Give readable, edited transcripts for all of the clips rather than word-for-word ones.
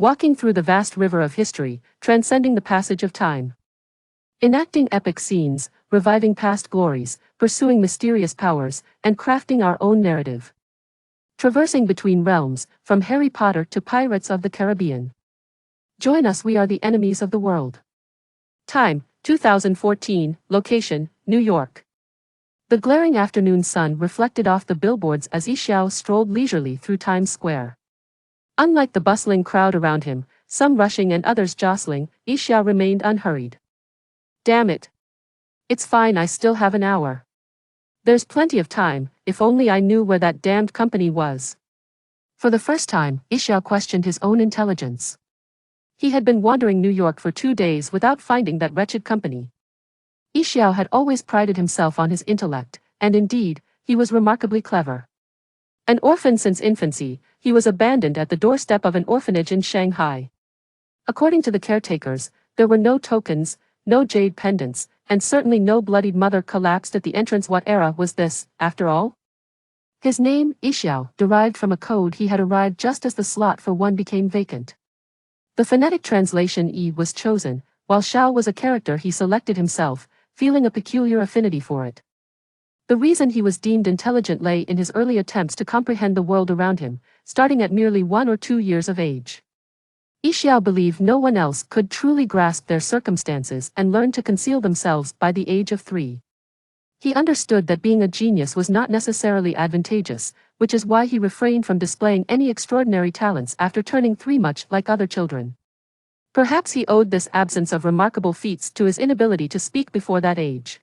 walking through the vast river of history, transcending the passage of time. Enacting epic scenes, reviving past glories, pursuing mysterious powers, and crafting our own narrative. Traversing between realms, from Harry Potter to Pirates of the Caribbean. Join us, we are the enemies of the world. Time, 2014, location, New York. The glaring afternoon sun reflected off the billboards as Xiao strolled leisurely through Times Square. Unlike the bustling crowd around him, some rushing and others jostling, Xiao remained unhurried. Damn it. It's fine, I still have an hour. There's plenty of time, if only I knew where that damned company was. For the first time, Xiao questioned his own intelligence. He had been wandering New York for 2 days without finding that wretched company. Xiao had always prided himself on his intellect, and indeed, he was remarkably clever. An orphan since infancy, he was abandoned at the doorstep of an orphanage in Shanghai. According to the caretakers, there were no tokens, no jade pendants, and certainly no bloodied mother collapsed at the entrance. What era was this, after all? His name, Xiao, derived from a code he had arrived just as the slot for one became vacant. The phonetic translation E was chosen, while Xiao was a character he selected himself, feeling a peculiar affinity for it. The reason he was deemed intelligent lay in his early attempts to comprehend the world around him, starting at merely 1 or 2 years of age. Xiao believed no one else could truly grasp their circumstances and learn to conceal themselves by the age of 3. He understood that being a genius was not necessarily advantageous, which is why he refrained from displaying any extraordinary talents after turning 3, much like other children. Perhaps he owed this absence of remarkable feats to his inability to speak before that age.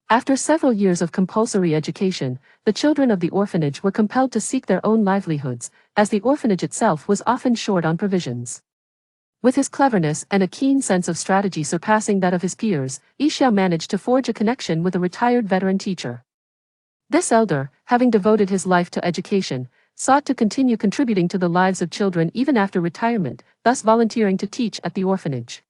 After several years of compulsory education, the children of the orphanage were compelled to seek their own livelihoods, as the orphanage itself was often short on provisions. With his cleverness and a keen sense of strategy surpassing that of his peers, Xiao managed to forge a connection with a retired veteran teacher. This elder, having devoted his life to education, sought to continue contributing to the lives of children even after retirement, thus volunteering to teach at the orphanage.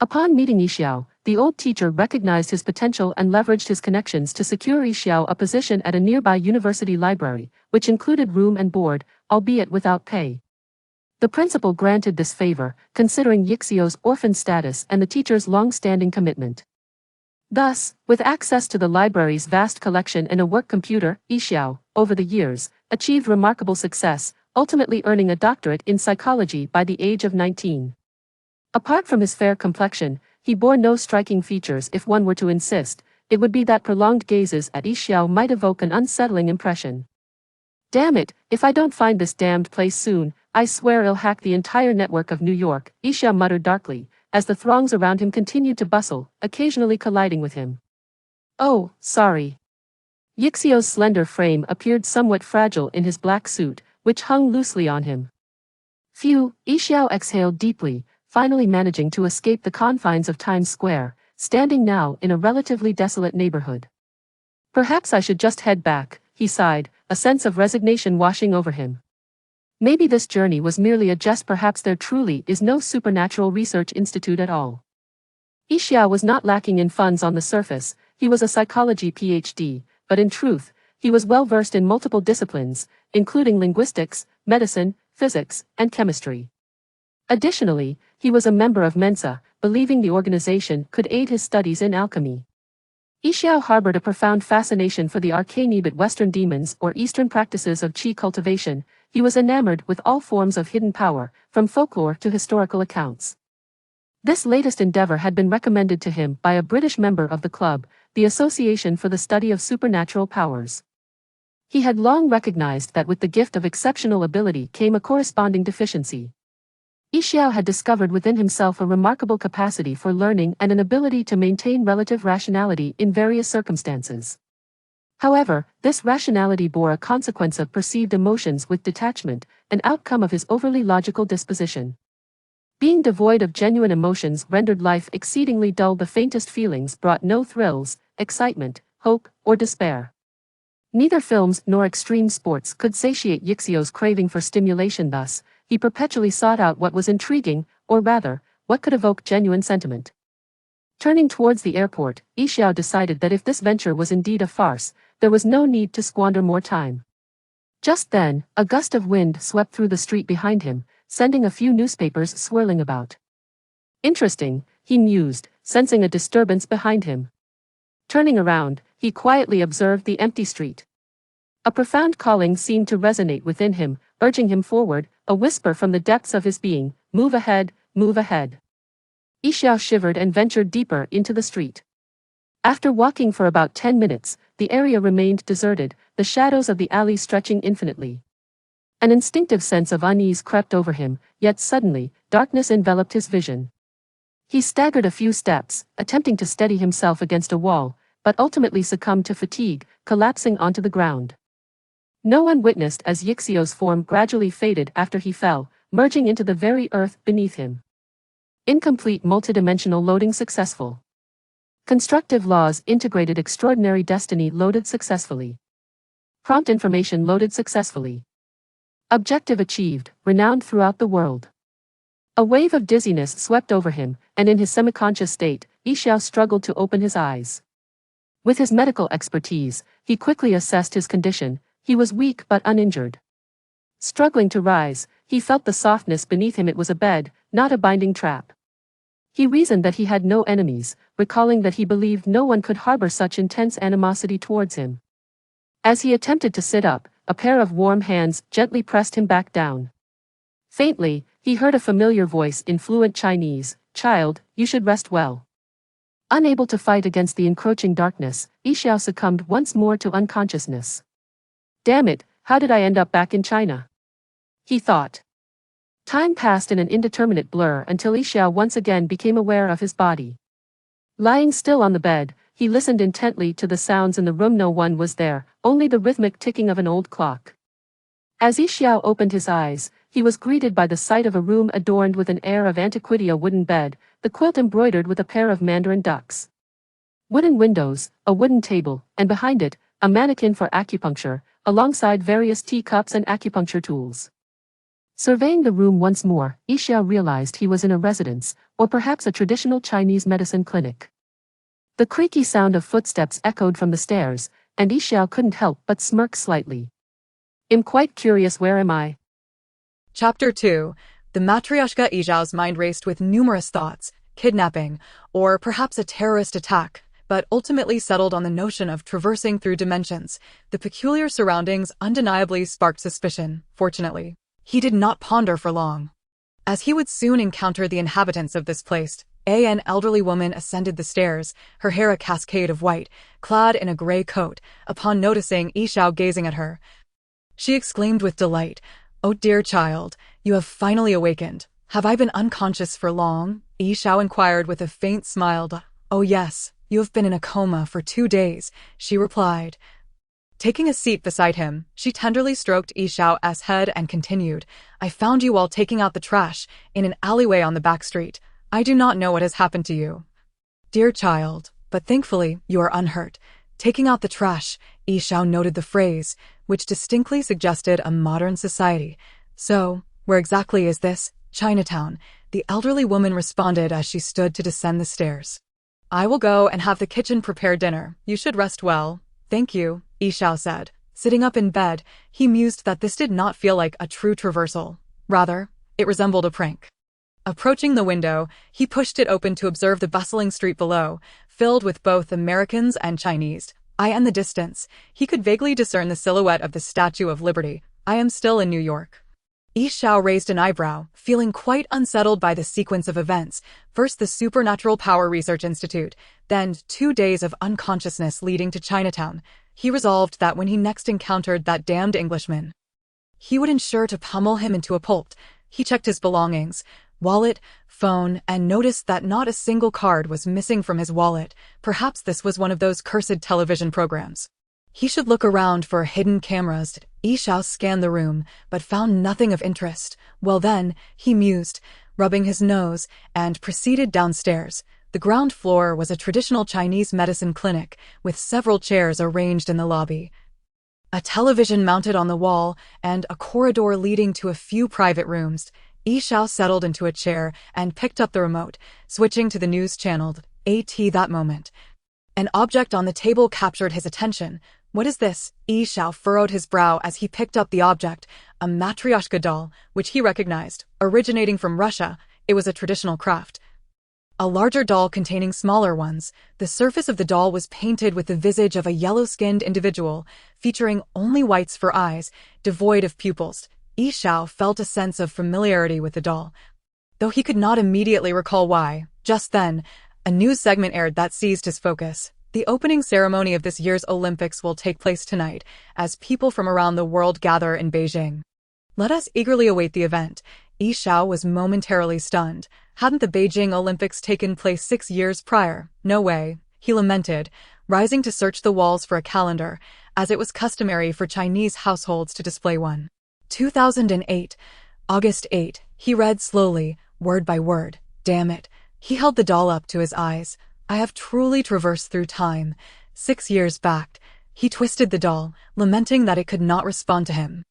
Upon meeting Xiao, the old teacher recognized his potential and leveraged his connections to secure Xiao a position at a nearby university library, which included room and board, albeit without pay. The principal granted this favor, considering Xiao's orphan status and the teacher's long-standing commitment. Thus, with access to the library's vast collection and a work computer, Xiao, over the years, achieved remarkable success, ultimately earning a doctorate in psychology by the age of 19. Apart from his fair complexion, he bore no striking features. If one were to insist, it would be that prolonged gazes at Xiao might evoke an unsettling impression. Damn it, if I don't find this damned place soon, I swear I'll hack the entire network of New York, Xiao muttered darkly, as the throngs around him continued to bustle, occasionally colliding with him. Oh, sorry. Xiao's slender frame appeared somewhat fragile in his black suit, which hung loosely on him. Phew, Xiao exhaled deeply, finally managing to escape the confines of Times Square, standing now in a relatively desolate neighborhood. Perhaps I should just head back, he sighed, a sense of resignation washing over him. Maybe this journey was merely a jest, perhaps there truly is no supernatural research institute at all. Xiao was not lacking in funds on the surface, he was a psychology PhD, but in truth, he was well versed in multiple disciplines, including linguistics, medicine, physics, and chemistry. Additionally, he was a member of Mensa, believing the organization could aid his studies in alchemy. Xiao harbored a profound fascination for the arcane but Western demons or Eastern practices of qi cultivation. He was enamored with all forms of hidden power, from folklore to historical accounts. This latest endeavor had been recommended to him by a British member of the club, the Association for the Study of Supernatural Powers. He had long recognized that with the gift of exceptional ability came a corresponding deficiency. Xiao had discovered within himself a remarkable capacity for learning and an ability to maintain relative rationality in various circumstances. However, this rationality bore a consequence of perceived emotions with detachment, an outcome of his overly logical disposition. Being devoid of genuine emotions rendered life exceedingly dull. The faintest feelings brought no thrills, excitement, hope, or despair. Neither films nor extreme sports could satiate Xiao's craving for stimulation. Thus, he perpetually sought out what was intriguing, or rather, what could evoke genuine sentiment. Turning towards the airport, Xiao decided that if this venture was indeed a farce, there was no need to squander more time. Just then, a gust of wind swept through the street behind him, sending a few newspapers swirling about. Interesting, he mused, sensing a disturbance behind him. Turning around, he quietly observed the empty street. A profound calling seemed to resonate within him, urging him forward, a whisper from the depths of his being, "Move ahead, move ahead." Yi Xiao shivered and ventured deeper into the street. After walking for about 10 minutes, the area remained deserted, the shadows of the alley stretching infinitely. An instinctive sense of unease crept over him, yet suddenly, darkness enveloped his vision. He staggered a few steps, attempting to steady himself against a wall, but ultimately succumbed to fatigue, collapsing onto the ground. No one witnessed as Yixio's form gradually faded after he fell, merging into the very earth beneath him. Incomplete multidimensional loading successful. Constructive laws integrated extraordinary destiny loaded successfully. Prompt information loaded successfully. Objective achieved, renowned throughout the world. A wave of dizziness swept over him, and in his semi-conscious state, Yi Xiao struggled to open his eyes. With his medical expertise, he quickly assessed his condition. He was weak but uninjured. Struggling to rise, he felt the softness beneath him. It was a bed, not a binding trap. He reasoned that he had no enemies, recalling that he believed no one could harbor such intense animosity towards him. As he attempted to sit up, a pair of warm hands gently pressed him back down. Faintly, he heard a familiar voice in fluent Chinese, "Child, you should rest well." Unable to fight against the encroaching darkness, Yi Xiao succumbed once more to unconsciousness. "Damn it, how did I end up back in China?" he thought. Time passed in an indeterminate blur until Yi Xiao once again became aware of his body. Lying still on the bed, he listened intently to the sounds in the room. No one was there, only the rhythmic ticking of an old clock. As Yi Xiao opened his eyes, he was greeted by the sight of a room adorned with an air of antiquity. A wooden bed, the quilt embroidered with a pair of mandarin ducks. Wooden windows, a wooden table, and behind it, a mannequin for acupuncture, alongside various teacups and acupuncture tools. Surveying the room once more, Yi Xiao realized he was in a residence, or perhaps a traditional Chinese medicine clinic. The creaky sound of footsteps echoed from the stairs, and Yi Xiao couldn't help but smirk slightly. "I'm quite curious, where am I?" Chapter 2. The matryoshka Yi Xiao's mind raced with numerous thoughts, kidnapping, or perhaps a terrorist attack, but ultimately settled on the notion of traversing through dimensions. The peculiar surroundings undeniably sparked suspicion. Fortunately, he did not ponder for long, as he would soon encounter the inhabitants of this place. An elderly woman ascended the stairs, her hair a cascade of white, clad in a gray coat. Upon noticing Yi Xiao gazing at her, she exclaimed with delight, "Oh dear child, you have finally awakened. Have I been unconscious for long?" Yi Xiao inquired with a faint smile. "Oh yes, you have been in a coma for 2 days," she replied. Taking a seat beside him, she tenderly stroked Yi Xiao's head and continued, "I found you while taking out the trash in an alleyway on the back street. I do not know what has happened to you, dear child, but thankfully you are unhurt." Taking out the trash, Yi Xiao noted the phrase, which distinctly suggested a modern society. "So, where exactly is this? Chinatown," the elderly woman responded as she stood to descend the stairs. "I will go and have the kitchen prepare dinner. You should rest well." "Thank you," Yi Xiao said. Sitting up in bed, he mused that this did not feel like a true traversal. Rather, it resembled a prank. Approaching the window, he pushed it open to observe the bustling street below, filled with both Americans and Chinese. In the distance, he could vaguely discern the silhouette of the Statue of Liberty. "I am still in New York." Yi Xiao raised an eyebrow, feeling quite unsettled by the sequence of events. First the Supernatural Power Research Institute, then 2 days of unconsciousness leading to Chinatown. He resolved that when he next encountered that damned Englishman, he would ensure to pummel him into a pulp. He checked his belongings, wallet, phone, and noticed that not a single card was missing from his wallet. Perhaps this was one of those cursed television programs. He should look around for hidden cameras. Yi Xiao scanned the room, but found nothing of interest. Well then, he mused, rubbing his nose, and proceeded downstairs. The ground floor was a traditional Chinese medicine clinic, with several chairs arranged in the lobby, a television mounted on the wall, and a corridor leading to a few private rooms. Yi Xiao settled into a chair and picked up the remote, switching to the news channel. That moment, an object on the table captured his attention. What is this? Yi Xiao furrowed his brow as he picked up the object, a matryoshka doll, which he recognized. Originating from Russia, it was a traditional craft. A larger doll containing smaller ones, the surface of the doll was painted with the visage of a yellow-skinned individual, featuring only whites for eyes, devoid of pupils. Yi Xiao felt a sense of familiarity with the doll, though he could not immediately recall why. Just then, a news segment aired that seized his focus. The opening ceremony of this year's Olympics will take place tonight, as people from around the world gather in Beijing. Let us eagerly await the event. Yi Xiao was momentarily stunned. Hadn't the Beijing Olympics taken place 6 years prior? No way, he lamented, rising to search the walls for a calendar, as it was customary for Chinese households to display one. 2008, August 8, he read slowly, word by word. Damn it. He held the doll up to his eyes. I have truly traversed through time. 6 years back. He twisted the doll, lamenting that it could not respond to him.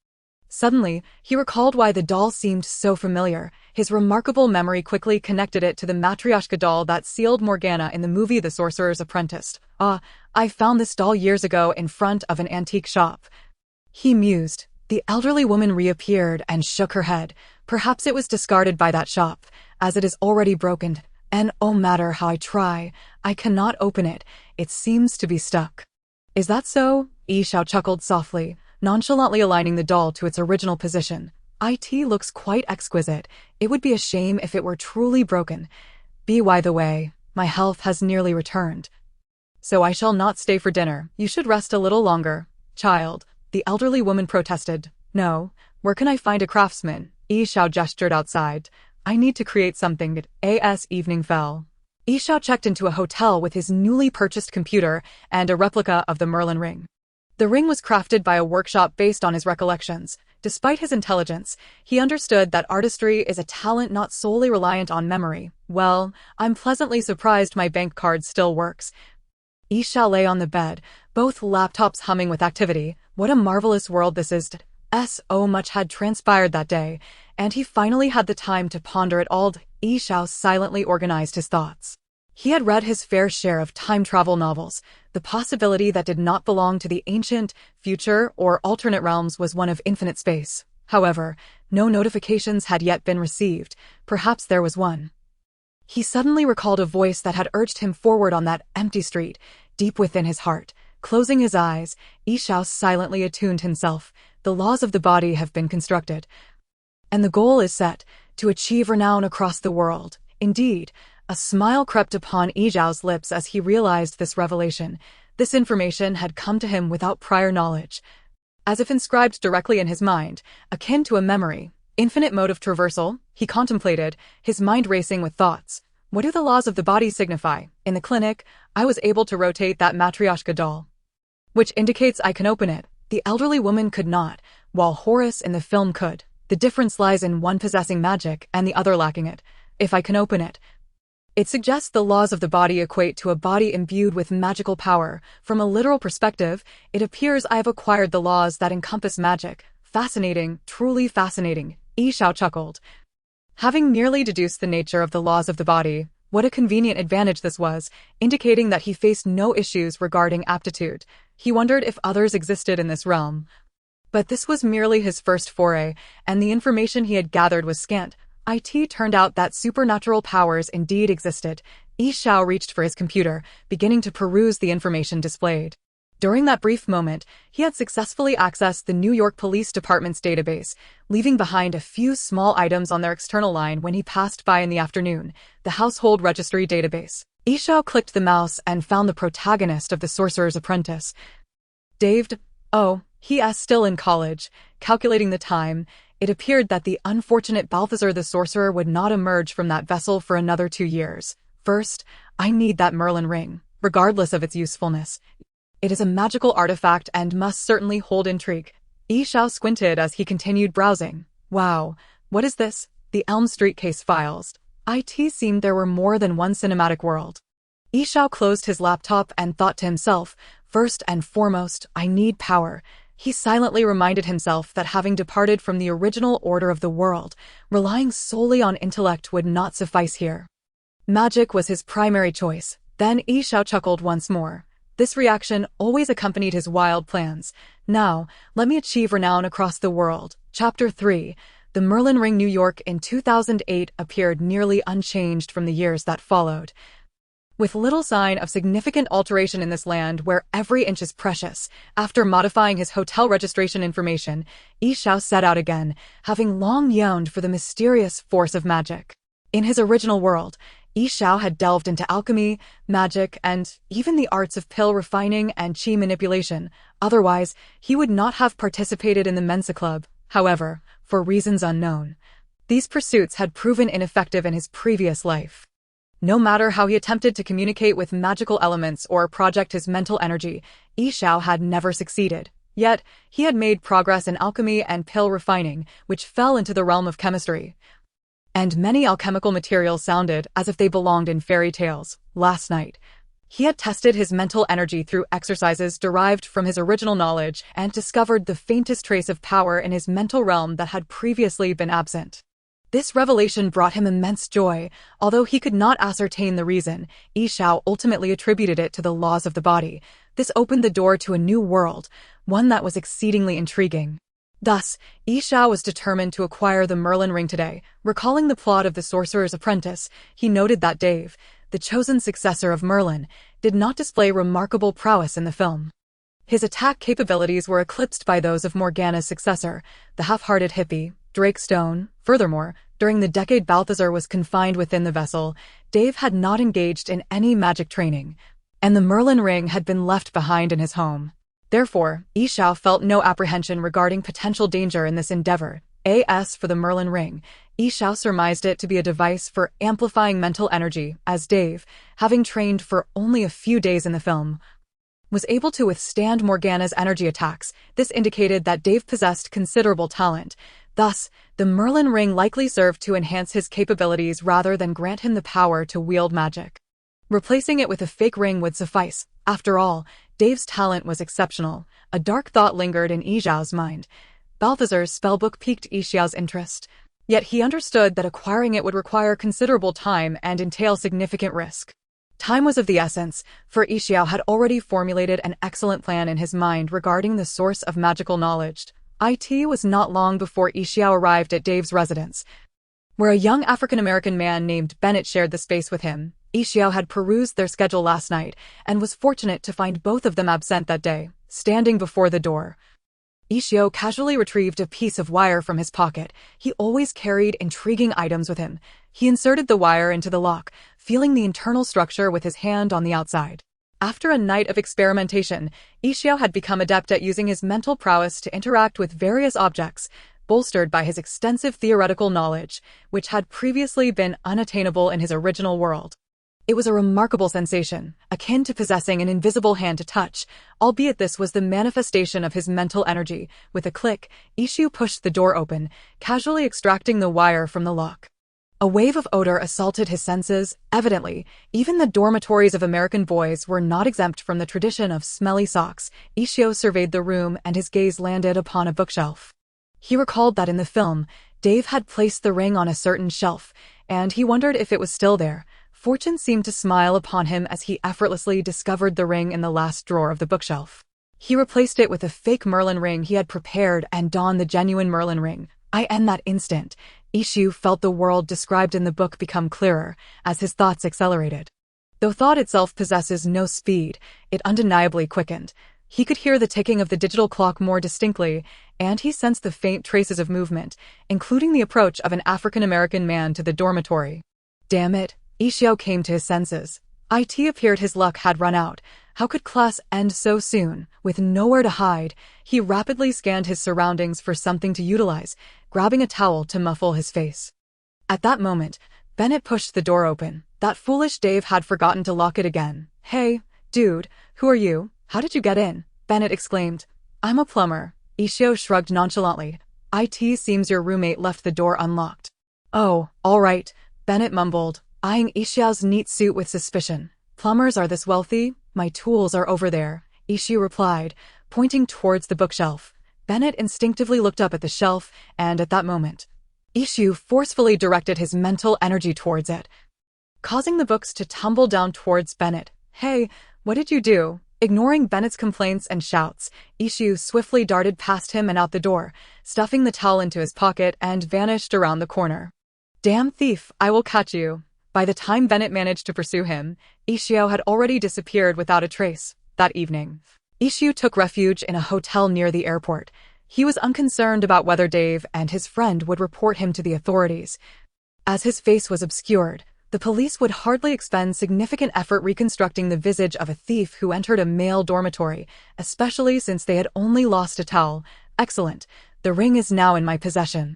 Suddenly, he recalled why the doll seemed so familiar. His remarkable memory quickly connected it to the matryoshka doll that sealed Morgana in the movie The Sorcerer's Apprentice. I found this doll years ago in front of an antique shop. He mused. The elderly woman reappeared and shook her head. Perhaps it was discarded by that shop, as it is already broken, and no matter how I try, I cannot open it. It seems to be stuck. Is that so? Yi Xiao chuckled softly, nonchalantly aligning the doll to its original position. It looks quite exquisite. It would be a shame if it were truly broken. By the way, my health has nearly returned, so I shall not stay for dinner. You should rest a little longer. Child, the elderly woman protested. No, where can I find a craftsman? Yi Xiao gestured outside. I need to create something. As evening fell, Yi Xiao checked into a hotel with his newly purchased computer and a replica of the Merlin ring. The ring was crafted by a workshop based on his recollections. Despite his intelligence, he understood that artistry is a talent not solely reliant on memory. Well, I'm pleasantly surprised my bank card still works. Yi Xiao lay on the bed, both laptops humming with activity. What a marvelous world this is. So much had transpired that day, and he finally had the time to ponder it all. Yi Xiao silently organized his thoughts. He had read his fair share of time travel novels. The possibility that did not belong to the ancient, future, or alternate realms was one of infinite space. However, no notifications had yet been received. Perhaps there was one. He suddenly recalled a voice that had urged him forward on that empty street, deep within his heart. Closing his eyes, Yi Xiao silently attuned himself. The laws of the body have been constructed, and the goal is set, to achieve renown across the world. Indeed, a smile crept upon Yi Xiao's lips as he realized this revelation. This information had come to him without prior knowledge, as if inscribed directly in his mind, akin to a memory. Infinite mode of traversal, he contemplated, his mind racing with thoughts. What do the laws of the body signify? In the clinic, I was able to rotate that matryoshka doll, which indicates I can open it. The elderly woman could not, while Horace in the film could. The difference lies in one possessing magic and the other lacking it. If I can open it, it suggests the laws of the body equate to a body imbued with magical power. From a literal perspective, it appears I have acquired the laws that encompass magic. Fascinating, truly fascinating. Yi Xiao chuckled. Having merely deduced the nature of the laws of the body, what a convenient advantage this was, indicating that he faced no issues regarding aptitude. He wondered if others existed in this realm. But this was merely his first foray, and the information he had gathered was scant. It turned out that supernatural powers indeed existed. Yi Xiao reached for his computer, beginning to peruse the information displayed. During that brief moment, he had successfully accessed the New York Police Department's database, leaving behind a few small items on their external line when he passed by in the afternoon, the household registry database. Yi Xiao clicked the mouse and found the protagonist of The Sorcerer's Apprentice. Dave. Oh, he is still in college. Calculating the time, it appeared that the unfortunate Balthazar the Sorcerer would not emerge from that vessel for another 2 years. First, I need that Merlin ring, regardless of its usefulness. It is a magical artifact and must certainly hold intrigue. Yi Xiao squinted as he continued browsing. Wow, what is this? The Elm Street case files. It seemed there were more than one cinematic world. Yi Xiao closed his laptop and thought to himself, first and foremost, I need power. He silently reminded himself that having departed from the original order of the world, relying solely on intellect would not suffice here. Magic was his primary choice. Then Yi Xiao chuckled once more. This reaction always accompanied his wild plans. Now, let me achieve renown across the world. Chapter 3. The Merlin Ring. New York in 2008 appeared nearly unchanged from the years that followed. With little sign of significant alteration in this land where every inch is precious, after modifying his hotel registration information, Yi Xiao set out again, having long yearned for the mysterious force of magic. In his original world, Yi Xiao had delved into alchemy, magic, and even the arts of pill refining and qi manipulation. Otherwise, he would not have participated in the Mensa Club. However, for reasons unknown, these pursuits had proven ineffective in his previous life. No matter how he attempted to communicate with magical elements or project his mental energy, Yi Xiao had never succeeded. Yet, he had made progress in alchemy and pill refining, which fell into the realm of chemistry. And many alchemical materials sounded as if they belonged in fairy tales. Last night, he had tested his mental energy through exercises derived from his original knowledge and discovered the faintest trace of power in his mental realm that had previously been absent. This revelation brought him immense joy. Although he could not ascertain the reason, Yi Xiao ultimately attributed it to the laws of the body. This opened the door to a new world, one that was exceedingly intriguing. Thus, Yi Xiao was determined to acquire the Merlin Ring today. Recalling the plot of The Sorcerer's Apprentice, he noted that Dave, the chosen successor of Merlin, did not display remarkable prowess in the film. His attack capabilities were eclipsed by those of Morgana's successor, the half-hearted hippie, Drake Stone. Furthermore, during the decade Balthazar was confined within the vessel, Dave had not engaged in any magic training, and the Merlin Ring had been left behind in his home. Therefore, Yi Xiao felt no apprehension regarding potential danger in this endeavor. As for the Merlin Ring, Yi Xiao surmised it to be a device for amplifying mental energy, as Dave, having trained for only a few days in the film, was able to withstand Morgana's energy attacks. This indicated that Dave possessed considerable talent. Thus, the Merlin Ring likely served to enhance his capabilities rather than grant him the power to wield magic. Replacing it with a fake ring would suffice. After all, Dave's talent was exceptional. A dark thought lingered in Yi Xiao's mind. Balthazar's spellbook piqued Yi Xiao's interest, yet he understood that acquiring it would require considerable time and entail significant risk. Time was of the essence, for Yi Xiao had already formulated an excellent plan in his mind regarding the source of magical knowledge. It was not long before Yi Xiao arrived at Dave's residence, where a young African-American man named Bennett shared the space with him. Yi Xiao had perused their schedule last night and was fortunate to find both of them absent that day. Standing before the door, Yi Xiao casually retrieved a piece of wire from his pocket. He always carried intriguing items with him. He inserted the wire into the lock, feeling the internal structure with his hand on the outside. After a night of experimentation, Yi Xiao had become adept at using his mental prowess to interact with various objects, bolstered by his extensive theoretical knowledge, which had previously been unattainable in his original world. It was a remarkable sensation, akin to possessing an invisible hand to touch, albeit this was the manifestation of his mental energy. With a click, Yi Xiao pushed the door open, casually extracting the wire from the lock. A wave of odor assaulted his senses. Evidently, even the dormitories of American boys were not exempt from the tradition of smelly socks. Yi Xiao surveyed the room and his gaze landed upon a bookshelf. He recalled that in the film, Dave had placed the ring on a certain shelf, and he wondered if it was still there. Fortune seemed to smile upon him as he effortlessly discovered the ring in the last drawer of the bookshelf. He replaced it with a fake Merlin ring he had prepared and donned the genuine Merlin ring. In that instant, Yi Xiao felt the world described in the book become clearer as his thoughts accelerated. Though thought itself possesses no speed, it undeniably quickened. He could hear the ticking of the digital clock more distinctly, and he sensed the faint traces of movement, including the approach of an African-American man to the dormitory. Damn it, Yi Xiao came to his senses. It appeared his luck had run out. How could class end so soon? With nowhere to hide, he rapidly scanned his surroundings for something to utilize, grabbing a towel to muffle his face. At that moment, Bennett pushed the door open. That foolish Dave had forgotten to lock it again. Hey, dude, who are you? How did you get in? Bennett exclaimed. I'm a plumber. Yi Xiao shrugged nonchalantly. It seems your roommate left the door unlocked. Oh, all right, Bennett mumbled, eyeing Yi Xiao's neat suit with suspicion. Plumbers are this wealthy? My tools are over there, Yi Xiao replied, pointing towards the bookshelf. Bennett instinctively looked up at the shelf, and at that moment, Yi Xiao forcefully directed his mental energy towards it, causing the books to tumble down towards Bennett. Hey, what did you do? Ignoring Bennett's complaints and shouts, Ishu swiftly darted past him and out the door, stuffing the towel into his pocket and vanished around the corner. "Damn thief, I will catch you." By the time Bennett managed to pursue him, Ishio had already disappeared without a trace. That evening, Ishu took refuge in a hotel near the airport. He was unconcerned about whether Dave and his friend would report him to the authorities. As his face was obscured, the police would hardly expend significant effort reconstructing the visage of a thief who entered a male dormitory, especially since they had only lost a towel. "Excellent. The ring is now in my possession."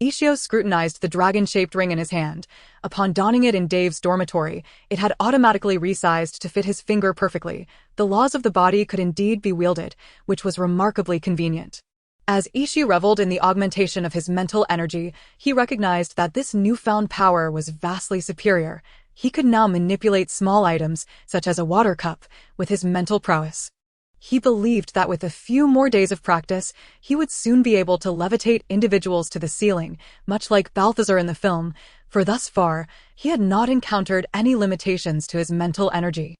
Ishio scrutinized the dragon-shaped ring in his hand. Upon donning it in Dave's dormitory, it had automatically resized to fit his finger perfectly. The laws of the body could indeed be wielded, which was remarkably convenient. As Ishii reveled in the augmentation of his mental energy, he recognized that this newfound power was vastly superior. He could now manipulate small items, such as a water cup, with his mental prowess. He believed that with a few more days of practice, he would soon be able to levitate individuals to the ceiling, much like Balthazar in the film, for thus far, he had not encountered any limitations to his mental energy.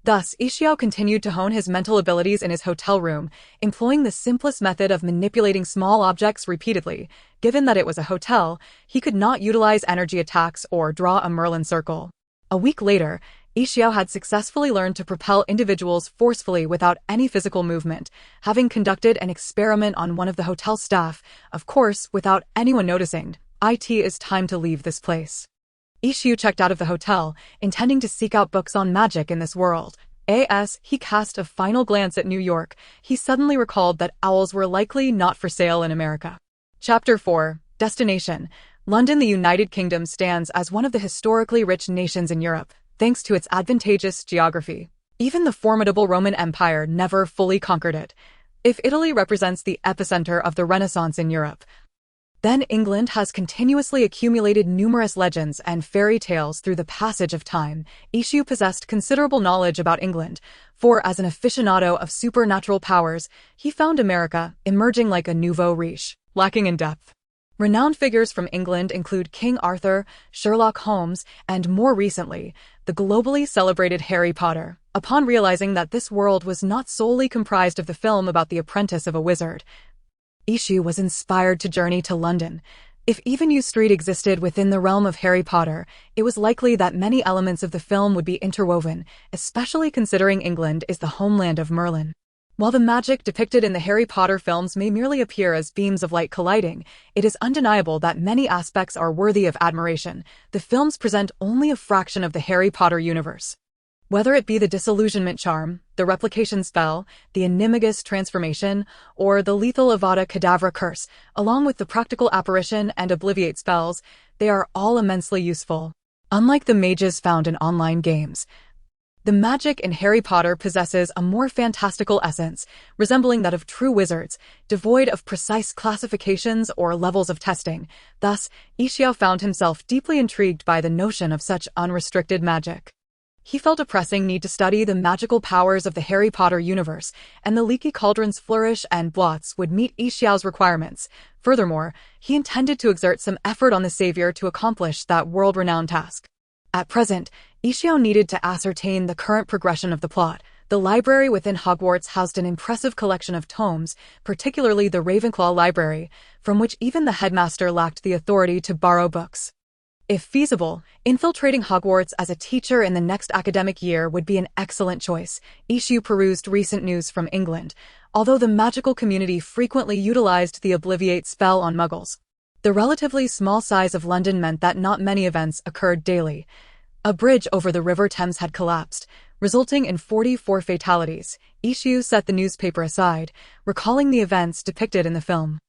Thus, Ishio continued to hone his mental abilities in his hotel room, employing the simplest method of manipulating small objects repeatedly. Given that it was a hotel, he could not utilize energy attacks or draw a Merlin circle. A week later, Ishio had successfully learned to propel individuals forcefully without any physical movement, having conducted an experiment on one of the hotel staff, of course, without anyone noticing. "It is time to leave this place." Ishio checked out of the hotel, intending to seek out books on magic in this world. As he cast a final glance at New York, he suddenly recalled that owls were likely not for sale in America. Chapter 4. Destination. London, the United Kingdom, stands as one of the historically rich nations in Europe, thanks to its advantageous geography. Even the formidable Roman Empire never fully conquered it. If Italy represents the epicenter of the Renaissance in Europe, then England has continuously accumulated numerous legends and fairy tales through the passage of time. Ishu possessed considerable knowledge about England, for as an aficionado of supernatural powers, he found America emerging like a nouveau riche, lacking in depth. Renowned figures from England include King Arthur, Sherlock Holmes, and more recently, the globally celebrated Harry Potter. Upon realizing that this world was not solely comprised of the film about the apprentice of a wizard, Ishu was inspired to journey to London. If even U Street existed within the realm of Harry Potter, it was likely that many elements of the film would be interwoven, especially considering England is the homeland of Merlin. While the magic depicted in the Harry Potter films may merely appear as beams of light colliding, it is undeniable that many aspects are worthy of admiration. The films present only a fraction of the Harry Potter universe. Whether it be the disillusionment charm, the replication spell, the enigmatic transformation, or the lethal Avada Kedavra curse, along with the practical apparition and obliviate spells, they are all immensely useful. Unlike the mages found in online games, the magic in Harry Potter possesses a more fantastical essence, resembling that of true wizards, devoid of precise classifications or levels of testing. Thus, Ishio found himself deeply intrigued by the notion of such unrestricted magic. He felt a pressing need to study the magical powers of the Harry Potter universe, and the Leaky Cauldron's flourish and blots would meet Ishio's requirements. Furthermore, he intended to exert some effort on the Savior to accomplish that world-renowned task. At present, Ishio needed to ascertain the current progression of the plot. The library within Hogwarts housed an impressive collection of tomes, particularly the Ravenclaw library, from which even the headmaster lacked the authority to borrow books. If feasible, infiltrating Hogwarts as a teacher in the next academic year would be an excellent choice. Ishu perused recent news from England, although the magical community frequently utilized the Obliviate spell on Muggles. The relatively small size of London meant that not many events occurred daily. A bridge over the River Thames had collapsed, resulting in 44 fatalities. Ishu set the newspaper aside, recalling the events depicted in the film.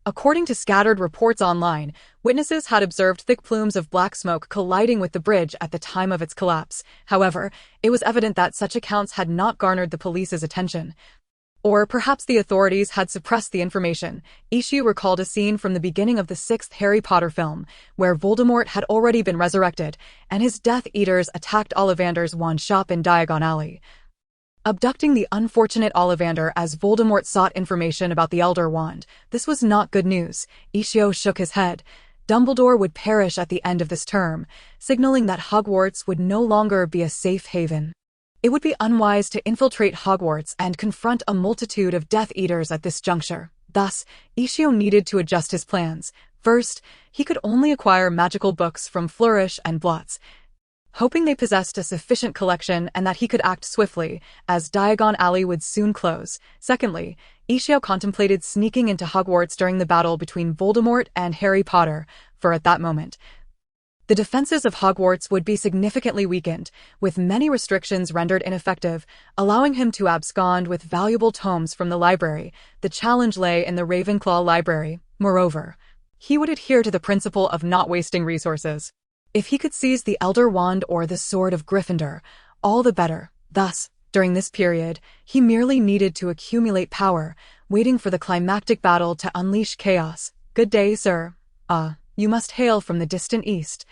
According to scattered reports online, witnesses had observed thick plumes of black smoke colliding with the bridge at the time of its collapse. However, it was evident that such accounts had not garnered the police's attention. Or perhaps the authorities had suppressed the information. Ishu recalled a scene from the beginning of the sixth Harry Potter film, where Voldemort had already been resurrected, and his Death Eaters attacked Ollivander's wand shop in Diagon Alley, abducting the unfortunate Ollivander as Voldemort sought information about the Elder Wand. This was not good news. Ishio shook his head. Dumbledore would perish at the end of this term, signaling that Hogwarts would no longer be a safe haven. It would be unwise to infiltrate Hogwarts and confront a multitude of Death Eaters at this juncture. Thus, Ishio needed to adjust his plans. First, he could only acquire magical books from Flourish and Blots, hoping they possessed a sufficient collection and that he could act swiftly, as Diagon Alley would soon close. Secondly, Ishio contemplated sneaking into Hogwarts during the battle between Voldemort and Harry Potter, for at that moment, the defenses of Hogwarts would be significantly weakened, with many restrictions rendered ineffective, allowing him to abscond with valuable tomes from the library. The challenge lay in the Ravenclaw library. Moreover, he would adhere to the principle of not wasting resources. If he could seize the Elder Wand or the Sword of Gryffindor, all the better. Thus, during this period, he merely needed to accumulate power, waiting for the climactic battle to unleash chaos. Good day, sir. You must hail from the distant east.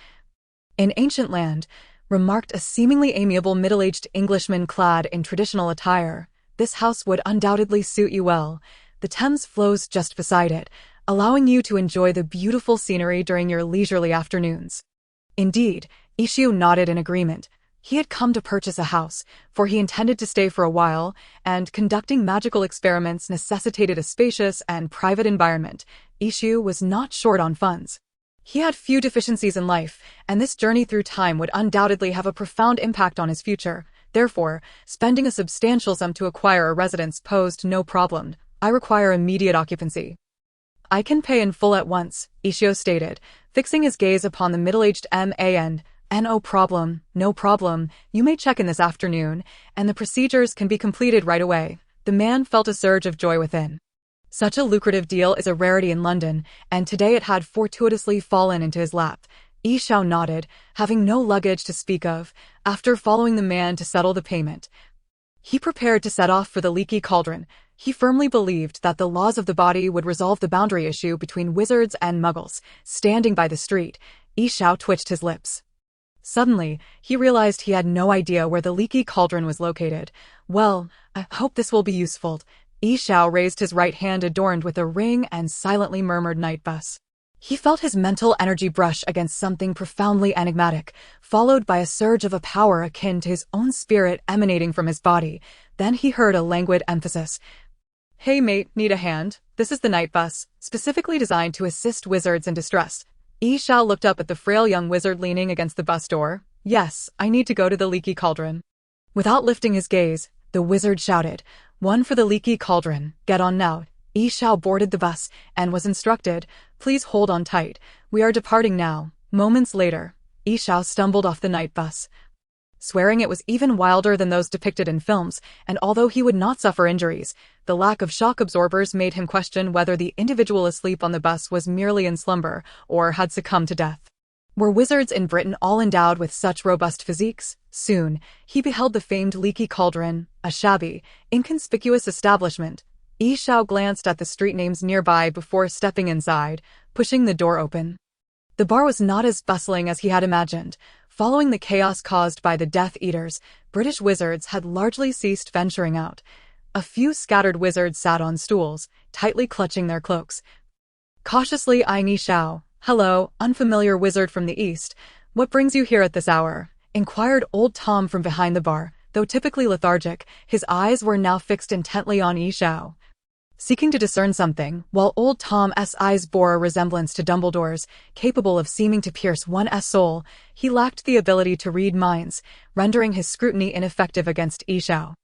In ancient land, remarked a seemingly amiable middle-aged Englishman clad in traditional attire. This house would undoubtedly suit you well. The Thames flows just beside it, allowing you to enjoy the beautiful scenery during your leisurely afternoons. Indeed, Ishio nodded in agreement. He had come to purchase a house, for he intended to stay for a while, and conducting magical experiments necessitated a spacious and private environment. Ishio was not short on funds. He had few deficiencies in life, and this journey through time would undoubtedly have a profound impact on his future. Therefore, spending a substantial sum to acquire a residence posed no problem. I require immediate occupancy. I can pay in full at once, Ishio stated, fixing his gaze upon the middle-aged man. No problem, no problem. You may check in this afternoon, and the procedures can be completed right away. The man felt a surge of joy within. Such a lucrative deal is a rarity in London, and today it had fortuitously fallen into his lap. Ishio nodded, having no luggage to speak of, after following the man to settle the payment. He prepared to set off for the Leaky Cauldron. He firmly believed that the laws of the body would resolve the boundary issue between wizards and muggles. Standing by the street, Ishio twitched his lips. Suddenly, he realized he had no idea where the Leaky Cauldron was located. Well, I hope this will be useful. Ishio raised his right hand adorned with a ring and silently murmured night bus. He felt his mental energy brush against something profoundly enigmatic, followed by a surge of a power akin to his own spirit emanating from his body. Then he heard a languid emphasis. Hey mate, need a hand? This is the night bus, specifically designed to assist wizards in distress. Ishio looked up at the frail young wizard leaning against the bus door. Yes, I need to go to the Leaky Cauldron. Without lifting his gaze, the wizard shouted, One for the Leaky Cauldron, get on now. Ishio boarded the bus and was instructed, Please hold on tight, we are departing now. Moments later, Ishio stumbled off the night bus, swearing it was even wilder than those depicted in films, and although he would not suffer injuries, the lack of shock absorbers made him question whether the individual asleep on the bus was merely in slumber or had succumbed to death. Were wizards in Britain all endowed with such robust physiques? Soon, he beheld the famed Leaky Cauldron, a shabby, inconspicuous establishment. Ishio glanced at the street names nearby before stepping inside, pushing the door open. The bar was not as bustling as he had imagined. Following the chaos caused by the Death Eaters, British wizards had largely ceased venturing out. A few scattered wizards sat on stools, tightly clutching their cloaks, cautiously eyeing Ishio. Hello, unfamiliar wizard from the east. What brings you here at this hour? Inquired old Tom from behind the bar. Though typically lethargic, his eyes were now fixed intently on Ishio, seeking to discern something. While old Tom's eyes bore a resemblance to Dumbledore's, capable of seeming to pierce one's soul, he lacked the ability to read minds, rendering his scrutiny ineffective against Ishio.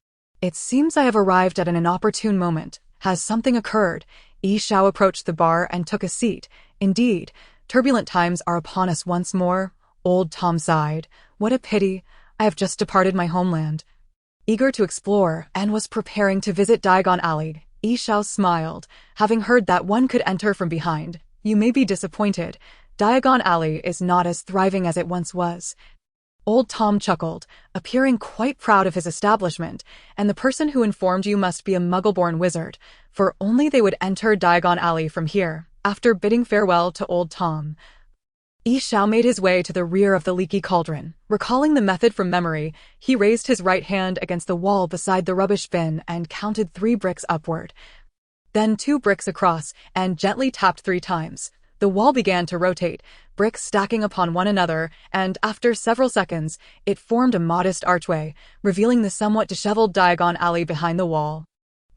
It seems I have arrived at an inopportune moment. Has something occurred? Ishio approached the bar and took a seat. Indeed, turbulent times are upon us once more. Old Tom sighed. What a pity. I have just departed my homeland, eager to explore, and was preparing to visit Diagon Alley. Ishio smiled, having heard that one could enter from behind. You may be disappointed. Diagon Alley is not as thriving as it once was. Old Tom chuckled, appearing quite proud of his establishment, and the person who informed you must be a muggle-born wizard, for only they would enter Diagon Alley from here. After bidding farewell to old Tom, Ishio made his way to the rear of the Leaky Cauldron. Recalling the method from memory, he raised his right hand against the wall beside the rubbish bin and counted 3 bricks upward, then 2 bricks across, and gently tapped 3 times. The wall began to rotate, bricks stacking upon one another, and after several seconds, it formed a modest archway, revealing the somewhat disheveled Diagon alley behind the wall.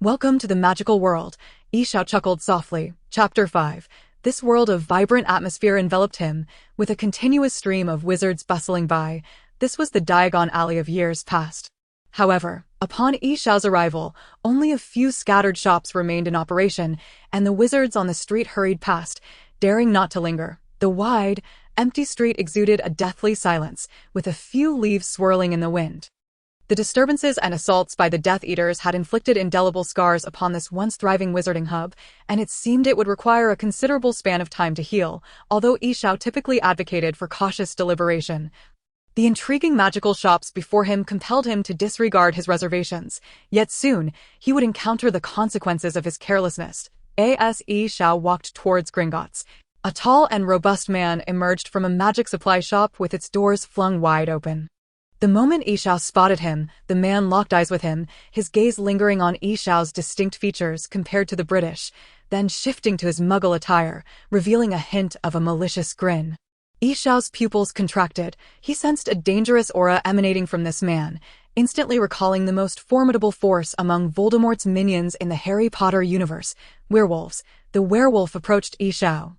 Welcome to the magical world, Yishao chuckled softly. Chapter 5. This world of vibrant atmosphere enveloped him, with a continuous stream of wizards bustling by. This was the Diagon alley of years past. However, upon Yishao's arrival, only a few scattered shops remained in operation, and the wizards on the street hurried past, daring not to linger. The wide, empty street exuded a deathly silence, with a few leaves swirling in the wind. The disturbances and assaults by the Death Eaters had inflicted indelible scars upon this once thriving wizarding hub, and it seemed it would require a considerable span of time to heal, although Yishao typically advocated for cautious deliberation. The intriguing magical shops before him compelled him to disregard his reservations, yet soon he would encounter the consequences of his carelessness. As Yishao walked towards Gringotts, a tall and robust man emerged from a magic supply shop with its doors flung wide open. The moment Yishao spotted him, the man locked eyes with him, his gaze lingering on Yishao's distinct features compared to the British, then shifting to his Muggle attire, revealing a hint of a malicious grin. Yishao's pupils contracted. He sensed a dangerous aura emanating from this man, instantly recalling the most formidable force among Voldemort's minions in the Harry Potter universe, werewolves. The werewolf approached Yishao.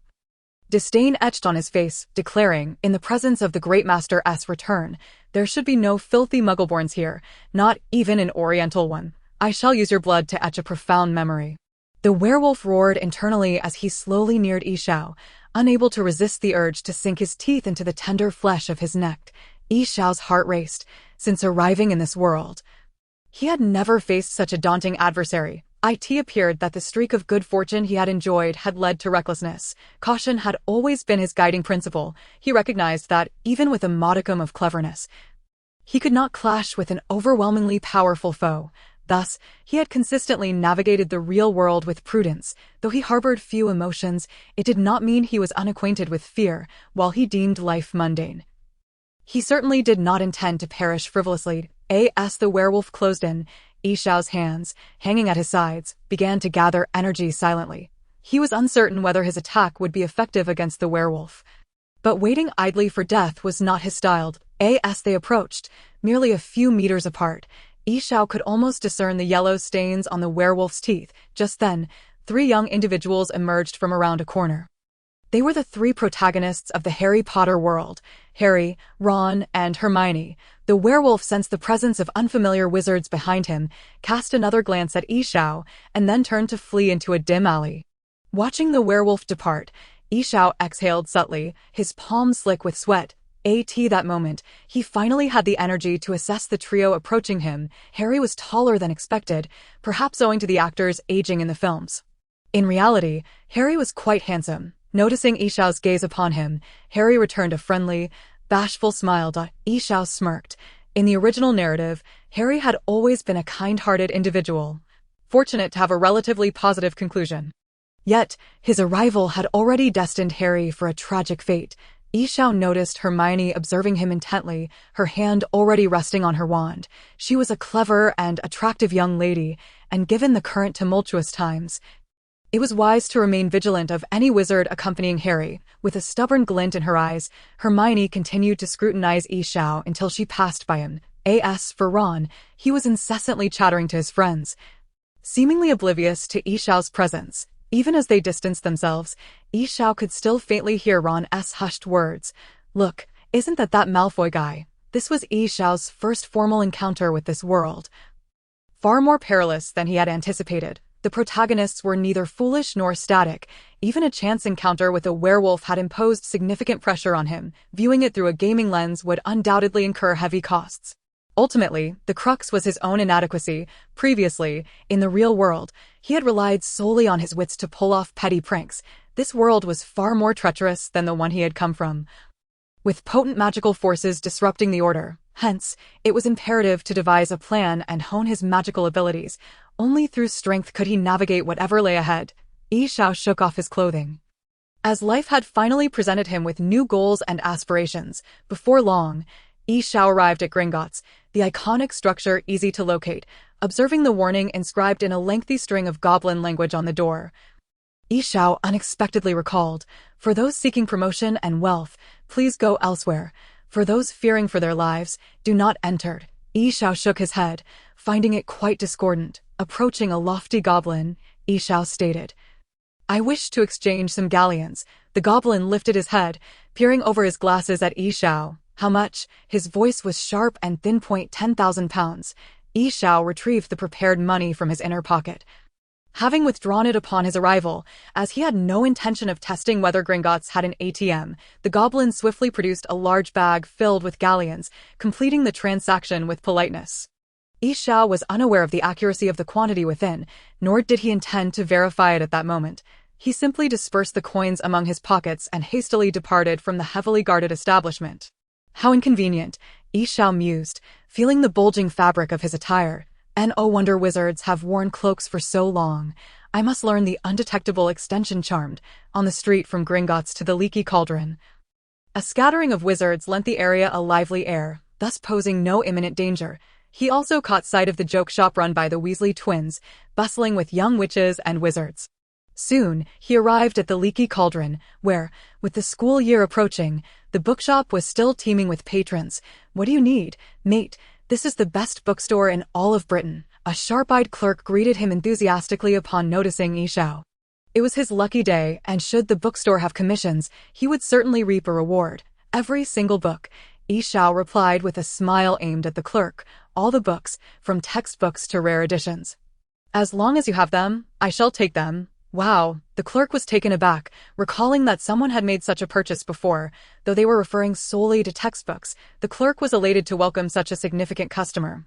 Disdain etched on his face, declaring, in the presence of the Great Master's return, there should be no filthy muggleborns here, not even an oriental one. I shall use your blood to etch a profound memory. The werewolf roared internally as he slowly neared Yishao, unable to resist the urge to sink his teeth into the tender flesh of his neck. Yishao's heart raced. Since arriving in this world, he had never faced such a daunting adversary. It appeared that the streak of good fortune he had enjoyed had led to recklessness. Caution had always been his guiding principle. He recognized that, even with a modicum of cleverness, he could not clash with an overwhelmingly powerful foe. Thus, he had consistently navigated the real world with prudence. Though he harbored few emotions, it did not mean he was unacquainted with fear, while he deemed life mundane. He certainly did not intend to perish frivolously. As the werewolf closed in, Yishao's hands, hanging at his sides, began to gather energy silently. He was uncertain whether his attack would be effective against the werewolf. But waiting idly for death was not his style. As they approached, merely a few meters apart, Yishao could almost discern the yellow stains on the werewolf's teeth. Just then, 3 young individuals emerged from around a corner. They were the 3 protagonists of the Harry Potter world, Harry, Ron, and Hermione. The werewolf sensed the presence of unfamiliar wizards behind him, cast another glance at Yishao, and then turned to flee into a dim alley. Watching the werewolf depart, Yishao exhaled subtly, his palms slick with sweat. That moment, he finally had the energy to assess the trio approaching him. Harry was taller than expected, perhaps owing to the actor's aging in the films. In reality, Harry was quite handsome. Noticing Yishao's gaze upon him, Harry returned a friendly, bashful smile. Yishao smirked. In the original narrative, Harry had always been a kind-hearted individual, fortunate to have a relatively positive conclusion. Yet, his arrival had already destined Harry for a tragic fate. Yishao noticed Hermione observing him intently, her hand already resting on her wand. She was a clever and attractive young lady, and given the current tumultuous times, it was wise to remain vigilant of any wizard accompanying Harry. With a stubborn glint in her eyes, Hermione continued to scrutinize Yishao until she passed by him. As for Ron, he was incessantly chattering to his friends, seemingly oblivious to Yishao's presence. Even as they distanced themselves, Yishao could still faintly hear Ron's hushed words. Look, isn't that Malfoy guy? This was Yishao's first formal encounter with this world. Far more perilous than he had anticipated. The protagonists were neither foolish nor static. Even a chance encounter with a werewolf had imposed significant pressure on him. Viewing it through a gaming lens would undoubtedly incur heavy costs. Ultimately, the crux was his own inadequacy. Previously, in the real world, he had relied solely on his wits to pull off petty pranks. This world was far more treacherous than the one he had come from, with potent magical forces disrupting the order. Hence, it was imperative to devise a plan and hone his magical abilities. Only through strength could he navigate whatever lay ahead. Yishao shook off his clothing, as life had finally presented him with new goals and aspirations. Before long, Yishao arrived at Gringotts, the iconic structure easy to locate, observing the warning inscribed in a lengthy string of goblin language on the door. Yi Xiao unexpectedly recalled, "For those seeking promotion and wealth, please go elsewhere. For those fearing for their lives, do not enter." Yi Xiao shook his head, finding it quite discordant. Approaching a lofty goblin, Yi Xiao stated, "I wish to exchange some galleons." The goblin lifted his head, peering over his glasses at Yi Xiao. "How much?" His voice was sharp and thin. 10,000 pounds. Yi Xiao retrieved the prepared money from his inner pocket, having withdrawn it upon his arrival. As he had no intention of testing whether Gringotts had an ATM, the goblin swiftly produced a large bag filled with galleons, completing the transaction with politeness. Yi Xiao was unaware of the accuracy of the quantity within, nor did he intend to verify it at that moment. He simply dispersed the coins among his pockets and hastily departed from the heavily guarded establishment. How inconvenient, Yi Xiao mused, feeling the bulging fabric of his attire. No wonder wizards have worn cloaks for so long. I must learn the undetectable extension charmed. On the street from Gringotts to the leaky cauldron, a scattering of wizards lent the area a lively air, thus posing no imminent danger. He also caught sight of the joke shop run by the Weasley twins, bustling with young witches and wizards. Soon, he arrived at the leaky cauldron, where, with the school year approaching, the bookshop was still teeming with patrons. "What do you need, mate? This is the best bookstore in all of Britain." A sharp-eyed clerk greeted him enthusiastically upon noticing Yi Xiao. It was his lucky day, and should the bookstore have commissions, he would certainly reap a reward. "Every single book," Yi Xiao replied with a smile aimed at the clerk. "All the books, from textbooks to rare editions. As long as you have them, I shall take them." "Wow," the clerk was taken aback, recalling that someone had made such a purchase before. Though they were referring solely to textbooks, the clerk was elated to welcome such a significant customer.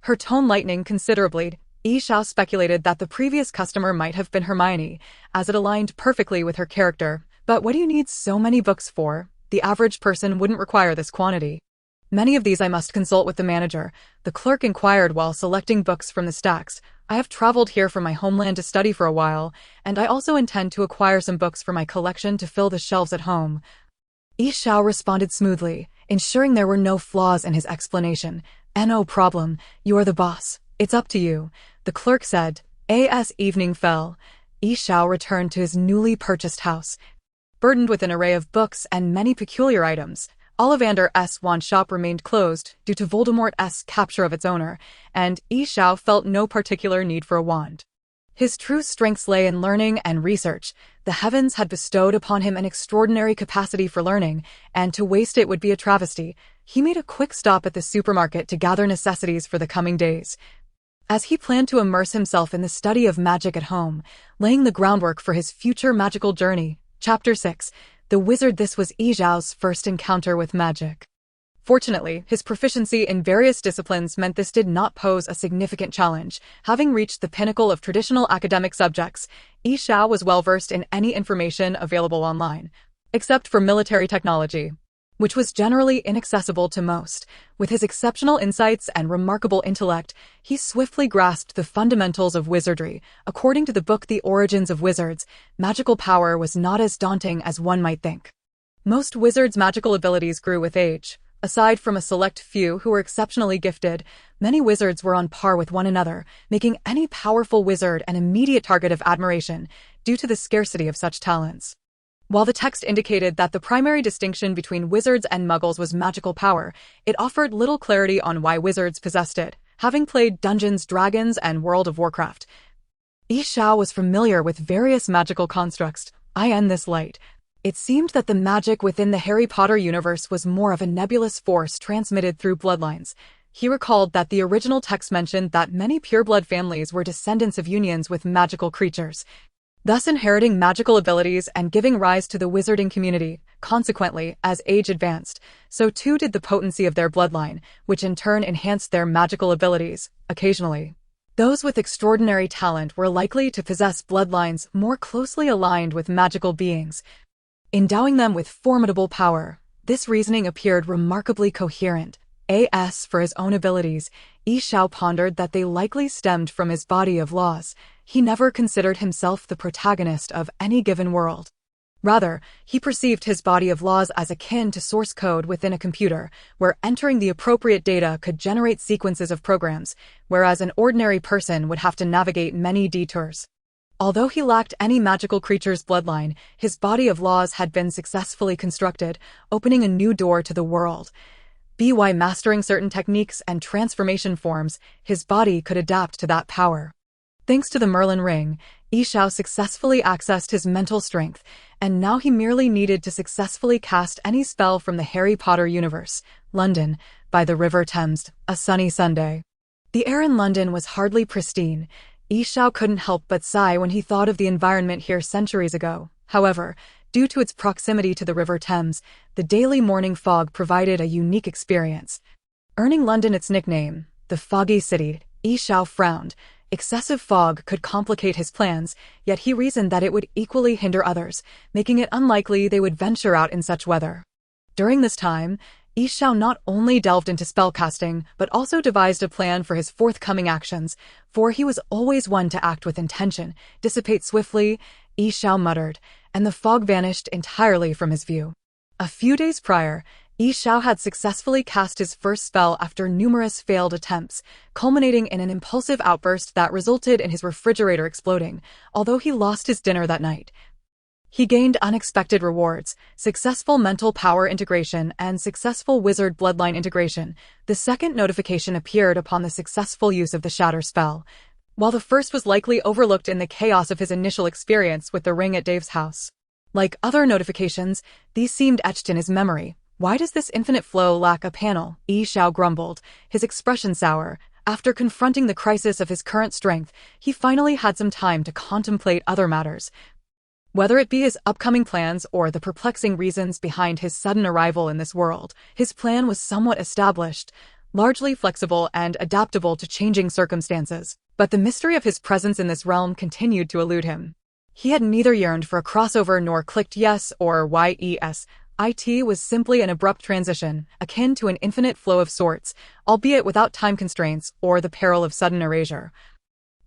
Her tone lightening considerably, Yi Xiao speculated that the previous customer might have been Hermione, as it aligned perfectly with her character. "But what do you need so many books for? The average person wouldn't require this quantity." "Many of these I must consult with the manager," the clerk inquired while selecting books from the stacks. "I have traveled here from my homeland to study for a while, and I also intend to acquire some books for my collection to fill the shelves at home." Yi Xiao responded smoothly, ensuring there were no flaws in his explanation. "No problem, you're the boss. It's up to you," the clerk said. As evening fell, Yi Xiao returned to his newly purchased house, burdened with an array of books and many peculiar items. Ollivander's wand shop remained closed due to Voldemort's capture of its owner, and Yi Xiao felt no particular need for a wand. His true strengths lay in learning and research. The heavens had bestowed upon him an extraordinary capacity for learning, and to waste it would be a travesty. He made a quick stop at the supermarket to gather necessities for the coming days, as he planned to immerse himself in the study of magic at home, laying the groundwork for his future magical journey. Chapter 6. The Wizard. This was Yi Xiao's first encounter with magic. Fortunately, his proficiency in various disciplines meant this did not pose a significant challenge. Having reached the pinnacle of traditional academic subjects, Yi Xiao was well-versed in any information available online, except for military technology, which was generally inaccessible to most. With his exceptional insights and remarkable intellect, he swiftly grasped the fundamentals of wizardry. According to the book The Origins of Wizards, magical power was not as daunting as one might think. Most wizards' magical abilities grew with age. Aside from a select few who were exceptionally gifted, many wizards were on par with one another, making any powerful wizard an immediate target of admiration due to the scarcity of such talents. While the text indicated that the primary distinction between wizards and muggles was magical power, it offered little clarity on why wizards possessed it. Having played Dungeons & Dragons and World of Warcraft, Yi Xiao was familiar with various magical constructs. In this light, it seemed that the magic within the Harry Potter universe was more of a nebulous force transmitted through bloodlines. He recalled that the original text mentioned that many pureblood families were descendants of unions with magical creatures, thus inheriting magical abilities and giving rise to the wizarding community. Consequently, as age advanced, so too did the potency of their bloodline, which in turn enhanced their magical abilities. Occasionally, those with extraordinary talent were likely to possess bloodlines more closely aligned with magical beings, endowing them with formidable power. This reasoning appeared remarkably coherent. As for his own abilities, Yi Xiao pondered that they likely stemmed from his body of laws. He never considered himself the protagonist of any given world. Rather, he perceived his body of laws as akin to source code within a computer, where entering the appropriate data could generate sequences of programs, whereas an ordinary person would have to navigate many detours. Although he lacked any magical creature's bloodline, his body of laws had been successfully constructed, opening a new door to the world. By mastering certain techniques and transformation forms, his body could adapt to that power. Thanks to the Merlin ring, Yishao successfully accessed his mental strength, and now he merely needed to successfully cast any spell from the Harry Potter universe. London, by the River Thames, a sunny Sunday. The air in London was hardly pristine. Yishao couldn't help but sigh when he thought of the environment here centuries ago. However, due to its proximity to the River Thames, the daily morning fog provided a unique experience. Earning London its nickname, the Foggy City, Yishao frowned. Excessive fog could complicate his plans, yet he reasoned that it would equally hinder others, making it unlikely they would venture out in such weather. During this time, Yishao not only delved into spellcasting, but also devised a plan for his forthcoming actions, for he was always one to act with intention, dissipate swiftly, Yishao muttered, and the fog vanished entirely from his view. A few days prior, Yishao had successfully cast his first spell after numerous failed attempts, culminating in an impulsive outburst that resulted in his refrigerator exploding, although he lost his dinner that night. He gained unexpected rewards, successful mental power integration, and successful wizard bloodline integration. The second notification appeared upon the successful use of the Shatter spell, while the first was likely overlooked in the chaos of his initial experience with the ring at Dave's house. Like other notifications, these seemed etched in his memory. Why does this infinite flow lack a panel? Yishao grumbled, his expression sour. After confronting the crisis of his current strength, he finally had some time to contemplate other matters. Whether it be his upcoming plans or the perplexing reasons behind his sudden arrival in this world, his plan was somewhat established, largely flexible and adaptable to changing circumstances. But the mystery of his presence in this realm continued to elude him. He had neither yearned for a crossover nor clicked yes or yes. It was simply an abrupt transition, akin to an infinite flow of sorts, albeit without time constraints or the peril of sudden erasure.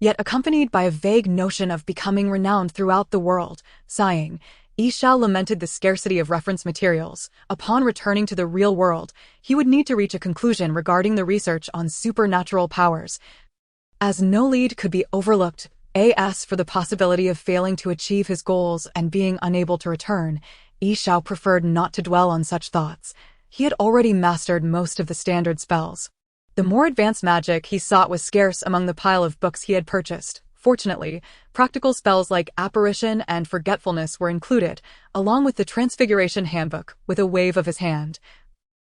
Yet accompanied by a vague notion of becoming renowned throughout the world. Sighing, Yishao lamented the scarcity of reference materials. Upon returning to the real world, he would need to reach a conclusion regarding the research on supernatural powers. As no lead could be overlooked, as for the possibility of failing to achieve his goals and being unable to return, Yishao preferred not to dwell on such thoughts. He had already mastered most of the standard spells. The more advanced magic he sought was scarce among the pile of books he had purchased. Fortunately, practical spells like apparition and forgetfulness were included, along with the Transfiguration Handbook, with a wave of his hand.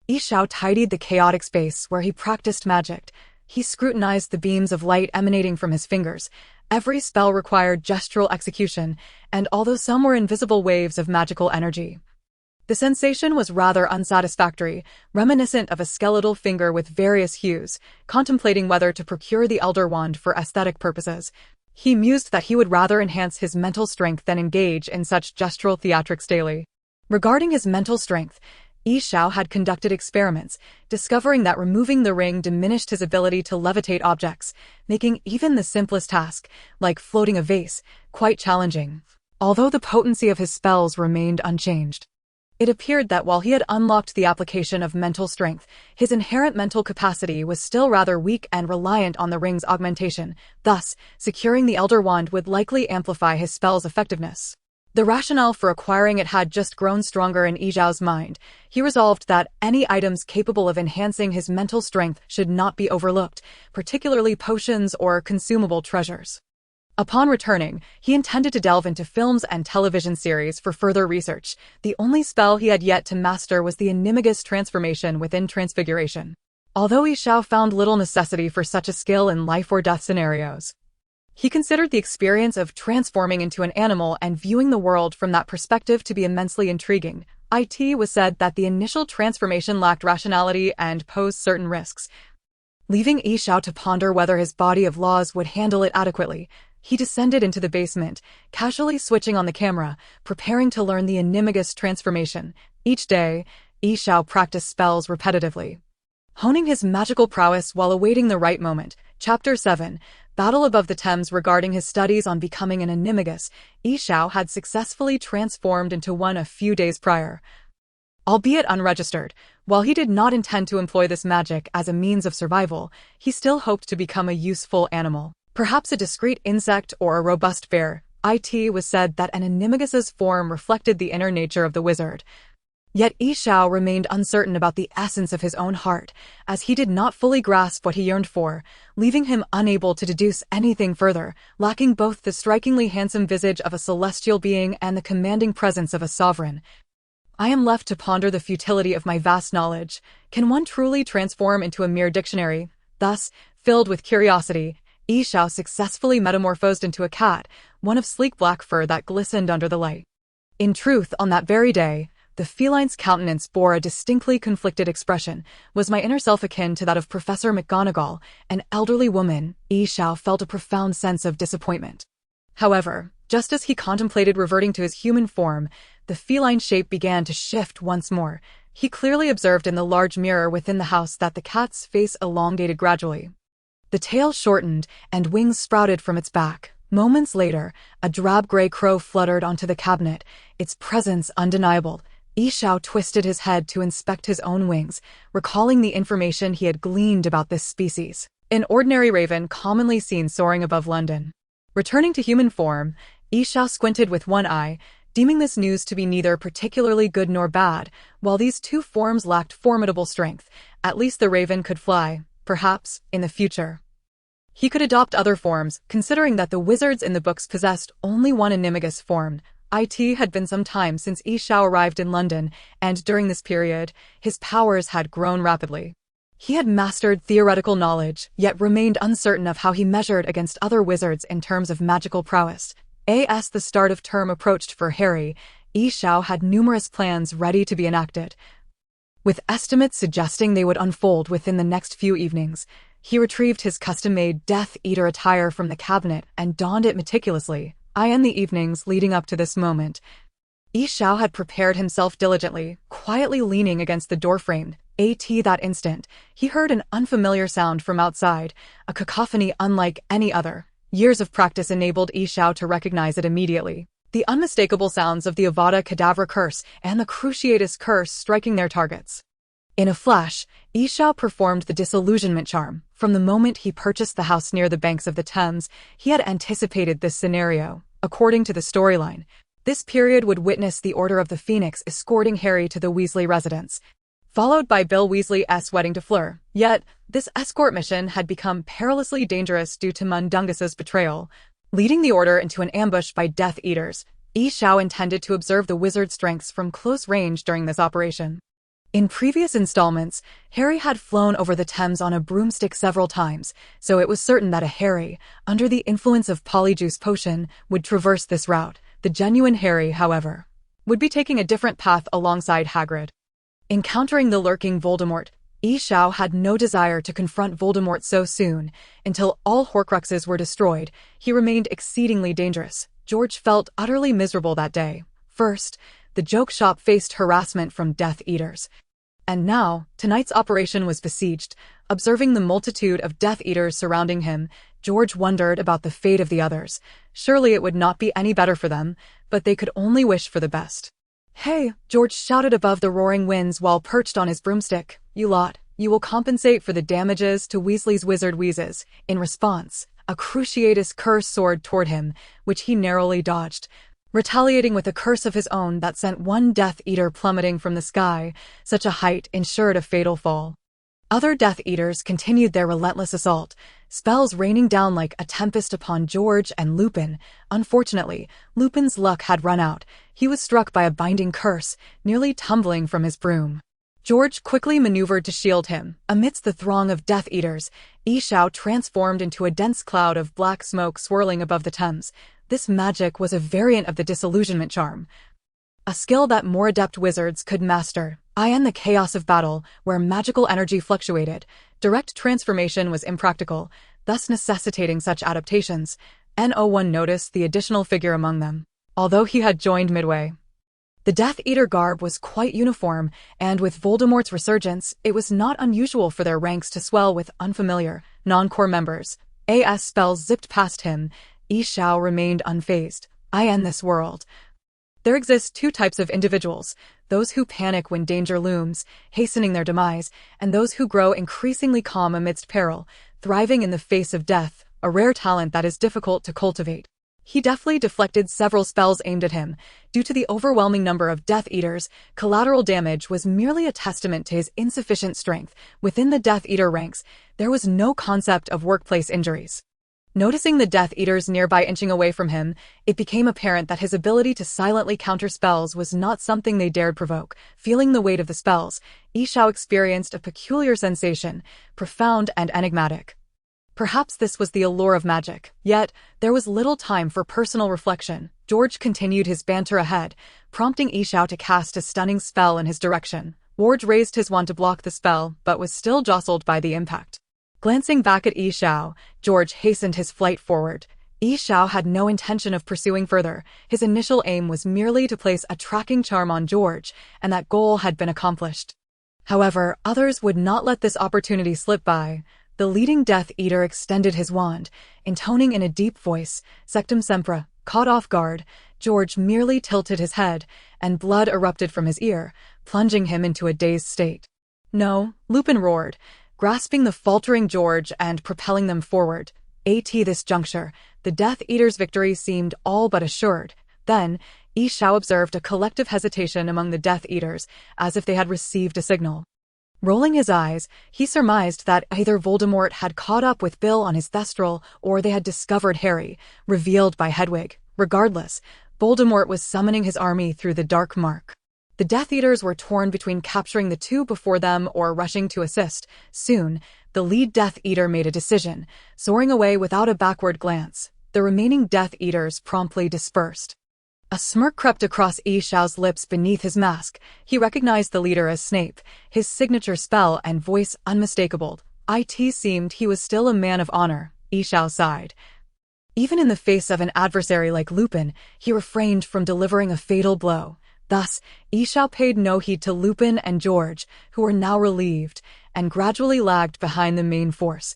Yishao tidied the chaotic space where he practiced magic. He scrutinized the beams of light emanating from his fingers. Every spell required gestural execution, and although some were invisible waves of magical energy, the sensation was rather unsatisfactory, reminiscent of a skeletal finger with various hues. Contemplating whether to procure the Elder Wand for aesthetic purposes, he mused that he would rather enhance his mental strength than engage in such gestural theatrics daily. Regarding his mental strength, Yishao had conducted experiments, discovering that removing the ring diminished his ability to levitate objects, making even the simplest task, like floating a vase, quite challenging. Although the potency of his spells remained unchanged, it appeared that while he had unlocked the application of mental strength, his inherent mental capacity was still rather weak and reliant on the ring's augmentation. Thus, securing the Elder Wand would likely amplify his spell's effectiveness. The rationale for acquiring it had just grown stronger in Yixiao's mind. He resolved that any items capable of enhancing his mental strength should not be overlooked, particularly potions or consumable treasures. Upon returning, he intended to delve into films and television series for further research. The only spell he had yet to master was the enigmatic transformation within Transfiguration. Although Yishao found little necessity for such a skill in life-or-death scenarios, he considered the experience of transforming into an animal and viewing the world from that perspective to be immensely intriguing. It was said that the initial transformation lacked rationality and posed certain risks. Leaving Yishao to ponder whether his body of laws would handle it adequately, he descended into the basement, casually switching on the camera, preparing to learn the enigmatic transformation. Each day, Yishao practiced spells repetitively, honing his magical prowess while awaiting the right moment. Chapter 7. Battle above the Thames. Regarding his studies on becoming an enigmagus, Yishao had successfully transformed into one a few days prior. Albeit unregistered, while he did not intend to employ this magic as a means of survival, he still hoped to become a useful animal. Perhaps a discreet insect or a robust bear. It was said that an animagus's form reflected the inner nature of the wizard. Yet Yi Xiao remained uncertain about the essence of his own heart, as he did not fully grasp what he yearned for, leaving him unable to deduce anything further, lacking both the strikingly handsome visage of a celestial being and the commanding presence of a sovereign. I am left to ponder the futility of my vast knowledge. Can one truly transform into a mere dictionary? Thus, filled with curiosity, Yi Xiao successfully metamorphosed into a cat, one of sleek black fur that glistened under the light. In truth, on that very day, the feline's countenance bore a distinctly conflicted expression. Was my inner self akin to that of Professor McGonagall, an elderly woman? Yi Xiao felt a profound sense of disappointment. However, just as he contemplated reverting to his human form, the feline shape began to shift once more. He clearly observed in the large mirror within the house that the cat's face elongated gradually. The tail shortened, and wings sprouted from its back. Moments later, a drab gray crow fluttered onto the cabinet, its presence undeniable. Yi Xiao twisted his head to inspect his own wings, recalling the information he had gleaned about this species. An ordinary raven commonly seen soaring above London. Returning to human form, Yi Xiao squinted with one eye, deeming this news to be neither particularly good nor bad. While these two forms lacked formidable strength, at least the raven could fly. Perhaps, in the future, he could adopt other forms, considering that the wizards in the books possessed only one animagus form. It had been some time since Yi Xiao arrived in London, and during this period, his powers had grown rapidly. He had mastered theoretical knowledge, yet remained uncertain of how he measured against other wizards in terms of magical prowess. As the start of term approached for Harry, Yi Xiao had numerous plans ready to be enacted, with estimates suggesting they would unfold within the next few evenings. He retrieved his custom-made Death Eater attire from the cabinet and donned it meticulously. In the evenings leading up to this moment, Yi Xiao had prepared himself diligently, quietly leaning against the doorframe. That instant, he heard an unfamiliar sound from outside, a cacophony unlike any other. Years of practice enabled Yi Xiao to recognize it immediately. The unmistakable sounds of the Avada Kedavra curse and the Cruciatus curse striking their targets. In a flash, Yi Xiao performed the disillusionment charm. From the moment he purchased the house near the banks of the Thames, he had anticipated this scenario. According to the storyline, this period would witness the Order of the Phoenix escorting Harry to the Weasley residence, followed by Bill Weasley's wedding to Fleur. Yet, this escort mission had become perilously dangerous due to Mundungus's betrayal, leading the Order into an ambush by Death Eaters. Yi Xiao intended to observe the wizard's strengths from close range during this operation. In previous installments, Harry had flown over the Thames on a broomstick several times, so it was certain that a Harry, under the influence of Polyjuice Potion, would traverse this route. The genuine Harry, however, would be taking a different path alongside Hagrid. Encountering the lurking Voldemort, Yi Xiao had no desire to confront Voldemort so soon. Until all Horcruxes were destroyed, he remained exceedingly dangerous. George felt utterly miserable that day. First, the joke shop faced harassment from Death Eaters. And now, tonight's operation was besieged. Observing the multitude of Death Eaters surrounding him, George wondered about the fate of the others. Surely it would not be any better for them, but they could only wish for the best. "Hey!" George shouted above the roaring winds while perched on his broomstick. "You lot, you will compensate for the damages to Weasley's wizard wheezes." In response, a Cruciatus curse soared toward him, which he narrowly dodged, retaliating with a curse of his own that sent one Death Eater plummeting from the sky. Such a height ensured a fatal fall. Other Death Eaters continued their relentless assault, spells raining down like a tempest upon George and Lupin. Unfortunately, Lupin's luck had run out. He was struck by a binding curse, nearly tumbling from his broom. George quickly maneuvered to shield him. Amidst the throng of Death Eaters, Yi Xiao transformed into a dense cloud of black smoke swirling above the Thames. This magic was a variant of the disillusionment charm, a skill that more adept wizards could master. In the chaos of battle, where magical energy fluctuated, direct transformation was impractical, thus necessitating such adaptations. No one noticed the additional figure among them, although he had joined midway. The Death Eater garb was quite uniform, and with Voldemort's resurgence, it was not unusual for their ranks to swell with unfamiliar, non-core members. As spells zipped past him, Yi Xiao remained unfazed. In this world, there exist two types of individuals: those who panic when danger looms, hastening their demise, and those who grow increasingly calm amidst peril, thriving in the face of death, a rare talent that is difficult to cultivate. He deftly deflected several spells aimed at him. Due to the overwhelming number of Death Eaters, collateral damage was merely a testament to his insufficient strength. Within the Death Eater ranks, there was no concept of workplace injuries. Noticing the Death Eaters nearby inching away from him, it became apparent that his ability to silently counter spells was not something they dared provoke. Feeling the weight of the spells, Yishao experienced a peculiar sensation, profound and enigmatic. Perhaps this was the allure of magic. Yet, there was little time for personal reflection. George continued his banter ahead, prompting Yishao to cast a stunning spell in his direction. George raised his wand to block the spell, but was still jostled by the impact. Glancing back at Yishao, George hastened his flight forward. Yishao had no intention of pursuing further. His initial aim was merely to place a tracking charm on George, and that goal had been accomplished. However, others would not let this opportunity slip by. The leading Death Eater extended his wand, intoning in a deep voice, Sectum Sempra. Caught off guard, George merely tilted his head, and blood erupted from his ear, plunging him into a dazed state. No, Lupin roared, grasping the faltering George and propelling them forward. At this juncture, the Death Eater's victory seemed all but assured. Then, Yishao observed a collective hesitation among the Death Eaters, as if they had received a signal. Rolling his eyes, he surmised that either Voldemort had caught up with Bill on his Thestral or they had discovered Harry, revealed by Hedwig. Regardless, Voldemort was summoning his army through the Dark Mark. The Death Eaters were torn between capturing the two before them or rushing to assist. Soon, the lead Death Eater made a decision, soaring away without a backward glance. The remaining Death Eaters promptly dispersed. A smirk crept across Yishao's lips beneath his mask. He recognized the leader as Snape, his signature spell and voice unmistakable. It seemed he was still a man of honor. Yishao sighed. Even in the face of an adversary like Lupin, he refrained from delivering a fatal blow. Thus, Yishao paid no heed to Lupin and George, who were now relieved, and gradually lagged behind the main force.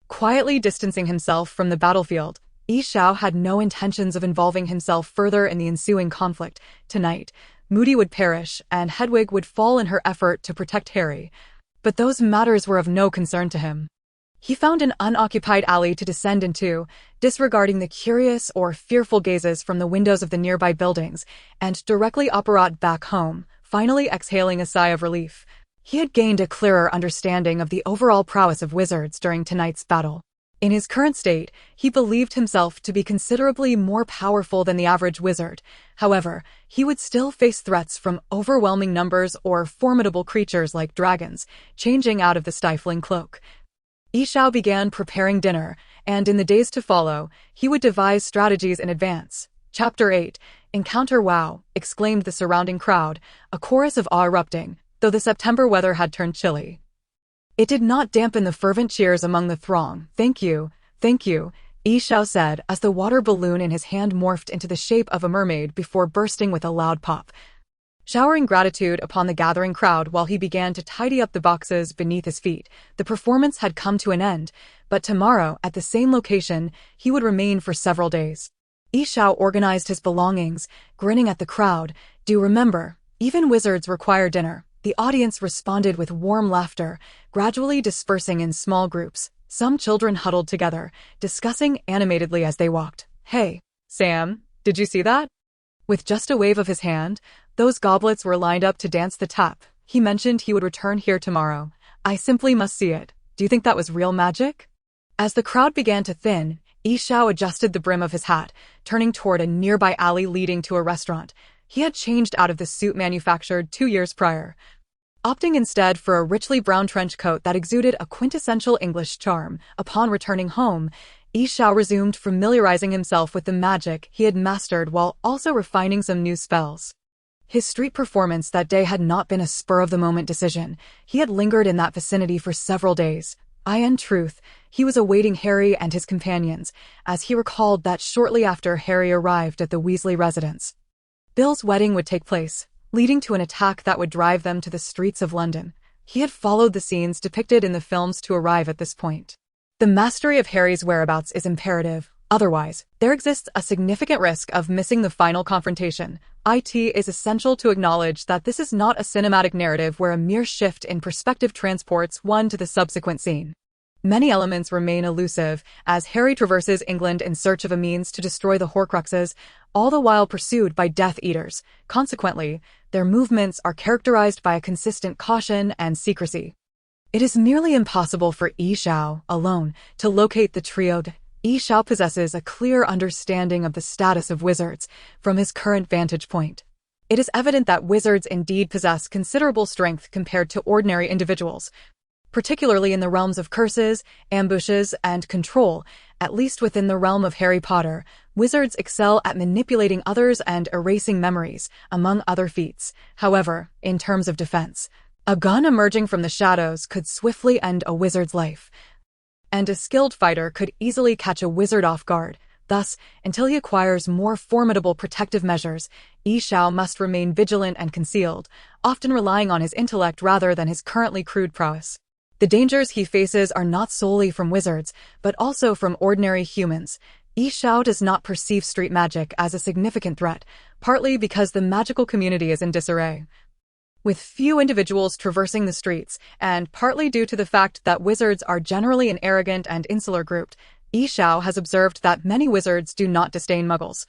Quietly distancing himself from the battlefield, Yishao had no intentions of involving himself further in the ensuing conflict. Tonight, Moody would perish, and Hedwig would fall in her effort to protect Harry. But those matters were of no concern to him. He found an unoccupied alley to descend into, disregarding the curious or fearful gazes from the windows of the nearby buildings, and directly apparat back home, finally exhaling a sigh of relief. He had gained a clearer understanding of the overall prowess of wizards during tonight's battle. In his current state, he believed himself to be considerably more powerful than the average wizard. However, he would still face threats from overwhelming numbers or formidable creatures like dragons, changing out of the stifling cloak. Yishao began preparing dinner, and in the days to follow, he would devise strategies in advance. Chapter 8, Encounter Wow, exclaimed the surrounding crowd, a chorus of awe erupting, though the September weather had turned chilly. It did not dampen the fervent cheers among the throng. Thank you, Yishao said as the water balloon in his hand morphed into the shape of a mermaid before bursting with a loud pop. Showering gratitude upon the gathering crowd while he began to tidy up the boxes beneath his feet, the performance had come to an end, but tomorrow, at the same location, he would remain for several days. Yishao organized his belongings, grinning at the crowd. Do remember, even wizards require dinner. The audience responded with warm laughter, gradually dispersing in small groups. Some children huddled together, discussing animatedly as they walked. Hey, Sam, did you see that? With just a wave of his hand, those goblets were lined up to dance the tap. He mentioned he would return here tomorrow. I simply must see it. Do you think that was real magic? As the crowd began to thin, Yishao adjusted the brim of his hat, turning toward a nearby alley leading to a restaurant. He had changed out of the suit manufactured 2 years prior, opting instead for a richly brown trench coat that exuded a quintessential English charm. Upon returning home, Yishao resumed familiarizing himself with the magic he had mastered while also refining some new spells. His street performance that day had not been a spur-of-the-moment decision. He had lingered in that vicinity for several days. In truth, he was awaiting Harry and his companions, as he recalled that shortly after Harry arrived at the Weasley residence, Bill's wedding would take place, leading to an attack that would drive them to the streets of London. He had followed the scenes depicted in the films to arrive at this point. The mastery of Harry's whereabouts is imperative. Otherwise, there exists a significant risk of missing the final confrontation. It is essential to acknowledge that this is not a cinematic narrative where a mere shift in perspective transports one to the subsequent scene. Many elements remain elusive as Harry traverses England in search of a means to destroy the Horcruxes, all the while pursued by Death Eaters. Consequently, their movements are characterized by a consistent caution and secrecy. It is nearly impossible for Yi Xiao, alone, to locate the trio. Yi Xiao possesses a clear understanding of the status of wizards from his current vantage point. It is evident that wizards indeed possess considerable strength compared to ordinary individuals, particularly in the realms of curses, ambushes, and control. At least within the realm of Harry Potter, wizards excel at manipulating others and erasing memories, among other feats. However, in terms of defense, a gun emerging from the shadows could swiftly end a wizard's life, and a skilled fighter could easily catch a wizard off guard. Thus, until he acquires more formidable protective measures, Yi Xiao must remain vigilant and concealed, often relying on his intellect rather than his currently crude prowess. The dangers he faces are not solely from wizards, but also from ordinary humans. Yi Xiao does not perceive street magic as a significant threat, partly because the magical community is in disarray, with few individuals traversing the streets, and partly due to the fact that wizards are generally an arrogant and insular group. Yi Xiao has observed that many wizards do not disdain muggles,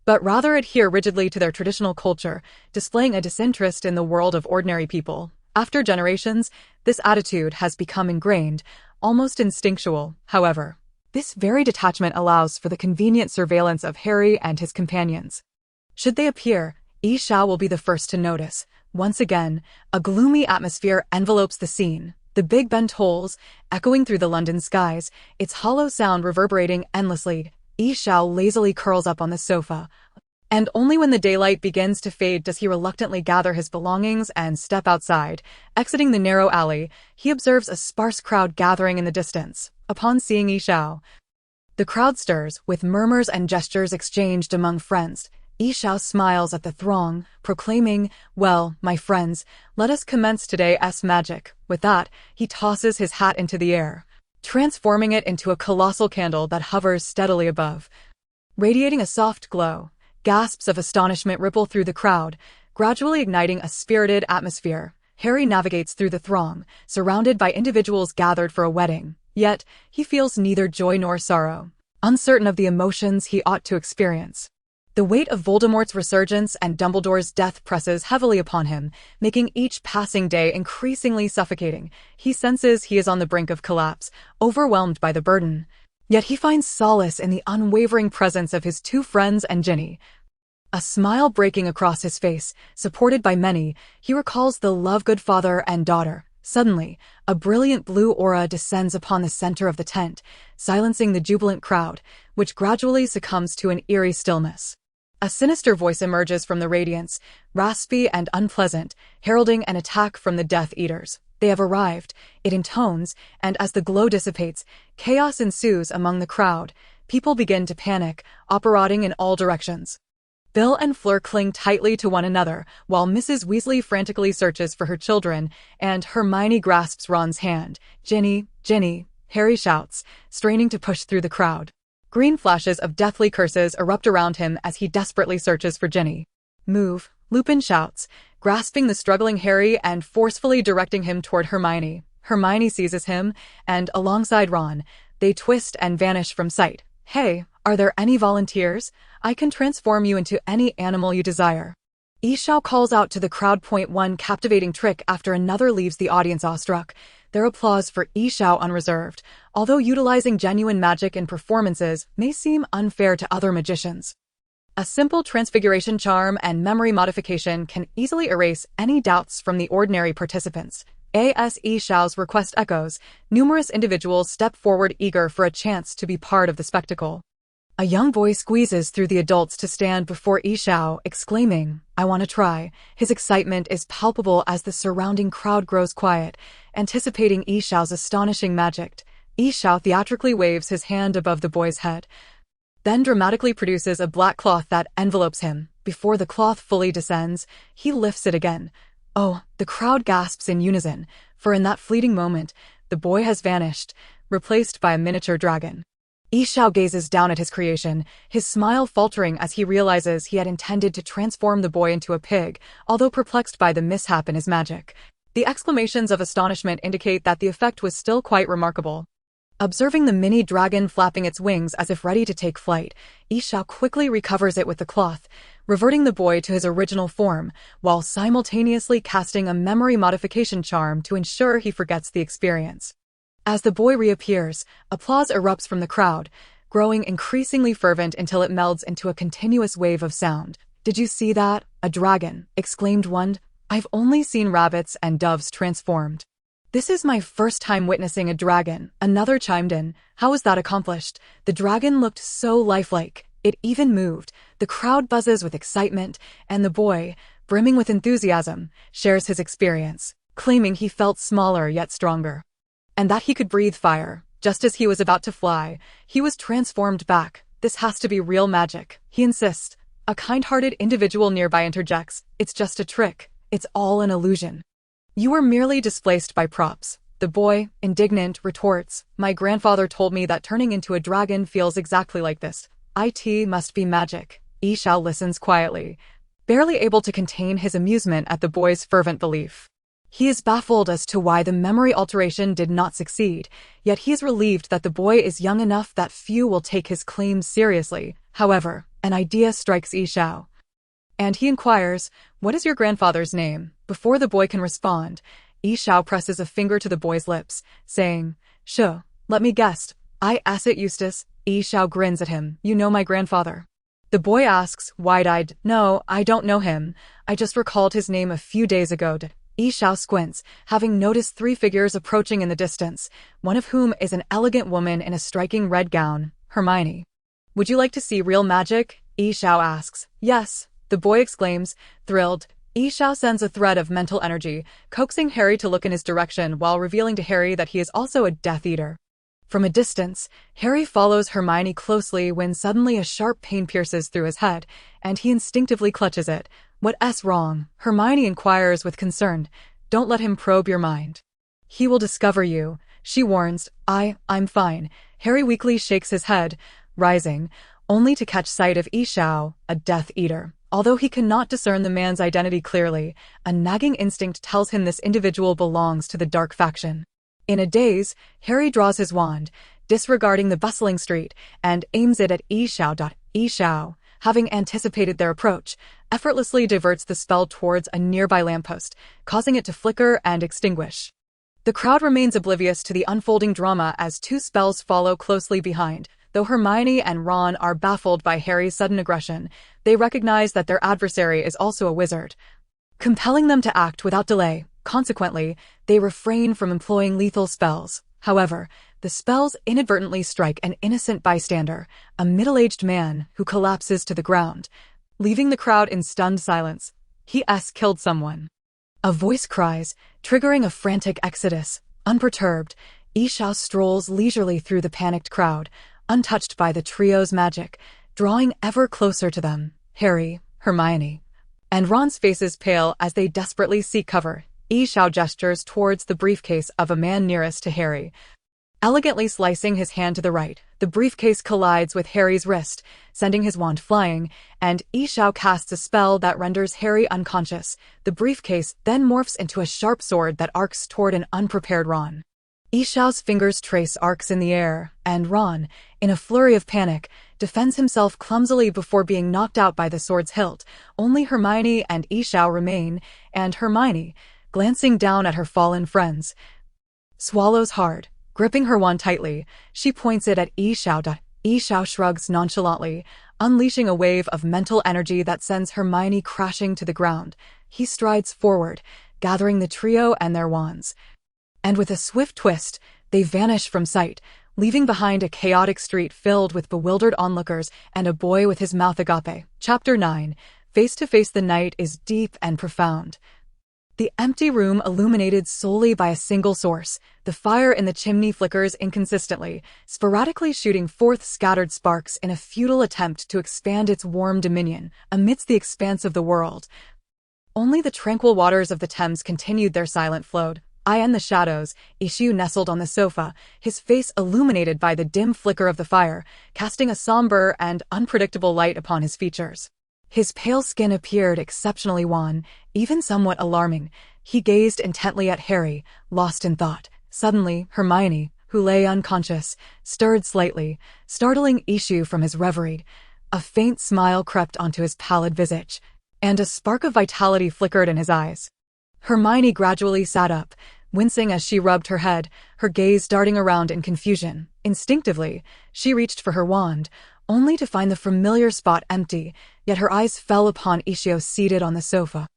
but rather adhere rigidly to their traditional culture, displaying a disinterest in the world of ordinary people. After generations, this attitude has become ingrained, almost instinctual. However, this very detachment allows for the convenient surveillance of Harry and his companions. Should they appear, Yi Xiao will be the first to notice. Once again, a gloomy atmosphere envelopes the scene. The Big Ben tolls, echoing through the London skies, its hollow sound reverberating endlessly. Yi Xiao lazily curls up on the sofa, and only when the daylight begins to fade does he reluctantly gather his belongings and step outside. Exiting the narrow alley, he observes a sparse crowd gathering in the distance. Upon seeing Yi Xiao, the crowd stirs, with murmurs and gestures exchanged among friends. Yi Xiao smiles at the throng, proclaiming, "Well, my friends, let us commence today's magic." With that, he tosses his hat into the air, transforming it into a colossal candle that hovers steadily above, radiating a soft glow. Gasps of astonishment ripple through the crowd, gradually igniting a spirited atmosphere. Harry navigates through the throng, surrounded by individuals gathered for a wedding. Yet, he feels neither joy nor sorrow, uncertain of the emotions he ought to experience. The weight of Voldemort's resurgence and Dumbledore's death presses heavily upon him, making each passing day increasingly suffocating. He senses he is on the brink of collapse, overwhelmed by the burden. Yet he finds solace in the unwavering presence of his two friends and Ginny. A smile breaking across his face, supported by many, he recalls the love-good father and daughter. Suddenly, a brilliant blue aura descends upon the center of the tent, silencing the jubilant crowd, which gradually succumbs to an eerie stillness. A sinister voice emerges from the radiance, raspy and unpleasant, heralding an attack from the Death Eaters. They have arrived, it intones, and as the glow dissipates, chaos ensues among the crowd. People begin to panic, operating in all directions. Bill and Fleur cling tightly to one another, while Mrs. Weasley frantically searches for her children, and Hermione grasps Ron's hand. "Ginny, Ginny," Harry shouts, straining to push through the crowd. Green flashes of deathly curses erupt around him as he desperately searches for Ginny. "Move," Lupin shouts, grasping the struggling Harry and forcefully directing him toward Hermione. Hermione seizes him, and alongside Ron, they twist and vanish from sight. "Hey, are there any volunteers? I can transform you into any animal you desire." Yi Xiao calls out to the crowd. One captivating trick after another leaves the audience awestruck, their applause for Yi Xiao unreserved, although utilizing genuine magic in performances may seem unfair to other magicians. A simple transfiguration charm and memory modification can easily erase any doubts from the ordinary participants. As Yi Xiao's request echoes, numerous individuals step forward eager for a chance to be part of the spectacle. A young boy squeezes through the adults to stand before Yi Xiao, exclaiming, "I want to try." His excitement is palpable as the surrounding crowd grows quiet, anticipating Yi Xiao's astonishing magic. Yi Xiao theatrically waves his hand above the boy's head, then dramatically produces a black cloth that envelopes him. Before the cloth fully descends, he lifts it again. Oh, the crowd gasps in unison, for in that fleeting moment, the boy has vanished, replaced by a miniature dragon. Yi Xiao gazes down at his creation, his smile faltering as he realizes he had intended to transform the boy into a pig, although perplexed by the mishap in his magic. The exclamations of astonishment indicate that the effect was still quite remarkable. Observing the mini dragon flapping its wings as if ready to take flight, Yishao quickly recovers it with the cloth, reverting the boy to his original form, while simultaneously casting a memory modification charm to ensure he forgets the experience. As the boy reappears, applause erupts from the crowd, growing increasingly fervent until it melds into a continuous wave of sound. "Did you see that? A dragon," exclaimed one. "I've only seen rabbits and doves transformed." "This is my first time witnessing a dragon," another chimed in. "How was that accomplished?" "The dragon looked so lifelike. It even moved." The crowd buzzes with excitement, and the boy, brimming with enthusiasm, shares his experience, claiming he felt smaller yet stronger, and that he could breathe fire. Just as he was about to fly, he was transformed back. "This has to be real magic," he insists. A kind-hearted individual nearby interjects, "It's just a trick. It's all an illusion. You were merely displaced by props." The boy, indignant, retorts, "My grandfather told me that turning into a dragon feels exactly like this. It must be magic." Yishao listens quietly, barely able to contain his amusement at the boy's fervent belief. He is baffled as to why the memory alteration did not succeed, yet he is relieved that the boy is young enough that few will take his claims seriously. However, an idea strikes Yishao, and he inquires, "What is your grandfather's name?" Before the boy can respond, Yishao presses a finger to the boy's lips, saying, "Sure, let me guess. I Asset Eustace." Yishao grins at him. "You know my grandfather?" The boy asks, wide-eyed, "No, I don't know him. I just recalled his name a few days ago." Yishao squints, having noticed three figures approaching in the distance, one of whom is an elegant woman in a striking red gown, Hermione. "Would you like to see real magic?" Yishao asks. "Yes," the boy exclaims, thrilled. Yishao sends a thread of mental energy, coaxing Harry to look in his direction while revealing to Harry that he is also a Death Eater. From a distance, Harry follows Hermione closely when suddenly a sharp pain pierces through his head, and he instinctively clutches it. "What's wrong?" Hermione inquires with concern. "Don't let him probe your mind. He will discover you," she warns. I'm fine." Harry weakly shakes his head, rising, only to catch sight of Yishao, a Death Eater. Although he cannot discern the man's identity clearly, a nagging instinct tells him this individual belongs to the dark faction. In a daze, Harry draws his wand, disregarding the bustling street, and aims it at Yishao. Yishao, having anticipated their approach, effortlessly diverts the spell towards a nearby lamppost, causing it to flicker and extinguish. The crowd remains oblivious to the unfolding drama as two spells follow closely behind. Though Hermione and Ron are baffled by Harry's sudden aggression, they recognize that their adversary is also a wizard, compelling them to act without delay. Consequently, they refrain from employing lethal spells. However, the spells inadvertently strike an innocent bystander, a middle-aged man who collapses to the ground, leaving the crowd in stunned silence. "He killed someone," a voice cries, triggering a frantic exodus. Unperturbed, Yishao strolls leisurely through the panicked crowd, untouched by the trio's magic, drawing ever closer to them. Harry, Hermione, and Ron's faces pale as they desperately seek cover. Yishao gestures towards the briefcase of a man nearest to Harry, elegantly slicing his hand to the right. The briefcase collides with Harry's wrist, sending his wand flying, and Yishao casts a spell that renders Harry unconscious. The briefcase then morphs into a sharp sword that arcs toward an unprepared Ron. Yishao's fingers trace arcs in the air, and Ron, in a flurry of panic, defends himself clumsily before being knocked out by the sword's hilt. Only Hermione and Yishao remain, and Hermione, glancing down at her fallen friends, swallows hard. Gripping her wand tightly, she points it at Yishao. Yishao shrugs nonchalantly, unleashing a wave of mental energy that sends Hermione crashing to the ground. He strides forward, gathering the trio and their wands, and with a swift twist, they vanish from sight, leaving behind a chaotic street filled with bewildered onlookers and a boy with his mouth agape. Chapter 9. Face to face. The night is deep and profound. The empty room illuminated solely by a single source. The fire in the chimney flickers inconsistently, sporadically shooting forth scattered sparks in a futile attempt to expand its warm dominion amidst the expanse of the world. Only the tranquil waters of the Thames continued their silent flow. In the shadows, Ishu nestled on the sofa, his face illuminated by the dim flicker of the fire, casting a somber and unpredictable light upon his features. His pale skin appeared exceptionally wan, even somewhat alarming. He gazed intently at Harry, lost in thought. Suddenly, Hermione, who lay unconscious, stirred slightly, startling Ishu from his reverie. A faint smile crept onto his pallid visage, and a spark of vitality flickered in his eyes. Hermione gradually sat up, wincing as she rubbed her head, her gaze darting around in confusion. Instinctively, she reached for her wand, only to find the familiar spot empty, yet her eyes fell upon Ishio seated on the sofa.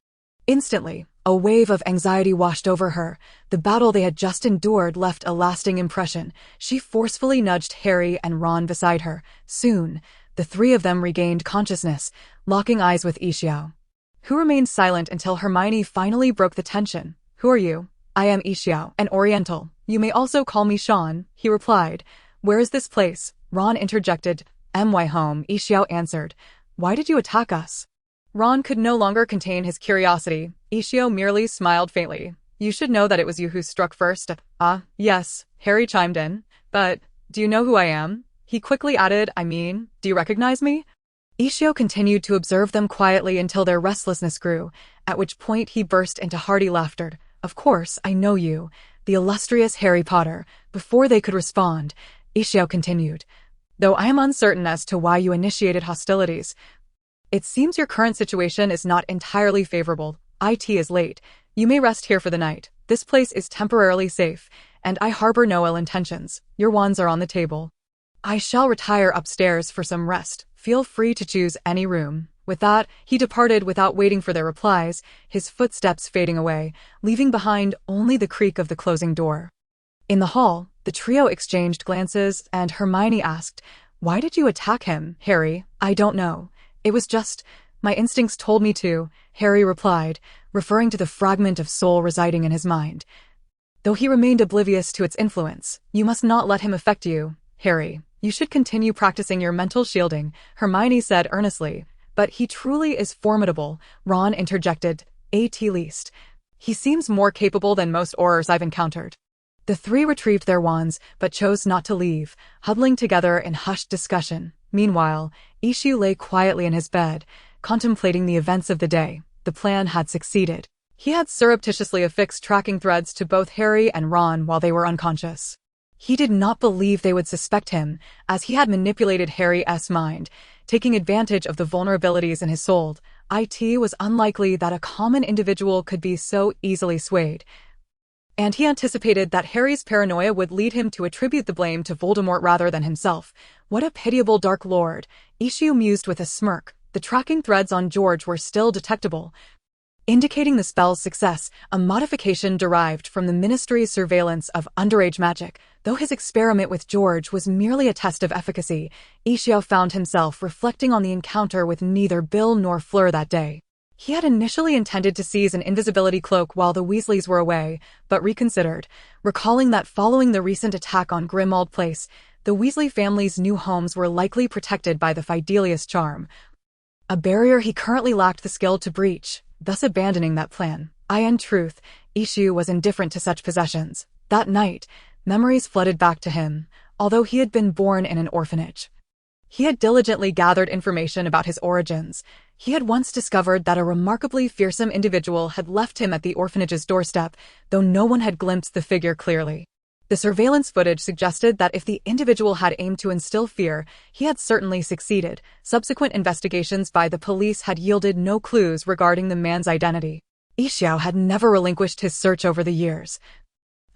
Instantly, a wave of anxiety washed over her. The battle they had just endured left a lasting impression. She forcefully nudged Harry and Ron beside her. Soon, the three of them regained consciousness, locking eyes with Ishio, who remained silent until Hermione finally broke the tension. "Who are you?" "I am Ishio, an Oriental. You may also call me Sean," he replied. "Where is this place?" Ron interjected. "My home," Ishio answered. "Why did you attack us?" Ron could no longer contain his curiosity. Ishio merely smiled faintly. "You should know that it was you who struck first." "Ah, yes," Harry chimed in. "But, do you know who I am?" He quickly added, "Do you recognize me?" Ishio continued to observe them quietly until their restlessness grew, at which point he burst into hearty laughter. "Of course, I know you, the illustrious Harry Potter." Before they could respond, Ishio continued, "Though I am uncertain as to why you initiated hostilities. It seems your current situation is not entirely favorable. It is late. You may rest here for the night. This place is temporarily safe, and I harbor no ill intentions. Your wands are on the table. I shall retire upstairs for some rest. Feel free to choose any room." With that, he departed without waiting for their replies, his footsteps fading away, leaving behind only the creak of the closing door. In the hall, the trio exchanged glances, and Hermione asked, "Why did you attack him, Harry?" "I don't know. It was just, my instincts told me to," Harry replied, referring to the fragment of soul residing in his mind. Though he remained oblivious to its influence, "You must not let him affect you, Harry. You should continue practicing your mental shielding," Hermione said earnestly. "But he truly is formidable," Ron interjected. "At least, he seems more capable than most Aurors I've encountered." The three retrieved their wands, but chose not to leave, huddling together in hushed discussion. Meanwhile, Ishu lay quietly in his bed, contemplating the events of the day. The plan had succeeded. He had surreptitiously affixed tracking threads to both Harry and Ron while they were unconscious. He did not believe they would suspect him, as he had manipulated Harry's mind, taking advantage of the vulnerabilities in his soul. It was unlikely that a common individual could be so easily swayed, and he anticipated that Harry's paranoia would lead him to attribute the blame to Voldemort rather than himself. What a pitiable Dark Lord, Ishu mused with a smirk. The tracking threads on George were still detectable, indicating the spell's success, a modification derived from the Ministry's surveillance of underage magic. Though his experiment with George was merely a test of efficacy, Ishio found himself reflecting on the encounter with neither Bill nor Fleur that day. He had initially intended to seize an invisibility cloak while the Weasleys were away, but reconsidered, recalling that following the recent attack on Grimmauld Place, the Weasley family's new homes were likely protected by the Fidelius charm, a barrier he currently lacked the skill to breach, thus abandoning that plan. In truth, Ishu was indifferent to such possessions. That night, memories flooded back to him, although he had been born in an orphanage. He had diligently gathered information about his origins. He had once discovered that a remarkably fearsome individual had left him at the orphanage's doorstep, though no one had glimpsed the figure clearly. The surveillance footage suggested that if the individual had aimed to instill fear, he had certainly succeeded. Subsequent investigations by the police had yielded no clues regarding the man's identity. Ishu had never relinquished his search over the years,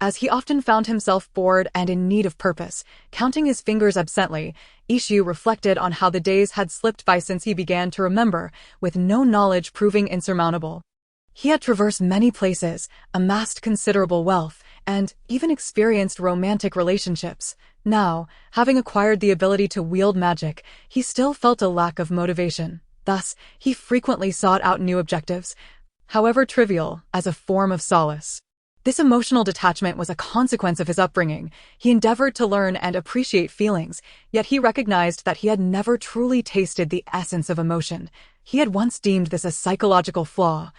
as he often found himself bored and in need of purpose. Counting his fingers absently, Ishu reflected on how the days had slipped by since he began to remember, with no knowledge proving insurmountable. He had traversed many places, amassed considerable wealth, and even experienced romantic relationships. Now, having acquired the ability to wield magic, he still felt a lack of motivation. Thus, he frequently sought out new objectives, however trivial, as a form of solace. This emotional detachment was a consequence of his upbringing. He endeavored to learn and appreciate feelings, yet he recognized that he had never truly tasted the essence of emotion. He had once deemed this a psychological flaw,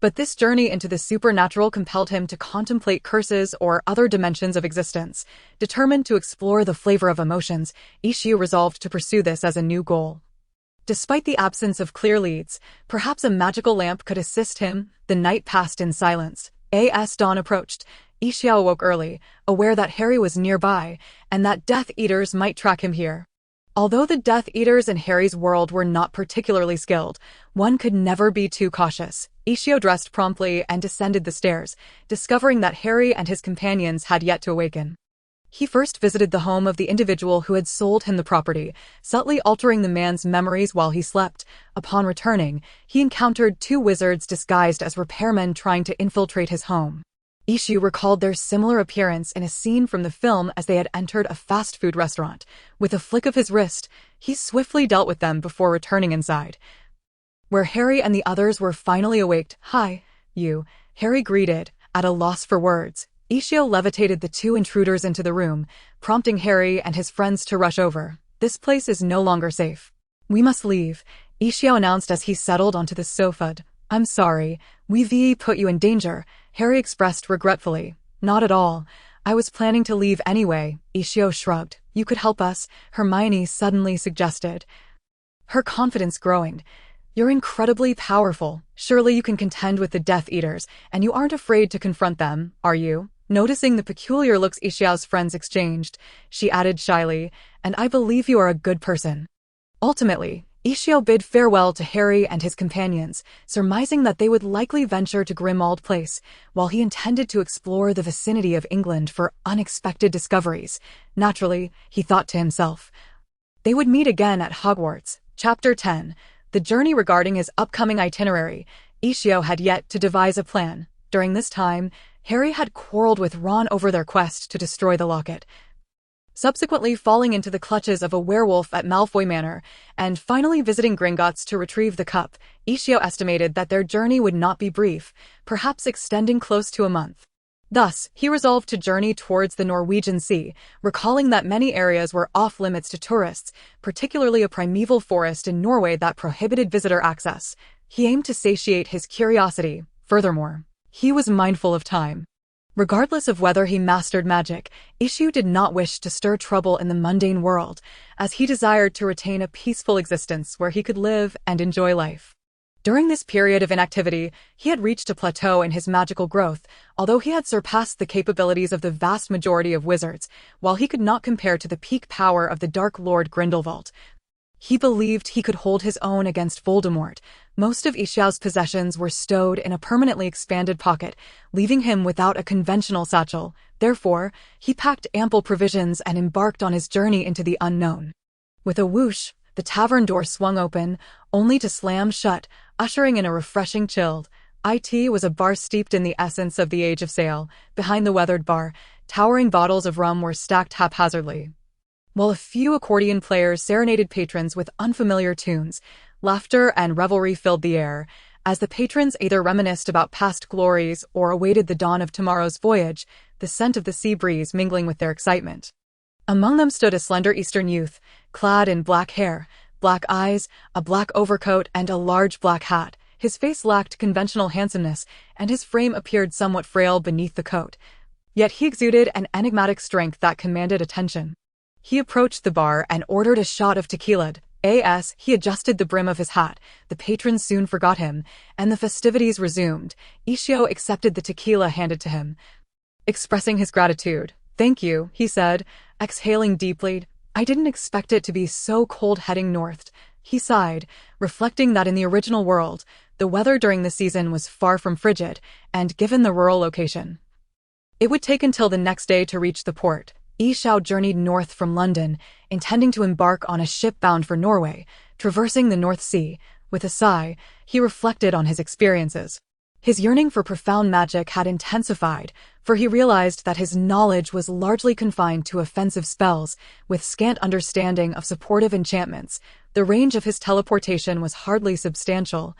but this journey into the supernatural compelled him to contemplate curses or other dimensions of existence. Determined to explore the flavor of emotions, Ishu resolved to pursue this as a new goal. Despite the absence of clear leads, perhaps a magical lamp could assist him. The night passed in silence. As dawn approached, Xiao awoke early, aware that Harry was nearby, and that Death Eaters might track him here. Although the Death Eaters in Harry's world were not particularly skilled, one could never be too cautious. Xiao dressed promptly and descended the stairs, discovering that Harry and his companions had yet to awaken. He first visited the home of the individual who had sold him the property, subtly altering the man's memories while he slept. Upon returning, he encountered two wizards disguised as repairmen trying to infiltrate his home. Ishu recalled their similar appearance in a scene from the film as they had entered a fast food restaurant. With a flick of his wrist, he swiftly dealt with them before returning inside, where Harry and the others were finally awaked. "Hi, you," Harry greeted, at a loss for words. Ishio levitated the two intruders into the room, prompting Harry and his friends to rush over. "This place is no longer safe. We must leave," Ishio announced as he settled onto the sofa. "I'm sorry, we put you in danger," Harry expressed regretfully. "Not at all. I was planning to leave anyway," Ishio shrugged. "You could help us," Hermione suddenly suggested, her confidence growing. "You're incredibly powerful. Surely you can contend with the Death Eaters, and you aren't afraid to confront them, are you?" Noticing the peculiar looks Ishiao's friends exchanged, she added shyly, "And I believe you are a good person." Ultimately, Ishio bid farewell to Harry and his companions, surmising that they would likely venture to Grimmauld Place, while he intended to explore the vicinity of England for unexpected discoveries. Naturally, he thought to himself, they would meet again at Hogwarts. Chapter 10. The journey. Regarding his upcoming itinerary, Ishio had yet to devise a plan. During this time, Harry had quarreled with Ron over their quest to destroy the locket, subsequently falling into the clutches of a werewolf at Malfoy Manor, and finally visiting Gringotts to retrieve the cup. Ishio estimated that their journey would not be brief, perhaps extending close to a month. Thus, he resolved to journey towards the Norwegian Sea, recalling that many areas were off-limits to tourists, particularly a primeval forest in Norway that prohibited visitor access. He aimed to satiate his curiosity. Furthermore, he was mindful of time. Regardless of whether he mastered magic, Ishu did not wish to stir trouble in the mundane world, as he desired to retain a peaceful existence where he could live and enjoy life. During this period of inactivity, he had reached a plateau in his magical growth, although he had surpassed the capabilities of the vast majority of wizards, while he could not compare to the peak power of the Dark Lord Grindelwald. He believed he could hold his own against Voldemort. Most of Ishiao's possessions were stowed in a permanently expanded pocket, leaving him without a conventional satchel. Therefore, he packed ample provisions and embarked on his journey into the unknown. With a whoosh, the tavern door swung open, only to slam shut, ushering in a refreshing chill. It was a bar steeped in the essence of the Age of Sail. Behind the weathered bar, towering bottles of rum were stacked haphazardly, while a few accordion players serenaded patrons with unfamiliar tunes. Laughter and revelry filled the air, as the patrons either reminisced about past glories or awaited the dawn of tomorrow's voyage, the scent of the sea breeze mingling with their excitement. Among them stood a slender Eastern youth, clad in black hair, black eyes, a black overcoat, and a large black hat. His face lacked conventional handsomeness, and his frame appeared somewhat frail beneath the coat. Yet he exuded an enigmatic strength that commanded attention. He approached the bar and ordered a shot of tequila. As he adjusted the brim of his hat, the patrons soon forgot him, and the festivities resumed. Ishio accepted the tequila handed to him, expressing his gratitude. "Thank you," he said, exhaling deeply. "I didn't expect it to be so cold heading north." He sighed, reflecting that in the original world, the weather during the season was far from frigid, and given the rural location, it would take until the next day to reach the port. Ishao journeyed north from London, intending to embark on a ship bound for Norway, traversing the North Sea. With a sigh, he reflected on his experiences. His yearning for profound magic had intensified, for he realized that his knowledge was largely confined to offensive spells, with scant understanding of supportive enchantments. The range of his teleportation was hardly substantial,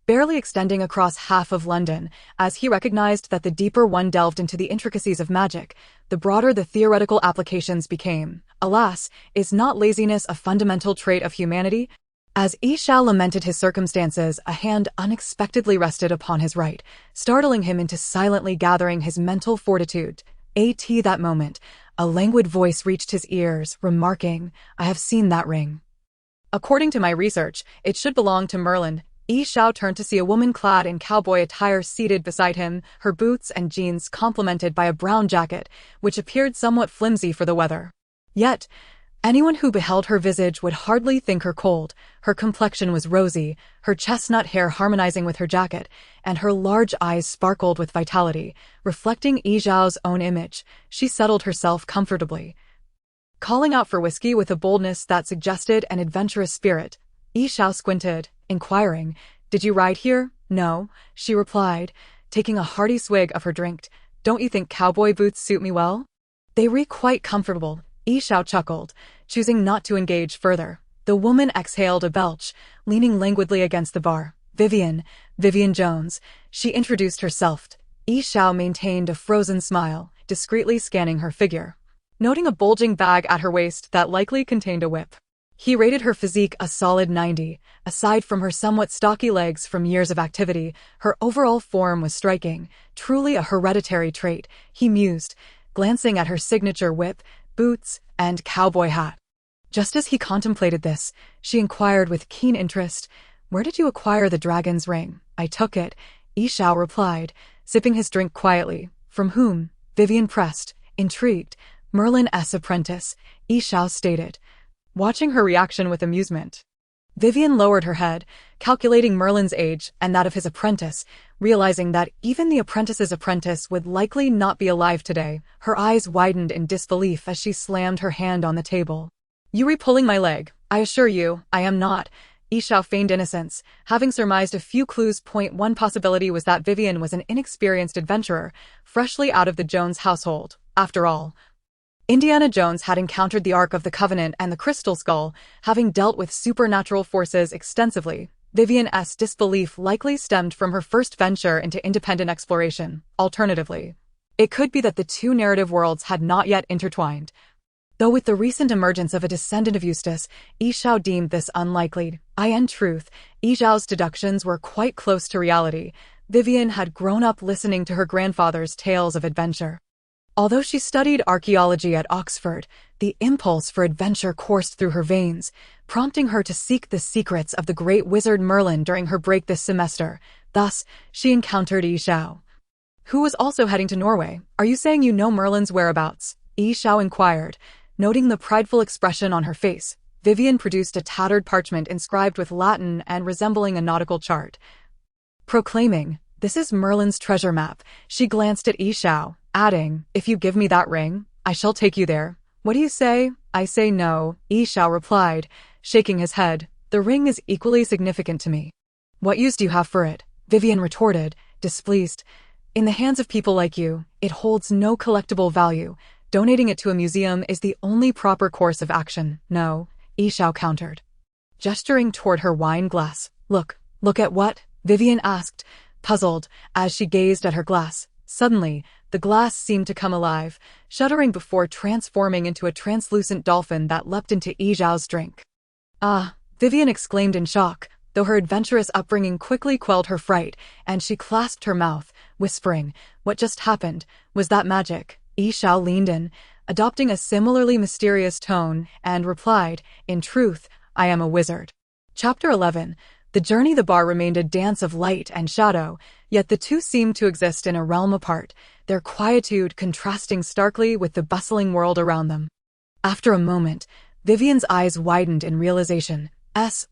barely extending across half of London. As he recognized that the deeper one delved into the intricacies of magic, the broader the theoretical applications became. Alas, is not laziness a fundamental trait of humanity? As Ishao lamented his circumstances, a hand unexpectedly rested upon his right, startling him into silently gathering his mental fortitude. That moment, a languid voice reached his ears, remarking, "I have seen that ring. According to my research, it should belong to Merlin." Yi Xiao turned to see a woman clad in cowboy attire seated beside him, her boots and jeans complemented by a brown jacket, which appeared somewhat flimsy for the weather. Yet, anyone who beheld her visage would hardly think her cold. Her complexion was rosy, her chestnut hair harmonizing with her jacket, and her large eyes sparkled with vitality, reflecting Yi Xiao's own image. She settled herself comfortably, calling out for whiskey with a boldness that suggested an adventurous spirit. Yi Xiao squinted, inquiring, "Did you ride here?" "No," she replied, taking a hearty swig of her drink. "Don't you think cowboy boots suit me well?" "They re quite comfortable," Yi Xiao chuckled, choosing not to engage further. The woman exhaled a belch, leaning languidly against the bar. Vivian Jones," she introduced herself. Yi Xiao maintained a frozen smile, discreetly scanning her figure, noting a bulging bag at her waist that likely contained a whip. He rated her physique a solid 90. Aside from her somewhat stocky legs from years of activity, her overall form was striking, truly a hereditary trait, he mused, glancing at her signature whip, boots, and cowboy hat. Just as he contemplated this, she inquired with keen interest, "Where did you acquire the dragon's ring?" "I took it," Yi Xiao replied, sipping his drink quietly. "From whom?" Vivian pressed, intrigued. "Merlin's apprentice," Yi Xiao stated, watching her reaction with amusement. Vivian lowered her head, calculating Merlin's age and that of his apprentice, realizing that even the apprentice's apprentice would likely not be alive today. Her eyes widened in disbelief as she slammed her hand on the table. "You re-pulling my leg. I assure you, I am not." Yi Xiao feigned innocence, having surmised a few clues. One possibility was that Vivian was an inexperienced adventurer, freshly out of the Jones household. After all, Indiana Jones had encountered the Ark of the Covenant and the Crystal Skull, having dealt with supernatural forces extensively. Vivian's disbelief likely stemmed from her first venture into independent exploration. Alternatively, it could be that the two narrative worlds had not yet intertwined. Though with the recent emergence of a descendant of Eustace, Yi Xiao deemed this unlikely. In truth, Yi Xiao's deductions were quite close to reality. Vivian had grown up listening to her grandfather's tales of adventure. Although she studied archaeology at Oxford, the impulse for adventure coursed through her veins, prompting her to seek the secrets of the great wizard Merlin during her break this semester. Thus, she encountered Yi Xiao, who was also heading to Norway. "Are you saying you know Merlin's whereabouts?" Yi Xiao inquired, noting the prideful expression on her face. Vivian produced a tattered parchment inscribed with Latin and resembling a nautical chart, proclaiming, "This is Merlin's treasure map." She glanced at Yi Xiao, adding, "If you give me that ring, I shall take you there." "What do you say?" "I say no," Yi Xiao replied, shaking his head. "The ring is equally significant to me." "What use do you have for it?" Vivian retorted, displeased. "In the hands of people like you, it holds no collectible value. Donating it to a museum is the only proper course of action." "No," Yi Xiao countered, gesturing toward her wine glass. Look at what?" Vivian asked, puzzled, as she gazed at her glass. Suddenly, the glass seemed to come alive, shuddering before transforming into a translucent dolphin that leapt into Yi Xiao's drink. "Ah!" Vivian exclaimed in shock, though her adventurous upbringing quickly quelled her fright, and she clasped her mouth, whispering, "What just happened? Was that magic?" Yi Xiao leaned in, adopting a similarly mysterious tone, and replied, "In truth, I am a wizard." Chapter 11. The journey. The bar remained a dance of light and shadow, yet the two seemed to exist in a realm apart, their quietude contrasting starkly with the bustling world around them. After a moment, Vivian's eyes widened in realization.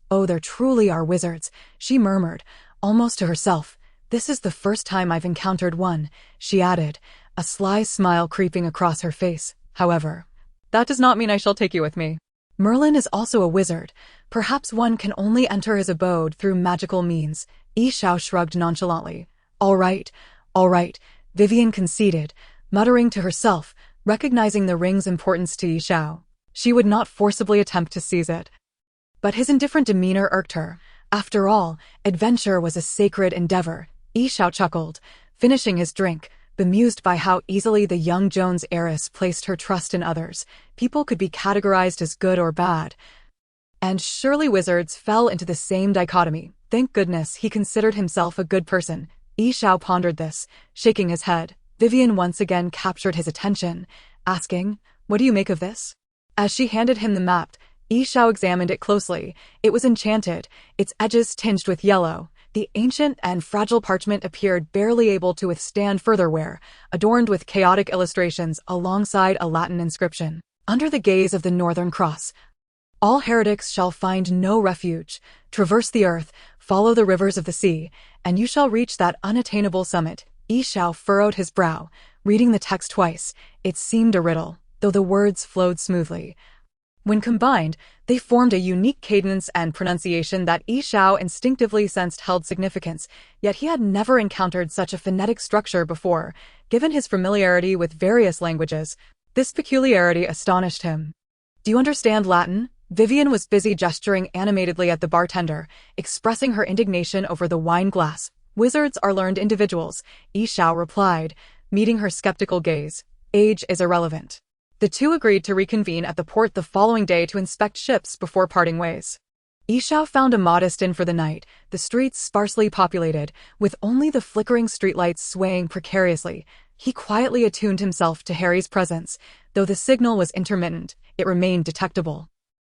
"Oh, there truly are wizards," she murmured, almost to herself. "This is the first time I've encountered one," she added, a sly smile creeping across her face. "However, that does not mean I shall take you with me. Merlin is also a wizard. Perhaps one can only enter his abode through magical means." Yi Xiao shrugged nonchalantly. All right, Vivian conceded, muttering to herself, recognizing the ring's importance to Yi Xiao. She would not forcibly attempt to seize it. But his indifferent demeanor irked her. After all, adventure was a sacred endeavor. Yi Xiao chuckled, finishing his drink, bemused by how easily the young Jones heiress placed her trust in others. People could be categorized as good or bad, and surely wizards fell into the same dichotomy. Thank goodness he considered himself a good person. Yi Xiao pondered this, shaking his head. Vivian once again captured his attention, asking, "What do you make of this?" As she handed him the map, Yi Xiao examined it closely. It was enchanted, its edges tinged with yellow. The ancient and fragile parchment appeared barely able to withstand further wear, adorned with chaotic illustrations alongside a Latin inscription. Under the gaze of the Northern Cross, all heretics shall find no refuge. Traverse the earth, follow the rivers of the sea, and you shall reach that unattainable summit. Yi Xiao furrowed his brow, reading the text twice. It seemed a riddle, though the words flowed smoothly. When combined, they formed a unique cadence and pronunciation that Yi Xiao instinctively sensed held significance, yet he had never encountered such a phonetic structure before. Given his familiarity with various languages, this peculiarity astonished him. "Do you understand Latin?" Vivian was busy gesturing animatedly at the bartender, expressing her indignation over the wine glass. "Wizards are learned individuals," Yi Xiao replied, meeting her skeptical gaze. "Age is irrelevant." The two agreed to reconvene at the port the following day to inspect ships before parting ways. Yi Xiao found a modest inn for the night, the streets sparsely populated, with only the flickering streetlights swaying precariously. He quietly attuned himself to Harry's presence. Though the signal was intermittent, it remained detectable.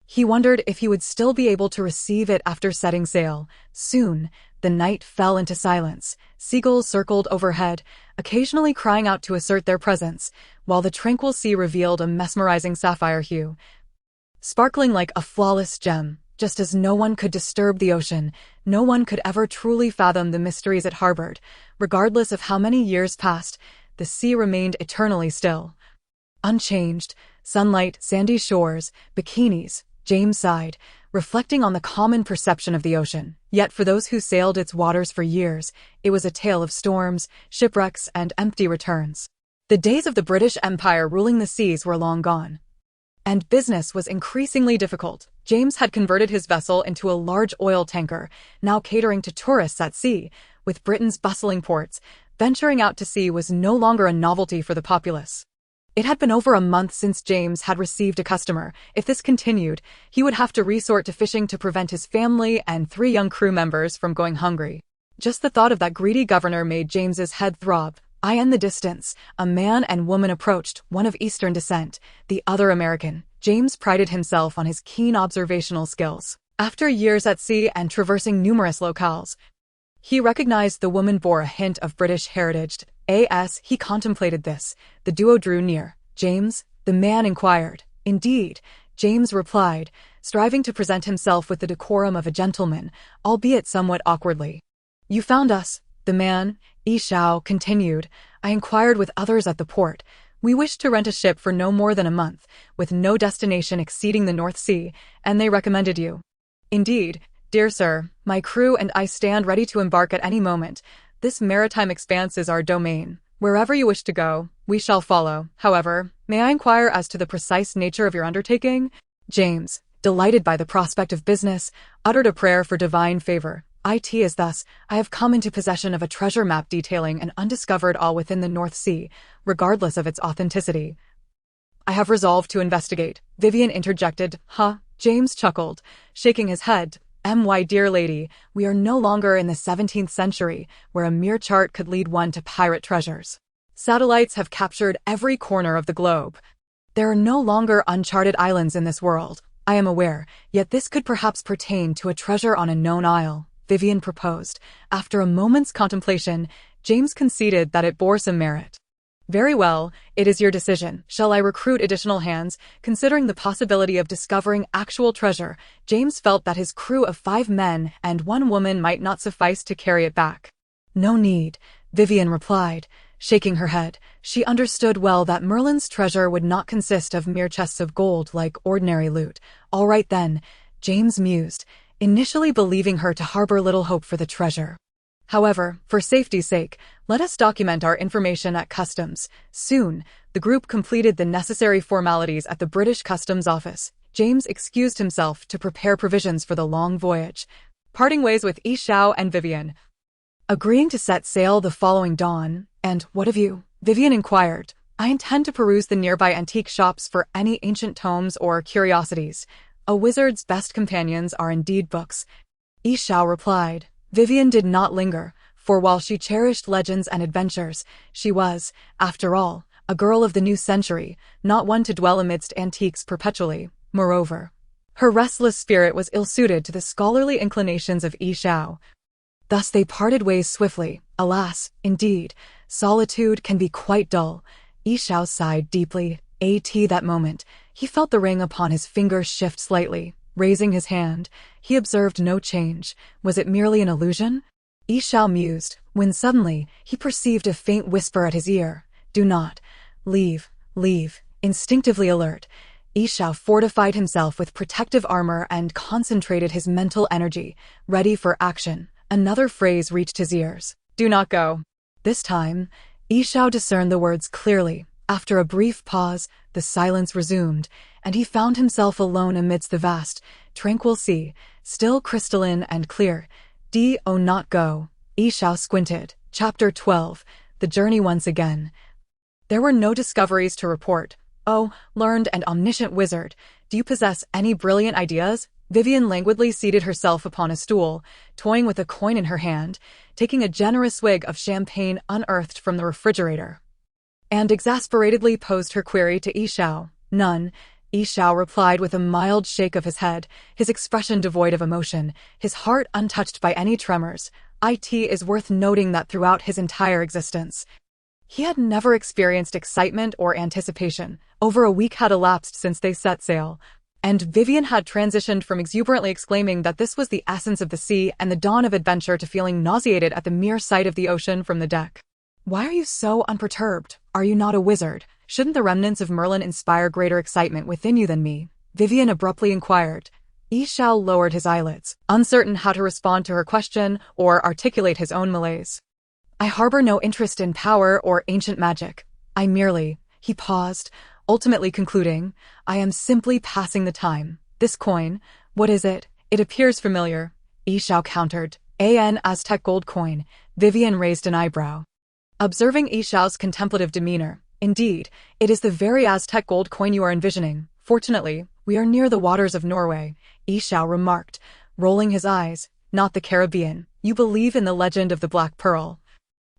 He wondered if he would still be able to receive it after setting sail. Soon, the night fell into silence. Seagulls circled overhead, occasionally crying out to assert their presence, while the tranquil sea revealed a mesmerizing sapphire hue, sparkling like a flawless gem. Just as no one could disturb the ocean, no one could ever truly fathom the mysteries it harbored. Regardless of how many years passed, the sea remained eternally still. Unchanged, sunlight, sandy shores, bikinis, James sighed, reflecting on the common perception of the ocean. Yet for those who sailed its waters for years, it was a tale of storms, shipwrecks, and empty returns. The days of the British Empire ruling the seas were long gone, and business was increasingly difficult. James had converted his vessel into a large oil tanker, now catering to tourists at sea. With Britain's bustling ports, venturing out to sea was no longer a novelty for the populace. It had been over a month since James had received a customer. If this continued, he would have to resort to fishing to prevent his family and 3 young crew members from going hungry. Just the thought of that greedy governor made James's head throb. In the distance, a man and woman approached, one of Eastern descent, the other American. James prided himself on his keen observational skills. After years at sea and traversing numerous locales, he recognized the woman bore a hint of British heritage. As he contemplated this, the duo drew near. "James?" the man inquired. "Indeed," James replied, striving to present himself with the decorum of a gentleman, albeit somewhat awkwardly. "You found us," the man, Yi Xiao, continued. "I inquired with others at the port. We wished to rent a ship for no more than a month, with no destination exceeding the North Sea, and they recommended you." "Indeed, dear sir, my crew and I stand ready to embark at any moment. This maritime expanse is our domain. Wherever you wish to go, we shall follow. However, may I inquire as to the precise nature of your undertaking?" James, delighted by the prospect of business, uttered a prayer for divine favor. "It is thus, I have come into possession of a treasure map detailing an undiscovered all within the North Sea, regardless of its authenticity. I have resolved to investigate." Vivian interjected. "Huh?" James chuckled, shaking his head. "My dear lady, we are no longer in the 17th century, where a mere chart could lead one to pirate treasures. Satellites have captured every corner of the globe. There are no longer uncharted islands in this world, I am aware, yet this could perhaps pertain to a treasure on a known isle," Vivian proposed. After a moment's contemplation, James conceded that it bore some merit. "Very well, it is your decision. Shall I recruit additional hands?" Considering the possibility of discovering actual treasure, James felt that his crew of 5 men and 1 woman might not suffice to carry it back. "No need," Vivian replied, shaking her head. She understood well that Merlin's treasure would not consist of mere chests of gold like ordinary loot. "All right then," James mused, initially believing her to harbor little hope for the treasure. "However, for safety's sake, let us document our information at customs." Soon, the group completed the necessary formalities at the British Customs Office. James excused himself to prepare provisions for the long voyage, parting ways with Yi Xiao and Vivian, agreeing to set sail the following dawn. "And what of you?" Vivian inquired. "I intend to peruse the nearby antique shops for any ancient tomes or curiosities. A wizard's best companions are indeed books," Yi Xiao replied. Vivian did not linger, for while she cherished legends and adventures, she was, after all, a girl of the new century, not one to dwell amidst antiques perpetually. Moreover, Her restless spirit was ill-suited to the scholarly inclinations of Yi Xiao. Thus they parted ways swiftly. Alas, indeed, solitude can be quite dull. Yi Xiao sighed deeply. That moment, he felt the ring upon his finger shift slightly. Raising his hand, he observed no change. Was it merely an illusion? Yi Xiao mused, when suddenly he perceived a faint whisper at his ear. Do not leave. Instinctively alert, Yi Xiao fortified himself with protective armor and concentrated his mental energy, ready for action. Another phrase reached his ears. Do not go. This time, Yi Xiao discerned the words clearly. After a brief pause, the silence resumed, and he found himself alone amidst the vast, tranquil sea, still crystalline and clear. Not go. Yi Xiao squinted. Chapter 12. The Journey Once Again. There were no discoveries to report. Oh, learned and omniscient wizard, do you possess any brilliant ideas? Vivian languidly seated herself upon a stool, toying with a coin in her hand, taking a generous swig of champagne unearthed from the refrigerator, and exasperatedly posed her query to Yi Xiao. None. Yi Xiao replied with a mild shake of his head, his expression devoid of emotion, his heart untouched by any tremors. It is worth noting that throughout his entire existence, he had never experienced excitement or anticipation. Over a week had elapsed since they set sail, and Vivian had transitioned from exuberantly exclaiming that this was the essence of the sea and the dawn of adventure to feeling nauseated at the mere sight of the ocean from the deck. Why are you so unperturbed? Are you not a wizard? Shouldn't the remnants of Merlin inspire greater excitement within you than me? Vivian abruptly inquired. Yi Xiao lowered his eyelids, uncertain how to respond to her question or articulate his own malaise. I harbor no interest in power or ancient magic. I merely, he paused, ultimately concluding, I am simply passing the time. This coin, what is it? It appears familiar. Yi Xiao countered. An Aztec gold coin. Vivian raised an eyebrow, observing Yi Xiao's contemplative demeanor. Indeed, it is the very Aztec gold coin you are envisioning. Fortunately, we are near the waters of Norway, Yi Xiao remarked, rolling his eyes. Not the Caribbean. You believe in the legend of the Black Pearl.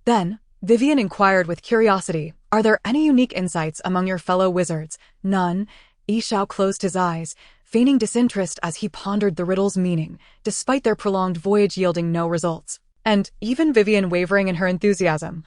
Then, Vivian inquired with curiosity, are there any unique insights among your fellow wizards? None. Yi Xiao closed his eyes, feigning disinterest as he pondered the riddle's meaning, despite their prolonged voyage yielding no results. And, even Vivian wavering in her enthusiasm,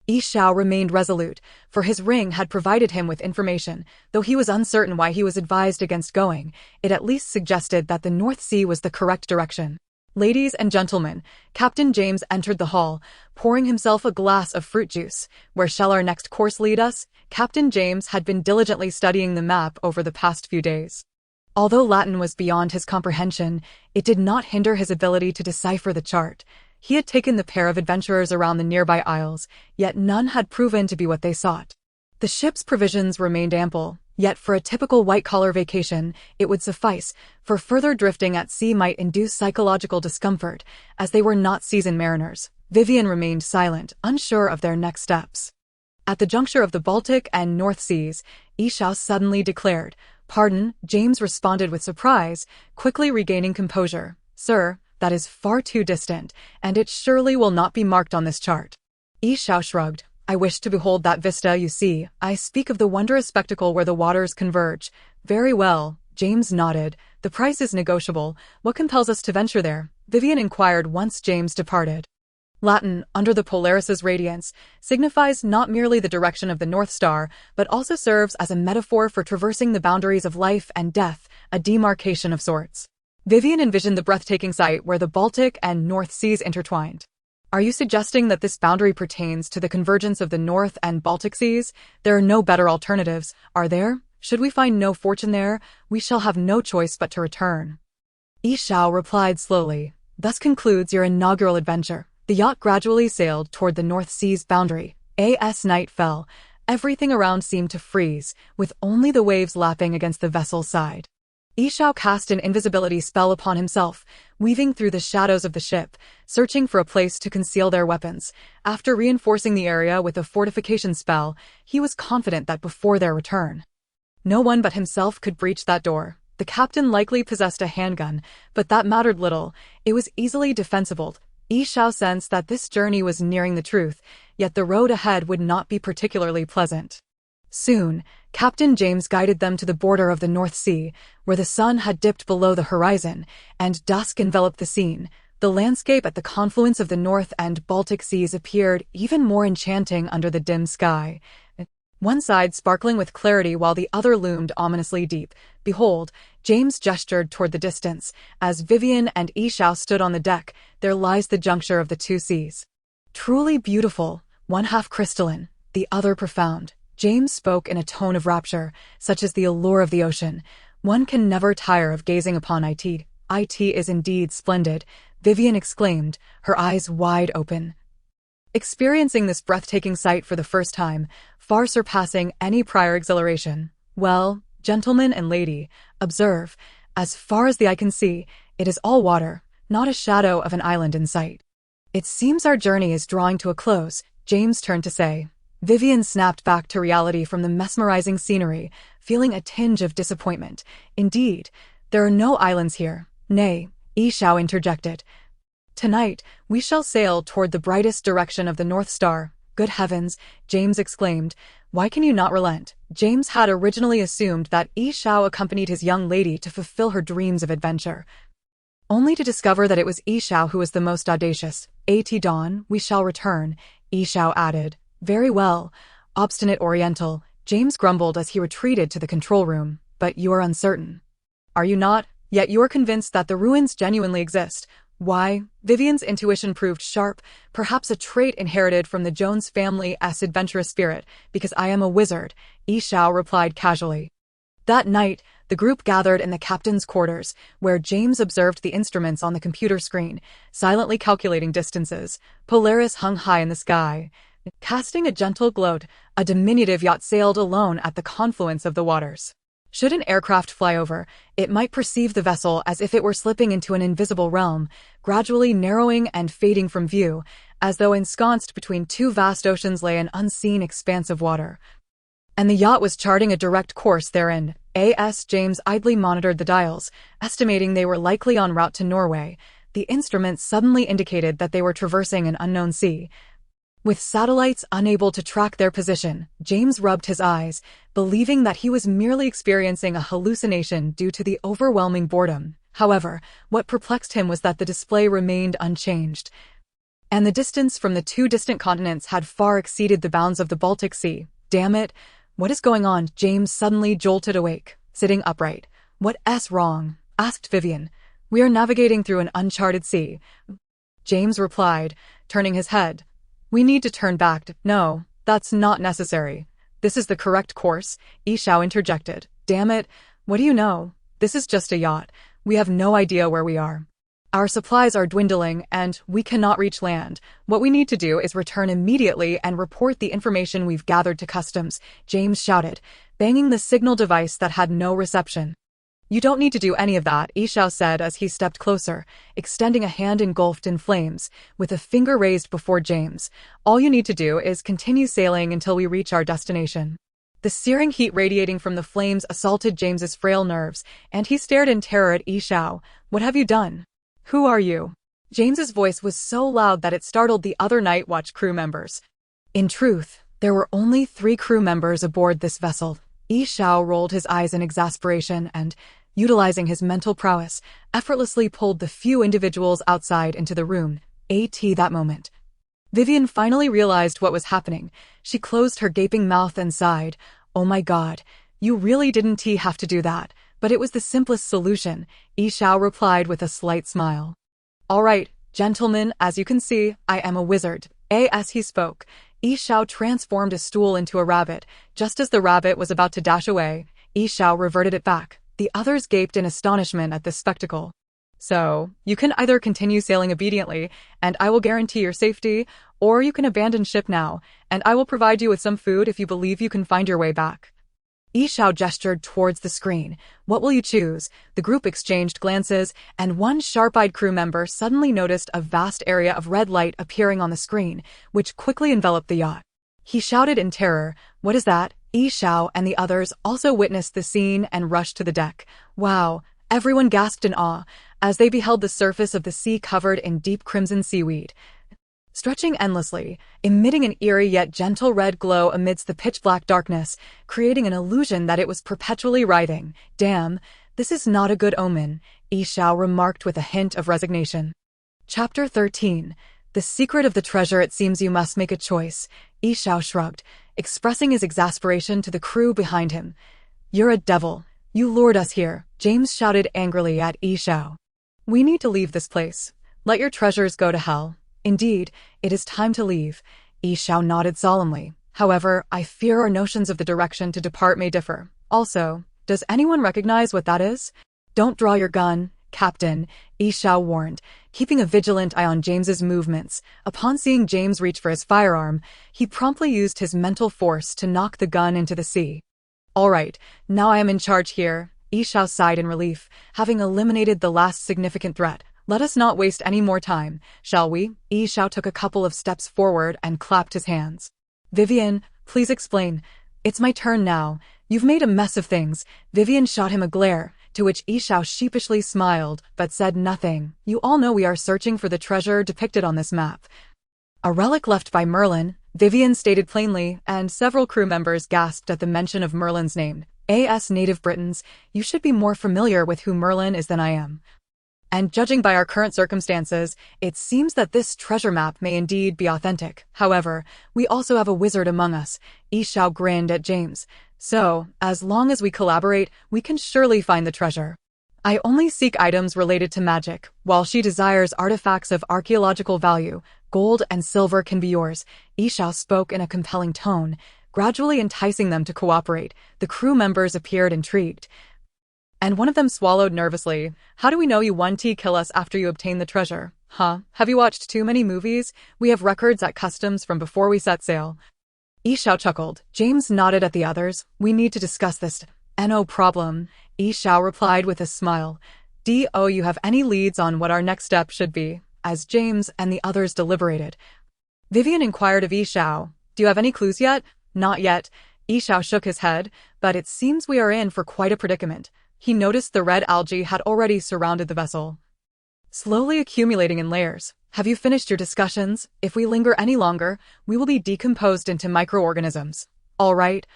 Yi Xiao remained resolute, for his ring had provided him with information. Though he was uncertain why he was advised against going, it at least suggested that the North Sea was the correct direction. Ladies and gentlemen, Captain James entered the hall, pouring himself a glass of fruit juice. Where shall our next course lead us? Captain James had been diligently studying the map over the past few days. Although Latin was beyond his comprehension, it did not hinder his ability to decipher the chart. He had taken the pair of adventurers around the nearby isles, yet none had proven to be what they sought. The ship's provisions remained ample, yet for a typical white-collar vacation, it would suffice, for further drifting at sea might induce psychological discomfort, as they were not seasoned mariners. Vivian remained silent, unsure of their next steps. At the juncture of the Baltic and North Seas, Yi Xiao suddenly declared, Pardon, James responded with surprise, quickly regaining composure. Sir, that is far too distant, and it surely will not be marked on this chart. Yi Xiao shrugged. I wish to behold that vista you see. I speak of the wondrous spectacle where the waters converge. Very well, James nodded. The price is negotiable. What compels us to venture there? Vivian inquired once James departed. Latin, under the Polaris's radiance, signifies not merely the direction of the North Star, but also serves as a metaphor for traversing the boundaries of life and death, a demarcation of sorts. Vivian envisioned the breathtaking site where the Baltic and North Seas intertwined. Are you suggesting that this boundary pertains to the convergence of the North and Baltic Seas? There are no better alternatives, are there? Should we find no fortune there, we shall have no choice but to return. Yi Xiao replied slowly. Thus concludes your inaugural adventure. The yacht gradually sailed toward the North Sea's boundary. As night fell, everything around seemed to freeze, with only the waves lapping against the vessel's side. Yi Xiao cast an invisibility spell upon himself, weaving through the shadows of the ship, searching for a place to conceal their weapons. After reinforcing the area with a fortification spell, he was confident that before their return, no one but himself could breach that door. The captain likely possessed a handgun, but that mattered little. It was easily defensible. Yi Xiao sensed that this journey was nearing the truth, yet the road ahead would not be particularly pleasant. Soon, Captain James guided them to the border of the North Sea, where the sun had dipped below the horizon, and dusk enveloped the scene. The landscape at the confluence of the North and Baltic Seas appeared even more enchanting under the dim sky. One side sparkling with clarity while the other loomed ominously deep. Behold, James gestured toward the distance. As Vivian and Ishao stood on the deck, there lies the juncture of the two seas. Truly beautiful, one half crystalline, the other profound. James spoke in a tone of rapture, such as the allure of the ocean. One can never tire of gazing upon it. It is indeed splendid, Vivian exclaimed, her eyes wide open. Experiencing this breathtaking sight for the first time, far surpassing any prior exhilaration. Well, gentlemen and lady, observe, as far as the eye can see, it is all water, not a shadow of an island in sight. It seems our journey is drawing to a close, James turned to say. Vivian snapped back to reality from the mesmerizing scenery, feeling a tinge of disappointment. Indeed, there are no islands here. Nay, Ishao interjected. Tonight, we shall sail toward the brightest direction of the North Star. Good heavens, James exclaimed. Why can you not relent? James had originally assumed that Ishao accompanied his young lady to fulfill her dreams of adventure, only to discover that it was Ishao who was the most audacious. At dawn, we shall return, Ishao added. Very well, obstinate Oriental, James grumbled as he retreated to the control room. But you are uncertain. Are you not? Yet you are convinced that the ruins genuinely exist. Why? Vivian's intuition proved sharp, perhaps a trait inherited from the Jones family's adventurous spirit, because I am a wizard, Ishao replied casually. That night, the group gathered in the captain's quarters, where James observed the instruments on the computer screen, silently calculating distances. Polaris hung high in the sky. Casting a gentle glow, a diminutive yacht sailed alone at the confluence of the waters. Should an aircraft fly over, it might perceive the vessel as if it were slipping into an invisible realm, gradually narrowing and fading from view, as though ensconced between two vast oceans lay an unseen expanse of water. And the yacht was charting a direct course therein. James idly monitored the dials, estimating they were likely en route to Norway. The instruments suddenly indicated that they were traversing an unknown sea. With satellites unable to track their position, James rubbed his eyes, believing that he was merely experiencing a hallucination due to the overwhelming boredom. However, what perplexed him was that the display remained unchanged, and the distance from the two distant continents had far exceeded the bounds of the Baltic Sea. Damn it! What is going on? James suddenly jolted awake, sitting upright. What's wrong? Asked Vivian. We are navigating through an uncharted sea, James replied, turning his head. We need to turn back. No, that's not necessary. This is the correct course, Ishao interjected. Damn it, what do you know? This is just a yacht. We have no idea where we are. Our supplies are dwindling and we cannot reach land. What we need to do is return immediately and report the information we've gathered to customs, James shouted, banging the signal device that had no reception. You don't need to do any of that, Ishao said as he stepped closer, extending a hand engulfed in flames, with a finger raised before James. All you need to do is continue sailing until we reach our destination. The searing heat radiating from the flames assaulted James's frail nerves, and he stared in terror at Ishao. What have you done? Who are you? James's voice was so loud that it startled the other night watch crew members. In truth, there were only 3 crew members aboard this vessel. Ishao rolled his eyes in exasperation and, utilizing his mental prowess, effortlessly pulled the few individuals outside into the room. That moment, Vivian finally realized what was happening. She closed her gaping mouth and sighed. Oh my god, you really didn't have to do that, but it was the simplest solution, Ishao replied with a slight smile. All right, gentlemen, as you can see, I am a wizard. As he spoke, Ishao transformed a stool into a rabbit. Just as the rabbit was about to dash away, Ishao reverted it back. The others gaped in astonishment at this spectacle. So, you can either continue sailing obediently, and I will guarantee your safety, or you can abandon ship now, and I will provide you with some food if you believe you can find your way back. Ishao gestured towards the screen. What will you choose? The group exchanged glances, and one sharp-eyed crew member suddenly noticed a vast area of red light appearing on the screen, which quickly enveloped the yacht. He shouted in terror, "What is that?" Ishao and the others also witnessed the scene and rushed to the deck. Wow! Everyone gasped in awe as they beheld the surface of the sea covered in deep crimson seaweed. stretching endlessly, emitting an eerie yet gentle red glow amidst the pitch-black darkness, creating an illusion that it was perpetually writhing. Damn, this is not a good omen, Yi Xiao remarked with a hint of resignation. Chapter 13. The secret of the treasure. It seems you must make a choice, Yi Xiao shrugged, expressing his exasperation to the crew behind him. You're a devil. You lured us here, James shouted angrily at Yi Xiao. We need to leave this place. Let your treasures go to hell. Indeed, it is time to leave, Yi Xiao nodded solemnly. However, I fear our notions of the direction to depart may differ. Also, does anyone recognize what that is? Don't draw your gun, Captain, Yi Xiao warned, keeping a vigilant eye on James's movements. Upon seeing James reach for his firearm, he promptly used his mental force to knock the gun into the sea. All right, now I am in charge here, Yi Xiao sighed in relief, having eliminated the last significant threat. Let us not waste any more time, shall we? Yi Xiao took a couple of steps forward and clapped his hands. Vivian, please explain. It's my turn now. You've made a mess of things. Vivian shot him a glare, to which Yi Xiao sheepishly smiled, but said nothing. You all know we are searching for the treasure depicted on this map. A relic left by Merlin, Vivian stated plainly, and several crew members gasped at the mention of Merlin's name. As native Britons, you should be more familiar with who Merlin is than I am. And judging by our current circumstances, it seems that this treasure map may indeed be authentic. However, we also have a wizard among us. Yi Xiao grinned at James. So, as long as we collaborate, we can surely find the treasure. I only seek items related to magic, while she desires artifacts of archaeological value. Gold and silver can be yours. Yi Xiao spoke in a compelling tone, gradually enticing them to cooperate. The crew members appeared intrigued, and one of them swallowed nervously. How do we know you won't kill us after you obtain the treasure? Huh? Have you watched too many movies? We have records at customs from before we set sail. Yi Xiao chuckled. James nodded at the others. We need to discuss this. No problem, Yi Xiao replied with a smile. Do you have any leads on what our next step should be? As James and the others deliberated, Vivian inquired of Yi Xiao. Do you have any clues yet? Not yet. Yi Xiao shook his head, but it seems we are in for quite a predicament. He noticed the red algae had already surrounded the vessel, slowly accumulating in layers. Have you finished your discussions? If we linger any longer, we will be decomposed into microorganisms. All right,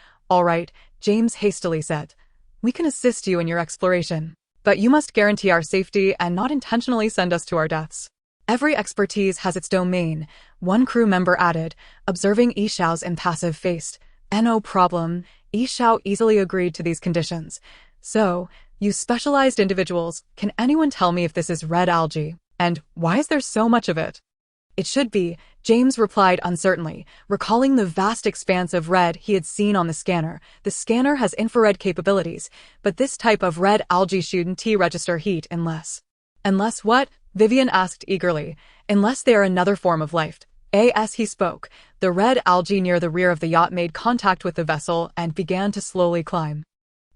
James hastily said. We can assist you in your exploration, but you must guarantee our safety and not intentionally send us to our deaths. Every expertise has its domain, one crew member added, observing Yi Xiao's impassive face. No problem. Yi Xiao easily agreed to these conditions. So, you specialized individuals, can anyone tell me if this is red algae? And why is there so much of it? It should be, James replied uncertainly, recalling the vast expanse of red he had seen on the scanner. The scanner has infrared capabilities, but this type of red algae shouldn't register heat unless... Unless what? Vivian asked eagerly. Unless they are another form of life. As he spoke, the red algae near the rear of the yacht made contact with the vessel and began to slowly climb.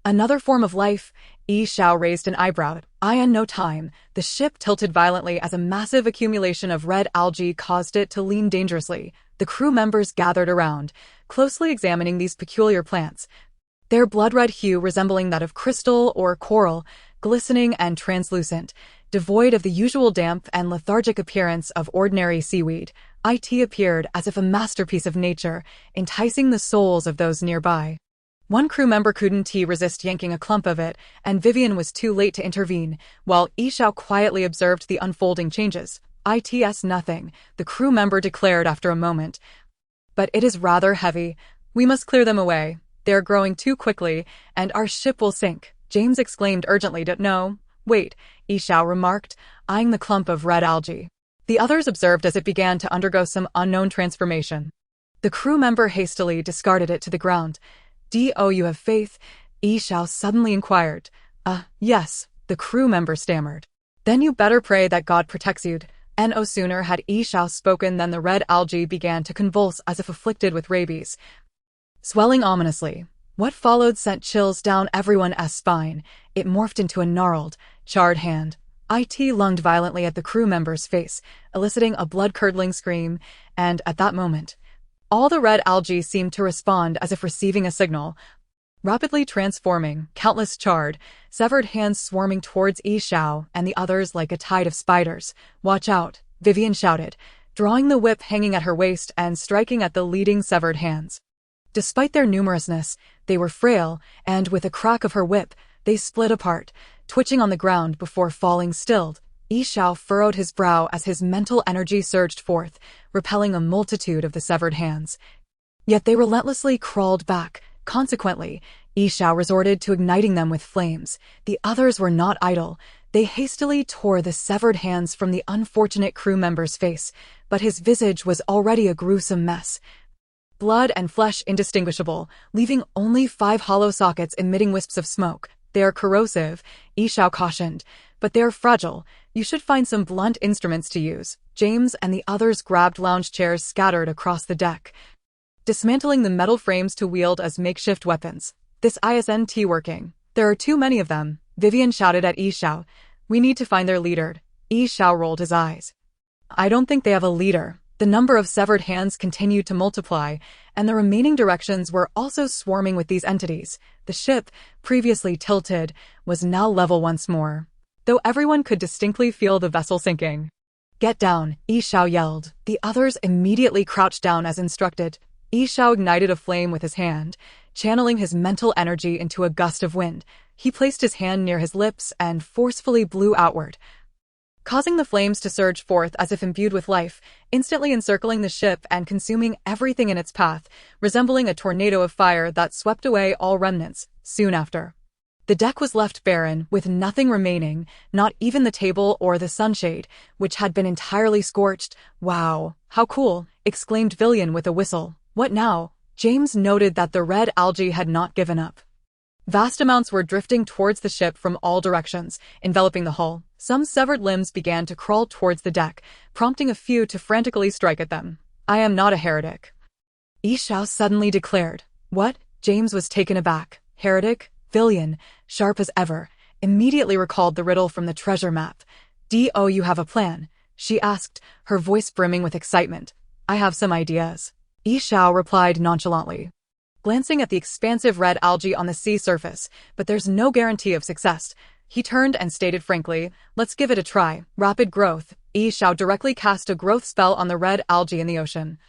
Another form of life? Yi Xiao raised an eyebrow. In no time, the ship tilted violently as a massive accumulation of red algae caused it to lean dangerously. The crew members gathered around, closely examining these peculiar plants, their blood-red hue resembling that of crystal or coral, glistening and translucent, devoid of the usual damp and lethargic appearance of ordinary seaweed. It appeared as if a masterpiece of nature, enticing the souls of those nearby. One crew member couldn't resist yanking a clump of it, and Vivian was too late to intervene, while Yi Xiao quietly observed the unfolding changes. It's nothing, the crew member declared after a moment. But it is rather heavy. We must clear them away. They are growing too quickly, and our ship will sink. James exclaimed urgently. No, wait, Yi Xiao remarked, eyeing the clump of red algae. The others observed as it began to undergo some unknown transformation. The crew member hastily discarded it to the ground. Do you have faith? Yi Xiao suddenly inquired. Yes, the crew member stammered. Then you better pray that God protects you. No sooner had Yi Xiao spoken than the red algae began to convulse as if afflicted with rabies, swelling ominously. What followed sent chills down everyone's spine. It morphed into a gnarled, charred hand. It lunged violently at the crew member's face, eliciting a blood-curdling scream, and at that moment, all the red algae seemed to respond as if receiving a signal, rapidly transforming, countless charred, severed hands swarming towards Yi Xiao and the others like a tide of spiders. Watch out, Vivian shouted. drawing the whip hanging at her waist and striking at the leading severed hands. Despite their numerousness, they were frail, and with a crack of her whip, they split apart, twitching on the ground before falling stilled. Yi Xiao furrowed his brow as his mental energy surged forth, repelling a multitude of the severed hands. Yet they relentlessly crawled back. Consequently, Yi Xiao resorted to igniting them with flames. The others were not idle. They hastily tore the severed hands from the unfortunate crew member's face, but his visage was already a gruesome mess. Blood and flesh indistinguishable, leaving only 5 hollow sockets emitting wisps of smoke. They are corrosive, Yi Xiao cautioned, but they are fragile. You should find some blunt instruments to use. James and the others grabbed lounge chairs scattered across the deck, dismantling the metal frames to wield as makeshift weapons. This isn't working. There are too many of them, Vivian shouted at Yi Xiao. We need to find their leader. Yi Xiao rolled his eyes. I don't think they have a leader. The number of severed hands continued to multiply, and the remaining directions were also swarming with these entities. The ship, previously tilted, was now level once more, though everyone could distinctly feel the vessel sinking. Get down, Yi Xiao yelled. The others immediately crouched down as instructed. Yi Xiao ignited a flame with his hand, channeling his mental energy into a gust of wind. He placed his hand near his lips and forcefully blew outward, causing the flames to surge forth as if imbued with life, instantly encircling the ship and consuming everything in its path, resembling a tornado of fire that swept away all remnants. Soon after, the deck was left barren, with nothing remaining, not even the table or the sunshade, which had been entirely scorched. Wow, how cool, exclaimed Villian with a whistle. What now? James noted that the red algae had not given up. Vast amounts were drifting towards the ship from all directions, enveloping the hull. Some severed limbs began to crawl towards the deck, prompting a few to frantically strike at them. I am not a heretic, Yi Xiao suddenly declared. What? James was taken aback. Heretic? Villian, sharp as ever, immediately recalled the riddle from the treasure map. Do you have a plan? She asked, her voice brimming with excitement. I have some ideas, Yi Xiao replied nonchalantly, glancing at the expansive red algae on the sea surface, but there's no guarantee of success. He turned and stated frankly, let's give it a try. Rapid growth. Yi Xiao directly cast a growth spell on the red algae in the ocean,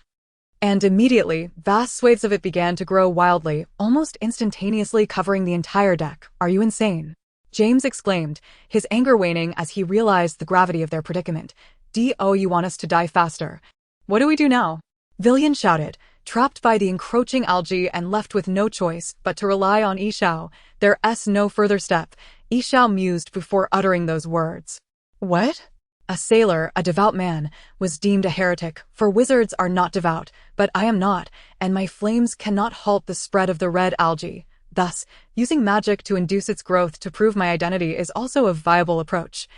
and immediately, vast swathes of it began to grow wildly, almost instantaneously covering the entire deck. Are you insane? James exclaimed, his anger waning as he realized the gravity of their predicament. Do you want us to die faster? What do we do now? Villian shouted, trapped by the encroaching algae and left with no choice but to rely on Yi Xiao. There's no further step, Yi Xiao mused before uttering those words. What? A sailor, a devout man, was deemed a heretic, for wizards are not devout, but I am not, and my flames cannot halt the spread of the red algae. Thus, using magic to induce its growth to prove my identity is also a viable approach,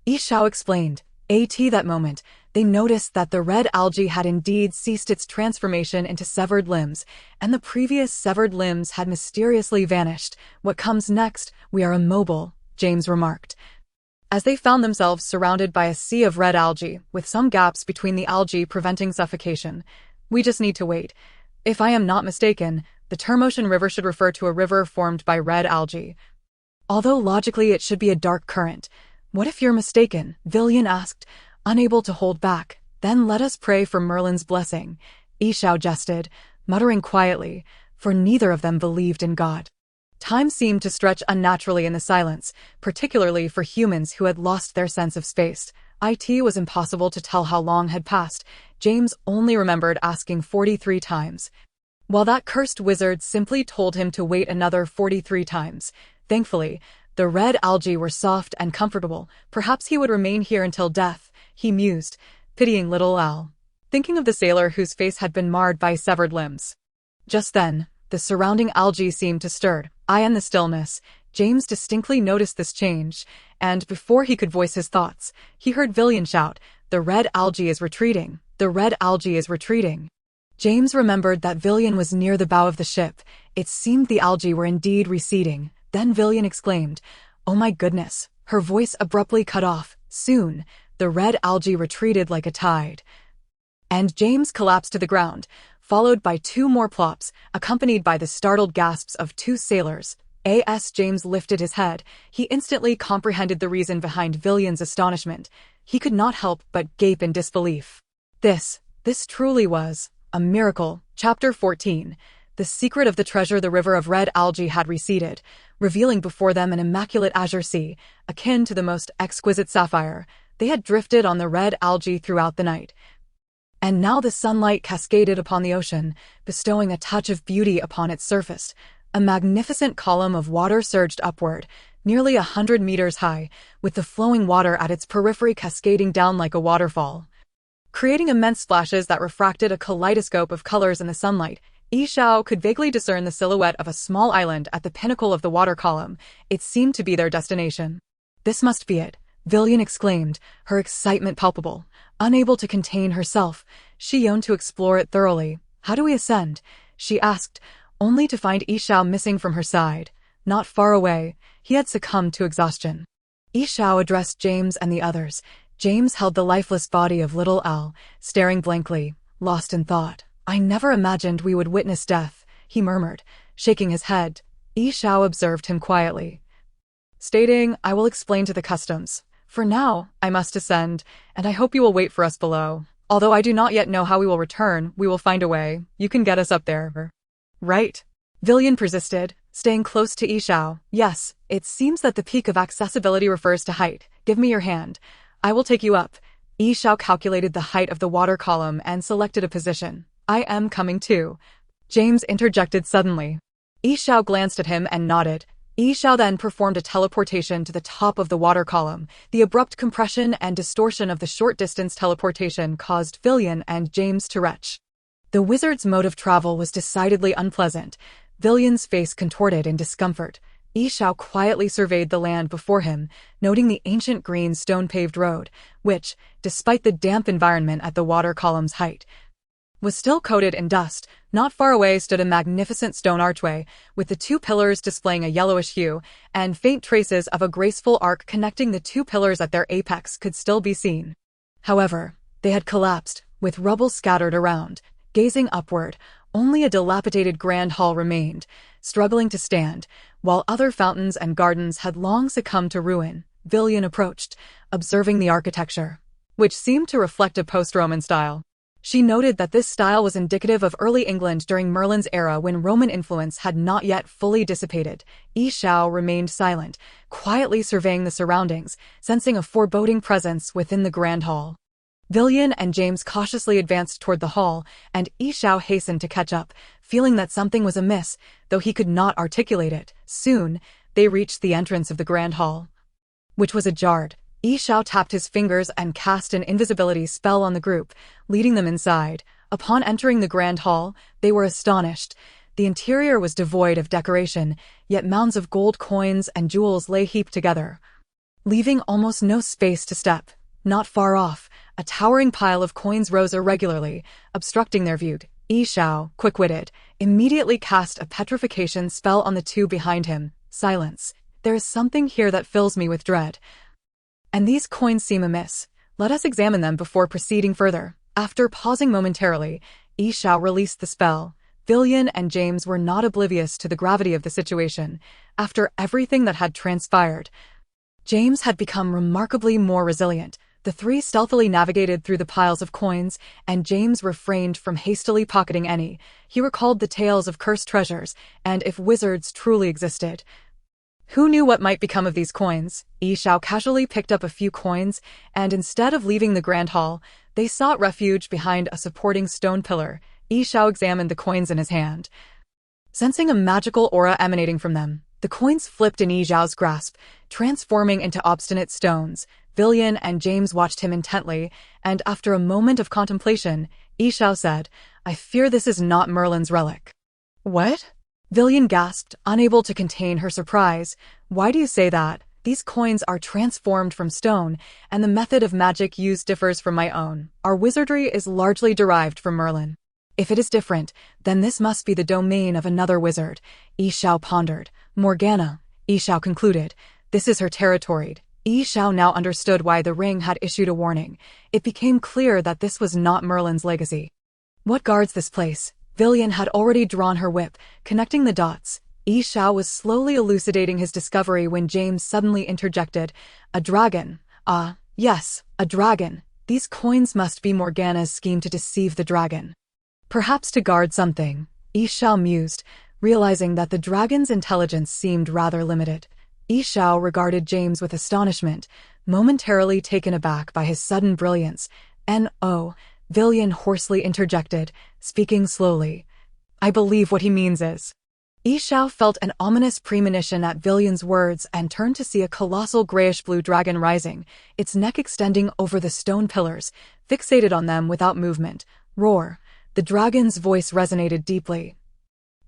Yi Xiao explained. At that moment, they noticed that the red algae had indeed ceased its transformation into severed limbs, and the previous severed limbs had mysteriously vanished. What comes next? We are immobile, James remarked, as they found themselves surrounded by a sea of red algae, with some gaps between the algae preventing suffocation. We just need to wait. If I am not mistaken, the term ocean river should refer to a river formed by red algae, although logically it should be a dark current. What if you're mistaken? Villian asked, unable to hold back. Then let us pray for Merlin's blessing, Yi Xiao jested, muttering quietly, for neither of them believed in God. Time seemed to stretch unnaturally in the silence, particularly for humans who had lost their sense of space. It was impossible to tell how long had passed. James only remembered asking 43 times, while that cursed wizard simply told him to wait another 43 times. Thankfully, the red algae were soft and comfortable. Perhaps he would remain here until death, he mused, pitying little Al, thinking of the sailor whose face had been marred by severed limbs. Just then, the surrounding algae seemed to stir. In the stillness, James distinctly noticed this change, and before he could voice his thoughts, he heard Villian shout, "The red algae is retreating! The red algae is retreating!" James remembered that Villian was near the bow of the ship. It seemed the algae were indeed receding. Then Villian exclaimed, "Oh my goodness!" Her voice abruptly cut off. Soon, the red algae retreated like a tide, and James collapsed to the ground, followed by 2 more plops, accompanied by the startled gasps of 2 sailors. As James lifted his head, he instantly comprehended the reason behind Villian's astonishment. He could not help but gape in disbelief. This truly was a miracle. Chapter 14. The secret of the treasure. The river of red algae had receded, revealing before them an immaculate azure sea, akin to the most exquisite sapphire. They had drifted on the red algae throughout the night, and now the sunlight cascaded upon the ocean, bestowing a touch of beauty upon its surface. A magnificent column of water surged upward, nearly 100 meters high, with the flowing water at its periphery cascading down like a waterfall, creating immense splashes that refracted a kaleidoscope of colors in the sunlight. Yishao could vaguely discern the silhouette of a small island at the pinnacle of the water column. It seemed to be their destination. "This must be it," Villian exclaimed, her excitement palpable. Unable to contain herself, she yearned to explore it thoroughly. "How do we ascend?" she asked, only to find Yishao missing from her side. Not far away, he had succumbed to exhaustion. Yishao addressed James and the others. James held the lifeless body of little Al, staring blankly, lost in thought. "I never imagined we would witness death," he murmured, shaking his head. Yishao observed him quietly, stating, "I will explain to the customs. For now, I must ascend, and I hope you will wait for us below. Although I do not yet know how we will return, we will find a way. You can get us up there, right?" Villian persisted, staying close to Yishao. "Yes, it seems that the peak of accessibility refers to height. Give me your hand. I will take you up." Yishao calculated the height of the water column and selected a position. "I am coming too," James interjected suddenly. Yishao glanced at him and nodded. Yishao then performed a teleportation to the top of the water column. The abrupt compression and distortion of the short-distance teleportation caused Villian and James to retch. The wizard's mode of travel was decidedly unpleasant. Villian's face contorted in discomfort. Yishao quietly surveyed the land before him, noting the ancient green stone-paved road, which, despite the damp environment at the water column's height, was still coated in dust. Not far away stood a magnificent stone archway, with the two pillars displaying a yellowish hue, and faint traces of a graceful arc connecting the two pillars at their apex could still be seen. However, they had collapsed, with rubble scattered around. Gazing upward, only a dilapidated grand hall remained, struggling to stand, while other fountains and gardens had long succumbed to ruin. Villian approached, observing the architecture, which seemed to reflect a post-Roman style. She noted that this style was indicative of early England during Merlin's era when Roman influence had not yet fully dissipated. Yishao remained silent, quietly surveying the surroundings, sensing a foreboding presence within the grand hall. Villian and James cautiously advanced toward the hall, and Yishao hastened to catch up, feeling that something was amiss, though he could not articulate it. Soon, they reached the entrance of the grand hall, which was ajar. Yishao tapped his fingers and cast an invisibility spell on the group, leading them inside. Upon entering the grand hall, they were astonished. The interior was devoid of decoration, yet mounds of gold coins and jewels lay heaped together, leaving almost no space to step. Not far off, a towering pile of coins rose irregularly, obstructing their view. Yishao, quick-witted, immediately cast a petrification spell on the two behind him. "Silence. There is something here that fills me with dread, and these coins seem amiss. Let us examine them before proceeding further." After pausing momentarily, Yishao released the spell. Villian and James were not oblivious to the gravity of the situation. After everything that had transpired, James had become remarkably more resilient. The three stealthily navigated through the piles of coins, and James refrained from hastily pocketing any. He recalled the tales of cursed treasures, and if wizards truly existed, who knew what might become of these coins? Yishao casually picked up a few coins, and instead of leaving the grand hall, they sought refuge behind a supporting stone pillar. Yishao examined the coins in his hand, sensing a magical aura emanating from them. The coins flipped in Yishao's grasp, transforming into obstinate stones. Villian and James watched him intently, and after a moment of contemplation, Yishao said, "I fear this is not Merlin's relic." "What?" Villian gasped, unable to contain her surprise. "Why do you say that? These coins are transformed from stone, and the method of magic used differs from my own. Our wizardry is largely derived from Merlin. If it is different, then this must be the domain of another wizard." Yishao pondered. "Morgana," Yishao concluded. "This is her territory." Yishao now understood why the ring had issued a warning. It became clear that this was not Merlin's legacy. "What guards this place?" Villian had already drawn her whip, connecting the dots. Yishao was slowly elucidating his discovery when James suddenly interjected, "A dragon." "Ah, yes, a dragon. These coins must be Morgana's scheme to deceive the dragon. Perhaps to guard something, Xiao mused, realizing that the dragon's intelligence seemed rather limited. Xiao regarded James with astonishment, momentarily taken aback by his sudden brilliance. "No," Villian hoarsely interjected, speaking slowly. "I believe what he means is." Xiao felt an ominous premonition at Villian's words and turned to see a colossal grayish-blue dragon rising, its neck extending over the stone pillars, fixated on them without movement. "Roar." The dragon's voice resonated deeply,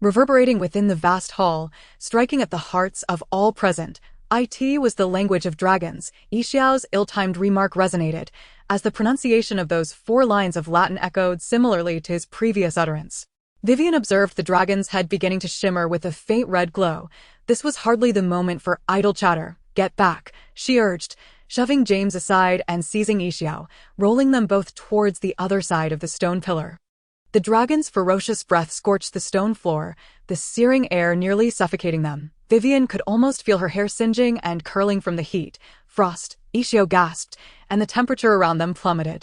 reverberating within the vast hall, striking at the hearts of all present. It was the language of dragons. Xiao's ill-timed remark resonated, as the pronunciation of those 4 lines of Latin echoed similarly to his previous utterance. Vivian observed the dragon's head beginning to shimmer with a faint red glow. This was hardly the moment for idle chatter. "Get back," she urged, shoving James aside and seizing Xiao, rolling them both towards the other side of the stone pillar. The dragon's ferocious breath scorched the stone floor, the searing air nearly suffocating them. Vivian could almost feel her hair singeing and curling from the heat. "Frost," Xiao gasped, and the temperature around them plummeted.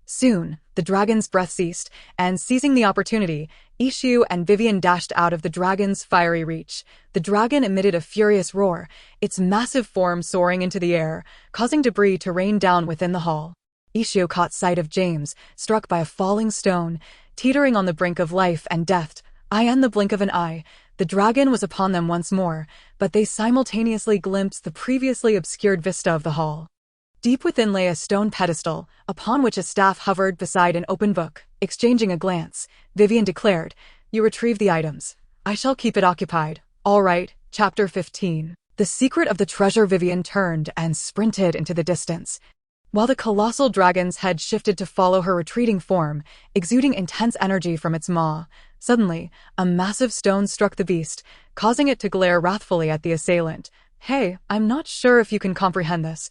Soon, the dragon's breath ceased, and seizing the opportunity, Xiao and Vivian dashed out of the dragon's fiery reach. The dragon emitted a furious roar, its massive form soaring into the air, causing debris to rain down within the hall. Xiao caught sight of James, struck by a falling stone, teetering on the brink of life and death. In the blink of an eye, the dragon was upon them once more, but they simultaneously glimpsed the previously obscured vista of the hall. Deep within lay a stone pedestal, upon which a staff hovered beside an open book. Exchanging a glance, Vivian declared, "You retrieve the items. I shall keep it occupied." "All right." Chapter 15. The secret of the treasure. Vivian turned and sprinted into the distance, while the colossal dragon's head shifted to follow her retreating form, exuding intense energy from its maw. Suddenly, a massive stone struck the beast, causing it to glare wrathfully at the assailant. "Hey, I'm not sure if you can comprehend this,"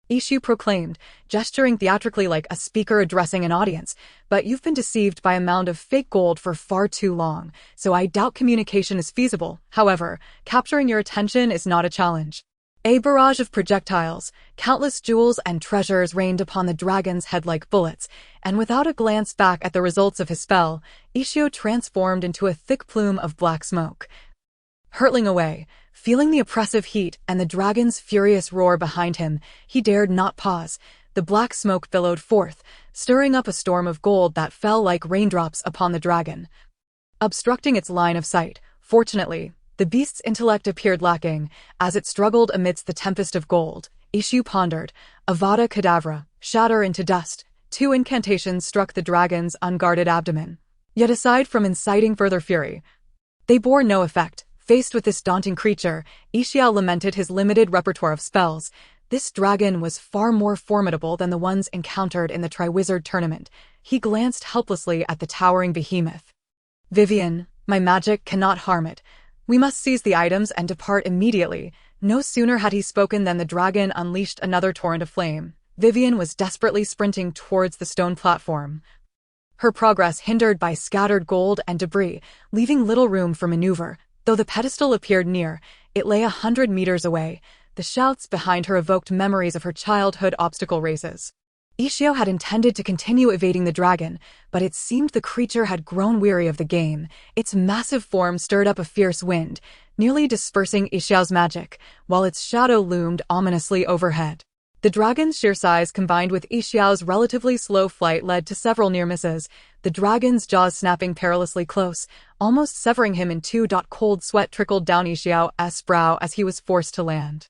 Xiao proclaimed, gesturing theatrically like a speaker addressing an audience, "but you've been deceived by a mound of fake gold for far too long, so I doubt communication is feasible. However, capturing your attention is not a challenge." A barrage of projectiles, countless jewels and treasures rained upon the dragon's head like bullets, and without a glance back at the results of his spell, Xiao transformed into a thick plume of black smoke. Hurtling away, feeling the oppressive heat and the dragon's furious roar behind him, he dared not pause. The black smoke billowed forth, stirring up a storm of gold that fell like raindrops upon the dragon, obstructing its line of sight. Fortunately, the beast's intellect appeared lacking, as it struggled amidst the tempest of gold. Xiao pondered, "Avada Kedavra, shatter into dust." 2 incantations struck the dragon's unguarded abdomen. Yet aside from inciting further fury, they bore no effect. Faced with this daunting creature, Xiao lamented his limited repertoire of spells. This dragon was far more formidable than the ones encountered in the Triwizard tournament. He glanced helplessly at the towering behemoth. "Vivian, my magic cannot harm it. We must seize the items and depart immediately." No sooner had he spoken than the dragon unleashed another torrent of flame. Vivian was desperately sprinting towards the stone platform, her progress hindered by scattered gold and debris, leaving little room for maneuver. Though the pedestal appeared near, it lay 100 meters away. The shouts behind her evoked memories of her childhood obstacle races. Xiao had intended to continue evading the dragon, but it seemed the creature had grown weary of the game. Its massive form stirred up a fierce wind, nearly dispersing Xiao's magic, while its shadow loomed ominously overhead. The dragon's sheer size combined with Xiao's relatively slow flight led to several near misses, the dragon's jaws snapping perilously close, almost severing him in two. Cold sweat trickled down Xiao's brow as he was forced to land.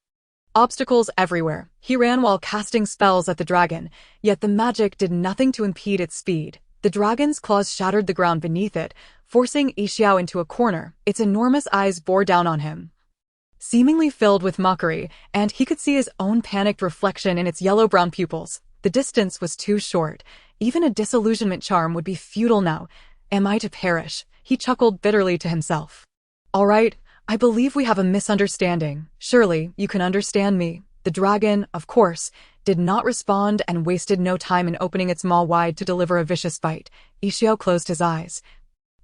Obstacles everywhere. He ran while casting spells at the dragon, yet the magic did nothing to impede its speed. The dragon's claws shattered the ground beneath it, forcing Xiao into a corner. Its enormous eyes bore down on him, seemingly filled with mockery, and he could see his own panicked reflection in its yellow-brown pupils. The distance was too short. Even a disillusionment charm would be futile now. Am I to perish? He chuckled bitterly to himself. All right, I believe we have a misunderstanding. Surely, you can understand me. The dragon, of course, did not respond and wasted no time in opening its maw wide to deliver a vicious bite. Xiao closed his eyes,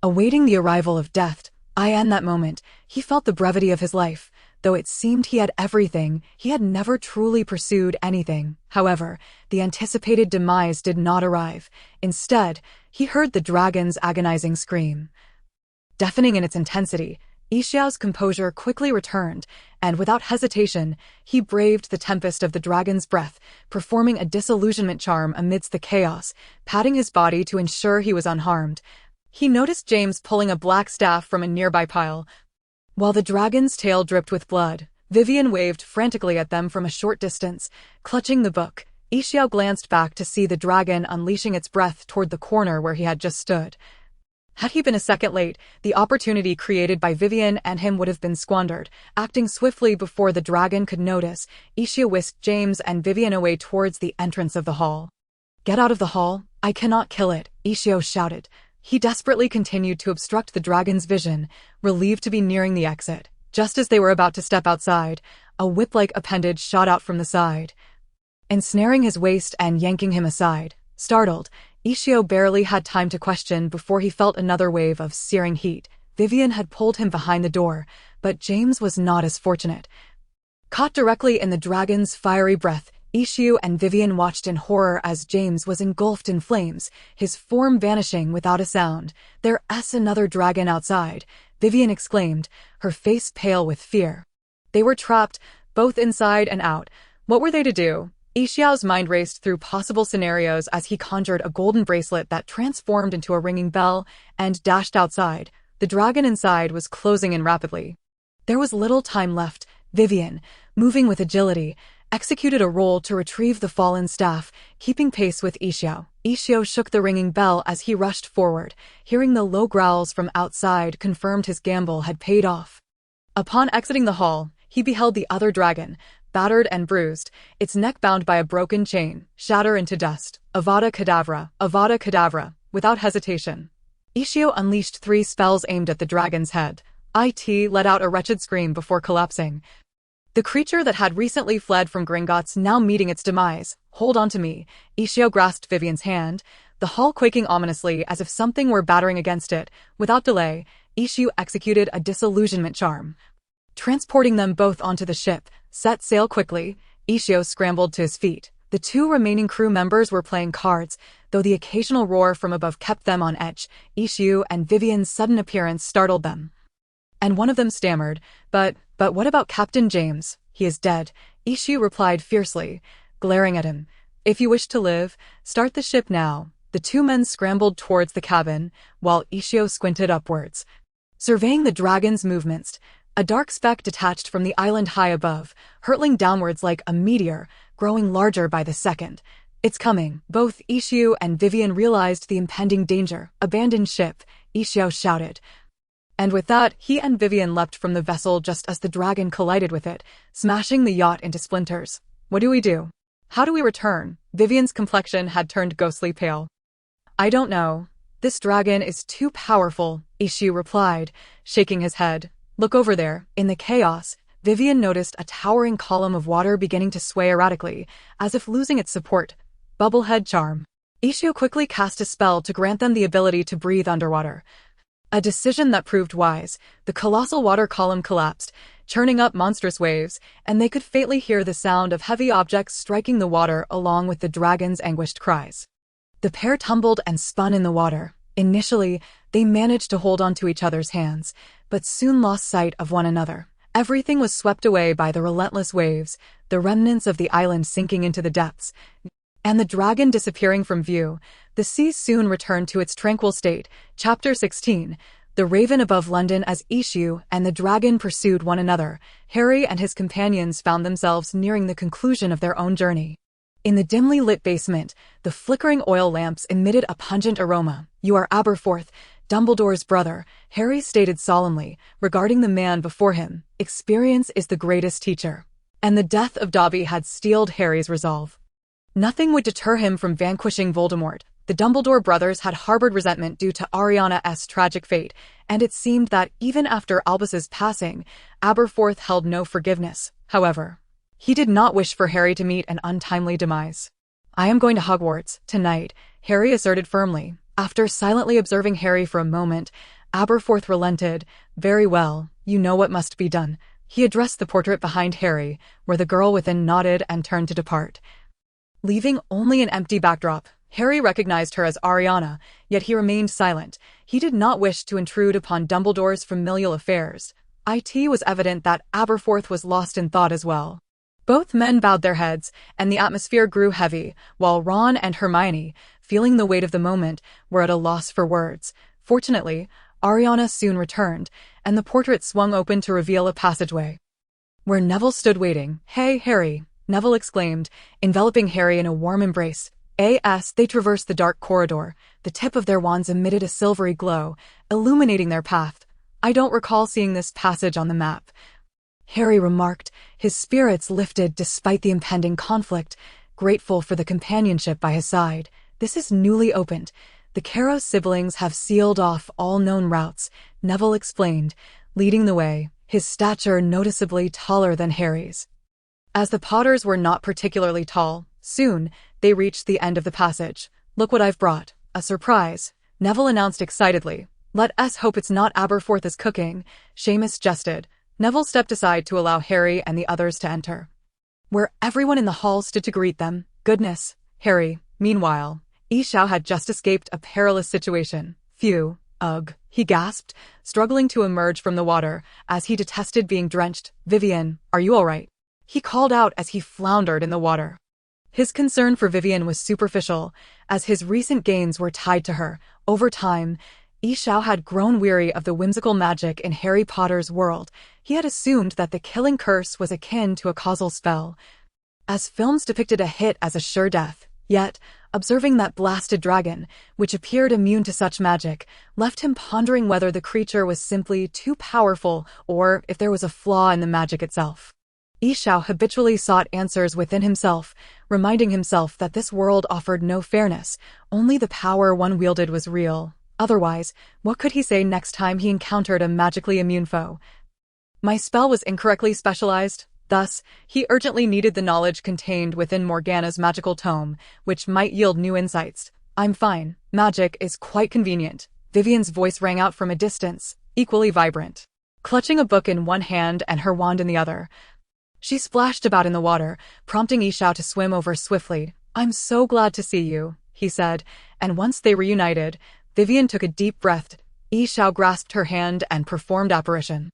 awaiting the arrival of death. In that moment, he felt the brevity of his life. Though it seemed he had everything, he had never truly pursued anything. However, the anticipated demise did not arrive. Instead, he heard the dragon's agonizing scream. Deafening in its intensity, Yixiao's composure quickly returned, and without hesitation, he braved the tempest of the dragon's breath, performing a disillusionment charm amidst the chaos, patting his body to ensure he was unharmed. He noticed James pulling a black staff from a nearby pile. While the dragon's tail dripped with blood, Vivian waved frantically at them from a short distance. Clutching the book, Yixiao glanced back to see the dragon unleashing its breath toward the corner where he had just stood. Had he been a second late, the opportunity created by Vivian and him would have been squandered. Acting swiftly before the dragon could notice, Yixiao whisked James and Vivian away towards the entrance of the hall. "Get out of the hall, I cannot kill it," Yixiao shouted. He desperately continued to obstruct the dragon's vision, relieved to be nearing the exit. Just as they were about to step outside, a whip-like appendage shot out from the side, ensnaring his waist and yanking him aside. Startled, Yixiao barely had time to question before he felt another wave of searing heat. Vivian had pulled him behind the door, but James was not as fortunate. Caught directly in the dragon's fiery breath, Yixiao and Vivian watched in horror as James was engulfed in flames, his form vanishing without a sound. "There's another dragon outside," Vivian exclaimed, her face pale with fear. They were trapped, both inside and out. What were they to do? Yixiao's mind raced through possible scenarios as he conjured a golden bracelet that transformed into a ringing bell and dashed outside. The dragon inside was closing in rapidly. There was little time left. Vivian, moving with agility, executed a roll to retrieve the fallen staff, keeping pace with Yixiao. Yixiao shook the ringing bell as he rushed forward. Hearing the low growls from outside confirmed his gamble had paid off. Upon exiting the hall, he beheld the other dragon, battered and bruised, its neck bound by a broken chain, shatter into dust. Avada Kedavra, Avada Kedavra, without hesitation. Yixiao unleashed 3 spells aimed at the dragon's head. It let out a wretched scream before collapsing. The creature that had recently fled from Gringotts now meeting its demise. "Hold on to me." Yixiao grasped Vivian's hand, the hull quaking ominously as if something were battering against it. Without delay, Yixiao executed a disillusionment charm, transporting them both onto the ship. Set sail quickly, Yixiao scrambled to his feet. The 2 remaining crew members were playing cards, though the occasional roar from above kept them on edge. Yixiao and Vivian's sudden appearance startled them, and one of them stammered, But what about Captain James? He is dead," Yixiao replied fiercely, glaring at him. "If you wish to live, start the ship now." The 2 men scrambled towards the cabin, while Yixiao squinted upwards, surveying the dragon's movements. A dark speck detached from the island high above, hurtling downwards like a meteor, growing larger by the second. "It's coming." Both Yixiao and Vivian realized the impending danger. "Abandon ship," Yixiao shouted. And with that, he and Vivian leapt from the vessel just as the dragon collided with it, smashing the yacht into splinters. "What do we do? How do we return?" Vivian's complexion had turned ghostly pale. "I don't know. This dragon is too powerful," Yixiao replied, shaking his head. "Look over there." In the chaos, Vivian noticed a towering column of water beginning to sway erratically, as if losing its support. Bubblehead charm. Yixiao quickly cast a spell to grant them the ability to breathe underwater. A decision that proved wise. The colossal water column collapsed, churning up monstrous waves, and they could faintly hear the sound of heavy objects striking the water along with the dragon's anguished cries. The pair tumbled and spun in the water. Initially, they managed to hold onto each other's hands, but soon lost sight of one another. Everything was swept away by the relentless waves, the remnants of the island sinking into the depths, and the dragon disappearing from view. The sea soon returned to its tranquil state. Chapter 16. The Raven above London. As Yixiao and the dragon pursued one another, Harry and his companions found themselves nearing the conclusion of their own journey. In the dimly lit basement, the flickering oil lamps emitted a pungent aroma. "You are Aberforth, Dumbledore's brother," Harry stated solemnly, regarding the man before him. "Experience is the greatest teacher." And the death of Dobby had steeled Harry's resolve. Nothing would deter him from vanquishing Voldemort. The Dumbledore brothers had harbored resentment due to Ariana's tragic fate, and it seemed that even after Albus's passing, Aberforth held no forgiveness. However, he did not wish for Harry to meet an untimely demise. "I am going to Hogwarts tonight," Harry asserted firmly. After silently observing Harry for a moment, Aberforth relented. "Very well, you know what must be done." He addressed the portrait behind Harry, where the girl within nodded and turned to depart. Leaving only an empty backdrop, Harry recognized her as Ariana, yet he remained silent. He did not wish to intrude upon Dumbledore's familial affairs. It was evident that Aberforth was lost in thought as well. Both men bowed their heads, and the atmosphere grew heavy, while Ron and Hermione, feeling the weight of the moment, were at a loss for words. Fortunately, Ariana soon returned, and the portrait swung open to reveal a passageway. Where Neville stood waiting. "Hey, Harry," Neville exclaimed, enveloping Harry in a warm embrace. As they traversed the dark corridor, the tip of their wands emitted a silvery glow, illuminating their path. "I don't recall seeing this passage on the map," Harry remarked, his spirits lifted despite the impending conflict, grateful for the companionship by his side. "This is newly opened. The Caros siblings have sealed off all known routes," Neville explained, leading the way, his stature noticeably taller than Harry's. As the Potters were not particularly tall, soon they reached the end of the passage. "Look what I've brought. A surprise," Neville announced excitedly. "Let us hope it's not Aberforth's cooking," Seamus jested. Neville stepped aside to allow Harry and the others to enter, where everyone in the hall stood to greet them. "Goodness, Harry." Meanwhile, Xiao had just escaped a perilous situation. "Phew, ugh," he gasped, struggling to emerge from the water, as he detested being drenched. "Vivian, are you all right?" he called out as he floundered in the water. His concern for Vivian was superficial, as his recent gains were tied to her. Over time, Xiao had grown weary of the whimsical magic in Harry Potter's world. He had assumed that the killing curse was akin to a causal spell, as films depicted a hit as a sure death. Yet, observing that blasted dragon, which appeared immune to such magic, left him pondering whether the creature was simply too powerful or if there was a flaw in the magic itself. Xiao habitually sought answers within himself, reminding himself that this world offered no fairness, only the power one wielded was real. Otherwise, what could he say next time he encountered a magically immune foe? "My spell was incorrectly specialized." Thus, he urgently needed the knowledge contained within Morgana's magical tome, which might yield new insights. "I'm fine. Magic is quite convenient." Vivian's voice rang out from a distance, equally vibrant. Clutching a book in one hand and her wand in the other, she splashed about in the water, prompting Xiao to swim over swiftly. "I'm so glad to see you," he said, and once they reunited, Vivian took a deep breath. Xiao grasped her hand and performed apparition.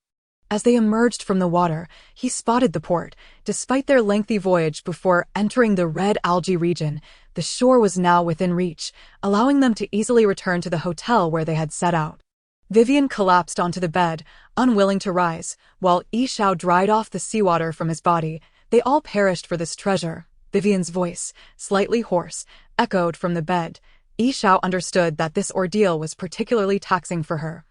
As they emerged from the water, he spotted the port. Despite their lengthy voyage before entering the red algae region, the shore was now within reach, allowing them to easily return to the hotel where they had set out. Vivian collapsed onto the bed, unwilling to rise, while Xiao dried off the seawater from his body. They all perished for this treasure. Vivian's voice, slightly hoarse, echoed from the bed. Xiao understood that this ordeal was particularly taxing for her,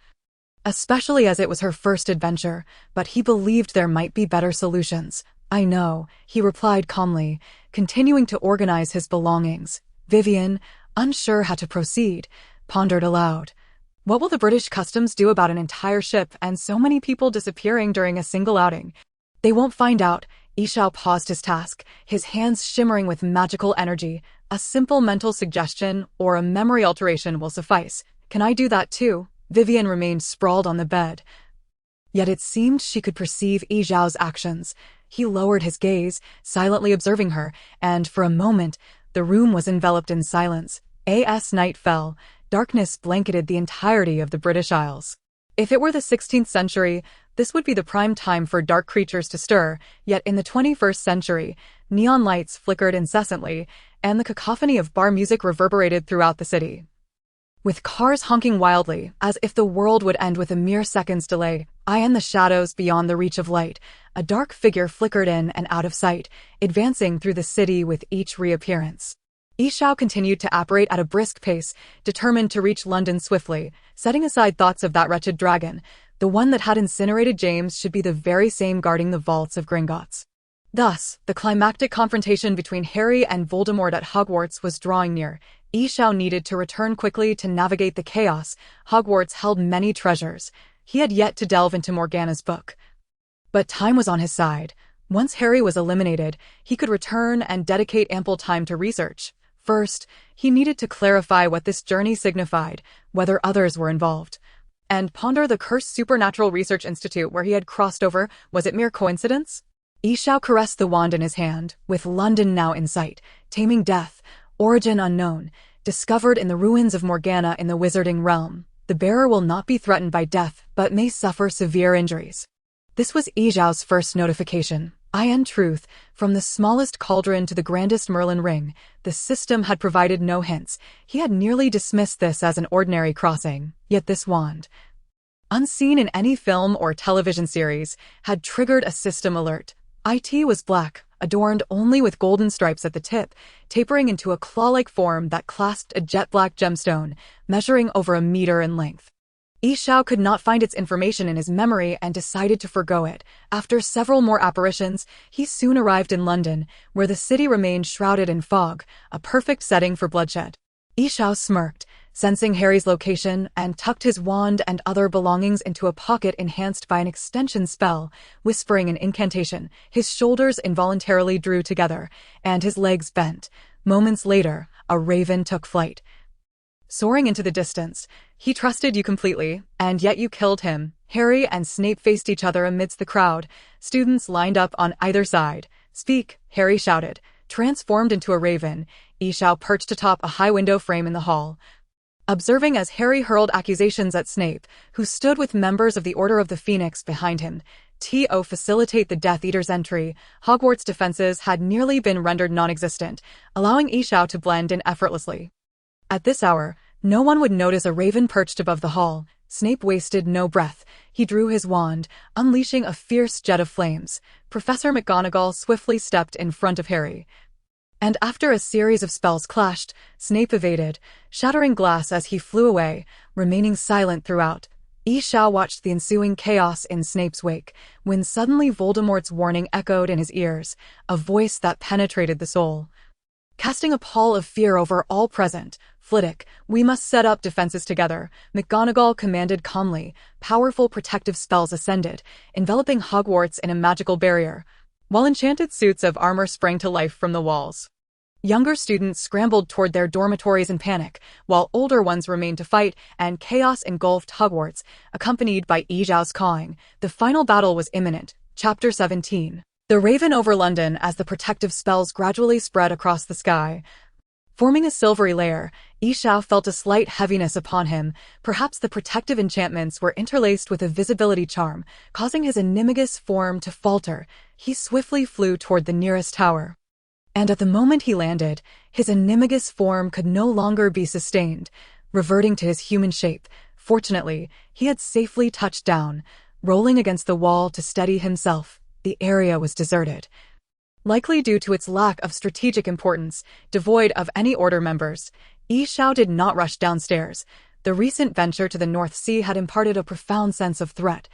especially as it was her first adventure, but he believed there might be better solutions. "I know," he replied calmly, continuing to organize his belongings. Vivian, unsure how to proceed, pondered aloud. What will the British Customs do about an entire ship and so many people disappearing during a single outing? They won't find out. Xiao paused his task, his hands shimmering with magical energy. "A simple mental suggestion or a memory alteration will suffice. Can I do that too?" Vivian remained sprawled on the bed. Yet it seemed she could perceive Xiao's actions. He lowered his gaze, silently observing her, and for a moment, the room was enveloped in silence. As night fell, darkness blanketed the entirety of the British Isles. If it were the 16th century, this would be the prime time for dark creatures to stir, yet in the 21st century, neon lights flickered incessantly, and the cacophony of bar music reverberated throughout the city. With cars honking wildly, as if the world would end with a mere second's delay, in the shadows beyond the reach of light, a dark figure flickered in and out of sight, advancing through the city with each reappearance. Xiao continued to apparate at a brisk pace, determined to reach London swiftly. Setting aside thoughts of that wretched dragon, the one that had incinerated James should be the very same guarding the vaults of Gringotts. Thus, the climactic confrontation between Harry and Voldemort at Hogwarts was drawing near. Xiao needed to return quickly to navigate the chaos. Hogwarts held many treasures. He had yet to delve into Morgana's book. But time was on his side. Once Harry was eliminated, he could return and dedicate ample time to research. First, he needed to clarify what this journey signified, whether others were involved. and ponder the cursed supernatural research institute where he had crossed over. Was it mere coincidence? Yishao caressed the wand in his hand, with London now in sight, taming death, origin unknown, discovered in the ruins of Morgana in the wizarding realm. The bearer will not be threatened by death, but may suffer severe injuries. This was Yixiao's first notification. In truth, from the smallest cauldron to the grandest Merlin ring, the system had provided no hints. He had nearly dismissed this as an ordinary crossing. Yet this wand, unseen in any film or television series, had triggered a system alert. It was black, adorned only with golden stripes at the tip, tapering into a claw-like form that clasped a jet-black gemstone, measuring over 1 meter in length. Yixiao could not find its information in his memory and decided to forgo it. After several more apparitions, he soon arrived in London, where the city remained shrouded in fog, a perfect setting for bloodshed. Yixiao smirked, sensing Harry's location, and tucked his wand and other belongings into a pocket enhanced by an extension spell. Whispering an incantation, his shoulders involuntarily drew together, and his legs bent. Moments later, a raven took flight. Soaring into the distance, he trusted you completely, and yet you killed him. Harry and Snape faced each other amidst the crowd. Students lined up on either side. Speak, Harry shouted. Transformed into a raven, Yixiao perched atop a high window frame in the hall. Observing as Harry hurled accusations at Snape, who stood with members of the Order of the Phoenix behind him, to facilitate the Death Eater's entry, Hogwarts' defenses had nearly been rendered non-existent, allowing Yixiao to blend in effortlessly. At this hour, no one would notice a raven perched above the hall. Snape wasted no breath. He drew his wand, unleashing a fierce jet of flames. Professor McGonagall swiftly stepped in front of Harry, and after a series of spells clashed, Snape evaded, shattering glass as he flew away, remaining silent throughout. Yixiao watched the ensuing chaos in Snape's wake, when suddenly Voldemort's warning echoed in his ears, a voice that penetrated the soul, casting a pall of fear over all present. Flitwick, we must set up defenses together, McGonagall commanded calmly. Powerful protective spells ascended, enveloping Hogwarts in a magical barrier, while enchanted suits of armor sprang to life from the walls. Younger students scrambled toward their dormitories in panic, while older ones remained to fight, and chaos engulfed Hogwarts, accompanied by Yixiao's cawing. The final battle was imminent. Chapter 17. The Raven over London. As the protective spells gradually spread across the sky, forming a silvery layer, Yixiao felt a slight heaviness upon him. Perhaps the protective enchantments were interlaced with a visibility charm, causing his enigmatic form to falter. He swiftly flew toward the nearest tower, and at the moment he landed, his enigmatic form could no longer be sustained, reverting to his human shape. Fortunately, he had safely touched down, rolling against the wall to steady himself. The area was deserted, likely due to its lack of strategic importance, devoid of any Order members. Yixiao did not rush downstairs. The recent venture to the North Sea had imparted a profound sense of threat,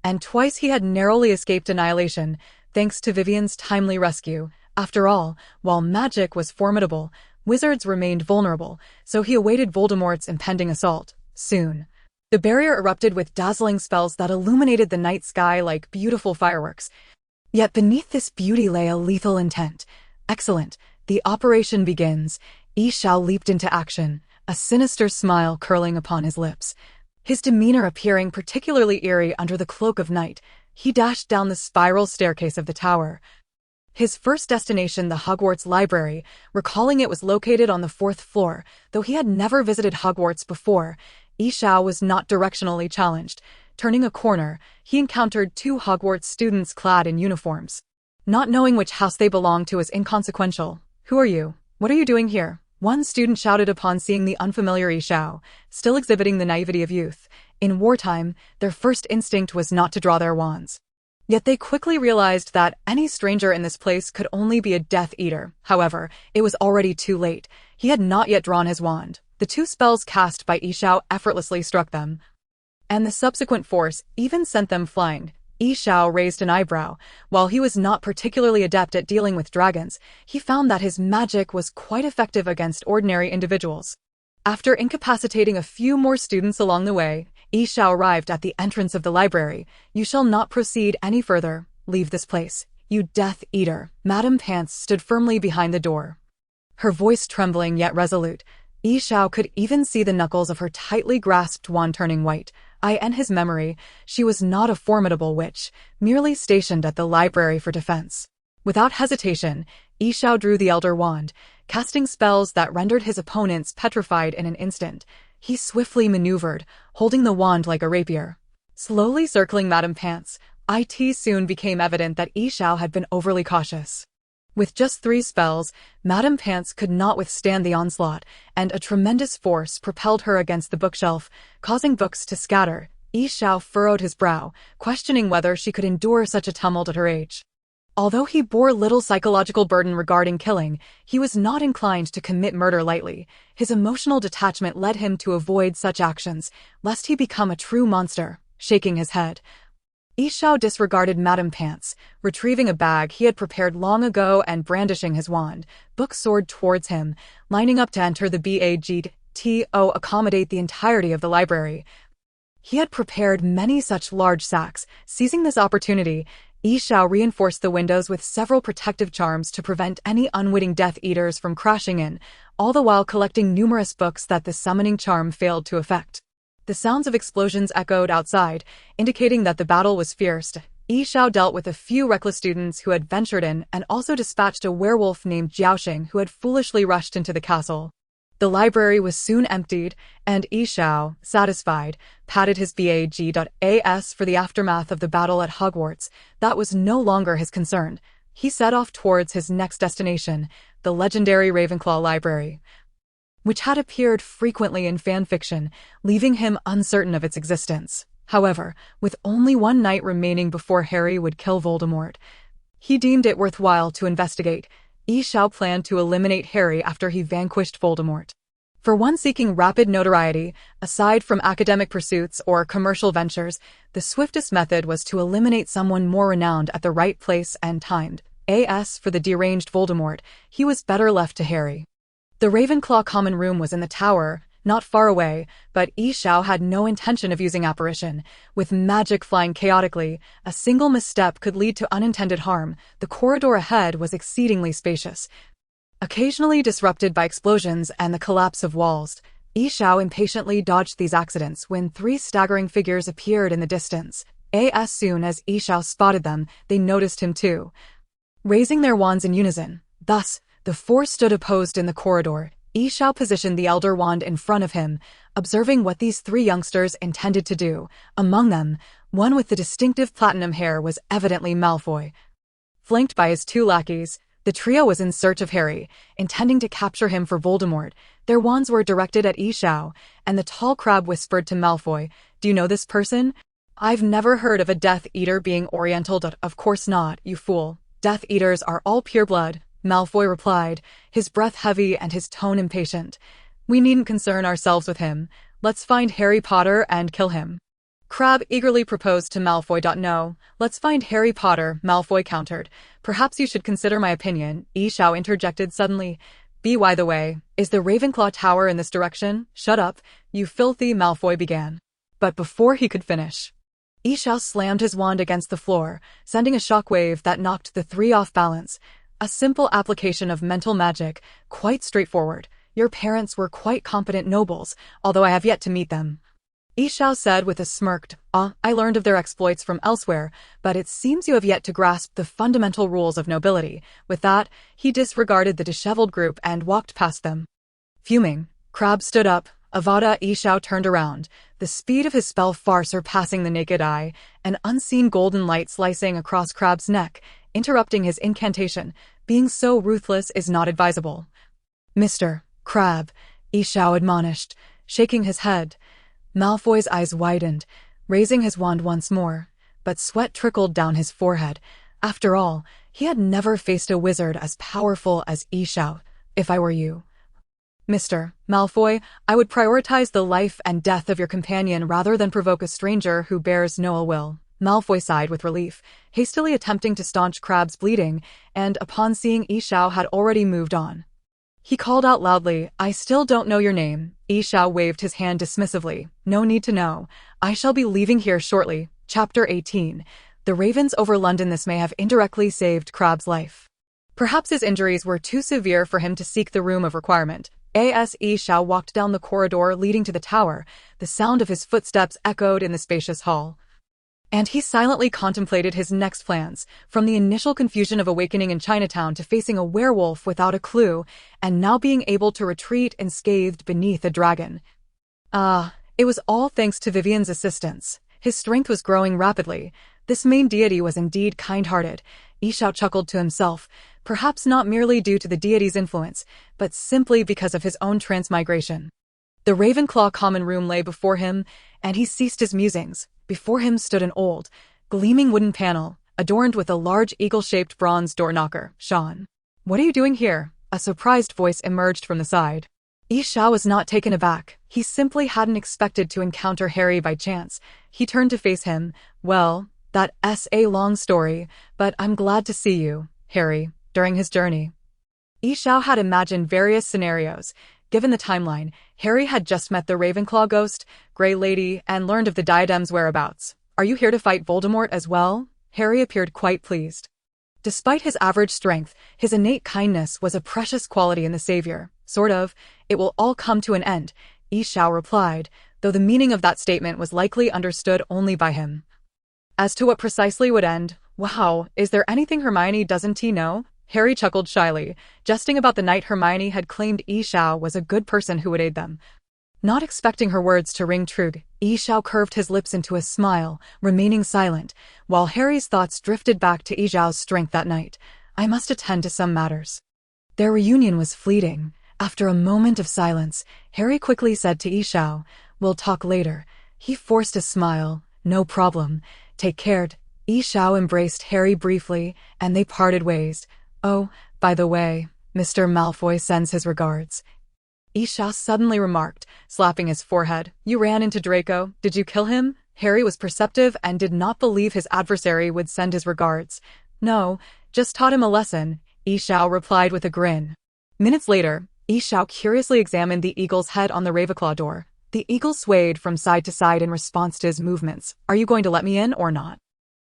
and twice he had narrowly escaped annihilation, thanks to Vivian's timely rescue. After all, while magic was formidable, wizards remained vulnerable, so he awaited Voldemort's impending assault. Soon, the barrier erupted with dazzling spells that illuminated the night sky like beautiful fireworks. Yet beneath this beauty lay a lethal intent. Excellent. The operation begins. Yixiao leaped into action, a sinister smile curling upon his lips, his demeanor appearing particularly eerie under the cloak of night. He dashed down the spiral staircase of the tower, his first destination the Hogwarts Library, recalling it was located on the 4th floor. Though he had never visited Hogwarts before, Yixiao was not directionally challenged. Turning a corner, he encountered 2 Hogwarts students clad in uniforms. Not knowing which house they belonged to was inconsequential. Who are you? What are you doing here? One student shouted upon seeing the unfamiliar Yixiao, still exhibiting the naivety of youth. In wartime, their first instinct was not to draw their wands. Yet they quickly realized that any stranger in this place could only be a Death Eater. However, it was already too late. He had not yet drawn his wand. The 2 spells cast by Yixiao effortlessly struck them, and the subsequent force even sent them flying. Yixiao raised an eyebrow. While he was not particularly adept at dealing with dragons, he found that his magic was quite effective against ordinary individuals. After incapacitating a few more students along the way, Yixiao arrived at the entrance of the library. You shall not proceed any further. Leave this place, you Death Eater. Madame Pants stood firmly behind the door, her voice trembling yet resolute. Yixiao could even see the knuckles of her tightly grasped wand turning white. In his memory, she was not a formidable witch, merely stationed at the library for defense. Without hesitation, Yi Xiao drew the Elder Wand, casting spells that rendered his opponents petrified in an instant. He swiftly maneuvered, holding the wand like a rapier. Slowly circling Madame Pants, it soon became evident that Yi Xiao had been overly cautious. With just 3 spells, Madame Pants could not withstand the onslaught, and a tremendous force propelled her against the bookshelf, causing books to scatter. Yi Xiao furrowed his brow, questioning whether she could endure such a tumult at her age. Although he bore little psychological burden regarding killing, he was not inclined to commit murder lightly. His emotional detachment led him to avoid such actions, lest he become a true monster. Shaking his head, Yi Xiao disregarded Madame Pants, retrieving a bag he had prepared long ago and brandishing his wand. Book soared towards him, lining up to enter the bag to accommodate the entirety of the library. He had prepared many such large sacks. Seizing this opportunity, Yi Xiao reinforced the windows with several protective charms to prevent any unwitting Death Eaters from crashing in, all the while collecting numerous books that the summoning charm failed to affect. The sounds of explosions echoed outside, indicating that the battle was fierce. Yi Xiao dealt with a few reckless students who had ventured in and also dispatched a werewolf named Jiaoxing who had foolishly rushed into the castle. The library was soon emptied, and Yi Xiao, satisfied, patted his bag.as for the aftermath of the battle at Hogwarts. That was no longer his concern. He set off towards his next destination, the legendary Ravenclaw Library, which had appeared frequently in fan fiction, leaving him uncertain of its existence. However, with only one night remaining before Harry would kill Voldemort, he deemed it worthwhile to investigate. Yi Xiao planned to eliminate Harry after he vanquished Voldemort. For one seeking rapid notoriety, aside from academic pursuits or commercial ventures, the swiftest method was to eliminate someone more renowned at the right place and timed. As for the deranged Voldemort, he was better left to Harry. The Ravenclaw common room was in the tower, not far away, but Yi Xiao had no intention of using apparition. With magic flying chaotically, a single misstep could lead to unintended harm. The corridor ahead was exceedingly spacious, occasionally disrupted by explosions and the collapse of walls. Yi Xiao impatiently dodged these accidents when 3 staggering figures appeared in the distance. As soon as Yi Xiao spotted them, they noticed him too, raising their wands in unison. Thus, the 4 stood opposed in the corridor. Yi Xiao positioned the Elder Wand in front of him, observing what these 3 youngsters intended to do. Among them, one with the distinctive platinum hair was evidently Malfoy. Flanked by his 2 lackeys, the trio was in search of Harry, intending to capture him for Voldemort. Their wands were directed at Yi Xiao, and the tall crab whispered to Malfoy, "Do you know this person? I've never heard of a Death Eater being Oriental." "Of course not, you fool. Death Eaters are all pure blood," Malfoy replied, his breath heavy and his tone impatient. "We needn't concern ourselves with him. Let's find Harry Potter and kill him." Crabbe eagerly proposed to Malfoy. "No, let's find Harry Potter," Malfoy countered. "Perhaps you should consider my opinion," Yi Xiao interjected suddenly. "By the way, is the Ravenclaw Tower in this direction?" "Shut up, you filthy," Malfoy began. But before he could finish, Yi Xiao slammed his wand against the floor, sending a shockwave that knocked the 3 off balance. A simple application of mental magic, quite straightforward. "Your parents were quite competent nobles, although I have yet to meet them," Yi Xiao said with a smirk. I learned of their exploits from elsewhere, but it seems you have yet to grasp the fundamental rules of nobility." With that, he disregarded the disheveled group and walked past them. Fuming, Crabbe stood up. Avada. Yi Xiao turned around, the speed of his spell far surpassing the naked eye, an unseen golden light slicing across Crabbe's neck, interrupting his incantation. "Being so ruthless is not advisable, Mr. Crabbe," Yi Xiao admonished, shaking his head. Malfoy's eyes widened, raising his wand once more, but sweat trickled down his forehead. After all, he had never faced a wizard as powerful as Yi Xiao. "If I were you, Mr. Malfoy, I would prioritize the life and death of your companion rather than provoke a stranger who bears no ill will." Malfoy sighed with relief, hastily attempting to staunch Crabbe's bleeding, and upon seeing Yi Xiao had already moved on, he called out loudly, "I still don't know your name." Yi Xiao waved his hand dismissively. "No need to know. I shall be leaving here shortly." Chapter 18. The ravens over London. This may have indirectly saved Crabbe's life. Perhaps his injuries were too severe for him to seek the room of requirement. As Yi Xiao walked down the corridor leading to the tower, the sound of his footsteps echoed in the spacious hall. And he silently contemplated his next plans, from the initial confusion of awakening in Chinatown to facing a werewolf without a clue, and now being able to retreat unscathed beneath a dragon. It was all thanks to Vivian's assistance. His strength was growing rapidly. This main deity was indeed kind-hearted. Yi Xiao chuckled to himself, perhaps not merely due to the deity's influence, but simply because of his own transmigration. The Ravenclaw common room lay before him, and he ceased his musings. Before him stood an old, gleaming wooden panel, adorned with a large eagle-shaped bronze door knocker. "Sean, what are you doing here?" A surprised voice emerged from the side. Yi Xiao was not taken aback. He simply hadn't expected to encounter Harry by chance. He turned to face him. "Well, that's a long story, but I'm glad to see you, Harry." During his journey, Yi Xiao had imagined various scenarios. Given the timeline, Harry had just met the Ravenclaw ghost, Grey Lady, and learned of the diadem's whereabouts. "Are you here to fight Voldemort as well?" Harry appeared quite pleased. Despite his average strength, his innate kindness was a precious quality in the savior. "Sort of. It will all come to an end," Yi Xiao replied, though the meaning of that statement was likely understood only by him. As to what precisely would end, wow, is there anything Hermione doesn't know? Harry chuckled shyly, jesting about the night Hermione had claimed Yi Xiao was a good person who would aid them. Not expecting her words to ring true, Yi Xiao curved his lips into a smile, remaining silent, while Harry's thoughts drifted back to Yi Xiao's strength that night. "I must attend to some matters." Their reunion was fleeting. After a moment of silence, Harry quickly said to Yi Xiao, "We'll talk later." He forced a smile. "No problem. Take care." Yi Xiao embraced Harry briefly, and they parted ways. "Oh, by the way, Mr. Malfoy sends his regards," Yi Xiao suddenly remarked, slapping his forehead. "You ran into Draco. Did you kill him?" Harry was perceptive and did not believe his adversary would send his regards. "No, just taught him a lesson," Yi Xiao replied with a grin. Minutes later, Yi Xiao curiously examined the eagle's head on the Ravenclaw door. The eagle swayed from side to side in response to his movements. "Are you going to let me in or not?"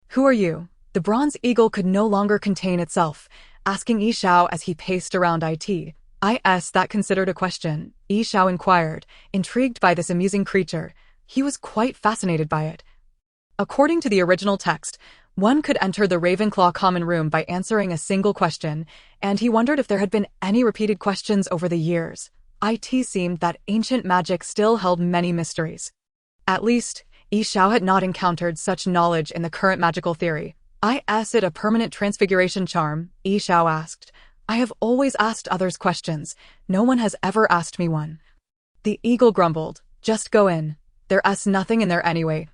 "Who are you?" The bronze eagle could no longer contain itself, asking Yi Xiao as he paced around it. "Is that considered a question?" Yi Xiao inquired, intrigued by this amusing creature. He was quite fascinated by it. According to the original text, one could enter the Ravenclaw common room by answering a single question, and he wondered if there had been any repeated questions over the years. It seemed that ancient magic still held many mysteries. At least, Yi Xiao had not encountered such knowledge in the current magical theory. "Is it a permanent transfiguration charm?" Yi Xiao asked. "I have always asked others questions. No one has ever asked me one." The eagle grumbled. "Just go in. There's nothing in there anyway."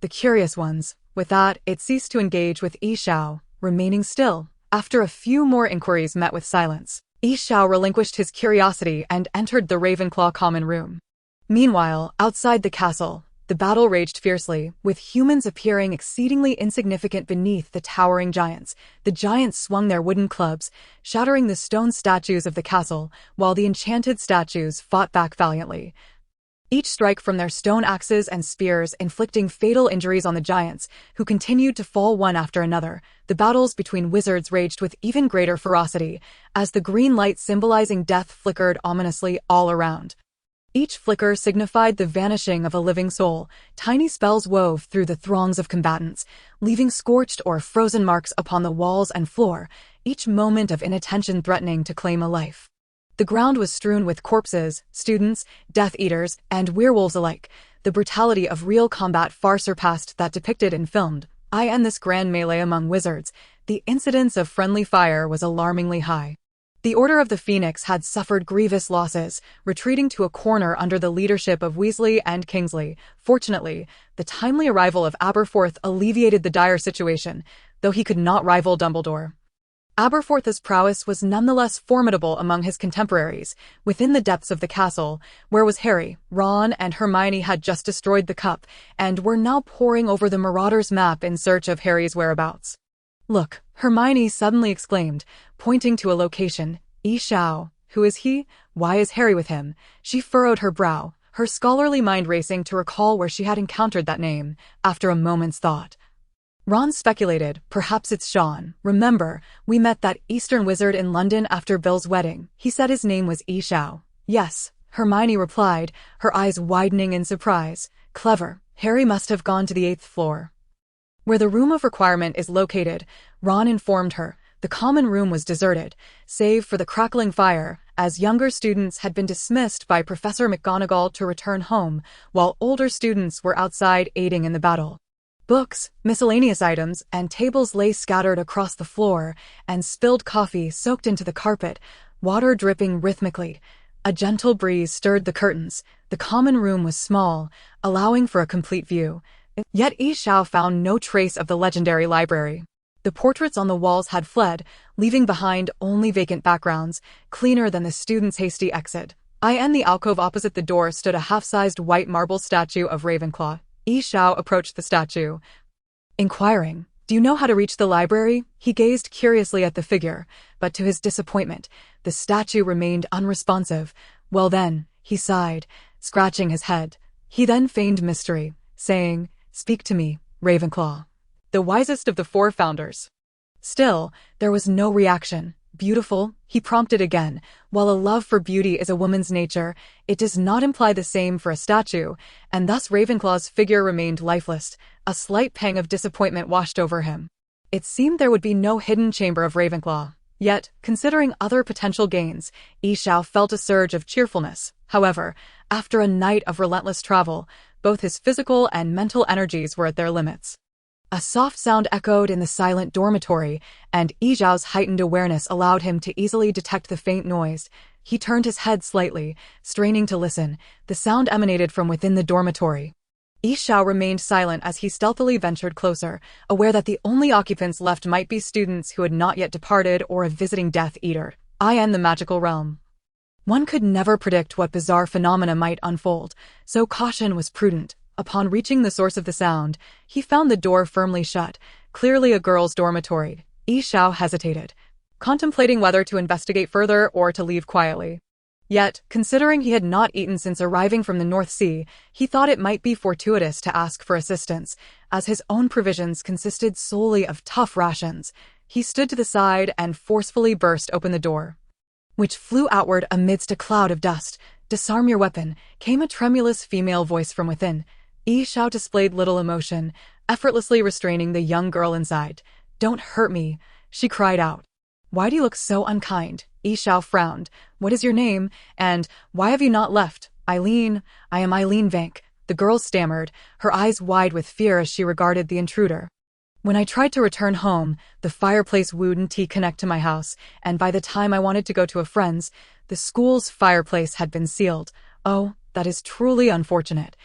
The curious ones. With that, it ceased to engage with Yi Xiao, remaining still. After a few more inquiries met with silence, Yi Xiao relinquished his curiosity and entered the Ravenclaw common room. Meanwhile, outside the castle, the battle raged fiercely, with humans appearing exceedingly insignificant beneath the towering giants. The giants swung their wooden clubs, shattering the stone statues of the castle, while the enchanted statues fought back valiantly. Each strike from their stone axes and spears inflicting fatal injuries on the giants, who continued to fall one after another. The battles between wizards raged with even greater ferocity, as the green light symbolizing death flickered ominously all around. Each flicker signified the vanishing of a living soul. Tiny spells wove through the throngs of combatants, leaving scorched or frozen marks upon the walls and floor, each moment of inattention threatening to claim a life. The ground was strewn with corpses, students, Death Eaters, and werewolves alike. The brutality of real combat far surpassed that depicted in filmed. In this grand melee among wizards, the incidence of friendly fire was alarmingly high. The Order of the Phoenix had suffered grievous losses, retreating to a corner under the leadership of Weasley and Kingsley. Fortunately, the timely arrival of Aberforth alleviated the dire situation, though he could not rival Dumbledore. Aberforth's prowess was nonetheless formidable among his contemporaries. Within the depths of the castle, where was Harry, Ron and Hermione had just destroyed the cup, and were now poring over the Marauder's map in search of Harry's whereabouts. "Look," Hermione suddenly exclaimed, pointing to a location. "Yi Xiao. Who is he? Why is Harry with him?" She furrowed her brow, her scholarly mind racing to recall where she had encountered that name. After a moment's thought, Ron speculated, "Perhaps it's Sean. Remember, we met that Eastern wizard in London after Bill's wedding. He said his name was Yi Xiao." Yes, Hermione replied, her eyes widening in surprise. Clever. Harry must have gone to the 8th floor. Where the room of requirement is located, Ron informed her. The common room was deserted, save for the crackling fire, as younger students had been dismissed by Professor McGonagall to return home, while older students were outside aiding in the battle. Books, miscellaneous items, and tables lay scattered across the floor, and spilled coffee soaked into the carpet, water dripping rhythmically. A gentle breeze stirred the curtains. The common room was small, allowing for a complete view. Yet Yi Xiao found no trace of the legendary library. The portraits on the walls had fled, leaving behind only vacant backgrounds, cleaner than the students' hasty exit. In the alcove opposite the door stood a half-sized white marble statue of Ravenclaw. Yi Xiao approached the statue, inquiring, "Do you know how to reach the library?" He gazed curiously at the figure, but to his disappointment, the statue remained unresponsive. Well then, he sighed, scratching his head. He then feigned mystery, saying, "Speak to me, Ravenclaw, the wisest of the 4 founders." Still, there was no reaction. "Beautiful?" he prompted again. While a love for beauty is a woman's nature, it does not imply the same for a statue, and thus Ravenclaw's figure remained lifeless. A slight pang of disappointment washed over him. It seemed there would be no hidden chamber of Ravenclaw. Yet, considering other potential gains, Yi Xiao felt a surge of cheerfulness. However, after a night of relentless travel, both his physical and mental energies were at their limits. A soft sound echoed in the silent dormitory, and Yi Xiao's heightened awareness allowed him to easily detect the faint noise. He turned his head slightly, straining to listen. The sound emanated from within the dormitory. Yi Xiao remained silent as he stealthily ventured closer, aware that the only occupants left might be students who had not yet departed or a visiting Death Eater. In the magical realm, one could never predict what bizarre phenomena might unfold, so caution was prudent. Upon reaching the source of the sound, he found the door firmly shut, clearly a girl's dormitory. Yi Xiao hesitated, contemplating whether to investigate further or to leave quietly. Yet, considering he had not eaten since arriving from the North Sea, he thought it might be fortuitous to ask for assistance, as his own provisions consisted solely of tough rations. He stood to the side and forcefully burst open the door, which flew outward amidst a cloud of dust. "Disarm your weapon," came a tremulous female voice from within. Yi Xiao displayed little emotion, effortlessly restraining the young girl inside. "Don't hurt me," she cried out. "Why do you look so unkind?" Yi Xiao frowned. "What is your name, and why have you not left?" "Eileen. I am Eileen Vank," the girl stammered, her eyes wide with fear as she regarded the intruder. "When I tried to return home, the fireplace wouldn't connect to my house, and by the time I wanted to go to a friend's, the school's fireplace had been sealed. Oh, that is truly unfortunate."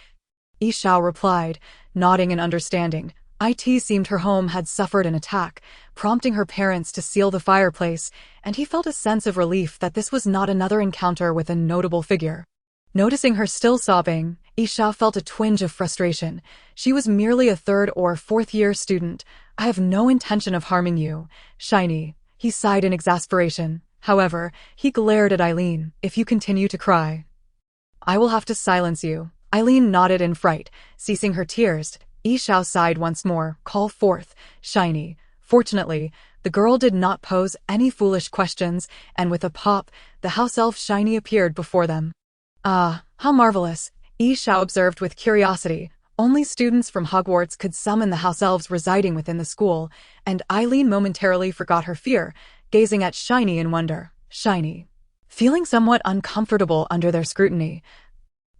Yi Xiao replied, nodding in understanding. It seemed her home had suffered an attack, prompting her parents to seal the fireplace, and he felt a sense of relief that this was not another encounter with a notable figure. Noticing her still sobbing, Yi Xiao felt a twinge of frustration. She was merely a 3rd or 4th year student. "I have no intention of harming you, Shiny," he sighed in exasperation. However, he glared at Eileen. "If you continue to cry, I will have to silence you." Eileen nodded in fright, ceasing her tears. Yi Xiao sighed once more. "Call forth, Shiny." Fortunately, the girl did not pose any foolish questions, and with a pop, the house elf Shiny appeared before them. "Ah, how marvelous," Yi Xiao observed with curiosity. Only students from Hogwarts could summon the house elves residing within the school, and Eileen momentarily forgot her fear, gazing at Shiny in wonder. Shiny, feeling somewhat uncomfortable under their scrutiny,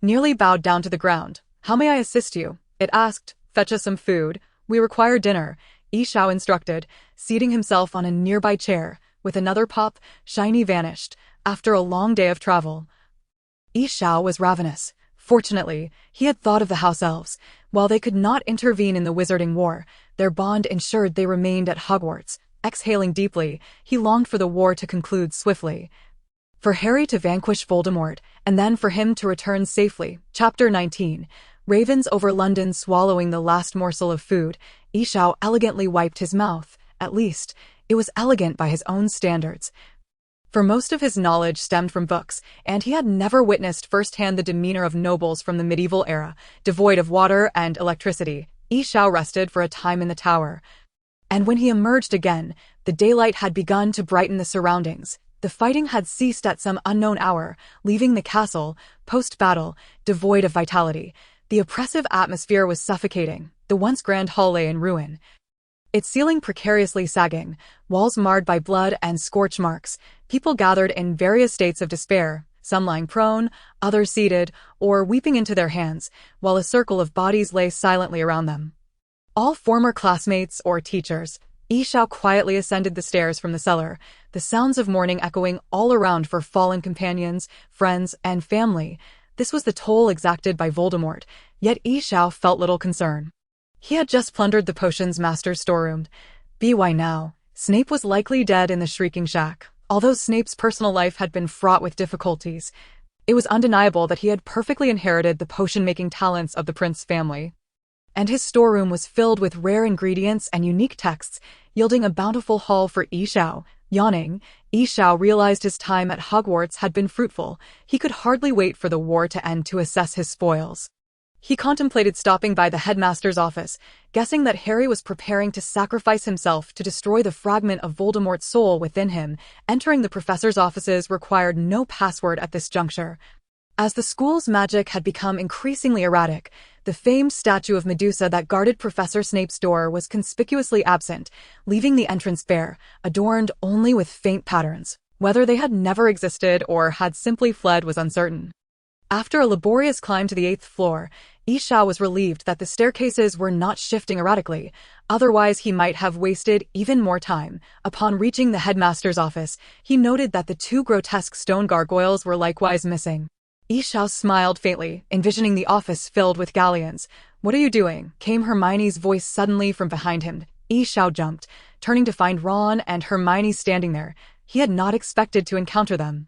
nearly bowed down to the ground. "How may I assist you?" it asked. "Fetch us some food. We require dinner," Yi Xiao instructed, seating himself on a nearby chair. With another pop, Shiny vanished. After a long day of travel, Yi Xiao was ravenous. Fortunately, he had thought of the house elves. While they could not intervene in the Wizarding War, their bond ensured they remained at Hogwarts. Exhaling deeply, he longed for the war to conclude swiftly, for Harry to vanquish Voldemort, and then for him to return safely. Chapter 19. Ravens over London. Swallowing the last morsel of food, Yi Xiao elegantly wiped his mouth. At least, it was elegant by his own standards. For most of his knowledge stemmed from books, and he had never witnessed firsthand the demeanor of nobles from the medieval era, devoid of water and electricity. Yi Xiao rested for a time in the tower, and when he emerged again, the daylight had begun to brighten the surroundings. The fighting had ceased at some unknown hour, leaving the castle, post-battle, devoid of vitality. The oppressive atmosphere was suffocating. The once grand hall lay in ruin, its ceiling precariously sagging, walls marred by blood and scorch marks. People gathered in various states of despair, some lying prone, others seated, or weeping into their hands, while a circle of bodies lay silently around them. All former classmates or teachers. Yi Xiao quietly ascended the stairs from the cellar, the sounds of mourning echoing all around for fallen companions, friends, and family. This was the toll exacted by Voldemort, yet Yi Xiao felt little concern. He had just plundered the potions master's storeroom. Why now? Snape was likely dead in the Shrieking Shack. Although Snape's personal life had been fraught with difficulties, it was undeniable that he had perfectly inherited the potion-making talents of the Prince family. And his storeroom was filled with rare ingredients and unique texts, yielding a bountiful haul for Yi Xiao. Yawning, Yi Xiao realized his time at Hogwarts had been fruitful. He could hardly wait for the war to end to assess his spoils. He contemplated stopping by the headmaster's office, guessing that Harry was preparing to sacrifice himself to destroy the fragment of Voldemort's soul within him. Entering the professor's offices required no password at this juncture. As the school's magic had become increasingly erratic, the famed statue of Medusa that guarded Professor Snape's door was conspicuously absent, leaving the entrance bare, adorned only with faint patterns. Whether they had never existed or had simply fled was uncertain. After a laborious climb to the 8th floor, Yi Xiao was relieved that the staircases were not shifting erratically, otherwise he might have wasted even more time. Upon reaching the headmaster's office, he noted that the 2 grotesque stone gargoyles were likewise missing. Yi Xiao smiled faintly, envisioning the office filled with galleons. "What are you doing?" came Hermione's voice suddenly from behind him. Yi Xiao jumped, turning to find Ron and Hermione standing there. He had not expected to encounter them,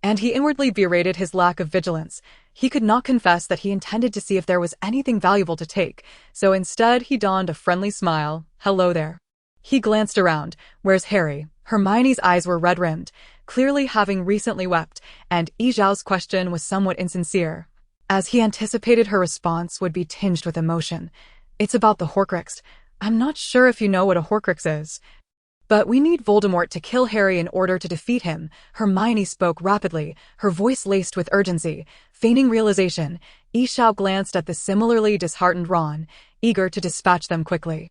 and he inwardly berated his lack of vigilance. He could not confess that he intended to see if there was anything valuable to take, so instead he donned a friendly smile. "Hello there." He glanced around. "Where's Harry?" Hermione's eyes were red-rimmed, clearly having recently wept, and Yi Xiao's question was somewhat insincere, as he anticipated her response would be tinged with emotion. "It's about the Horcrux. I'm not sure if you know what a Horcrux is, but we need Voldemort to kill Harry in order to defeat him." Hermione spoke rapidly, her voice laced with urgency. Feigning realization, Yi Xiao glanced at the similarly disheartened Ron, eager to dispatch them quickly.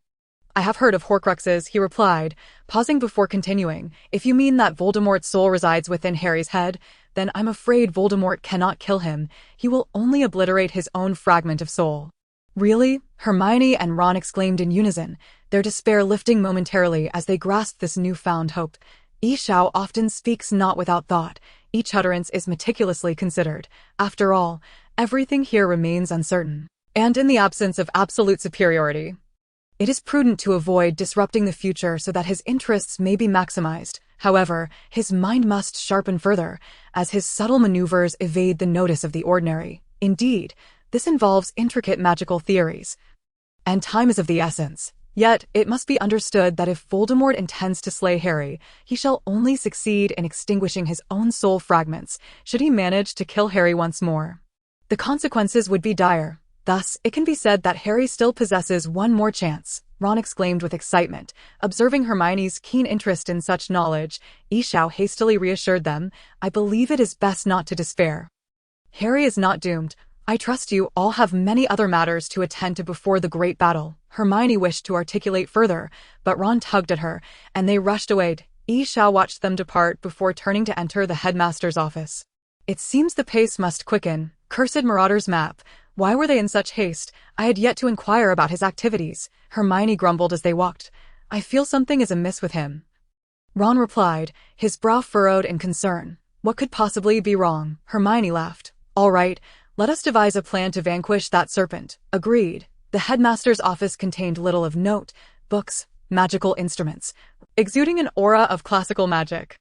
"I have heard of Horcruxes," he replied, pausing before continuing. "If you mean that Voldemort's soul resides within Harry's head, then I'm afraid Voldemort cannot kill him. He will only obliterate his own fragment of soul." "Really?" Hermione and Ron exclaimed in unison, their despair lifting momentarily as they grasped this newfound hope. Yi Xiao often speaks not without thought. Each utterance is meticulously considered. After all, everything here remains uncertain. And in the absence of absolute superiority, it is prudent to avoid disrupting the future so that his interests may be maximized. However, his mind must sharpen further, as his subtle maneuvers evade the notice of the ordinary. Indeed, this involves intricate magical theories, and time is of the essence. Yet, it must be understood that if Voldemort intends to slay Harry, he shall only succeed in extinguishing his own soul fragments. Should he manage to kill Harry once more, the consequences would be dire. Thus, it can be said that Harry still possesses one more chance. Ron exclaimed with excitement, observing Hermione's keen interest in such knowledge. Yi Xiao hastily reassured them, "I believe it is best not to despair. Harry is not doomed. I trust you all have many other matters to attend to before the great battle." Hermione wished to articulate further, but Ron tugged at her, and they rushed away. Yi Xiao watched them depart before turning to enter the headmaster's office. "It seems the pace must quicken. Cursed Marauder's map. Why were they in such haste? I had yet to inquire about his activities." Hermione grumbled as they walked. "I feel something is amiss with him." Ron replied, his brow furrowed in concern. "What could possibly be wrong?" Hermione laughed. "All right, let us devise a plan to vanquish that serpent." Agreed. The headmaster's office contained little of note: books, magical instruments, exuding an aura of classical magic.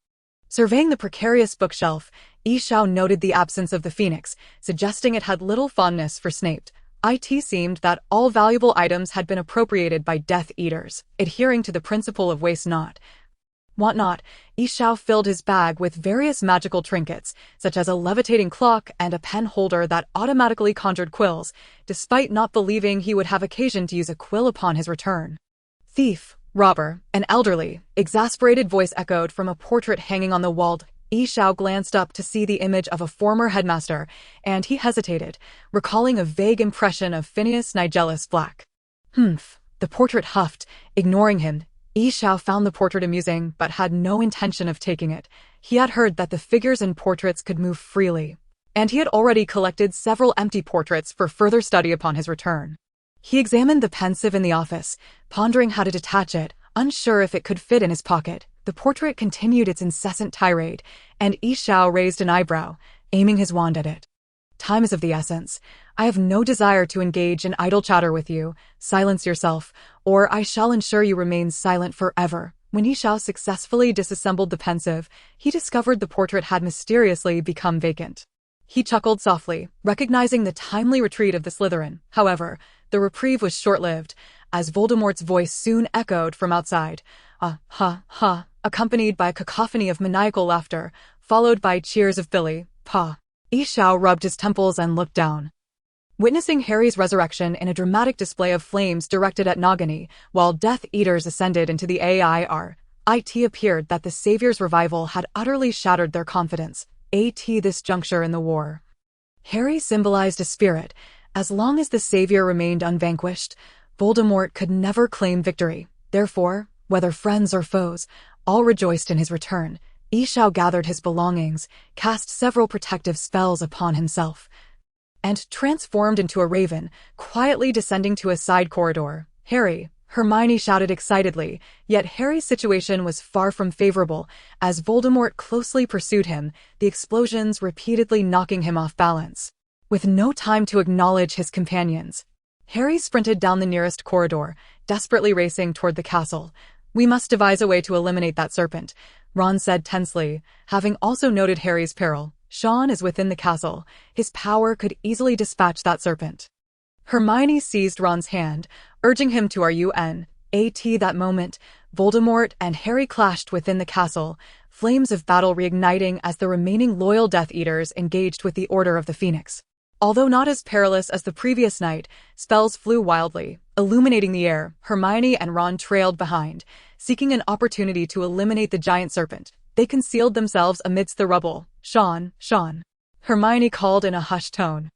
Surveying the precarious bookshelf, Yi Xiao noted the absence of the phoenix, suggesting it had little fondness for Snape. It seemed that all valuable items had been appropriated by Death Eaters, adhering to the principle of waste not, want not. Yi Xiao filled his bag with various magical trinkets, such as a levitating clock and a pen holder that automatically conjured quills, despite not believing he would have occasion to use a quill upon his return. "Thief, Robber, an elderly, exasperated voice echoed from a portrait hanging on the wall. Yi Xiao glanced up to see the image of a former headmaster, and he hesitated, recalling a vague impression of Phineas Nigellus Black. Humph, the portrait huffed, ignoring him. Yi Xiao found the portrait amusing, but had no intention of taking it. He had heard that the figures in portraits could move freely, and he had already collected several empty portraits for further study upon his return. He examined the pensive in the office, pondering how to detach it, unsure if it could fit in his pocket. The portrait continued its incessant tirade, and Yi Xiao raised an eyebrow, aiming his wand at it. Time is of the essence. I have no desire to engage in idle chatter with you. Silence yourself, or I shall ensure you remain silent forever. When Yi Xiao successfully disassembled the pensive, he discovered the portrait had mysteriously become vacant. He chuckled softly, recognizing the timely retreat of the Slytherin. However, the reprieve was short-lived, as Voldemort's voice soon echoed from outside. Ha, accompanied by a cacophony of maniacal laughter, followed by cheers of Billy, Pa. Yi Xiao rubbed his temples and looked down. Witnessing Harry's resurrection in a dramatic display of flames directed at Nagini, while Death Eaters ascended into the AIR, it appeared that the Savior's revival had utterly shattered their confidence, this juncture in the war. Harry symbolized a spirit. As long as the Savior remained unvanquished, Voldemort could never claim victory. Therefore, whether friends or foes, all rejoiced in his return. Yi Xiao gathered his belongings, cast several protective spells upon himself, and transformed into a raven, quietly descending to a side corridor. Harry, Hermione shouted excitedly, yet Harry's situation was far from favorable, as Voldemort closely pursued him, the explosions repeatedly knocking him off balance. With no time to acknowledge his companions, Harry sprinted down the nearest corridor, desperately racing toward the castle. We must devise a way to eliminate that serpent, Ron said tensely, having also noted Harry's peril. Sean is within the castle. His power could easily dispatch that serpent. Hermione seized Ron's hand, urging him to at that moment, Voldemort and Harry clashed within the castle, flames of battle reigniting as the remaining loyal Death Eaters engaged with the Order of the Phoenix. Although not as perilous as the previous night, spells flew wildly, illuminating the air. Hermione and Ron trailed behind, seeking an opportunity to eliminate the giant serpent. They concealed themselves amidst the rubble. Sean, Hermione called in a hushed tone.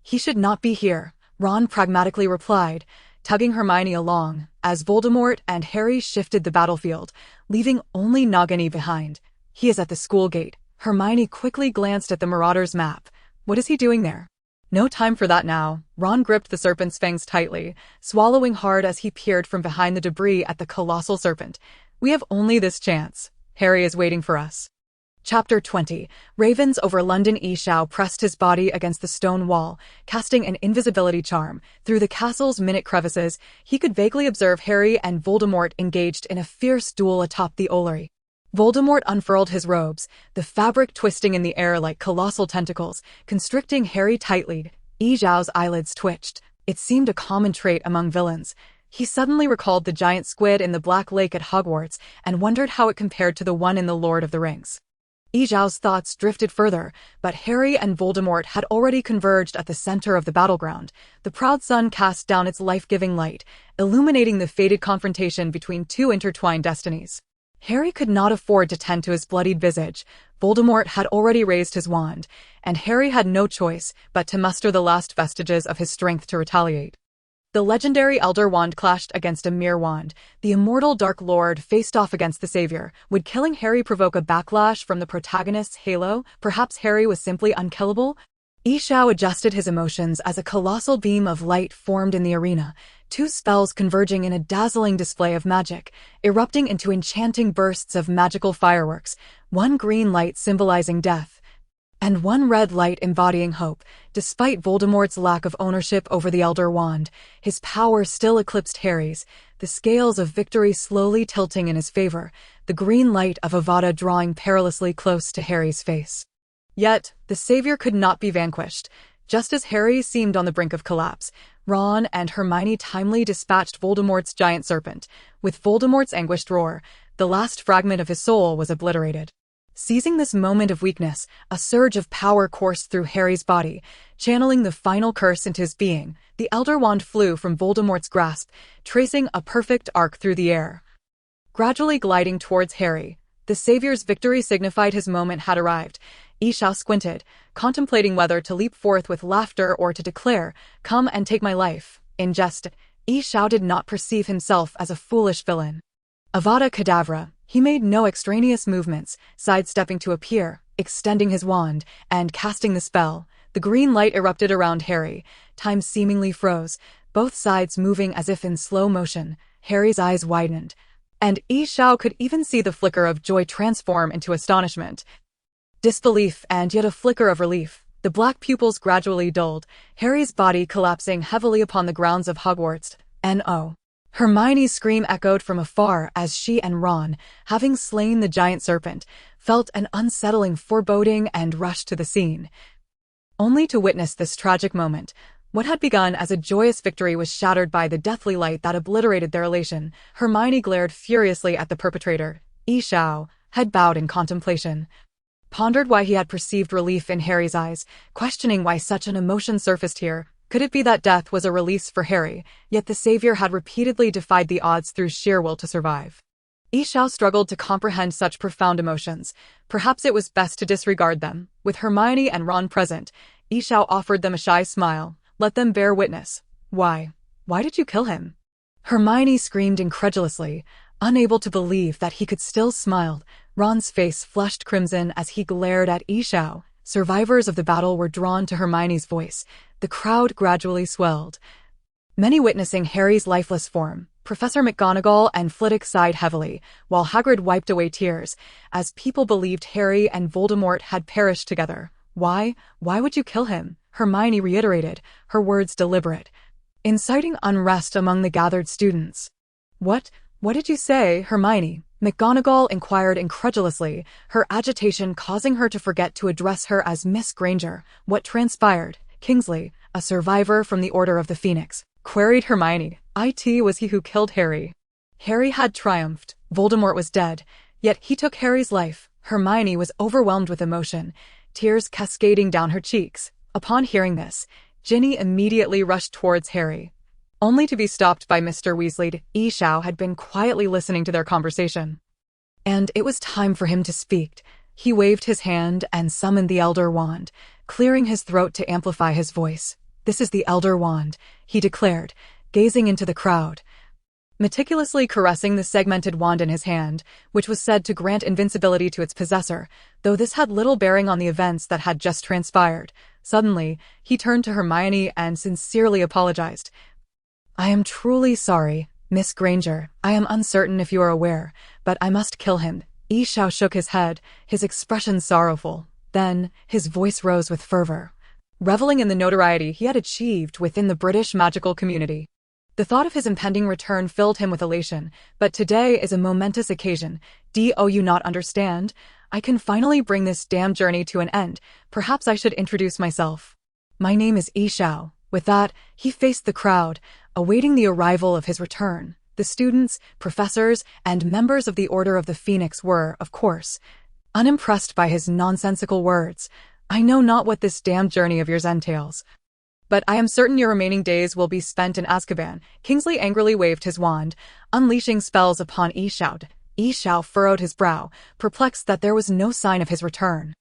He should not be here, Ron pragmatically replied, tugging Hermione along, as Voldemort and Harry shifted the battlefield, leaving only Nagini behind. He is at the school gate. Hermione quickly glanced at the Marauder's map. What is he doing there? No time for that now. Ron gripped the serpent's fangs tightly, swallowing hard as he peered from behind the debris at the colossal serpent. We have only this chance. Harry is waiting for us. Chapter 20. Ravens over London. Yi Xiao pressed his body against the stone wall, casting an invisibility charm. Through the castle's minute crevices, he could vaguely observe Harry and Voldemort engaged in a fierce duel atop the Orrery. Voldemort unfurled his robes, the fabric twisting in the air like colossal tentacles, constricting Harry tightly. Yi Xiao's eyelids twitched. It seemed a common trait among villains. He suddenly recalled the giant squid in the Black Lake at Hogwarts and wondered how it compared to the one in The Lord of the Rings. Yi Xiao's thoughts drifted further, but Harry and Voldemort had already converged at the center of the battleground. The proud sun cast down its life-giving light, illuminating the fated confrontation between two intertwined destinies. Harry could not afford to tend to his bloodied visage. Voldemort had already raised his wand, and Harry had no choice but to muster the last vestiges of his strength to retaliate. The legendary Elder Wand clashed against a mere wand. The immortal Dark Lord faced off against the Savior. Would killing Harry provoke a backlash from the protagonist's halo? Perhaps Harry was simply unkillable? Yi Xiao adjusted his emotions as a colossal beam of light formed in the arena, two spells converging in a dazzling display of magic, erupting into enchanting bursts of magical fireworks, one green light symbolizing death, and one red light embodying hope. Despite Voldemort's lack of ownership over the Elder Wand, his power still eclipsed Harry's, the scales of victory slowly tilting in his favor, the green light of Avada drawing perilously close to Harry's face. Yet, the Savior could not be vanquished. Just as Harry seemed on the brink of collapse, Ron and Hermione timely dispatched Voldemort's giant serpent. With Voldemort's anguished roar, the last fragment of his soul was obliterated. Seizing this moment of weakness, a surge of power coursed through Harry's body, channeling the final curse into his being. The Elder Wand flew from Voldemort's grasp, tracing a perfect arc through the air. gradually gliding towards Harry. The savior's victory signified his moment had arrived. Yi Xiao squinted, contemplating whether to leap forth with laughter or to declare, "Come and take my life." In jest, Yi Xiao did not perceive himself as a foolish villain. Avada Kedavra, he made no extraneous movements, sidestepping to appear, extending his wand, and casting the spell. The green light erupted around Harry. Time seemingly froze, both sides moving as if in slow motion. Harry's eyes widened, and Yi Xiao could even see the flicker of joy transform into astonishment, disbelief, and yet a flicker of relief. The black pupils gradually dulled, Harry's body collapsing heavily upon the grounds of Hogwarts. No. Hermione's scream echoed from afar as she and Ron, having slain the giant serpent, felt an unsettling foreboding and rushed to the scene. Only to witness this tragic moment. What had begun as a joyous victory was shattered by the deathly light that obliterated their elation. Hermione glared furiously at the perpetrator. Yi Xiao, head bowed in contemplation, pondered why he had perceived relief in Harry's eyes, questioning why such an emotion surfaced here. Could it be that death was a release for Harry, yet the savior had repeatedly defied the odds through sheer will to survive? Yi Xiao struggled to comprehend such profound emotions. Perhaps it was best to disregard them. With Hermione and Ron present, Yi Xiao offered them a shy smile. "Let them bear witness." "Why? Why did you kill him?" Hermione screamed incredulously, unable to believe that he could still smile. Ron's face flushed crimson as he glared at Yi Xiao. Survivors of the battle were drawn to Hermione's voice. The crowd gradually swelled, many witnessing Harry's lifeless form. Professor McGonagall and Flitwick sighed heavily, while Hagrid wiped away tears, as people believed Harry and Voldemort had perished together. Why would you kill him?" Hermione reiterated, her words deliberate, inciting unrest among the gathered students. What did you say, Hermione?" McGonagall inquired incredulously, her agitation causing her to forget to address her as Miss Granger. "What transpired?" "Kingsley, a survivor from the Order of the Phoenix," queried Hermione. "It was he who killed Harry." Harry had triumphed. Voldemort was dead, yet he took Harry's life. Hermione was overwhelmed with emotion, tears cascading down her cheeks. Upon hearing this, Ginny immediately rushed towards Harry, only to be stopped by Mr. Weasley. Yi Xiao had been quietly listening to their conversation, and it was time for him to speak. He waved his hand and summoned the Elder Wand, clearing his throat to amplify his voice. "This is the Elder Wand," he declared, gazing into the crowd, meticulously caressing the segmented wand in his hand, which was said to grant invincibility to its possessor, though this had little bearing on the events that had just transpired. Suddenly, he turned to Hermione and sincerely apologized. "I am truly sorry, Miss Granger. I am uncertain if you are aware, but I must kill him." Yi Xiao shook his head, his expression sorrowful. Then, his voice rose with fervor, reveling in the notoriety he had achieved within the British magical community. The thought of his impending return filled him with elation. "But today is a momentous occasion. Do you not understand? I can finally bring this damned journey to an end. Perhaps I should introduce myself. My name is Yi Xiao." With that, he faced the crowd, awaiting the arrival of his return. The students, professors, and members of the Order of the Phoenix were, of course, unimpressed by his nonsensical words. "I know not what this damned journey of yours entails, but I am certain your remaining days will be spent in Azkaban." Kingsley angrily waved his wand, unleashing spells upon Yi Xiao. Yi Xiao furrowed his brow, perplexed that there was no sign of his return.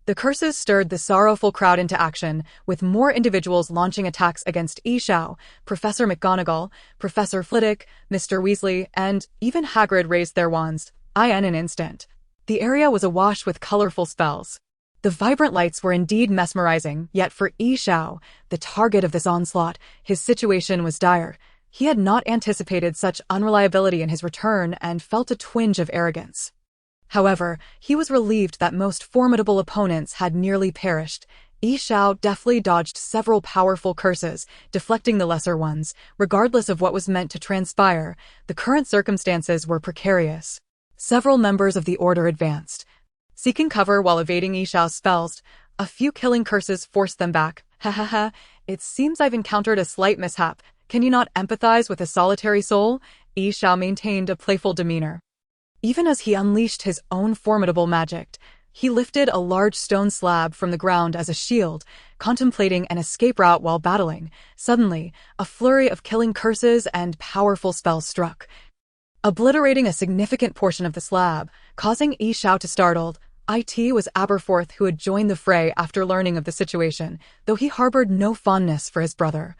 The curses stirred the sorrowful crowd into action, with more individuals launching attacks against Yi Xiao. Professor McGonagall, Professor Flitwick, Mr. Weasley, and even Hagrid raised their wands. In an instant, the area was awash with colorful spells. The vibrant lights were indeed mesmerizing, yet for Yi Xiao, the target of this onslaught, his situation was dire. He had not anticipated such unreliability in his return and felt a twinge of arrogance. However, he was relieved that most formidable opponents had nearly perished. Yi Xiao deftly dodged several powerful curses, deflecting the lesser ones. Regardless of what was meant to transpire, the current circumstances were precarious. Several members of the Order advanced, seeking cover while evading Yi Xiao's spells. A few killing curses forced them back. "Ha ha ha, it seems I've encountered a slight mishap. Can you not empathize with a solitary soul?" Yi Xiao maintained a playful demeanor. Even as he unleashed his own formidable magic, he lifted a large stone slab from the ground as a shield, contemplating an escape route while battling. Suddenly, a flurry of killing curses and powerful spells struck. obliterating a significant portion of the slab, causing Yi Xiao to startled. It was Aberforth who had joined the fray after learning of the situation, though he harbored no fondness for his brother.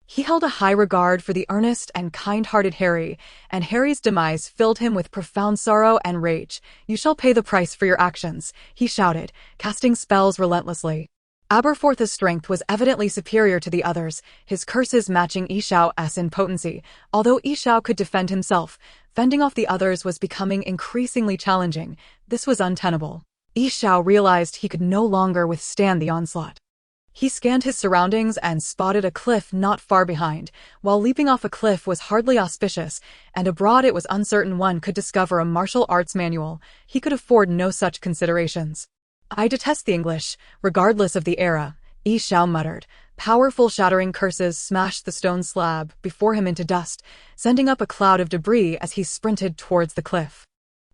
He held a high regard for the earnest and kind-hearted Harry, and Harry's demise filled him with profound sorrow and rage. "You shall pay the price for your actions," he shouted, casting spells relentlessly. Aberforth's strength was evidently superior to the others, his curses matching Yi Xiao's in potency. Although Yi Xiao could defend himself, fending off the others was becoming increasingly challenging. This was untenable. Yi Xiao realized he could no longer withstand the onslaught. He scanned his surroundings and spotted a cliff not far behind. While leaping off a cliff was hardly auspicious, and abroad it was uncertain one could discover a martial arts manual, he could afford no such considerations. "I detest the English, regardless of the era," Yi Xiao muttered. Powerful shattering curses smashed the stone slab before him into dust, sending up a cloud of debris as he sprinted towards the cliff.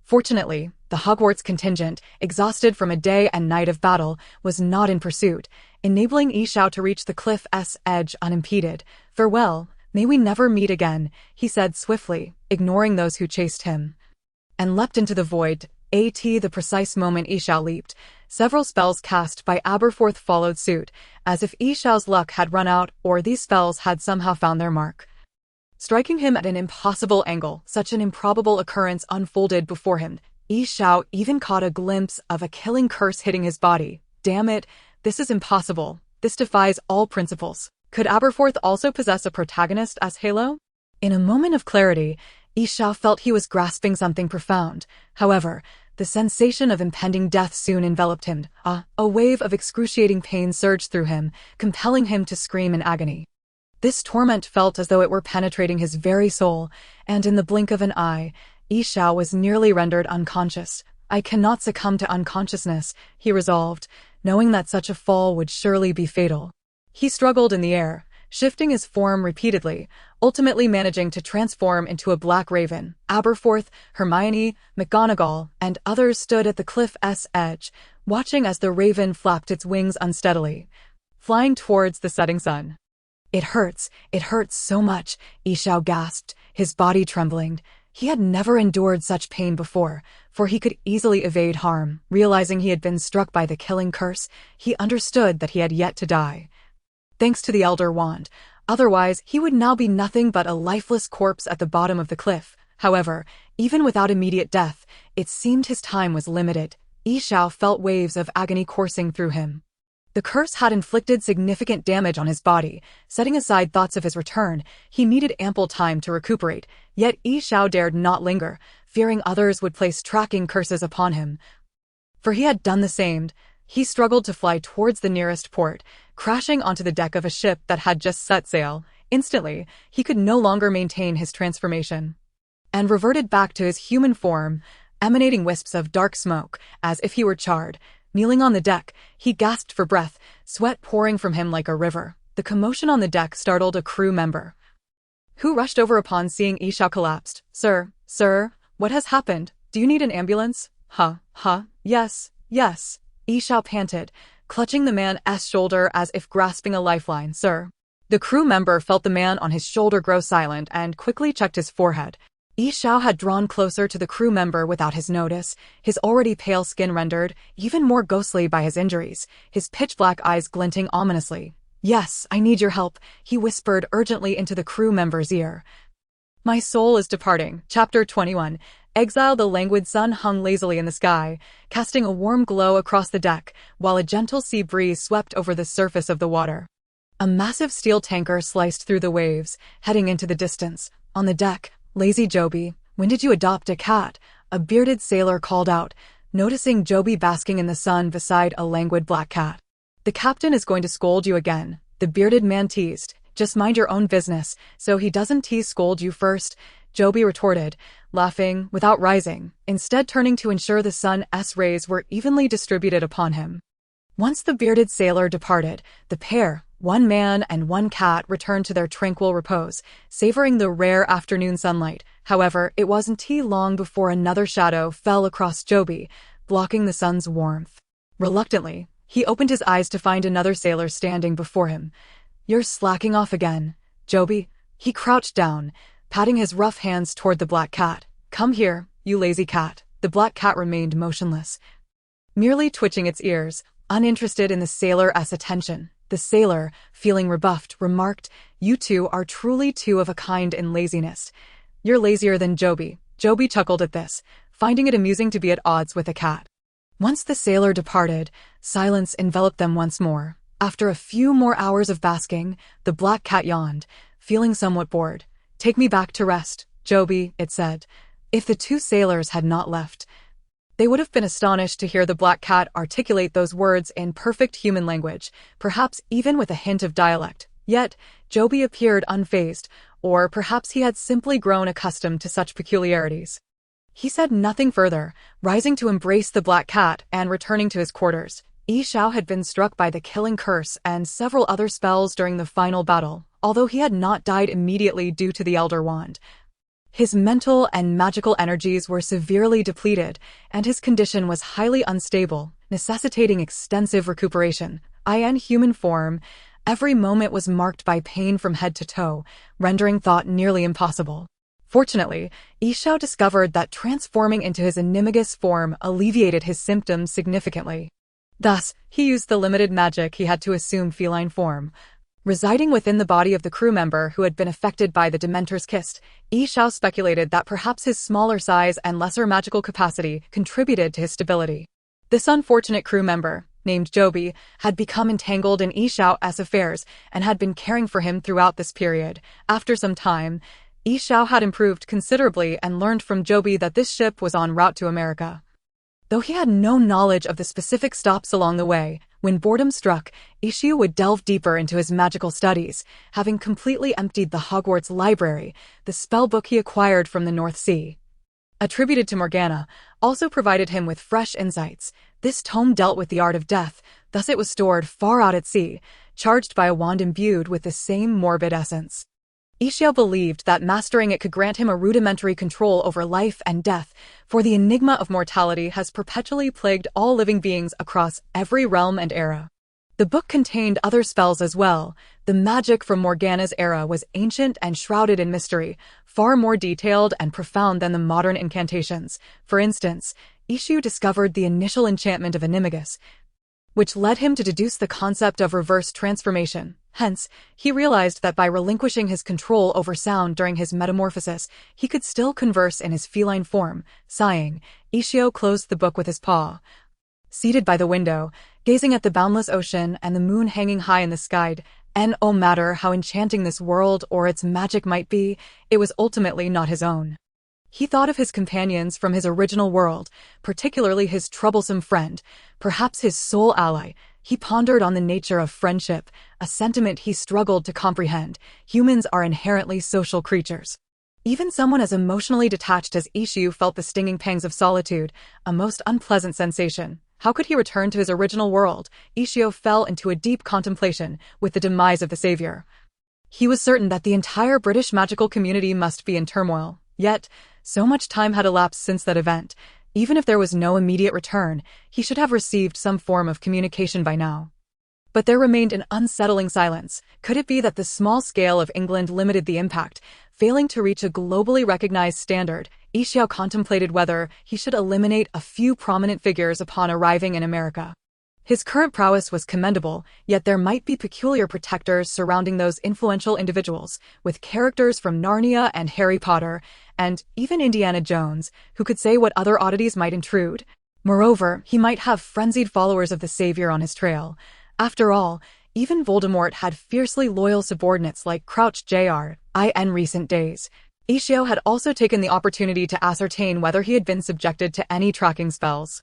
Fortunately, the Hogwarts contingent, exhausted from a day and night of battle, was not in pursuit, enabling Yi Xiao to reach the cliff's edge unimpeded. "Farewell, may we never meet again," he said swiftly, ignoring those who chased him, and leapt into the void. At the precise moment Yi Xiao leaped, several spells cast by Aberforth followed suit, as if Yi Xiao's luck had run out or these spells had somehow found their mark. Striking him at an impossible angle, such an improbable occurrence unfolded before him. Yi Xiao even caught a glimpse of a killing curse hitting his body. Damn it, this is impossible. This defies all principles. Could Aberforth also possess a protagonist as Halo? In a moment of clarity, Yi Xiao felt he was grasping something profound. However, the sensation of impending death soon enveloped him. A wave of excruciating pain surged through him, compelling him to scream in agony. This torment felt as though it were penetrating his very soul, and in the blink of an eye, Yi Xiao was nearly rendered unconscious. "I cannot succumb to unconsciousness," he resolved, knowing that such a fall would surely be fatal. He struggled in the air, shifting his form repeatedly, ultimately managing to transform into a black raven. Aberforth, Hermione, McGonagall, and others stood at the cliff's edge, watching as the raven flapped its wings unsteadily, flying towards the setting sun. It hurts so much," Yi Xiao gasped, his body trembling. He had never endured such pain before, for he could easily evade harm. Realizing he had been struck by the killing curse, he understood that he had yet to die. Thanks to the Elder Wand, otherwise he would now be nothing but a lifeless corpse at the bottom of the cliff. However, even without immediate death, it seemed his time was limited. Yi Xiao felt waves of agony coursing through him. The curse had inflicted significant damage on his body. Setting aside thoughts of his return, he needed ample time to recuperate, yet Yi Xiao dared not linger, fearing others would place tracking curses upon him. For he had done the same. He struggled to fly towards the nearest port, crashing onto the deck of a ship that had just set sail. Instantly, he could no longer maintain his transformation, and reverted back to his human form, emanating wisps of dark smoke, as if he were charred. Kneeling on the deck, he gasped for breath, sweat pouring from him like a river. The commotion on the deck startled a crew member, who rushed over upon seeing Yi Xiao collapsed. Sir, what has happened? Do you need an ambulance?" Yes. Yi Xiao panted, clutching the man's shoulder as if grasping a lifeline. "Sir." The crew member felt the man on his shoulder grow silent and quickly checked his forehead. Yi Xiao had drawn closer to the crew member without his notice, his already pale skin rendered even more ghostly by his injuries, his pitch-black eyes glinting ominously. "Yes, I need your help," he whispered urgently into the crew member's ear. "My soul is departing." Chapter 21. Exile. The languid sun hung lazily in the sky, casting a warm glow across the deck, while a gentle sea breeze swept over the surface of the water. A massive steel tanker sliced through the waves, heading into the distance. On the deck, "Lazy Joby, when did you adopt a cat?" a bearded sailor called out, noticing Joby basking in the sun beside a languid black cat. "The captain is going to scold you again," the bearded man teased. "Just mind your own business, so he doesn't scold you first," Joby retorted, laughing without rising, instead turning to ensure the sun's rays were evenly distributed upon him. Once the bearded sailor departed, the pair, one man and one cat, returned to their tranquil repose, savoring the rare afternoon sunlight. However, it wasn't long before another shadow fell across Joby, blocking the sun's warmth. Reluctantly, he opened his eyes to find another sailor standing before him. "You're slacking off again, Joby." He crouched down, patting his rough hands toward the black cat. "Come here, you lazy cat." The black cat remained motionless, merely twitching its ears, uninterested in the sailor's attention. The sailor, feeling rebuffed, remarked, "You two are truly two of a kind in laziness. You're lazier than Joby." Joby chuckled at this, finding it amusing to be at odds with the cat. Once the sailor departed, silence enveloped them once more. After a few more hours of basking, the black cat yawned, feeling somewhat bored. "Take me back to rest, Joby," it said. If the two sailors had not left, they would have been astonished to hear the black cat articulate those words in perfect human language, perhaps even with a hint of dialect. Yet, Joby appeared unfazed, or perhaps he had simply grown accustomed to such peculiarities. He said nothing further, rising to embrace the black cat and returning to his quarters. Yi Xiao had been struck by the killing curse and several other spells during the final battle, although he had not died immediately due to the Elder Wand. His mental and magical energies were severely depleted, and his condition was highly unstable, necessitating extensive recuperation. In human form, every moment was marked by pain from head to toe, rendering thought nearly impossible. Fortunately, Yi Xiao discovered that transforming into his enigmatic form alleviated his symptoms significantly. Thus, he used the limited magic he had to assume feline form. Residing within the body of the crew member who had been affected by the Dementor's kiss, Yi Xiao speculated that perhaps his smaller size and lesser magical capacity contributed to his stability. This unfortunate crew member, named Joby, had become entangled in Yi Xiao's affairs and had been caring for him throughout this period. After some time, Yi Xiao had improved considerably and learned from Joby that this ship was en route to America. Though he had no knowledge of the specific stops along the way, when boredom struck, Yi Xiao would delve deeper into his magical studies, having completely emptied the Hogwarts library, the spellbook he acquired from the North Sea. Attributed to Morgana, also provided him with fresh insights. This tome dealt with the art of death, thus it was stored far out at sea, charged by a wand imbued with the same morbid essence. Yi Xiao believed that mastering it could grant him a rudimentary control over life and death, for the enigma of mortality has perpetually plagued all living beings across every realm and era. The book contained other spells as well. The magic from Morgana's era was ancient and shrouded in mystery, far more detailed and profound than the modern incantations. For instance, Yi Xiao discovered the initial enchantment of enigmatic, which led him to deduce the concept of reverse transformation. Hence, he realized that by relinquishing his control over sound during his metamorphosis, he could still converse in his feline form. Sighing, Yi Xiao closed the book with his paw. Seated by the window, gazing at the boundless ocean and the moon hanging high in the sky, no matter how enchanting this world or its magic might be, it was ultimately not his own. He thought of his companions from his original world, particularly his troublesome friend, perhaps his sole ally. He pondered on the nature of friendship, a sentiment he struggled to comprehend. Humans are inherently social creatures. Even someone as emotionally detached as Yi Xiao felt the stinging pangs of solitude, a most unpleasant sensation. How could he return to his original world? Yi Xiao fell into a deep contemplation with the demise of the savior. He was certain that the entire British magical community must be in turmoil. Yet, so much time had elapsed since that event. Even if there was no immediate return, he should have received some form of communication by now. But there remained an unsettling silence. Could it be that the small scale of England limited the impact, failing to reach a globally recognized standard? Yi Xiao contemplated whether he should eliminate a few prominent figures upon arriving in America. His current prowess was commendable, yet there might be peculiar protectors surrounding those influential individuals, with characters from Narnia and Harry Potter, and even Indiana Jones, who could say what other oddities might intrude. Moreover, he might have frenzied followers of the Savior on his trail. After all, even Voldemort had fiercely loyal subordinates like Crouch Jr. In recent days. Yi Xiao had also taken the opportunity to ascertain whether he had been subjected to any tracking spells.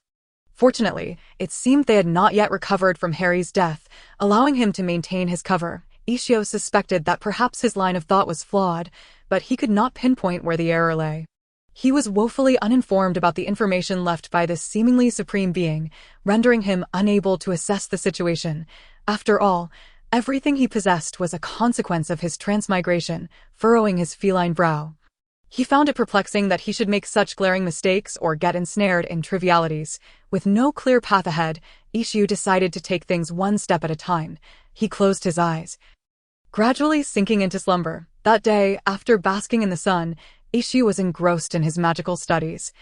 Fortunately, it seemed they had not yet recovered from Harry's death, allowing him to maintain his cover. Yi Xiao suspected that perhaps his line of thought was flawed, but he could not pinpoint where the error lay. He was woefully uninformed about the information left by this seemingly supreme being, rendering him unable to assess the situation. After all, everything he possessed was a consequence of his transmigration, furrowing his feline brow. He found it perplexing that he should make such glaring mistakes or get ensnared in trivialities. With no clear path ahead, Yi Xiao decided to take things one step at a time. He closed his eyes, gradually sinking into slumber. That day, after basking in the sun, Ishu was engrossed in his magical studies,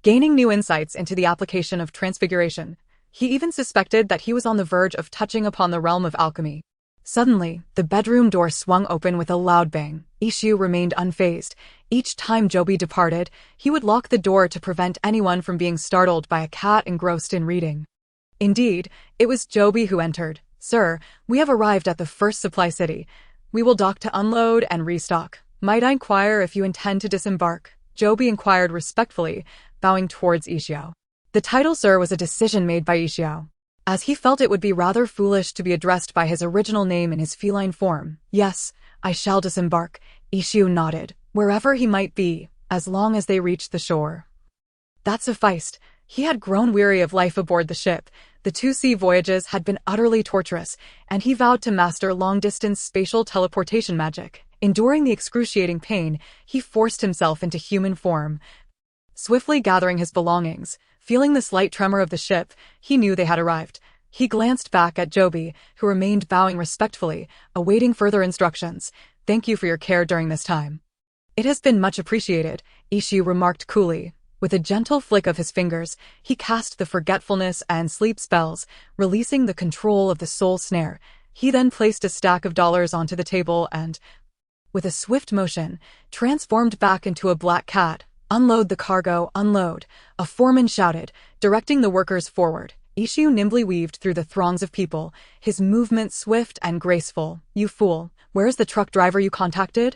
gaining new insights into the application of transfiguration. He even suspected that he was on the verge of touching upon the realm of alchemy. Suddenly, the bedroom door swung open with a loud bang. Ishu remained unfazed. Each time Joby departed, he would lock the door to prevent anyone from being startled by a cat engrossed in reading. Indeed, it was Joby who entered. "Sir, we have arrived at the first supply city. We will dock to unload and restock. Might I inquire if you intend to disembark?" Joby inquired respectfully, bowing towards Ishu. The title "Sir" was a decision made by Ishu, as he felt it would be rather foolish to be addressed by his original name in his feline form. "Yes, I shall disembark." Ishu nodded. Wherever he might be, as long as they reached the shore. That sufficed. He had grown weary of life aboard the ship. The 2 sea voyages had been utterly torturous, and he vowed to master long-distance spatial teleportation magic. Enduring the excruciating pain, he forced himself into human form. Swiftly gathering his belongings, feeling the slight tremor of the ship, he knew they had arrived. He glanced back at Joby, who remained bowing respectfully, awaiting further instructions. "Thank you for your care during this time." "It has been much appreciated," Ishu remarked coolly. With a gentle flick of his fingers, he cast the forgetfulness and sleep spells, releasing the control of the soul snare. He then placed a stack of dollars onto the table and, with a swift motion, transformed back into a black cat. "Unload the cargo, unload," a foreman shouted, directing the workers forward. Ishu nimbly weaved through the throngs of people, his movements swift and graceful. "You fool, where's the truck driver you contacted?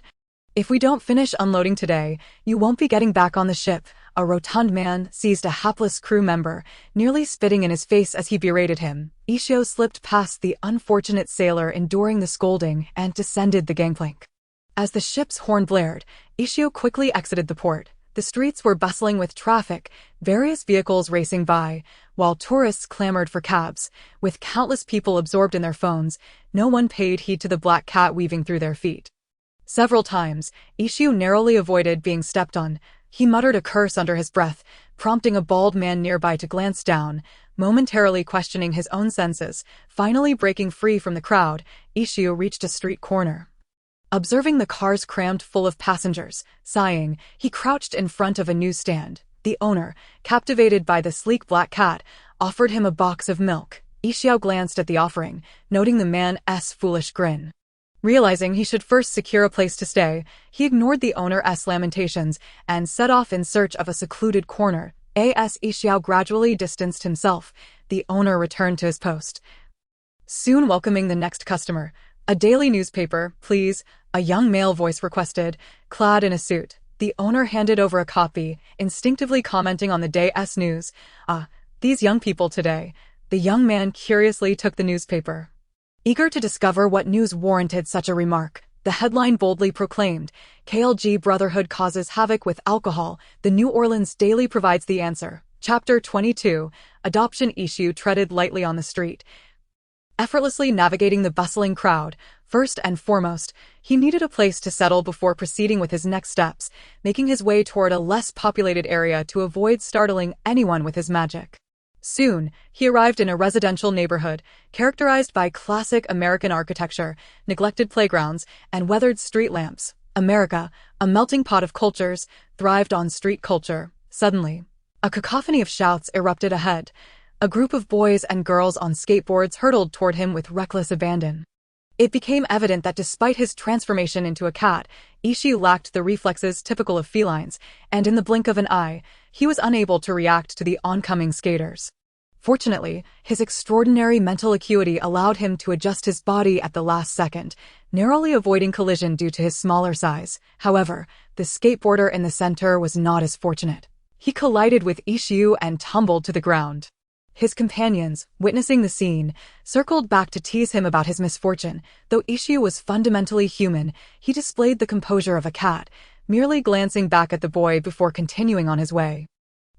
If we don't finish unloading today, you won't be getting back on the ship." A rotund man seized a hapless crew member, nearly spitting in his face as he berated him. Ishu slipped past the unfortunate sailor enduring the scolding and descended the gangplank. As the ship's horn blared, Ishu quickly exited the port. The streets were bustling with traffic, various vehicles racing by, while tourists clamored for cabs. With countless people absorbed in their phones, no one paid heed to the black cat weaving through their feet. Several times, Ishu narrowly avoided being stepped on. He muttered a curse under his breath, prompting a bald man nearby to glance down, momentarily questioning his own senses. Finally breaking free from the crowd, Ishu reached a street corner. Observing the cars crammed full of passengers, sighing, he crouched in front of a newsstand. The owner, captivated by the sleek black cat, offered him a box of milk. Ishu glanced at the offering, noting the man's foolish grin. Realizing he should first secure a place to stay, he ignored the owner's lamentations and set off in search of a secluded corner. As Ishu gradually distanced himself, the owner returned to his post, soon welcoming the next customer. "A daily newspaper, please," a young male voice requested, clad in a suit. The owner handed over a copy, instinctively commenting on the day's news. "Ah, these young people today." The young man curiously took the newspaper, eager to discover what news warranted such a remark. The headline boldly proclaimed, "KLG Brotherhood causes havoc with alcohol. The New Orleans Daily provides the answer." Chapter 22, Adoption. Ishu treaded lightly on the street, effortlessly navigating the bustling crowd. First and foremost, he needed a place to settle before proceeding with his next steps, making his way toward a less populated area to avoid startling anyone with his magic. Soon, he arrived in a residential neighborhood, characterized by classic American architecture, neglected playgrounds, and weathered street lamps. America, a melting pot of cultures, thrived on street culture. Suddenly, a cacophony of shouts erupted ahead. A group of boys and girls on skateboards hurtled toward him with reckless abandon. It became evident that despite his transformation into a cat, Ishu lacked the reflexes typical of felines, and in the blink of an eye, he was unable to react to the oncoming skaters. Fortunately, his extraordinary mental acuity allowed him to adjust his body at the last second, narrowly avoiding collision due to his smaller size. However, the skateboarder in the center was not as fortunate. He collided with Ishu and tumbled to the ground. His companions, witnessing the scene, circled back to tease him about his misfortune. Though Ishu was fundamentally human, he displayed the composure of a cat, merely glancing back at the boy before continuing on his way.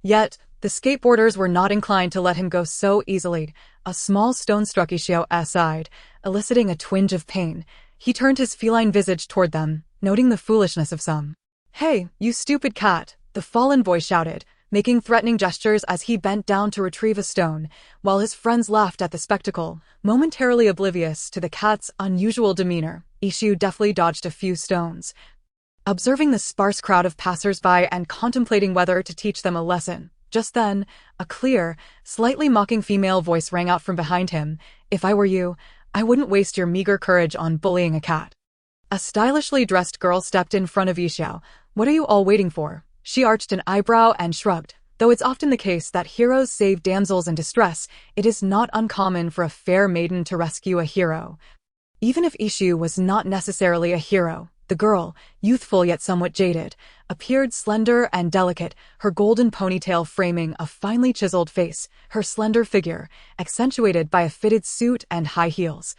Yet, the skateboarders were not inclined to let him go so easily. A small stone struck Ishu's side, eliciting a twinge of pain. He turned his feline visage toward them, noting the foolishness of some. "Hey, you stupid cat," the fallen boy shouted, making threatening gestures as he bent down to retrieve a stone, while his friends laughed at the spectacle. Momentarily oblivious to the cat's unusual demeanor, Ishu deftly dodged a few stones, observing the sparse crowd of passers-by and contemplating whether to teach them a lesson. Just then, a clear, slightly mocking female voice rang out from behind him. "If I were you, I wouldn't waste your meager courage on bullying a cat." A stylishly dressed girl stepped in front of Ishu. "What are you all waiting for?" She arched an eyebrow and shrugged. Though it's often the case that heroes save damsels in distress, it is not uncommon for a fair maiden to rescue a hero. Even if Ishu was not necessarily a hero, the girl, youthful yet somewhat jaded, appeared slender and delicate, her golden ponytail framing a finely chiseled face. Her slender figure, accentuated by a fitted suit and high heels,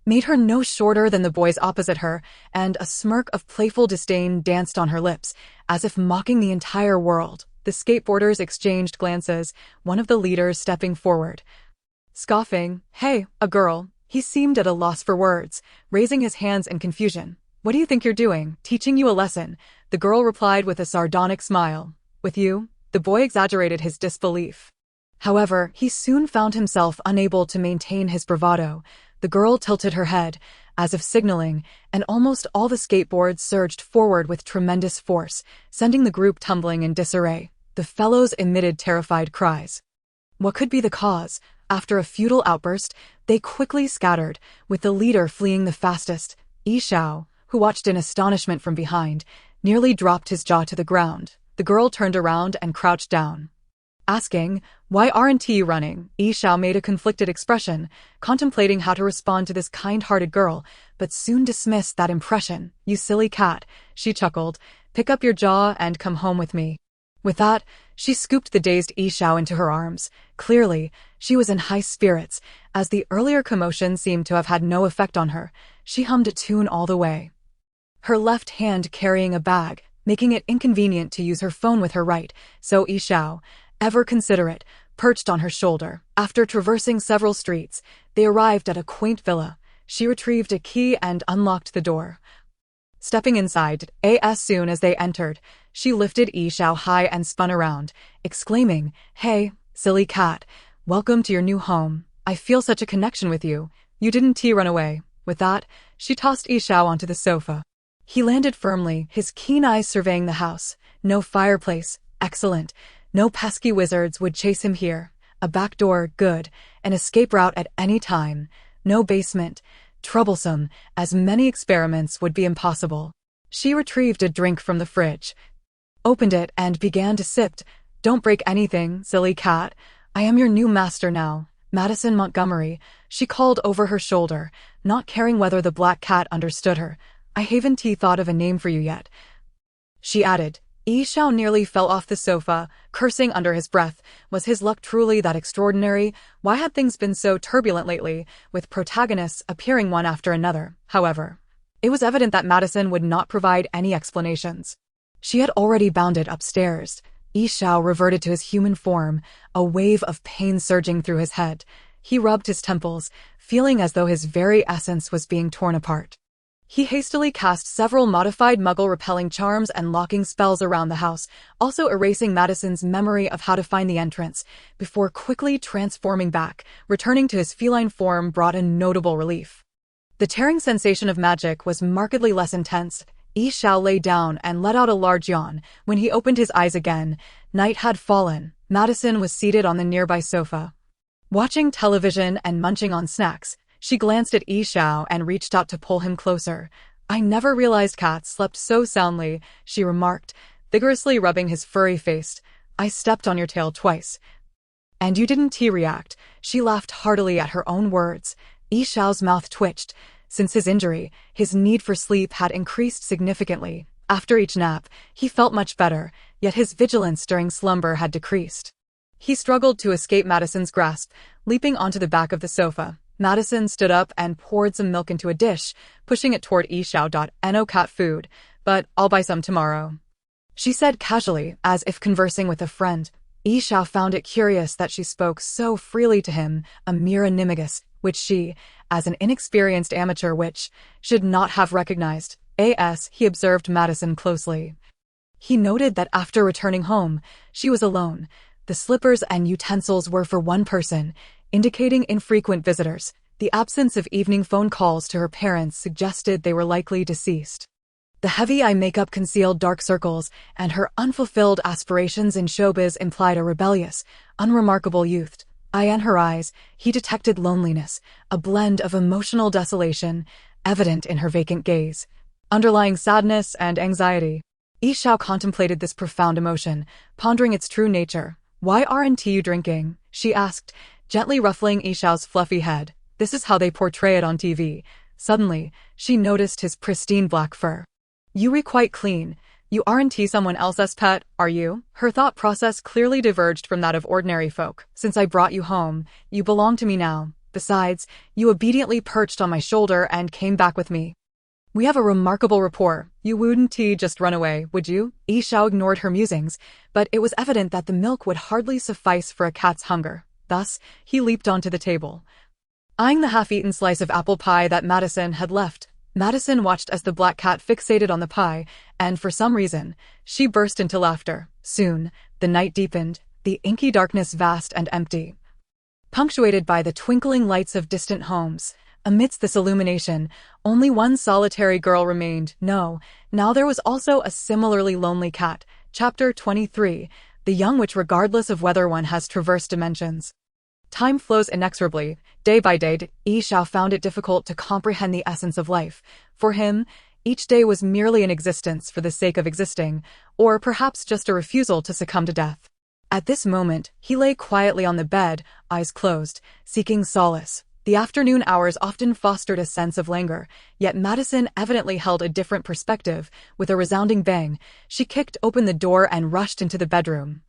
made her no shorter than the boys opposite her, and a smirk of playful disdain danced on her lips, as if mocking the entire world. The skateboarders exchanged glances, one of the leaders stepping forward, scoffing. "Hey, a girl." He seemed at a loss for words, raising his hands in confusion. "What do you think you're doing? Teaching you a lesson," the girl replied with a sardonic smile. "With you?" The boy exaggerated his disbelief. However, he soon found himself unable to maintain his bravado. The girl tilted her head, as if signaling, and almost all the skateboards surged forward with tremendous force, sending the group tumbling in disarray. The fellows emitted terrified cries. What could be the cause? After a futile outburst, they quickly scattered, with the leader fleeing the fastest. Ishu, who watched in astonishment from behind, nearly dropped his jaw to the ground. The girl turned around and crouched down, asking, "Why aren't you running?" Ishu made a conflicted expression, contemplating how to respond to this kind-hearted girl, but soon dismissed that impression. "You silly cat," she chuckled. "Pick up your jaw and come home with me." With that, she scooped the dazed Ishu into her arms. Clearly, she was in high spirits, as the earlier commotion seemed to have had no effect on her. She hummed a tune all the way, her left hand carrying a bag, making it inconvenient to use her phone with her right, so Ishu, ever considerate, perched on her shoulder. After traversing several streets, they arrived at a quaint villa. She retrieved a key and unlocked the door. Stepping inside, as soon as they entered, she lifted Ishu high and spun around, exclaiming, "Hey, silly cat, welcome to your new home. I feel such a connection with you. You didn't run away." With that, she tossed Ishu onto the sofa. He landed firmly, his keen eyes surveying the house. No fireplace, excellent. No pesky wizards would chase him here. A back door, good. An escape route at any time. No basement, troublesome, as many experiments would be impossible. She retrieved a drink from the fridge, opened it and began to sip. "Don't break anything, silly cat. I am your new master now. Madison Montgomery," she called over her shoulder, not caring whether the black cat understood her. "I haven't thought of a name for you yet," she added. Ishu nearly fell off the sofa, cursing under his breath. Was his luck truly that extraordinary? Why had things been so turbulent lately, with protagonists appearing one after another? However, it was evident that Madison would not provide any explanations. She had already bounded upstairs. Ishu reverted to his human form, a wave of pain surging through his head. He rubbed his temples, feeling as though his very essence was being torn apart. He hastily cast several modified Muggle-repelling charms and locking spells around the house, also erasing Madison's memory of how to find the entrance, before quickly transforming back. Returning to his feline form brought a notable relief. The tearing sensation of magic was markedly less intense. Ishu lay down and let out a large yawn. When he opened his eyes again, night had fallen. Madison was seated on the nearby sofa, watching television and munching on snacks. She glanced at Ishu and reached out to pull him closer. "I never realized cats slept so soundly," she remarked, vigorously rubbing his furry face. "I stepped on your tail twice, and you didn't react." She laughed heartily at her own words. Ishu's mouth twitched. Since his injury, his need for sleep had increased significantly. After each nap, he felt much better, yet his vigilance during slumber had decreased. He struggled to escape Madison's grasp, leaping onto the back of the sofa. Madison stood up and poured some milk into a dish, pushing it toward Ishu. "No cat food, but I'll buy some tomorrow," she said casually, as if conversing with a friend. Ishu found it curious that she spoke so freely to him, a mere animagus, which she, as an inexperienced amateur witch, should not have recognized. He observed Madison closely. He noted that after returning home, she was alone. The slippers and utensils were for one person, indicating infrequent visitors. The absence of evening phone calls to her parents suggested they were likely deceased. The heavy eye makeup concealed dark circles, and her unfulfilled aspirations in showbiz implied a rebellious, unremarkable youth. In her eyes, he detected loneliness, a blend of emotional desolation, evident in her vacant gaze, underlying sadness and anxiety. Yishao contemplated this profound emotion, pondering its true nature. "Why aren't you drinking?" she asked, gently ruffling Yishao's fluffy head. "This is how they portray it on TV." Suddenly, she noticed his pristine black fur. "You re quite clean. You aren't someone else's pet, are you?" Her thought process clearly diverged from that of ordinary folk. "Since I brought you home, you belong to me now. Besides, you obediently perched on my shoulder and came back with me. We have a remarkable rapport. You wouldn't just run away, would you?" Yishao ignored her musings, but it was evident that the milk would hardly suffice for a cat's hunger. Thus, he leaped onto the table, eyeing the half-eaten slice of apple pie that Madison had left. Madison watched as the black cat fixated on the pie, and for some reason, she burst into laughter. Soon, the night deepened, the inky darkness vast and empty, punctuated by the twinkling lights of distant homes. Amidst this illumination, only one solitary girl remained. No, now there was also a similarly lonely cat. Chapter 23, The Young Witch. Regardless of whether one has traversed dimensions, time flows inexorably. Day by day, Yishao found it difficult to comprehend the essence of life. For him, each day was merely an existence for the sake of existing, or perhaps just a refusal to succumb to death. At this moment, he lay quietly on the bed, eyes closed, seeking solace. The afternoon hours often fostered a sense of languor, yet Madison evidently held a different perspective. With a resounding bang, she kicked open the door and rushed into the bedroom.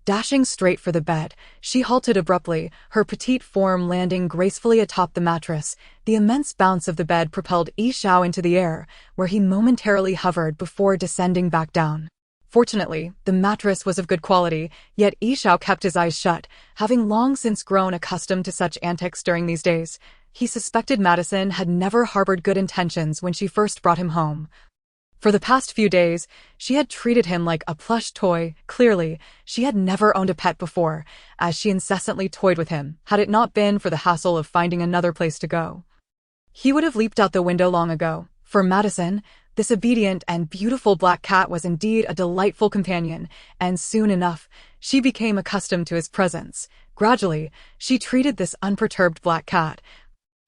Dashing straight for the bed, she halted abruptly, her petite form landing gracefully atop the mattress. The immense bounce of the bed propelled Yishao into the air, where he momentarily hovered before descending back down. Fortunately, the mattress was of good quality, yet Yishao kept his eyes shut, having long since grown accustomed to such antics during these days. He suspected Madison had never harbored good intentions when she first brought him home. For the past few days, she had treated him like a plush toy. Clearly, she had never owned a pet before, as she incessantly toyed with him. Had it not been for the hassle of finding another place to go, he would have leaped out the window long ago. For Madison, this obedient and beautiful black cat was indeed a delightful companion, and soon enough, she became accustomed to his presence. Gradually, she treated this unperturbed black cat,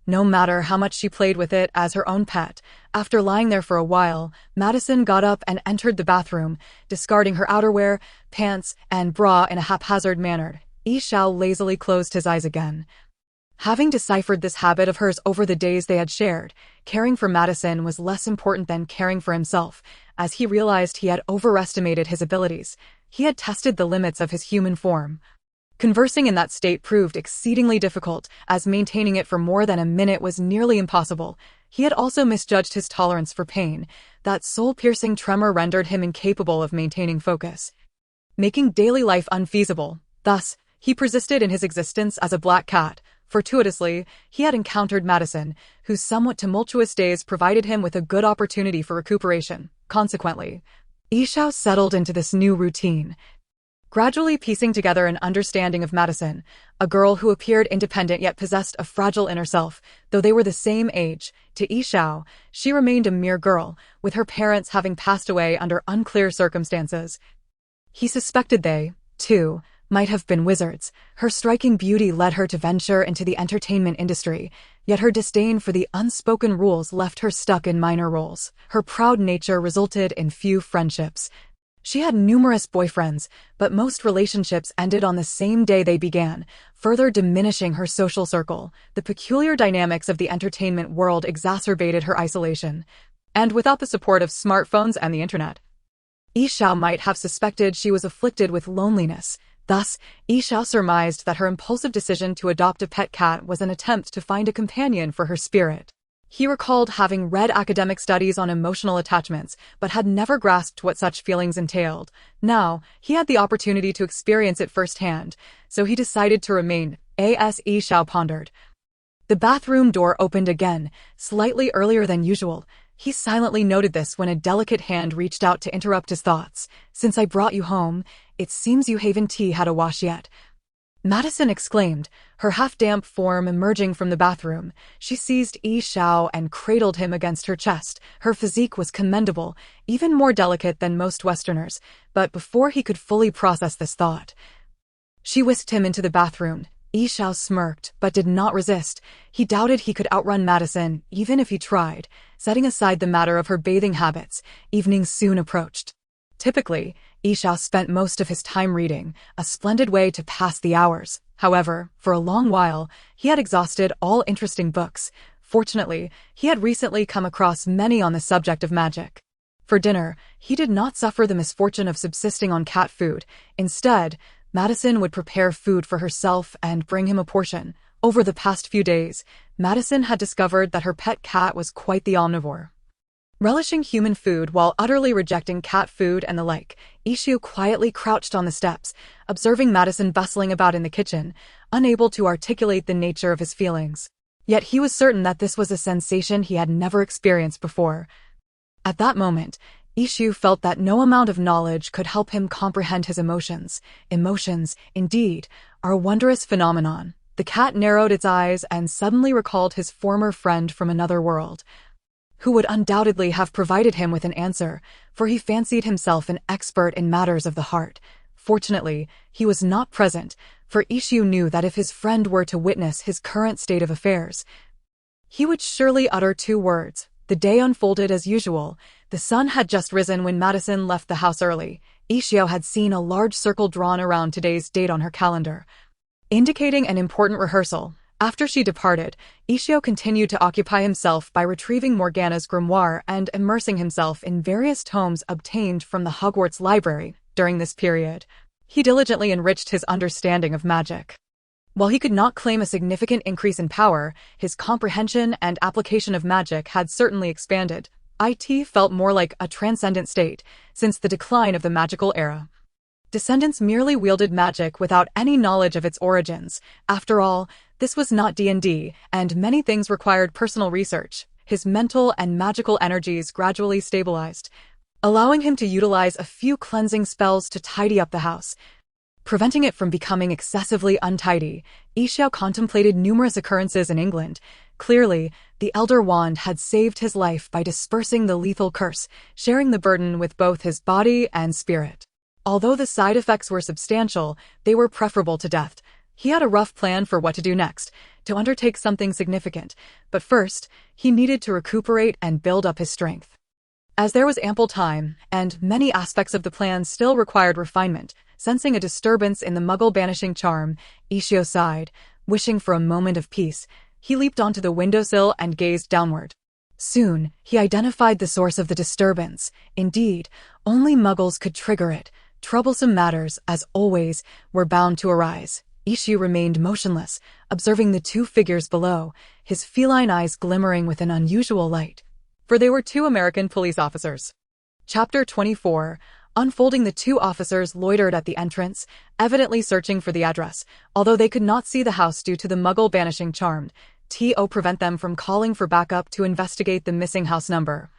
no matter how much she played with it, as her own pet. After lying there for a while, Madison got up and entered the bathroom, discarding her outerwear, pants, and bra in a haphazard manner. Yishao lazily closed his eyes again. Having deciphered this habit of hers over the days they had shared, caring for Madison was less important than caring for himself, as he realized he had overestimated his abilities. He had tested the limits of his human form. Conversing in that state proved exceedingly difficult, as maintaining it for more than a minute was nearly impossible. He had also misjudged his tolerance for pain. That soul-piercing tremor rendered him incapable of maintaining focus, making daily life unfeasible. Thus, he persisted in his existence as a black cat. Fortuitously, he had encountered Madison, whose somewhat tumultuous days provided him with a good opportunity for recuperation. Consequently, Yishao settled into this new routine, gradually piecing together an understanding of Madison, a girl who appeared independent yet possessed a fragile inner self. Though they were the same age, to Yishao, she remained a mere girl, with her parents having passed away under unclear circumstances. He suspected they, too, might have been wizards. Her striking beauty led her to venture into the entertainment industry, yet her disdain for the unspoken rules left her stuck in minor roles. Her proud nature resulted in few friendships. She had numerous boyfriends, but most relationships ended on the same day they began, further diminishing her social circle. The peculiar dynamics of the entertainment world exacerbated her isolation, and without the support of smartphones and the internet, Yishao might have suspected she was afflicted with loneliness. Thus, Yishao surmised that her impulsive decision to adopt a pet cat was an attempt to find a companion for her spirit. He recalled having read academic studies on emotional attachments, but had never grasped what such feelings entailed. Now, he had the opportunity to experience it firsthand, so he decided to remain. As Yishao pondered, the bathroom door opened again, slightly earlier than usual. He silently noted this when a delicate hand reached out to interrupt his thoughts. "Since I brought you home, it seems you haven't had a wash yet," Madison exclaimed, her half-damp form emerging from the bathroom. She seized Yi Xiao and cradled him against her chest. Her physique was commendable, even more delicate than most Westerners, but before he could fully process this thought, she whisked him into the bathroom. Yi Xiao smirked, but did not resist. He doubted he could outrun Madison, even if he tried. Setting aside the matter of her bathing habits, evening soon approached. Typically, Yi Xiao spent most of his time reading, a splendid way to pass the hours. However, for a long while, he had exhausted all interesting books. Fortunately, he had recently come across many on the subject of magic. For dinner, he did not suffer the misfortune of subsisting on cat food. Instead, Madison would prepare food for herself and bring him a portion. Over the past few days, Madison had discovered that her pet cat was quite the omnivore. Relishing human food while utterly rejecting cat food and the like, Yi Xiao quietly crouched on the steps, observing Madison bustling about in the kitchen, unable to articulate the nature of his feelings. Yet he was certain that this was a sensation he had never experienced before. At that moment, Yi Xiao felt that no amount of knowledge could help him comprehend his emotions. Emotions, indeed, are a wondrous phenomenon. The cat narrowed its eyes and suddenly recalled his former friend from another world, who would undoubtedly have provided him with an answer, for he fancied himself an expert in matters of the heart. Fortunately, he was not present, for Yi Xiao knew that if his friend were to witness his current state of affairs, he would surely utter two words. The day unfolded as usual. The sun had just risen when Madison left the house early. Yi Xiao had seen a large circle drawn around today's date on her calendar, indicating an important rehearsal. After she departed, Yi Xiao continued to occupy himself by retrieving Morgana's grimoire and immersing himself in various tomes obtained from the Hogwarts library. During this period, he diligently enriched his understanding of magic. While he could not claim a significant increase in power, his comprehension and application of magic had certainly expanded. It felt more like a transcendent state since the decline of the magical era. Descendants merely wielded magic without any knowledge of its origins. After all, this was not D&D, and many things required personal research. His mental and magical energies gradually stabilized, allowing him to utilize a few cleansing spells to tidy up the house, preventing it from becoming excessively untidy. Yi Xiao contemplated numerous occurrences in England. Clearly, the Elder Wand had saved his life by dispersing the lethal curse, sharing the burden with both his body and spirit. Although the side effects were substantial, they were preferable to death. He had a rough plan for what to do next, to undertake something significant, but first, he needed to recuperate and build up his strength. As there was ample time, and many aspects of the plan still required refinement, sensing a disturbance in the Muggle banishing charm, Yi Xiao sighed. Wishing for a moment of peace, he leaped onto the windowsill and gazed downward. Soon, he identified the source of the disturbance. Indeed, only Muggles could trigger it. Troublesome matters, as always, were bound to arise. Yi Xiao remained motionless, observing the two figures below, his feline eyes glimmering with an unusual light. For they were two American police officers. Chapter 24. Unfolding, the two officers loitered at the entrance, evidently searching for the address. Although they could not see the house due to the Muggle banishing charm, to prevent them from calling for backup to investigate the missing house number,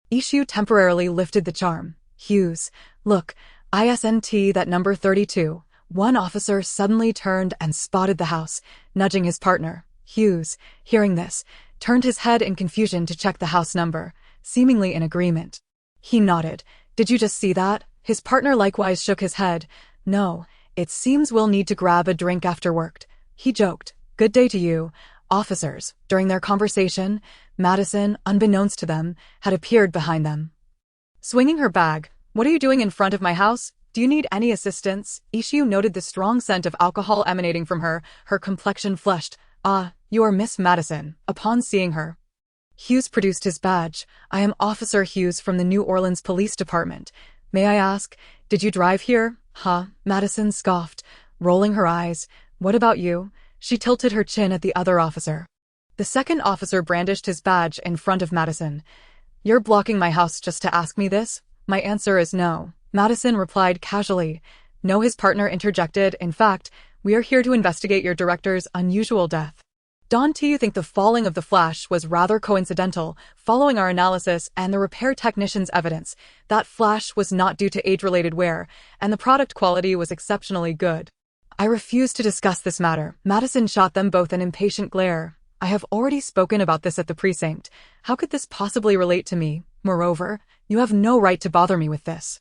Yi Xiao temporarily lifted the charm. "Hughes, look, ISNT that number 32. One officer suddenly turned and spotted the house, nudging his partner. Hughes, hearing this, turned his head in confusion to check the house number, seemingly in agreement. He nodded. "Did you just see that?" His partner likewise shook his head. "No, it seems we'll need to grab a drink after work." He joked. "Good day to you, officers." During their conversation, Madison, unbeknownst to them, had appeared behind them, swinging her bag. "What are you doing in front of my house? Do you need any assistance?" Yi Xiao noted the strong scent of alcohol emanating from her, her complexion flushed. "Ah, you are Miss Madison." Upon seeing her, Hughes produced his badge. "I am Officer Hughes from the New Orleans Police Department. May I ask, did you drive here?" "Huh?" Madison scoffed, rolling her eyes. "What about you?" She tilted her chin at the other officer. The second officer brandished his badge in front of Madison. "You're blocking my house just to ask me this?" "My answer is no," Madison replied casually. "No," his partner interjected. "In fact, we are here to investigate your director's unusual death." Do you think the falling of the flash was rather coincidental? Following our analysis and the repair technician's evidence, that flash was not due to age-related wear, and the product quality was exceptionally good. I refuse to discuss this matter. Madison shot them both an impatient glare. I have already spoken about this at the precinct. How could this possibly relate to me? Moreover, you have no right to bother me with this.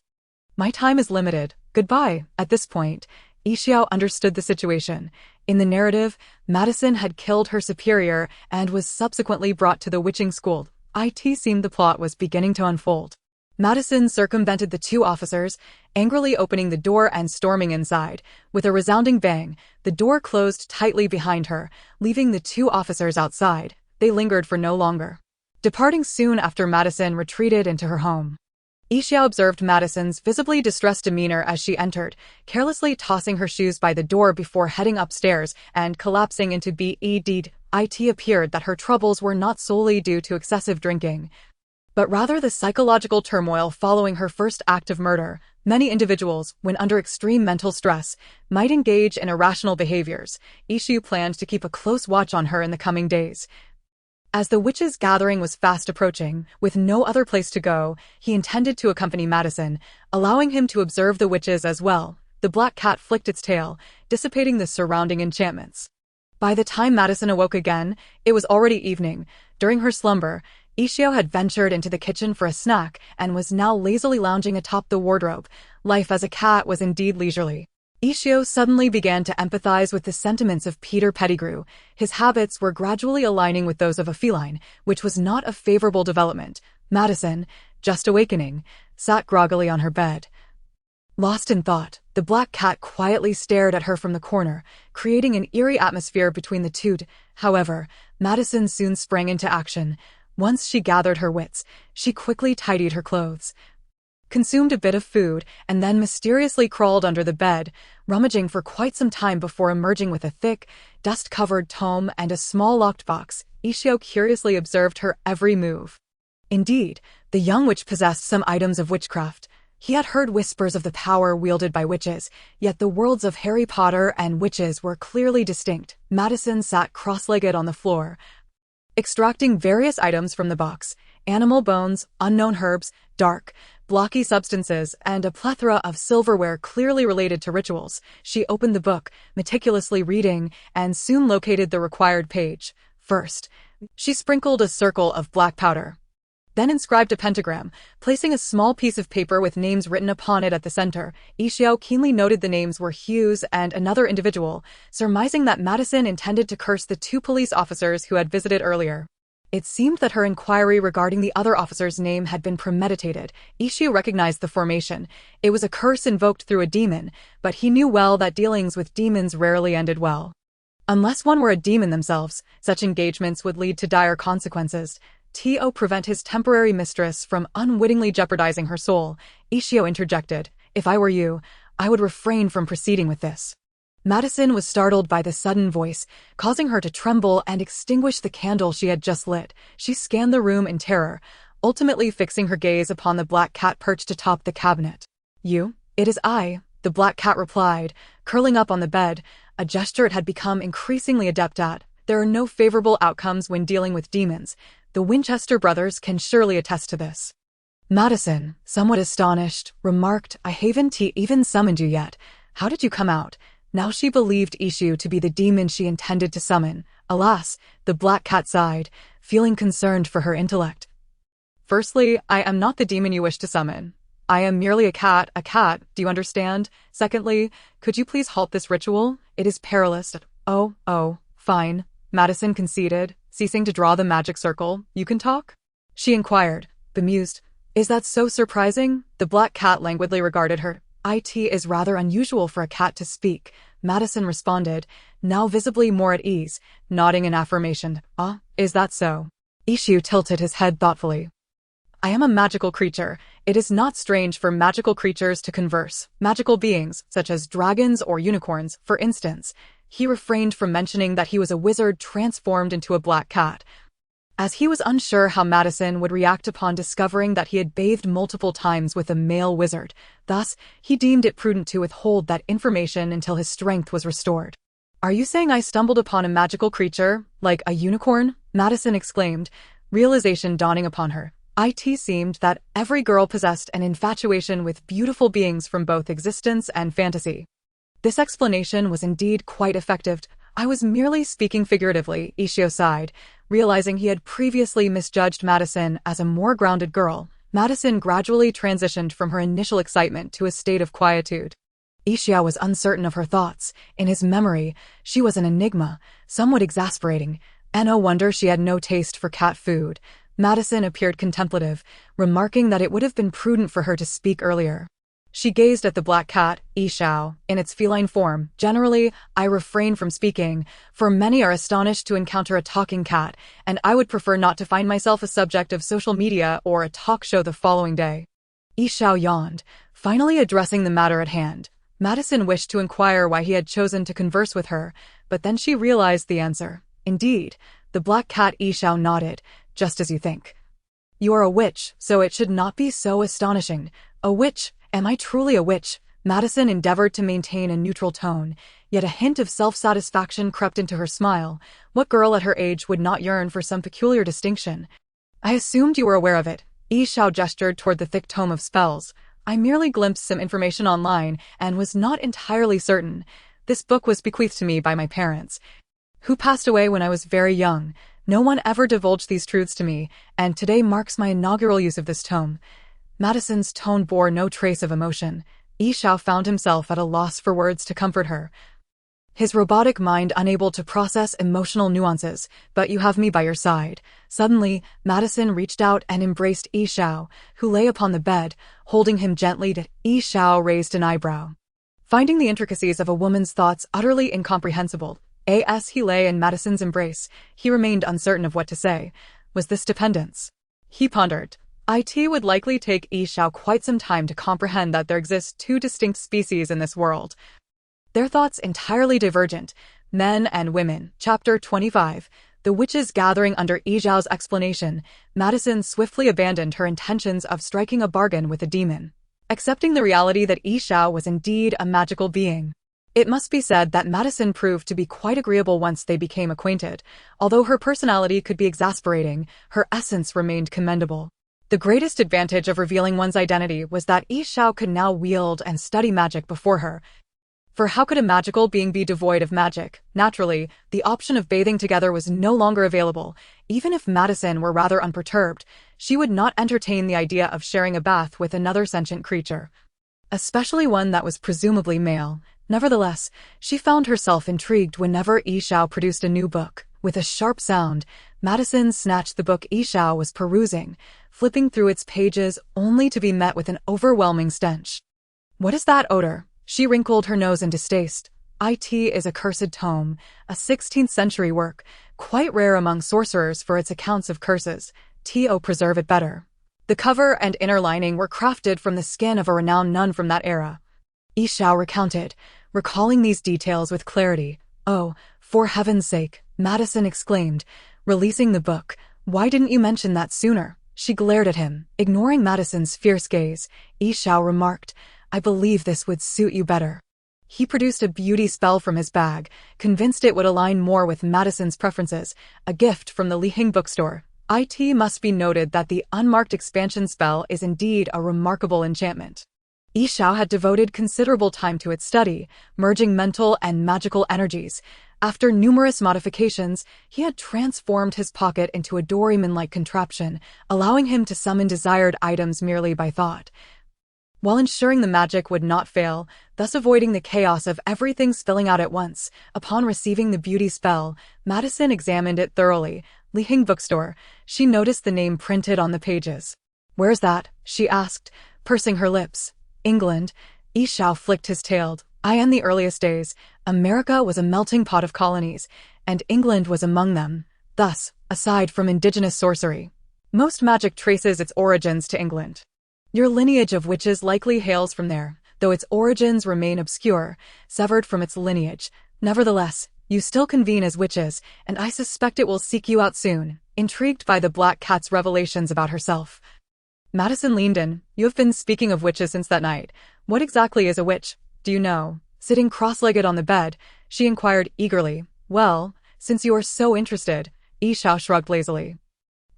My time is limited. Goodbye. At this point, Yixiao understood the situation. In the narrative, Madison had killed her superior and was subsequently brought to the witching school. It seemed the plot was beginning to unfold. Madison circumvented the two officers, angrily opening the door and storming inside. With a resounding bang, the door closed tightly behind her, leaving the two officers outside. They lingered for no longer, departing soon after Madison retreated into her home. Yixiao observed Madison's visibly distressed demeanor as she entered, carelessly tossing her shoes by the door before heading upstairs and collapsing into bed. It appeared that her troubles were not solely due to excessive drinking, but rather the psychological turmoil following her first act of murder. Many individuals, when under extreme mental stress, might engage in irrational behaviors. Yixiao planned to keep a close watch on her in the coming days. As the witches' gathering was fast approaching, with no other place to go, he intended to accompany Madison, allowing him to observe the witches as well. The black cat flicked its tail, dissipating the surrounding enchantments. By the time Madison awoke again, it was already evening. During her slumber, Yixiao had ventured into the kitchen for a snack and was now lazily lounging atop the wardrobe. Life as a cat was indeed leisurely. Yixiao suddenly began to empathize with the sentiments of Peter Pettigrew. His habits were gradually aligning with those of a feline, which was not a favorable development. Madison, just awakening, sat groggily on her bed. Lost in thought, the black cat quietly stared at her from the corner, creating an eerie atmosphere between the two. However, Madison soon sprang into action. Once she gathered her wits, she quickly tidied her clothes, consumed a bit of food, and then mysteriously crawled under the bed, rummaging for quite some time before emerging with a thick, dust-covered tome and a small locked box. Yixiao curiously observed her every move. Indeed, the young witch possessed some items of witchcraft. He had heard whispers of the power wielded by witches, yet the worlds of Harry Potter and witches were clearly distinct. Madison sat cross-legged on the floor, extracting various items from the box: animal bones, unknown herbs, dark, blocky substances, and a plethora of silverware clearly related to rituals. She opened the book, meticulously reading, and soon located the required page. First, she sprinkled a circle of black powder, then inscribed a pentagram, placing a small piece of paper with names written upon it at the center. Yixiao keenly noted the names were Hughes and another individual, surmising that Madison intended to curse the two police officers who had visited earlier. It seemed that her inquiry regarding the other officer's name had been premeditated. Yixiao recognized the formation. It was a curse invoked through a demon, but he knew well that dealings with demons rarely ended well. Unless one were a demon themselves, such engagements would lead to dire consequences. To prevent his temporary mistress from unwittingly jeopardizing her soul, Yixiao interjected, "If I were you, I would refrain from proceeding with this." Madison was startled by the sudden voice, causing her to tremble and extinguish the candle she had just lit. She scanned the room in terror, ultimately fixing her gaze upon the black cat perched atop the cabinet. "You? It is I," the black cat replied, curling up on the bed, a gesture it had become increasingly adept at. There are no favorable outcomes when dealing with demons. The Winchester brothers can surely attest to this. Madison, somewhat astonished, remarked, "I haven't even summoned you yet. How did you come out?" Now she believed Yixiao to be the demon she intended to summon. Alas, the black cat sighed, feeling concerned for her intellect. "Firstly, I am not the demon you wish to summon. I am merely a cat, do you understand? Secondly, could you please halt this ritual? It is perilous." Oh, fine," Madison conceded, ceasing to draw the magic circle. "You can talk?" she inquired, bemused. "Is that so surprising?" The black cat languidly regarded her. "It is rather unusual for a cat to speak," Madison responded, now visibly more at ease, nodding in affirmation. "Ah, is that so?" Yixiao tilted his head thoughtfully. "I am a magical creature. It is not strange for magical creatures to converse. Magical beings, such as dragons or unicorns, for instance." He refrained from mentioning that he was a wizard transformed into a black cat, as he was unsure how Madison would react upon discovering that he had bathed multiple times with a male wizard. Thus, he deemed it prudent to withhold that information until his strength was restored. Are you saying I stumbled upon a magical creature, like a unicorn? Madison exclaimed, realization dawning upon her. It seemed that every girl possessed an infatuation with beautiful beings from both existence and fantasy. This explanation was indeed quite effective. I was merely speaking figuratively, Ishio sighed, realizing he had previously misjudged Madison as a more grounded girl. Madison gradually transitioned from her initial excitement to a state of quietude. Ishio was uncertain of her thoughts. In his memory, she was an enigma, somewhat exasperating, and no wonder she had no taste for cat food. Madison appeared contemplative, remarking that it would have been prudent for her to speak earlier. She gazed at the black cat, Ishao, in its feline form. Generally, I refrain from speaking, for many are astonished to encounter a talking cat, and I would prefer not to find myself a subject of social media or a talk show the following day. Ishao yawned, finally addressing the matter at hand. Madison wished to inquire why he had chosen to converse with her, but then she realized the answer. Indeed, the black cat Ishao nodded, just as you think. You are a witch, so it should not be so astonishing. A witch? Am I truly a witch? Madison endeavored to maintain a neutral tone, yet a hint of self-satisfaction crept into her smile. What girl at her age would not yearn for some peculiar distinction? I assumed you were aware of it. Ishao gestured toward the thick tome of spells. I merely glimpsed some information online and was not entirely certain. This book was bequeathed to me by my parents, who passed away when I was very young. No one ever divulged these truths to me, and today marks my inaugural use of this tome. Madison's tone bore no trace of emotion. Ishao found himself at a loss for words to comfort her, his robotic mind unable to process emotional nuances. But you have me by your side. Suddenly, Madison reached out and embraced Ishao, who lay upon the bed, holding him gently. Ishao raised an eyebrow, finding the intricacies of a woman's thoughts utterly incomprehensible. As he lay in Madison's embrace, he remained uncertain of what to say. Was this dependence? He pondered. It would likely take Ishao quite some time to comprehend that there exist two distinct species in this world, their thoughts entirely divergent, men and women. Chapter 25. The witches gathering under Ishao's explanation, Madison swiftly abandoned her intentions of striking a bargain with a demon, accepting the reality that Ishao was indeed a magical being. It must be said that Madison proved to be quite agreeable once they became acquainted. Although her personality could be exasperating, her essence remained commendable. The greatest advantage of revealing one's identity was that Ishao could now wield and study magic before her. For how could a magical being be devoid of magic? Naturally, the option of bathing together was no longer available. Even if Madison were rather unperturbed, she would not entertain the idea of sharing a bath with another sentient creature, especially one that was presumably male. Nevertheless, she found herself intrigued whenever Ishao produced a new book. With a sharp sound, Madison snatched the book Ishao was perusing, flipping through its pages only to be met with an overwhelming stench. What is that odor? She wrinkled her nose in distaste. It is a cursed tome, a 16th century work, quite rare among sorcerers for its accounts of curses. To preserve it better. The cover and inner lining were crafted from the skin of a renowned nun from that era. Ishao recounted, recalling these details with clarity. Oh, for heaven's sake, Madison exclaimed, releasing the book. Why didn't you mention that sooner? She glared at him, ignoring Madison's fierce gaze. Ishao remarked, I believe this would suit you better. He produced a beauty spell from his bag, convinced it would align more with Madison's preferences, a gift from the Lihing bookstore. It must be noted that the unmarked expansion spell is indeed a remarkable enchantment. Ishao had devoted considerable time to its study, merging mental and magical energies. After numerous modifications, he had transformed his pocket into a Doraemon-like contraption, allowing him to summon desired items merely by thought, while ensuring the magic would not fail, thus avoiding the chaos of everything spilling out at once. Upon receiving the beauty spell, Madison examined it thoroughly. Lihing bookstore. She noticed the name printed on the pages. Where's that? She asked, pursing her lips. England. Ishao flicked his tail. In the earliest days, America was a melting pot of colonies, and England was among them. Thus, aside from indigenous sorcery, most magic traces its origins to England. Your lineage of witches likely hails from there, though its origins remain obscure, severed from its lineage. Nevertheless, you still convene as witches, and I suspect it will seek you out soon. Intrigued by the black cat's revelations about herself, Madison leaned in. You have been speaking of witches since that night. What exactly is a witch? Do you know? Sitting cross-legged on the bed, she inquired eagerly, "Well, since you are so interested," Yi Xiao shrugged lazily.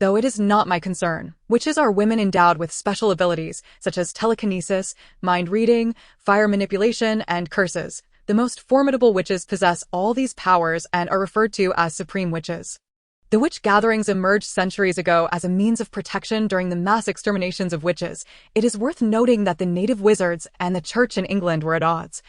"Though it is not my concern. Witches are women endowed with special abilities, such as telekinesis, mind reading, fire manipulation, and curses. The most formidable witches possess all these powers and are referred to as supreme witches. The witch gatherings emerged centuries ago as a means of protection during the mass exterminations of witches. It is worth noting that the native wizards and the church in England were at odds.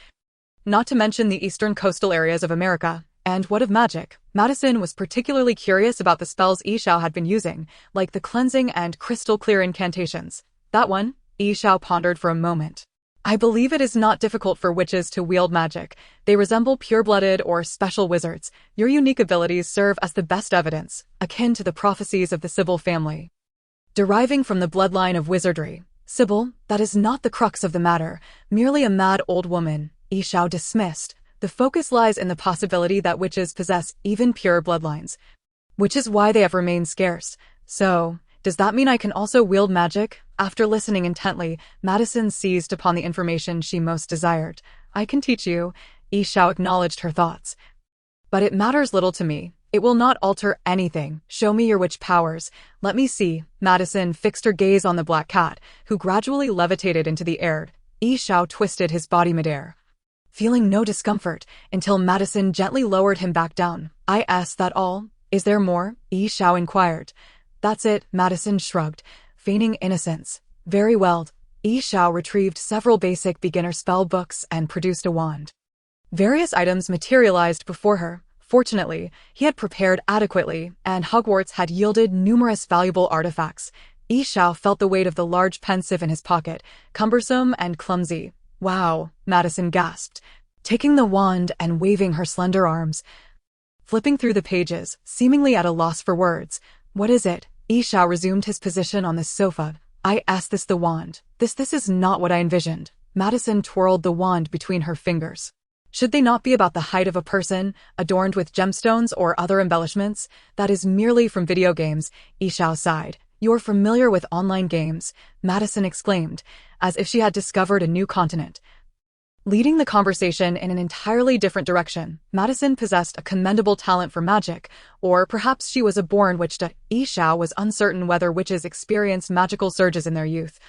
Not to mention the eastern coastal areas of America. And what of magic? Madison was particularly curious about the spells Yi Xiao had been using, like the cleansing and crystal-clear incantations. That one? Yi Xiao pondered for a moment. "I believe it is not difficult for witches to wield magic. They resemble pure-blooded or special wizards. Your unique abilities serve as the best evidence, akin to the prophecies of the Sibyl family. Deriving from the bloodline of wizardry. Sibyl, that is not the crux of the matter, merely a mad old woman," Yi Xiao dismissed. "The focus lies in the possibility that witches possess even pure bloodlines, which is why they have remained scarce. So, does that mean I can also wield magic?" After listening intently, Madison seized upon the information she most desired. "I can teach you," Yi Xiao acknowledged her thoughts. "But it matters little to me. It will not alter anything. Show me your witch powers. Let me see." Madison fixed her gaze on the black cat, who gradually levitated into the air. Yi Xiao twisted his body midair, feeling no discomfort, until Madison gently lowered him back down. "Is that all? Is there more?" Yi Xiao inquired. "That's it," Madison shrugged, feigning innocence. "Very well." Yi Xiao retrieved several basic beginner spell books and produced a wand. Various items materialized before her. Fortunately, he had prepared adequately, and Hogwarts had yielded numerous valuable artifacts. Yi Xiao felt the weight of the large pensieve in his pocket, cumbersome and clumsy. "Wow," Madison gasped, taking the wand and waving her slender arms. Flipping through the pages, seemingly at a loss for words. "What is it?" Yi Xiao resumed his position on the sofa. This the wand. This is not what I envisioned." Madison twirled the wand between her fingers. "Should they not be about the height of a person, adorned with gemstones or other embellishments? That is merely from video games," Yi Xiao sighed. "You're familiar with online games," Madison exclaimed, as if she had discovered a new continent. Leading the conversation in an entirely different direction, Madison possessed a commendable talent for magic, or perhaps she was a born witch. Yi Xiao was uncertain whether witches experience magical surges in their youth.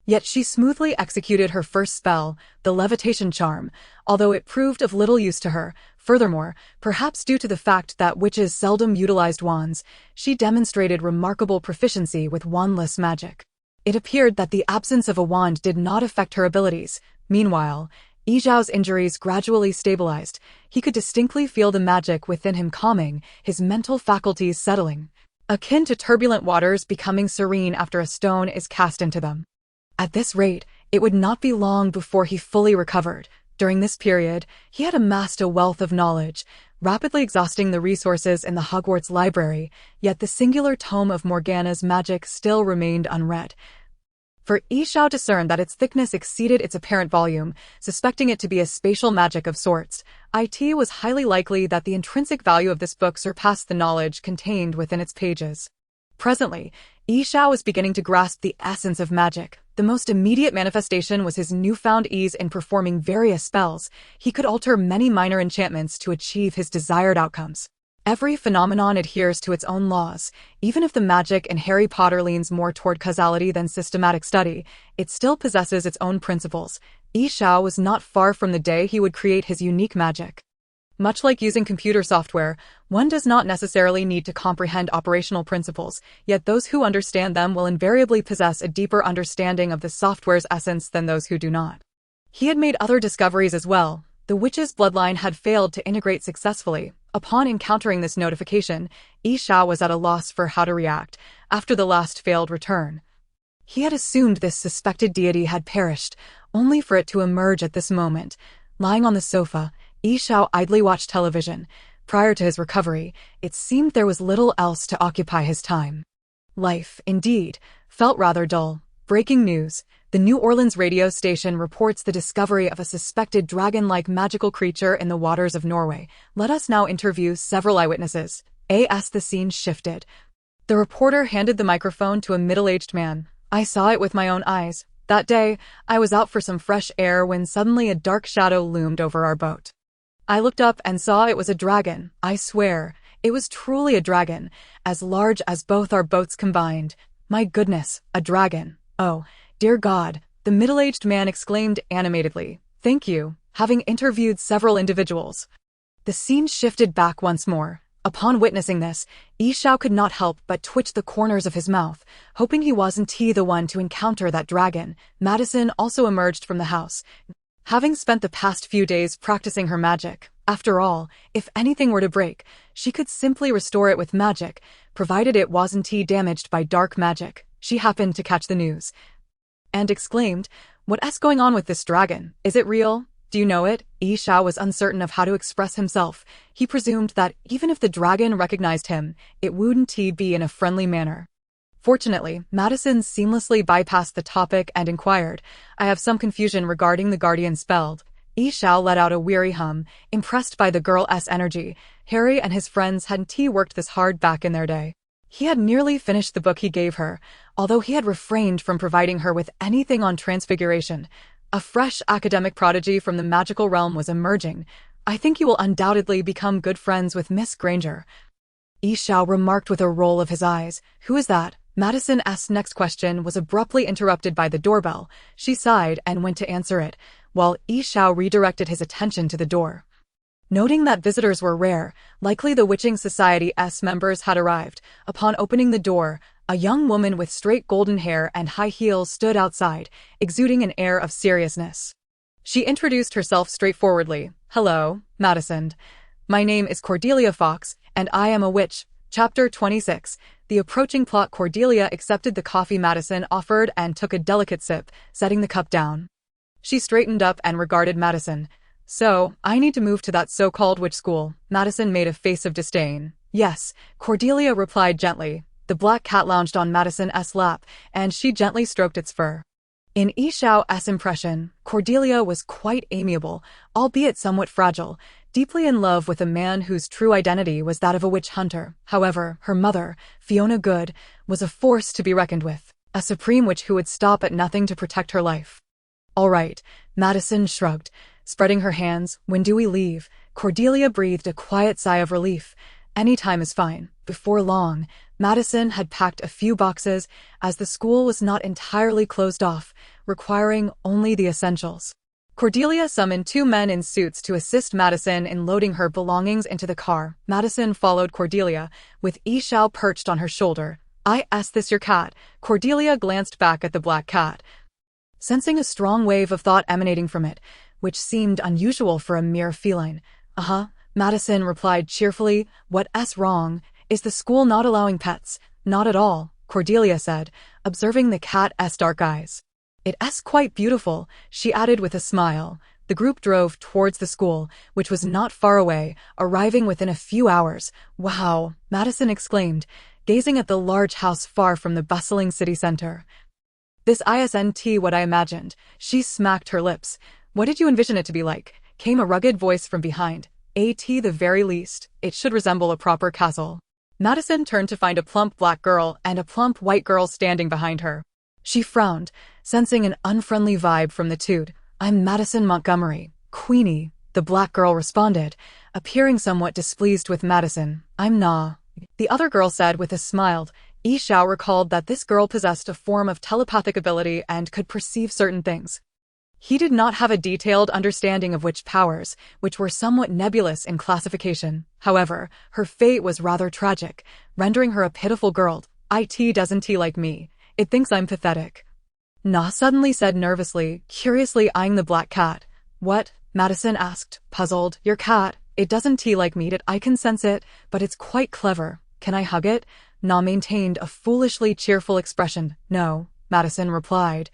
Yet she smoothly executed her first spell, the levitation charm, although it proved of little use to her. Furthermore, perhaps due to the fact that witches seldom utilized wands, she demonstrated remarkable proficiency with wandless magic. It appeared that the absence of a wand did not affect her abilities. Meanwhile, Yi Xiao's injuries gradually stabilized. He could distinctly feel the magic within him calming, his mental faculties settling, akin to turbulent waters becoming serene after a stone is cast into them. At this rate, it would not be long before he fully recovered. During this period, he had amassed a wealth of knowledge, rapidly exhausting the resources in the Hogwarts library, yet the singular tome of Morgana's magic still remained unread. For Yi Xiao discerned that its thickness exceeded its apparent volume, suspecting it to be a spatial magic of sorts. It was highly likely that the intrinsic value of this book surpassed the knowledge contained within its pages. Presently, Yi Xiao was beginning to grasp the essence of magic. The most immediate manifestation was his newfound ease in performing various spells. He could alter many minor enchantments to achieve his desired outcomes. Every phenomenon adheres to its own laws. Even if the magic in Harry Potter leans more toward causality than systematic study, it still possesses its own principles. Yi Xiao was not far from the day he would create his unique magic. Much like using computer software, one does not necessarily need to comprehend operational principles, yet those who understand them will invariably possess a deeper understanding of the software's essence than those who do not. He had made other discoveries as well. The witch's bloodline had failed to integrate successfully. Upon encountering this notification, Yi Xiao was at a loss for how to react after the last failed return. He had assumed this suspected deity had perished, only for it to emerge at this moment. Lying on the sofa, Yi Xiao idly watched television. Prior to his recovery, it seemed there was little else to occupy his time. Life, indeed, felt rather dull. Breaking news. The New Orleans radio station reports the discovery of a suspected dragon-like magical creature in the waters of Norway. Let us now interview several eyewitnesses. As the scene shifted, the reporter handed the microphone to a middle-aged man. "I saw it with my own eyes," That day, I was out for some fresh air when suddenly a dark shadow loomed over our boat. I looked up and saw it was a dragon. I swear, it was truly a dragon, as large as both our boats combined. My goodness, a dragon. Oh, dear God, the middle-aged man exclaimed animatedly. Thank you, having interviewed several individuals. The scene shifted back once more. Upon witnessing this, Yi Xiao could not help but twitch the corners of his mouth, hoping he wasn't the one to encounter that dragon. Madison also emerged from the house, having spent the past few days practicing her magic. After all, if anything were to break, she could simply restore it with magic, provided it wasn't damaged by dark magic. She happened to catch the news and exclaimed, "What's going on with this dragon? Is it real? Do you know it?" Yi Xiao was uncertain of how to express himself. He presumed that even if the dragon recognized him, it wouldn't be in a friendly manner. Fortunately, Madison seamlessly bypassed the topic and inquired, "I have some confusion regarding the guardian spelled." Yi Xiao let out a weary hum, impressed by the girl's energy. Harry and his friends hadn't worked this hard back in their day. He had nearly finished the book he gave her, although he had refrained from providing her with anything on transfiguration. A fresh academic prodigy from the magical realm was emerging. "I think you will undoubtedly become good friends with Miss Granger," Yi Xiao remarked with a roll of his eyes. "Who is that?" Madison's next question was abruptly interrupted by the doorbell. She sighed and went to answer it, while Yi Xiao redirected his attention to the door. Noting that visitors were rare, likely the Witching Society's members had arrived. Upon opening the door, a young woman with straight golden hair and high heels stood outside, exuding an air of seriousness. She introduced herself straightforwardly. "Hello, Madison. My name is Cordelia Fox, and I am a witch." Chapter 26. The approaching plot. Cordelia accepted the coffee Madison offered and took a delicate sip, setting the cup down. She straightened up and regarded Madison. "So, I need to move to that so-called witch school." Madison made a face of disdain. "Yes," Cordelia replied gently. The black cat lounged on Madison's lap, and she gently stroked its fur. In Yi Xiao's impression, Cordelia was quite amiable, albeit somewhat fragile, deeply in love with a man whose true identity was that of a witch hunter. However, her mother, Fiona Good, was a force to be reckoned with, a supreme witch who would stop at nothing to protect her life. "All right," Madison shrugged, spreading her hands. "When do we leave?" Cordelia breathed a quiet sigh of relief. "Any time is fine." Before long, Madison had packed a few boxes, as the school was not entirely closed off, requiring only the essentials. Cordelia summoned 2 men in suits to assist Madison in loading her belongings into the car. Madison followed Cordelia, with Yi Xiao perched on her shoulder. "Is this your cat?" Cordelia glanced back at the black cat, sensing a strong wave of thought emanating from it, which seemed unusual for a mere feline. "Uh-huh," Madison replied cheerfully. "What's wrong? Is the school not allowing pets?" "Not at all," Cordelia said, observing the cat's dark eyes. "It's quite beautiful," she added with a smile. The group drove towards the school, which was not far away, arriving within a few hours. "Wow," Madison exclaimed, gazing at the large house far from the bustling city center. "This isn't what I imagined." She smacked her lips. "What did you envision it to be like?" came a rugged voice from behind. "At the very least, it should resemble a proper castle." Madison turned to find a plump black girl and a plump white girl standing behind her. She frowned, sensing an unfriendly vibe from the two. "I'm Madison Montgomery, Queenie," the black girl responded, appearing somewhat displeased with Madison. "I'm nah," the other girl said with a smile. Yi Xiao recalled that this girl possessed a form of telepathic ability and could perceive certain things. He did not have a detailed understanding of witch powers, which were somewhat nebulous in classification. However, her fate was rather tragic, rendering her a pitiful girl. "It doesn't like me. It thinks I'm pathetic," Na suddenly said nervously, curiously eyeing the black cat. "What?" Madison asked, puzzled. "Your cat. It doesn't like me. I can sense it, but it's quite clever. Can I hug it?" Na maintained a foolishly cheerful expression. "No," Madison replied,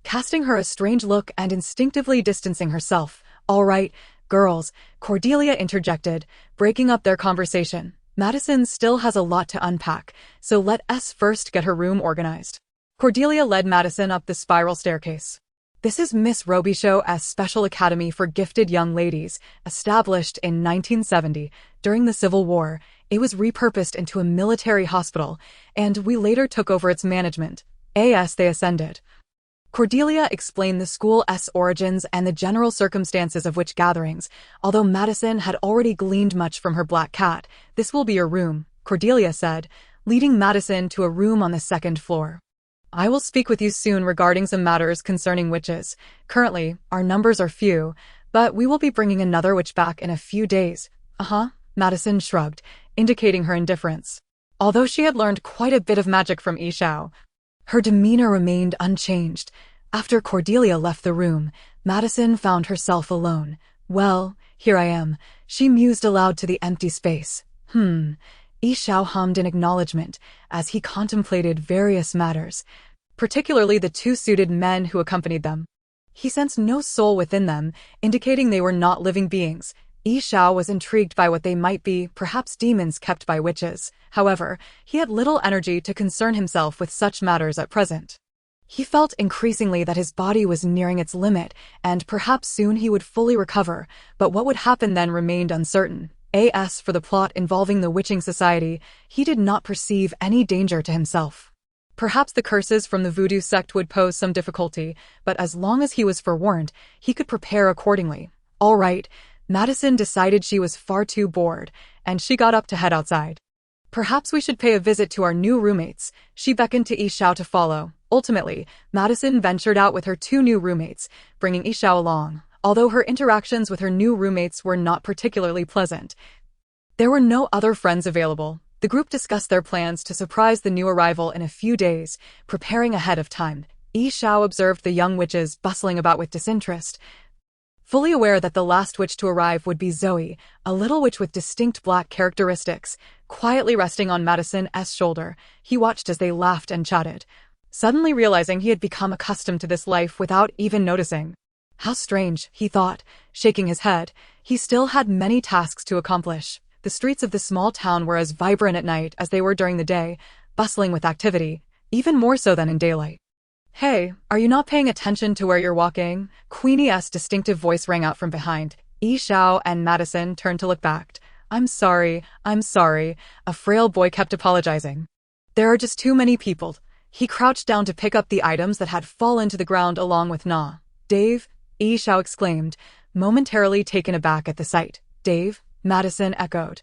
casting her a strange look and instinctively distancing herself. "All right, girls," Cordelia interjected, breaking up their conversation. "Madison still has a lot to unpack, so let's first get her room organized." Cordelia led Madison up the spiral staircase. "This is Miss Robichaud's Special Academy for Gifted Young Ladies, established in 1970 during the Civil War. It was repurposed into a military hospital, and we later took over its management." As they ascended, Cordelia explained the school's origins and the general circumstances of witch gatherings. Although Madison had already gleaned much from her black cat. "This will be your room," Cordelia said, leading Madison to a room on the second floor. "I will speak with you soon regarding some matters concerning witches. Currently, our numbers are few, but we will be bringing another witch back in a few days." Madison shrugged, indicating her indifference. Although she had learned quite a bit of magic from Yishao, her demeanor remained unchanged. After Cordelia left the room, Madison found herself alone. "Well, here I am," she mused aloud to the empty space. Yishao hummed in acknowledgement as he contemplated various matters, particularly the two suited men who accompanied them. He sensed no soul within them, indicating they were not living beings. Yishao was intrigued by what they might be, perhaps demons kept by witches. However, he had little energy to concern himself with such matters at present. He felt increasingly that his body was nearing its limit, and perhaps soon he would fully recover, but what would happen then remained uncertain. As for the plot involving the witching society, he did not perceive any danger to himself. Perhaps the curses from the voodoo sect would pose some difficulty, but as long as he was forewarned, he could prepare accordingly. All right, Madison decided she was far too bored, and she got up to head outside. "Perhaps we should pay a visit to our new roommates," she beckoned to Yishao to follow. Ultimately, Madison ventured out with her two new roommates, bringing Yishao along. Although her interactions with her new roommates were not particularly pleasant, there were no other friends available. The group discussed their plans to surprise the new arrival in a few days, preparing ahead of time. Yishao observed the young witches bustling about with disinterest, fully aware that the last witch to arrive would be Zoe, a little witch with distinct black characteristics. Quietly resting on Madison's shoulder, he watched as they laughed and chatted, suddenly realizing he had become accustomed to this life without even noticing. How strange, he thought, shaking his head. He still had many tasks to accomplish. The streets of the small town were as vibrant at night as they were during the day, bustling with activity, even more so than in daylight. "Hey, are you not paying attention to where you're walking?" Queenie's distinctive voice rang out from behind. Yishao and Madison turned to look back. I'm sorry," a frail boy kept apologizing. "There are just too many people." He crouched down to pick up the items that had fallen to the ground along with Na. "Dave?" Yishao exclaimed, momentarily taken aback at the sight. "Dave?" Madison echoed,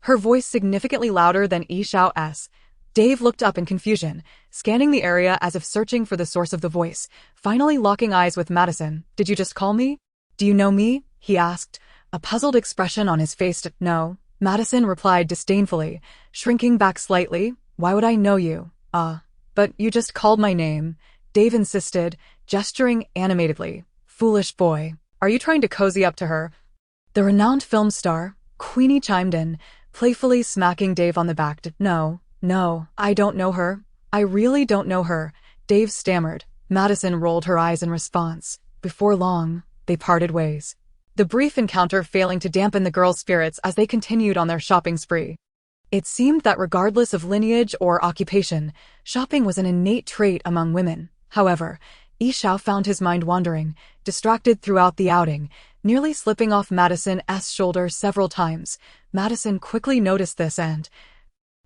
her voice significantly louder than Yishao's. Dave looked up in confusion, scanning the area as if searching for the source of the voice, finally locking eyes with Madison. "Did you just call me? Do you know me?" he asked, a puzzled expression on his face. "No," Madison replied disdainfully, shrinking back slightly. "Why would I know you?" But you just called my name," Dave insisted, gesturing animatedly. "Foolish boy. Are you trying to cozy up to her?" The renowned film star, Queenie chimed in, playfully smacking Dave on the back. No, I don't know her. I really don't know her," Dave stammered. Madison rolled her eyes in response. Before long, they parted ways, the brief encounter failing to dampen the girls' spirits as they continued on their shopping spree. It seemed that regardless of lineage or occupation, shopping was an innate trait among women. However, Yishao found his mind wandering, distracted throughout the outing, nearly slipping off Madison's shoulder several times. Madison quickly noticed this and,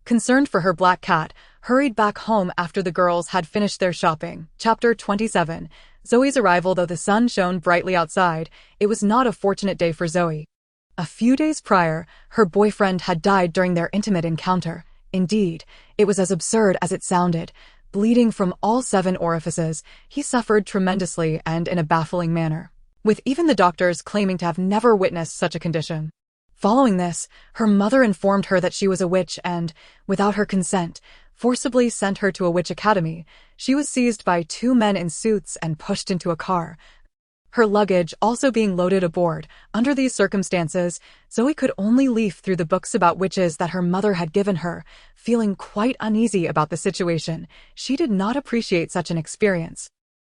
concerned for her black cat, hurried back home after the girls had finished their shopping. Chapter 27. Zoe's arrival. Though the sun shone brightly outside, it was not a fortunate day for Zoe. A few days prior, her boyfriend had died during their intimate encounter. Indeed, it was as absurd as it sounded. Bleeding from all 7 orifices, he suffered tremendously and in a baffling manner, with even the doctors claiming to have never witnessed such a condition. Following this, her mother informed her that she was a witch and, without her consent, forcibly sent her to a witch academy. She was seized by 2 men in suits and pushed into a car, her luggage also being loaded aboard. Under these circumstances, Zoe could only leaf through the books about witches that her mother had given her, feeling quite uneasy about the situation. She did not appreciate such an experience.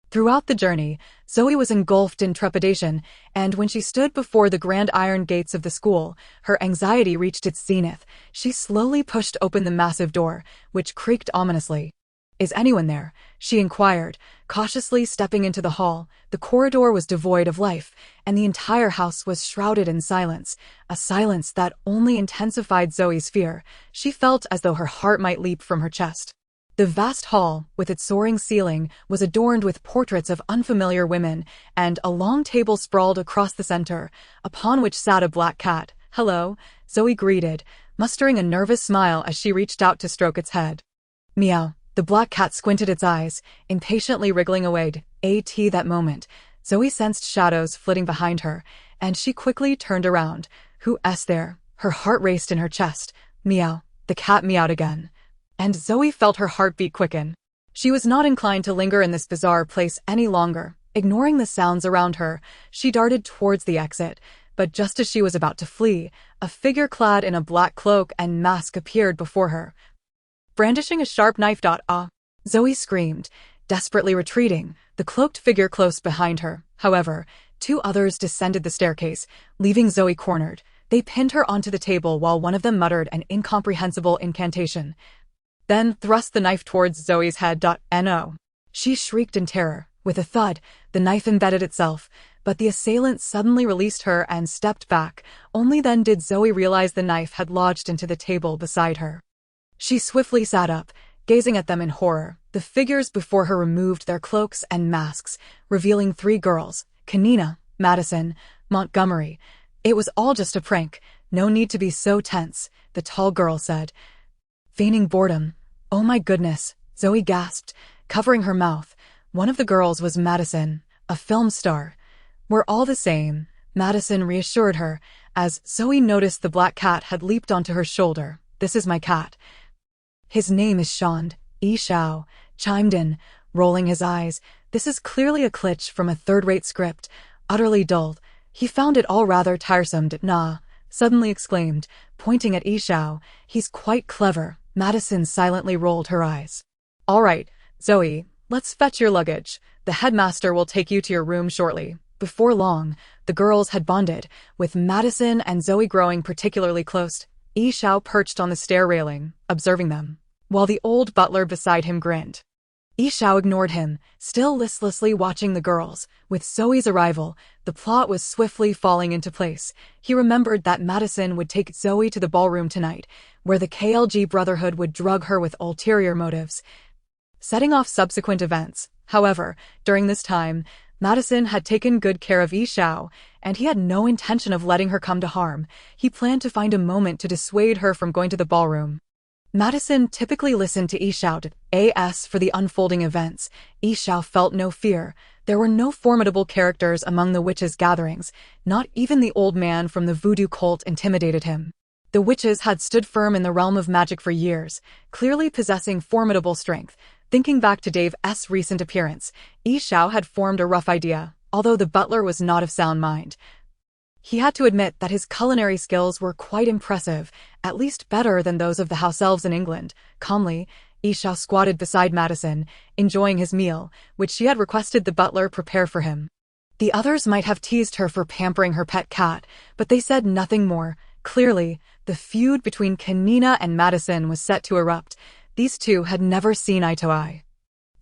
Throughout the journey, Zoe was engulfed in trepidation, and when she stood before the grand iron gates of the school, her anxiety reached its zenith. She slowly pushed open the massive door, which creaked ominously. "Is anyone there?" she inquired, cautiously stepping into the hall. The corridor was devoid of life, and the entire house was shrouded in silence, a silence that only intensified Zoe's fear. She felt as though her heart might leap from her chest. The vast hall, with its soaring ceiling, was adorned with portraits of unfamiliar women, and a long table sprawled across the center, upon which sat a black cat. "Hello," Zoe greeted, mustering a nervous smile as she reached out to stroke its head. Meow. The black cat squinted its eyes, impatiently wriggling away. That moment, Zoe sensed shadows flitting behind her, and she quickly turned around. "Who's there?" Her heart raced in her chest. Meow. The cat meowed again. And Zoe felt her heartbeat quicken. She was not inclined to linger in this bizarre place any longer. Ignoring the sounds around her, she darted towards the exit, but just as she was about to flee, a figure clad in a black cloak and mask appeared before her. Brandishing a sharp knife. Zoe screamed, desperately retreating, the cloaked figure close behind her. However, two others descended the staircase, leaving Zoe cornered. They pinned her onto the table while one of them muttered an incomprehensible incantation, then thrust the knife towards Zoe's head. No. She shrieked in terror. With a thud, the knife embedded itself, but the assailant suddenly released her and stepped back. Only then did Zoe realize the knife had lodged into the table beside her. She swiftly sat up, gazing at them in horror. The figures before her removed their cloaks and masks, revealing three girls: Kanina, Madison, Montgomery. "It was all just a prank. No need to be so tense," the tall girl said, feigning boredom. "Oh my goodness," Zoe gasped, covering her mouth. One of the girls was Madison, a film star. "We're all the same," Madison reassured her, as Zoe noticed the black cat had leaped onto her shoulder. "This is my cat. His name is Shand," Yi Xiao chimed in, rolling his eyes. "This is clearly a glitch from a third-rate script, utterly dull. He found it all rather tiresome, suddenly exclaimed, pointing at Yi Xiao. "He's quite clever." Madison silently rolled her eyes. "All right, Zoe, let's fetch your luggage. The headmaster will take you to your room shortly." Before long, the girls had bonded, with Madison and Zoe growing particularly close. Yi Xiao perched on the stair railing, observing them, while the old butler beside him grinned. Yi Xiao ignored him, still listlessly watching the girls. With Zoe's arrival, the plot was swiftly falling into place. He remembered that Madison would take Zoe to the ballroom tonight, where the KLG Brotherhood would drug her with ulterior motives, setting off subsequent events. However, during this time, Madison had taken good care of Yi Xiao, and he had no intention of letting her come to harm. He planned to find a moment to dissuade her from going to the ballroom. Madison typically listened to Yi Xiao as for the unfolding events. Yi Xiao felt no fear. There were no formidable characters among the witches' gatherings. Not even the old man from the voodoo cult intimidated him. The witches had stood firm in the realm of magic for years, clearly possessing formidable strength. Thinking back to Dave's recent appearance, Yi Xiao had formed a rough idea, although the butler was not of sound mind. He had to admit that his culinary skills were quite impressive, at least better than those of the house elves in England. Calmly, Yi Xiao squatted beside Madison, enjoying his meal, which she had requested the butler prepare for him. The others might have teased her for pampering her pet cat, but they said nothing more. Clearly, the feud between Kanina and Madison was set to erupt. These two had never seen eye to eye.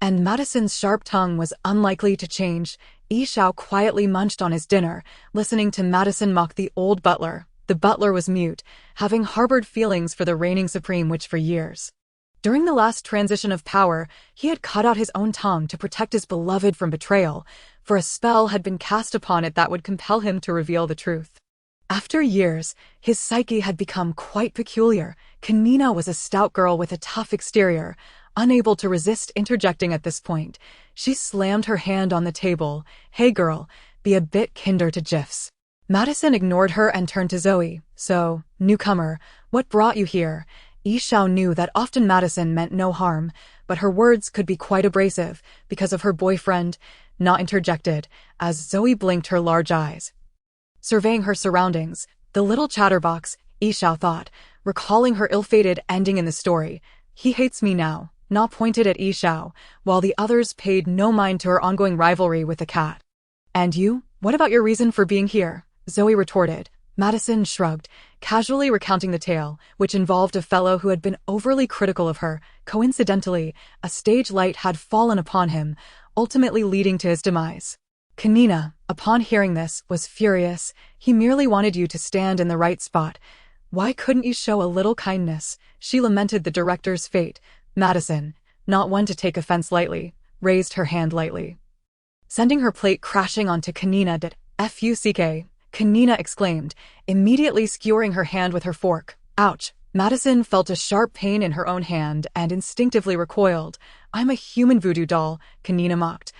And Madison's sharp tongue was unlikely to change. Yi Xiao quietly munched on his dinner, listening to Madison mock the old butler. The butler was mute, having harbored feelings for the reigning supreme witch for years. During the last transition of power, he had cut out his own tongue to protect his beloved from betrayal, for a spell had been cast upon it that would compel him to reveal the truth. After years, his psyche had become quite peculiar. Kanina was a stout girl with a tough exterior. Unable to resist interjecting at this point, she slammed her hand on the table. "Hey girl, be a bit kinder to GIFs." Madison ignored her and turned to Zoe. "So, newcomer, what brought you here?" Yi Xiao knew that often Madison meant no harm, but her words could be quite abrasive because of her boyfriend. Not interjected, as Zoe blinked her large eyes, surveying her surroundings. The little chatterbox, Yi Xiao thought, recalling her ill-fated ending in the story. "He hates me now." Na pointed at Yi Xiao, while the others paid no mind to her ongoing rivalry with the cat. "And you? What about your reason for being here?" Zoe retorted. Madison shrugged, casually recounting the tale, which involved a fellow who had been overly critical of her. Coincidentally, a stage light had fallen upon him, ultimately leading to his demise. Kanina, upon hearing this, was furious. "He merely wanted you to stand in the right spot. Why couldn't you show a little kindness?" She lamented the director's fate. Madison, not one to take offense lightly, raised her hand lightly, sending her plate crashing onto Kanina. Did Fuck? Kanina exclaimed, immediately skewering her hand with her fork. Ouch! Madison felt a sharp pain in her own hand and instinctively recoiled. I'm a human voodoo doll, Kanina mocked.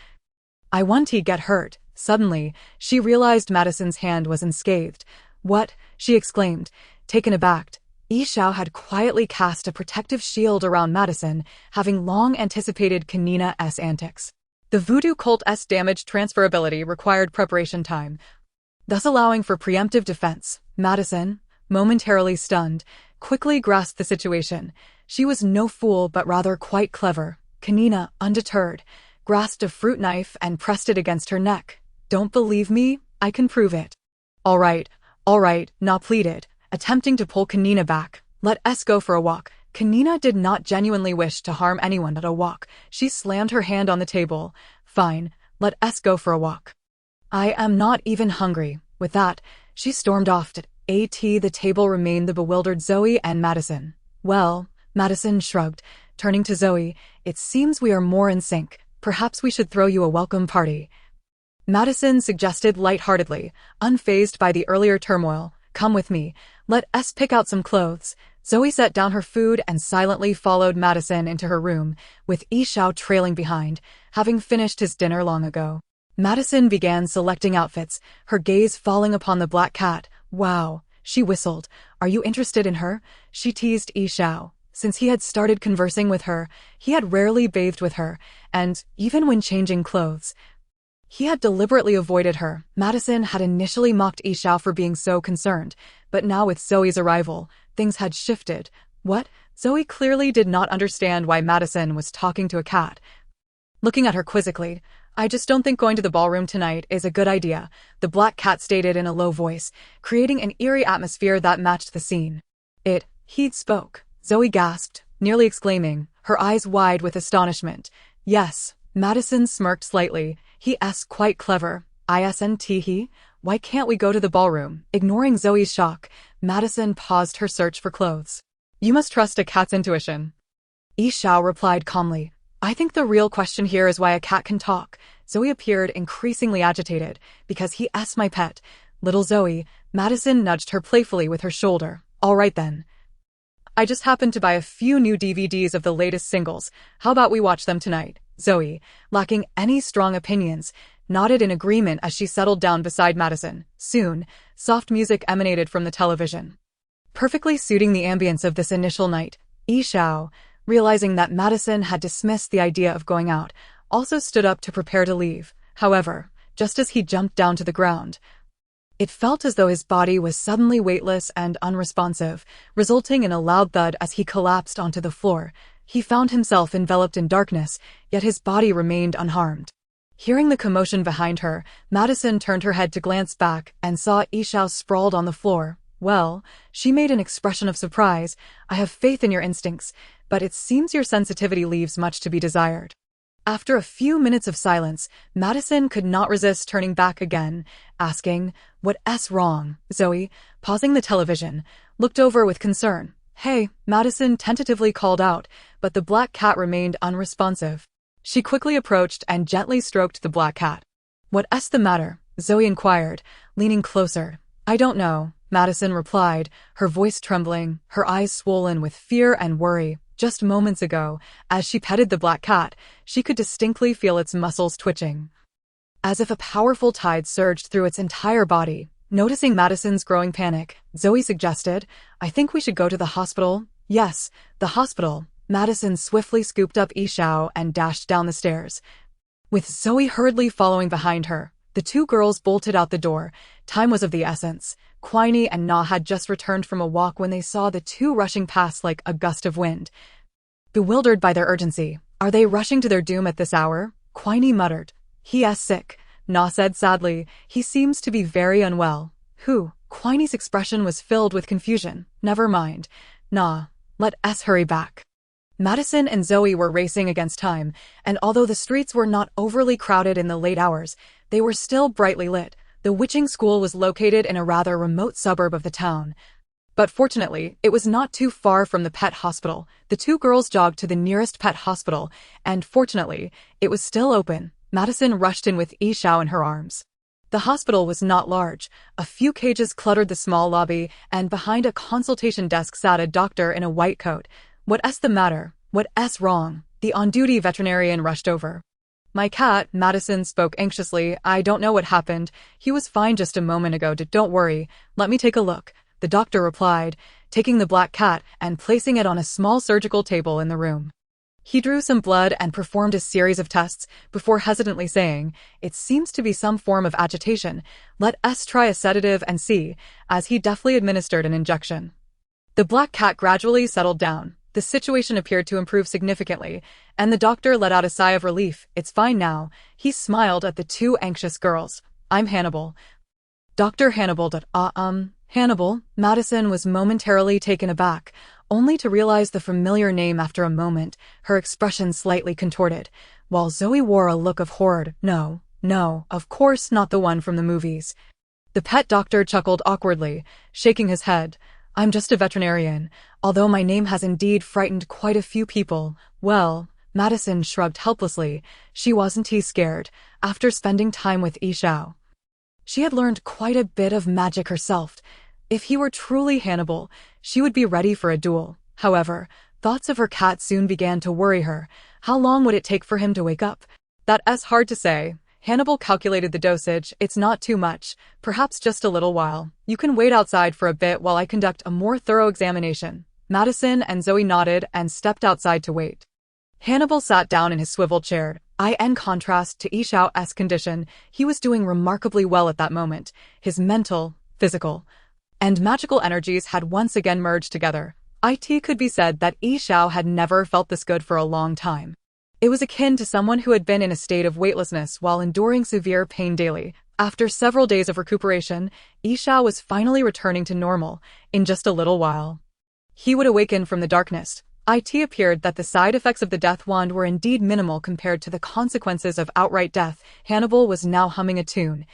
I want to get hurt. Suddenly, she realized Madison's hand was unscathed. What? She exclaimed, taken aback. Yishao had quietly cast a protective shield around Madison, having long anticipated Kanina's antics. The voodoo cult's damage transferability required preparation time, thus allowing for preemptive defense. Madison, momentarily stunned, quickly grasped the situation. She was no fool but rather quite clever. Kanina, undeterred, grasped a fruit knife and pressed it against her neck. Don't believe me? I can prove it. All right, Na pleaded, attempting to pull Kanina back. Let us go for a walk. Kanina did not genuinely wish to harm anyone at a walk. She slammed her hand on the table. Fine, let us go for a walk. I am not even hungry. With that, she stormed off. The table remained the bewildered Zoe and Madison. Well, Madison shrugged, turning to Zoe, it seems we are more in sync. Perhaps we should throw you a welcome party. Madison suggested lightheartedly, unfazed by the earlier turmoil. Come with me. Let us pick out some clothes. Zoe set down her food and silently followed Madison into her room, with Yishao trailing behind, having finished his dinner long ago. Madison began selecting outfits, her gaze falling upon the black cat. Wow, she whistled. Are you interested in her? She teased Yishao. Since he had started conversing with her, he had rarely bathed with her, and, even when changing clothes, he had deliberately avoided her. Madison had initially mocked Yishao for being so concerned, but now with Zoe's arrival, things had shifted. What? Zoe clearly did not understand why Madison was talking to a cat. Looking at her quizzically, I just don't think going to the ballroom tonight is a good idea, the black cat stated in a low voice, creating an eerie atmosphere that matched the scene. He spoke. Zoe gasped, nearly exclaiming, her eyes wide with astonishment. Yes, Madison smirked slightly. He's quite clever. Isn't he? Why can't we go to the ballroom? Ignoring Zoe's shock, Madison paused her search for clothes. You must trust a cat's intuition. Yishao replied calmly. I think the real question here is why a cat can talk. Zoe appeared increasingly agitated. Because he's my pet. Little Zoe, Madison nudged her playfully with her shoulder. All right then. I just happened to buy a few new DVDs of the latest singles. How about we watch them tonight? Zoe, lacking any strong opinions, nodded in agreement as she settled down beside Madison. Soon, soft music emanated from the television, perfectly suiting the ambience of this initial night. Yishao, realizing that Madison had dismissed the idea of going out, also stood up to prepare to leave. However, just as he jumped down to the ground, it felt as though his body was suddenly weightless and unresponsive, resulting in a loud thud as he collapsed onto the floor. He found himself enveloped in darkness, yet his body remained unharmed. Hearing the commotion behind her, Madison turned her head to glance back and saw Yishao sprawled on the floor. Well, she made an expression of surprise. I have faith in your instincts, but it seems your sensitivity leaves much to be desired. After a few minutes of silence, Madison could not resist turning back again, asking, What's wrong? Zoe, pausing the television, looked over with concern. Hey, Madison tentatively called out, but the black cat remained unresponsive. She quickly approached and gently stroked the black cat. What's the matter? Zoe inquired, leaning closer. I don't know, Madison replied, her voice trembling, her eyes swollen with fear and worry. Just moments ago, as she petted the black cat, she could distinctly feel its muscles twitching, as if a powerful tide surged through its entire body. Noticing Madison's growing panic, Zoe suggested, I think we should go to the hospital. Yes, the hospital. Madison swiftly scooped up Yishao and dashed down the stairs, with Zoe hurriedly following behind her. The two girls bolted out the door. Time was of the essence. Queenie and Na had just returned from a walk when they saw the two rushing past like a gust of wind. Bewildered by their urgency, are they rushing to their doom at this hour? Queenie muttered. He's sick, Na said sadly. He seems to be very unwell. Who? Queenie's expression was filled with confusion. Never mind. Na, let us hurry back. Madison and Zoe were racing against time, and although the streets were not overly crowded in the late hours, they were still brightly lit. The witching school was located in a rather remote suburb of the town, But fortunately, it was not too far from the pet hospital. The two girls jogged to the nearest pet hospital, and fortunately, it was still open. Madison rushed in with Yishao in her arms. The hospital was not large. A few cages cluttered the small lobby, and behind a consultation desk sat a doctor in a white coat. "What's the matter? What's wrong?" The on-duty veterinarian rushed over. "My cat," Madison spoke anxiously. "I don't know what happened. He was fine just a moment ago. Don't worry. Let me take a look," the doctor replied, taking the black cat and placing it on a small surgical table in the room. He drew some blood and performed a series of tests before hesitantly saying, "It seems to be some form of agitation. Let's try a sedative and see," as he deftly administered an injection. The black cat gradually settled down. The situation appeared to improve significantly, and the doctor let out a sigh of relief. "It's fine now." He smiled at the two anxious girls. "I'm Hannibal." "Dr. Hannibal." Hannibal? Madison was momentarily taken aback, only to realize the familiar name after a moment, her expression slightly contorted, while Zoe wore a look of horror. No, of course not the one from the movies. The pet doctor chuckled awkwardly, shaking his head. "I'm just a veterinarian, although my name has indeed frightened quite a few people." "Well," Madison shrugged helplessly. She wasn't scared. After spending time with Yishao, she had learned quite a bit of magic herself. If he were truly Hannibal, she would be ready for a duel. However, thoughts of her cat soon began to worry her. How long would it take for him to wake up? That's hard to say. Hannibal calculated the dosage. "It's not too much, perhaps just a little while. You can wait outside for a bit while I conduct a more thorough examination." Madison and Zoe nodded and stepped outside to wait. Hannibal sat down in his swivel chair. In contrast to Yishao's condition, he was doing remarkably well at that moment. His mental, physical, and magical energies had once again merged together. It could be said that Yishao had never felt this good for a long time. It was akin to someone who had been in a state of weightlessness while enduring severe pain daily. After several days of recuperation, Yishao was finally returning to normal. In just a little while, he would awaken from the darkness. It appeared that the side effects of the death wand were indeed minimal compared to the consequences of outright death. Hannibal was now humming a tune,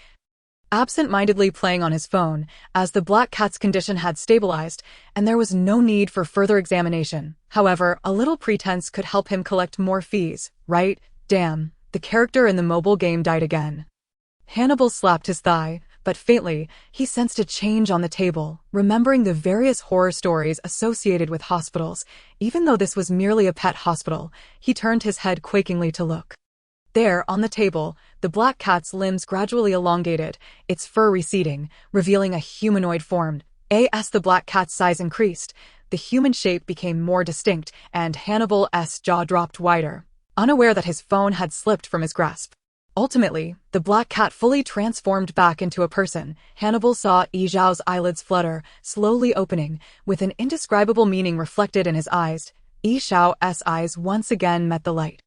absent-mindedly playing on his phone, as the black cat's condition had stabilized, and there was no need for further examination. However, a little pretense could help him collect more fees, right? Damn, the character in the mobile game died again. Hannibal slapped his thigh, but faintly, he sensed a change on the table, remembering the various horror stories associated with hospitals. Even though this was merely a pet hospital, he turned his head quakingly to look. There, on the table, the black cat's limbs gradually elongated, its fur receding, revealing a humanoid form. As the black cat's size increased, the human shape became more distinct, and Hannibal's jaw dropped wider, unaware that his phone had slipped from his grasp. Ultimately, the black cat fully transformed back into a person. Hannibal saw Yishao's eyelids flutter, slowly opening, with an indescribable meaning reflected in his eyes. Yishao's eyes once again met the light.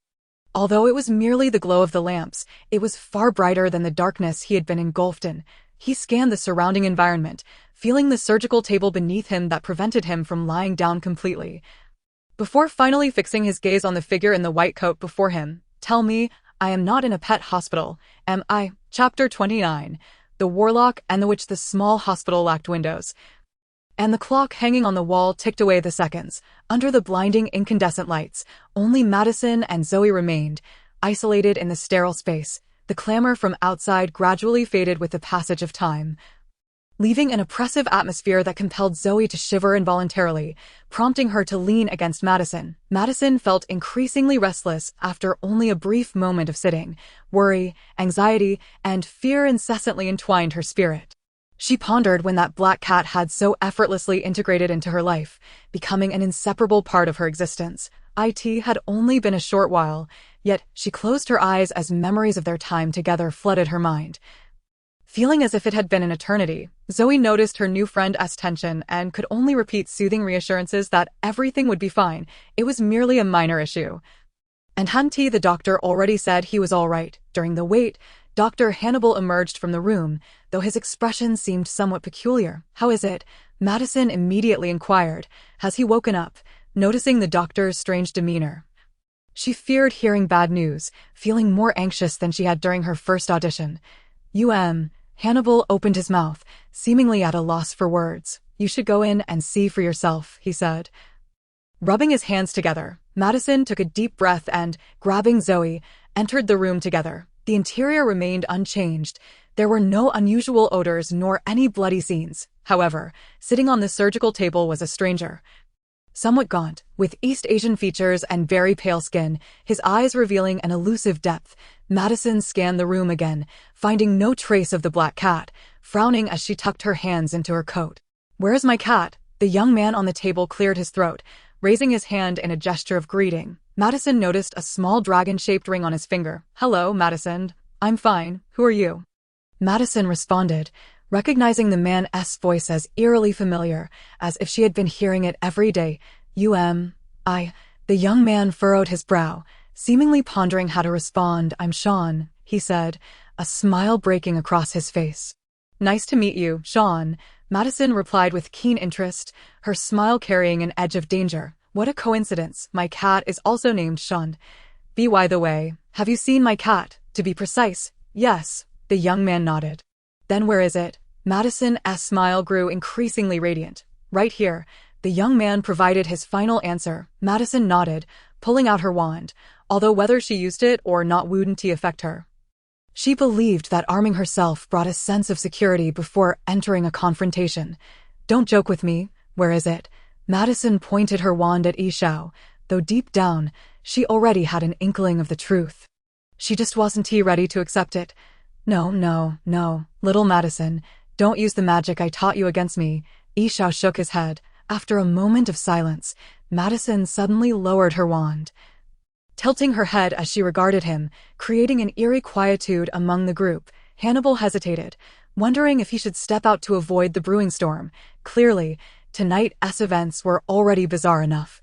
Although it was merely the glow of the lamps, it was far brighter than the darkness he had been engulfed in. He scanned the surrounding environment, feeling the surgical table beneath him that prevented him from lying down completely, before finally fixing his gaze on the figure in the white coat before him. "Tell me, I am not in a pet hospital, am I?" Chapter 29. The Warlock and the Witch. The small hospital lacked windows, and the clock hanging on the wall ticked away the seconds. Under the blinding incandescent lights, only Madison and Zoe remained, isolated in the sterile space. The clamor from outside gradually faded with the passage of time, leaving an oppressive atmosphere that compelled Zoe to shiver involuntarily, prompting her to lean against Madison. Madison felt increasingly restless after only a brief moment of sitting. Worry, anxiety, and fear incessantly entwined her spirit. She pondered when that black cat had so effortlessly integrated into her life, becoming an inseparable part of her existence. It had only been a short while, yet she closed her eyes as memories of their time together flooded her mind. Feeling as if it had been an eternity, Zoe noticed her new friend's tension and could only repeat soothing reassurances that everything would be fine. It was merely a minor issue. And hadn't the doctor already said he was all right? During the wait, Dr. Hannibal emerged from the room, though his expression seemed somewhat peculiar. "How is it?" Madison immediately inquired. "Has he woken up?" Noticing the doctor's strange demeanor, she feared hearing bad news, feeling more anxious than she had during her first audition. Hannibal opened his mouth, seemingly at a loss for words. You should go in and see for yourself, he said. Rubbing his hands together, Madison took a deep breath and, grabbing Zoe, entered the room together. The interior remained unchanged. There were no unusual odors nor any bloody scenes. However, sitting on the surgical table was a stranger. Somewhat gaunt, with East Asian features and very pale skin, his eyes revealing an elusive depth, Madison scanned the room again, finding no trace of the black cat, frowning as she tucked her hands into her coat. "Where's my cat?" The young man on the table cleared his throat, raising his hand in a gesture of greeting. Madison noticed a small dragon-shaped ring on his finger. "Hello, Madison. I'm fine. Who are you?" Madison responded, recognizing the man's voice as eerily familiar, as if she had been hearing it every day. I. The young man furrowed his brow, seemingly pondering how to respond. "I'm Sean," he said, a smile breaking across his face. "Nice to meet you, Sean," Madison replied with keen interest, her smile carrying an edge of danger. "What a coincidence. My cat is also named Sean. By the way, have you seen my cat? To be precise, yes." The young man nodded. "Then where is it?" Madison's smile grew increasingly radiant. "Right here." The young man provided his final answer. Madison nodded, pulling out her wand, although whether she used it or not wouldn't affect her. She believed that arming herself brought a sense of security before entering a confrontation. "Don't joke with me. Where is it?" Madison pointed her wand at Yishao, though deep down, she already had an inkling of the truth. She just wasn't ready to accept it. No, little Madison, don't use the magic I taught you against me." Yishao shook his head. After a moment of silence, Madison suddenly lowered her wand, tilting her head as she regarded him, creating an eerie quietude among the group. Hannibal hesitated, wondering if he should step out to avoid the brewing storm. Clearly, tonight's events were already bizarre enough.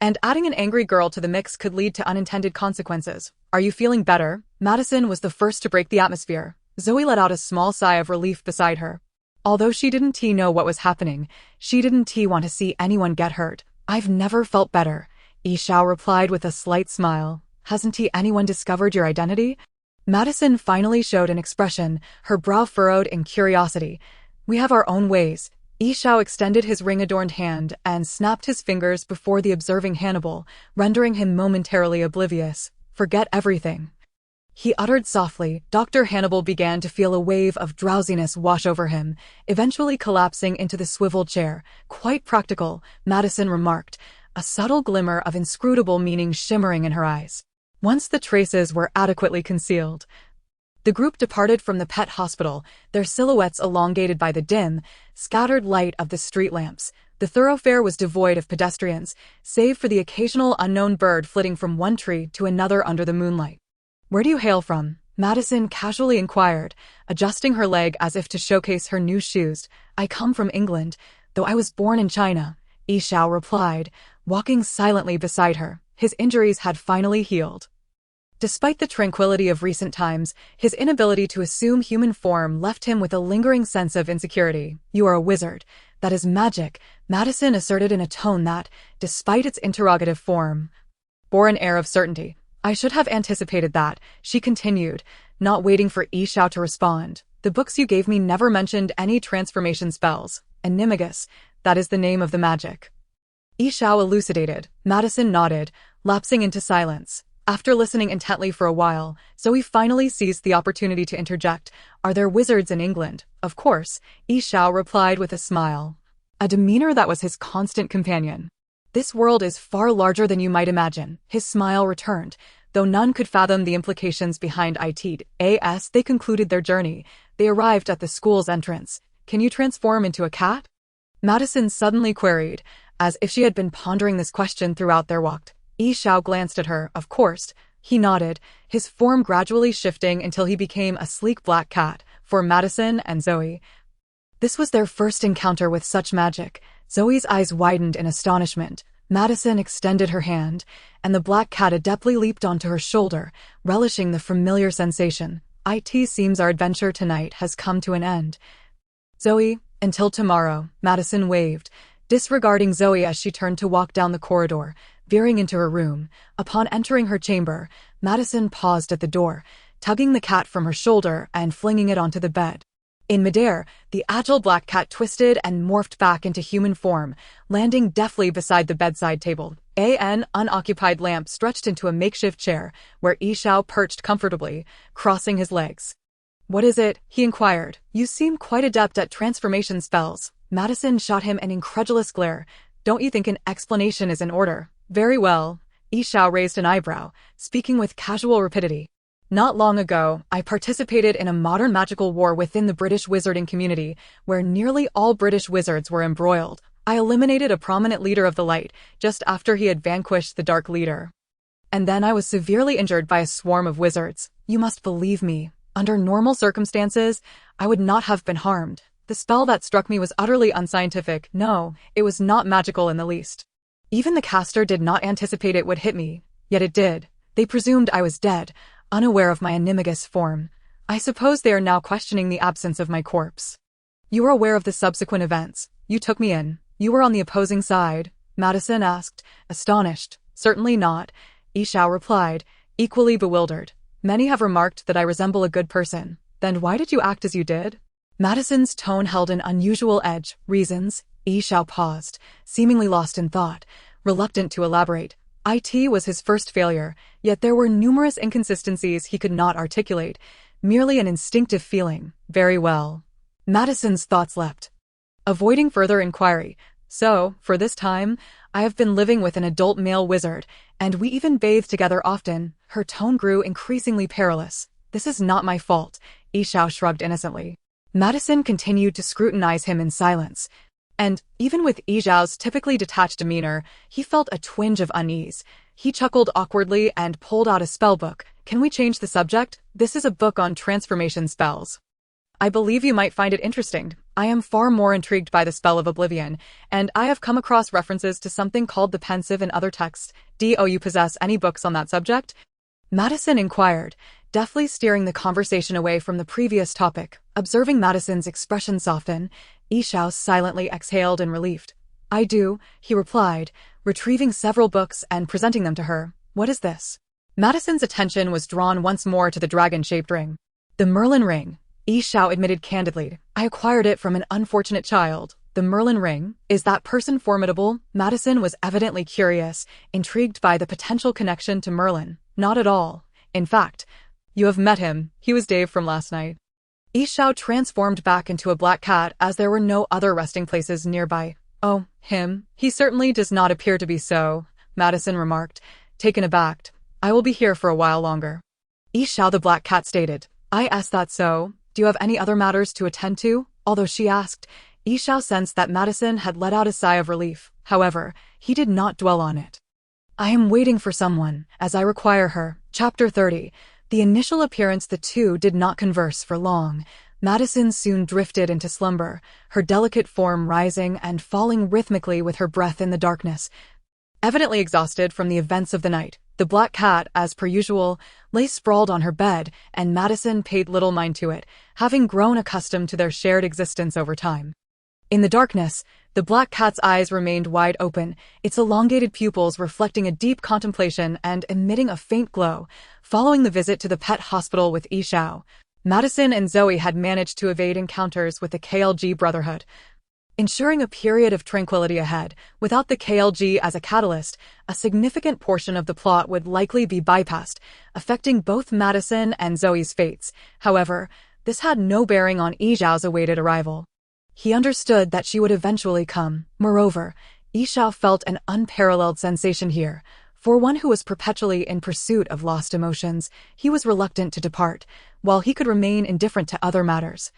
And adding an angry girl to the mix could lead to unintended consequences. "Are you feeling better?" Madison was the first to break the atmosphere. Zoe let out a small sigh of relief beside her. Although she didn't know what was happening, she didn't want to see anyone get hurt. "I've never felt better," Yishao replied with a slight smile. "Hasn't anyone discovered your identity?" Madison finally showed an expression, her brow furrowed in curiosity. "We have our own ways." Yishao extended his ring-adorned hand and snapped his fingers before the observing Hannibal, rendering him momentarily oblivious. "Forget everything," he uttered softly. Dr. Hannibal began to feel a wave of drowsiness wash over him, eventually collapsing into the swivel chair. "Quite practical," Madison remarked, a subtle glimmer of inscrutable meaning shimmering in her eyes. Once the traces were adequately concealed, the group departed from the pet hospital, their silhouettes elongated by the dim, scattered light of the street lamps. The thoroughfare was devoid of pedestrians, save for the occasional unknown bird flitting from one tree to another under the moonlight. "Where do you hail from?" Madison casually inquired, adjusting her leg as if to showcase her new shoes. "I come from England, though I was born in China," Yishao replied, walking silently beside her. His injuries had finally healed. Despite the tranquility of recent times, his inability to assume human form left him with a lingering sense of insecurity. "You are a wizard. That is magic," Madison asserted in a tone that, despite its interrogative form, bore an air of certainty. "I should have anticipated that," she continued, not waiting for Yishao to respond. "The books you gave me never mentioned any transformation spells. Enigmatic, that is the name of the magic." Yishao elucidated. Madison nodded, lapsing into silence. After listening intently for a while, Zoe finally seized the opportunity to interject. "Are there wizards in England?" "Of course," Yishao replied with a smile, a demeanor that was his constant companion. "This world is far larger than you might imagine." His smile returned, though none could fathom the implications behind it. As they concluded their journey, they arrived at the school's entrance. "Can you transform into a cat?" Madison suddenly queried, as if she had been pondering this question throughout their walk. Yishao glanced at her. "Of course." He nodded, his form gradually shifting until he became a sleek black cat. For Madison and Zoe, this was their first encounter with such magic. Zoe's eyes widened in astonishment. Madison extended her hand, and the black cat adeptly leaped onto her shoulder, relishing the familiar sensation. "It seems our adventure tonight has come to an end. Zoe, until tomorrow," Madison waved, disregarding Zoe as she turned to walk down the corridor, veering into her room. Upon entering her chamber, Madison paused at the door, tugging the cat from her shoulder and flinging it onto the bed. In midair, the agile black cat twisted and morphed back into human form, landing deftly beside the bedside table. An unoccupied lamp stretched into a makeshift chair, where Yishao perched comfortably, crossing his legs. "What is it?" he inquired. "You seem quite adept at transformation spells." Madison shot him an incredulous glare. "Don't you think an explanation is in order?" "Very well." Yishao raised an eyebrow, speaking with casual rapidity. "Not long ago, I participated in a modern magical war within the British wizarding community, where nearly all British wizards were embroiled. I eliminated a prominent leader of the light just after he had vanquished the dark leader. And then I was severely injured by a swarm of wizards. You must believe me. Under normal circumstances, I would not have been harmed. The spell that struck me was utterly unscientific. No, it was not magical in the least. Even the caster did not anticipate it would hit me, yet it did. They presumed I was dead, unaware of my enigmatic form. I suppose they are now questioning the absence of my corpse." "You were aware of the subsequent events. You took me in. You were on the opposing side?" Madison asked, astonished. "Certainly not," Yishao replied, equally bewildered. "Many have remarked that I resemble a good person. Then why did you act as you did?" Madison's tone held an unusual edge. "Reasons?" Yishao paused, seemingly lost in thought, reluctant to elaborate. IT was his first failure, yet there were numerous inconsistencies he could not articulate, merely an instinctive feeling. "Very well." Madison's thoughts leapt, avoiding further inquiry. "So, for this time, I have been living with an adult male wizard, and we even bathe together often." Her tone grew increasingly perilous. "This is not my fault," Yishao shrugged innocently. Madison continued to scrutinize him in silence. And, even with Yishao's typically detached demeanor, he felt a twinge of unease. He chuckled awkwardly and pulled out a spellbook. "Can we change the subject? This is a book on transformation spells. I believe you might find it interesting. I am far more intrigued by the spell of oblivion, and I have come across references to something called the pensive in other texts. Do you possess any books on that subject?" Madison inquired, deftly steering the conversation away from the previous topic. Observing Madison's expression soften, Yishao silently exhaled in relief. "I do," he replied, retrieving several books and presenting them to her. "What is this?" Madison's attention was drawn once more to the dragon-shaped ring. "The Merlin ring," Yishao admitted candidly. "I acquired it from an unfortunate child." "The Merlin ring? Is that person formidable?" Madison was evidently curious, intrigued by the potential connection to Merlin. "Not at all. In fact, you have met him. He was Dave from last night." Yishao transformed back into a black cat as there were no other resting places nearby. "Oh, him? He certainly does not appear to be so," Madison remarked, taken aback. "I will be here for a while longer." Yishao the black cat stated. "I asked that so. Do you have any other matters to attend to?" Although she asked, Yishao sensed that Madison had let out a sigh of relief. However, he did not dwell on it. "I am waiting for someone, as I require her." Chapter 30. The initial appearance the two did not converse for long. Madison soon drifted into slumber, her delicate form rising and falling rhythmically with her breath in the darkness. Evidently exhausted from the events of the night, the black cat, as per usual, lay sprawled on her bed, and Madison paid little mind to it, having grown accustomed to their shared existence over time. In the darkness, the black cat's eyes remained wide open, its elongated pupils reflecting a deep contemplation and emitting a faint glow. Following the visit to the pet hospital with Yishao, Madison and Zoe had managed to evade encounters with the KLG Brotherhood, ensuring a period of tranquility ahead. Without the KLG as a catalyst, a significant portion of the plot would likely be bypassed, affecting both Madison and Zoe's fates. However, this had no bearing on Yishao's awaited arrival. He understood that she would eventually come. Moreover, Yishao felt an unparalleled sensation here. For one who was perpetually in pursuit of lost emotions, he was reluctant to depart, while he could remain indifferent to other matters.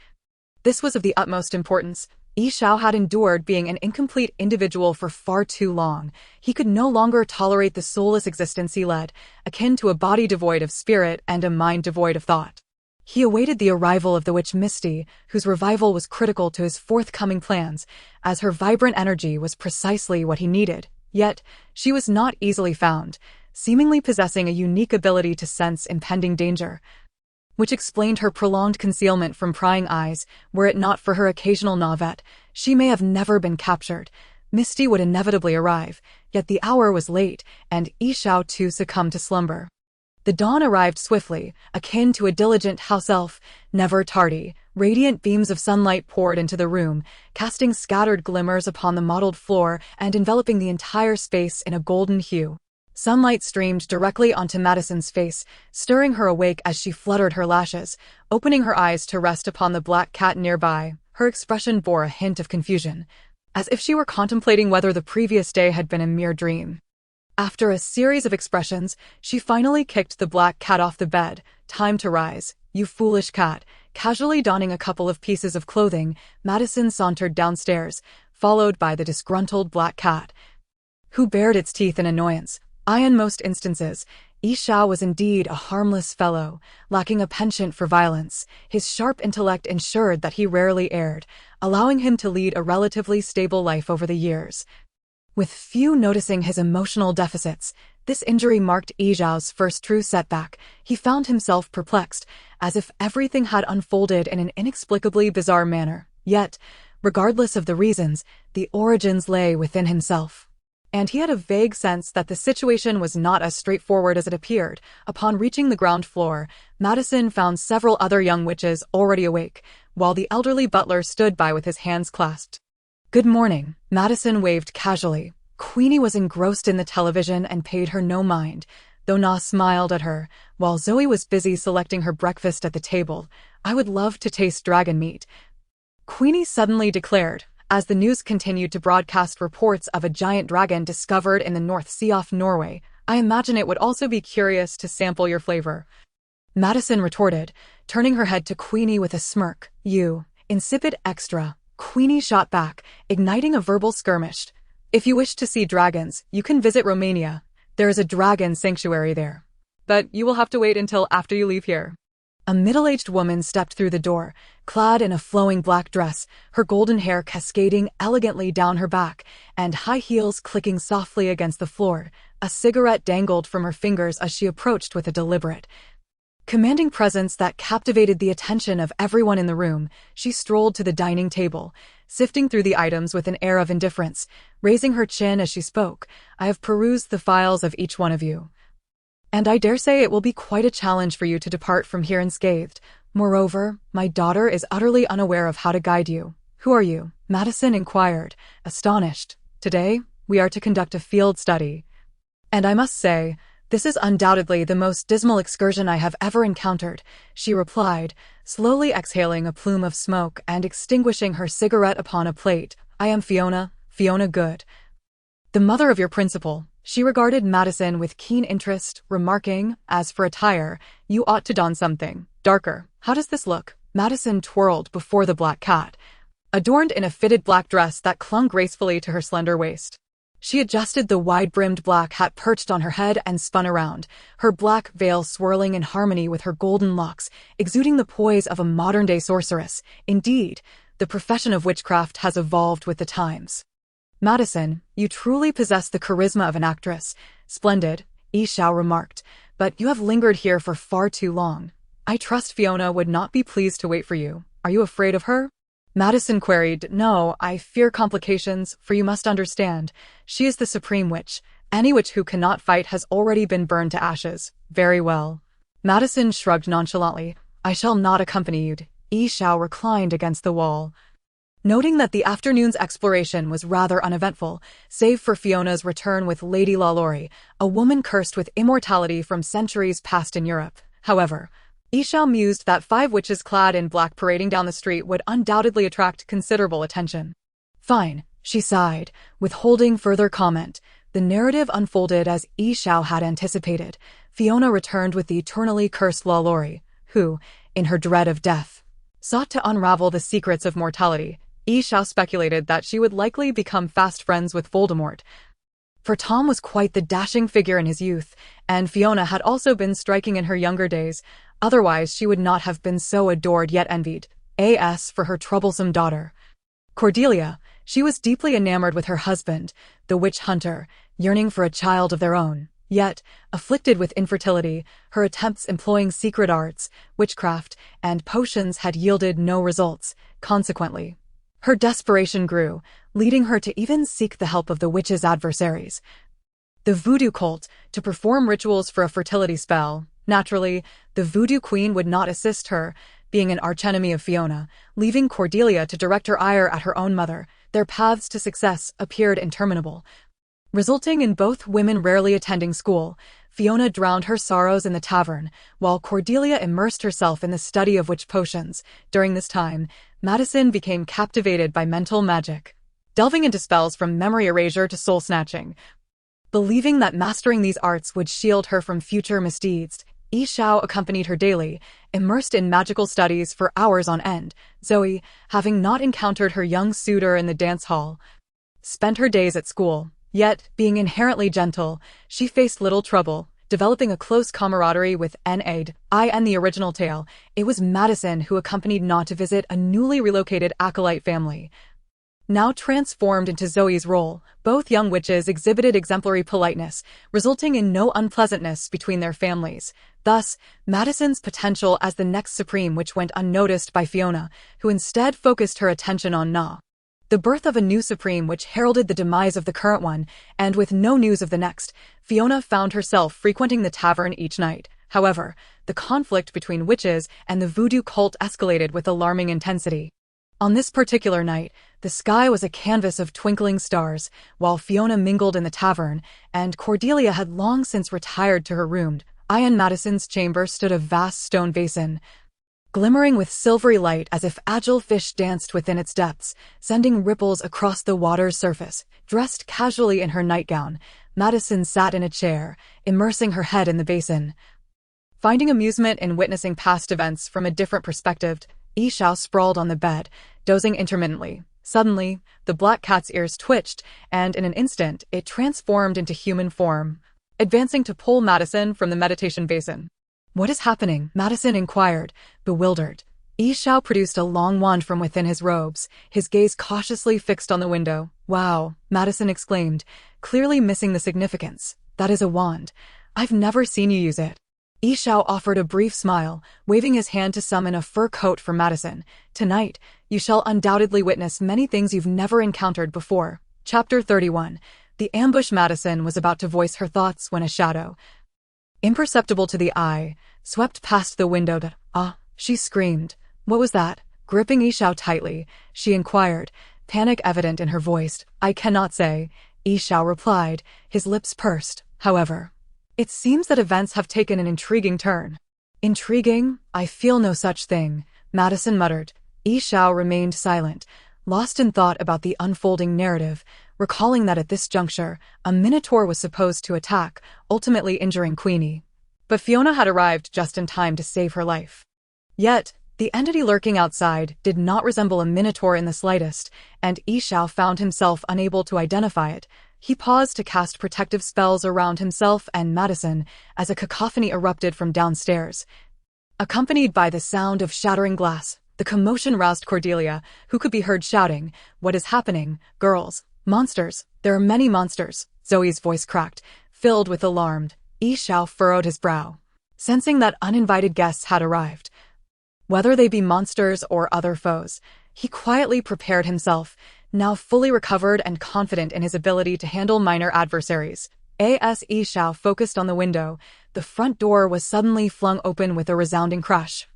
This was of the utmost importance. Yishao had endured being an incomplete individual for far too long. He could no longer tolerate the soulless existence he led, akin to a body devoid of spirit and a mind devoid of thought. He awaited the arrival of the witch Misty, whose revival was critical to his forthcoming plans, as her vibrant energy was precisely what he needed. Yet, she was not easily found, seemingly possessing a unique ability to sense impending danger, which explained her prolonged concealment from prying eyes. Were it not for her occasional navet, she may have never been captured. Misty would inevitably arrive, yet the hour was late, and Yishao too succumbed to slumber. The dawn arrived swiftly, akin to a diligent house elf, never tardy. Radiant beams of sunlight poured into the room, casting scattered glimmers upon the mottled floor and enveloping the entire space in a golden hue. Sunlight streamed directly onto Madison's face, stirring her awake as she fluttered her lashes, opening her eyes to rest upon the black cat nearby. Her expression bore a hint of confusion, as if she were contemplating whether the previous day had been a mere dream. After a series of expressions, she finally kicked the black cat off the bed. "Time to rise, you foolish cat." Casually donning a couple of pieces of clothing, Madison sauntered downstairs, followed by the disgruntled black cat, who bared its teeth in annoyance. In most instances, Yi Xiao was indeed a harmless fellow, lacking a penchant for violence. His sharp intellect ensured that he rarely erred, allowing him to lead a relatively stable life over the years. With few noticing his emotional deficits, this injury marked Yi Xiao's first true setback. He found himself perplexed, as if everything had unfolded in an inexplicably bizarre manner. Yet, regardless of the reasons, the origins lay within himself. And he had a vague sense that the situation was not as straightforward as it appeared. Upon reaching the ground floor, Madison found several other young witches already awake, while the elderly butler stood by with his hands clasped. "Good morning," Madison waved casually. Queenie was engrossed in the television and paid her no mind, though Na smiled at her, while Zoe was busy selecting her breakfast at the table. "I would love to taste dragon meat," Queenie suddenly declared, as the news continued to broadcast reports of a giant dragon discovered in the North Sea off Norway. "I imagine it would also be curious to sample your flavor," Madison retorted, turning her head to Queenie with a smirk. "You insipid extra," Queenie shot back, igniting a verbal skirmish. "If you wish to see dragons, you can visit Romania. There is a dragon sanctuary there. But you will have to wait until after you leave here." A middle-aged woman stepped through the door, clad in a flowing black dress, her golden hair cascading elegantly down her back, and high heels clicking softly against the floor. A cigarette dangled from her fingers as she approached with a deliberate, commanding presence that captivated the attention of everyone in the room. She strolled to the dining table, sifting through the items with an air of indifference, raising her chin as she spoke. "I have perused the files of each one of you, and I dare say it will be quite a challenge for you to depart from here unscathed. Moreover, my daughter is utterly unaware of how to guide you." "Who are you?" Madison inquired, astonished. "Today, we are to conduct a field study. And I must say, this is undoubtedly the most dismal excursion I have ever encountered," she replied, slowly exhaling a plume of smoke and extinguishing her cigarette upon a plate. "I am Fiona Good, the mother of your principal." She regarded Madison with keen interest, remarking, "As for attire, you ought to don something darker. How does this look?" Madison twirled before the black cat, adorned in a fitted black dress that clung gracefully to her slender waist. She adjusted the wide-brimmed black hat perched on her head and spun around, her black veil swirling in harmony with her golden locks, exuding the poise of a modern-day sorceress. Indeed, the profession of witchcraft has evolved with the times. "Madison, you truly possess the charisma of an actress." "Splendid," Yi Xiao remarked, "but you have lingered here for far too long. I trust Fiona would not be pleased to wait for you. Are you afraid of her?" Madison queried. "No, I fear complications, for you must understand, she is the supreme witch. Any witch who cannot fight has already been burned to ashes." "Very well." Madison shrugged nonchalantly. "I shall not accompany you." Yi Xiao reclined against the wall, noting that the afternoon's exploration was rather uneventful, save for Fiona's return with Lady Lalaurie, a woman cursed with immortality from centuries past in Europe. However, Yi Xiao mused that 5 witches clad in black parading down the street would undoubtedly attract considerable attention. "Fine," she sighed, withholding further comment. The narrative unfolded as Yi Xiao had anticipated. Fiona returned with the eternally cursed Lalaurie, who, in her dread of death, sought to unravel the secrets of mortality. Yi Xiao speculated that she would likely become fast friends with Voldemort, for Tom was quite the dashing figure in his youth, and Fiona had also been striking in her younger days. Otherwise, she would not have been so adored yet envied. As for her troublesome daughter, Cordelia, she was deeply enamored with her husband, the witch hunter, yearning for a child of their own. Yet, afflicted with infertility, her attempts employing secret arts, witchcraft, and potions had yielded no results. Consequently, her desperation grew, leading her to even seek the help of the witch's adversaries, the voodoo cult, to perform rituals for a fertility spell. Naturally, the voodoo queen would not assist her, being an archenemy of Fiona, leaving Cordelia to direct her ire at her own mother. Their paths to success appeared interminable, resulting in both women rarely attending school. Fiona drowned her sorrows in the tavern, while Cordelia immersed herself in the study of witch potions. During this time, Madison became captivated by mental magic, delving into spells from memory erasure to soul snatching. Believing that mastering these arts would shield her from future misdeeds, Yi Xiao accompanied her daily, immersed in magical studies for hours on end. Zoe, having not encountered her young suitor in the dance hall, spent her days at school. Yet, being inherently gentle, she faced little trouble, developing a close camaraderie with N.A.D. In the original tale, it was Madison who accompanied Na to visit a newly relocated acolyte family. Now transformed into Zoe's role, both young witches exhibited exemplary politeness, resulting in no unpleasantness between their families. Thus, Madison's potential as the next Supreme Witch went unnoticed by Fiona, who instead focused her attention on Na. The birth of a new Supreme Witch heralded the demise of the current one, and with no news of the next, Fiona found herself frequenting the tavern each night. However, the conflict between witches and the voodoo cult escalated with alarming intensity. On this particular night, the sky was a canvas of twinkling stars, while Fiona mingled in the tavern, and Cordelia had long since retired to her room. In Madison's chamber stood a vast stone basin, glimmering with silvery light as if agile fish danced within its depths, sending ripples across the water's surface. Dressed casually in her nightgown, Madison sat in a chair, immersing her head in the basin. Finding amusement in witnessing past events from a different perspective, Yi Xiao sprawled on the bed, dozing intermittently. Suddenly, the black cat's ears twitched, and in an instant, it transformed into human form, advancing to pull Madison from the meditation basin. "What is happening?" Madison inquired, bewildered. Yi Xiao produced a long wand from within his robes, his gaze cautiously fixed on the window. "Wow," Madison exclaimed, clearly missing the significance. "That is a wand. I've never seen you use it." Yi Xiao offered a brief smile, waving his hand to summon a fur coat for Madison. "Tonight, you shall undoubtedly witness many things you've never encountered before." Chapter 31. The ambush. Madison was about to voice her thoughts when a shadow, imperceptible to the eye, swept past the window. "Ah!" she screamed. "What was that?" Gripping Yi Xiao tightly, she inquired, panic evident in her voice. "I cannot say," Yi Xiao replied, his lips pursed. "However, it seems that events have taken an intriguing turn." "Intriguing? I feel no such thing," Madison muttered. Yi Xiao remained silent, lost in thought about the unfolding narrative, recalling that at this juncture, a minotaur was supposed to attack, ultimately injuring Queenie. But Fiona had arrived just in time to save her life. Yet, the entity lurking outside did not resemble a minotaur in the slightest, and Yi Xiao found himself unable to identify it. He paused to cast protective spells around himself and Madison as a cacophony erupted from downstairs, accompanied by the sound of shattering glass. The commotion roused Cordelia, who could be heard shouting, "What is happening, girls? Monsters! There are many monsters!" Zoe's voice cracked, filled with alarm. Yi Xiao furrowed his brow, sensing that uninvited guests had arrived. Whether they be monsters or other foes, he quietly prepared himself, now fully recovered and confident in his ability to handle minor adversaries. As Yi Xiao focused on the window, the front door was suddenly flung open with a resounding crash,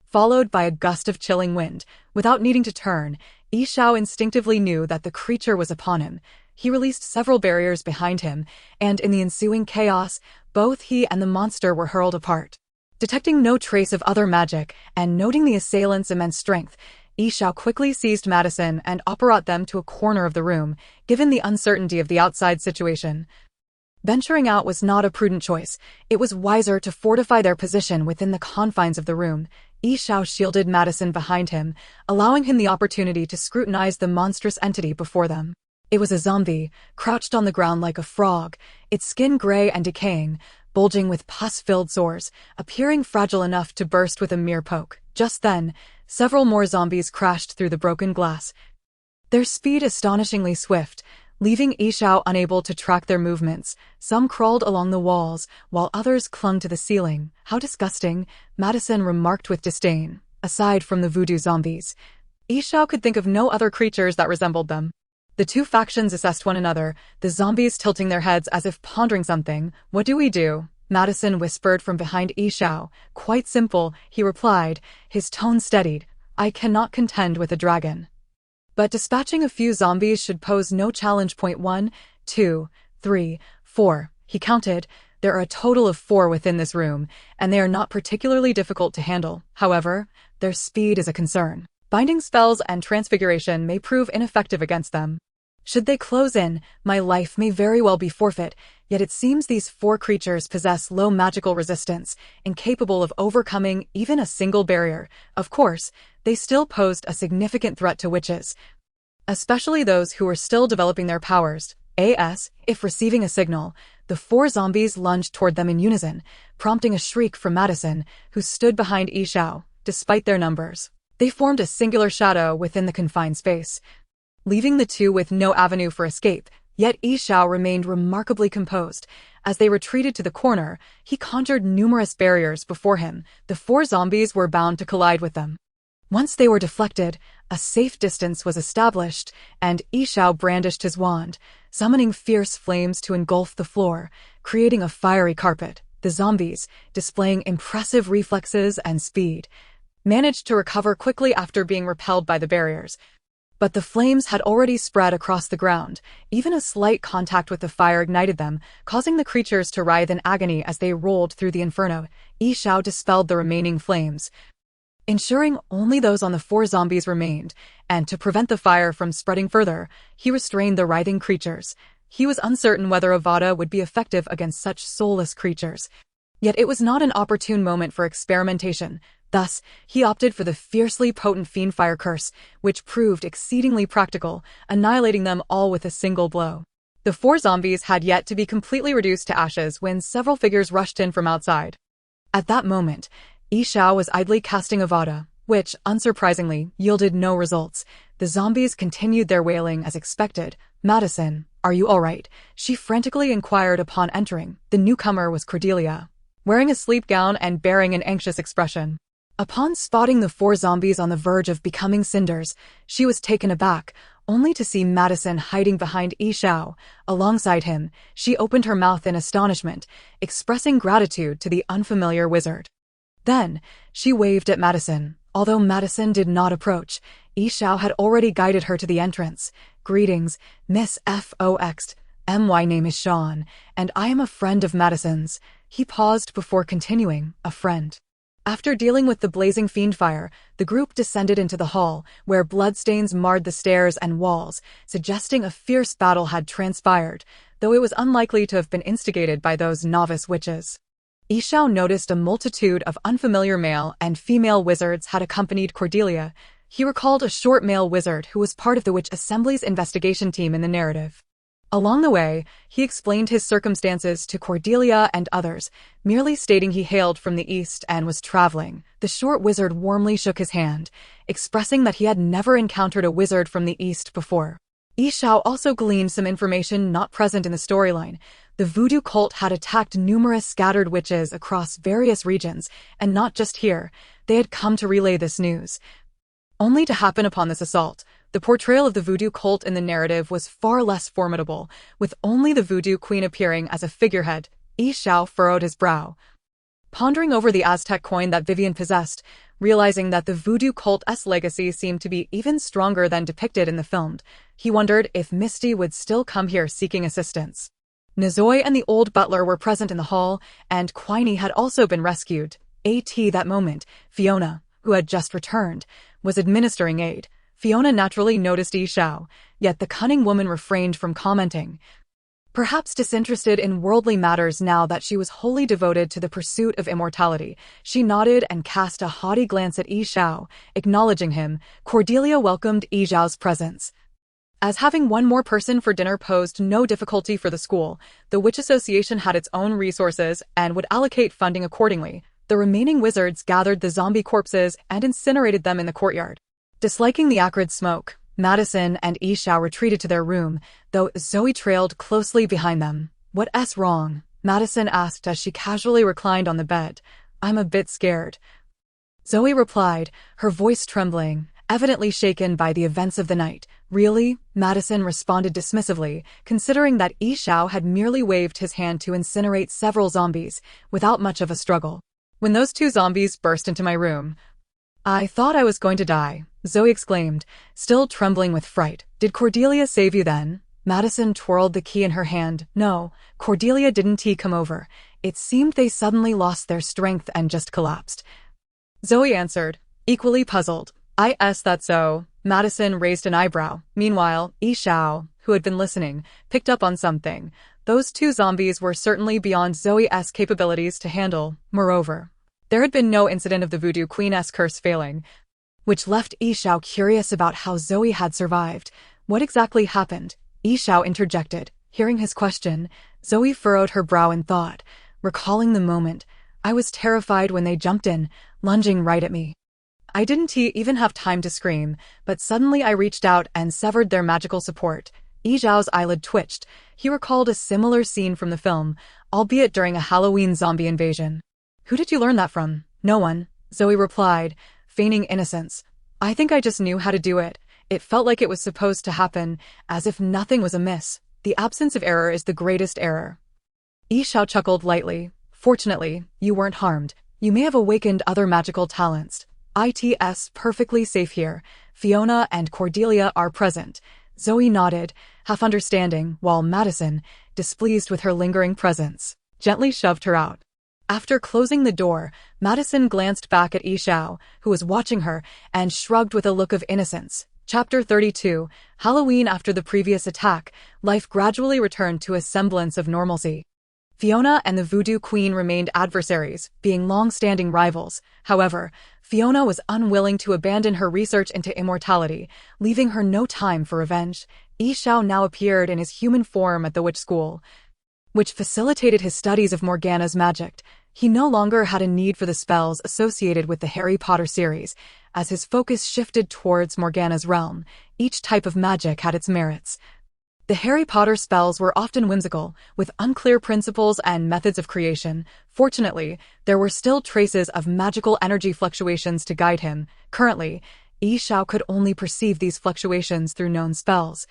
followed by a gust of chilling wind. Without needing to turn, Yi Xiao instinctively knew that the creature was upon him. He released several barriers behind him, and in the ensuing chaos, both he and the monster were hurled apart. Detecting no trace of other magic, and noting the assailant's immense strength, Yi Xiao quickly seized Madison and brought them to a corner of the room, given the uncertainty of the outside situation. Venturing out was not a prudent choice. It was wiser to fortify their position within the confines of the room. Yi Xiao shielded Madison behind him, allowing him the opportunity to scrutinize the monstrous entity before them. It was a zombie, crouched on the ground like a frog, its skin gray and decaying, bulging with pus-filled sores, appearing fragile enough to burst with a mere poke. Just then, several more zombies crashed through the broken glass, their speed astonishingly swift, leaving Yi Xiao unable to track their movements. Some crawled along the walls, while others clung to the ceiling. "How disgusting," Madison remarked with disdain. Aside from the voodoo zombies, Yi Xiao could think of no other creatures that resembled them. The two factions assessed one another, the zombies tilting their heads as if pondering something. "What do we do?" Madison whispered from behind Yishao. Quite simple, he replied, his tone steadied. I cannot contend with a dragon. But dispatching a few zombies should pose no challenge. 1, 2, 3, 4. He counted. There are a total of 4 within this room, and they are not particularly difficult to handle. However, their speed is a concern. Binding spells and transfiguration may prove ineffective against them. Should they close in, my life may very well be forfeit, yet it seems these 4 creatures possess low magical resistance, incapable of overcoming even a single barrier. Of course, they still posed a significant threat to witches, especially those who were still developing their powers. If receiving a signal, the 4 zombies lunged toward them in unison, prompting a shriek from Madison, who stood behind Yishao. Despite their numbers, they formed a singular shadow within the confined space, leaving the two with no avenue for escape. Yet Yishao remained remarkably composed. As they retreated to the corner, he conjured numerous barriers before him. The 4 zombies were bound to collide with them. Once they were deflected, a safe distance was established, and Yishao brandished his wand, summoning fierce flames to engulf the floor, creating a fiery carpet. The zombies, displaying impressive reflexes and speed, managed to recover quickly after being repelled by the barriers. But the flames had already spread across the ground. Even a slight contact with the fire ignited them, causing the creatures to writhe in agony as they rolled through the inferno. Yishao dispelled the remaining flames, ensuring only those on the 4 zombies remained, and to prevent the fire from spreading further, he restrained the writhing creatures. He was uncertain whether Avada would be effective against such soulless creatures. Yet it was not an opportune moment for experimentation. Thus, he opted for the fiercely potent Fiendfire Curse, which proved exceedingly practical, annihilating them all with a single blow. The 4 zombies had yet to be completely reduced to ashes when several figures rushed in from outside. At that moment, Yishao was idly casting Avada, which, unsurprisingly, yielded no results. The zombies continued their wailing as expected. Madison, are you all right? She frantically inquired upon entering. The newcomer was Cordelia, wearing a sleep gown and bearing an anxious expression. Upon spotting the 4 zombies on the verge of becoming cinders, she was taken aback, only to see Madison hiding behind Yishao. Alongside him, she opened her mouth in astonishment, expressing gratitude to the unfamiliar wizard. Then, she waved at Madison. Although Madison did not approach, Yishao had already guided her to the entrance. Greetings, Miss Fox. My name is Sean, and I am a friend of Madison's. He paused before continuing, a friend. After dealing with the blazing fiendfire, the group descended into the hall, where bloodstains marred the stairs and walls, suggesting a fierce battle had transpired, though it was unlikely to have been instigated by those novice witches. Yishao noticed a multitude of unfamiliar male and female wizards had accompanied Cordelia. He recalled a short male wizard who was part of the Witch Assembly's investigation team in the narrative. Along the way, he explained his circumstances to Cordelia and others, merely stating he hailed from the east and was traveling. The short wizard warmly shook his hand, expressing that he had never encountered a wizard from the east before. Yishao also gleaned some information not present in the storyline. The voodoo cult had attacked numerous scattered witches across various regions, and not just here. They had come to relay this news, only to happen upon this assault. The portrayal of the voodoo cult in the narrative was far less formidable, with only the voodoo queen appearing as a figurehead. Yishao furrowed his brow, pondering over the Aztec coin that Vivian possessed, realizing that the voodoo cult's legacy seemed to be even stronger than depicted in the film. He wondered if Misty would still come here seeking assistance. Nazoi and the old butler were present in the hall, and Queenie had also been rescued. That moment, Fiona, who had just returned, was administering aid. Fiona naturally noticed Yishao, yet the cunning woman refrained from commenting. Perhaps disinterested in worldly matters now that she was wholly devoted to the pursuit of immortality, she nodded and cast a haughty glance at Yishao. Acknowledging him, Cordelia welcomed Yishao's presence. As having one more person for dinner posed no difficulty for the school, the Witch Association had its own resources and would allocate funding accordingly. The remaining wizards gathered the zombie corpses and incinerated them in the courtyard. Disliking the acrid smoke, Madison and Yishao retreated to their room, though Zoe trailed closely behind them. "What's wrong?" Madison asked as she casually reclined on the bed. "I'm a bit scared," Zoe replied, her voice trembling, evidently shaken by the events of the night. Really? Madison responded dismissively, considering that Yi Xiao had merely waved his hand to incinerate several zombies, without much of a struggle. When those two zombies burst into my room, I thought I was going to die, Zoe exclaimed, still trembling with fright. Did Cordelia save you then? Madison twirled the key in her hand. No, Cordelia didn't come over. It seemed they suddenly lost their strength and just collapsed. Zoe answered, equally puzzled. That's so. Madison raised an eyebrow. Meanwhile, Yi Xiao, who had been listening, picked up on something. Those two zombies were certainly beyond Zoe's capabilities to handle. Moreover, there had been no incident of the Voodoo Queen's curse failing, which left Yi Xiao curious about how Zoe had survived. What exactly happened? Yi Xiao interjected. Hearing his question, Zoe furrowed her brow in thought, recalling the moment. I was terrified when they jumped in, lunging right at me. I didn't even have time to scream, but suddenly I reached out and severed their magical support. Yi Xiao's eyelid twitched. He recalled a similar scene from the film, albeit during a Halloween zombie invasion. Who did you learn that from? No one, Zoe replied, feigning innocence. I think I just knew how to do it. It felt like it was supposed to happen, as if nothing was amiss. The absence of error is the greatest error. Yi Xiao chuckled lightly. Fortunately, you weren't harmed. You may have awakened other magical talents. It's perfectly safe here. Fiona and Cordelia are present. Zoe nodded, half understanding, while Madison, displeased with her lingering presence, gently shoved her out. After closing the door, Madison glanced back at Yi Xiao, who was watching her, and shrugged with a look of innocence. Chapter 32, Halloween. After the previous attack, life gradually returned to a semblance of normalcy. Fiona and the Voodoo Queen remained adversaries, being long-standing rivals. However, Fiona was unwilling to abandon her research into immortality, leaving her no time for revenge. Yi Xiao now appeared in his human form at the witch school, which facilitated his studies of Morgana's magic. He no longer had a need for the spells associated with the Harry Potter series, as his focus shifted towards Morgana's realm. Each type of magic had its merits. The Harry Potter spells were often whimsical, with unclear principles and methods of creation. Fortunately, there were still traces of magical energy fluctuations to guide him. Currently, Yi Xiao could only perceive these fluctuations through known spells.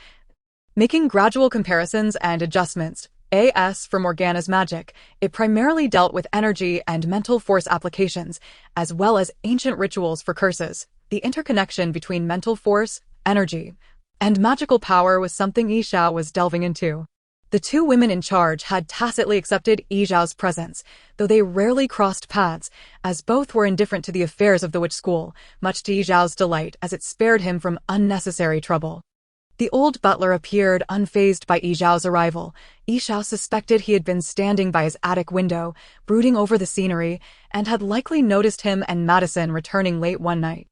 Making gradual comparisons and adjustments, as for Morgana's magic, it primarily dealt with energy and mental force applications, as well as ancient rituals for curses. The interconnection between mental force, energy, and magical power was something Yi Xiao was delving into. The two women in charge had tacitly accepted Yi Xiao's presence, though they rarely crossed paths, as both were indifferent to the affairs of the witch school, much to Yi Xiao's delight as it spared him from unnecessary trouble. The old butler appeared unfazed by Yi Xiao's arrival. Yi Xiao suspected he had been standing by his attic window, brooding over the scenery, and had likely noticed him and Madison returning late one night.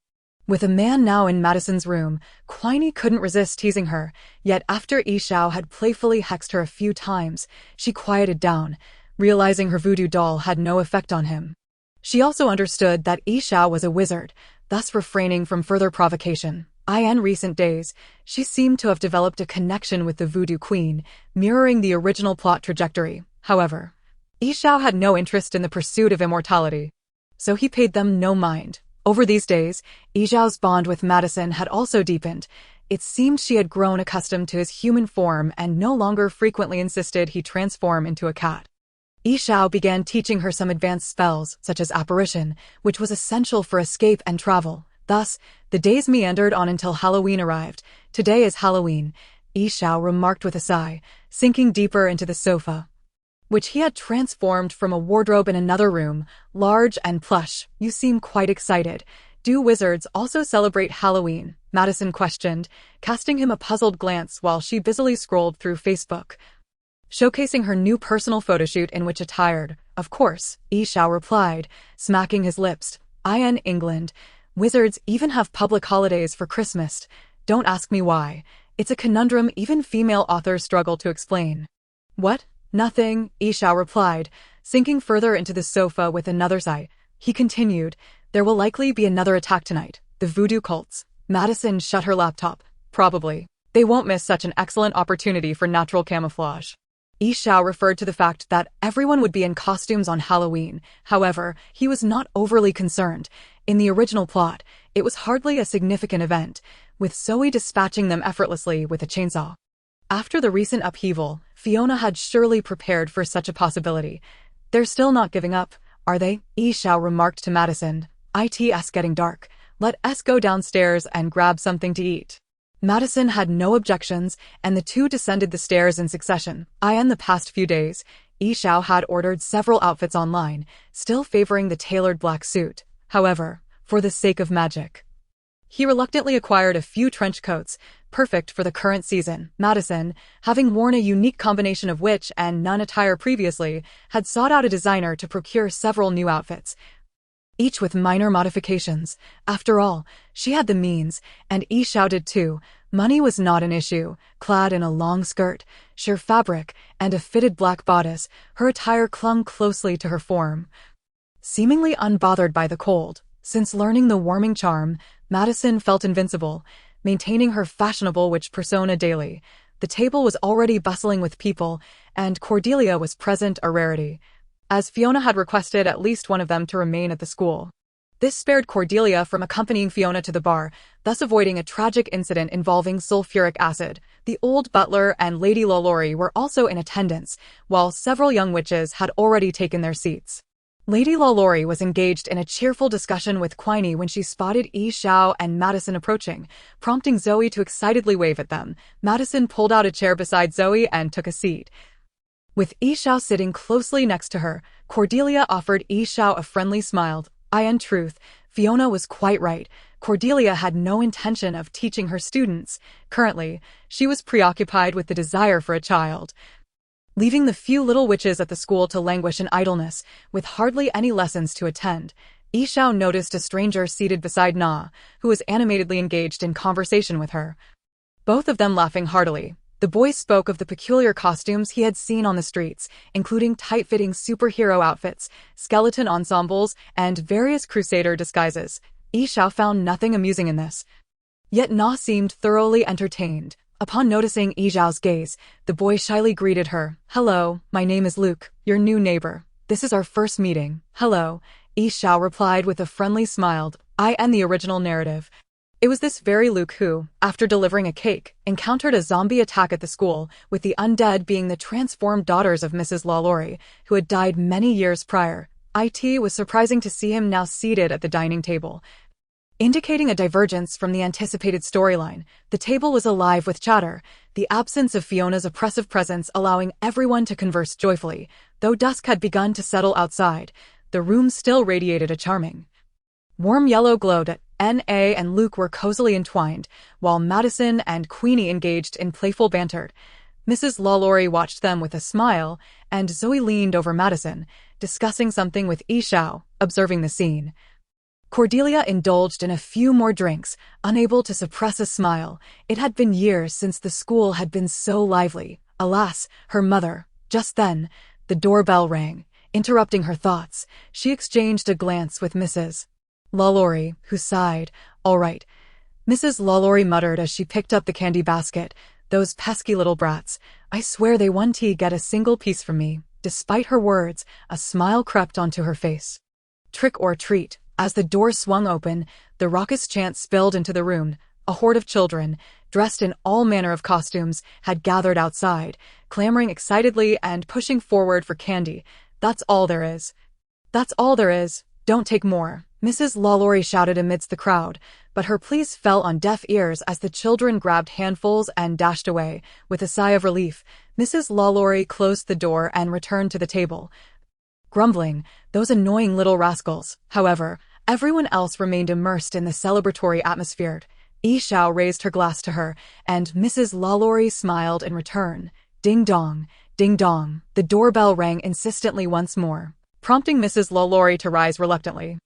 With a man now in Madison's room, Queenie couldn't resist teasing her, yet after Yi Xiao had playfully hexed her a few times, she quieted down, realizing her voodoo doll had no effect on him. She also understood that Yi Xiao was a wizard, thus refraining from further provocation. In recent days, she seemed to have developed a connection with the Voodoo Queen, mirroring the original plot trajectory. However, Yi Xiao had no interest in the pursuit of immortality, so he paid them no mind. Over these days, Yi Xiao's bond with Madison had also deepened. It seemed she had grown accustomed to his human form and no longer frequently insisted he transform into a cat. Yi Xiao began teaching her some advanced spells, such as apparition, which was essential for escape and travel. Thus, the days meandered on until Halloween arrived. Today is Halloween, Yi Xiao remarked with a sigh, sinking deeper into the sofa, which he had transformed from a wardrobe in another room, large and plush. You seem quite excited. Do wizards also celebrate Halloween? Madison questioned, casting him a puzzled glance while she busily scrolled through Facebook, showcasing her new personal photoshoot in which attired. Of course, Yi Xiao replied, smacking his lips. In England, wizards even have public holidays for Christmas. Don't ask me why. It's a conundrum even female authors struggle to explain. What? Nothing, Yi Xiao replied, sinking further into the sofa with another sigh. He continued, there will likely be another attack tonight. The voodoo cults. Madison shut her laptop. Probably. They won't miss such an excellent opportunity for natural camouflage. Yi Xiao referred to the fact that everyone would be in costumes on Halloween. However, he was not overly concerned. In the original plot, it was hardly a significant event, with Zoe dispatching them effortlessly with a chainsaw. After the recent upheaval, Fiona had surely prepared for such a possibility. They're still not giving up, are they? Yi Xiao remarked to Madison. It's getting dark. Let us go downstairs and grab something to eat. Madison had no objections, and the two descended the stairs in succession. In the past few days, Yi Xiao had ordered several outfits online, still favoring the tailored black suit. However, for the sake of magic, he reluctantly acquired a few trench coats, perfect for the current season. Madison, having worn a unique combination of witch and nun attire previously, had sought out a designer to procure several new outfits, each with minor modifications. After all, she had the means, and Yi Xiao did too. Money was not an issue. Clad in a long skirt, sheer fabric, and a fitted black bodice, her attire clung closely to her form, seemingly unbothered by the cold. Since learning the warming charm, Madison felt invincible, maintaining her fashionable witch persona daily. The table was already bustling with people, and Cordelia was present, a rarity, as Fiona had requested at least one of them to remain at the school. This spared Cordelia from accompanying Fiona to the bar, thus avoiding a tragic incident involving sulfuric acid. The old butler and Lady Lolori were also in attendance, while several young witches had already taken their seats. Lady Lolori was engaged in a cheerful discussion with Queenie when she spotted Yi Xiao and Madison approaching, prompting Zoe to excitedly wave at them. Madison pulled out a chair beside Zoe and took a seat. With Yi Xiao sitting closely next to her, Cordelia offered Yi Xiao a friendly smile. In truth, Fiona was quite right. Cordelia had no intention of teaching her students. Currently, she was preoccupied with the desire for a child, leaving the few little witches at the school to languish in idleness, with hardly any lessons to attend. Yi Xiao noticed a stranger seated beside Na, who was animatedly engaged in conversation with her, both of them laughing heartily. The boy spoke of the peculiar costumes he had seen on the streets, including tight-fitting superhero outfits, skeleton ensembles, and various crusader disguises. Yi Xiao found nothing amusing in this, yet Na seemed thoroughly entertained. Upon noticing Yi Xiao's gaze, the boy shyly greeted her. "Hello, my name is Luke, your new neighbor. This is our first meeting." "Hello," Yi Xiao replied with a friendly smile. "I am the original narrative." It was this very Luke who, after delivering a cake, encountered a zombie attack at the school, with the undead being the transformed daughters of Mrs. Lolori, who had died many years prior. It was surprising to see him now seated at the dining table, indicating a divergence from the anticipated storyline. The table was alive with chatter, the absence of Fiona's oppressive presence allowing everyone to converse joyfully. Though dusk had begun to settle outside, the room still radiated a charming, warm yellow glow. N.A. and Luke were cozily entwined, while Madison and Queenie engaged in playful banter. Mrs. Lolori watched them with a smile, and Zoe leaned over Madison, discussing something with Yi Xiao, observing the scene. Cordelia indulged in a few more drinks, unable to suppress a smile. It had been years since the school had been so lively. Alas, her mother. Just then, the doorbell rang, interrupting her thoughts. She exchanged a glance with Mrs. Lolori, who sighed. "All right," Mrs. Lolori muttered as she picked up the candy basket. "Those pesky little brats. I swear they won't get a single piece from me." Despite her words, a smile crept onto her face. Trick or treat. As the door swung open, the raucous chant spilled into the room. A horde of children, dressed in all manner of costumes, had gathered outside, clamoring excitedly and pushing forward for candy. "That's all there is. That's all there is. Don't take more," Mrs. Lolori shouted amidst the crowd, but her pleas fell on deaf ears as the children grabbed handfuls and dashed away. With a sigh of relief, Mrs. Lolori closed the door and returned to the table, grumbling, "Those annoying little rascals." However, everyone else remained immersed in the celebratory atmosphere. Yi Xiao raised her glass to her, and Mrs. Lolori smiled in return. Ding dong, ding dong. The doorbell rang insistently once more, prompting Mrs. Lolori to rise reluctantly.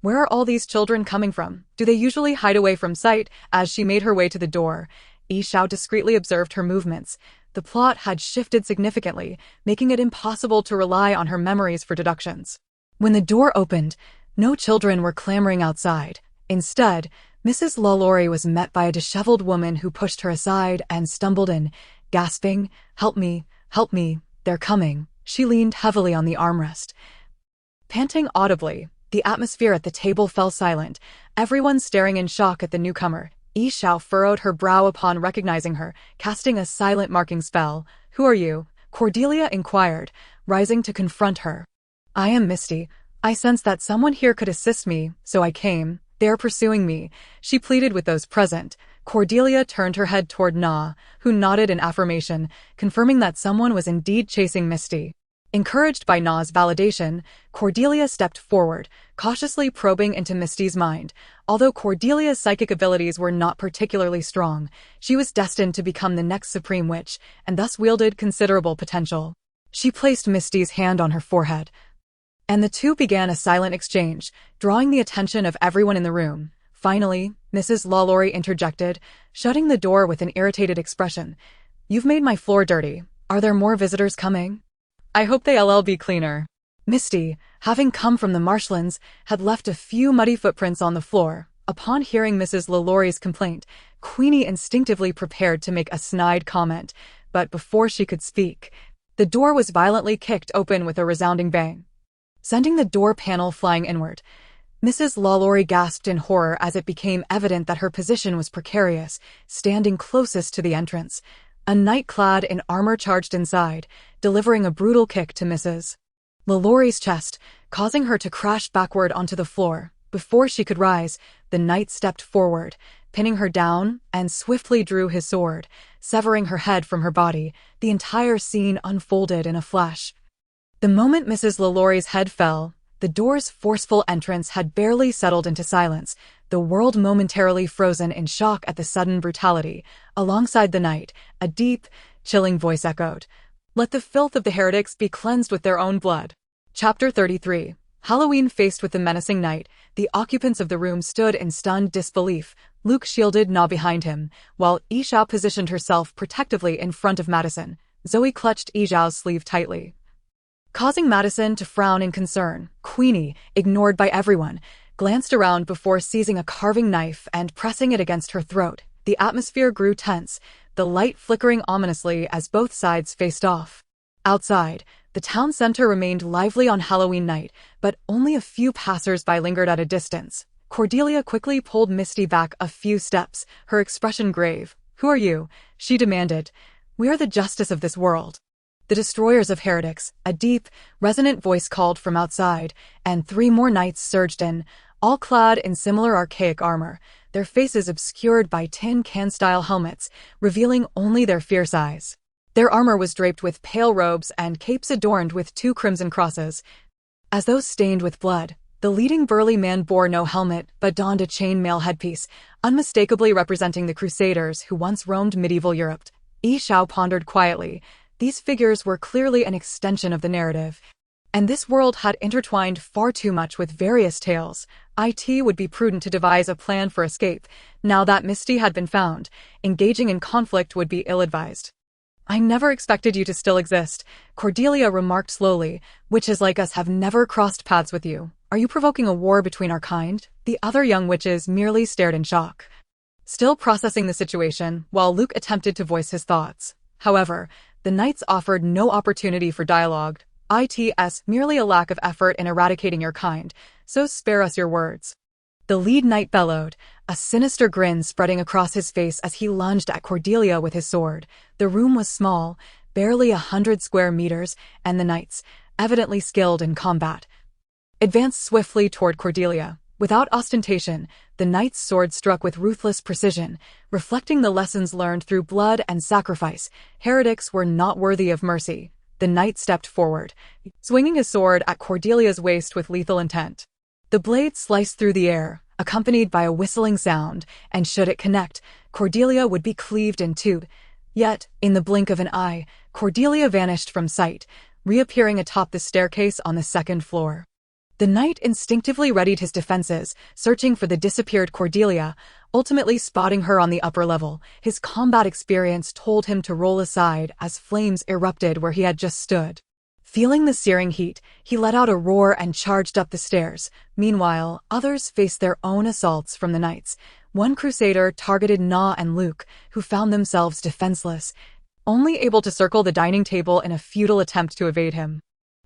Where are all these children coming from? Do they usually hide away from sight? As she made her way to the door, Yi Xiao discreetly observed her movements. The plot had shifted significantly, making it impossible to rely on her memories for deductions. When the door opened, no children were clamoring outside. Instead, Mrs. Lolori was met by a disheveled woman who pushed her aside and stumbled in, gasping, help me, they're coming." She leaned heavily on the armrest, panting audibly. The atmosphere at the table fell silent, everyone staring in shock at the newcomer. Yi Xiao furrowed her brow upon recognizing her, casting a silent marking spell. "Who are you?" Cordelia inquired, rising to confront her. "I am Misty. I sensed that someone here could assist me, so I came. They're pursuing me," she pleaded with those present. Cordelia turned her head toward Na, who nodded in affirmation, confirming that someone was indeed chasing Misty. Encouraged by Na's validation, Cordelia stepped forward, cautiously probing into Misty's mind. Although Cordelia's psychic abilities were not particularly strong, she was destined to become the next Supreme Witch, and thus wielded considerable potential. She placed Misty's hand on her forehead, and the two began a silent exchange, drawing the attention of everyone in the room. Finally, Mrs. Lalaurie interjected, shutting the door with an irritated expression. "You've made my floor dirty. Are there more visitors coming? I hope they'll be cleaner." Misty, having come from the marshlands, had left a few muddy footprints on the floor. Upon hearing Mrs. Lalaurie's complaint, Queenie instinctively prepared to make a snide comment, but before she could speak, the door was violently kicked open with a resounding bang, sending the door panel flying inward. Mrs. Lalaurie gasped in horror as it became evident that her position was precarious, standing closest to the entrance. A knight clad in armor charged inside, delivering a brutal kick to Mrs. Lalaurie's chest, causing her to crash backward onto the floor. Before she could rise, the knight stepped forward, pinning her down, and swiftly drew his sword, severing her head from her body. The entire scene unfolded in a flash. The moment Mrs. Lalaurie's head fell, the door's forceful entrance had barely settled into silence, the world momentarily frozen in shock at the sudden brutality. Alongside the knight, a deep, chilling voice echoed, "Let the filth of the heretics be cleansed with their own blood." Chapter 33. Halloween. Faced with the menacing knight, the occupants of the room stood in stunned disbelief. Luke shielded Na behind him, while Yi Xiao positioned herself protectively in front of Madison. Zoe clutched Yi Xiao's sleeve tightly, causing Madison to frown in concern. Queenie, ignored by everyone, glanced around before seizing a carving knife and pressing it against her throat. The atmosphere grew tense, the light flickering ominously as both sides faced off. Outside, the town center remained lively on Halloween night, but only a few passers-by lingered at a distance. Cordelia quickly pulled Misty back a few steps, her expression grave. "Who are you?" she demanded. "We are the justice of this world. The destroyers of heretics," a deep, resonant voice called from outside, and 3 more knights surged in, all clad in similar archaic armor, their faces obscured by tin can-style helmets, revealing only their fierce eyes. Their armor was draped with pale robes and capes adorned with 2 crimson crosses, as though stained with blood. The leading burly man bore no helmet, but donned a chain-mail headpiece, unmistakably representing the Crusaders who once roamed medieval Europe. Yi Xiao pondered quietly. These figures were clearly an extension of the narrative, and this world had intertwined far too much with various tales. It would be prudent to devise a plan for escape. Now that Misty had been found, engaging in conflict would be ill-advised. "I never expected you to still exist," Cordelia remarked slowly. "Witches like us have never crossed paths with you. Are you provoking a war between our kind?" The other young witches merely stared in shock, still processing the situation, while Luke attempted to voice his thoughts. However, the knights offered no opportunity for dialogue. "It's merely a lack of effort in eradicating your kind, so spare us your words." The lead knight bellowed, a sinister grin spreading across his face as he lunged at Cordelia with his sword. The room was small, barely 100 square meters, and the knights, evidently skilled in combat, advanced swiftly toward Cordelia. Without ostentation, the knight's sword struck with ruthless precision, reflecting the lessons learned through blood and sacrifice. Heretics were not worthy of mercy. The knight stepped forward, swinging his sword at Cordelia's waist with lethal intent. The blade sliced through the air, accompanied by a whistling sound, and should it connect, Cordelia would be cleaved in two. Yet, in the blink of an eye, Cordelia vanished from sight, reappearing atop the staircase on the 2nd floor. The knight instinctively readied his defenses, searching for the disappeared Cordelia, ultimately spotting her on the upper level. His combat experience told him to roll aside as flames erupted where he had just stood. Feeling the searing heat, he let out a roar and charged up the stairs. Meanwhile, others faced their own assaults from the knights. One crusader targeted Na and Luke, who found themselves defenseless, only able to circle the dining table in a futile attempt to evade him.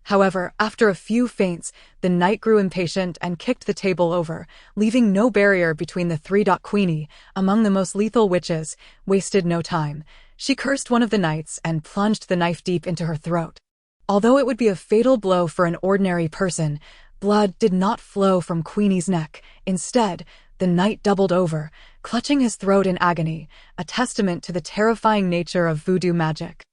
However, after a few feints, the knight grew impatient and kicked the table over, leaving no barrier between the three. Queenie, among the most lethal witches, wasted no time. She cursed one of the knights and plunged the knife deep into her throat. Although it would be a fatal blow for an ordinary person, blood did not flow from Queenie's neck. Instead, the knight doubled over, clutching his throat in agony, a testament to the terrifying nature of voodoo magic.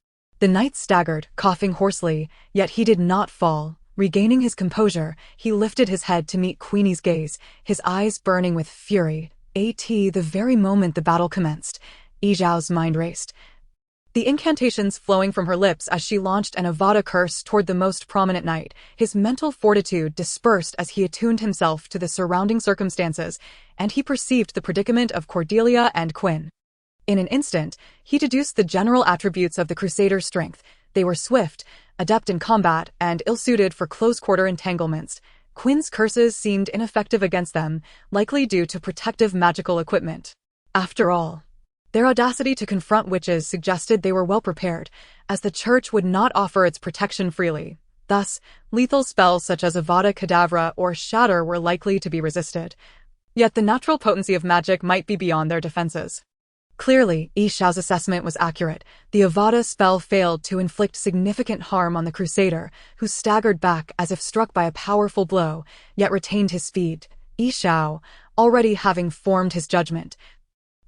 The knight staggered, coughing hoarsely, yet he did not fall. Regaining his composure, he lifted his head to meet Queenie's gaze, his eyes burning with fury. The very moment the battle commenced, Yi mind raced, the incantations flowing from her lips as she launched an Avada curse toward the most prominent knight. His mental fortitude dispersed as he attuned himself to the surrounding circumstances, and he perceived the predicament of Cordelia and Quinn. In an instant, he deduced the general attributes of the Crusaders' strength. They were swift, adept in combat, and ill-suited for close-quarter entanglements. Quinn's curses seemed ineffective against them, likely due to protective magical equipment. After all, their audacity to confront witches suggested they were well prepared, as the Church would not offer its protection freely. Thus, lethal spells such as Avada Kedavra or Shatter were likely to be resisted. Yet the natural potency of magic might be beyond their defenses. Clearly, Yi Xiao's assessment was accurate. The Avada spell failed to inflict significant harm on the Crusader, who staggered back as if struck by a powerful blow, yet retained his speed. Yi Xiao, already having formed his judgment,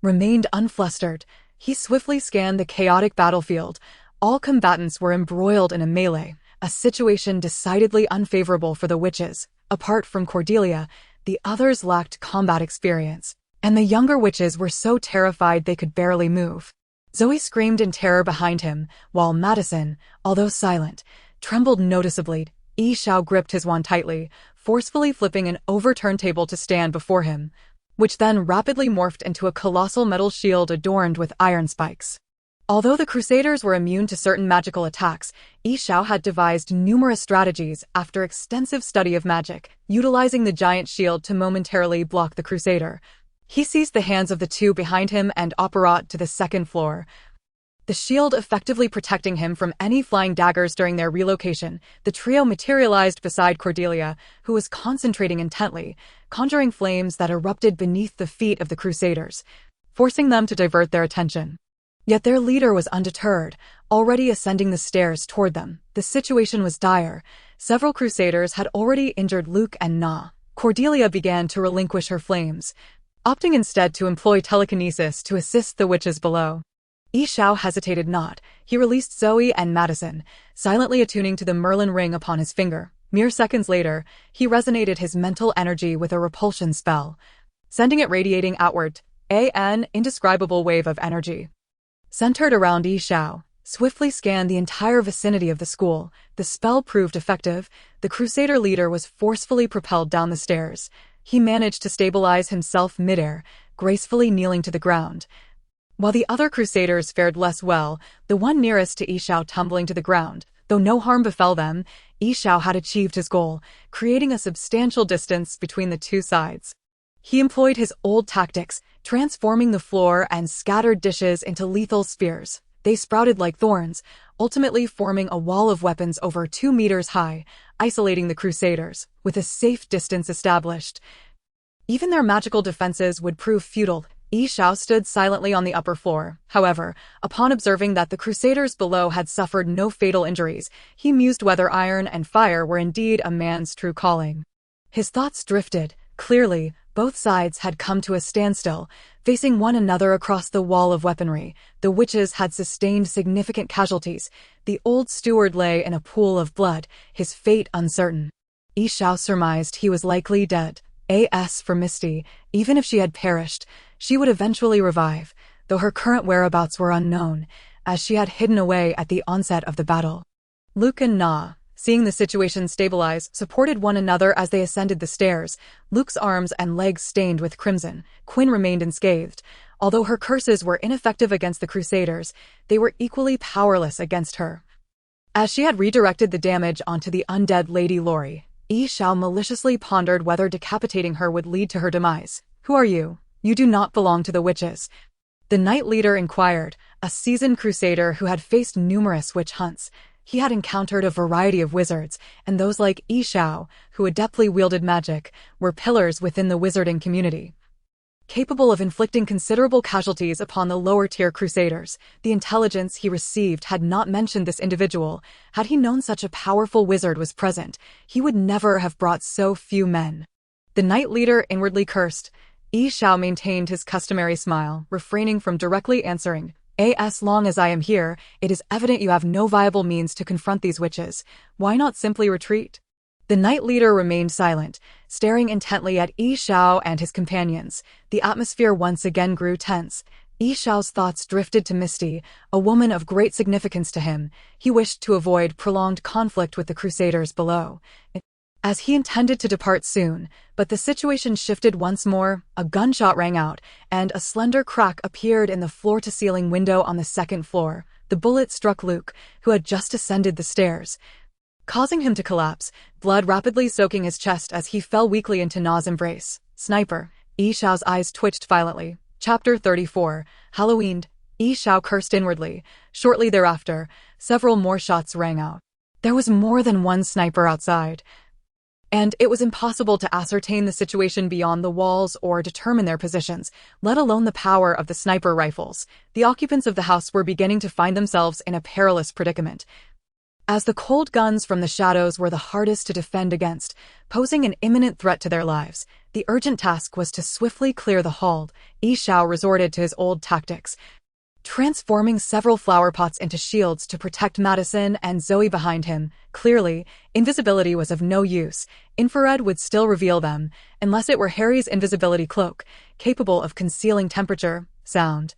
remained unflustered. He swiftly scanned the chaotic battlefield. All combatants were embroiled in a melee, a situation decidedly unfavorable for the witches. Apart from Cordelia, the others lacked combat experience, and the younger witches were so terrified they could barely move. Zoe screamed in terror behind him, while Madison, although silent, trembled noticeably. Yi Xiao gripped his wand tightly, forcefully flipping an overturned table to stand before him, which then rapidly morphed into a colossal metal shield adorned with iron spikes. Although the Crusaders were immune to certain magical attacks, Yi Xiao had devised numerous strategies after extensive study of magic, utilizing the giant shield to momentarily block the Crusader. He seized the hands of the two behind him and apparat to the second floor, the shield effectively protecting him from any flying daggers during their relocation. The trio materialized beside Cordelia, who was concentrating intently, conjuring flames that erupted beneath the feet of the Crusaders, forcing them to divert their attention. Yet their leader was undeterred, already ascending the stairs toward them. The situation was dire. Several Crusaders had already injured Luke and Na. Cordelia began to relinquish her flames, opting instead to employ telekinesis to assist the witches below. Yi Xiao hesitated not. He released Zoe and Madison, silently attuning to the Merlin ring upon his finger. Mere seconds later, he resonated his mental energy with a repulsion spell, sending it radiating outward, an indescribable wave of energy. Centered around Yi Xiao, swiftly scanned the entire vicinity of the school. The spell proved effective. The Crusader leader was forcefully propelled down the stairs. He managed to stabilize himself midair, gracefully kneeling to the ground. While the other Crusaders fared less well, the one nearest to Yi Xiao tumbling to the ground. Though no harm befell them, Yi Xiao had achieved his goal, creating a substantial distance between the two sides. He employed his old tactics, transforming the floor and scattered dishes into lethal spears. They sprouted like thorns, ultimately forming a wall of weapons over 2 meters high, isolating the Crusaders. With a safe distance established, even their magical defenses would prove futile. Yi Xiao stood silently on the upper floor. However, upon observing that the Crusaders below had suffered no fatal injuries, he mused whether iron and fire were indeed a man's true calling. His thoughts drifted. Clearly, both sides had come to a standstill, facing one another across the wall of weaponry. The witches had sustained significant casualties. The old steward lay in a pool of blood, his fate uncertain. Yi Xiao surmised he was likely dead. As for Misty, even if she had perished, she would eventually revive, though her current whereabouts were unknown, as she had hidden away at the onset of the battle. Luke and Na, seeing the situation stabilize, supported one another as they ascended the stairs, Luke's arms and legs stained with crimson. Quinn remained unscathed. Although her curses were ineffective against the Crusaders, they were equally powerless against her, as she had redirected the damage onto the undead Lady Lori. Yi Xiao maliciously pondered whether decapitating her would lead to her demise. "Who are you? You do not belong to the witches," the knight leader inquired, a seasoned crusader who had faced numerous witch hunts. He had encountered a variety of wizards, and those like Yi Xiao, who adeptly wielded magic, were pillars within the wizarding community. Capable of inflicting considerable casualties upon the lower-tier crusaders, the intelligence he received had not mentioned this individual. Had he known such a powerful wizard was present, he would never have brought so few men. The knight leader inwardly cursed. Yi Xiao maintained his customary smile, refraining from directly answering. As long as I am here, it is evident you have no viable means to confront these witches. Why not simply retreat? The knight leader remained silent, staring intently at Yi Xiao and his companions. The atmosphere once again grew tense. Yi Xiao's thoughts drifted to Misty, a woman of great significance to him. He wished to avoid prolonged conflict with the crusaders below, as he intended to depart soon, but the situation shifted once more. A gunshot rang out, and a slender crack appeared in the floor-to-ceiling window on the second floor. The bullet struck Luke, who had just ascended the stairs, causing him to collapse, blood rapidly soaking his chest as he fell weakly into Na's embrace. Sniper. Yi Xiao's eyes twitched violently. Chapter 34. Halloween. Yi Xiao cursed inwardly. Shortly thereafter, several more shots rang out. There was more than one sniper outside, and it was impossible to ascertain the situation beyond the walls or determine their positions, let alone the power of the sniper rifles. The occupants of the house were beginning to find themselves in a perilous predicament, as the cold guns from the shadows were the hardest to defend against, posing an imminent threat to their lives. The urgent task was to swiftly clear the hall. Yi Xiao resorted to his old tactics, transforming several flower pots into shields to protect Madison and Zoe behind him. Clearly, invisibility was of no use. Infrared would still reveal them, unless it were Harry's invisibility cloak, capable of concealing temperature, sound,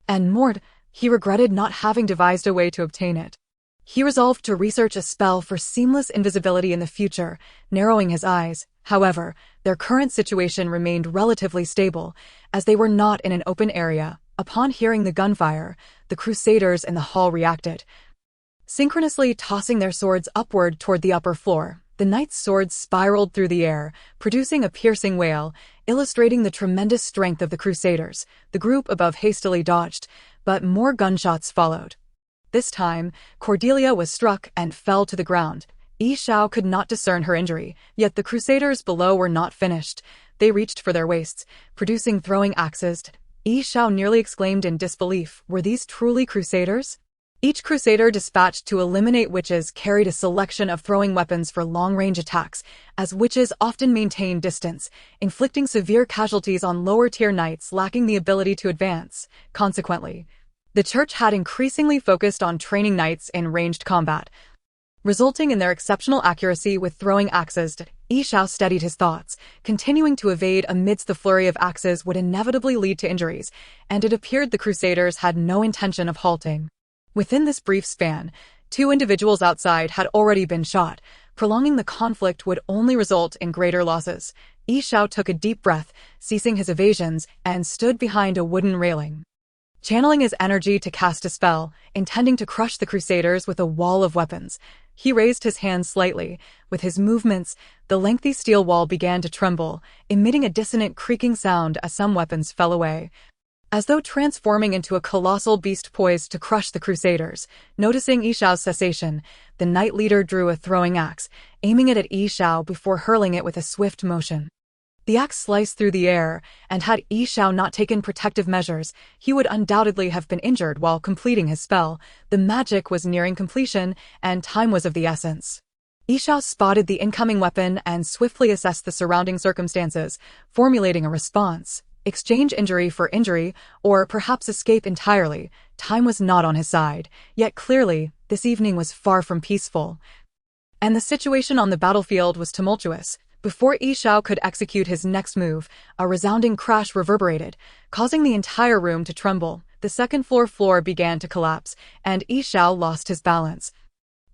and more. He regretted not having devised a way to obtain it. He resolved to research a spell for seamless invisibility in the future, narrowing his eyes. However, their current situation remained relatively stable, as they were not in an open area. Upon hearing the gunfire, the crusaders in the hall reacted, synchronously tossing their swords upward toward the upper floor. The knight's swords spiraled through the air, producing a piercing wail, illustrating the tremendous strength of the crusaders. The group above hastily dodged, but more gunshots followed. This time, Cordelia was struck and fell to the ground. Yi Xiao could not discern her injury, yet the crusaders below were not finished. They reached for their waists, producing throwing axes. Yi Xiao nearly exclaimed in disbelief. Were these truly crusaders? Each crusader dispatched to eliminate witches carried a selection of throwing weapons for long-range attacks, as witches often maintained distance, inflicting severe casualties on lower-tier knights lacking the ability to advance. Consequently, the church had increasingly focused on training knights in ranged combat, resulting in their exceptional accuracy with throwing axes. Yi Xiao steadied his thoughts. Continuing to evade amidst the flurry of axes would inevitably lead to injuries, and it appeared the crusaders had no intention of halting. Within this brief span, 2 individuals outside had already been shot. Prolonging the conflict would only result in greater losses. Yi Xiao took a deep breath, ceasing his evasions, and stood behind a wooden railing, channeling his energy to cast a spell, intending to crush the crusaders with a wall of weapons. He raised his hand slightly. With his movements, the lengthy steel wall began to tremble, emitting a dissonant creaking sound as some weapons fell away, as though transforming into a colossal beast poised to crush the crusaders. Noticing Yi Xiao's cessation, the knight leader drew a throwing axe, aiming it at Yi Xiao before hurling it with a swift motion. The axe sliced through the air, and had Yi Xiao not taken protective measures, he would undoubtedly have been injured while completing his spell. The magic was nearing completion, and time was of the essence. Yi Xiao spotted the incoming weapon and swiftly assessed the surrounding circumstances, formulating a response. Exchange injury for injury, or perhaps escape entirely. Time was not on his side, yet clearly, this evening was far from peaceful, and the situation on the battlefield was tumultuous. Before Yi Xiao could execute his next move, a resounding crash reverberated, causing the entire room to tremble. The second floor began to collapse, and Yi Xiao lost his balance.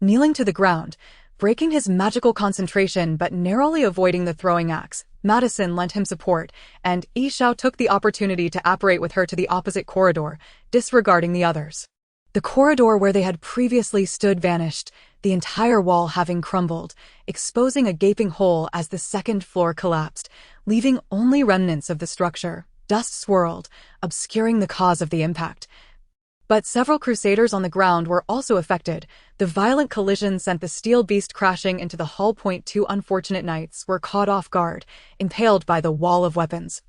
Kneeling to the ground, breaking his magical concentration but narrowly avoiding the throwing axe, Madison lent him support, and Yi Xiao took the opportunity to apparate with her to the opposite corridor, disregarding the others. The corridor where they had previously stood vanished, the entire wall having crumbled, exposing a gaping hole as the second floor collapsed, leaving only remnants of the structure. Dust swirled, obscuring the cause of the impact. But several crusaders on the ground were also affected. The violent collision sent the steel beast crashing into the hull. Two unfortunate knights were caught off guard, impaled by the wall of weapons.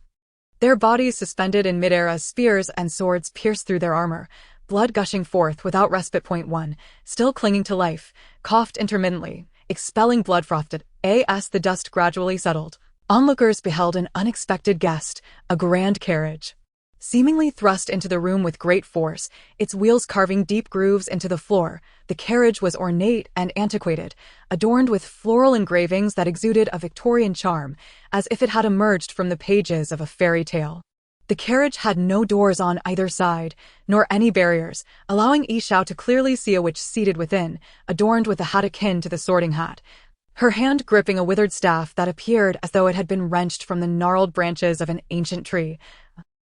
Their bodies suspended in midair as spears and swords pierced through their armor, blood gushing forth without respite. One, still clinging to life, coughed intermittently, expelling blood frothed. As the dust gradually settled, onlookers beheld an unexpected guest, a grand carriage. Seemingly thrust into the room with great force, its wheels carving deep grooves into the floor, the carriage was ornate and antiquated, adorned with floral engravings that exuded a Victorian charm, as if it had emerged from the pages of a fairy tale. The carriage had no doors on either side, nor any barriers, allowing Yishao to clearly see a witch seated within, adorned with a hat akin to the sorting hat, her hand gripping a withered staff that appeared as though it had been wrenched from the gnarled branches of an ancient tree.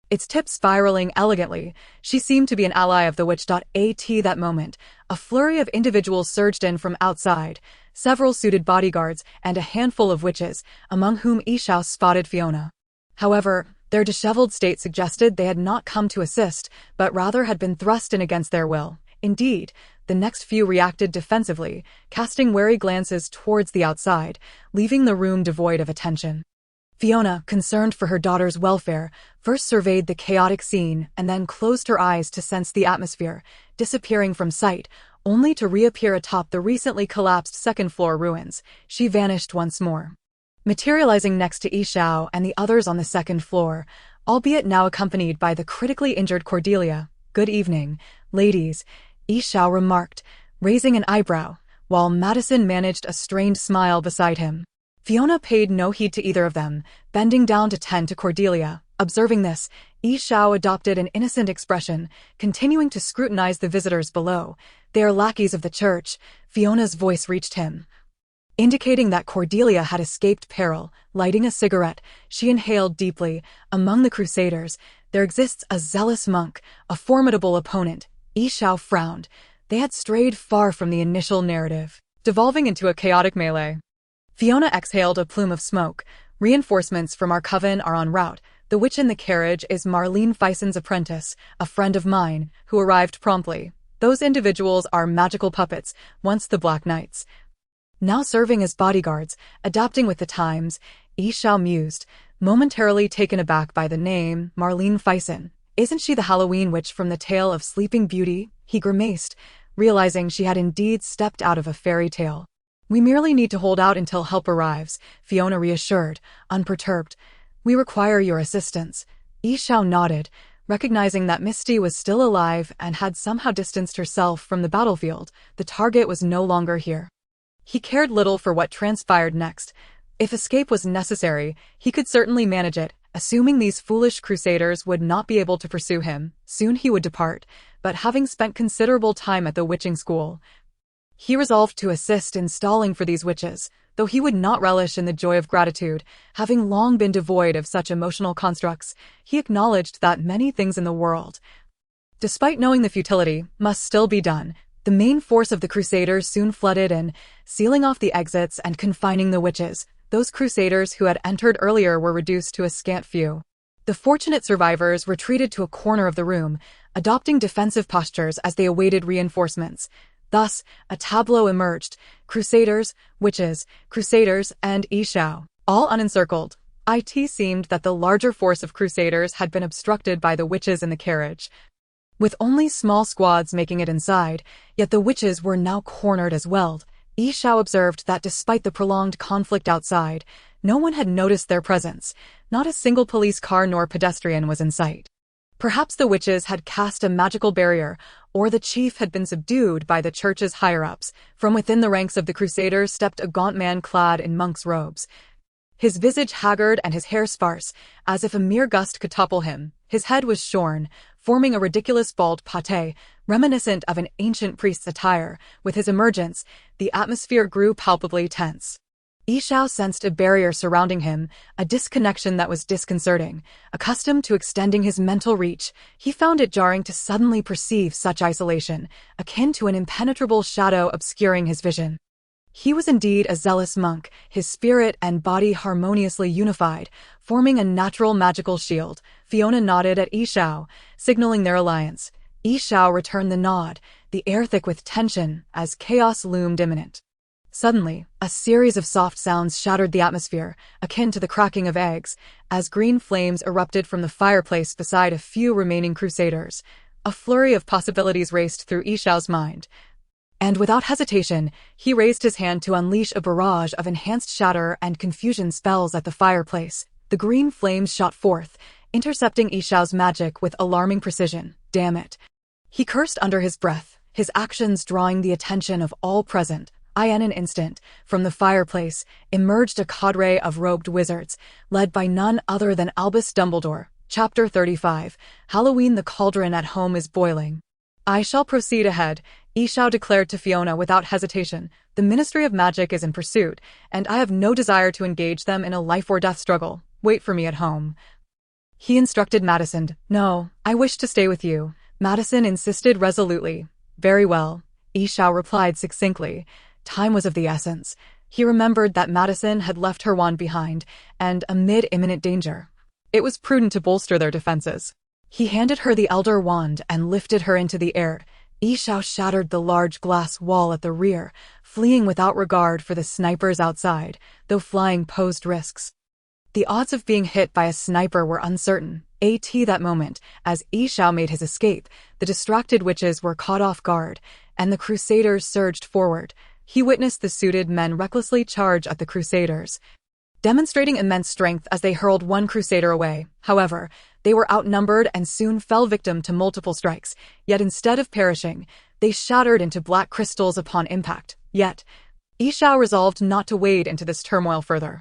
Its tip spiraling elegantly, she seemed to be an ally of the witch. At that moment, a flurry of individuals surged in from outside, several suited bodyguards and a handful of witches, among whom Yishao spotted Fiona. However, their disheveled state suggested they had not come to assist, but rather had been thrust in against their will. Indeed, the next few reacted defensively, casting wary glances towards the outside, leaving the room devoid of attention. Fiona, concerned for her daughter's welfare, first surveyed the chaotic scene and then closed her eyes to sense the atmosphere, disappearing from sight, only to reappear atop the recently collapsed second-floor ruins. She vanished once more, materializing next to Yishao and the others on the second floor, albeit now accompanied by the critically injured Cordelia. "Good evening, ladies," Yishao remarked, raising an eyebrow, while Madison managed a strained smile beside him. Fiona paid no heed to either of them, bending down to tend to Cordelia. Observing this, Yishao adopted an innocent expression, continuing to scrutinize the visitors below. "They are lackeys of the church," Fiona's voice reached him, indicating that Cordelia had escaped peril. Lighting a cigarette, she inhaled deeply. "Among the crusaders, there exists a zealous monk, a formidable opponent." Yishao frowned. They had strayed far from the initial narrative, devolving into a chaotic melee. Fiona exhaled a plume of smoke. "Reinforcements from our coven are en route. The witch in the carriage is Marlene Fison's apprentice, a friend of mine, who arrived promptly. Those individuals are magical puppets, once the Black Knights, now serving as bodyguards, adapting with the times." Yishao mused, momentarily taken aback by the name, Marlene Fison. "Isn't she the Halloween witch from the tale of Sleeping Beauty?" He grimaced, realizing she had indeed stepped out of a fairy tale. "We merely need to hold out until help arrives," Fiona reassured, unperturbed. "We require your assistance." Yishao nodded, recognizing that Misty was still alive and had somehow distanced herself from the battlefield. The target was no longer here. He cared little for what transpired next. If escape was necessary, he could certainly manage it. Assuming these foolish crusaders would not be able to pursue him, soon he would depart. But having spent considerable time at the witching school, he resolved to assist in stalling for these witches, though he would not relish in the joy of gratitude. Having long been devoid of such emotional constructs, he acknowledged that many things in the world, despite knowing the futility, must still be done. The main force of the crusaders soon flooded in, sealing off the exits and confining the witches. Those crusaders who had entered earlier were reduced to a scant few. The fortunate survivors retreated to a corner of the room, adopting defensive postures as they awaited reinforcements. Thus, a tableau emerged: crusaders, witches, crusaders, and Yishao, all unencircled. It seemed that the larger force of crusaders had been obstructed by the witches in the carriage, with only small squads making it inside, yet the witches were now cornered as well. Yishao observed that despite the prolonged conflict outside, no one had noticed their presence. Not a single police car nor pedestrian was in sight. Perhaps the witches had cast a magical barrier, or the chief had been subdued by the church's higher-ups. From within the ranks of the crusaders stepped a gaunt man clad in monk's robes, his visage haggard and his hair sparse, as if a mere gust could topple him. His head was shorn, forming a ridiculous bald pate, reminiscent of an ancient priest's attire. With his emergence, the atmosphere grew palpably tense. Yishao sensed a barrier surrounding him, a disconnection that was disconcerting. Accustomed to extending his mental reach, he found it jarring to suddenly perceive such isolation, akin to an impenetrable shadow obscuring his vision. He was indeed a zealous monk, his spirit and body harmoniously unified, forming a natural magical shield. Fiona nodded at Yishao, signaling their alliance. Yi Xiao returned the nod, the air thick with tension as chaos loomed imminent. Suddenly, a series of soft sounds shattered the atmosphere, akin to the cracking of eggs, as green flames erupted from the fireplace beside a few remaining crusaders. A flurry of possibilities raced through Yi Xiao's mind. And without hesitation, he raised his hand to unleash a barrage of enhanced shatter and confusion spells at the fireplace. The green flames shot forth, intercepting Yi Xiao's magic with alarming precision. Damn it. He cursed under his breath, his actions drawing the attention of all present. In an instant, from the fireplace, emerged a cadre of robed wizards, led by none other than Albus Dumbledore. Chapter 35. Halloween. The cauldron at home is boiling. I shall proceed ahead, Yi Xiao declared to Fiona without hesitation. The Ministry of Magic is in pursuit, and I have no desire to engage them in a life-or-death struggle. Wait for me at home. He instructed Madison. No, I wish to stay with you. Madison insisted resolutely. Very well, Yi Xiao replied succinctly. Time was of the essence. He remembered that Madison had left her wand behind, and amid imminent danger, it was prudent to bolster their defenses. He handed her the Elder Wand and lifted her into the air. Yi Xiao shattered the large glass wall at the rear, fleeing without regard for the snipers outside, though flying posed risks. The odds of being hit by a sniper were uncertain. That moment, as Yi Xiao made his escape, the distracted witches were caught off guard, and the crusaders surged forward. He witnessed the suited men recklessly charge at the crusaders, demonstrating immense strength as they hurled one crusader away. However, they were outnumbered and soon fell victim to multiple strikes, yet instead of perishing, they shattered into black crystals upon impact. Yet, Yi Xiao resolved not to wade into this turmoil further.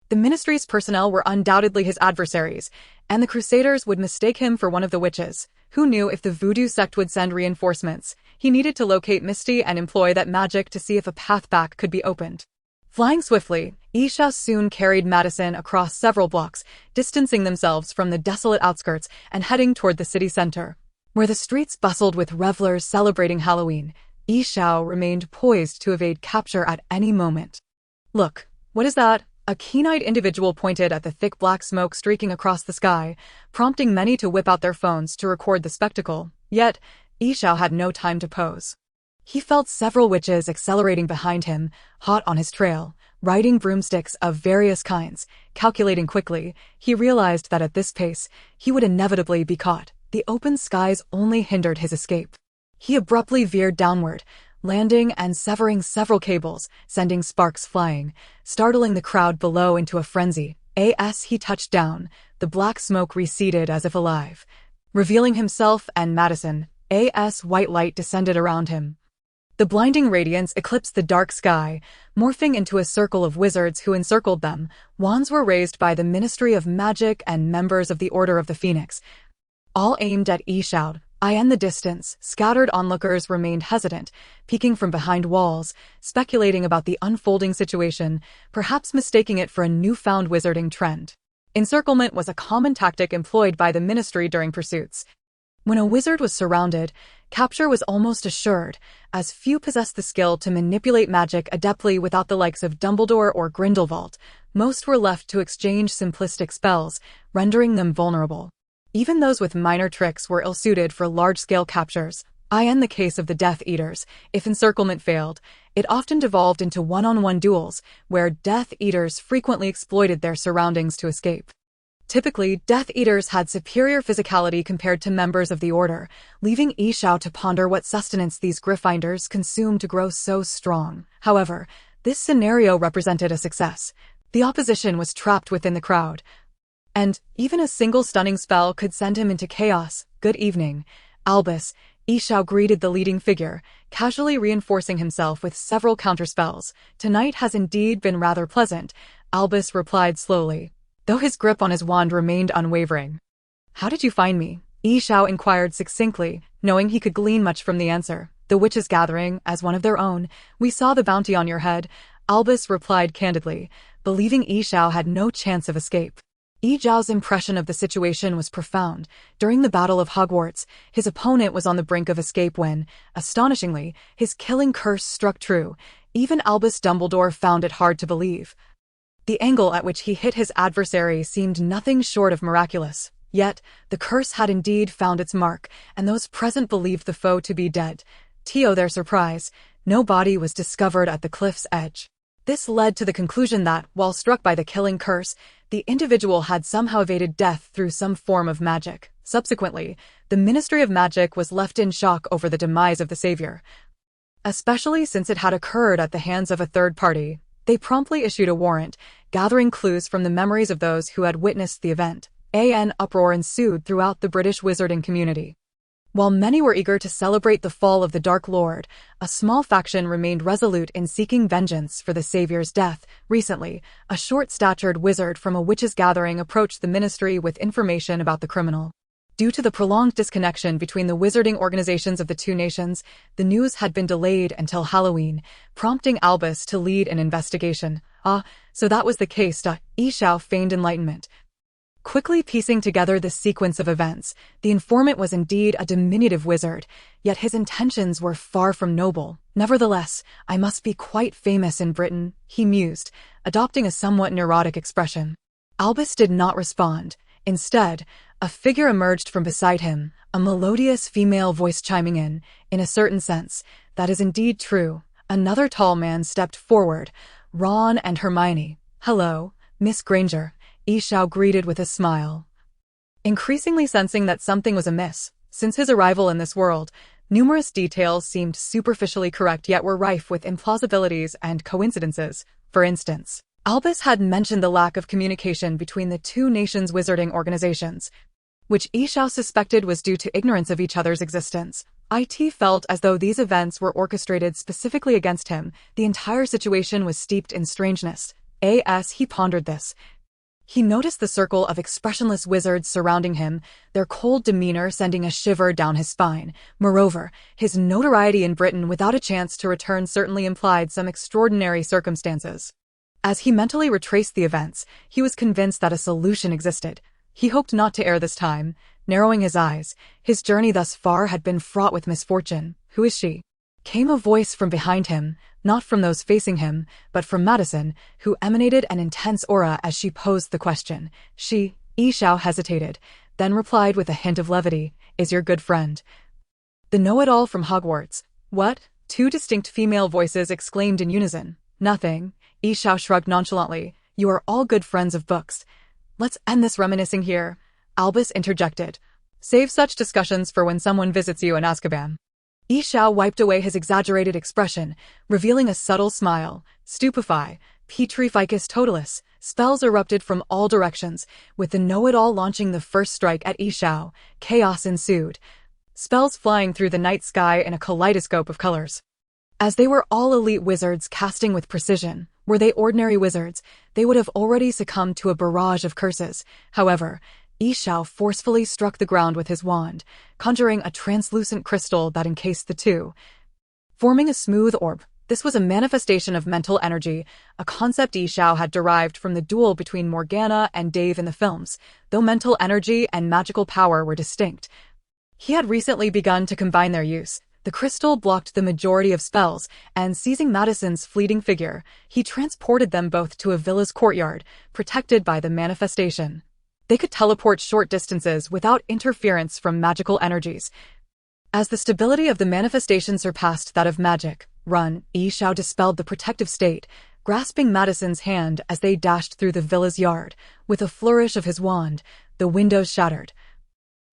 The ministry's personnel were undoubtedly his adversaries, and the crusaders would mistake him for one of the witches. Who knew if the voodoo sect would send reinforcements? He needed to locate Misty and employ that magic to see if a path back could be opened. Flying swiftly, Yi Xiao soon carried Madison across several blocks, distancing themselves from the desolate outskirts and heading toward the city center, where the streets bustled with revelers celebrating Halloween. Yi Xiao remained poised to evade capture at any moment. Look, what is that? A keen-eyed individual pointed at the thick black smoke streaking across the sky, prompting many to whip out their phones to record the spectacle. Yet, Yi Xiao had no time to pose. He felt several witches accelerating behind him, hot on his trail, riding broomsticks of various kinds. Calculating quickly, he realized that at this pace, he would inevitably be caught. The open skies only hindered his escape. He abruptly veered downward, landing and severing several cables, sending sparks flying, startling the crowd below into a frenzy. As he touched down, the black smoke receded as if alive, revealing himself and Madison. White light descended around him. The blinding radiance eclipsed the dark sky, morphing into a circle of wizards who encircled them. Wands were raised by the Ministry of Magic and members of the Order of the Phoenix, all aimed at Yi Xiao. In the distance, scattered onlookers remained hesitant, peeking from behind walls, speculating about the unfolding situation, perhaps mistaking it for a newfound wizarding trend. Encirclement was a common tactic employed by the ministry during pursuits. When a wizard was surrounded, capture was almost assured, as few possessed the skill to manipulate magic adeptly without the likes of Dumbledore or Grindelwald. Most were left to exchange simplistic spells, rendering them vulnerable. Even those with minor tricks were ill-suited for large-scale captures. In the case of the Death Eaters, if encirclement failed, it often devolved into one-on-one duels, where Death Eaters frequently exploited their surroundings to escape. Typically, Death Eaters had superior physicality compared to members of the Order, leaving Yi Xiao to ponder what sustenance these Gryffindors consumed to grow so strong. However, this scenario represented a success. The opposition was trapped within the crowd, and even a single stunning spell could send him into chaos. Good evening, Albus. Yi Xiao greeted the leading figure, casually reinforcing himself with several counterspells. Tonight has indeed been rather pleasant, Albus replied slowly, though his grip on his wand remained unwavering. How did you find me? Yi Xiao inquired succinctly, knowing he could glean much from the answer. The witches gathering, as one of their own. We saw the bounty on your head, Albus replied candidly, believing Yi Xiao had no chance of escape. Yi Xiao's impression of the situation was profound. During the Battle of Hogwarts, his opponent was on the brink of escape when, astonishingly, his killing curse struck true. Even Albus Dumbledore found it hard to believe. The angle at which he hit his adversary seemed nothing short of miraculous. Yet, the curse had indeed found its mark, and those present believed the foe to be dead. To their surprise, no body was discovered at the cliff's edge. This led to the conclusion that, while struck by the killing curse, the individual had somehow evaded death through some form of magic. Subsequently, the Ministry of Magic was left in shock over the demise of the savior, especially since it had occurred at the hands of a third party. They promptly issued a warrant, gathering clues from the memories of those who had witnessed the event. An uproar ensued throughout the British wizarding community. While many were eager to celebrate the fall of the Dark Lord, a small faction remained resolute in seeking vengeance for the savior's death. Recently, a short-statured wizard from a witches' gathering approached the ministry with information about the criminal. Due to the prolonged disconnection between the wizarding organizations of the two nations, the news had been delayed until Halloween, prompting Albus to lead an investigation. So that was the case. Yishao feigned enlightenment. Quickly piecing together the sequence of events, the informant was indeed a diminutive wizard, yet his intentions were far from noble. Nevertheless, I must be quite famous in Britain, he mused, adopting a somewhat neurotic expression. Albus did not respond. Instead, a figure emerged from beside him, a melodious female voice chiming in a certain sense, that is indeed true. Another tall man stepped forward, Ron and Hermione. Hello, Miss Granger, Yishao greeted with a smile. Increasingly sensing that something was amiss, since his arrival in this world, numerous details seemed superficially correct yet were rife with implausibilities and coincidences. For instance, Albus had mentioned the lack of communication between the two nations' wizarding organizations, which Yishao suspected was due to ignorance of each other's existence. It felt as though these events were orchestrated specifically against him. The entire situation was steeped in strangeness. As he pondered this, he noticed the circle of expressionless wizards surrounding him, their cold demeanor sending a shiver down his spine. Moreover, his notoriety in Britain without a chance to return certainly implied some extraordinary circumstances. As he mentally retraced the events, he was convinced that a solution existed. He hoped not to err this time, narrowing his eyes. His journey thus far had been fraught with misfortune. Who is she? Came a voice from behind him, not from those facing him, but from Madison, who emanated an intense aura as she posed the question. Yishao hesitated, then replied with a hint of levity, is your good friend the know-it-all from Hogwarts? What? Two distinct female voices exclaimed in unison. Nothing. Yishao shrugged nonchalantly. You are all good friends of books. Let's end this reminiscing here. Albus interjected. Save such discussions for when someone visits you in Azkaban. Yishao wiped away his exaggerated expression, revealing a subtle smile. Stupefy, Petrificus Totalis. Spells erupted from all directions, with the know-it-all launching the first strike at Yishao. Chaos ensued, spells flying through the night sky in a kaleidoscope of colors. As they were all elite wizards casting with precision, were they ordinary wizards, they would have already succumbed to a barrage of curses. However, Yishao forcefully struck the ground with his wand, conjuring a translucent crystal that encased the two, forming a smooth orb. This was a manifestation of mental energy, a concept Yishao had derived from the duel between Morgana and Dave in the films. Though mental energy and magical power were distinct, he had recently begun to combine their use. The crystal blocked the majority of spells, and seizing Madison's fleeting figure, he transported them both to a villa's courtyard, protected by the manifestation. They could teleport short distances without interference from magical energies. As the stability of the manifestation surpassed that of magic, Yishao dispelled the protective state, grasping Madison's hand as they dashed through the villa's yard. With a flourish of his wand, the windows shattered,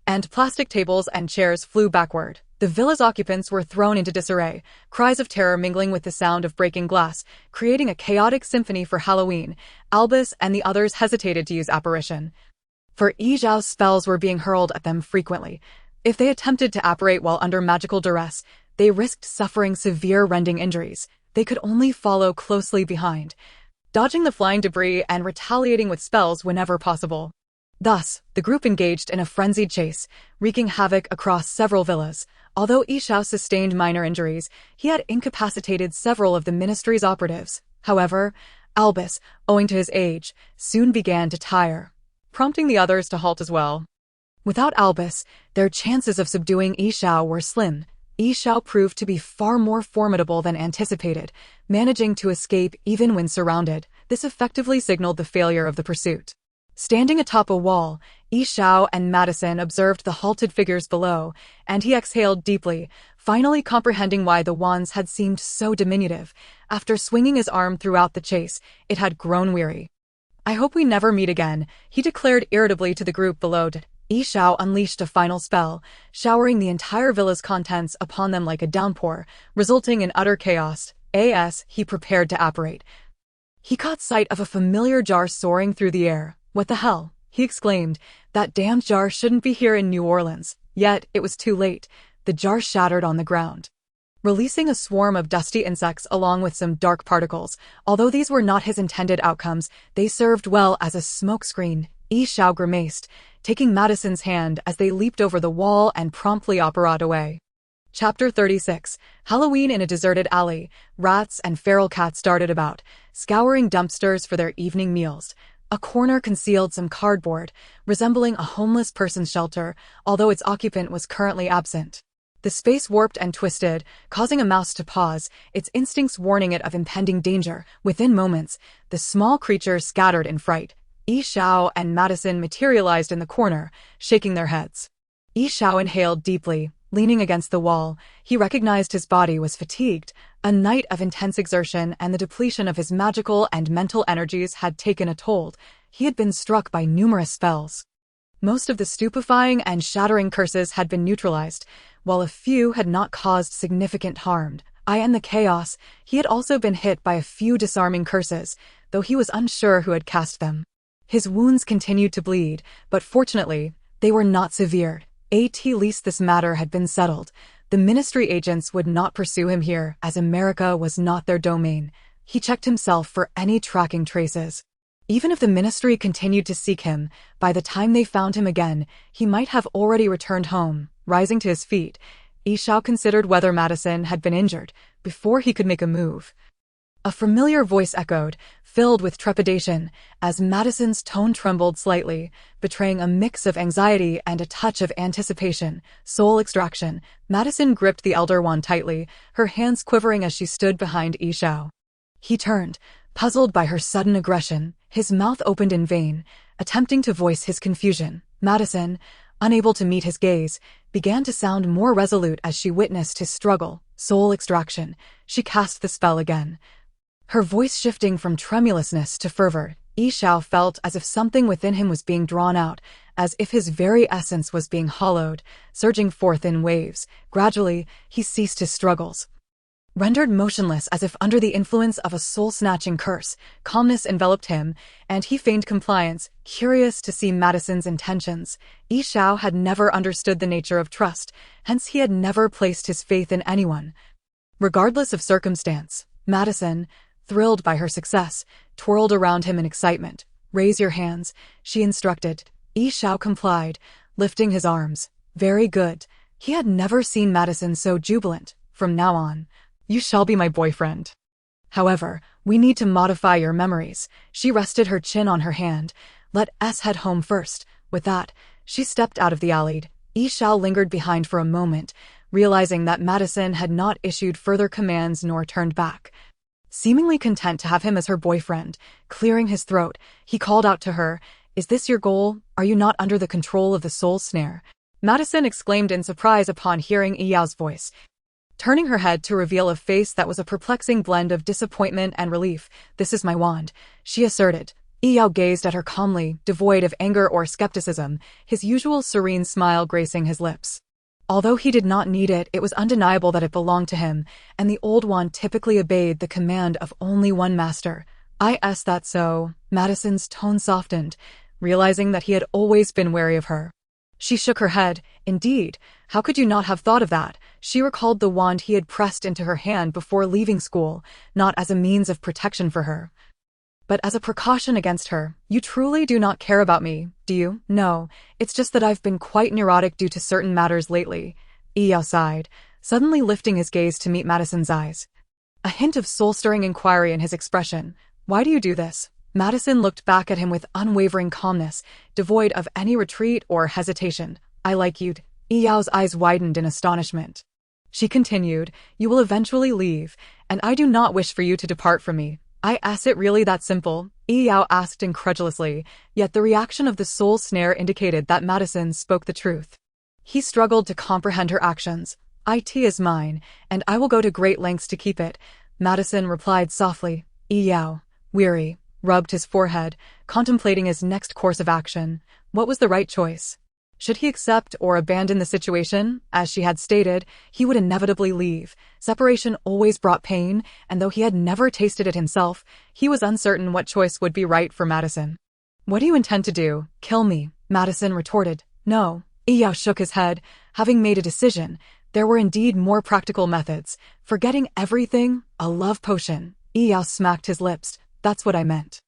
and plastic tables and chairs flew backward. The villa's occupants were thrown into disarray, cries of terror mingling with the sound of breaking glass, creating a chaotic symphony for Halloween. Albus and the others hesitated to use apparition, for Yishao's spells were being hurled at them frequently. If they attempted to apparate while under magical duress, they risked suffering severe rending injuries. They could only follow closely behind, dodging the flying debris and retaliating with spells whenever possible. Thus, the group engaged in a frenzied chase, wreaking havoc across several villas. Although Yishao sustained minor injuries, he had incapacitated several of the ministry's operatives. However, Albus, owing to his age, soon began to tire, prompting the others to halt as well. Without Albus, their chances of subduing Yishao were slim. Yishao proved to be far more formidable than anticipated, managing to escape even when surrounded. This effectively signaled the failure of the pursuit. Standing atop a wall, Yi Xiao and Madison observed the halted figures below, and he exhaled deeply, finally comprehending why the wands had seemed so diminutive. After swinging his arm throughout the chase, it had grown weary. "I hope we never meet again," he declared irritably to the group below. Yi Xiao unleashed a final spell, showering the entire villa's contents upon them like a downpour, resulting in utter chaos. He prepared to apparate. He caught sight of a familiar jar soaring through the air. "What the hell?" he exclaimed. "That damned jar shouldn't be here in New Orleans." Yet, it was too late. The jar shattered on the ground, releasing a swarm of dusty insects along with some dark particles. Although these were not his intended outcomes, they served well as a smokescreen. Yi Xiao grimaced, taking Madison's hand as they leaped over the wall and promptly apparat away. Chapter 36. Halloween in a deserted alley. Rats and feral cats darted about, scouring dumpsters for their evening meals. A corner concealed some cardboard, resembling a homeless person's shelter, although its occupant was currently absent. The space warped and twisted, causing a mouse to pause, its instincts warning it of impending danger. Within moments, the small creature scattered in fright. Yi Xiao and Madison materialized in the corner, shaking their heads. Yi Xiao inhaled deeply, leaning against the wall. He recognized his body was fatigued. A night of intense exertion and the depletion of his magical and mental energies had taken a toll. He had been struck by numerous spells. Most of the stupefying and shattering curses had been neutralized, while a few had not caused significant harm. In the chaos, he had also been hit by a few disarming curses, though he was unsure who had cast them. His wounds continued to bleed, but fortunately, they were not severe. At least this matter had been settled. The ministry agents would not pursue him here, as America was not their domain. He checked himself for any tracking traces. Even if the ministry continued to seek him, by the time they found him again, he might have already returned home. Rising to his feet, Yi Xiao considered whether Madison had been injured before he could make a move. A familiar voice echoed, filled with trepidation, as Madison's tone trembled slightly, betraying a mix of anxiety and a touch of anticipation. Soul extraction. Madison gripped the Elder Wand tightly, her hands quivering as she stood behind Yi Xiao. He turned, puzzled by her sudden aggression, his mouth opened in vain, attempting to voice his confusion. Madison, unable to meet his gaze, began to sound more resolute as she witnessed his struggle. Soul extraction. She cast the spell again, her voice shifting from tremulousness to fervor. Yi Xiao felt as if something within him was being drawn out, as if his very essence was being hollowed, surging forth in waves. Gradually, he ceased his struggles. Rendered motionless as if under the influence of a soul-snatching curse, calmness enveloped him, and he feigned compliance, curious to see Madison's intentions. Yi Xiao had never understood the nature of trust, hence he had never placed his faith in anyone. Regardless of circumstance, Madison, thrilled by her success, twirled around him in excitement. "Raise your hands," she instructed. Yi Xiao complied, lifting his arms. Very good. He had never seen Madison so jubilant. "From now on, you shall be my boyfriend. However, we need to modify your memories." She rested her chin on her hand. "Let us head home first." With that, she stepped out of the alley. Yi Xiao lingered behind for a moment, realizing that Madison had not issued further commands nor turned back. Seemingly content to have him as her boyfriend, clearing his throat, he called out to her, "Is this your goal? Are you not under the control of the soul snare?" Madison exclaimed in surprise upon hearing Yi Yao's voice, turning her head to reveal a face that was a perplexing blend of disappointment and relief. "This is my wand," she asserted. Yi Yao gazed at her calmly, devoid of anger or skepticism, his usual serene smile gracing his lips. Although he did not need it, it was undeniable that it belonged to him, and the old wand typically obeyed the command of only one master. "Is that so?" Madison's tone softened, realizing that he had always been wary of her. She shook her head. "Indeed, how could you not have thought of that?" She recalled the wand he had pressed into her hand before leaving school, not as a means of protection for her, but as a precaution against her. "You truly do not care about me, do you?" "No, it's just that I've been quite neurotic due to certain matters lately." Yi Yao sighed, suddenly lifting his gaze to meet Madison's eyes, a hint of soul-stirring inquiry in his expression. "Why do you do this?" Madison looked back at him with unwavering calmness, devoid of any retreat or hesitation. "I like you." Yi Yao's eyes widened in astonishment. She continued, "You will eventually leave, and I do not wish for you to depart from me." Is it really that simple? Yao asked incredulously, yet the reaction of the soul snare indicated that Madison spoke the truth. He struggled to comprehend her actions. It is mine, and I will go to great lengths to keep it, Madison replied softly. Yao, weary, rubbed his forehead, contemplating his next course of action. What was the right choice? Should he accept or abandon the situation? As she had stated, he would inevitably leave. Separation always brought pain, and though he had never tasted it himself, he was uncertain what choice would be right for Madison. What do you intend to do? Kill me? Madison retorted. No. Yao shook his head. Having made a decision, there were indeed more practical methods. Forgetting everything, a love potion. Yao smacked his lips. That's what I meant.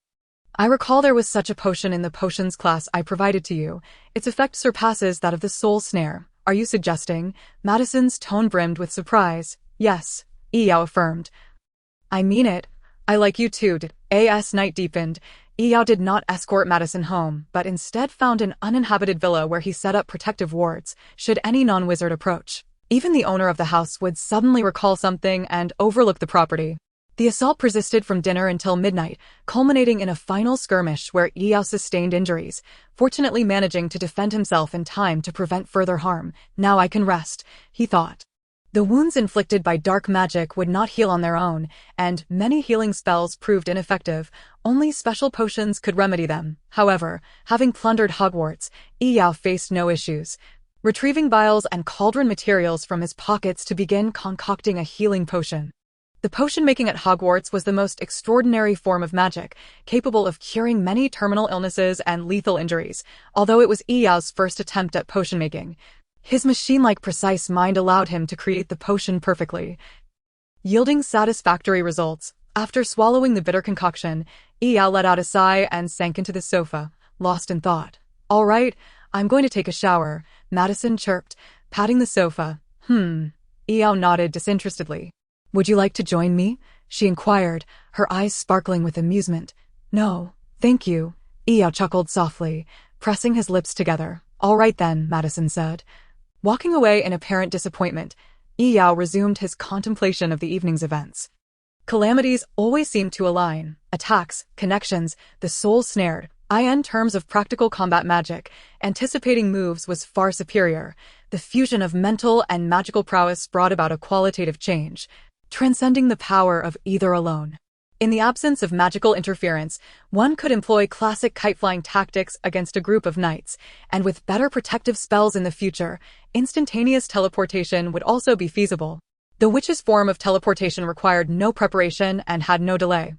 I recall there was such a potion in the potions class I provided to you. Its effect surpasses that of the soul snare. Are you suggesting? Madison's tone brimmed with surprise. Yes, Yao affirmed. I mean it. I like you too. As night deepened, Yao did not escort Madison home, but instead found an uninhabited villa where he set up protective wards, should any non-wizard approach. Even the owner of the house would suddenly recall something and overlook the property. The assault persisted from dinner until midnight, culminating in a final skirmish where Yao sustained injuries, fortunately managing to defend himself in time to prevent further harm. Now I can rest, he thought. The wounds inflicted by dark magic would not heal on their own, and many healing spells proved ineffective. Only special potions could remedy them. However, having plundered Hogwarts, Yao faced no issues. Retrieving vials and cauldron materials from his pockets to begin concocting a healing potion. The potion making at Hogwarts was the most extraordinary form of magic, capable of curing many terminal illnesses and lethal injuries, although it was Yao's first attempt at potion making. His machine-like precise mind allowed him to create the potion perfectly, yielding satisfactory results. After swallowing the bitter concoction, Yao let out a sigh and sank into the sofa, lost in thought. All right, I'm going to take a shower, Madison chirped, patting the sofa. Yao nodded disinterestedly. Would you like to join me? She inquired, her eyes sparkling with amusement. No, thank you. Yao chuckled softly, pressing his lips together. All right then, Madison said. Walking away in apparent disappointment, Yao resumed his contemplation of the evening's events. Calamities always seemed to align. Attacks, connections, the soul snared. In terms of practical combat magic, anticipating moves was far superior. The fusion of mental and magical prowess brought about a qualitative change, transcending the power of either alone. In the absence of magical interference, one could employ classic kite-flying tactics against a group of knights, and with better protective spells in the future, instantaneous teleportation would also be feasible. The witch's form of teleportation required no preparation and had no delay.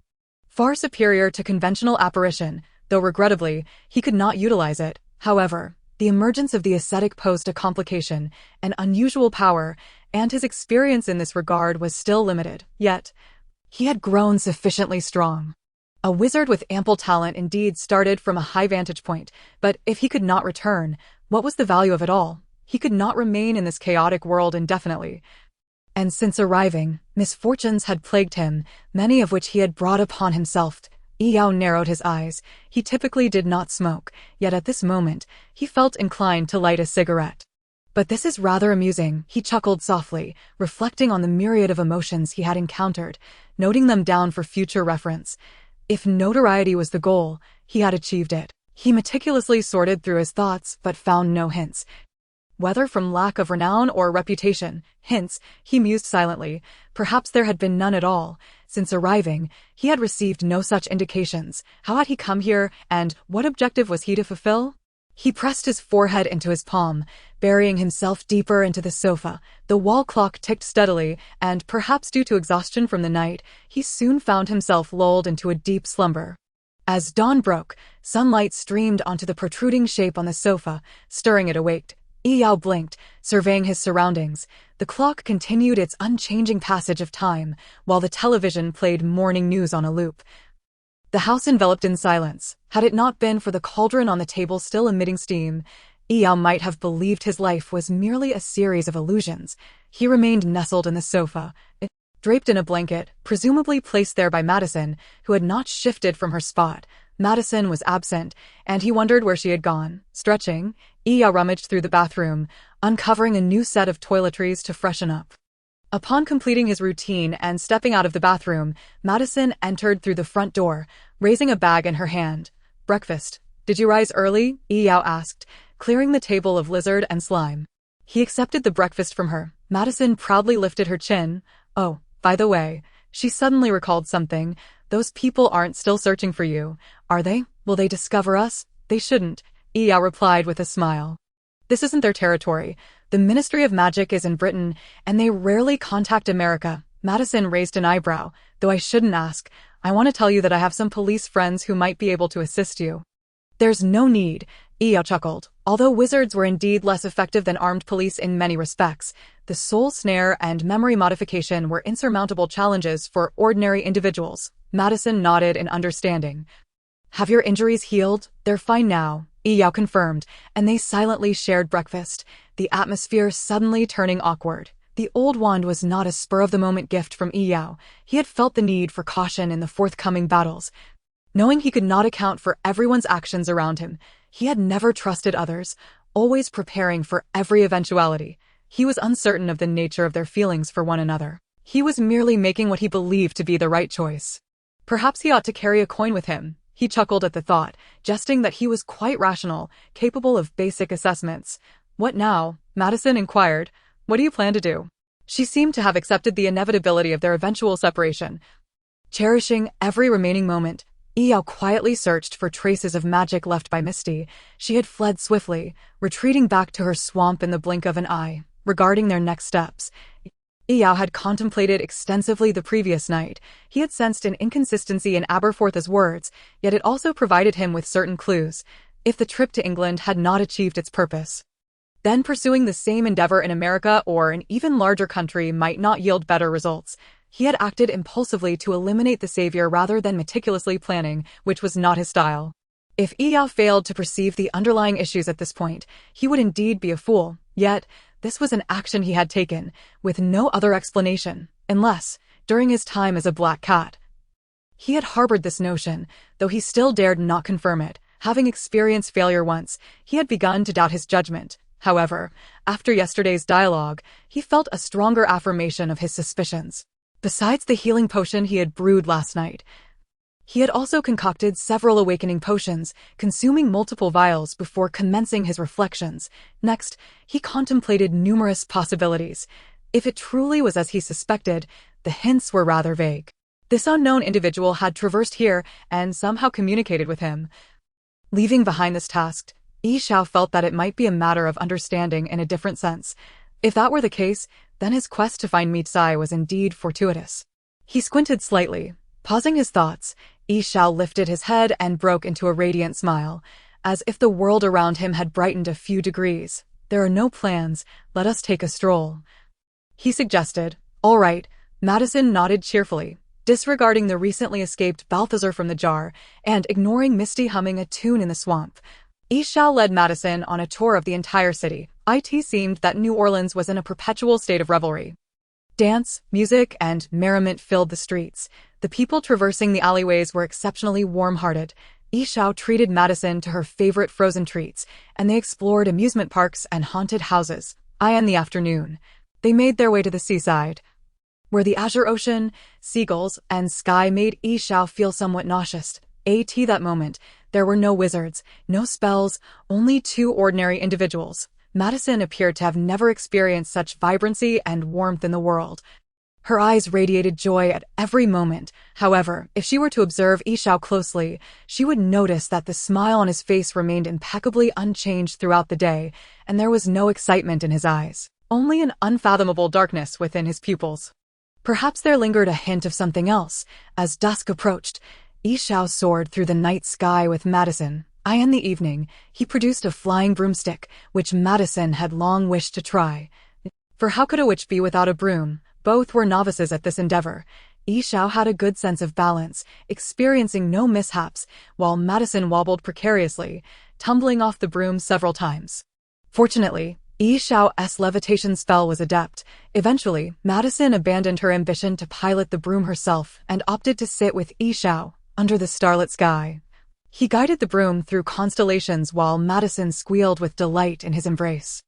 Far superior to conventional apparition, though regrettably, he could not utilize it. However, the emergence of the ascetic posed a complication, an unusual power, and his experience in this regard was still limited. Yet, he had grown sufficiently strong. A wizard with ample talent indeed started from a high vantage point, but if he could not return, what was the value of it all? He could not remain in this chaotic world indefinitely. And since arriving, misfortunes had plagued him, many of which he had brought upon himself. Yao narrowed his eyes. He typically did not smoke, yet at this moment, he felt inclined to light a cigarette. But this is rather amusing, he chuckled softly, reflecting on the myriad of emotions he had encountered, noting them down for future reference. If notoriety was the goal, he had achieved it. He meticulously sorted through his thoughts, but found no hints. Whether from lack of renown or reputation, hints, he mused silently. Perhaps there had been none at all. Since arriving, he had received no such indications. How had he come here, and what objective was he to fulfill? He pressed his forehead into his palm, burying himself deeper into the sofa. The wall clock ticked steadily, and perhaps due to exhaustion from the night, he soon found himself lulled into a deep slumber. As dawn broke, sunlight streamed onto the protruding shape on the sofa, stirring it awake. Yao blinked, surveying his surroundings. The clock continued its unchanging passage of time, while the television played morning news on a loop. The house enveloped in silence. Had it not been for the cauldron on the table still emitting steam, Yao might have believed his life was merely a series of illusions. He remained nestled in the sofa, draped in a blanket, presumably placed there by Madison, who had not shifted from her spot. Madison was absent, and he wondered where she had gone. Stretching, Yao rummaged through the bathroom, uncovering a new set of toiletries to freshen up. Upon completing his routine and stepping out of the bathroom, Madison entered through the front door, raising a bag in her hand. "Breakfast. Did you rise early?" Yi Yao asked, clearing the table of lizard and slime. He accepted the breakfast from her. Madison proudly lifted her chin. "Oh, by the way," she suddenly recalled something. "Those people aren't still searching for you, are they? Will they discover us?" "They shouldn't," Yi Yao replied with a smile. "This isn't their territory. The Ministry of Magic is in Britain, and they rarely contact America." Madison raised an eyebrow. "Though I shouldn't ask. I want to tell you that I have some police friends who might be able to assist you." "There's no need," Yi Yao chuckled. Although wizards were indeed less effective than armed police in many respects, the soul snare and memory modification were insurmountable challenges for ordinary individuals. Madison nodded in understanding. "Have your injuries healed?" "They're fine now," Yi Yao confirmed, and they silently shared breakfast, the atmosphere suddenly turning awkward. The old wand was not a spur-of-the-moment gift from Yi Yao. He had felt the need for caution in the forthcoming battles. Knowing he could not account for everyone's actions around him, he had never trusted others, always preparing for every eventuality. He was uncertain of the nature of their feelings for one another. He was merely making what he believed to be the right choice. Perhaps he ought to carry a coin with him. He chuckled at the thought, jesting that he was quite rational, capable of basic assessments. "What now?" Madison inquired. "What do you plan to do?" She seemed to have accepted the inevitability of their eventual separation. Cherishing every remaining moment, Yi Yao quietly searched for traces of magic left by Misty. She had fled swiftly, retreating back to her swamp in the blink of an eye. Regarding their next steps, Yi Yao had contemplated extensively the previous night. He had sensed an inconsistency in Aberforth's words, yet it also provided him with certain clues. If the trip to England had not achieved its purpose, then pursuing the same endeavor in America or an even larger country might not yield better results. He had acted impulsively to eliminate the savior rather than meticulously planning, which was not his style. If Yi Yao failed to perceive the underlying issues at this point, he would indeed be a fool. Yet, this was an action he had taken, with no other explanation, unless, during his time as a black cat, he had harbored this notion, though he still dared not confirm it. Having experienced failure once, he had begun to doubt his judgment. However, after yesterday's dialogue, he felt a stronger affirmation of his suspicions. Besides the healing potion he had brewed last night, he had also concocted several awakening potions, consuming multiple vials before commencing his reflections. Next, he contemplated numerous possibilities. If it truly was as he suspected, the hints were rather vague. This unknown individual had traversed here and somehow communicated with him. Leaving behind this task, Yi Xiao felt that it might be a matter of understanding in a different sense. If that were the case, then his quest to find Mitsai was indeed fortuitous. He squinted slightly. Pausing his thoughts, Yi Xiao lifted his head and broke into a radiant smile, as if the world around him had brightened a few degrees. "There are no plans, let us take a stroll," he suggested. "All right," Madison nodded cheerfully, disregarding the recently escaped Balthazar from the jar, and ignoring Misty humming a tune in the swamp. Yi Xiao led Madison on a tour of the entire city. It seemed that New Orleans was in a perpetual state of revelry. Dance, music, and merriment filled the streets. The people traversing the alleyways were exceptionally warm-hearted. Yi Xiao treated Madison to her favorite frozen treats, and they explored amusement parks and haunted houses. In the afternoon, they made their way to the seaside, where the azure ocean, seagulls, and sky made Yi Xiao feel somewhat nauseous. At that moment, there were no wizards, no spells, only two ordinary individuals. Madison appeared to have never experienced such vibrancy and warmth in the world. Her eyes radiated joy at every moment. However, if she were to observe Yi Xiao closely, she would notice that the smile on his face remained impeccably unchanged throughout the day, and there was no excitement in his eyes, only an unfathomable darkness within his pupils. Perhaps there lingered a hint of something else. As dusk approached, Yi Xiao soared through the night sky with Madison. In the evening, he produced a flying broomstick, which Madison had long wished to try. For how could a witch be without a broom? Both were novices at this endeavor. Yi Xiao had a good sense of balance, experiencing no mishaps, while Madison wobbled precariously, tumbling off the broom several times. Fortunately, Yi Xiao's levitation spell was adept. Eventually, Madison abandoned her ambition to pilot the broom herself and opted to sit with Yi Xiao under the starlit sky. He guided the broom through constellations while Madison squealed with delight in his embrace.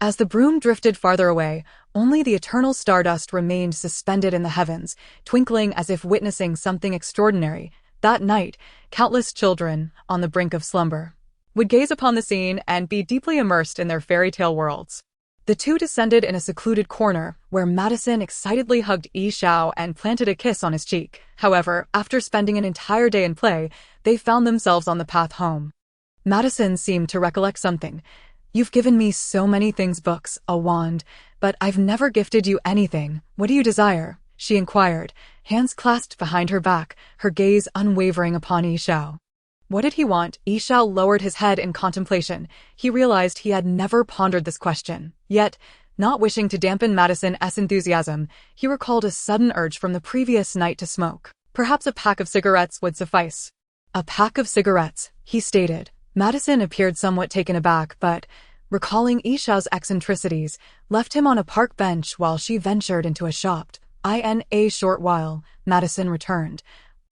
As the broom drifted farther away, only the eternal stardust remained suspended in the heavens, twinkling as if witnessing something extraordinary. That night, countless children, on the brink of slumber, would gaze upon the scene and be deeply immersed in their fairy tale worlds. The two descended in a secluded corner, where Madison excitedly hugged Yi Xiao and planted a kiss on his cheek. However, after spending an entire day in play, they found themselves on the path home. Madison seemed to recollect something. "You've given me so many things, books, a wand, but I've never gifted you anything. What do you desire?" she inquired, hands clasped behind her back, her gaze unwavering upon Yi Xiao. What did he want? Yi Xiao lowered his head in contemplation. He realized he had never pondered this question. Yet, not wishing to dampen Madison's enthusiasm, he recalled a sudden urge from the previous night to smoke. Perhaps a pack of cigarettes would suffice. "A pack of cigarettes," he stated. Madison appeared somewhat taken aback, but, recalling Yi Xiao's eccentricities, left him on a park bench while she ventured into a shop. In a short while, Madison returned,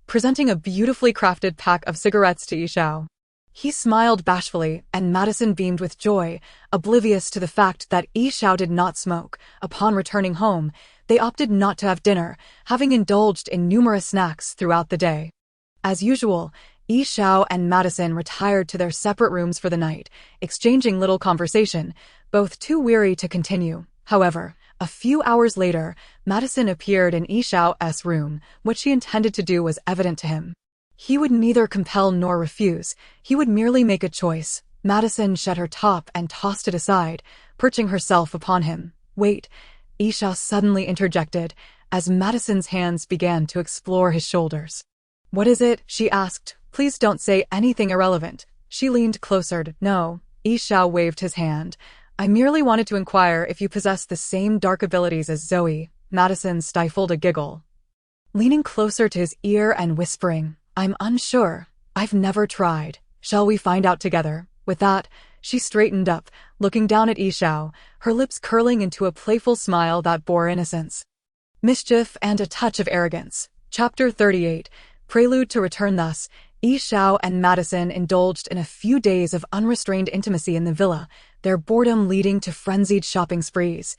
presenting a beautifully crafted pack of cigarettes to Yi Xiao. He smiled bashfully, and Madison beamed with joy, oblivious to the fact that Yi Xiao did not smoke. Upon returning home, they opted not to have dinner, having indulged in numerous snacks throughout the day. As usual, Yi Xiao and Madison retired to their separate rooms for the night, exchanging little conversation, both too weary to continue. However, a few hours later, Madison appeared in Yi Xiao's room. What she intended to do was evident to him. He would neither compel nor refuse. He would merely make a choice. Madison shed her top and tossed it aside, perching herself upon him. "Wait," Yi Xiao suddenly interjected, as Madison's hands began to explore his shoulders. "What is it?" she asked. "Please don't say anything irrelevant." She leaned closer. "No," Yi Xiao waved his hand. "I merely wanted to inquire if you possess the same dark abilities as Zoe." Madison stifled a giggle, leaning closer to his ear and whispering, "I'm unsure. I've never tried. Shall we find out together?" With that, she straightened up, looking down at Yi Xiao, her lips curling into a playful smile that bore innocence, mischief, and a touch of arrogance. Chapter 38, Prelude to Return. Thus, Yi Xiao and Madison indulged in a few days of unrestrained intimacy in the villa, their boredom leading to frenzied shopping sprees,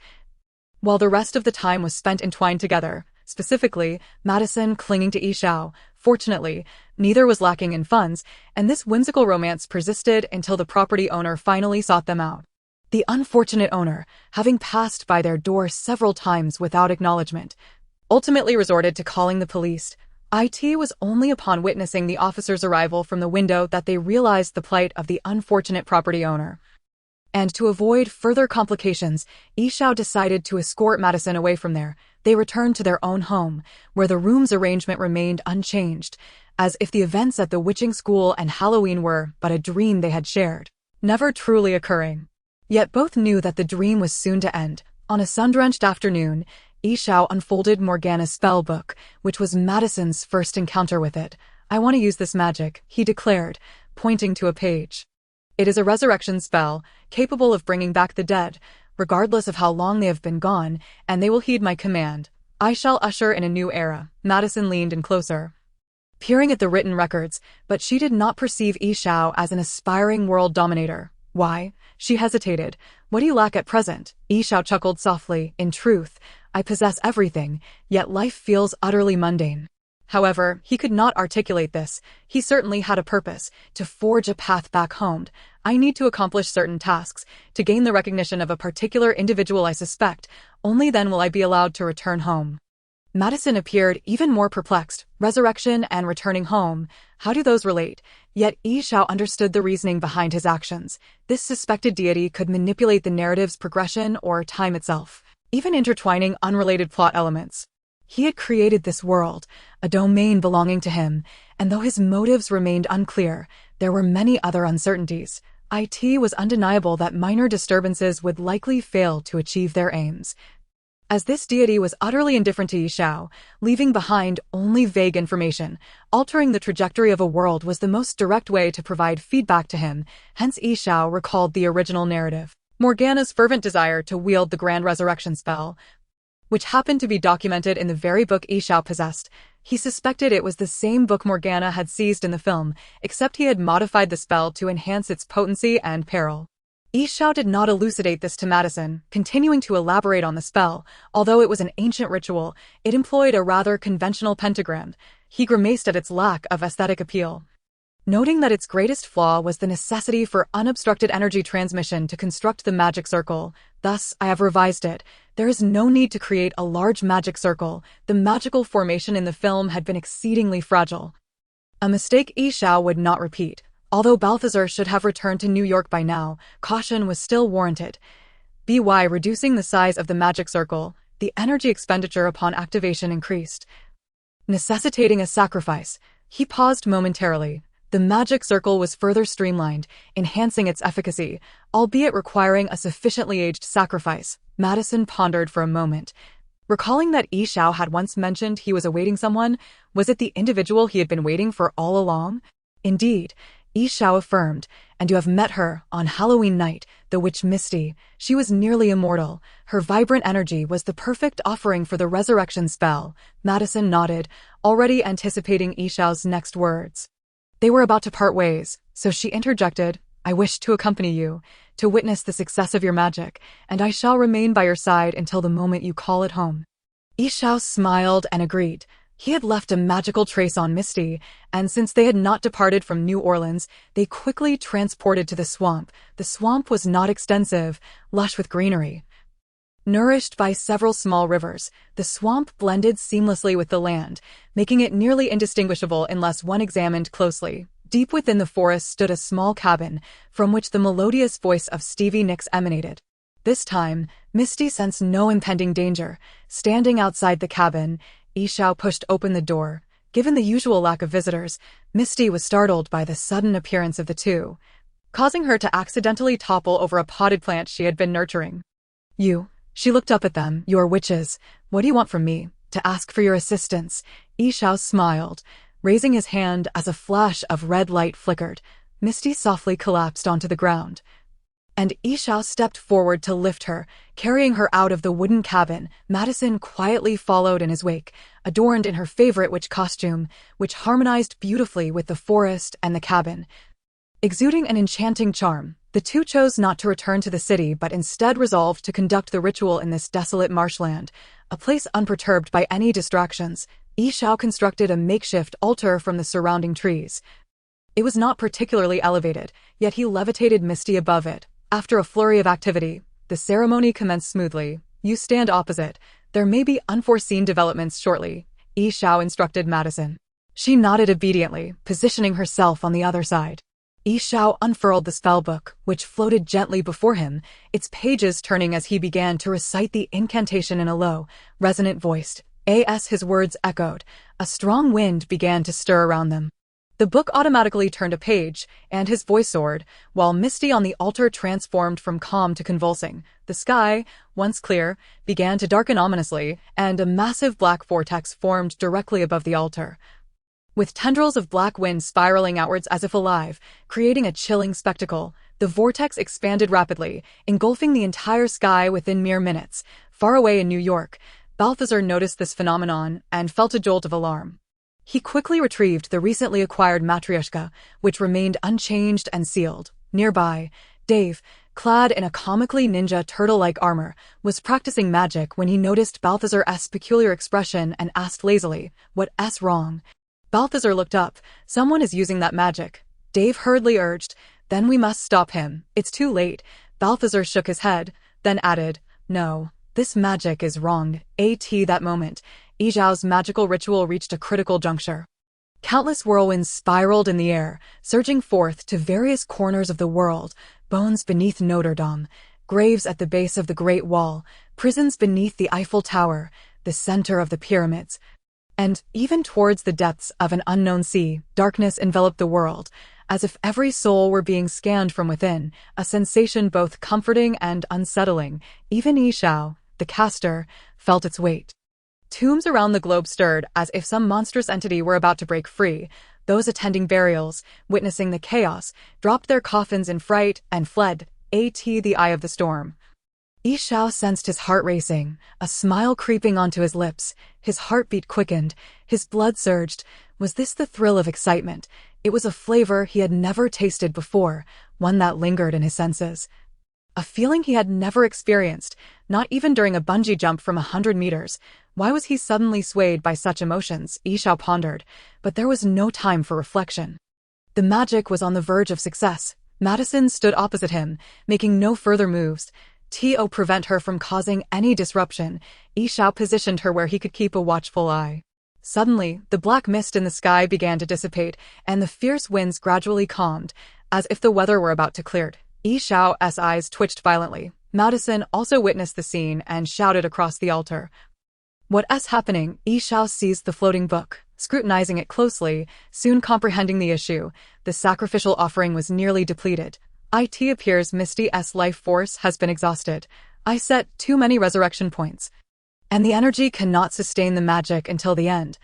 while the rest of the time was spent entwined together, specifically, Madison clinging to Yi Xiao. Fortunately, neither was lacking in funds, and this whimsical romance persisted until the property owner finally sought them out. The unfortunate owner, having passed by their door several times without acknowledgement, ultimately resorted to calling the police. It was only upon witnessing the officer's arrival from the window that they realized the plight of the unfortunate property owner. And to avoid further complications, Yi Xiao decided to escort Madison away from there. They returned to their own home, where the room's arrangement remained unchanged, as if the events at the witching school and Halloween were but a dream they had shared, never truly occurring. Yet both knew that the dream was soon to end. On a sun-drenched afternoon, Yi Xiao unfolded Morgana's spell book, which was Madison's first encounter with it. "I want to use this magic," he declared, pointing to a page. "It is a resurrection spell, capable of bringing back the dead, regardless of how long they have been gone, and they will heed my command. I shall usher in a new era." Madison leaned in closer, peering at the written records, but she did not perceive Yi Xiao as an aspiring world dominator. "Why?" She hesitated. "What do you lack at present?" Yi Xiao chuckled softly. "In truth, I possess everything, yet life feels utterly mundane." However, he could not articulate this. He certainly had a purpose, to forge a path back home. "I need to accomplish certain tasks, to gain the recognition of a particular individual I suspect. Only then will I be allowed to return home." Madison appeared even more perplexed. Resurrection and returning home, how do those relate? Yet Yi Xiao understood the reasoning behind his actions. This suspected deity could manipulate the narrative's progression or time itself, even intertwining unrelated plot elements. He had created this world, a domain belonging to him, and though his motives remained unclear, there were many other uncertainties. It was undeniable that minor disturbances would likely fail to achieve their aims. As this deity was utterly indifferent to Yi Xiao, leaving behind only vague information, altering the trajectory of a world was the most direct way to provide feedback to him. Hence Yi Xiao recalled the original narrative, Morgana's fervent desire to wield the grand resurrection spell, which happened to be documented in the very book Yi Xiao possessed. He suspected it was the same book Morgana had seized in the film, except he had modified the spell to enhance its potency and peril. Yi Xiao did not elucidate this to Madison, continuing to elaborate on the spell. Although it was an ancient ritual, it employed a rather conventional pentagram. He grimaced at its lack of aesthetic appeal, noting that its greatest flaw was the necessity for unobstructed energy transmission to construct the magic circle. Thus, I have revised it. There is no need to create a large magic circle. The magical formation in the film had been exceedingly fragile, a mistake Yi Xiao would not repeat. Although Balthazar should have returned to New York by now, caution was still warranted. By reducing the size of the magic circle, the energy expenditure upon activation increased, necessitating a sacrifice. He paused momentarily. The magic circle was further streamlined, enhancing its efficacy, albeit requiring a sufficiently aged sacrifice. Madison pondered for a moment, recalling that Yi Xiao had once mentioned he was awaiting someone. Was it the individual he had been waiting for all along? Indeed, Yi Xiao affirmed, and you have met her on Halloween night, the witch Misty. She was nearly immortal. Her vibrant energy was the perfect offering for the resurrection spell. Madison nodded, already anticipating Yi Xiao's next words. They were about to part ways, so she interjected, I wish to accompany you, to witness the success of your magic, and I shall remain by your side until the moment you call it home. Yi Xiao smiled and agreed. He had left a magical trace on Misty, and since they had not departed from New Orleans, they quickly transported to the swamp. The swamp was not extensive, lush with greenery, nourished by several small rivers. The swamp blended seamlessly with the land, making it nearly indistinguishable unless one examined closely. Deep within the forest stood a small cabin, from which the melodious voice of Stevie Nicks emanated. This time, Misty sensed no impending danger. Standing outside the cabin, Yi Xiao pushed open the door. Given the usual lack of visitors, Misty was startled by the sudden appearance of the two, causing her to accidentally topple over a potted plant she had been nurturing. She looked up at them. You are witches. What do you want from me? To ask for your assistance. Yi Xiao smiled, raising his hand as a flash of red light flickered. Misty softly collapsed onto the ground, and Yi Xiao stepped forward to lift her, carrying her out of the wooden cabin. Madison quietly followed in his wake, adorned in her favorite witch costume, which harmonized beautifully with the forest and the cabin. Exuding an enchanting charm, the two chose not to return to the city but instead resolved to conduct the ritual in this desolate marshland, a place unperturbed by any distractions. Yi Xiao constructed a makeshift altar from the surrounding trees. It was not particularly elevated, yet he levitated Misty above it. After a flurry of activity, the ceremony commenced smoothly. You stand opposite. There may be unforeseen developments shortly, Yi Xiao instructed Madison. She nodded obediently, positioning herself on the other side. Yi Xiao unfurled the spellbook, which floated gently before him, its pages turning as he began to recite the incantation in a low, resonant voice. As his words echoed, a strong wind began to stir around them. The book automatically turned a page, and his voice soared, while Misty on the altar transformed from calm to convulsing. The sky, once clear, began to darken ominously, and a massive black vortex formed directly above the altar, with tendrils of black wind spiraling outwards as if alive, creating a chilling spectacle. The vortex expanded rapidly, engulfing the entire sky within mere minutes. Far away in New York, Balthazar noticed this phenomenon and felt a jolt of alarm. He quickly retrieved the recently acquired matryoshka, which remained unchanged and sealed. Nearby, Dave, clad in a comically ninja turtle-like armor, was practicing magic when he noticed Balthazar's peculiar expression and asked lazily, "What's wrong?" Balthazar looked up. "Someone is using that magic," Dave hurriedly urged. "Then we must stop him. It's too late." Balthazar shook his head, then added, "No, this magic is wrong." At that moment, Yi Xiao's magical ritual reached a critical juncture. Countless whirlwinds spiraled in the air, surging forth to various corners of the world: bones beneath Notre Dame, graves at the base of the Great Wall, prisons beneath the Eiffel Tower, the center of the pyramids, and even towards the depths of an unknown sea. Darkness enveloped the world, as if every soul were being scanned from within, a sensation both comforting and unsettling. Even Yi Xiao, the caster, felt its weight. Tombs around the globe stirred as if some monstrous entity were about to break free. Those attending burials, witnessing the chaos, dropped their coffins in fright and fled. The eye of the storm. Yi Xiao sensed his heart racing, a smile creeping onto his lips. His heartbeat quickened, his blood surged. Was this the thrill of excitement? It was a flavor he had never tasted before, one that lingered in his senses. a feeling he had never experienced, not even during a bungee jump from 100 meters. Why was he suddenly swayed by such emotions? Yishao pondered, but there was no time for reflection. The magic was on the verge of success. Madison stood opposite him, making no further moves. To prevent her from causing any disruption, Yishao positioned her where he could keep a watchful eye. Suddenly, the black mist in the sky began to dissipate, and the fierce winds gradually calmed, as if the weather were about to clear. Yishao's eyes twitched violently. Madison also witnessed the scene and shouted across the altar. "What's happening?" Yishao seized the floating book, scrutinizing it closely, soon comprehending the issue. The sacrificial offering was nearly depleted. It appears Misty's life force has been exhausted. I set too many resurrection points, and the energy cannot sustain the magic until the end.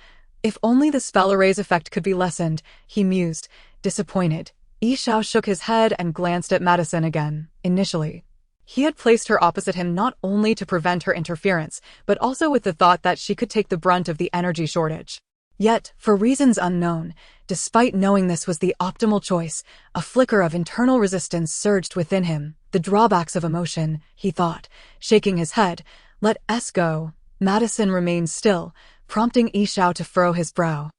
If only the spell array's effect could be lessened, he mused, disappointed. Yishao shook his head and glanced at Madison again. Initially, he had placed her opposite him not only to prevent her interference, but also with the thought that she could take the brunt of the energy shortage. Yet, for reasons unknown, despite knowing this was the optimal choice, a flicker of internal resistance surged within him. The drawbacks of emotion, he thought, shaking his head. Let us go. Madison remained still, prompting Yishao to furrow his brow.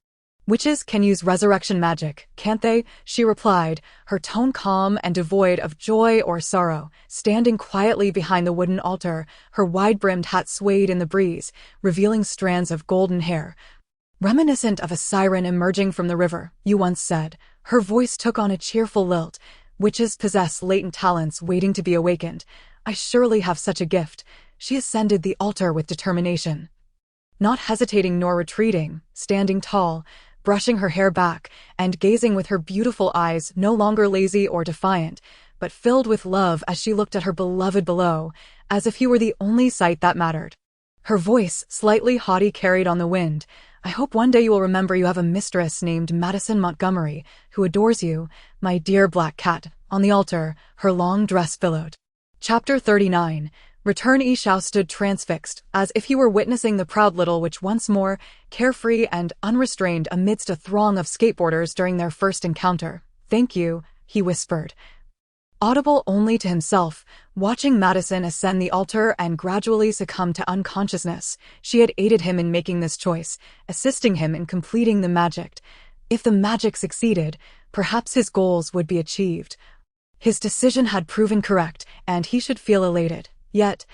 Witches can use resurrection magic, can't they? She replied, her tone calm and devoid of joy or sorrow. Standing quietly behind the wooden altar, her wide-brimmed hat swayed in the breeze, revealing strands of golden hair, reminiscent of a siren emerging from the river. You once said. Her voice took on a cheerful lilt. Witches possess latent talents waiting to be awakened. I surely have such a gift. She ascended the altar with determination, not hesitating nor retreating, standing tall, brushing her hair back, and gazing with her beautiful eyes, no longer lazy or defiant, but filled with love as she looked at her beloved below, as if he were the only sight that mattered. Her voice, slightly haughty, carried on the wind. I hope one day you will remember you have a mistress named Madison Montgomery, who adores you, my dear black cat. On the altar, her long dress billowed. Chapter 39. Return. Yishao stood transfixed, as if he were witnessing the proud little witch once more, carefree and unrestrained amidst a throng of skateboarders during their first encounter. Thank you, he whispered, audible only to himself, watching Madison ascend the altar and gradually succumb to unconsciousness. She had aided him in making this choice, assisting him in completing the magic. If the magic succeeded, perhaps his goals would be achieved. His decision had proven correct, and he should feel elated. Yet,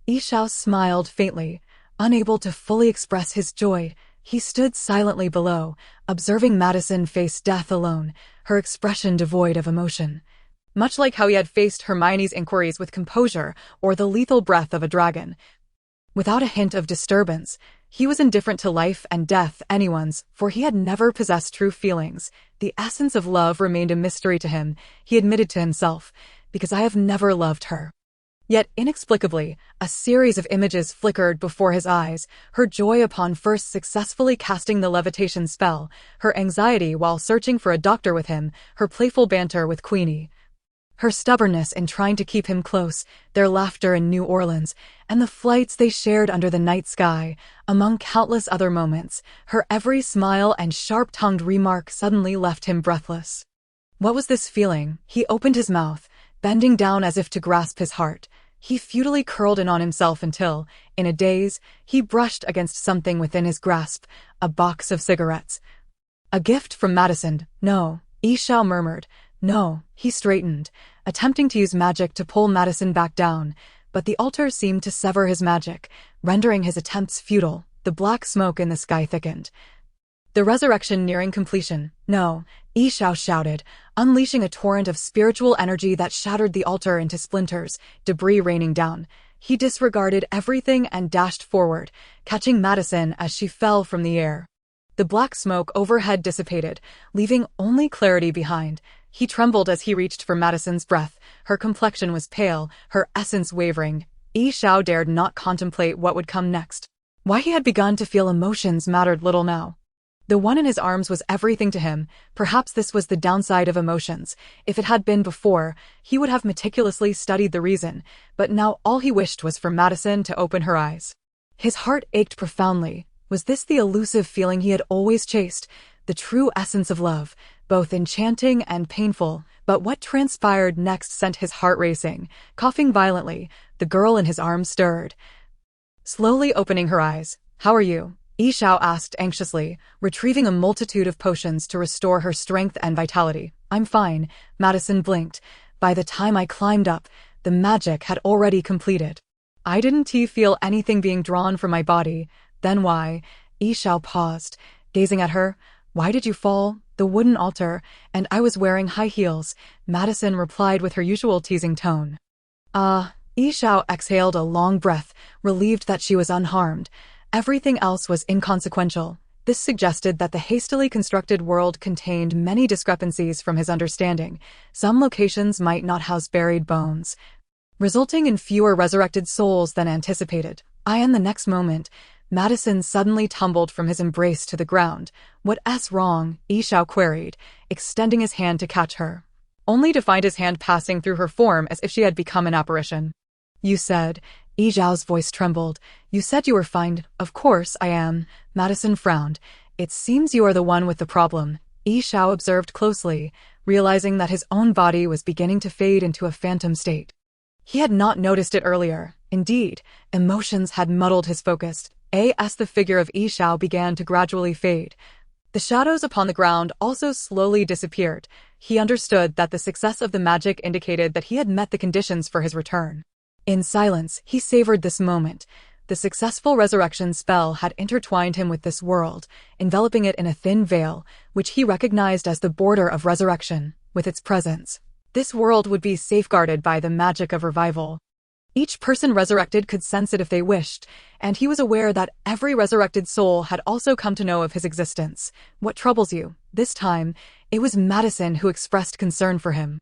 Yishao smiled faintly, unable to fully express his joy. He stood silently below, observing Madison face death alone, her expression devoid of emotion. Much like how he had faced Hermione's inquiries with composure or the lethal breath of a dragon. Without a hint of disturbance, he was indifferent to life and death, anyone's, for he had never possessed true feelings. The essence of love remained a mystery to him, he admitted to himself, because I have never loved her. Yet, inexplicably, a series of images flickered before his eyes, her joy upon first successfully casting the levitation spell, her anxiety while searching for a doctor with him, her playful banter with Queenie, her stubbornness in trying to keep him close, their laughter in New Orleans, and the flights they shared under the night sky, among countless other moments. Her every smile and sharp-tongued remark suddenly left him breathless. What was this feeling? He opened his mouth, bending down as if to grasp his heart. He futilely curled in on himself until, in a daze, he brushed against something within his grasp, a box of cigarettes. A gift from Madison. No, Yishao murmured. No. He straightened, attempting to use magic to pull Madison back down, but the altar seemed to sever his magic, rendering his attempts futile. The black smoke in the sky thickened, the resurrection nearing completion. No, Yishao shouted, unleashing a torrent of spiritual energy that shattered the altar into splinters, debris raining down. He disregarded everything and dashed forward, catching Madison as she fell from the air. The black smoke overhead dissipated, leaving only clarity behind. He trembled as he reached for Madison's breath. Her complexion was pale, her essence wavering. Yishao dared not contemplate what would come next. Why he had begun to feel emotions mattered little now. The one in his arms was everything to him. Perhaps this was the downside of emotions. If it had been before, he would have meticulously studied the reason, but now all he wished was for Madison to open her eyes. His heart ached profoundly. Was this the elusive feeling he had always chased? The true essence of love, both enchanting and painful. But what transpired next sent his heart racing. Coughing violently, the girl in his arms stirred. Slowly opening her eyes, "How are you?" Yi Xiao asked anxiously, retrieving a multitude of potions to restore her strength and vitality. "I'm fine," Madison blinked. "By the time I climbed up, the magic had already completed. I didn't feel anything being drawn from my body. Then why?" Yi Xiao paused, gazing at her. "Why did you fall?" "The wooden altar, and I was wearing high heels," Madison replied with her usual teasing tone. Yi Xiao exhaled a long breath, relieved that she was unharmed. Everything else was inconsequential. This suggested that the hastily constructed world contained many discrepancies from his understanding. Some locations might not house buried bones, resulting in fewer resurrected souls than anticipated. And the next moment, Madison suddenly tumbled from his embrace to the ground. "What's wrong?" Yi Xiao queried, extending his hand to catch her, only to find his hand passing through her form as if she had become an apparition. "You said," Yi Xiao's voice trembled, "you said you were fine." "Of course I am," Madison frowned. "It seems you are the one with the problem." Yi Xiao observed closely, realizing that his own body was beginning to fade into a phantom state. He had not noticed it earlier. Indeed, emotions had muddled his focus. As the figure of Yi Xiao began to gradually fade, the shadows upon the ground also slowly disappeared. He understood that the success of the magic indicated that he had met the conditions for his return. In silence, he savored this moment. The successful resurrection spell had intertwined him with this world, enveloping it in a thin veil, which he recognized as the border of resurrection. With its presence, this world would be safeguarded by the magic of revival. Each person resurrected could sense it if they wished, and he was aware that every resurrected soul had also come to know of his existence. "What troubles you?" This time, it was Madison who expressed concern for him.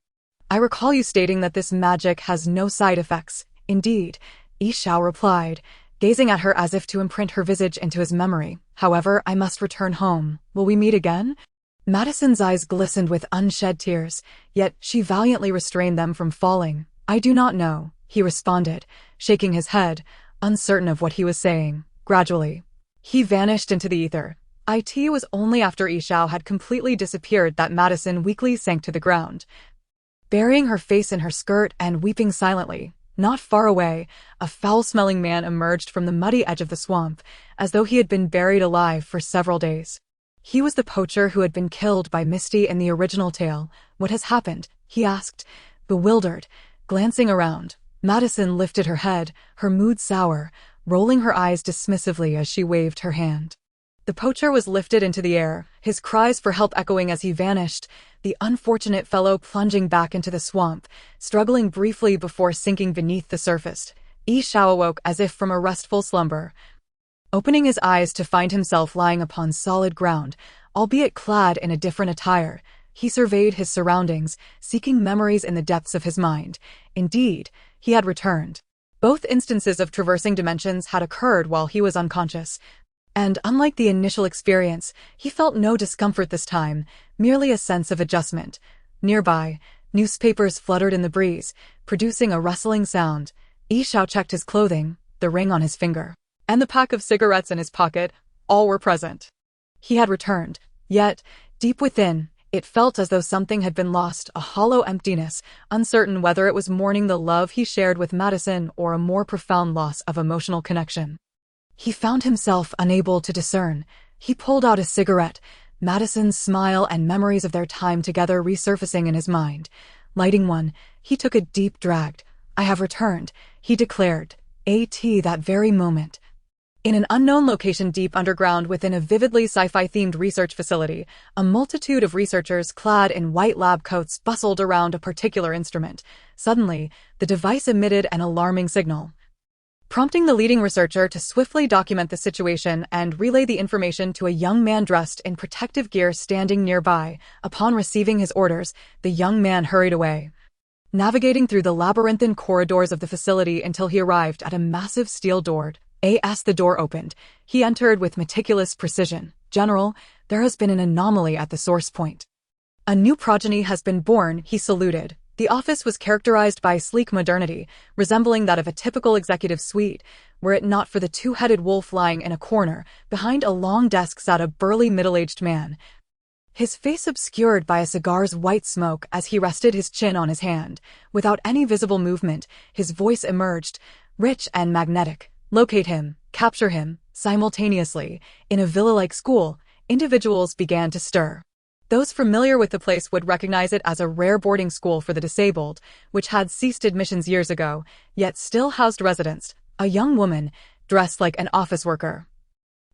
"I recall you stating that this magic has no side effects." "Indeed," Yi Xiao replied, gazing at her as if to imprint her visage into his memory. "However, I must return home. Will we meet again?" Madison's eyes glistened with unshed tears, yet she valiantly restrained them from falling. "I do not know," he responded, shaking his head, uncertain of what he was saying. Gradually, he vanished into the ether. It was only after Yi Xiao had completely disappeared that Madison weakly sank to the ground, burying her face in her skirt and weeping silently. Not far away, a foul-smelling man emerged from the muddy edge of the swamp, as though he had been buried alive for several days. He was the poacher who had been killed by Misty in the original tale. "What has happened?" he asked, bewildered, glancing around. Madison lifted her head, her mood sour, rolling her eyes dismissively as she waved her hand. The poacher was lifted into the air, his cries for help echoing as he vanished, the unfortunate fellow plunging back into the swamp, struggling briefly before sinking beneath the surface. Yi Xiao awoke as if from a restful slumber, opening his eyes to find himself lying upon solid ground, albeit clad in a different attire. He surveyed his surroundings, seeking memories in the depths of his mind. Indeed, he had returned. Both instances of traversing dimensions had occurred while he was unconscious, and unlike the initial experience, he felt no discomfort this time, merely a sense of adjustment. Nearby, newspapers fluttered in the breeze, producing a rustling sound. Yi Xiao checked his clothing, the ring on his finger, and the pack of cigarettes in his pocket. All were present. He had returned, yet, deep within, it felt as though something had been lost, a hollow emptiness, uncertain whether it was mourning the love he shared with Madison or a more profound loss of emotional connection. He found himself unable to discern. He pulled out a cigarette, Madison's smile and memories of their time together resurfacing in his mind. Lighting one, he took a deep drag. "I have returned," he declared, that very moment. In an unknown location deep underground within a vividly sci-fi-themed research facility, a multitude of researchers clad in white lab coats bustled around a particular instrument. Suddenly, the device emitted an alarming signal, prompting the leading researcher to swiftly document the situation and relay the information to a young man dressed in protective gear standing nearby. Upon receiving his orders, the young man hurried away, navigating through the labyrinthine corridors of the facility until he arrived at a massive steel door. As the door opened, he entered with meticulous precision. "General, there has been an anomaly at the source point. A new progeny has been born," he saluted. The office was characterized by sleek modernity, resembling that of a typical executive suite, were it not for the two-headed wolf lying in a corner. Behind a long desk sat a burly middle-aged man, his face obscured by a cigar's white smoke as he rested his chin on his hand. Without any visible movement, his voice emerged, rich and magnetic. Locate him, capture him, simultaneously. In a villa-like school, individuals began to stir. Those familiar with the place would recognize it as a rare boarding school for the disabled, which had ceased admissions years ago, yet still housed residents. A young woman, dressed like an office worker,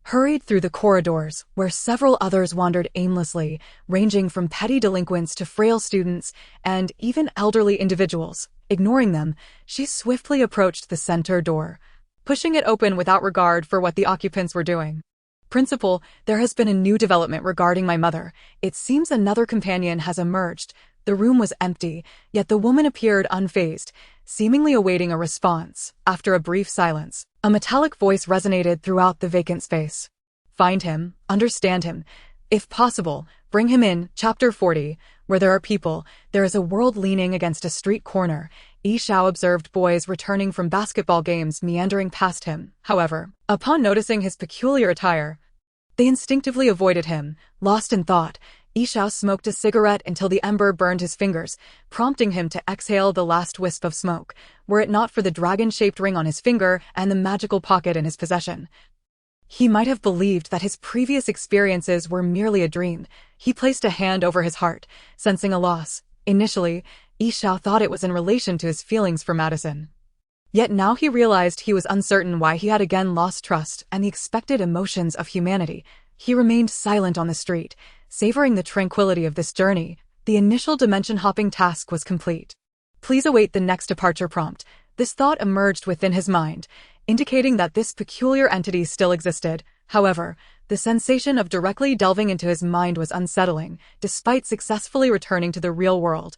hurried through the corridors, where several others wandered aimlessly, ranging from petty delinquents to frail students and even elderly individuals. Ignoring them, she swiftly approached the center door, pushing it open without regard for what the occupants were doing. Principal, there has been a new development regarding my mother. It seems another companion has emerged. The room was empty, yet the woman appeared unfazed, seemingly awaiting a response. After a brief silence, a metallic voice resonated throughout the vacant space. Find him, understand him. If possible, bring him in. Chapter 40. Where there are people, there is a world. Leaning against a street corner, Yi Xiao observed boys returning from basketball games meandering past him. However, upon noticing his peculiar attire, they instinctively avoided him. Lost in thought, Yi Xiao smoked a cigarette until the ember burned his fingers, prompting him to exhale the last wisp of smoke, were it not for the dragon-shaped ring on his finger and the magical pocket in his possession. He might have believed that his previous experiences were merely a dream. He placed a hand over his heart, sensing a loss. Initially, Yi Xiao thought it was in relation to his feelings for Madison. Yet now he realized he was uncertain why he had again lost trust and the expected emotions of humanity. He remained silent on the street, savoring the tranquility of this journey. The initial dimension-hopping task was complete. Please await the next departure prompt. This thought emerged within his mind, indicating that this peculiar entity still existed. However, the sensation of directly delving into his mind was unsettling, despite successfully returning to the real world.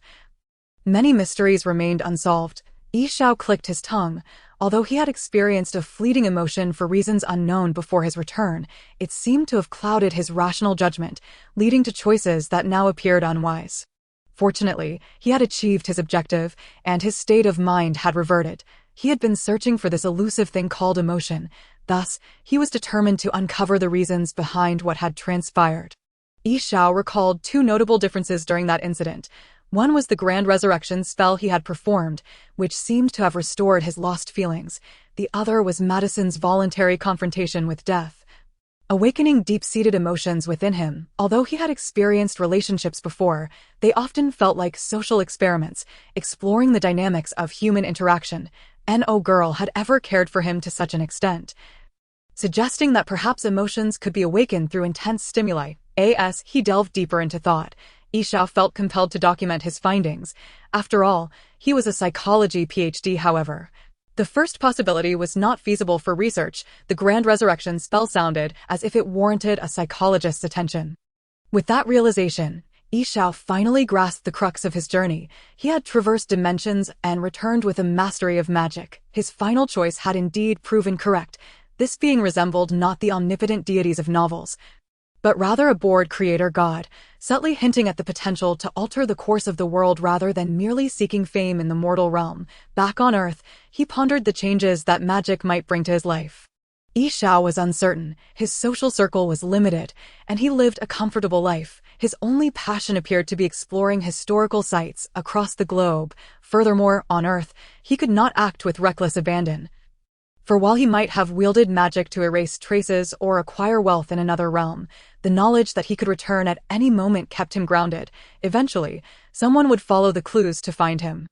Many mysteries remained unsolved. Yi Xiao clicked his tongue. Although he had experienced a fleeting emotion for reasons unknown before his return, it seemed to have clouded his rational judgment, leading to choices that now appeared unwise. Fortunately, he had achieved his objective, and his state of mind had reverted. He had been searching for this elusive thing called emotion. Thus, he was determined to uncover the reasons behind what had transpired. Yi Xiao recalled two notable differences during that incident. One was the grand resurrection spell he had performed, which seemed to have restored his lost feelings. The other was Madison's voluntary confrontation with death, awakening deep-seated emotions within him. Although he had experienced relationships before, they often felt like social experiments, exploring the dynamics of human interaction. No girl had ever cared for him to such an extent, suggesting that perhaps emotions could be awakened through intense stimuli. As he delved deeper into thought, Yi Xiao felt compelled to document his findings. After all, he was a psychology PhD. However, the first possibility was not feasible for research. The grand resurrection spell sounded as if it warranted a psychologist's attention. With that realization, Yi Xiao finally grasped the crux of his journey. He had traversed dimensions and returned with a mastery of magic. His final choice had indeed proven correct. This being resembled not the omnipotent deities of novels, but rather a bored creator god, subtly hinting at the potential to alter the course of the world rather than merely seeking fame in the mortal realm. Back on Earth, he pondered the changes that magic might bring to his life. Yi Xiao was uncertain. His social circle was limited, and he lived a comfortable life. His only passion appeared to be exploring historical sites across the globe. Furthermore, on Earth, he could not act with reckless abandon. For while he might have wielded magic to erase traces or acquire wealth in another realm, the knowledge that he could return at any moment kept him grounded. Eventually, someone would follow the clues to find him.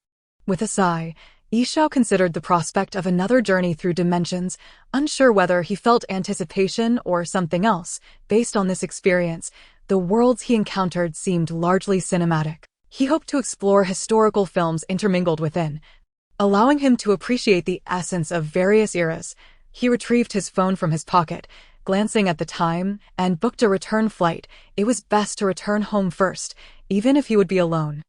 With a sigh, Yi Xiao considered the prospect of another journey through dimensions, unsure whether he felt anticipation or something else. Based on this experience, the worlds he encountered seemed largely cinematic. He hoped to explore historical films intermingled within, allowing him to appreciate the essence of various eras. He retrieved his phone from his pocket, glancing at the time, and booked a return flight. It was best to return home first, even if he would be alone.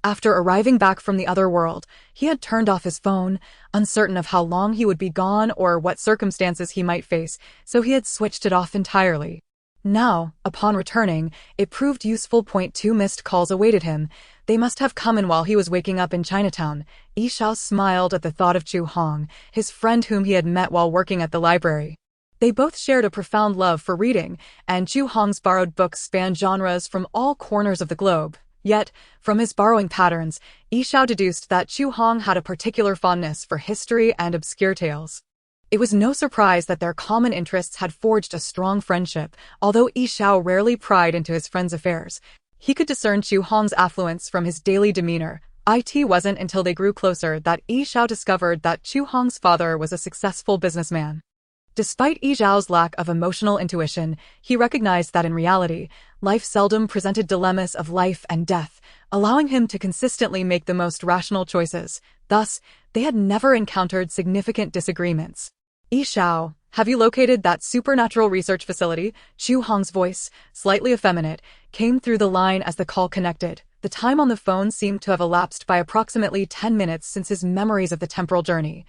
After arriving back from the other world, he had turned off his phone, uncertain of how long he would be gone or what circumstances he might face, so he had switched it off entirely. Now, upon returning, it proved useful. 2 missed calls awaited him. They must have come in while he was waking up in Chinatown. Yi Xiao smiled at the thought of Chu Hong, his friend whom he had met while working at the library. They both shared a profound love for reading, and Chu Hong's borrowed books spanned genres from all corners of the globe. Yet, from his borrowing patterns, Yi Xiao deduced that Chu Hong had a particular fondness for history and obscure tales. It was no surprise that their common interests had forged a strong friendship, although Yi Xiao rarely pried into his friend's affairs. He could discern Chu Hong's affluence from his daily demeanor. It wasn't until they grew closer that Yi Xiao discovered that Chu Hong's father was a successful businessman. Despite Yi Xiao's lack of emotional intuition, he recognized that in reality, life seldom presented dilemmas of life and death, allowing him to consistently make the most rational choices. Thus, they had never encountered significant disagreements. Yi Xiao, have you located that supernatural research facility? Chu Hong's voice, slightly effeminate, came through the line as the call connected. The time on the phone seemed to have elapsed by approximately 10 minutes since his memories of the temporal journey,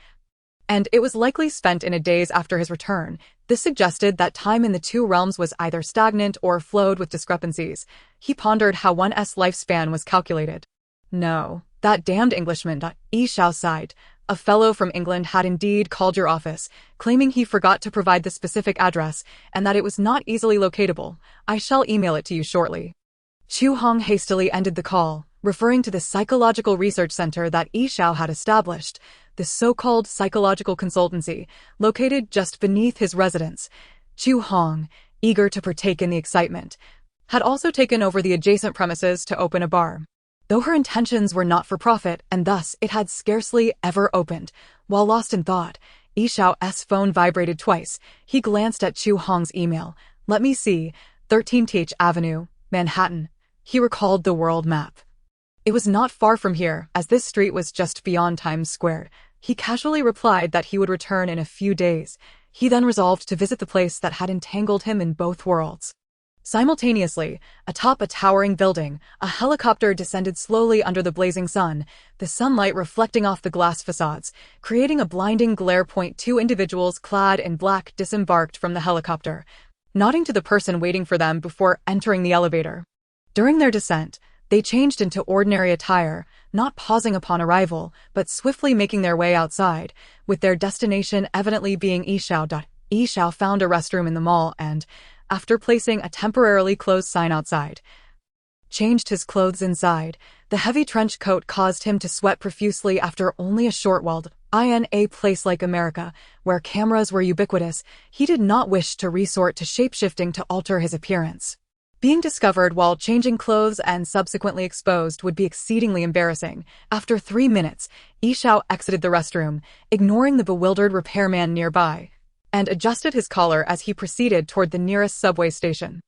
and it was likely spent in a days after his return. This suggested that time in the two realms was either stagnant or flowed with discrepancies. He pondered how one's lifespan was calculated. No, that damned Englishman. Yi Xiao sighed. A fellow from England had indeed called your office, claiming he forgot to provide the specific address and that it was not easily locatable. I shall email it to you shortly. Chu Hong hastily ended the call, referring to the psychological research center that Yi Xiao had established, the so-called psychological consultancy, located just beneath his residence. Chu Hong, eager to partake in the excitement, had also taken over the adjacent premises to open a bar. Though her intentions were not for profit, and thus it had scarcely ever opened. While lost in thought, Yi Xiao's phone vibrated twice. He glanced at Chu Hong's email. Let me see, 13th Avenue, Manhattan. He recalled the world map. It was not far from here, as this street was just beyond Times Square. He casually replied that he would return in a few days. He then resolved to visit the place that had entangled him in both worlds. Simultaneously, atop a towering building, a helicopter descended slowly under the blazing sun, the sunlight reflecting off the glass facades, creating a blinding glare. Two individuals clad in black disembarked from the helicopter, nodding to the person waiting for them before entering the elevator. During their descent, they changed into ordinary attire, not pausing upon arrival, but swiftly making their way outside, with their destination evidently being Yi Xiao. Yi Xiao found a restroom in the mall and, after placing a temporarily closed sign outside, changed his clothes inside. The heavy trench coat caused him to sweat profusely after only a short while. In a place like America, where cameras were ubiquitous, he did not wish to resort to shapeshifting to alter his appearance. Being discovered while changing clothes and subsequently exposed would be exceedingly embarrassing. After 3 minutes, Yi Xiao exited the restroom, ignoring the bewildered repairman nearby, and adjusted his collar as he proceeded toward the nearest subway station.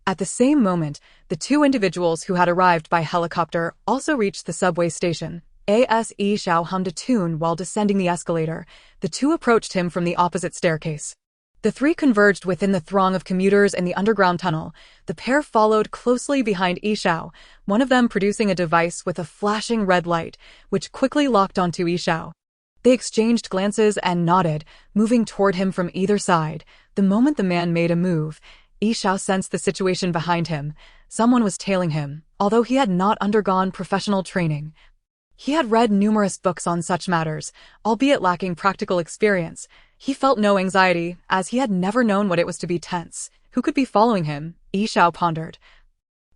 At the same moment, the two individuals who had arrived by helicopter also reached the subway station. As Yi Xiao hummed a tune while descending the escalator, the two approached him from the opposite staircase. The three converged within the throng of commuters in the underground tunnel. The pair followed closely behind Yi Xiao, one of them producing a device with a flashing red light, which quickly locked onto Yi Xiao. They exchanged glances and nodded, moving toward him from either side. The moment the man made a move, Yi Xiao sensed the situation behind him. Someone was tailing him, although he had not undergone professional training. He had read numerous books on such matters, albeit lacking practical experience. He felt no anxiety, as he had never known what it was to be tense. Who could be following him? Yi Xiao pondered,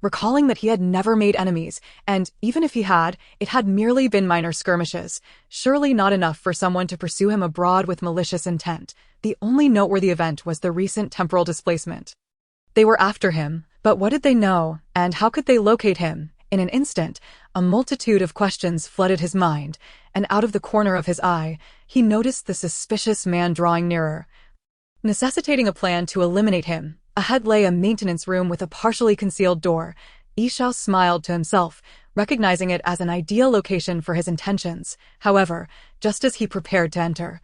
recalling that he had never made enemies, and even if he had, it had merely been minor skirmishes, surely not enough for someone to pursue him abroad with malicious intent. The only noteworthy event was the recent temporal displacement. They were after him, but what did they know, and how could they locate him? In an instant, a multitude of questions flooded his mind, and out of the corner of his eye, he noticed the suspicious man drawing nearer. Necessitating a plan to eliminate him, ahead lay a maintenance room with a partially concealed door. Yi Xiao smiled to himself, recognizing it as an ideal location for his intentions. However, just as he prepared to enter,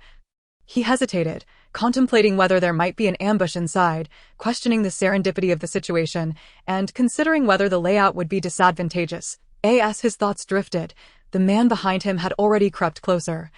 he hesitated, contemplating whether there might be an ambush inside, questioning the serendipity of the situation, and considering whether the layout would be disadvantageous. As his thoughts drifted, the man behind him had already crept closer,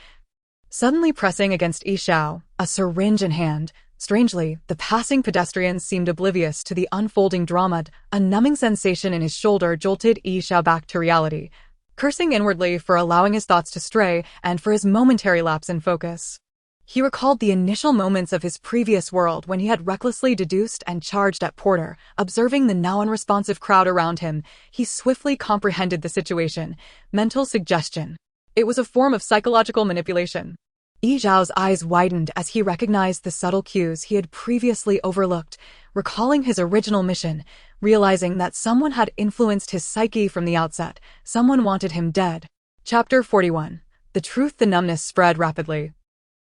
suddenly pressing against Yi Xiao, a syringe in hand. Strangely, the passing pedestrians seemed oblivious to the unfolding drama. A numbing sensation in his shoulder jolted Yi Xiao back to reality, cursing inwardly for allowing his thoughts to stray and for his momentary lapse in focus. He recalled the initial moments of his previous world when he had recklessly deduced and charged at Porter. Observing the now unresponsive crowd around him, he swiftly comprehended the situation. Mental suggestion. It was a form of psychological manipulation. Yi Zhao's eyes widened as he recognized the subtle cues he had previously overlooked, recalling his original mission, realizing that someone had influenced his psyche from the outset. Someone wanted him dead. Chapter 41. The truth. The numbness spread rapidly.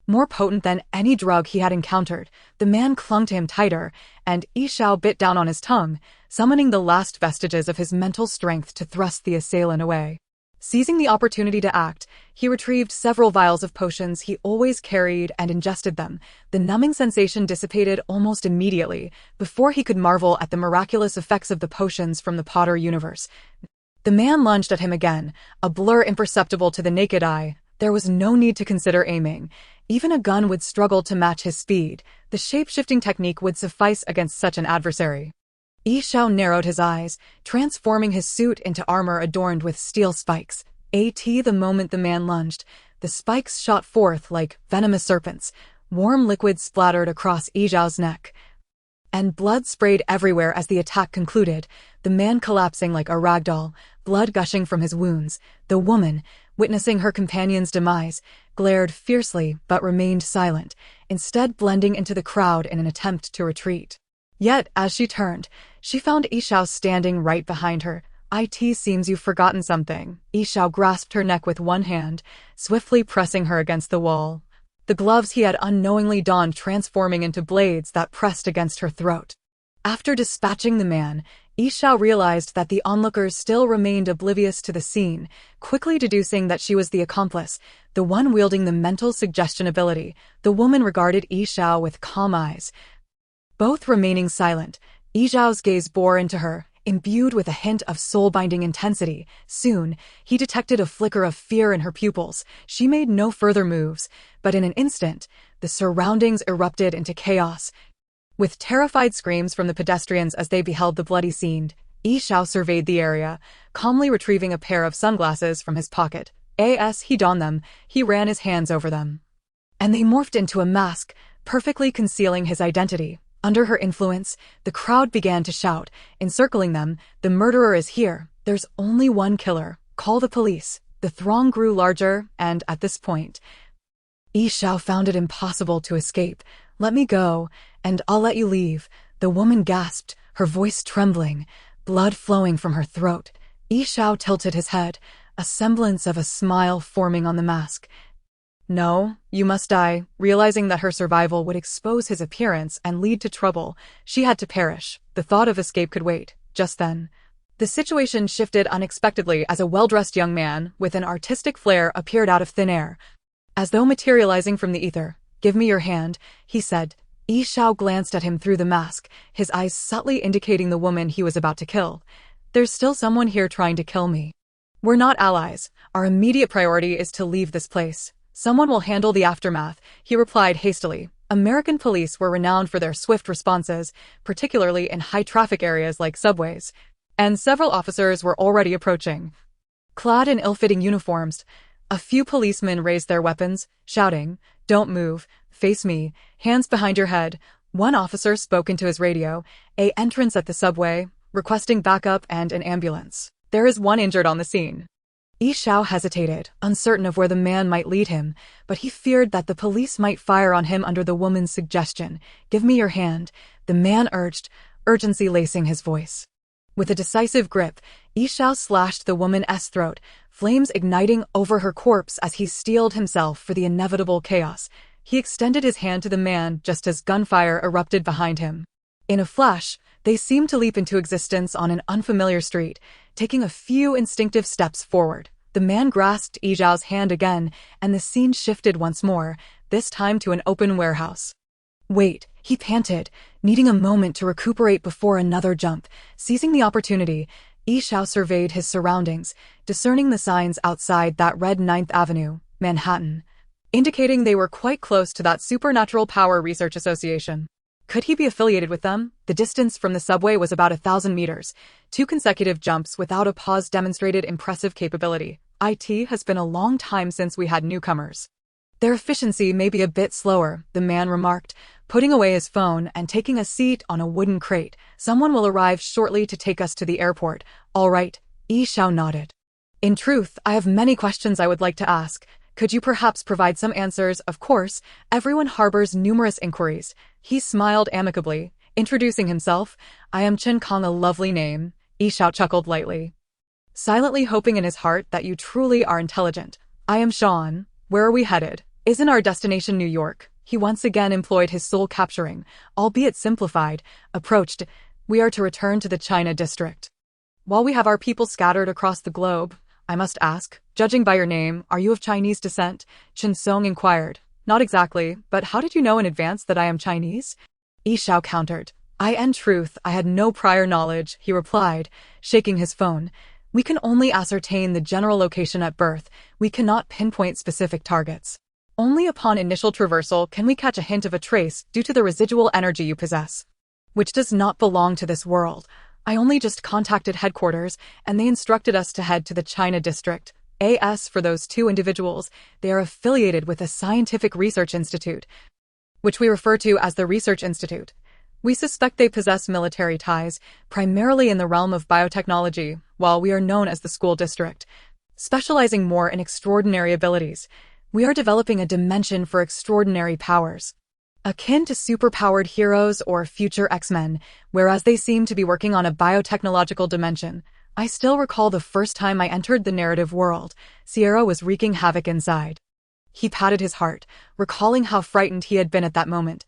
More potent than any drug he had encountered, the man clung to him tighter, and Yi Zhao bit down on his tongue, summoning the last vestiges of his mental strength to thrust the assailant away. Seizing the opportunity to act, he retrieved several vials of potions he always carried and ingested them. The numbing sensation dissipated almost immediately, before he could marvel at the miraculous effects of the potions from the Potter universe. The man lunged at him again, a blur imperceptible to the naked eye. There was no need to consider aiming. Even a gun would struggle to match his speed. The shape-shifting technique would suffice against such an adversary. Yi Zhao narrowed his eyes, transforming his suit into armor adorned with steel spikes. The moment the man lunged, the spikes shot forth like venomous serpents. Warm liquid splattered across Yi Zhao's neck, and blood sprayed everywhere as the attack concluded, the man collapsing like a ragdoll, blood gushing from his wounds. The woman, witnessing her companion's demise, glared fiercely but remained silent, instead blending into the crowd in an attempt to retreat. Yet, as she turned, she found Yi Zhao standing right behind her. "It seems you've forgotten something." Yi Zhao grasped her neck with one hand, swiftly pressing her against the wall. The gloves he had unknowingly donned transforming into blades that pressed against her throat. After dispatching the man, Yi Zhao realized that the onlookers still remained oblivious to the scene, quickly deducing that she was the accomplice, the one wielding the mental suggestion ability. The woman regarded Yi Zhao with calm eyes. Both remaining silent, Yi Zhao's gaze bore into her, imbued with a hint of soul-binding intensity. Soon, he detected a flicker of fear in her pupils. She made no further moves, but in an instant, the surroundings erupted into chaos. With terrified screams from the pedestrians as they beheld the bloody scene, Yi Zhao surveyed the area, calmly retrieving a pair of sunglasses from his pocket. As he donned them, he ran his hands over them, and they morphed into a mask, perfectly concealing his identity. Under her influence, the crowd began to shout, encircling them, "The murderer is here. There's only one killer. Call the police." The throng grew larger, and at this point, Yi Zhao found it impossible to escape. "Let me go, and I'll let you leave," the woman gasped, her voice trembling, blood flowing from her throat. Yi Zhao tilted his head, a semblance of a smile forming on the mask. "No, you must die." Realizing that her survival would expose his appearance and lead to trouble, she had to perish. The thought of escape could wait. Just then, the situation shifted unexpectedly as a well-dressed young man with an artistic flair appeared out of thin air, as though materializing from the ether. "Give me your hand," he said. Yi Zhao glanced at him through the mask, his eyes subtly indicating the woman he was about to kill. "There's still someone here trying to kill me. We're not allies. Our immediate priority is to leave this place. Someone will handle the aftermath," he replied hastily. American police were renowned for their swift responses, particularly in high-traffic areas like subways, and several officers were already approaching. Clad in ill-fitting uniforms, a few policemen raised their weapons, shouting, "Don't move, face me, hands behind your head." One officer spoke into his radio, "A entrance at the subway, requesting backup and an ambulance. There is one injured on the scene." Yi Zhao hesitated, uncertain of where the man might lead him, but he feared that the police might fire on him under the woman's suggestion. "Give me your hand," the man urged, urgency lacing his voice. With a decisive grip, Yi Zhao slashed the woman's throat, flames igniting over her corpse as he steeled himself for the inevitable chaos. He extended his hand to the man just as gunfire erupted behind him. In a flash, they seemed to leap into existence on an unfamiliar street, taking a few instinctive steps forward. The man grasped Yi Zhao's hand again, and the scene shifted once more, this time to an open warehouse. "Wait," he panted, needing a moment to recuperate before another jump. Seizing the opportunity, Yi Zhao surveyed his surroundings, discerning the signs outside that read 9th Avenue, Manhattan, indicating they were quite close to that Supernatural Power Research Association. Could he be affiliated with them? The distance from the subway was about 1,000 meters. 2 consecutive jumps without a pause demonstrated impressive capability. "It has been a long time since we had newcomers." Their efficiency may be a bit slower, the man remarked, putting away his phone and taking a seat on a wooden crate. Someone will arrive shortly to take us to the airport. All right, Yi Xiao nodded. In truth, I have many questions I would like to ask. Could you perhaps provide some answers? Of course, everyone harbors numerous inquiries. He smiled amicably, introducing himself. I am Chen Kong, a lovely name. Yi Xiao chuckled lightly, silently hoping in his heart that you truly are intelligent. I am Sean. Where are we headed? Isn't our destination New York? He once again employed his soul-capturing, albeit simplified, approach. We are to return to the China district. While we have our people scattered across the globe, I must ask, judging by your name, are you of Chinese descent? Chen Song inquired. Not exactly, but how did you know in advance that I am Chinese? Yi Xiao countered. In truth, I had no prior knowledge, he replied, shaking his phone. We can only ascertain the general location at birth. We cannot pinpoint specific targets. Only upon initial traversal can we catch a hint of a trace due to the residual energy you possess, which does not belong to this world. I only just contacted headquarters, and they instructed us to head to the China district. As for those two individuals, they are affiliated with a scientific research institute, which we refer to as the Research Institute. We suspect they possess military ties, primarily in the realm of biotechnology, while we are known as the School District, specializing more in extraordinary abilities. We are developing a dimension for extraordinary powers, akin to superpowered heroes or future X-Men, whereas they seem to be working on a biotechnological dimension. I still recall the first time I entered the narrative world. Sierra was wreaking havoc inside. He patted his heart, recalling how frightened he had been at that moment.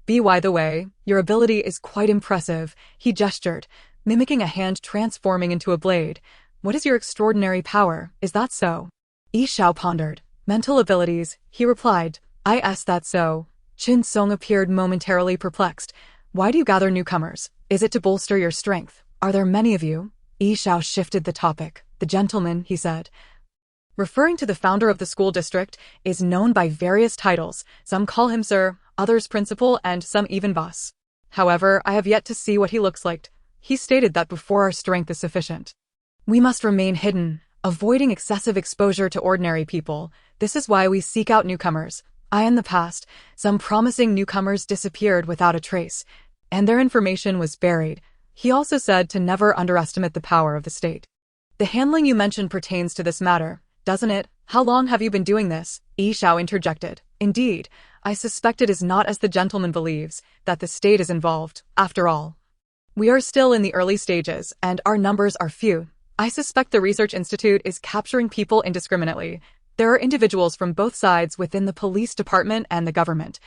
By the way, your ability is quite impressive, he gestured, mimicking a hand transforming into a blade. What is your extraordinary power? Is that so? Yi Xiao pondered. Mental abilities, he replied. That's so. Chen Song appeared momentarily perplexed. Why do you gather newcomers? Is it to bolster your strength? Are there many of you? Yi Xiao shifted the topic. The gentleman, he said, referring to the founder of the school district, is known by various titles. Some call him sir, others principal, and some even boss. However, I have yet to see what he looks like. He stated that before our strength is sufficient, we must remain hidden, avoiding excessive exposure to ordinary people. This is why we seek out newcomers. In the past, some promising newcomers disappeared without a trace, and their information was buried. He also said to never underestimate the power of the state. The handling you mentioned pertains to this matter, doesn't it? How long have you been doing this? Yi Xiao interjected. Indeed, I suspect it is not as the gentleman believes, that the state is involved. After all, we are still in the early stages, and our numbers are few. I suspect the Research Institute is capturing people indiscriminately. There are individuals from both sides within the police department and the government,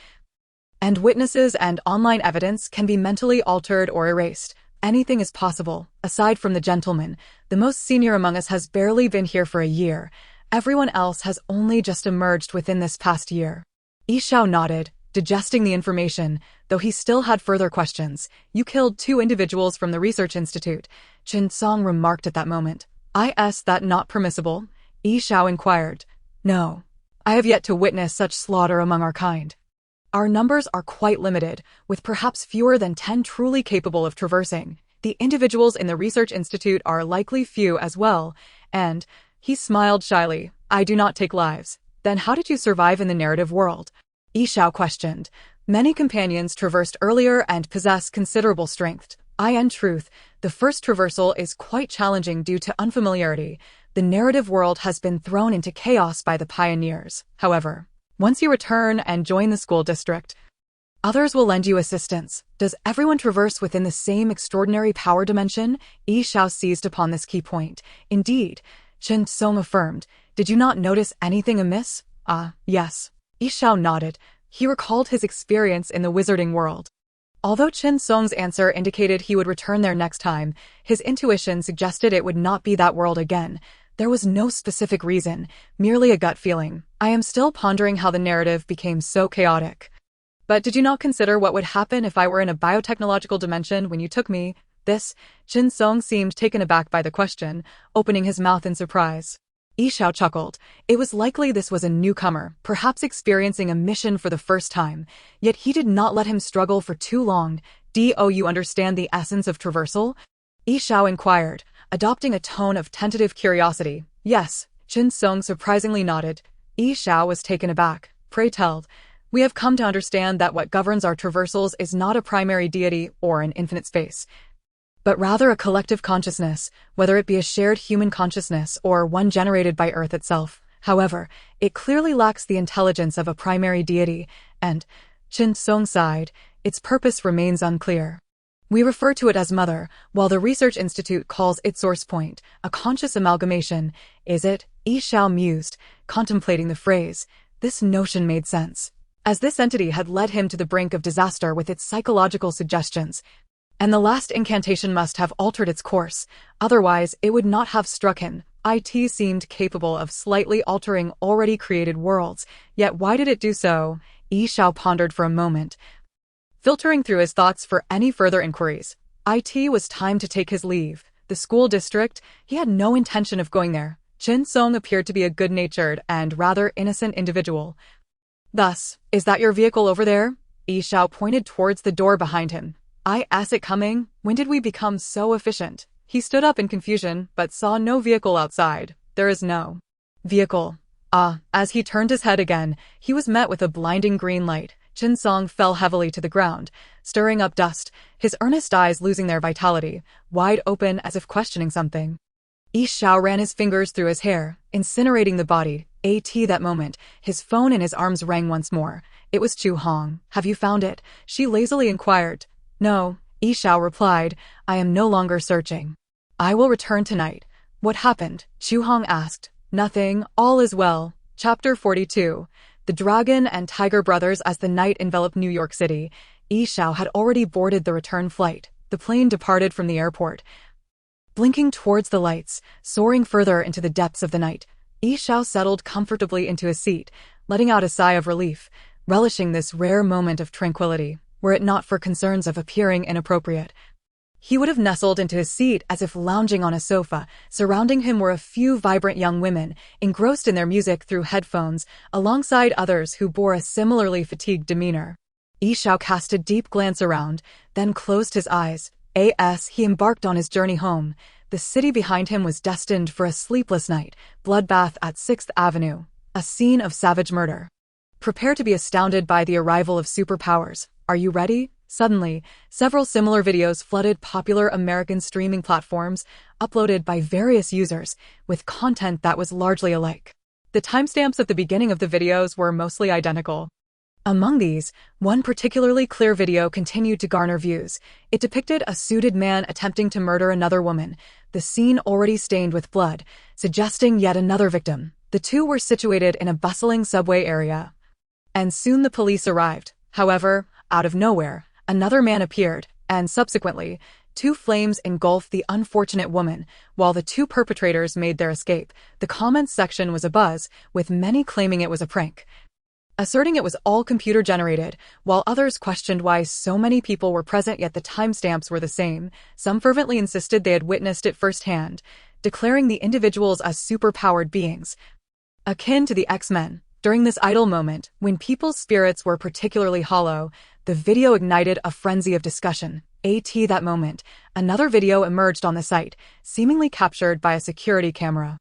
and witnesses and online evidence can be mentally altered or erased. Anything is possible. Aside from the gentleman, the most senior among us has barely been here for a year. Everyone else has only just emerged within this past year. Yi Xiao nodded, digesting the information, though he still had further questions. You killed two individuals from the Research Institute, Chen Song remarked at that moment. Is that not permissible? Yi Xiao inquired. No. I have yet to witness such slaughter among our kind. Our numbers are quite limited, with perhaps fewer than 10 truly capable of traversing. The individuals in the Research Institute are likely few as well, and, he smiled shyly, I do not take lives. Then how did you survive in the narrative world? Yi Xiao questioned. Many companions traversed earlier and possess considerable strength. In truth, the first traversal is quite challenging due to unfamiliarity. The narrative world has been thrown into chaos by the pioneers. However, once you return and join the school district, others will lend you assistance. Does everyone traverse within the same extraordinary power dimension? Yi Xiao seized upon this key point. Indeed, Chen Song affirmed. Did you not notice anything amiss? Yes. Yi Xiao nodded. He recalled his experience in the wizarding world. Although Chen Song's answer indicated he would return there next time, his intuition suggested it would not be that world again. There was no specific reason, merely a gut feeling. I am still pondering how the narrative became so chaotic. But did you not consider what would happen if I were in a biotechnological dimension when you took me? Chen Song seemed taken aback by the question, opening his mouth in surprise. Yi Xiao chuckled. It was likely this was a newcomer, perhaps experiencing a mission for the first time, yet he did not let him struggle for too long. Do you understand the essence of traversal? Yi Xiao inquired, adopting a tone of tentative curiosity. Yes, Chen Song surprisingly nodded. Yi Xiao was taken aback. Pray tell. We have come to understand that what governs our traversals is not a primary deity or an infinite space, but rather a collective consciousness, whether it be a shared human consciousness or one generated by Earth itself. However, it clearly lacks the intelligence of a primary deity, and, Chin Song sighed, its purpose remains unclear. We refer to it as Mother, while the Research Institute calls its source point a conscious amalgamation. Is it? Yi Xiao mused, contemplating the phrase. This notion made sense, as this entity had led him to the brink of disaster with its psychological suggestions, and the last incantation must have altered its course, otherwise it would not have struck him. It seemed capable of slightly altering already created worlds, yet why did it do so? Yi Xiao pondered for a moment, filtering through his thoughts for any further inquiries. It was time to take his leave. The school district, he had no intention of going there. Chin Song appeared to be a good-natured and rather innocent individual. Thus, is that your vehicle over there? Yi Xiao pointed towards the door behind him. I asked it coming. When did we become so efficient? He stood up in confusion, but saw no vehicle outside. There is no vehicle. As he turned his head again, he was met with a blinding green light. Chin Song fell heavily to the ground, stirring up dust, his earnest eyes losing their vitality, wide open as if questioning something. Yi Xiao ran his fingers through his hair, incinerating the body. That moment, his phone in his arms rang once more. It was Chu Hong. Have you found it? She lazily inquired. No, Yi Xiao replied. I am no longer searching. I will return tonight. What happened? Chu Hong asked. Nothing, all is well. Chapter 42. The Dragon and Tiger Brothers. As the night enveloped New York City, Yi Xiao had already boarded the return flight. The plane departed from the airport, blinking towards the lights, soaring further into the depths of the night. Yi Xiao settled comfortably into his seat, letting out a sigh of relief, relishing this rare moment of tranquility. Were it not for concerns of appearing inappropriate, he would have nestled into his seat as if lounging on a sofa. Surrounding him were a few vibrant young women, engrossed in their music through headphones, alongside others who bore a similarly fatigued demeanor. Yi Xiao cast a deep glance around, then closed his eyes. As he embarked on his journey home, the city behind him was destined for a sleepless night. Bloodbath at 6th Avenue. A scene of savage murder. Prepare to be astounded by the arrival of superpowers. Are you ready? Suddenly, several similar videos flooded popular American streaming platforms, uploaded by various users, with content that was largely alike. The timestamps at the beginning of the videos were mostly identical. Among these, one particularly clear video continued to garner views. It depicted a suited man attempting to murder another woman, the scene already stained with blood, suggesting yet another victim. The two were situated in a bustling subway area, and soon the police arrived. However, out of nowhere, another man appeared, and subsequently, two flames engulfed the unfortunate woman, while the two perpetrators made their escape. The comments section was abuzz, with many claiming it was a prank, asserting it was all computer-generated, while others questioned why so many people were present yet the timestamps were the same. Some fervently insisted they had witnessed it firsthand, declaring the individuals as superpowered beings, akin to the X-Men. During this idle moment, when people's spirits were particularly hollow, the video ignited a frenzy of discussion. That moment, another video emerged on the site, seemingly captured by a security camera.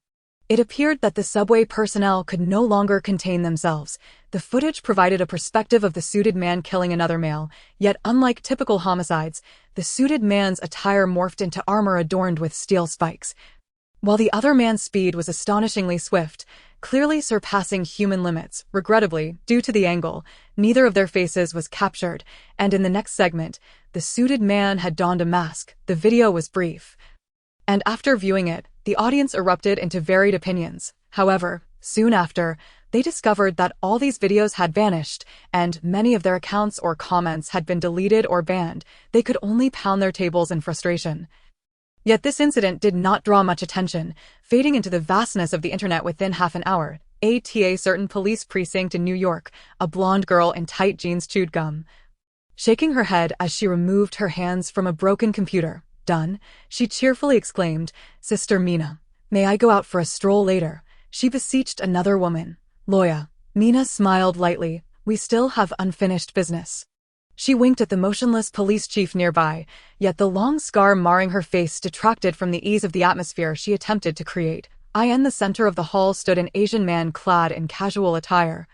It appeared that the subway personnel could no longer contain themselves. The footage provided a perspective of the suited man killing another male, yet unlike typical homicides, the suited man's attire morphed into armor adorned with steel spikes, while the other man's speed was astonishingly swift, clearly surpassing human limits. Regrettably, due to the angle, neither of their faces was captured, and in the next segment, the suited man had donned a mask. The video was brief, and after viewing it, the audience erupted into varied opinions. However, soon after, they discovered that all these videos had vanished, and many of their accounts or comments had been deleted or banned. They could only pound their tables in frustration. Yet this incident did not draw much attention, fading into the vastness of the internet within half an hour. A certain police precinct in New York, a blonde girl in tight jeans chewed gum, shaking her head as she removed her hands from a broken computer. Done, she cheerfully exclaimed, Sister Mina, may I go out for a stroll later? She beseeched another woman. Loya. Mina smiled lightly. We still have unfinished business. She winked at the motionless police chief nearby, yet the long scar marring her face detracted from the ease of the atmosphere she attempted to create. In the center of the hall stood an Asian man clad in casual attire,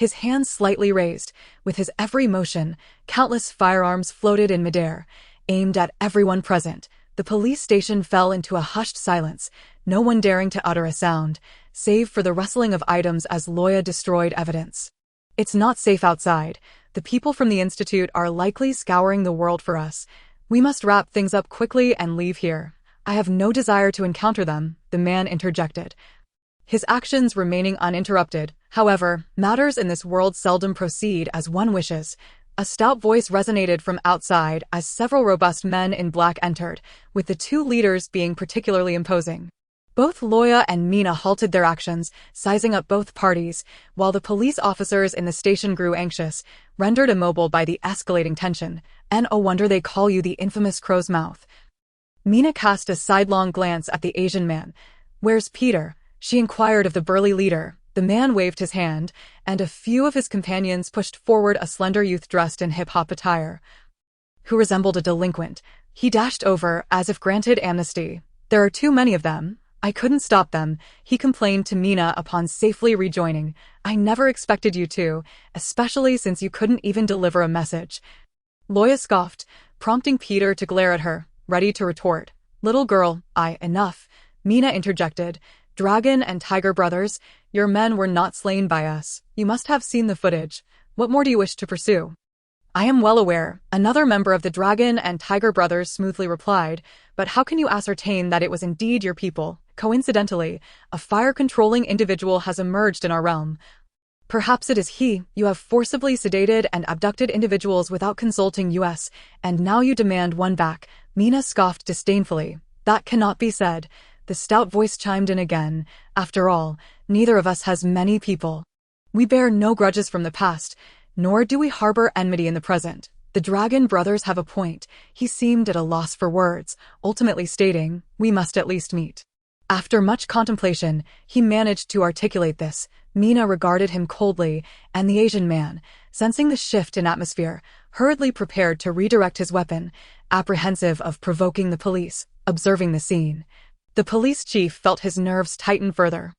his hands slightly raised. With his every motion, countless firearms floated in midair, aimed at everyone present. The police station fell into a hushed silence, no one daring to utter a sound, save for the rustling of items as Loya destroyed evidence. It's not safe outside. The people from the Institute are likely scouring the world for us. We must wrap things up quickly and leave here. I have no desire to encounter them, the man interjected, his actions remaining uninterrupted. However, matters in this world seldom proceed as one wishes. A stout voice resonated from outside as several robust men in black entered, with the two leaders being particularly imposing. Both Loya and Mina halted their actions, sizing up both parties, while the police officers in the station grew anxious, rendered immobile by the escalating tension. And oh wonder they call you the infamous crow's mouth. Mina cast a sidelong glance at the Asian man. Where's Peter? She inquired of the burly leader. The man waved his hand, and a few of his companions pushed forward a slender youth dressed in hip-hop attire, who resembled a delinquent. He dashed over, as if granted amnesty. There are too many of them. I couldn't stop them, he complained to Mina upon safely rejoining. I never expected you to, especially since you couldn't even deliver a message. Loya scoffed, prompting Peter to glare at her, ready to retort. Little girl, enough, Mina interjected. Dragon and Tiger brothers, your men were not slain by us. You must have seen the footage. What more do you wish to pursue? I am well aware, another member of the Dragon and Tiger brothers smoothly replied, but how can you ascertain that it was indeed your people? Coincidentally, a fire-controlling individual has emerged in our realm. Perhaps it is he. You have forcibly sedated and abducted individuals without consulting us, and now you demand one back. Mina scoffed disdainfully. That cannot be said. The stout voice chimed in again. After all, neither of us has many people. We bear no grudges from the past, nor do we harbor enmity in the present. The Dragon brothers have a point. He seemed at a loss for words, ultimately stating, we must at least meet. After much contemplation, he managed to articulate this. Mina regarded him coldly, and the Asian man, sensing the shift in atmosphere, hurriedly prepared to redirect his weapon, apprehensive of provoking the police, observing the scene. The police chief felt his nerves tighten further.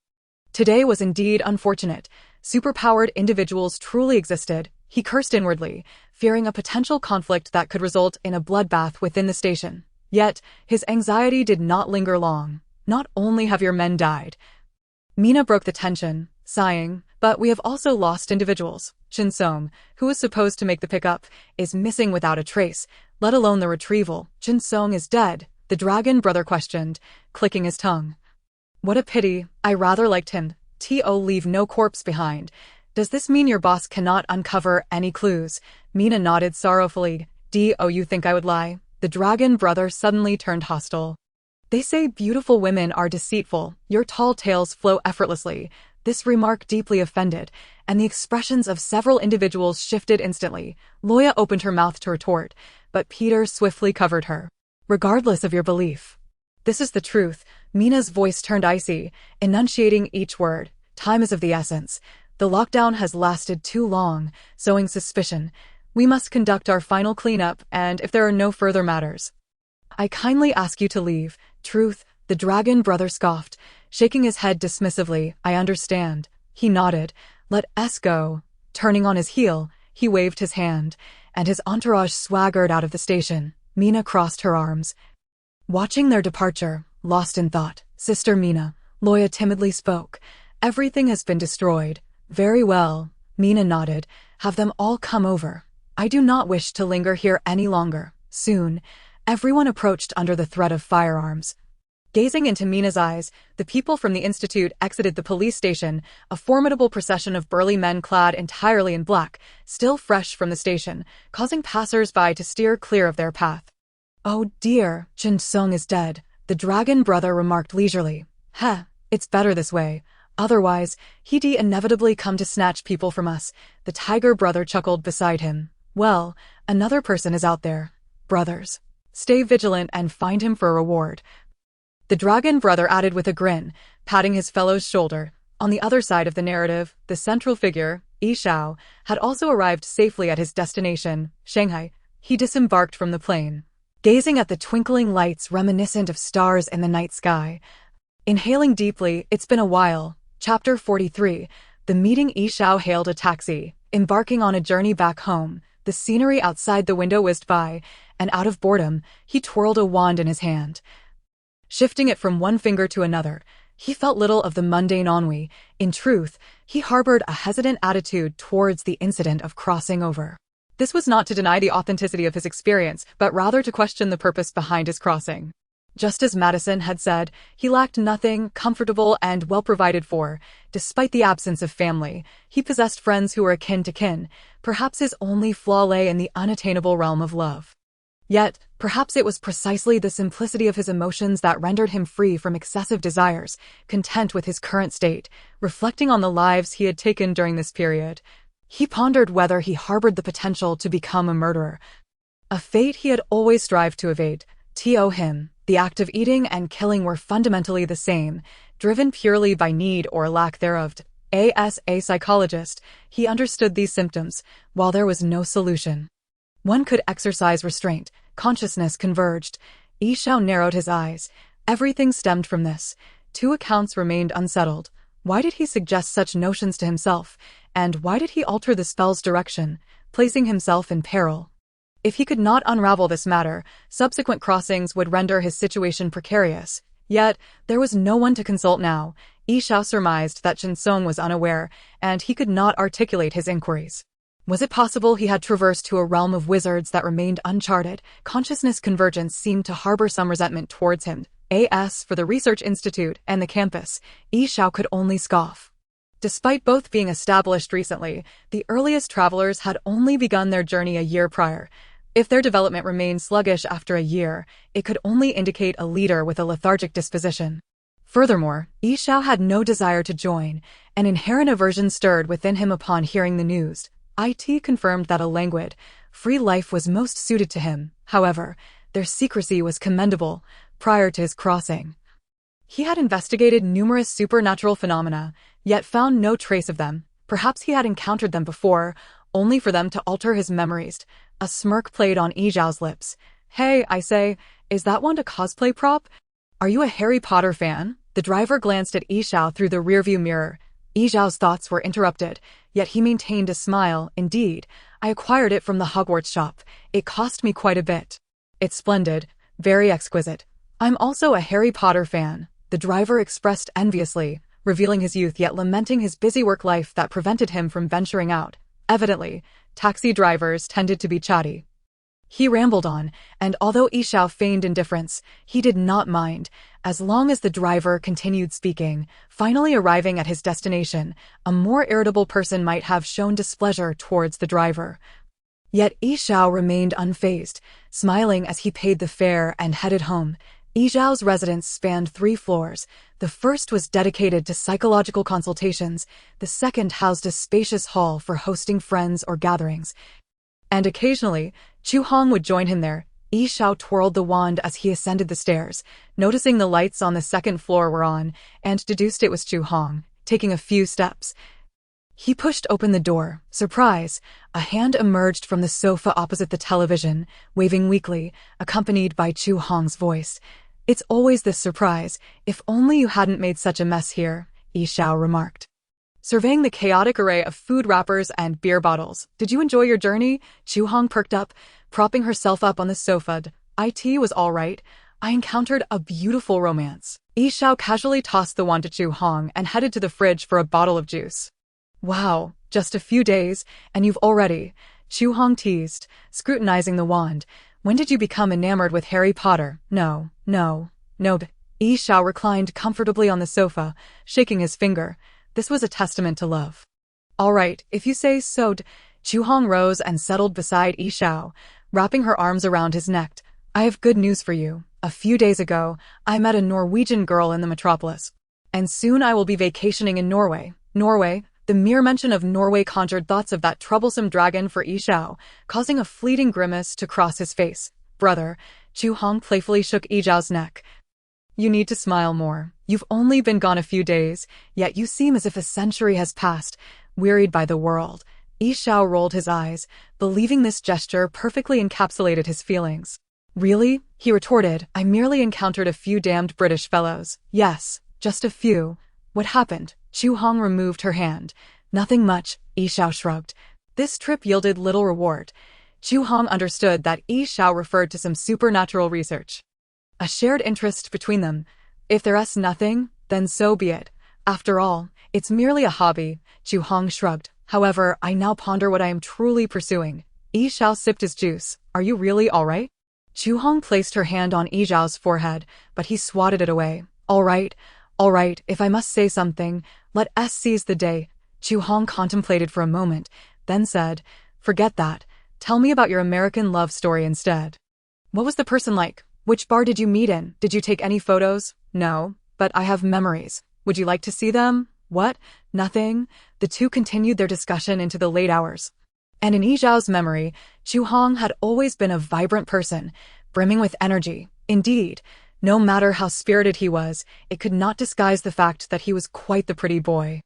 Today was indeed unfortunate. Superpowered individuals truly existed. He cursed inwardly, fearing a potential conflict that could result in a bloodbath within the station. Yet, his anxiety did not linger long. Not only have your men died. Mina broke the tension, sighing, but we have also lost individuals. Jinsong, who was supposed to make the pickup, is missing without a trace, let alone the retrieval. Jinsong is dead, the Dragon brother questioned, clicking his tongue. What a pity, I rather liked him. T.O. leave no corpse behind. Does this mean your boss cannot uncover any clues? Mina nodded sorrowfully. D.O. you think I would lie? The Dragon brother suddenly turned hostile. They say beautiful women are deceitful. Your tall tales flow effortlessly. This remark deeply offended, and the expressions of several individuals shifted instantly. Loya opened her mouth to retort, but Peter swiftly covered her. Regardless of your belief. This is the truth. Mina's voice turned icy, enunciating each word. Time is of the essence. The lockdown has lasted too long, sowing suspicion. We must conduct our final cleanup, and if there are no further matters, I kindly ask you to leave. Truth, the Dragon brother scoffed, shaking his head dismissively. I understand. He nodded. Let us go. Turning on his heel, he waved his hand, and his entourage swaggered out of the station. Mina crossed her arms, watching their departure, lost in thought. Sister Mina, Loya timidly spoke. Everything has been destroyed. Very well. Mina nodded. Have them all come over. I do not wish to linger here any longer. Soon, everyone approached under the threat of firearms. Gazing into Mina's eyes, the people from the Institute exited the police station, a formidable procession of burly men clad entirely in black, still fresh from the station, causing passers-by to steer clear of their path. Oh dear, Jinsong is dead, the Dragon brother remarked leisurely. It's better this way. Otherwise, he'd inevitably come to snatch people from us. The Tiger brother chuckled beside him. Well, another person is out there. Brothers. Stay vigilant and find him for a reward. The Dragon brother added with a grin, patting his fellow's shoulder. On the other side of the narrative, the central figure, Yi Xiao, had also arrived safely at his destination, Shanghai. He disembarked from the plane, gazing at the twinkling lights reminiscent of stars in the night sky. Inhaling deeply, it's been a while. Chapter 43. The meeting Yi Xiao hailed a taxi, embarking on a journey back home. The scenery outside the window whizzed by, and out of boredom, he twirled a wand in his hand. Shifting it from one finger to another, he felt little of the mundane ennui. In truth, he harbored a hesitant attitude towards the incident of crossing over. This was not to deny the authenticity of his experience, but rather to question the purpose behind his crossing. Just as Madison had said, he lacked nothing, comfortable and well provided for. Despite the absence of family, he possessed friends who were akin to kin. Perhaps his only flaw lay in the unattainable realm of love. Yet, perhaps it was precisely the simplicity of his emotions that rendered him free from excessive desires, content with his current state. Reflecting on the lives he had taken during this period, he pondered whether he harbored the potential to become a murderer, a fate he had always strived to evade. To him, the act of eating and killing were fundamentally the same, driven purely by need or lack thereof. As a psychologist, he understood these symptoms, while there was no solution. One could exercise restraint. Consciousness converged. Yi Xiao narrowed his eyes. Everything stemmed from this. Two accounts remained unsettled. Why did he suggest such notions to himself, and why did he alter the spell's direction, placing himself in peril? If he could not unravel this matter, subsequent crossings would render his situation precarious. Yet, there was no one to consult now. Yi Xiao surmised that Chen Song was unaware, and he could not articulate his inquiries. Was it possible he had traversed to a realm of wizards that remained uncharted? Consciousness convergence seemed to harbor some resentment towards him. As for the research institute and the campus, Yi Xiao could only scoff. Despite both being established recently, the earliest travelers had only begun their journey a year prior. If their development remained sluggish after a year, it could only indicate a leader with a lethargic disposition. Furthermore, Yi Xiao had no desire to join. An inherent aversion stirred within him upon hearing the news. It confirmed that a languid, free life was most suited to him. However, their secrecy was commendable. Prior to his crossing, he had investigated numerous supernatural phenomena, yet found no trace of them. Perhaps he had encountered them before, only for them to alter his memories. A smirk played on Yi Xiao's lips. Hey, I say, is that one a cosplay prop? Are you a Harry Potter fan? The driver glanced at Yi Xiao through the rearview mirror. Yi Xiao's thoughts were interrupted, yet he maintained a smile. Indeed, I acquired it from the Hogwarts shop. It cost me quite a bit. It's splendid, very exquisite. I'm also a Harry Potter fan, the driver expressed enviously, revealing his youth yet lamenting his busy work life that prevented him from venturing out. Evidently, taxi drivers tended to be chatty. He rambled on, and although Yi Xiao feigned indifference, he did not mind, as long as the driver continued speaking. Finally arriving at his destination, a more irritable person might have shown displeasure towards the driver. Yet Yi Xiao remained unfazed, smiling as he paid the fare and headed home. Yi Xiao's residence spanned 3 floors. The first was dedicated to psychological consultations, the second housed a spacious hall for hosting friends or gatherings. And occasionally, Chu Hong would join him there. Yi Xiao twirled the wand as he ascended the stairs, noticing the lights on the second floor were on, and deduced it was Chu Hong. Taking a few steps, he pushed open the door. Surprise! A hand emerged from the sofa opposite the television, waving weakly, accompanied by Chu Hong's voice. It's always this surprise. If only you hadn't made such a mess here, Yi Xiao remarked, surveying the chaotic array of food wrappers and beer bottles. Did you enjoy your journey? Chu Hong perked up, propping herself up on the sofa. It was all right. I encountered a beautiful romance. Yi Xiao casually tossed the wand to Chu Hong and headed to the fridge for a bottle of juice. Wow, just a few days, and you've already... Chu Hong teased, scrutinizing the wand. When did you become enamored with Harry Potter? No. Yi Xiao reclined comfortably on the sofa, shaking his finger. This was a testament to love. All right, if you say so. Chu Hong rose and settled beside Yi Xiao, wrapping her arms around his neck. I have good news for you. A few days ago, I met a Norwegian girl in the metropolis. And soon I will be vacationing in Norway. Norway? The mere mention of Norway conjured thoughts of that troublesome dragon for Yi Xiao, causing a fleeting grimace to cross his face. Brother, Chu Hong playfully shook Yi Xiao's neck. You need to smile more. You've only been gone a few days, yet you seem as if a century has passed, wearied by the world. Yi Xiao rolled his eyes, believing this gesture perfectly encapsulated his feelings. Really? He retorted, I merely encountered a few damned British fellows. Yes, just a few. What happened? Chu Hong removed her hand. Nothing much, Yi Xiao shrugged. This trip yielded little reward. Chu Hong understood that Yi Xiao referred to some supernatural research. A shared interest between them. If there's nothing, then so be it. After all, it's merely a hobby, Chu Hong shrugged. However, I now ponder what I am truly pursuing. Yi Xiao sipped his juice. Are you really all right? Chu Hong placed her hand on Yi Xiao's forehead, but he swatted it away. All right, if I must say something, let us seize the day. Chu Hong contemplated for a moment, then said, forget that. Tell me about your American love story instead. What was the person like? Which bar did you meet in? Did you take any photos? No, but I have memories. Would you like to see them? What? Nothing? The two continued their discussion into the late hours. And in Yi Xiao's memory, Chu Hong had always been a vibrant person, brimming with energy. Indeed, no matter how spirited he was, it could not disguise the fact that he was quite the pretty boy.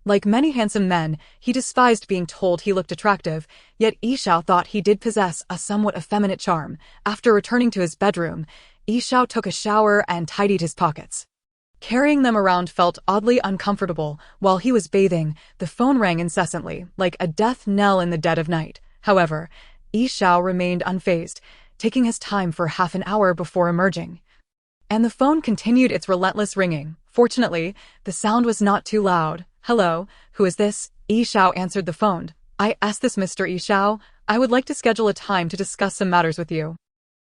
Like many handsome men, he despised being told he looked attractive, yet Yi Xiao thought he did possess a somewhat effeminate charm. After returning to his bedroom, Yi Xiao took a shower and tidied his pockets. Carrying them around felt oddly uncomfortable. While he was bathing, the phone rang incessantly, like a death knell in the dead of night. However, Yi Xiao remained unfazed, taking his time for half an hour before emerging. And the phone continued its relentless ringing. Fortunately, the sound was not too loud. Hello, who is this? Yi Xiao answered the phone. I asked this Mr. Yi Xiao. I would like to schedule a time to discuss some matters with you.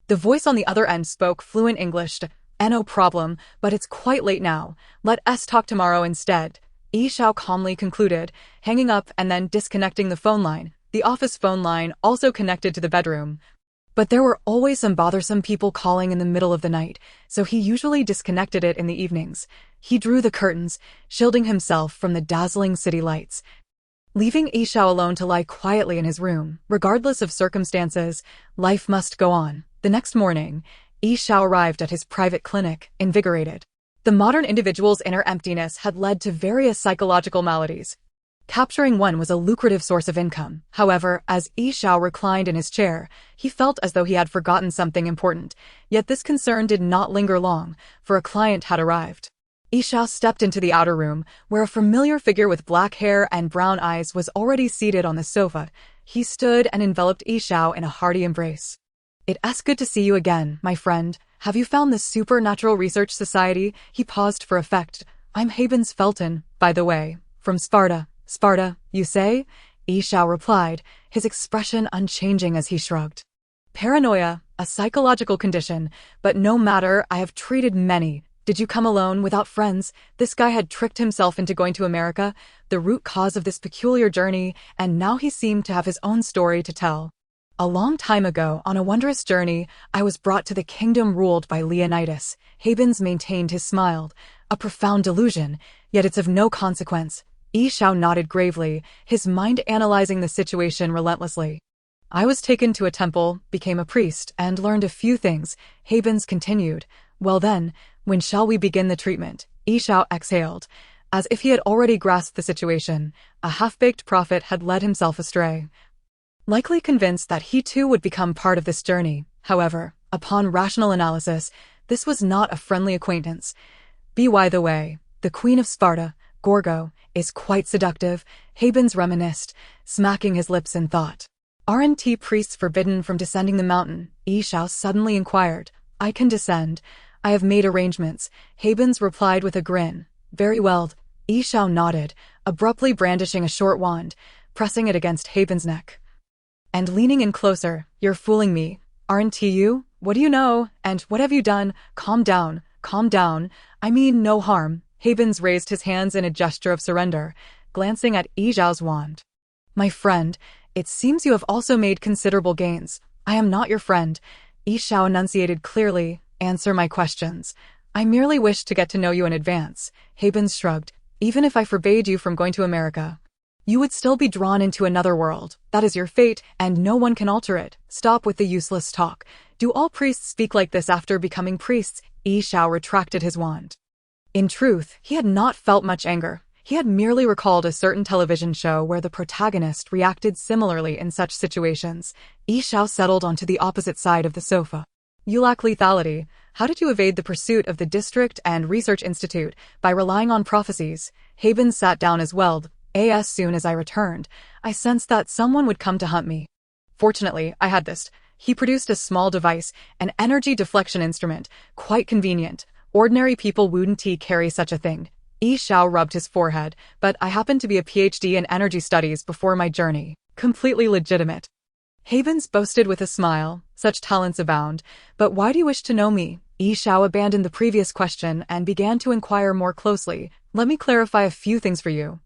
The voice on the other end spoke fluent English. No problem, but it's quite late now. Let us talk tomorrow instead. Yi Xiao calmly concluded, hanging up and then disconnecting the phone line. The office phone line also connected to the bedroom. But there were always some bothersome people calling in the middle of the night, so he usually disconnected it in the evenings. He drew the curtains, shielding himself from the dazzling city lights. Leaving Yi Xiao alone to lie quietly in his room, regardless of circumstances, life must go on. The next morning, Yi Xiao arrived at his private clinic, invigorated. The modern individual's inner emptiness had led to various psychological maladies. Capturing one was a lucrative source of income. However, as Yi Xiao reclined in his chair, he felt as though he had forgotten something important. Yet this concern did not linger long, for a client had arrived. Yi Xiao stepped into the outer room, where a familiar figure with black hair and brown eyes was already seated on the sofa. He stood and enveloped Yi Xiao in a hearty embrace. It's good to see you again, my friend. Have you found the Supernatural Research Society? He paused for effect. I'm Habens Felton, by the way, from Sparta. Sparta, you say? Yi Xiao replied, his expression unchanging as he shrugged. Paranoia, a psychological condition, but no matter, I have treated many. Did you come alone, without friends? This guy had tricked himself into going to America, the root cause of this peculiar journey, and now he seemed to have his own story to tell. A long time ago, on a wondrous journey, I was brought to the kingdom ruled by Leonidas. Habens maintained his smile. A profound delusion, yet it's of no consequence. Yi Xiao nodded gravely, his mind analyzing the situation relentlessly. I was taken to a temple, became a priest, and learned a few things. Habens continued. Well then, when shall we begin the treatment? Yi Xiao exhaled. As if he had already grasped the situation, a half-baked prophet had led himself astray. Likely convinced that he too would become part of this journey. However, upon rational analysis, this was not a friendly acquaintance. By the way, the Queen of Sparta, Gorgo, is quite seductive, Habens reminisced, smacking his lips in thought. Aren't priests forbidden from descending the mountain? Yi Xiao suddenly inquired. I can descend. I have made arrangements, Habens replied with a grin. Very well. Yi Xiao nodded, abruptly brandishing a short wand, pressing it against Habens' neck. And leaning in closer, you're fooling me, aren't you? What do you know? And what have you done? Calm down, I mean no harm. Habens raised his hands in a gesture of surrender, glancing at Yi Xiao's wand. My friend, it seems you have also made considerable gains. I am not your friend, Yi Xiao enunciated clearly. Answer my questions. I merely wish to get to know you in advance. Habens shrugged. Even if I forbade you from going to America, you would still be drawn into another world. That is your fate, and no one can alter it. Stop with the useless talk. Do all priests speak like this after becoming priests? Yi Xiao retracted his wand. In truth, he had not felt much anger. He had merely recalled a certain television show where the protagonist reacted similarly in such situations. Yi Xiao settled onto the opposite side of the sofa. You lack lethality. How did you evade the pursuit of the District and Research Institute by relying on prophecies? Habens sat down as well. As soon as I returned, I sensed that someone would come to hunt me. Fortunately, I had this. He produced a small device, an energy deflection instrument, quite convenient. Ordinary people wouldn't carry such a thing. Yi Xiao rubbed his forehead, but I happened to be a PhD in energy studies before my journey. Completely legitimate. Habens boasted with a smile. Such talents abound. But why do you wish to know me? Yi Xiao abandoned the previous question and began to inquire more closely. Let me clarify a few things for you.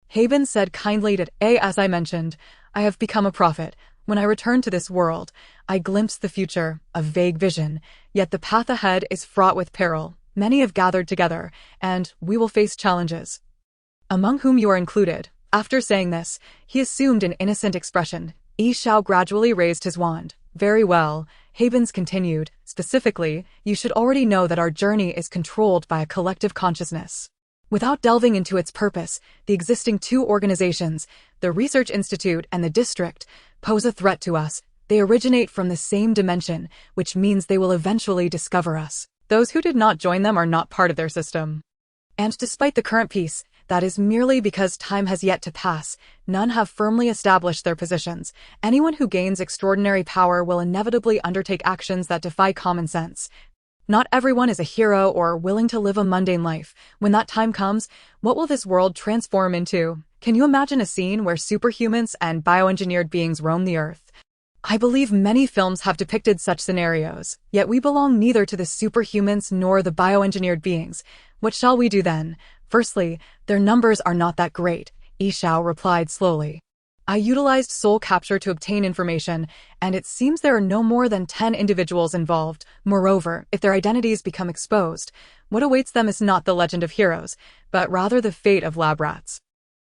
Habens said kindly that, as I mentioned, I have become a prophet. When I returned to this world, I glimpsed the future, a vague vision, yet the path ahead is fraught with peril. Many have gathered together, and we will face challenges, among whom you are included. After saying this, he assumed an innocent expression. Yi Xiao gradually raised his wand. Very well, Habens continued. Specifically, you should already know that our journey is controlled by a collective consciousness. Without delving into its purpose, the existing two organizations, the Research Institute and the District, pose a threat to us. They originate from the same dimension, which means they will eventually discover us. Those who did not join them are not part of their system. And despite the current peace, that is merely because time has yet to pass. None have firmly established their positions. Anyone who gains extraordinary power will inevitably undertake actions that defy common sense. Not everyone is a hero or willing to live a mundane life. When that time comes, what will this world transform into? Can you imagine a scene where superhumans and bioengineered beings roam the earth? I believe many films have depicted such scenarios, yet we belong neither to the superhumans nor the bioengineered beings. What shall we do then? Firstly, their numbers are not that great, Yi Xiao replied slowly. I utilized soul capture to obtain information, and it seems there are no more than 10 individuals involved. Moreover, if their identities become exposed, what awaits them is not the legend of heroes, but rather the fate of lab rats.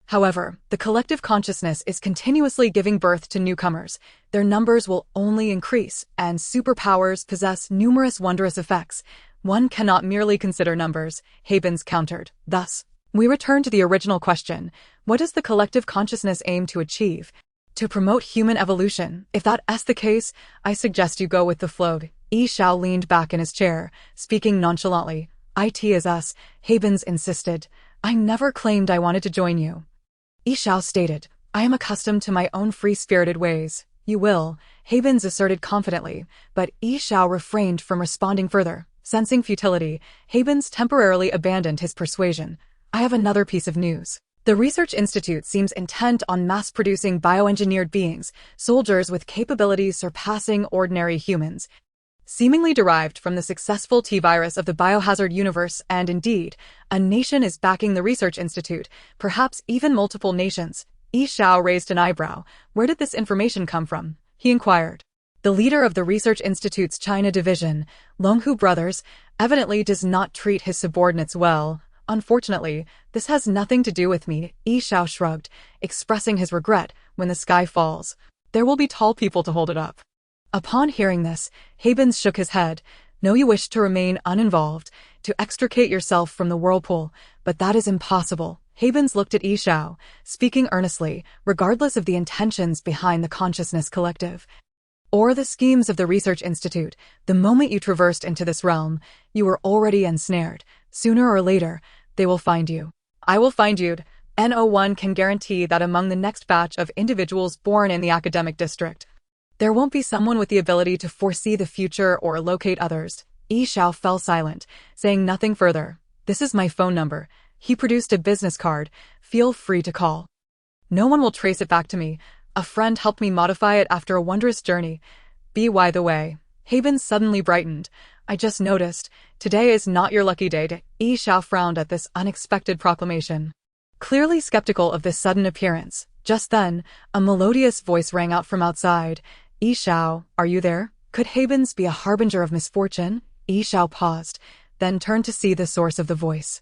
However, the collective consciousness is continuously giving birth to newcomers. Their numbers will only increase, and superpowers possess numerous wondrous effects. One cannot merely consider numbers, Habens countered. Thus, we return to the original question. What does the collective consciousness aim to achieve? To promote human evolution. If that is the case, I suggest you go with the flow. Yi Xiao leaned back in his chair, speaking nonchalantly. It is us, Habens insisted. I never claimed I wanted to join you. Yi Xiao stated, I am accustomed to my own free-spirited ways. You will, Habens asserted confidently, but Yi Xiao refrained from responding further. Sensing futility, Habens temporarily abandoned his persuasion. I have another piece of news. The Research Institute seems intent on mass-producing bioengineered beings, soldiers with capabilities surpassing ordinary humans, seemingly derived from the successful T-virus of the biohazard universe, and indeed, a nation is backing the Research Institute, perhaps even multiple nations. Yi Xiao raised an eyebrow. Where did this information come from? He inquired. The leader of the Research Institute's China division, Longhu Brothers, evidently does not treat his subordinates well. Unfortunately, this has nothing to do with me, Yi Xiao shrugged, expressing his regret. When the sky falls, there will be tall people to hold it up. Upon hearing this, Habens shook his head. No, you wish to remain uninvolved, to extricate yourself from the whirlpool, but that is impossible. Habens looked at Yi Xiao, speaking earnestly, regardless of the intentions behind the Consciousness Collective or the schemes of the Research Institute. The moment you traversed into this realm, you were already ensnared. Sooner or later, they will find you. I will find you. No1 can guarantee that among the next batch of individuals born in the academic district, there won't be someone with the ability to foresee the future or locate others. Yi Xiao fell silent, saying nothing further. This is my phone number. He produced a business card. Feel free to call. No one will trace it back to me. A friend helped me modify it after a wondrous journey. By the way, Habens suddenly brightened. I just noticed. Today is not your lucky day. Yi Xiao frowned at this unexpected proclamation, clearly skeptical of this sudden appearance. Just then, a melodious voice rang out from outside. Yi Xiao, are you there? Could Habens be a harbinger of misfortune? Yi Xiao paused, then turned to see the source of the voice.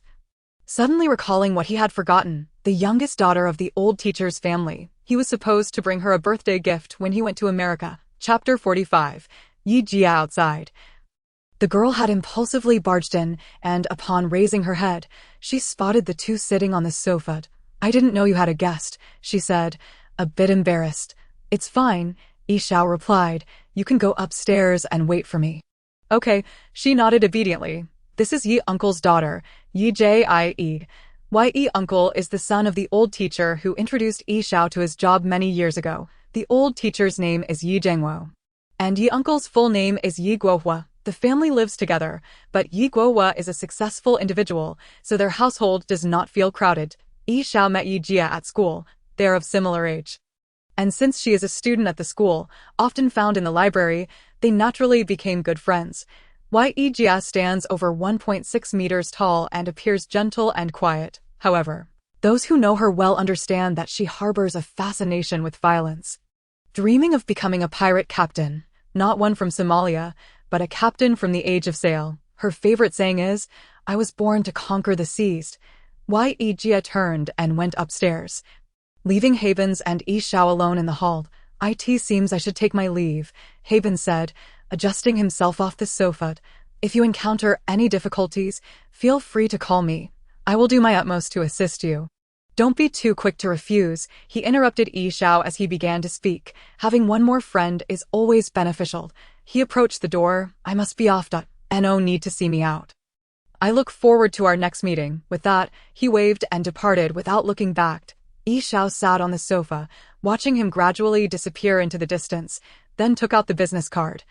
Suddenly recalling what he had forgotten, the youngest daughter of the old teacher's family. He was supposed to bring her a birthday gift when he went to America. Chapter 45. Yi Jia outside. The girl had impulsively barged in, and upon raising her head, she spotted the two sitting on the sofa. I didn't know you had a guest, she said, a bit embarrassed. It's fine, Yi Xiao replied. You can go upstairs and wait for me. Okay, she nodded obediently. This is Yi Uncle's daughter, Yi Jie. Yi Uncle is the son of the old teacher who introduced Yi Xiao to his job many years ago. The old teacher's name is Yi Zhengwo. And Yi Uncle's full name is Yi Guohua. The family lives together, but Yi Guohua is a successful individual, so their household does not feel crowded. Yi Xiao met Yi Jia at school. They are of similar age. And since she is a student at the school, often found in the library, they naturally became good friends. Yi Jia stands over 1.6 meters tall and appears gentle and quiet. However, those who know her well understand that she harbors a fascination with violence. Dreaming of becoming a pirate captain, not one from Somalia, but a captain from the age of sail. Her favorite saying is, "I was born to conquer the seas." Yi Jia turned and went upstairs. Leaving Havens and Yi Xiao alone in the hall, "It seems I should take my leave," Havens said, adjusting himself off the sofa. "If you encounter any difficulties, feel free to call me. I will do my utmost to assist you." "Don't be too quick to refuse," he interrupted Yi Xiao as he began to speak. "Having one more friend is always beneficial." He approached the door. "I must be off. No need to see me out. I look forward to our next meeting." With that, he waved and departed without looking back. Yi Xiao sat on the sofa, watching him gradually disappear into the distance, then took out the business card.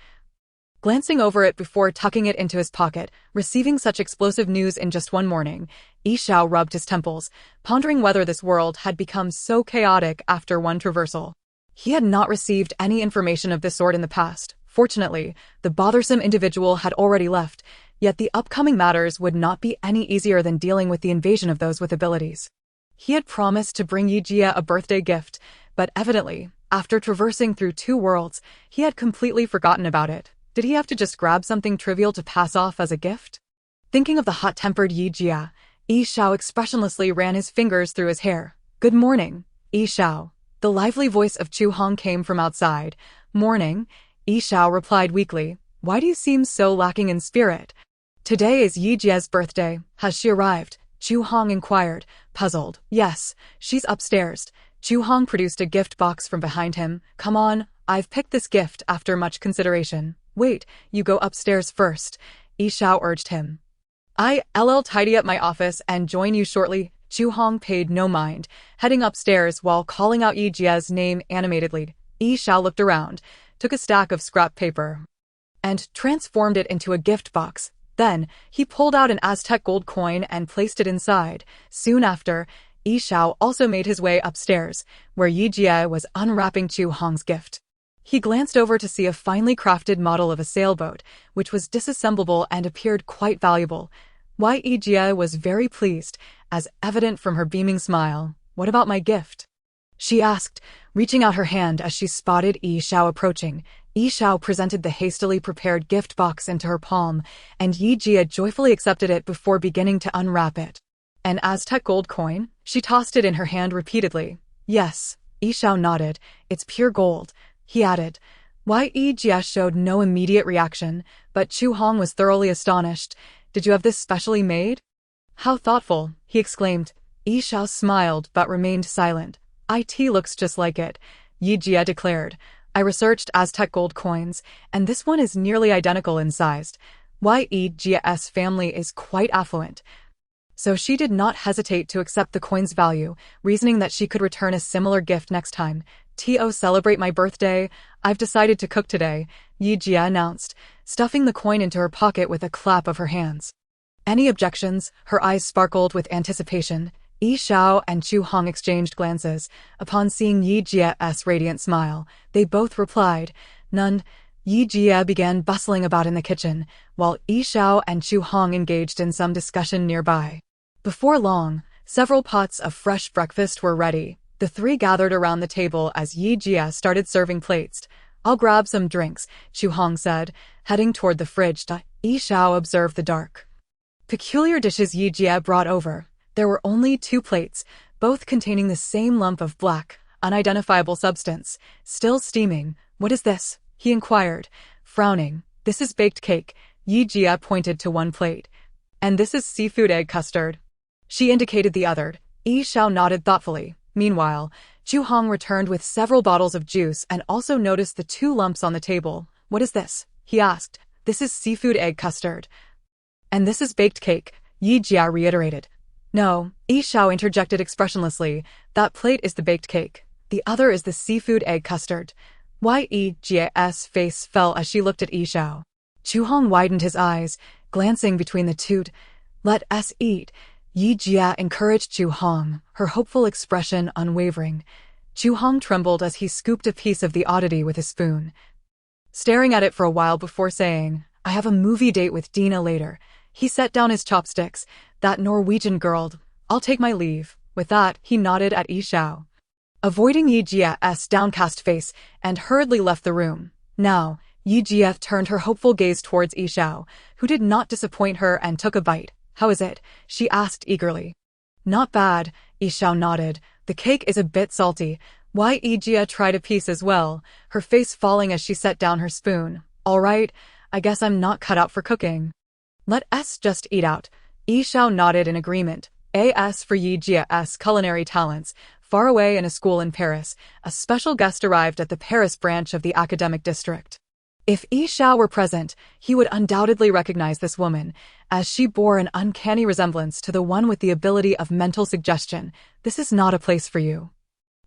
Glancing over it before tucking it into his pocket, receiving such explosive news in just one morning, Yi Xiao rubbed his temples, pondering whether this world had become so chaotic after one traversal. He had not received any information of this sort in the past. Fortunately, the bothersome individual had already left, yet the upcoming matters would not be any easier than dealing with the invasion of those with abilities. He had promised to bring Yi Jia a birthday gift, but evidently, after traversing through 2 worlds, he had completely forgotten about it. Did he have to just grab something trivial to pass off as a gift? Thinking of the hot-tempered Yi Jia, Yi Xiao expressionlessly ran his fingers through his hair. "Good morning, Yi Xiao." The lively voice of Chu Hong came from outside. "Morning," Yi Xiao replied weakly. "Why do you seem so lacking in spirit?" "Today is Yi Jia's birthday. Has she arrived?" Chu Hong inquired, puzzled. "Yes, she's upstairs." Chu Hong produced a gift box from behind him. "Come on, I've picked this gift after much consideration." "Wait, you go upstairs first," Yi Xiao urged him. "I'll tidy up my office and join you shortly." Chu Hong paid no mind, heading upstairs while calling out Yi Jia's name animatedly. Yi Xiao looked around, took a stack of scrap paper, and transformed it into a gift box. Then, he pulled out an Aztec gold coin and placed it inside. Soon after, Yi Xiao also made his way upstairs, where Yi Jia was unwrapping Chu Hong's gift. He glanced over to see a finely crafted model of a sailboat, which was disassemblable and appeared quite valuable. Yi Jia was very pleased, as evident from her beaming smile. "What about my gift?" she asked, reaching out her hand as she spotted Yi Xiao approaching. Yi Xiao presented the hastily prepared gift box into her palm, and Yi Jia joyfully accepted it before beginning to unwrap it. "An Aztec gold coin?" She tossed it in her hand repeatedly. "Yes," Yi Xiao nodded. "It's pure gold," he added. Yi Jia showed no immediate reaction, but Chu Hong was thoroughly astonished. "Did you have this specially made?" "How thoughtful," he exclaimed. Yi Xiao smiled but remained silent. "It looks just like it," Yi Jia declared. "I researched Aztec gold coins, and this one is nearly identical in size." Yi Jia's family is quite affluent, so she did not hesitate to accept the coin's value, reasoning that she could return a similar gift next time. "To celebrate my birthday, I've decided to cook today," Yi Jia announced, stuffing the coin into her pocket with a clap of her hands. "Any objections?" Her eyes sparkled with anticipation. Yi Xiao and Chu Hong exchanged glances. Upon seeing Yi Jia's radiant smile, they both replied, "None." Yi Jia began bustling about in the kitchen, while Yi Xiao and Chu Hong engaged in some discussion nearby. Before long, several pots of fresh breakfast were ready. The 3 gathered around the table as Yi Jia started serving plates. "I'll grab some drinks," Chu Hong said, heading toward the fridge. Yi Xiao observed the dark, peculiar dishes Yi Jia brought over. There were only 2 plates, both containing the same lump of black, unidentifiable substance, still steaming. "What is this?" he inquired, frowning. "This is baked cake," Yi Jia pointed to one plate. "And this is seafood egg custard." She indicated the other. Yi Xiao nodded thoughtfully. Meanwhile, Chu Hong returned with several bottles of juice and also noticed the 2 lumps on the table. "What is this?" he asked. This is seafood egg custard. And this is baked cake, Yi Jia reiterated. No, Yi Xiao interjected expressionlessly. That plate is the baked cake. The other is the seafood egg custard. Yi Jia's face fell as she looked at Yi Xiao. Chu Hong widened his eyes, glancing between the two. Let us eat. Yi Jia encouraged Chu Hong, her hopeful expression unwavering. Chu Hong trembled as he scooped a piece of the oddity with a spoon, staring at it for a while before saying, I have a movie date with Dina later. He set down his chopsticks. That Norwegian girl. I'll take my leave. With that, he nodded at Yi Xiao, avoiding Yi Jia's downcast face, and hurriedly left the room. Now, Yi Jia turned her hopeful gaze towards Yi Xiao, who did not disappoint her and took a bite. How is it? She asked eagerly. Not bad, Yi Xiao nodded. The cake is a bit salty. Yi Jia tried a piece as well, her face falling as she set down her spoon. All right, I guess I'm not cut out for cooking. Let us just eat out. Yi Xiao nodded in agreement. As for Yi Jia's culinary talents, far away in a school in Paris, a special guest arrived at the Paris branch of the academic district. If Yi Xiao were present, he would undoubtedly recognize this woman, as she bore an uncanny resemblance to the one with the ability of mental suggestion. This is not a place for you,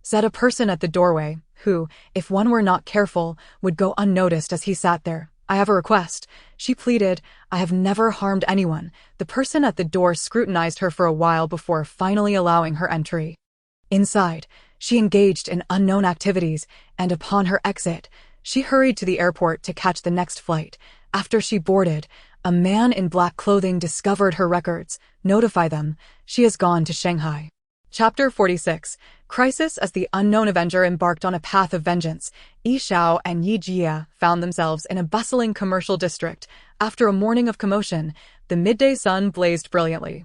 said a person at the doorway, who, if one were not careful, would go unnoticed as he sat there. I have a request, she pleaded. I have never harmed anyone. The person at the door scrutinized her for a while before finally allowing her entry. Inside, she engaged in unknown activities, and upon her exit, she hurried to the airport to catch the next flight. After she boarded, a man in black clothing discovered her records. Notify them. She has gone to Shanghai. Chapter 46. Crisis. As the unknown Avenger embarked on a path of vengeance, Yi Xiao and Yi Jia found themselves in a bustling commercial district. After a morning of commotion, the midday sun blazed brilliantly.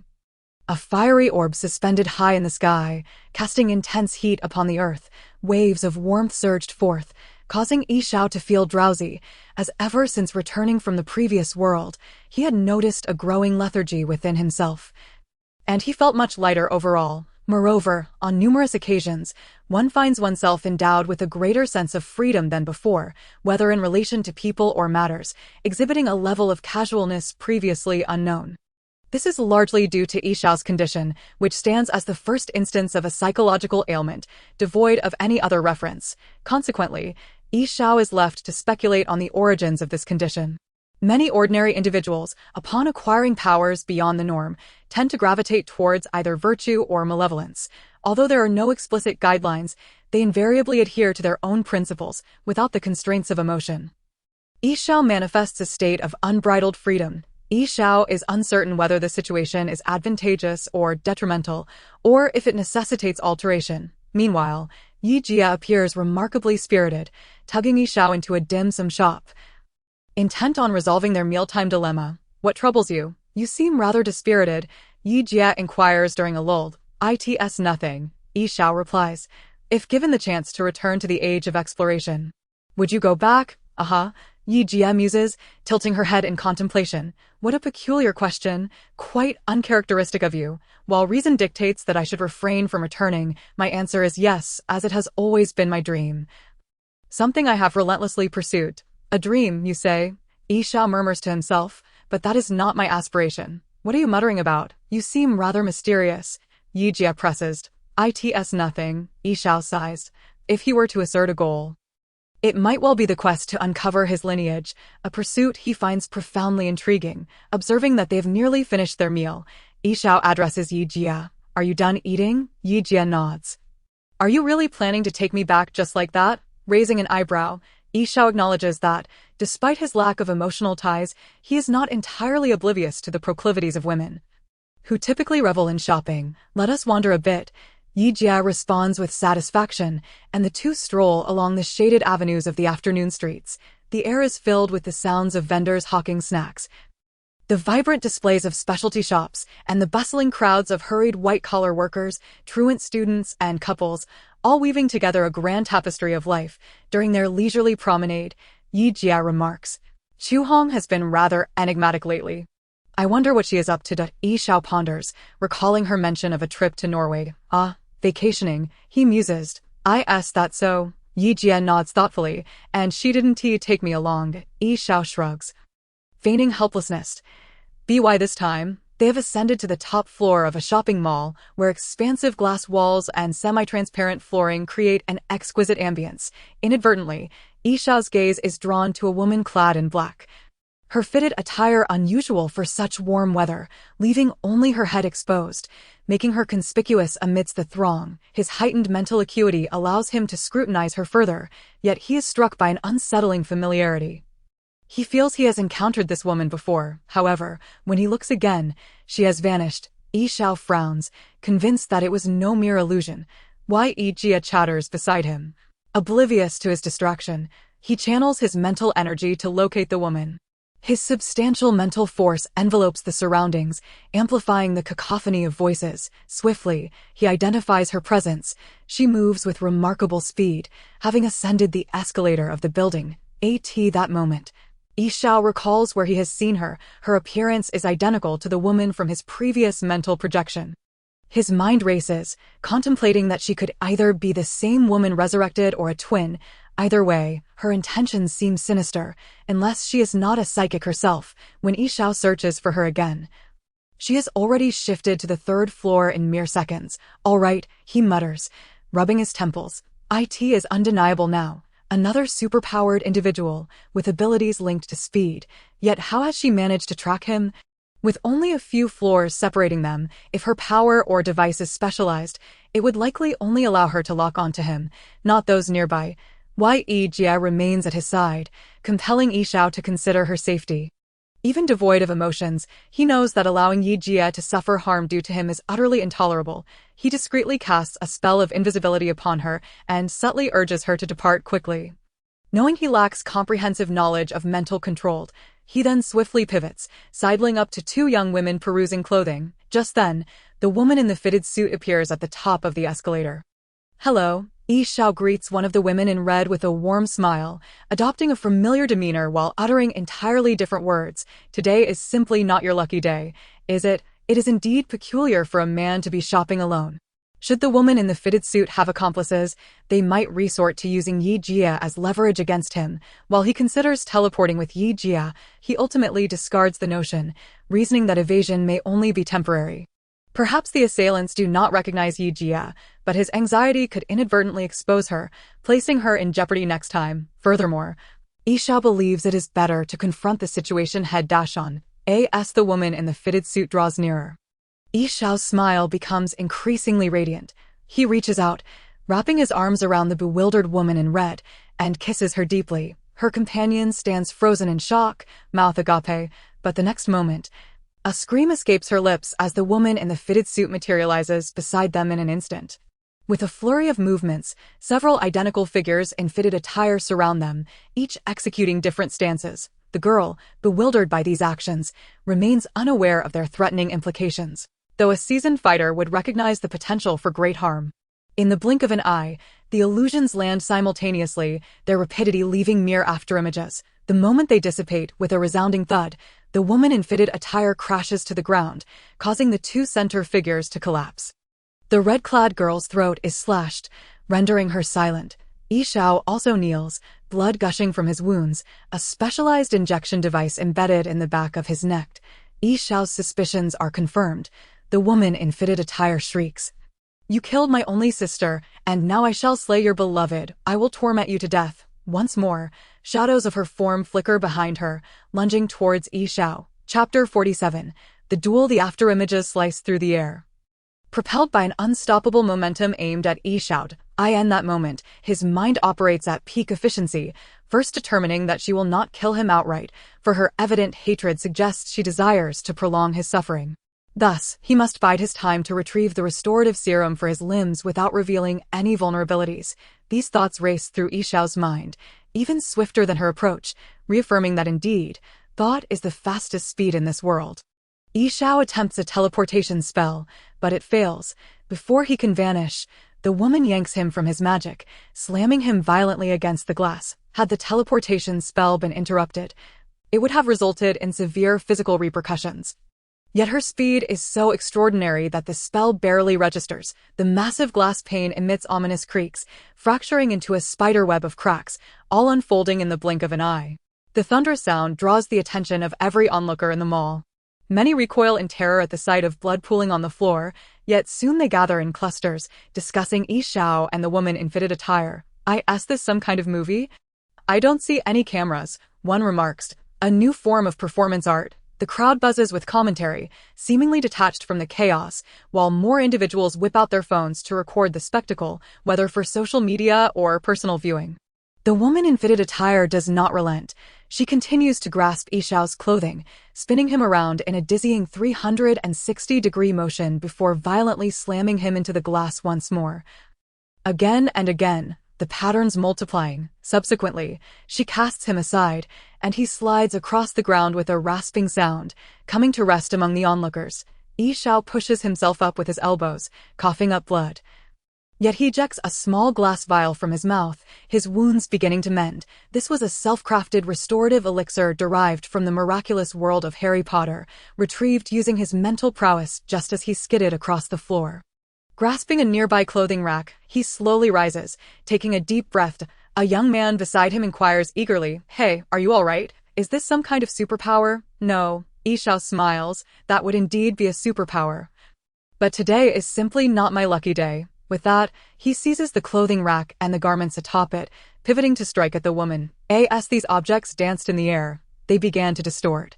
A fiery orb suspended high in the sky, casting intense heat upon the earth. Waves of warmth surged forth, causing Yi Xiao to feel drowsy, as ever since returning from the previous world, he had noticed a growing lethargy within himself, and he felt much lighter overall. Moreover, on numerous occasions, one finds oneself endowed with a greater sense of freedom than before, whether in relation to people or matters, exhibiting a level of casualness previously unknown. This is largely due to Yi Xiao's condition, which stands as the first instance of a psychological ailment, devoid of any other reference. Consequently, Yi Xiao is left to speculate on the origins of this condition. Many ordinary individuals, upon acquiring powers beyond the norm, tend to gravitate towards either virtue or malevolence. Although there are no explicit guidelines, they invariably adhere to their own principles, without the constraints of emotion. Yi Xiao manifests a state of unbridled freedom. Yi Xiao is uncertain whether the situation is advantageous or detrimental, or if it necessitates alteration. Meanwhile, Yi Jia appears remarkably spirited, tugging Yi Xiao into a dim sum shop, intent on resolving their mealtime dilemma. What troubles you? You seem rather dispirited, Yi Jia inquires during a lull. It's nothing, Yi Xiao replies. If given the chance to return to the age of exploration, would you go back? Yi Jia muses, tilting her head in contemplation. What a peculiar question, quite uncharacteristic of you. While reason dictates that I should refrain from returning, my answer is yes, as it has always been my dream. Something I have relentlessly pursued. A dream, you say? Yi Xiao murmurs to himself, but that is not my aspiration. What are you muttering about? You seem rather mysterious. Yi Jia presses. It's nothing, Yi Xiao sighs. If he were to assert a goal, it might well be the quest to uncover his lineage, a pursuit he finds profoundly intriguing. Observing that they have nearly finished their meal, Yi Xiao addresses Yi Jia. Are you done eating? Yi Jia nods. Are you really planning to take me back just like that? Raising an eyebrow, Yi Xiao acknowledges that, despite his lack of emotional ties, he is not entirely oblivious to the proclivities of women, who typically revel in shopping. Let us wander a bit. Yi Jia responds with satisfaction, and the two stroll along the shaded avenues of the afternoon streets. The air is filled with the sounds of vendors hawking snacks, the vibrant displays of specialty shops, and the bustling crowds of hurried white-collar workers, truant students, and couples, all weaving together a grand tapestry of life. During their leisurely promenade, Yi Jia remarks, Chu Hong has been rather enigmatic lately. I wonder what she is up to. Yi Xiao ponders, recalling her mention of a trip to Norway. Vacationing, he muses. That so? Yi Jia nods thoughtfully, and she didn't take me along. Yi Xiao shrugs. feigning helplessness. By this time, they have ascended to the top floor of a shopping mall where expansive glass walls and semi-transparent flooring create an exquisite ambience. Inadvertently, Yixiao's gaze is drawn to a woman clad in black. Her fitted attire unusual for such warm weather, leaving only her head exposed, making her conspicuous amidst the throng. His heightened mental acuity allows him to scrutinize her further, yet he is struck by an unsettling familiarity. He feels he has encountered this woman before. However, when he looks again, she has vanished. Yixiao frowns, convinced that it was no mere illusion. Jia chatters beside him. Oblivious to his distraction, he channels his mental energy to locate the woman. His substantial mental force envelopes the surroundings, amplifying the cacophony of voices. Swiftly, he identifies her presence. She moves with remarkable speed, having ascended the escalator of the building. That moment, Yixiao recalls where he has seen her. Her appearance is identical to the woman from his previous mental projection. His mind races, contemplating that she could either be the same woman resurrected or a twin. Either way, her intentions seem sinister, unless she is not a psychic herself. When Yixiao searches for her again, she has already shifted to the third floor in mere seconds. All right, he mutters, rubbing his temples. It is undeniable now. Another superpowered individual, with abilities linked to speed. Yet how has she managed to track him? With only a few floors separating them, if her power or device is specialized, it would likely only allow her to lock onto him, not those nearby. Jia remains at his side, compelling Yixiao to consider her safety. Even devoid of emotions, he knows that allowing Jia to suffer harm due to him is utterly intolerable. He discreetly casts a spell of invisibility upon her and subtly urges her to depart quickly. Knowing he lacks comprehensive knowledge of mental control, he then swiftly pivots, sidling up to two young women perusing clothing. Just then, the woman in the fitted suit appears at the top of the escalator. Hello. Yixiao greets one of the women in red with a warm smile, adopting a familiar demeanor while uttering entirely different words. Today is simply not your lucky day, is it? It is indeed peculiar for a man to be shopping alone. Should the woman in the fitted suit have accomplices, they might resort to using Jia as leverage against him. While he considers teleporting with Jia, he ultimately discards the notion, reasoning that evasion may only be temporary. Perhaps the assailants do not recognize Jia, but his anxiety could inadvertently expose her, placing her in jeopardy next time. Furthermore, Yixiao believes it is better to confront the situation head-on. As the woman in the fitted suit draws nearer, Yixiao's smile becomes increasingly radiant. He reaches out, wrapping his arms around the bewildered woman in red, and kisses her deeply. Her companion stands frozen in shock, mouth agape, but the next moment, a scream escapes her lips as the woman in the fitted suit materializes beside them in an instant. With a flurry of movements, several identical figures in fitted attire surround them, each executing different stances. The girl, bewildered by these actions, remains unaware of their threatening implications, though a seasoned fighter would recognize the potential for great harm. In the blink of an eye, the illusions land simultaneously, their rapidity leaving mere afterimages. The moment they dissipate with a resounding thud, the woman in fitted attire crashes to the ground, causing the two center figures to collapse. The red-clad girl's throat is slashed, rendering her silent. Yixiao also kneels, blood gushing from his wounds, a specialized injection device embedded in the back of his neck. Yixiao's suspicions are confirmed. The woman in fitted attire shrieks, "You killed my only sister, and now I shall slay your beloved. I will torment you to death." Once more, shadows of her form flicker behind her, lunging towards Yixiao. Chapter 47. The Duel. The afterimages slice through the air, propelled by an unstoppable momentum aimed at Yixiao. In that moment, his mind operates at peak efficiency, first determining that she will not kill him outright, for her evident hatred suggests she desires to prolong his suffering. Thus, he must bide his time to retrieve the restorative serum for his limbs without revealing any vulnerabilities. These thoughts race through Yixiao's mind, even swifter than her approach, reaffirming that indeed, thought is the fastest speed in this world. Yixiao attempts a teleportation spell, but it fails. Before he can vanish, the woman yanks him from his magic, slamming him violently against the glass. Had the teleportation spell been interrupted, it would have resulted in severe physical repercussions. Yet her speed is so extraordinary that the spell barely registers. The massive glass pane emits ominous creaks, fracturing into a spiderweb of cracks, all unfolding in the blink of an eye. The thunderous sound draws the attention of every onlooker in the mall. Many recoil in terror at the sight of blood pooling on the floor, yet soon they gather in clusters, discussing Yi Xiao and the woman in fitted attire. Is this some kind of movie? I don't see any cameras, one remarks. A new form of performance art. The crowd buzzes with commentary, seemingly detached from the chaos, while more individuals whip out their phones to record the spectacle, whether for social media or personal viewing. The woman in fitted attire does not relent. She continues to grasp Yi Xiao's clothing, spinning him around in a dizzying 360-degree motion before violently slamming him into the glass once more. Again and again, the patterns multiplying. Subsequently, she casts him aside, and he slides across the ground with a rasping sound, coming to rest among the onlookers. Yi Xiao pushes himself up with his elbows, coughing up blood. Yet he ejects a small glass vial from his mouth, his wounds beginning to mend. This was a self-crafted restorative elixir derived from the miraculous world of Harry Potter, retrieved using his mental prowess just as he skidded across the floor. Grasping a nearby clothing rack, he slowly rises, taking a deep breath. A young man beside him inquires eagerly, "Hey, are you all right? Is this some kind of superpower?" "No," Yi Xiao smiles, "that would indeed be a superpower. But today is simply not my lucky day." With that, he seizes the clothing rack and the garments atop it, pivoting to strike at the woman. As these objects danced in the air, they began to distort,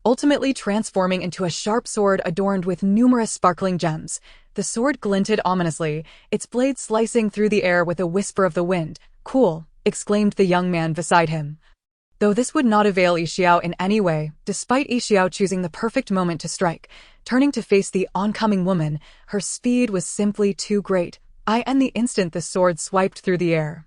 ultimately transforming into a sharp sword adorned with numerous sparkling gems. The sword glinted ominously, its blade slicing through the air with a whisper of the wind. "Cool," exclaimed the young man beside him. Though this would not avail Yi Xiao in any way, despite Yi Xiao choosing the perfect moment to strike. Turning to face the oncoming woman, her speed was simply too great. And the instant the sword swiped through the air,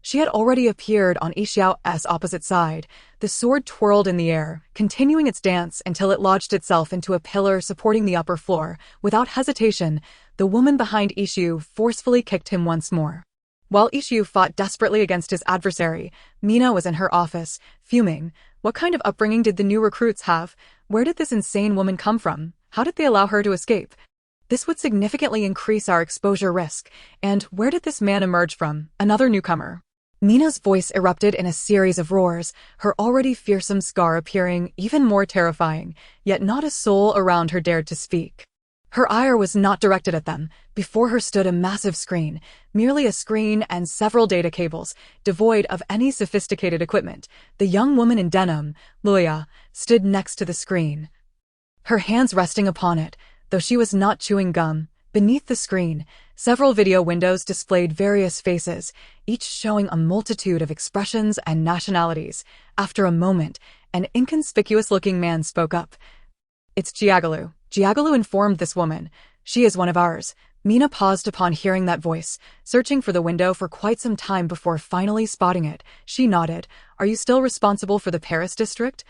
she had already appeared on Yi Xiao's opposite side. The sword twirled in the air, continuing its dance until it lodged itself into a pillar supporting the upper floor. Without hesitation, the woman behind Yi Xiao forcefully kicked him once more. While Yi Xiao fought desperately against his adversary, Mina was in her office, fuming. What kind of upbringing did the new recruits have? Where did this insane woman come from? How did they allow her to escape? This would significantly increase our exposure risk. And where did this man emerge from? Another newcomer. Mina's voice erupted in a series of roars, her already fearsome scar appearing even more terrifying, yet not a soul around her dared to speak. Her ire was not directed at them. Before her stood a massive screen, merely a screen and several data cables, devoid of any sophisticated equipment. The young woman in denim, Luya, stood next to the screen, her hands resting upon it, though she was not chewing gum. Beneath the screen, several video windows displayed various faces, each showing a multitude of expressions and nationalities. After a moment, an inconspicuous-looking man spoke up. "It's Jiagalu." Jiagalu informed this woman. "She is one of ours." Mina paused upon hearing that voice, searching for the window for quite some time before finally spotting it. She nodded. "Are you still responsible for the Paris district?"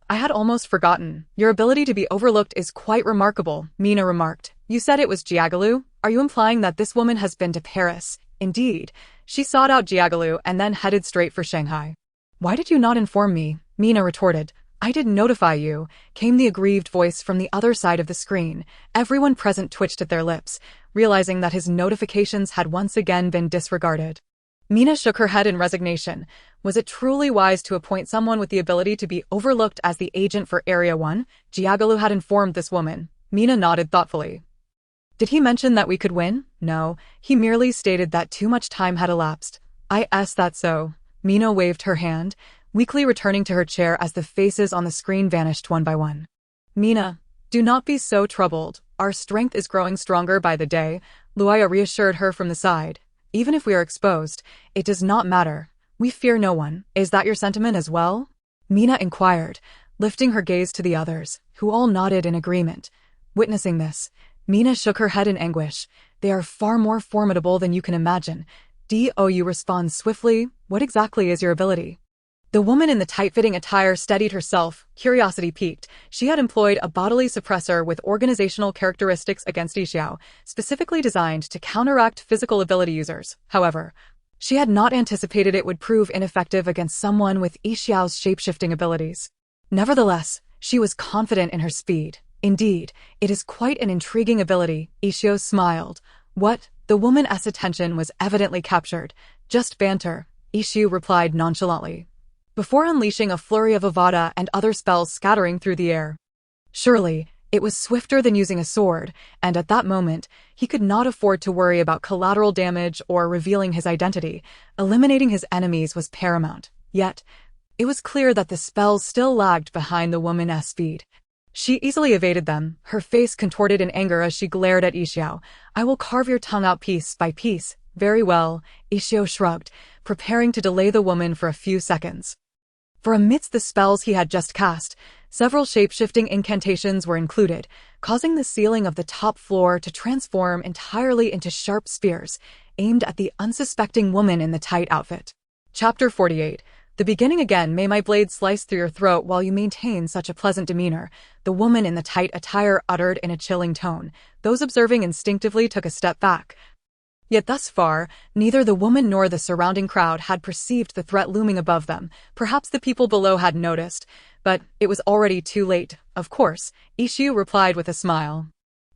"I had almost forgotten. Your ability to be overlooked is quite remarkable," Mina remarked. "You said it was Jiagalu? Are you implying that this woman has been to Paris?" "Indeed." She sought out Jiagalu and then headed straight for Shanghai. "Why did you not inform me?" Mina retorted. "I did notify you," came the aggrieved voice from the other side of the screen. Everyone present twitched at their lips, realizing that his notifications had once again been disregarded. Mina shook her head in resignation. Was it truly wise to appoint someone with the ability to be overlooked as the agent for Area 1? Jiagalu had informed this woman. Mina nodded thoughtfully. "Did he mention that we could win?" "No, he merely stated that too much time had elapsed." "Is that so?" Mina waved her hand, weakly returning to her chair as the faces on the screen vanished one by one. "Mina, do not be so troubled. Our strength is growing stronger by the day," Luaya reassured her from the side. "Even if we are exposed, it does not matter. We fear no one. Is that your sentiment as well?" Mina inquired, lifting her gaze to the others, who all nodded in agreement. Witnessing this, Mina shook her head in anguish. "They are far more formidable than you can imagine." Dou responds swiftly. "What exactly is your ability?" The woman in the tight-fitting attire steadied herself, curiosity piqued. She had employed a bodily suppressor with organizational characteristics against Yi Xiao, specifically designed to counteract physical ability users. However, she had not anticipated it would prove ineffective against someone with Yi Xiao's shapeshifting abilities. Nevertheless, she was confident in her speed. "Indeed, it is quite an intriguing ability," Yi Xiao smiled. "What?" The woman's attention was evidently captured. "Just banter," Yi Xiao replied nonchalantly. before unleashing a flurry of Avada and other spells scattering through the air. Surely, it was swifter than using a sword, and at that moment, he could not afford to worry about collateral damage or revealing his identity. Eliminating his enemies was paramount. Yet, it was clear that the spells still lagged behind the woman's speed. She easily evaded them, her face contorted in anger as she glared at Xiao. "I will carve your tongue out piece by piece." "Very well," Xiao shrugged, preparing to delay the woman for a few seconds. For amidst the spells he had just cast, several shape-shifting incantations were included, causing the ceiling of the top floor to transform entirely into sharp spears, aimed at the unsuspecting woman in the tight outfit. Chapter 48. The beginning again. "May my blade slice through your throat while you maintain such a pleasant demeanor," the woman in the tight attire uttered in a chilling tone. Those observing instinctively took a step back. Yet thus far, neither the woman nor the surrounding crowd had perceived the threat looming above them. Perhaps the people below had noticed, but it was already too late. "Of course," Ishu replied with a smile.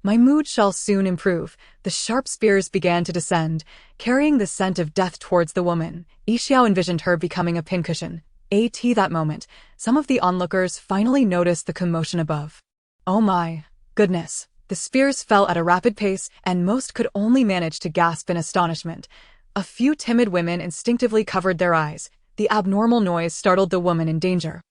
"My mood shall soon improve." The sharp spears began to descend, carrying the scent of death towards the woman. Xiao envisioned her becoming a pincushion. That moment, some of the onlookers finally noticed the commotion above. "Oh my goodness." The spears fell at a rapid pace, and most could only manage to gasp in astonishment. A few timid women instinctively covered their eyes. The abnormal noise startled the woman in danger.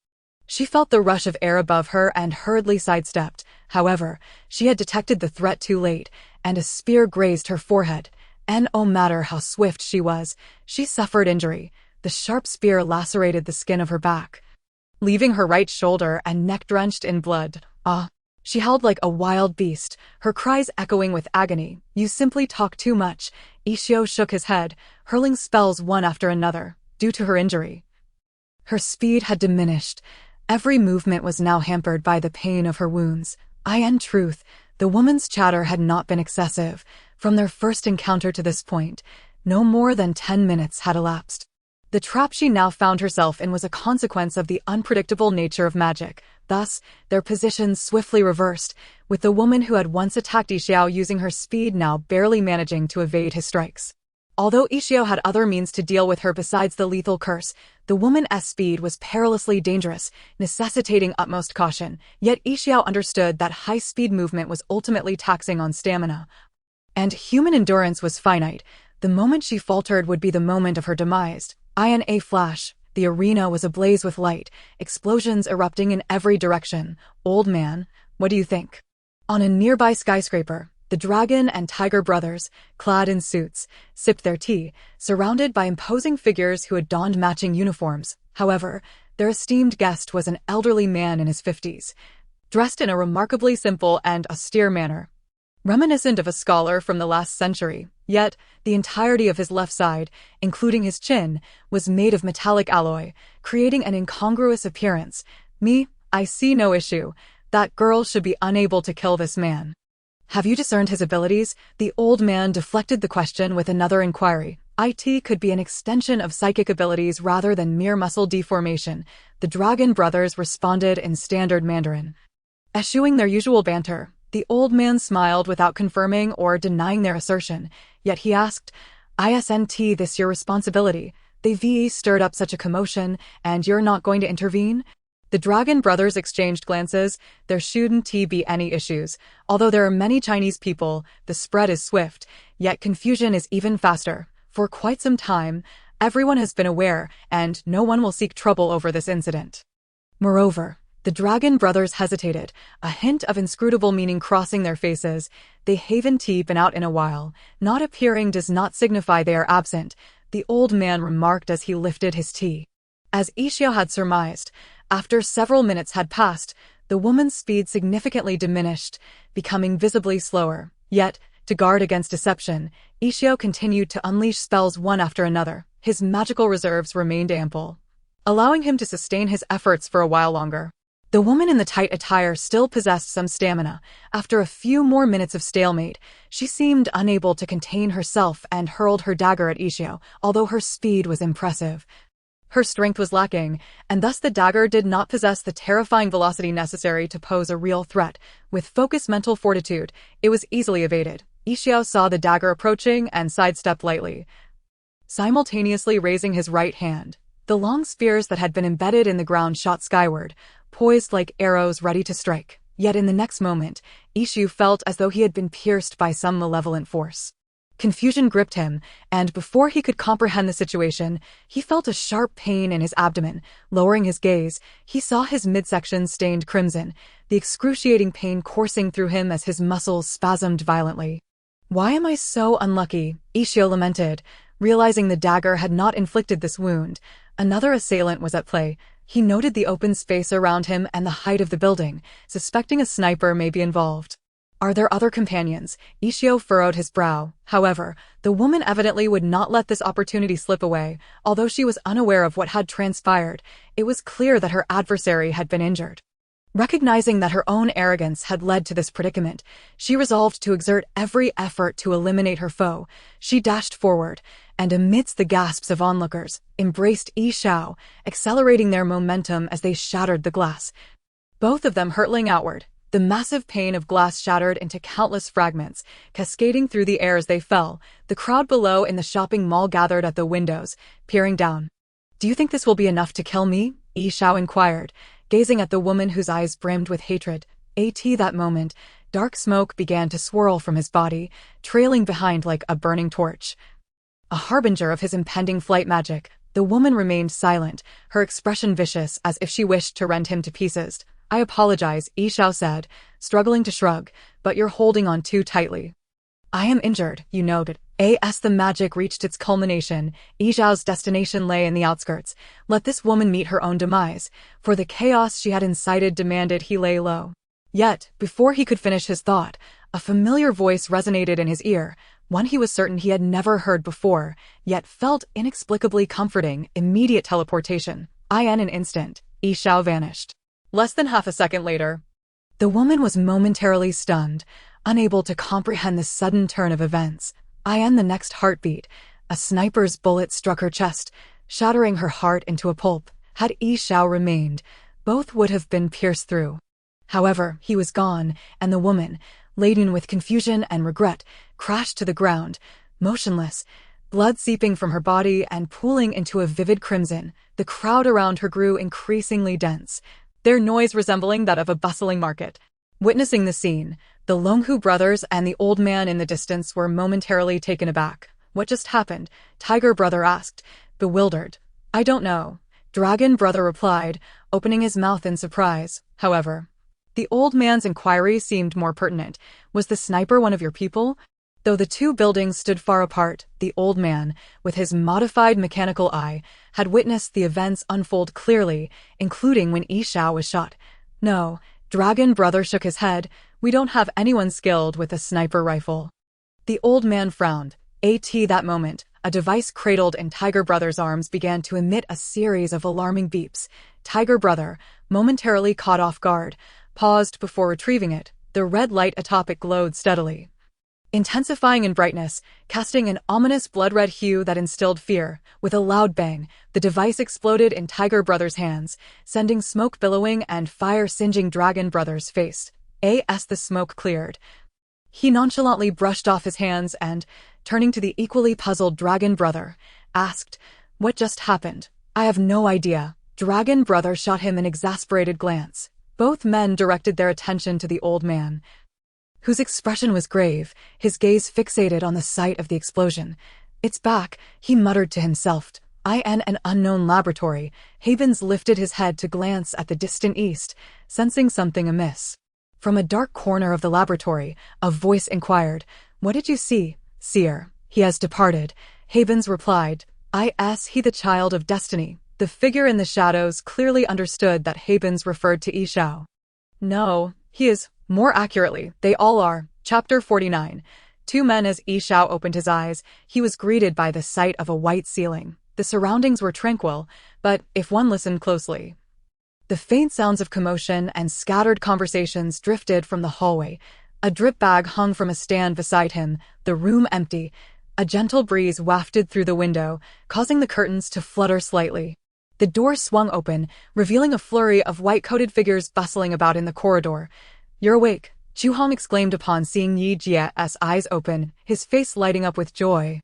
She felt the rush of air above her and hurriedly sidestepped. However, she had detected the threat too late, and a spear grazed her forehead. And no matter how swift she was, she suffered injury. The sharp spear lacerated the skin of her back, leaving her right shoulder and neck drenched in blood. She howled like a wild beast, her cries echoing with agony. "You simply talk too much." Xiao shook his head, hurling spells one after another. Due to her injury, her speed had diminished. Every movement was now hampered by the pain of her wounds. In truth, the woman's chatter had not been excessive. From their first encounter to this point, no more than 10 minutes had elapsed. The trap she now found herself in was a consequence of the unpredictable nature of magic. Thus, their positions swiftly reversed, with the woman who had once attacked Xiao using her speed now barely managing to evade his strikes. Although Xiao had other means to deal with her besides the lethal curse, the woman's speed was perilously dangerous, necessitating utmost caution. Yet Xiao understood that high-speed movement was ultimately taxing on stamina, and human endurance was finite. The moment she faltered would be the moment of her demise. In a flash, the arena was ablaze with light, explosions erupting in every direction. "Old man, what do you think?" On a nearby skyscraper, the dragon and tiger brothers, clad in suits, sipped their tea, surrounded by imposing figures who had donned matching uniforms. However, their esteemed guest was an elderly man in his 50s, dressed in a remarkably simple and austere manner, reminiscent of a scholar from the last century. Yet, the entirety of his left side, including his chin, was made of metallic alloy, creating an incongruous appearance. I see no issue. That girl should be unable to kill this man." "Have you discerned his abilities?" The old man deflected the question with another inquiry. "It could be an extension of psychic abilities rather than mere muscle deformation," the dragon brothers responded in standard Mandarin. Eschewing their usual banter, the old man smiled without confirming or denying their assertion, yet he asked, "Isn't this your responsibility? They've stirred up such a commotion, and you're not going to intervene?" The dragon brothers exchanged glances. There shouldn't be any issues. Although there are many Chinese people, the spread is swift, yet confusion is even faster. For quite some time, everyone has been aware, and no one will seek trouble over this incident. Moreover, the dragon brothers hesitated, a hint of inscrutable meaning crossing their faces. "They haven't been out in a while. Not appearing does not signify they are absent," the old man remarked as he lifted his tea. As Xiao had surmised, after several minutes had passed, the woman's speed significantly diminished, becoming visibly slower. Yet, to guard against deception, Xiao continued to unleash spells one after another. His magical reserves remained ample, allowing him to sustain his efforts for a while longer. The woman in the tight attire still possessed some stamina. After a few more minutes of stalemate, she seemed unable to contain herself and hurled her dagger at Xiao. Although her speed was impressive, her strength was lacking, and thus the dagger did not possess the terrifying velocity necessary to pose a real threat. With focused mental fortitude, it was easily evaded. Xiao saw the dagger approaching and sidestepped lightly, simultaneously raising his right hand. The long spears that had been embedded in the ground shot skyward, poised like arrows ready to strike. Yet in the next moment, Ishu felt as though he had been pierced by some malevolent force. Confusion gripped him, and before he could comprehend the situation, he felt a sharp pain in his abdomen. Lowering his gaze, he saw his midsection stained crimson, the excruciating pain coursing through him as his muscles spasmed violently. "Why am I so unlucky?" Ishu lamented, realizing the dagger had not inflicted this wound. Another assailant was at play. He noted the open space around him and the height of the building, suspecting a sniper may be involved. "Are there other companions?" Ishu furrowed his brow. However, the woman evidently would not let this opportunity slip away. Although she was unaware of what had transpired, it was clear that her adversary had been injured. Recognizing that her own arrogance had led to this predicament, she resolved to exert every effort to eliminate her foe. She dashed forward, and amidst the gasps of onlookers, embraced Ishu, accelerating their momentum as they shattered the glass. Both of them hurtling outward, the massive pane of glass shattered into countless fragments, cascading through the air as they fell. The crowd below in the shopping mall gathered at the windows, peering down. "Do you think this will be enough to kill me?" Ishu inquired, gazing at the woman whose eyes brimmed with hatred. That moment, dark smoke began to swirl from his body, trailing behind like a burning torch. A harbinger of his impending flight magic, the woman remained silent, her expression vicious as if she wished to rend him to pieces. "I apologize," Ishu said, struggling to shrug, "but you're holding on too tightly." "I am injured, you noted." As the magic reached its culmination, Ishu's destination lay in the outskirts. Let this woman meet her own demise, for the chaos she had incited demanded he lay low. Yet, before he could finish his thought, a familiar voice resonated in his ear, one he was certain he had never heard before, yet felt inexplicably comforting. Immediate teleportation. In an instant, Ishu vanished. Less than half a second later, the woman was momentarily stunned, unable to comprehend the sudden turn of events. The next heartbeat, a sniper's bullet struck her chest, shattering her heart into a pulp. Had Ishu remained, both would have been pierced through. However, he was gone, and the woman, laden with confusion and regret, crashed to the ground, motionless, blood seeping from her body and pooling into a vivid crimson. The crowd around her grew increasingly dense, their noise resembling that of a bustling market. Witnessing the scene, the Longhu brothers and the old man in the distance were momentarily taken aback. "What just happened?" Tiger brother asked, bewildered. "I don't know," Dragon brother replied, opening his mouth in surprise. However, the old man's inquiry seemed more pertinent. "Was the sniper one of your people?" Though the two buildings stood far apart, the old man, with his modified mechanical eye, had witnessed the events unfold clearly, including when Ishu was shot. "No," Dragon brother shook his head, "we don't have anyone skilled with a sniper rifle." The old man frowned. That moment, a device cradled in Tiger brother's arms began to emit a series of alarming beeps. Tiger brother, momentarily caught off guard, paused before retrieving it. The red light atop it glowed steadily, intensifying in brightness, casting an ominous blood-red hue that instilled fear. With a loud bang, the device exploded in Tiger brother's hands, sending smoke billowing and fire singeing Dragon brother's face. As the smoke cleared, he nonchalantly brushed off his hands and, turning to the equally puzzled Dragon brother, asked, "What just happened?" "I have no idea." Dragon brother shot him an exasperated glance. Both men directed their attention to the old man, whose expression was grave, his gaze fixated on the site of the explosion. "It's back," he muttered to himself. In an unknown laboratory, Havens lifted his head to glance at the distant east, sensing something amiss. From a dark corner of the laboratory, a voice inquired, "What did you see?" "Seer. He has departed," Havens replied. He the child of destiny." The figure in the shadows clearly understood that Havens referred to Ishu. "No, he is. More accurately, they all are." Chapter 49. Two men. As Ishu opened his eyes, he was greeted by the sight of a white ceiling. The surroundings were tranquil, but if one listened closely, the faint sounds of commotion and scattered conversations drifted from the hallway. A drip bag hung from a stand beside him, the room empty. A gentle breeze wafted through the window, causing the curtains to flutter slightly. The door swung open, revealing a flurry of white-coated figures bustling about in the corridor. "You're awake," Juhong exclaimed upon seeing Yi Jie's eyes open, his face lighting up with joy.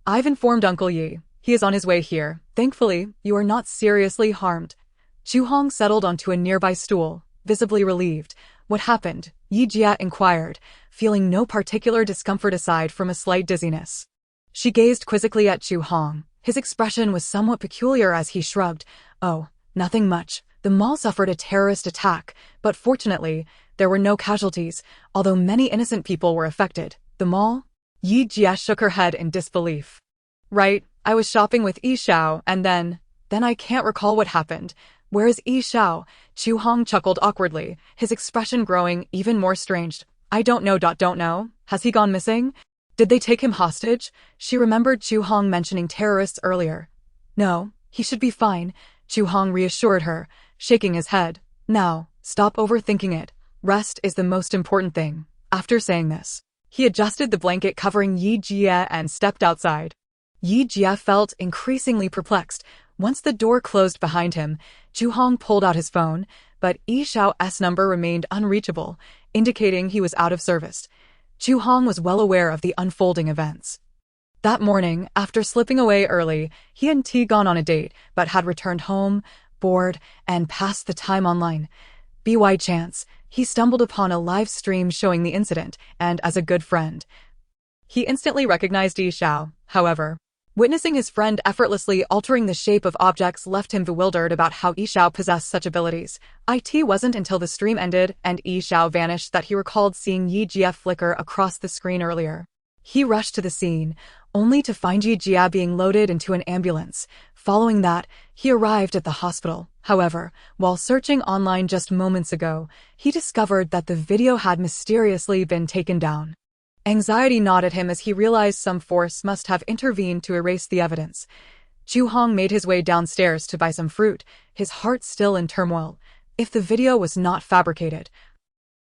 "I've informed Uncle Yi. He is on his way here. Thankfully, you are not seriously harmed. Chu Hong settled onto a nearby stool, visibly relieved. What happened? Yi Jia inquired, feeling no particular discomfort aside from a slight dizziness. She gazed quizzically at Chu Hong. His expression was somewhat peculiar as he shrugged. Oh, nothing much. The mall suffered a terrorist attack, but fortunately, there were no casualties, although many innocent people were affected. The mall? Yi Jia shook her head in disbelief. Right, I was shopping with Yi Xiao and then I can't recall what happened. Where is Yi Xiao? Chu Hong chuckled awkwardly, his expression growing even more strange. I don't know. Has he gone missing? Did they take him hostage? She remembered Chu Hong mentioning terrorists earlier. No, he should be fine, Chu Hong reassured her, shaking his head. Now, stop overthinking it. Rest is the most important thing. After saying this, he adjusted the blanket covering Yi Jia and stepped outside. Yi Jia felt increasingly perplexed. Once the door closed behind him, Chu Hong pulled out his phone, but Yi Xiao's number remained unreachable, indicating he was out of service. Chu Hong was well aware of the unfolding events. That morning, after slipping away early, he and T gone on a date, but had returned home, bored, and passed the time online. By chance, he stumbled upon a live stream showing the incident, and as a good friend, he instantly recognized Yi Xiao. However, witnessing his friend effortlessly altering the shape of objects left him bewildered about how Yi Xiao possessed such abilities. It wasn't until the stream ended and Yi Xiao vanished that he recalled seeing Yi Jia flicker across the screen earlier. He rushed to the scene, only to find Yi Jia being loaded into an ambulance. Following that, he arrived at the hospital. However, while searching online just moments ago, he discovered that the video had mysteriously been taken down. Anxiety gnawed at him as he realized some force must have intervened to erase the evidence. Chu Hong made his way downstairs to buy some fruit, his heart still in turmoil. If the video was not fabricated,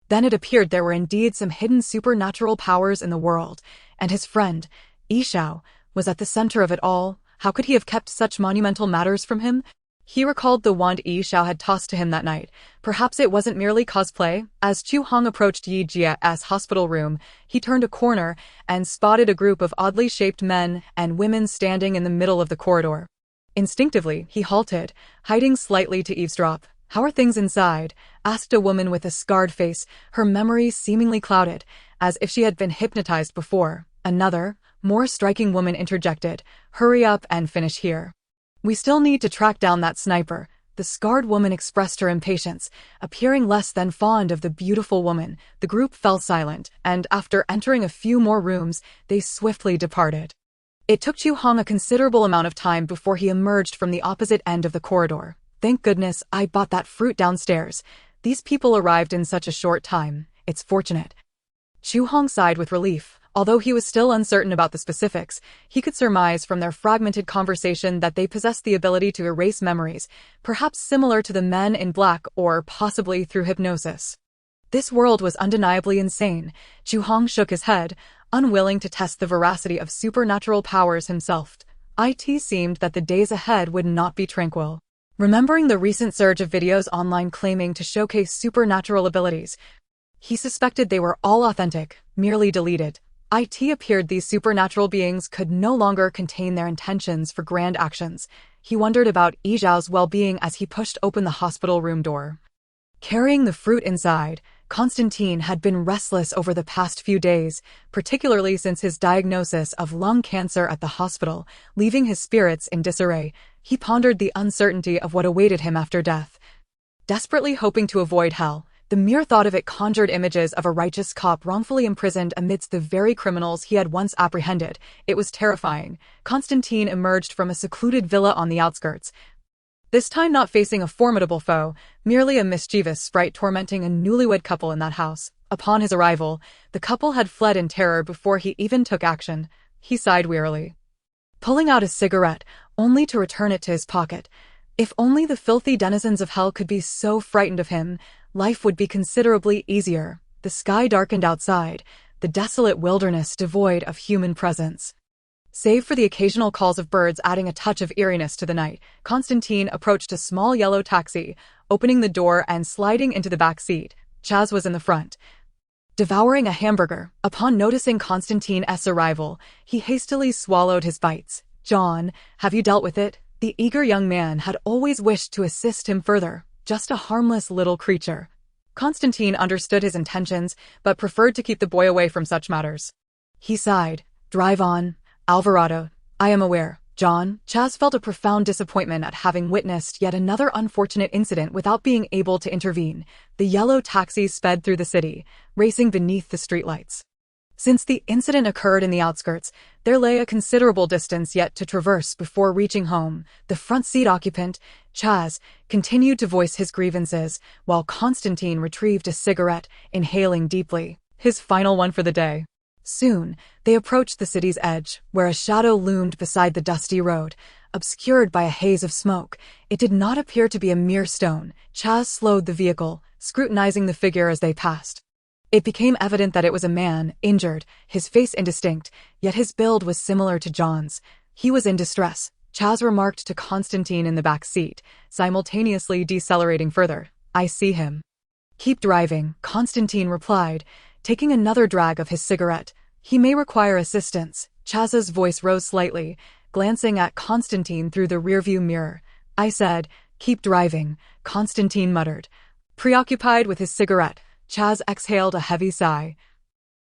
then it appeared there were indeed some hidden supernatural powers in the world, and his friend, Yi Xiao, was at the center of it all. How could he have kept such monumental matters from him? He recalled the wand Yi Xiao had tossed to him that night. Perhaps it wasn't merely cosplay. As Chu Hong approached Yi Jia's hospital room, he turned a corner and spotted a group of oddly shaped men and women standing in the middle of the corridor. Instinctively, he halted, hiding slightly to eavesdrop. How are things inside? Asked a woman with a scarred face, her memory seemingly clouded, as if she had been hypnotized before. Another, more striking woman interjected, hurry up and finish here. We still need to track down that sniper. The scarred woman expressed her impatience, appearing less than fond of the beautiful woman. The group fell silent, and after entering a few more rooms, they swiftly departed. It took Chu Hong a considerable amount of time before he emerged from the opposite end of the corridor. Thank goodness I bought that fruit downstairs. These people arrived in such a short time. It's fortunate. Chu Hong sighed with relief. Although he was still uncertain about the specifics, he could surmise from their fragmented conversation that they possessed the ability to erase memories, perhaps similar to the men in black or possibly through hypnosis. This world was undeniably insane. Chu Hong shook his head, unwilling to test the veracity of supernatural powers himself. It seemed that the days ahead would not be tranquil. Remembering the recent surge of videos online claiming to showcase supernatural abilities, he suspected they were all authentic, merely deleted. It appeared these supernatural beings could no longer contain their intentions for grand actions. He wondered about Yi Zhao's well-being as he pushed open the hospital room door. Carrying the fruit inside, Constantine had been restless over the past few days, particularly since his diagnosis of lung cancer at the hospital, leaving his spirits in disarray. He pondered the uncertainty of what awaited him after death. Desperately hoping to avoid hell, the mere thought of it conjured images of a righteous cop wrongfully imprisoned amidst the very criminals he had once apprehended. It was terrifying. Constantine emerged from a secluded villa on the outskirts, this time not facing a formidable foe, merely a mischievous sprite tormenting a newlywed couple in that house. Upon his arrival, the couple had fled in terror before he even took action. He sighed wearily, pulling out a cigarette, only to return it to his pocket. If only the filthy denizens of hell could be so frightened of him, life would be considerably easier. The sky darkened outside, the desolate wilderness devoid of human presence. Save for the occasional calls of birds adding a touch of eeriness to the night, Constantine approached a small yellow taxi, opening the door and sliding into the back seat. Chaz was in the front, devouring a hamburger. Upon noticing Constantine's arrival, he hastily swallowed his bites. John, have you dealt with it? The eager young man had always wished to assist him further, just a harmless little creature. Constantine understood his intentions, but preferred to keep the boy away from such matters. He sighed. Drive on, Alvarado. I am aware. John, Chaz felt a profound disappointment at having witnessed yet another unfortunate incident without being able to intervene. The yellow taxi sped through the city, racing beneath the streetlights. Since the incident occurred in the outskirts, there lay a considerable distance yet to traverse before reaching home. The front seat occupant, Chaz, continued to voice his grievances, while Constantine retrieved a cigarette, inhaling deeply, his final one for the day. Soon, they approached the city's edge, where a shadow loomed beside the dusty road, obscured by a haze of smoke. It did not appear to be a mere stone. Chaz slowed the vehicle, scrutinizing the figure as they passed. It became evident that it was a man, injured, his face indistinct, yet his build was similar to John's. He was in distress, Chaz remarked to Constantine in the back seat, simultaneously decelerating further. I see him. Keep driving, Constantine replied, taking another drag of his cigarette. He may require assistance. Chaz's voice rose slightly, glancing at Constantine through the rearview mirror. I said, keep driving, Constantine muttered. Preoccupied with his cigarette, Chaz exhaled a heavy sigh.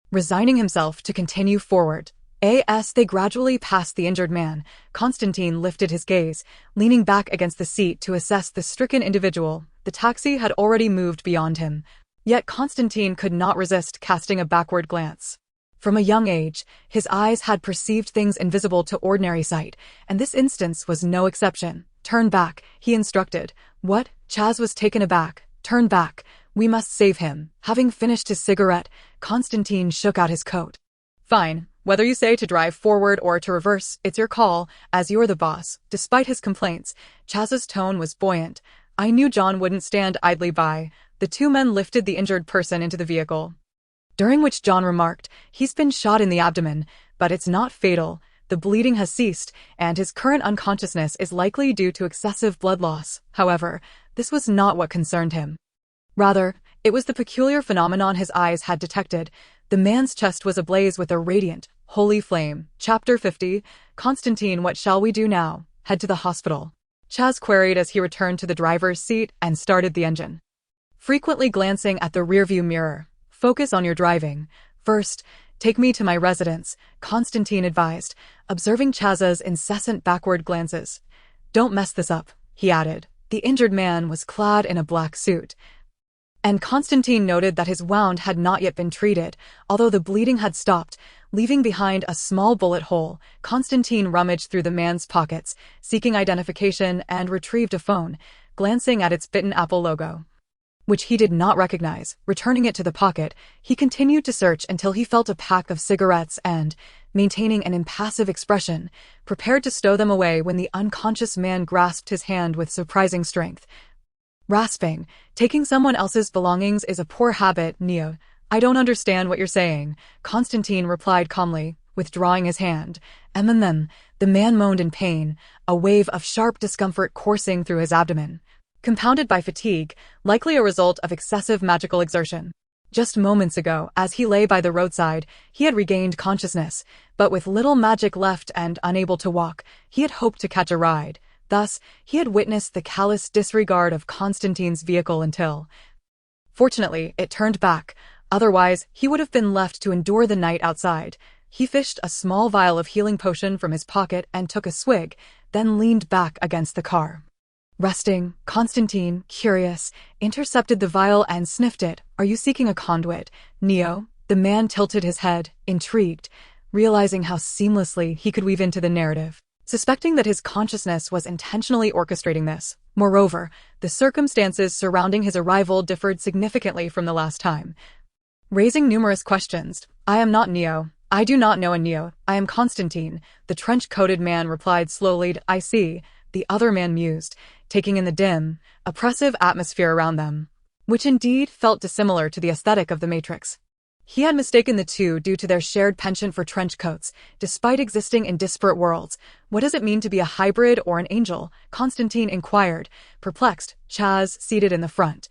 Resigning himself to continue forward, as they gradually passed the injured man, Constantine lifted his gaze, leaning back against the seat to assess the stricken individual. The taxi had already moved beyond him, yet Constantine could not resist casting a backward glance. From a young age, his eyes had perceived things invisible to ordinary sight, and this instance was no exception. Turn back, he instructed. What? Chaz was taken aback. Turn back. We must save him. Having finished his cigarette, Constantine shook out his coat. Fine. Whether you say to drive forward or to reverse, it's your call, as you're the boss. Despite his complaints, Chaz's tone was buoyant. I knew John wouldn't stand idly by. The two men lifted the injured person into the vehicle. During which John remarked, he's been shot in the abdomen, but it's not fatal. The bleeding has ceased, and his current unconsciousness is likely due to excessive blood loss. However, this was not what concerned him. Rather, it was the peculiar phenomenon his eyes had detected. The man's chest was ablaze with a radiant, holy flame. Chapter 50, Constantine, what shall we do now? Head to the hospital. Chaz queried as he returned to the driver's seat and started the engine. Frequently glancing at the rearview mirror. Focus on your driving. First, take me to my residence, Constantine advised, observing Chaz's incessant backward glances. Don't mess this up, he added. The injured man was clad in a black suit, and Constantine noted that his wound had not yet been treated, although the bleeding had stopped, leaving behind a small bullet hole. Constantine rummaged through the man's pockets, seeking identification, and retrieved a phone, glancing at its bitten Apple logo, which he did not recognize. Returning it to the pocket, he continued to search until he felt a pack of cigarettes and, maintaining an impassive expression, prepared to stow them away when the unconscious man grasped his hand with surprising strength. Rasping, taking someone else's belongings is a poor habit, Neo. I don't understand what you're saying, Constantine replied calmly, withdrawing his hand. And then, the man moaned in pain, a wave of sharp discomfort coursing through his abdomen, compounded by fatigue, likely a result of excessive magical exertion. Just moments ago, as he lay by the roadside, he had regained consciousness, but with little magic left and unable to walk, he had hoped to catch a ride. Thus, he had witnessed the callous disregard of Constantine's vehicle until, fortunately, it turned back. Otherwise, he would have been left to endure the night outside. He fished a small vial of healing potion from his pocket and took a swig, then leaned back against the car. Resting, Constantine, curious, intercepted the vial and sniffed it. Are you seeking a conduit, Neo? The man tilted his head, intrigued, realizing how seamlessly he could weave into the narrative, suspecting that his consciousness was intentionally orchestrating this. Moreover, the circumstances surrounding his arrival differed significantly from the last time, raising numerous questions. I am not Neo. I do not know a Neo. I am Constantine, the trench-coated man replied slowly. I see, the other man mused, taking in the dim, oppressive atmosphere around them, which indeed felt dissimilar to the aesthetic of the Matrix. He had mistaken the two due to their shared penchant for trench coats, despite existing in disparate worlds. What does it mean to be a hybrid or an angel? Constantine inquired, perplexed. Chaz, seated in the front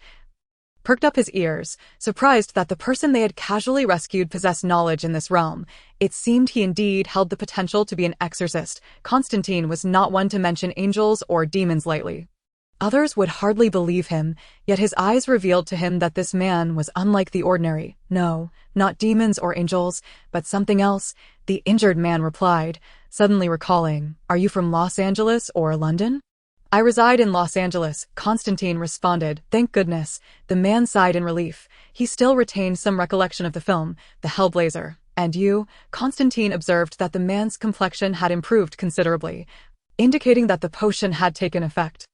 perked up his ears, surprised that the person they had casually rescued possessed knowledge in this realm. It seemed he indeed held the potential to be an exorcist. Constantine was not one to mention angels or demons lightly. Others would hardly believe him, yet his eyes revealed to him that this man was unlike the ordinary. No, not demons or angels, but something else, the injured man replied, suddenly recalling, "Are you from Los Angeles or London?" "I reside in Los Angeles," Constantine responded. Thank goodness. The man sighed in relief. He still retained some recollection of the film, The Hellblazer. "And you?" Constantine observed that the man's complexion had improved considerably, indicating that the potion had taken effect.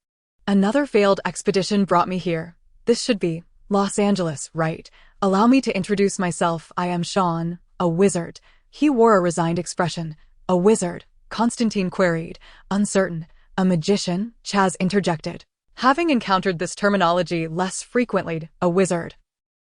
"Another failed expedition brought me here. This should be Los Angeles, right? Allow me to introduce myself. I am Sean, a wizard." He wore a resigned expression. "A wizard?" Constantine queried, uncertain. "A magician?" Chaz interjected, having encountered this terminology less frequently. "A wizard."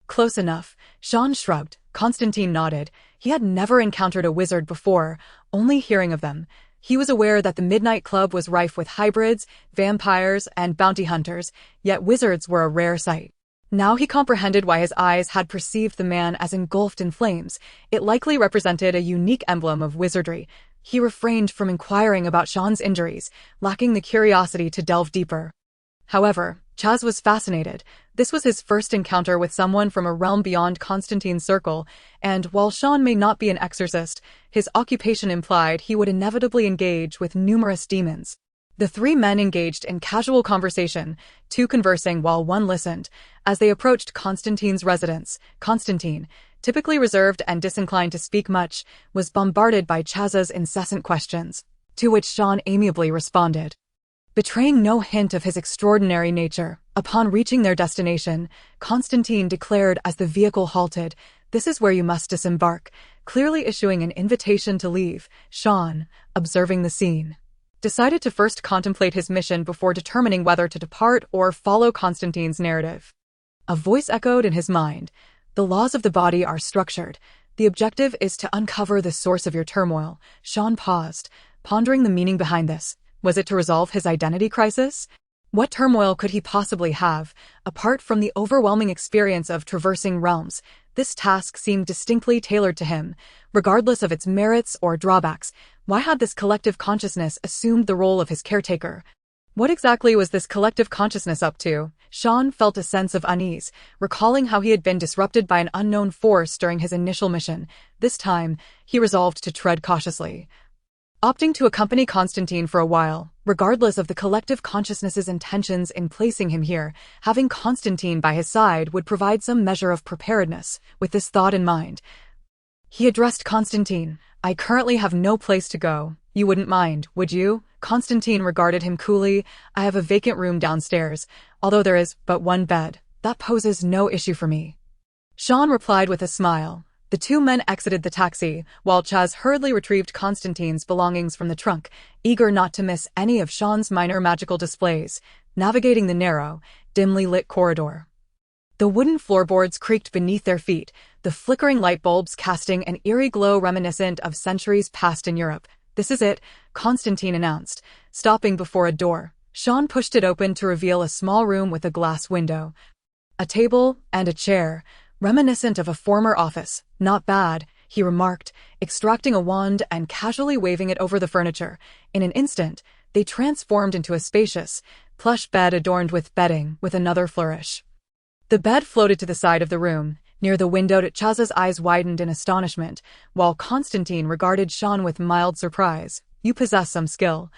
"Close enough." Sean shrugged. Constantine nodded. He had never encountered a wizard before, only hearing of them. He was aware that the Midnight Club was rife with hybrids, vampires, and bounty hunters, yet wizards were a rare sight. Now he comprehended why his eyes had perceived the man as engulfed in flames. It likely represented a unique emblem of wizardry. He refrained from inquiring about Sean's injuries, lacking the curiosity to delve deeper. However, Chaz was fascinated. This was his first encounter with someone from a realm beyond Constantine's circle, and while Sean may not be an exorcist, his occupation implied he would inevitably engage with numerous demons. The three men engaged in casual conversation, two conversing while one listened. As they approached Constantine's residence, Constantine, typically reserved and disinclined to speak much, was bombarded by Chaz's incessant questions, to which Sean amiably responded, betraying no hint of his extraordinary nature. Upon reaching their destination, Constantine declared as the vehicle halted, "This is where you must disembark," clearly issuing an invitation to leave. Sean, observing the scene, decided to first contemplate his mission before determining whether to depart or follow Constantine's narrative. A voice echoed in his mind. "The laws of the body are structured. The objective is to uncover the source of your turmoil." Sean paused, pondering the meaning behind this. Was it to resolve his identity crisis? What turmoil could he possibly have, apart from the overwhelming experience of traversing realms? This task seemed distinctly tailored to him, regardless of its merits or drawbacks. Why had this collective consciousness assumed the role of his caretaker? What exactly was this collective consciousness up to? Sean felt a sense of unease, recalling how he had been disrupted by an unknown force during his initial mission. This time, he resolved to tread cautiously, opting to accompany Constantine for a while, regardless of the collective consciousness's intentions in placing him here. Having Constantine by his side would provide some measure of preparedness. With this thought in mind, he addressed Constantine. "I currently have no place to go. You wouldn't mind, would you?" Constantine regarded him coolly. "I have a vacant room downstairs, although there is but one bed. That poses no issue for me." Sean replied with a smile. The two men exited the taxi, while Chaz hurriedly retrieved Constantine's belongings from the trunk, eager not to miss any of Sean's minor magical displays, navigating the narrow, dimly lit corridor. The wooden floorboards creaked beneath their feet, the flickering light bulbs casting an eerie glow reminiscent of centuries past in Europe. "This is it," Constantine announced, stopping before a door. Sean pushed it open to reveal a small room with a glass window, a table, and a chair, reminiscent of a former office. "Not bad," he remarked, extracting a wand and casually waving it over the furniture. In an instant, they transformed into a spacious, plush bed adorned with bedding, with another flourish. The bed floated to the side of the room, near the window. Chaz's eyes widened in astonishment, while Constantine regarded Sean with mild surprise. "You possess some skill,"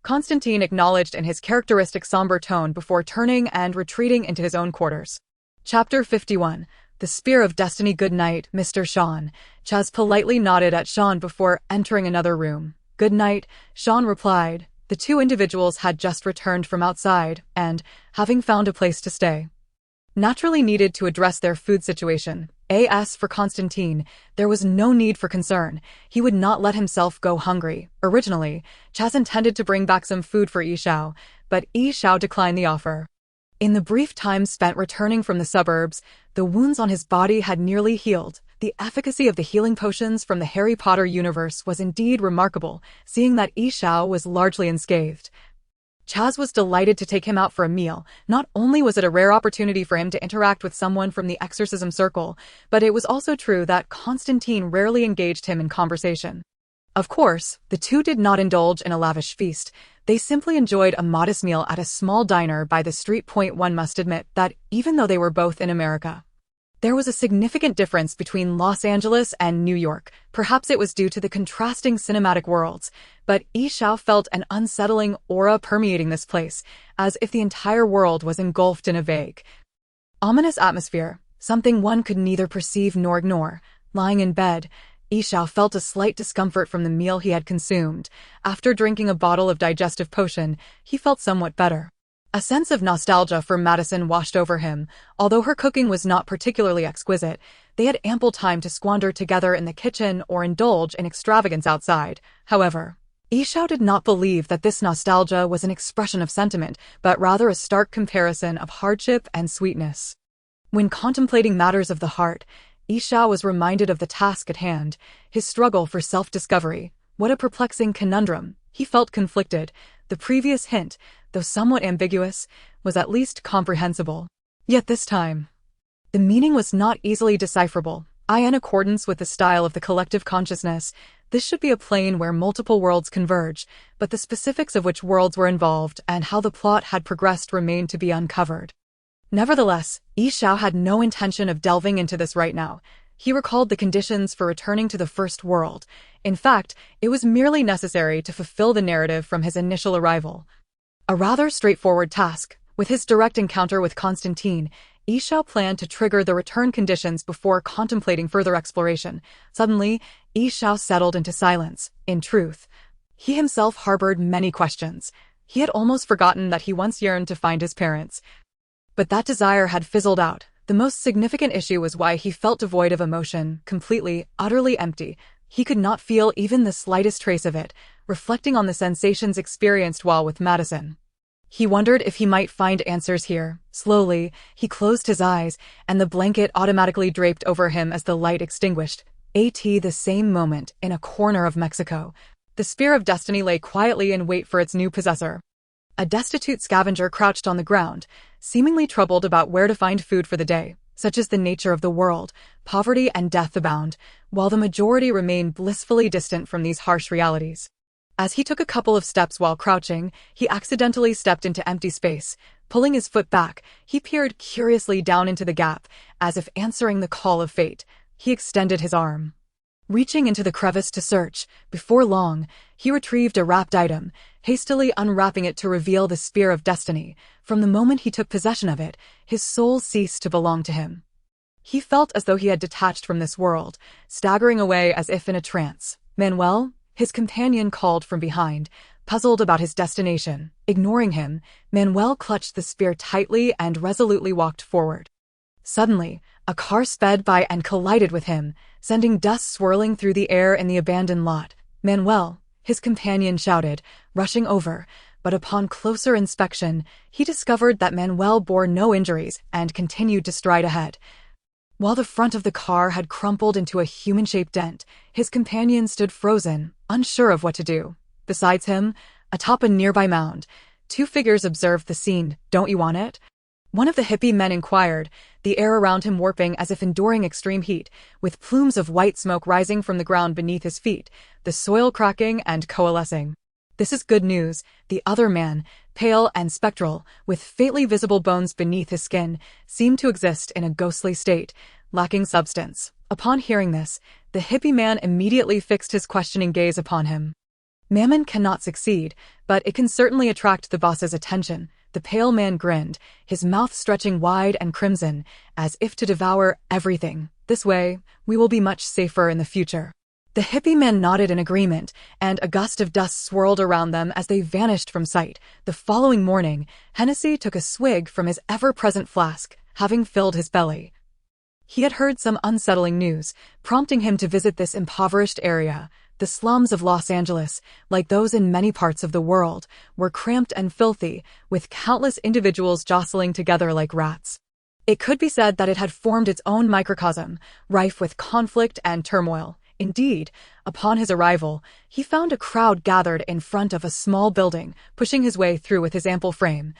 Constantine acknowledged in his characteristic somber tone before turning and retreating into his own quarters. Chapter 51. The Spear of Destiny. "Good night, Mr. Sean." Chaz politely nodded at Sean before entering another room. "Good night," Sean replied. The two individuals had just returned from outside and, having found a place to stay, naturally needed to address their food situation. As for Constantine, there was no need for concern. He would not let himself go hungry. Originally, Chaz intended to bring back some food for Yishao, but Yishao declined the offer. In the brief time spent returning from the suburbs, the wounds on his body had nearly healed. The efficacy of the healing potions from the Harry Potter universe was indeed remarkable, seeing that Yishao was largely unscathed. Chaz was delighted to take him out for a meal. Not only was it a rare opportunity for him to interact with someone from the exorcism circle, but it was also true that Constantine rarely engaged him in conversation. Of course, the two did not indulge in a lavish feast. They simply enjoyed a modest meal at a small diner by the street. One must admit that even though they were both in America, there was a significant difference between Los Angeles and New York. Perhaps it was due to the contrasting cinematic worlds, but Yishao felt an unsettling aura permeating this place, as if the entire world was engulfed in a vague, ominous atmosphere, something one could neither perceive nor ignore. Lying in bed, Yishao felt a slight discomfort from the meal he had consumed. After drinking a bottle of digestive potion, he felt somewhat better. A sense of nostalgia for Madison washed over him. Although her cooking was not particularly exquisite, they had ample time to squander together in the kitchen or indulge in extravagance outside. However, Yishao did not believe that this nostalgia was an expression of sentiment, but rather a stark comparison of hardship and sweetness. When contemplating matters of the heart, Yishao was reminded of the task at hand, his struggle for self-discovery. What a perplexing conundrum. He felt conflicted. The previous hint, though somewhat ambiguous, was at least comprehensible. Yet this time, the meaning was not easily decipherable. In accordance with the style of the collective consciousness, this should be a plane where multiple worlds converge, but the specifics of which worlds were involved and how the plot had progressed remained to be uncovered. Nevertheless, Yishao had no intention of delving into this right now. He recalled the conditions for returning to the first world. In fact, it was merely necessary to fulfill the narrative from his initial arrival. A rather straightforward task. With his direct encounter with Constantine, Yishao planned to trigger the return conditions before contemplating further exploration. Suddenly, Yishao settled into silence. In truth, he himself harbored many questions. He had almost forgotten that he once yearned to find his parents. But that desire had fizzled out. The most significant issue was why he felt devoid of emotion, completely, utterly empty. He could not feel even the slightest trace of it, reflecting on the sensations experienced while with Madison. He wondered if he might find answers here. Slowly, he closed his eyes, and the blanket automatically draped over him as the light extinguished. The same moment, in a corner of Mexico, the spear of destiny lay quietly in wait for its new possessor. A destitute scavenger crouched on the ground, seemingly troubled about where to find food for the day. Such is the nature of the world. Poverty and death abound, while the majority remain blissfully distant from these harsh realities. As he took a couple of steps while crouching, he accidentally stepped into empty space. Pulling his foot back, he peered curiously down into the gap, as if answering the call of fate. He extended his arm, reaching into the crevice to search. Before long, he retrieved a wrapped item, hastily unwrapping it to reveal the spear of destiny. From the moment he took possession of it, his soul ceased to belong to him. He felt as though he had detached from this world, staggering away as if in a trance. Manuel, his companion, called from behind, puzzled about his destination. Ignoring him, Manuel clutched the spear tightly and resolutely walked forward. Suddenly, a car sped by and collided with him, sending dust swirling through the air in the abandoned lot. Manuel, his companion shouted, rushing over, but upon closer inspection, he discovered that Manuel bore no injuries and continued to stride ahead. While the front of the car had crumpled into a human-shaped dent, his companion stood frozen, unsure of what to do. Besides him, atop a nearby mound, two figures observed the scene. "Don't you want it?" one of the hippie men inquired, the air around him warping as if enduring extreme heat, with plumes of white smoke rising from the ground beneath his feet, the soil cracking and coalescing. "This is good news," the other man, pale and spectral, with faintly visible bones beneath his skin, seemed to exist in a ghostly state, lacking substance. Upon hearing this, the hippie man immediately fixed his questioning gaze upon him. "Mammon cannot succeed, but it can certainly attract the boss's attention." The pale man grinned, his mouth stretching wide and crimson, as if to devour everything. "This way, we will be much safer in the future." The hippie man nodded in agreement, and a gust of dust swirled around them as they vanished from sight. The following morning, Hennessy took a swig from his ever-present flask, having filled his belly. He had heard some unsettling news, prompting him to visit this impoverished area. The slums of Los Angeles, like those in many parts of the world, were cramped and filthy, with countless individuals jostling together like rats. It could be said that it had formed its own microcosm, rife with conflict and turmoil. Indeed, upon his arrival, he found a crowd gathered in front of a small building, pushing his way through with his ample frame.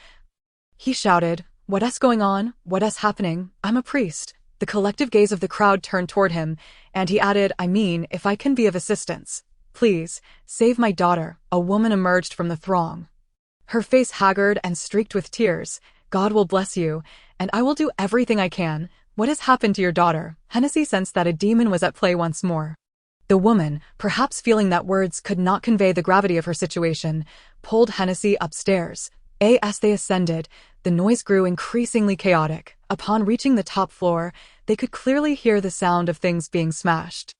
He shouted, "What's going on? What's happening? I'm a priest." The collective gaze of the crowd turned toward him, and he added, "I mean, if I can be of assistance. Please, save my daughter." A woman emerged from the throng, her face haggard and streaked with tears. "God will bless you, and I will do everything I can. What has happened to your daughter?" Hennessy sensed that a demon was at play once more. The woman, perhaps feeling that words could not convey the gravity of her situation, pulled Hennessy upstairs. As they ascended, the noise grew increasingly chaotic. Upon reaching the top floor, they could clearly hear the sound of things being smashed.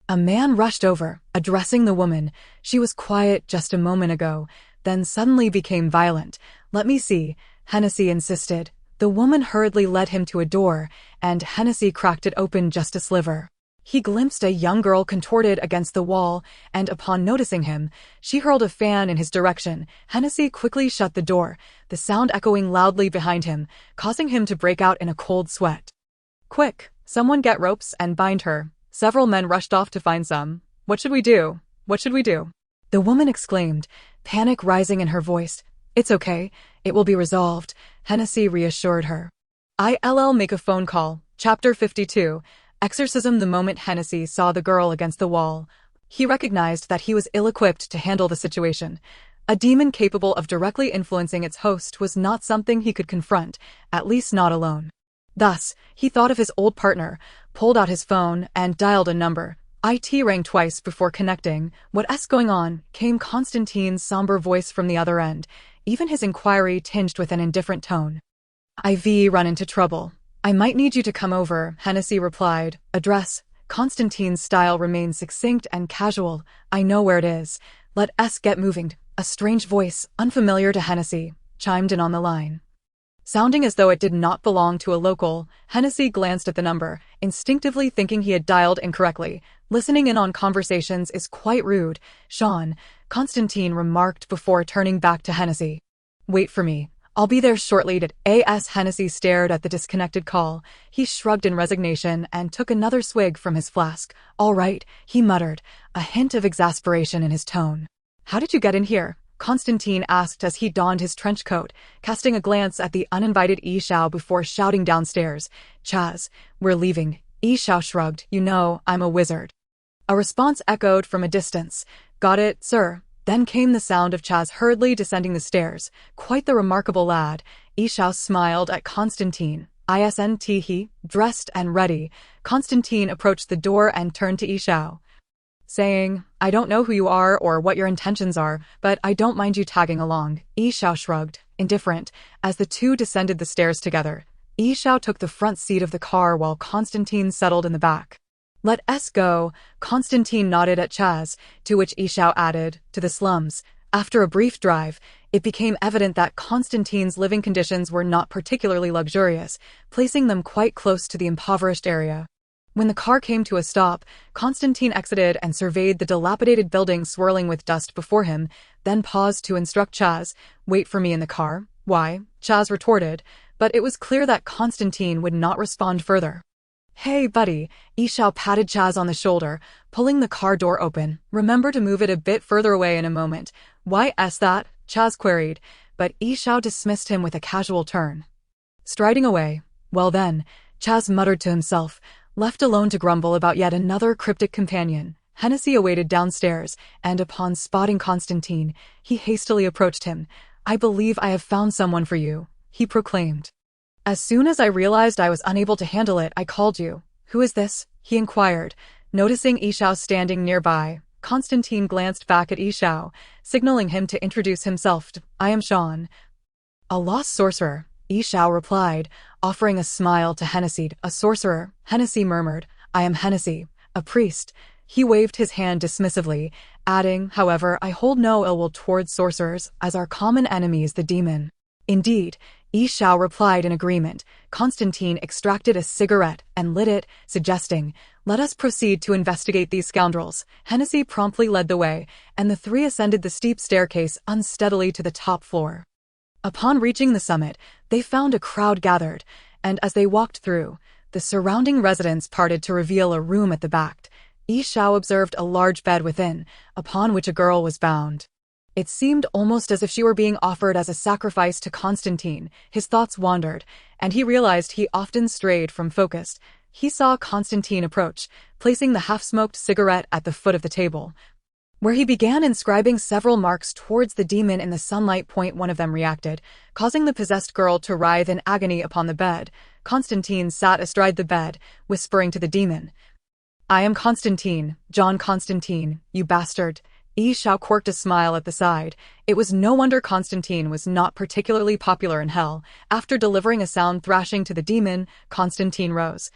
A man rushed over, addressing the woman. She was quiet just a moment ago, then suddenly became violent. "Let me see," Hennessy insisted. The woman hurriedly led him to a door, and Hennessy cracked it open just a sliver. He glimpsed a young girl contorted against the wall, and upon noticing him, she hurled a fan in his direction. Hennessy quickly shut the door, the sound echoing loudly behind him, causing him to break out in a cold sweat. "Quick, someone get ropes and bind her." Several men rushed off to find some. "What should we do? What should we do?" The woman exclaimed, panic rising in her voice. "It's okay. It will be resolved," Hennessy reassured her. "I'll make a phone call." Chapter 52. Exorcism. The moment Hennessy saw the girl against the wall, he recognized that he was ill-equipped to handle the situation. A demon capable of directly influencing its host was not something he could confront, at least not alone. Thus, he thought of his old partner, pulled out his phone, and dialed a number. It rang twice before connecting. "What's going on?" came Constantine's somber voice from the other end, even his inquiry tinged with an indifferent tone. "I've run into trouble. I might need you to come over," Hennessy replied. "Address." Constantine's style remained succinct and casual. "I know where it is. Let's get moving." A strange voice, unfamiliar to Hennessy, chimed in on the line. Sounding as though it did not belong to a local, Hennessy glanced at the number, instinctively thinking he had dialed incorrectly. "Listening in on conversations is quite rude, Sean," Constantine remarked before turning back to Hennessy. "Wait for me. I'll be there shortly." As Hennessy stared at the disconnected call, he shrugged in resignation and took another swig from his flask. "All right," he muttered, a hint of exasperation in his tone. "How did you get in here?" Constantine asked as he donned his trench coat, casting a glance at the uninvited Yishao before shouting downstairs, "Chaz, we're leaving." Yishao shrugged. "You know, I'm a wizard." A response echoed from a distance. "Got it, sir." Then came the sound of Chaz hurriedly descending the stairs. "Quite the remarkable lad." Yishao smiled at Constantine. He, dressed and ready. Constantine approached the door and turned to Yishao, saying, "I don't know who you are or what your intentions are, but I don't mind you tagging along." Yishao shrugged, indifferent, as the two descended the stairs together. Yishao took the front seat of the car while Constantine settled in the back. "Let's go." Constantine nodded at Chaz, to which Yishao added, "To the slums." After a brief drive, it became evident that Constantine's living conditions were not particularly luxurious, placing them quite close to the impoverished area. When the car came to a stop, Constantine exited and surveyed the dilapidated building swirling with dust before him, then paused to instruct Chaz, "Wait for me in the car." "Why?" Chaz retorted, but it was clear that Constantine would not respond further. "Hey, buddy," Yishao patted Chaz on the shoulder, pulling the car door open. "Remember to move it a bit further away in a moment." "Why's that?" Chaz queried, but Yishao dismissed him with a casual turn. Striding away. "Well then," Chaz muttered to himself, left alone to grumble about yet another cryptic companion. Hennessy awaited downstairs, and upon spotting Constantine, he hastily approached him. "I believe I have found someone for you," he proclaimed. "As soon as I realized I was unable to handle it, I called you." "Who is this?" he inquired, noticing Yishao standing nearby. Constantine glanced back at Yishao, signaling him to introduce himself. "I am Sean." "A lost sorcerer," Yishao replied, offering a smile to Hennessy. "A sorcerer," Hennessy murmured. "I am Hennessy, a priest." He waved his hand dismissively, adding, "However, I hold no ill will towards sorcerers, as our common enemy is the demon." "Indeed," Yishao replied in agreement. Constantine extracted a cigarette and lit it, suggesting, "Let us proceed to investigate these scoundrels." Hennessy promptly led the way, and the three ascended the steep staircase unsteadily to the top floor. Upon reaching the summit, they found a crowd gathered, and as they walked through, the surrounding residents parted to reveal a room at the back. Yi Xiao observed a large bed within, upon which a girl was bound. It seemed almost as if she were being offered as a sacrifice to Constantine. His thoughts wandered, and he realized he often strayed from focus. He saw Constantine approach, placing the half-smoked cigarette at the foot of the table, where he began inscribing several marks towards the demon in the sunlight. One of them reacted, causing the possessed girl to writhe in agony upon the bed. Constantine sat astride the bed, whispering to the demon, "I am Constantine, John Constantine, you bastard." Yi Xiao quirked a smile at the side. It was no wonder Constantine was not particularly popular in hell. After delivering a sound thrashing to the demon, Constantine rose,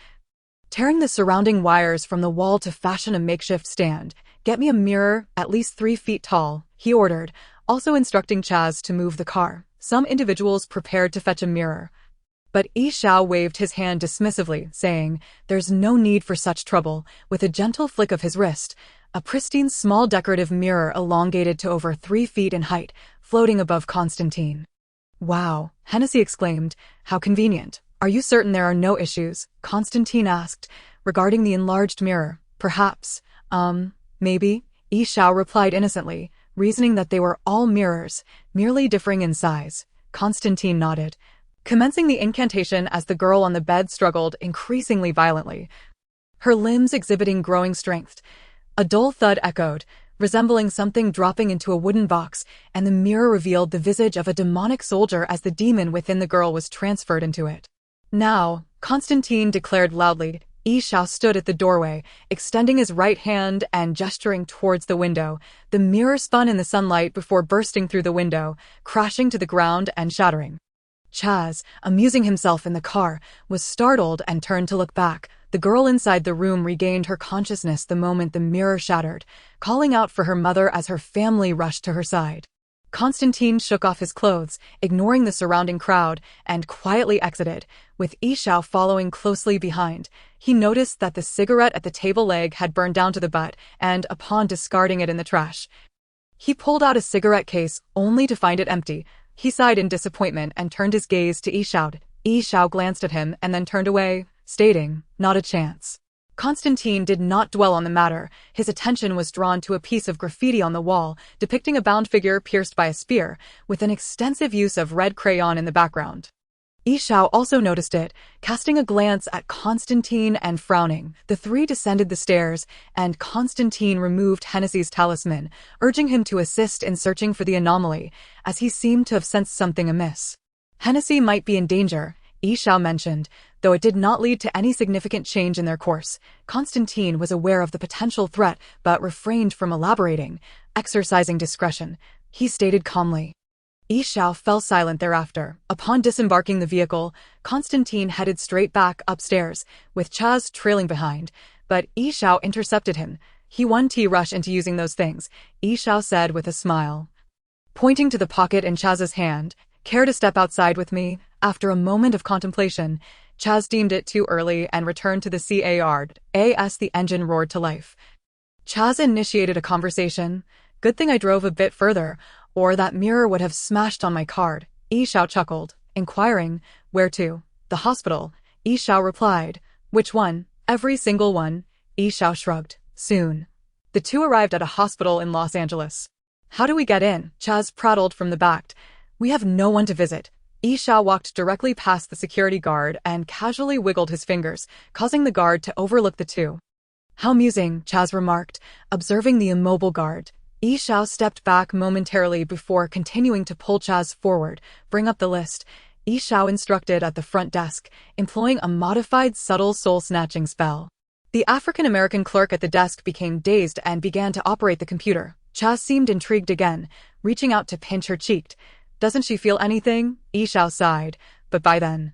tearing the surrounding wires from the wall to fashion a makeshift stand. "Get me a mirror, at least 3 feet tall," he ordered, also instructing Chaz to move the car. Some individuals prepared to fetch a mirror, but Yi Xiao waved his hand dismissively, saying, "There's no need for such trouble." With a gentle flick of his wrist, a pristine small decorative mirror elongated to over 3 feet in height, floating above Constantine. "Wow," Hennessy exclaimed, "how convenient." "Are you certain there are no issues?" Constantine asked, regarding the enlarged mirror. "Perhaps, maybe," Yi Xiao replied innocently, reasoning that they were all mirrors, merely differing in size. Constantine nodded, commencing the incantation as the girl on the bed struggled increasingly violently, her limbs exhibiting growing strength. A dull thud echoed, resembling something dropping into a wooden box, and the mirror revealed the visage of a demonic soldier as the demon within the girl was transferred into it. "Now," Constantine declared loudly. Yi Xiao stood at the doorway, extending his right hand and gesturing towards the window. The mirror spun in the sunlight before bursting through the window, crashing to the ground and shattering. Chaz, amusing himself in the car, was startled and turned to look back. The girl inside the room regained her consciousness the moment the mirror shattered, calling out for her mother as her family rushed to her side. Constantine shook off his clothes, ignoring the surrounding crowd, and quietly exited, with Yi Xiao following closely behind. He noticed that the cigarette at the table leg had burned down to the butt, and upon discarding it in the trash, he pulled out a cigarette case only to find it empty. He sighed in disappointment and turned his gaze to Yi Xiao. Yi Xiao glanced at him and then turned away, stating, "Not a chance." Constantine did not dwell on the matter. His attention was drawn to a piece of graffiti on the wall, depicting a bound figure pierced by a spear, with an extensive use of red crayon in the background. Yi Xiao also noticed it, casting a glance at Constantine and frowning. The three descended the stairs, and Constantine removed Hennessy's talisman, urging him to assist in searching for the anomaly, as he seemed to have sensed something amiss. Hennessy might be in danger, Yi Xiao mentioned, though it did not lead to any significant change in their course. Constantine was aware of the potential threat, but refrained from elaborating, exercising discretion. He stated calmly. Yi Xiao fell silent thereafter. Upon disembarking the vehicle, Constantine headed straight back upstairs, with Chaz trailing behind, but Yi Xiao intercepted him. "He won rush into using those things," Yi Xiao said with a smile, pointing to the pocket in Chaz's hand. "Care to step outside with me?" After a moment of contemplation, Chaz deemed it too early and returned to the car. As the engine roared to life, Chaz initiated a conversation. "Good thing I drove a bit further, or that mirror would have smashed on my card." Yi Xiao chuckled, inquiring, "Where to?" "The hospital," Yi Xiao replied. "Which one?" "Every single one," Yi Xiao shrugged. "Soon." The two arrived at a hospital in Los Angeles. "How do we get in?" Chaz prattled from the back. "We have no one to visit." Yi Xiao walked directly past the security guard and casually wiggled his fingers, causing the guard to overlook the two. "How amusing," Chaz remarked, observing the immobile guard. Yi Xiao stepped back momentarily before continuing to pull Chaz forward. "Bring up the list," Yi Xiao instructed at the front desk, employing a modified subtle soul-snatching spell. The African-American clerk at the desk became dazed and began to operate the computer. Chaz seemed intrigued again, reaching out to pinch her cheek. "Doesn't she feel anything?" Yi Xiao sighed, but by then,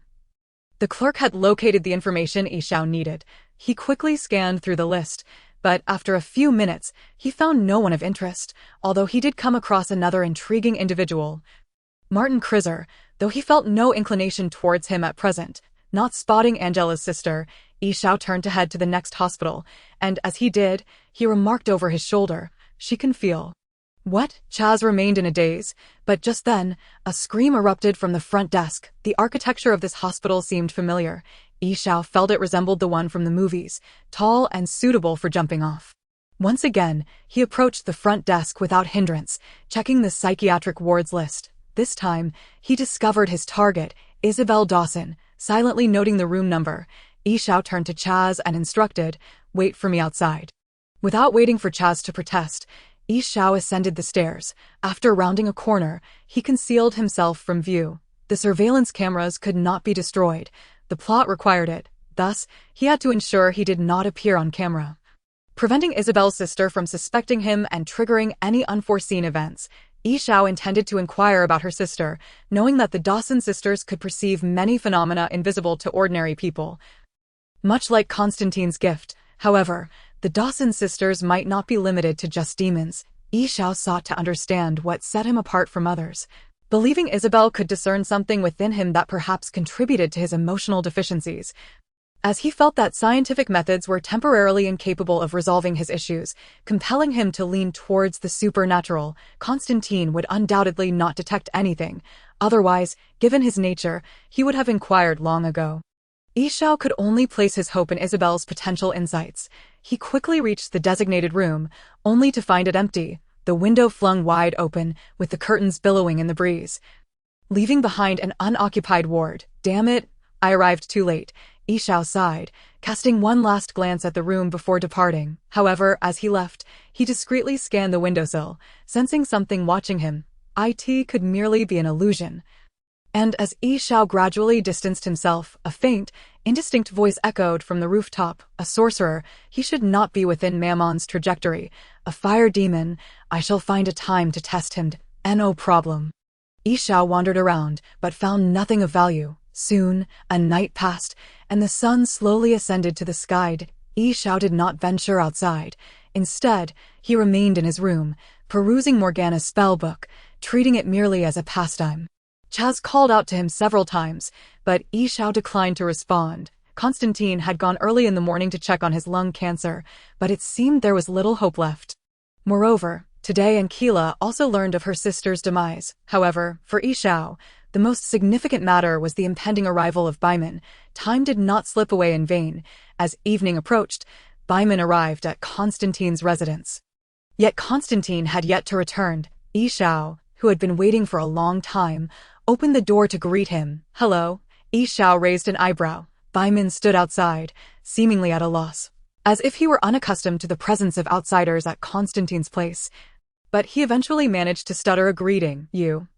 the clerk had located the information Yi Xiao needed. He quickly scanned through the list, but after a few minutes, he found no one of interest, although he did come across another intriguing individual, Martin Krizer, though he felt no inclination towards him at present. Not spotting Angela's sister, Yi Xiao turned to head to the next hospital, and as he did, he remarked over his shoulder, "She can feel." "What?" Chaz remained in a daze, but just then, a scream erupted from the front desk. The architecture of this hospital seemed familiar. Yi Xiao felt it resembled the one from the movies, tall and suitable for jumping off. Once again, he approached the front desk without hindrance, checking the psychiatric wards list. This time, he discovered his target, Isabel Dawson, silently noting the room number. Yi Xiao turned to Chaz and instructed, "Wait for me outside." Without waiting for Chaz to protest, Yi Xiao ascended the stairs. After rounding a corner, he concealed himself from view. The surveillance cameras could not be destroyed. The plot required it. Thus, he had to ensure he did not appear on camera. Preventing Isabel's sister from suspecting him and triggering any unforeseen events, Yi Xiao intended to inquire about her sister, knowing that the Dawson sisters could perceive many phenomena invisible to ordinary people. Much like Constantine's gift, however, the Dawson sisters might not be limited to just demons. Yi Xiao sought to understand what set him apart from others, believing Isabel could discern something within him that perhaps contributed to his emotional deficiencies. As he felt that scientific methods were temporarily incapable of resolving his issues, compelling him to lean towards the supernatural, Constantine would undoubtedly not detect anything. Otherwise, given his nature, he would have inquired long ago. Yi Xiao could only place his hope in Isabel's potential insights. He quickly reached the designated room, only to find it empty, the window flung wide open, with the curtains billowing in the breeze. Leaving behind an unoccupied ward. "Damn it, I arrived too late," Yi Xiao sighed, casting one last glance at the room before departing. However, as he left, he discreetly scanned the windowsill, sensing something watching him. It could merely be an illusion. And as Yi Xiao gradually distanced himself, a faint, indistinct voice echoed from the rooftop. "A sorcerer, he should not be within Mammon's trajectory. A fire demon, I shall find a time to test him. No problem." Yi Xiao wandered around, but found nothing of value. Soon, a night passed, and the sun slowly ascended to the sky. Yi Xiao did not venture outside. Instead, he remained in his room, perusing Morgana's spellbook, treating it merely as a pastime. Chaz called out to him several times, but Yi Xiao declined to respond. Constantine had gone early in the morning to check on his lung cancer, but it seemed there was little hope left. Moreover, today Ankila also learned of her sister's demise. However, for Yi Xiao, the most significant matter was the impending arrival of Baiman. Time did not slip away in vain. As evening approached, Baiman arrived at Constantine's residence. Yet Constantine had yet to return. Yi Xiao, who had been waiting for a long time, opened the door to greet him. "Hello." Yi Xiao raised an eyebrow. Baiman stood outside, seemingly at a loss, as if he were unaccustomed to the presence of outsiders at Constantine's place. But he eventually managed to stutter a greeting.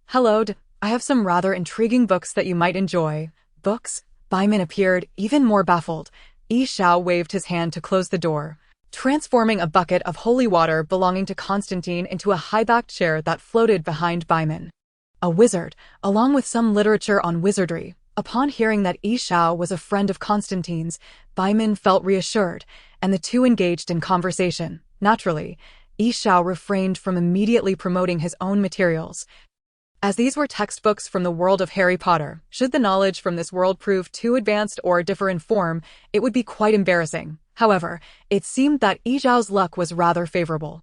"Hello, I have some rather intriguing books that you might enjoy." "Books?" Baiman appeared, even more baffled. Yi Xiao waved his hand to close the door, transforming a bucket of holy water belonging to Constantine into a high-backed chair that floated behind Baiman. A wizard, along with some literature on wizardry. Upon hearing that Yi Xiao was a friend of Constantine's, Baiman felt reassured, and the two engaged in conversation. Naturally, Yi Xiao refrained from immediately promoting his own materials, as these were textbooks from the world of Harry Potter. Should the knowledge from this world prove too advanced or differ in form, it would be quite embarrassing. However, it seemed that Yi Xiao's luck was rather favorable.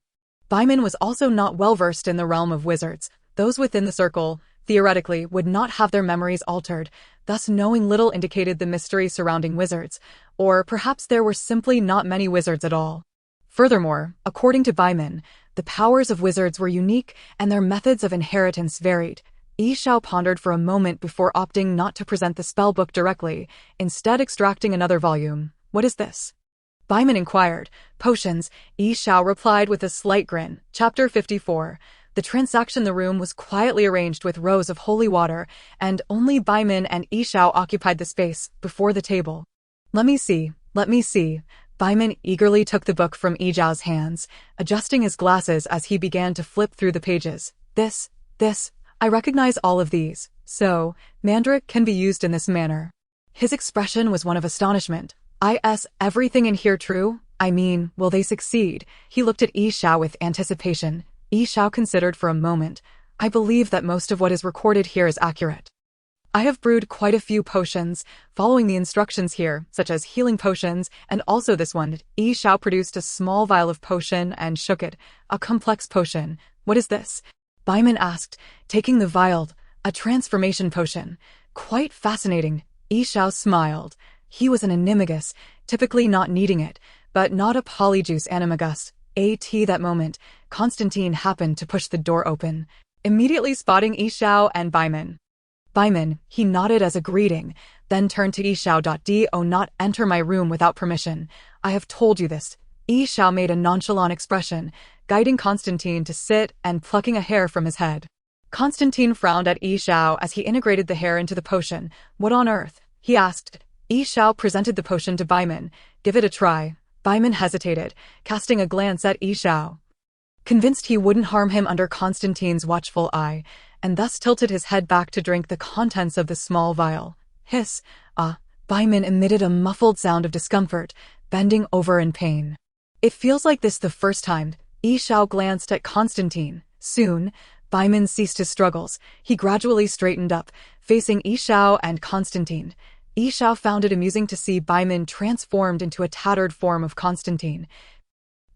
Baiman was also not well-versed in the realm of wizards. Those within the circle, theoretically, would not have their memories altered, thus knowing little indicated the mystery surrounding wizards, or perhaps there were simply not many wizards at all. Furthermore, according to Baiman, the powers of wizards were unique and their methods of inheritance varied. Yi Xiao pondered for a moment before opting not to present the spellbook directly, instead extracting another volume. "What is this?" Baiman inquired. "Potions," Yi Xiao replied with a slight grin. Chapter 54. The transaction room was quietly arranged with rows of holy water, and only Baiman and Yi Xiao occupied the space before the table. Let me see. Baiman eagerly took the book from Yi Xiao's hands, adjusting his glasses as he began to flip through the pages. This, I recognize all of these. So, Mandrake can be used in this manner." His expression was one of astonishment. "Is everything in here true? I mean, will they succeed?" He looked at Yi Xiao with anticipation. Yi Xiao considered for a moment. "I believe that most of what is recorded here is accurate. I have brewed quite a few potions, following the instructions here, such as healing potions, and also this one." Yi Xiao produced a small vial of potion and shook it. "A complex potion. What is this?" Baiman asked, taking the vial. "A transformation potion. Quite fascinating." Yi Xiao smiled. He was an animagus, typically not needing it, but not a polyjuice animagus. That moment, Constantine happened to push the door open, immediately spotting Yishao and Baiman. Baiman, he nodded as a greeting, then turned to Yishao. Do not enter my room without permission. I have told you this. Yishao made a nonchalant expression, guiding Constantine to sit and plucking a hair from his head. Constantine frowned at Yishao as he integrated the hair into the potion. What on earth? He asked. Yishao presented the potion to Baiman. Give it a try. Baiman hesitated, casting a glance at Yishao, convinced he wouldn't harm him under Constantine's watchful eye, and thus tilted his head back to drink the contents of the small vial. Hiss! Baiman emitted a muffled sound of discomfort, bending over in pain. It feels like this the first time. Yishao glanced at Constantine. Soon, Baiman ceased his struggles. He gradually straightened up, facing Yishao and Constantine. Yishao found it amusing to see Baiman transformed into a tattered form of Constantine,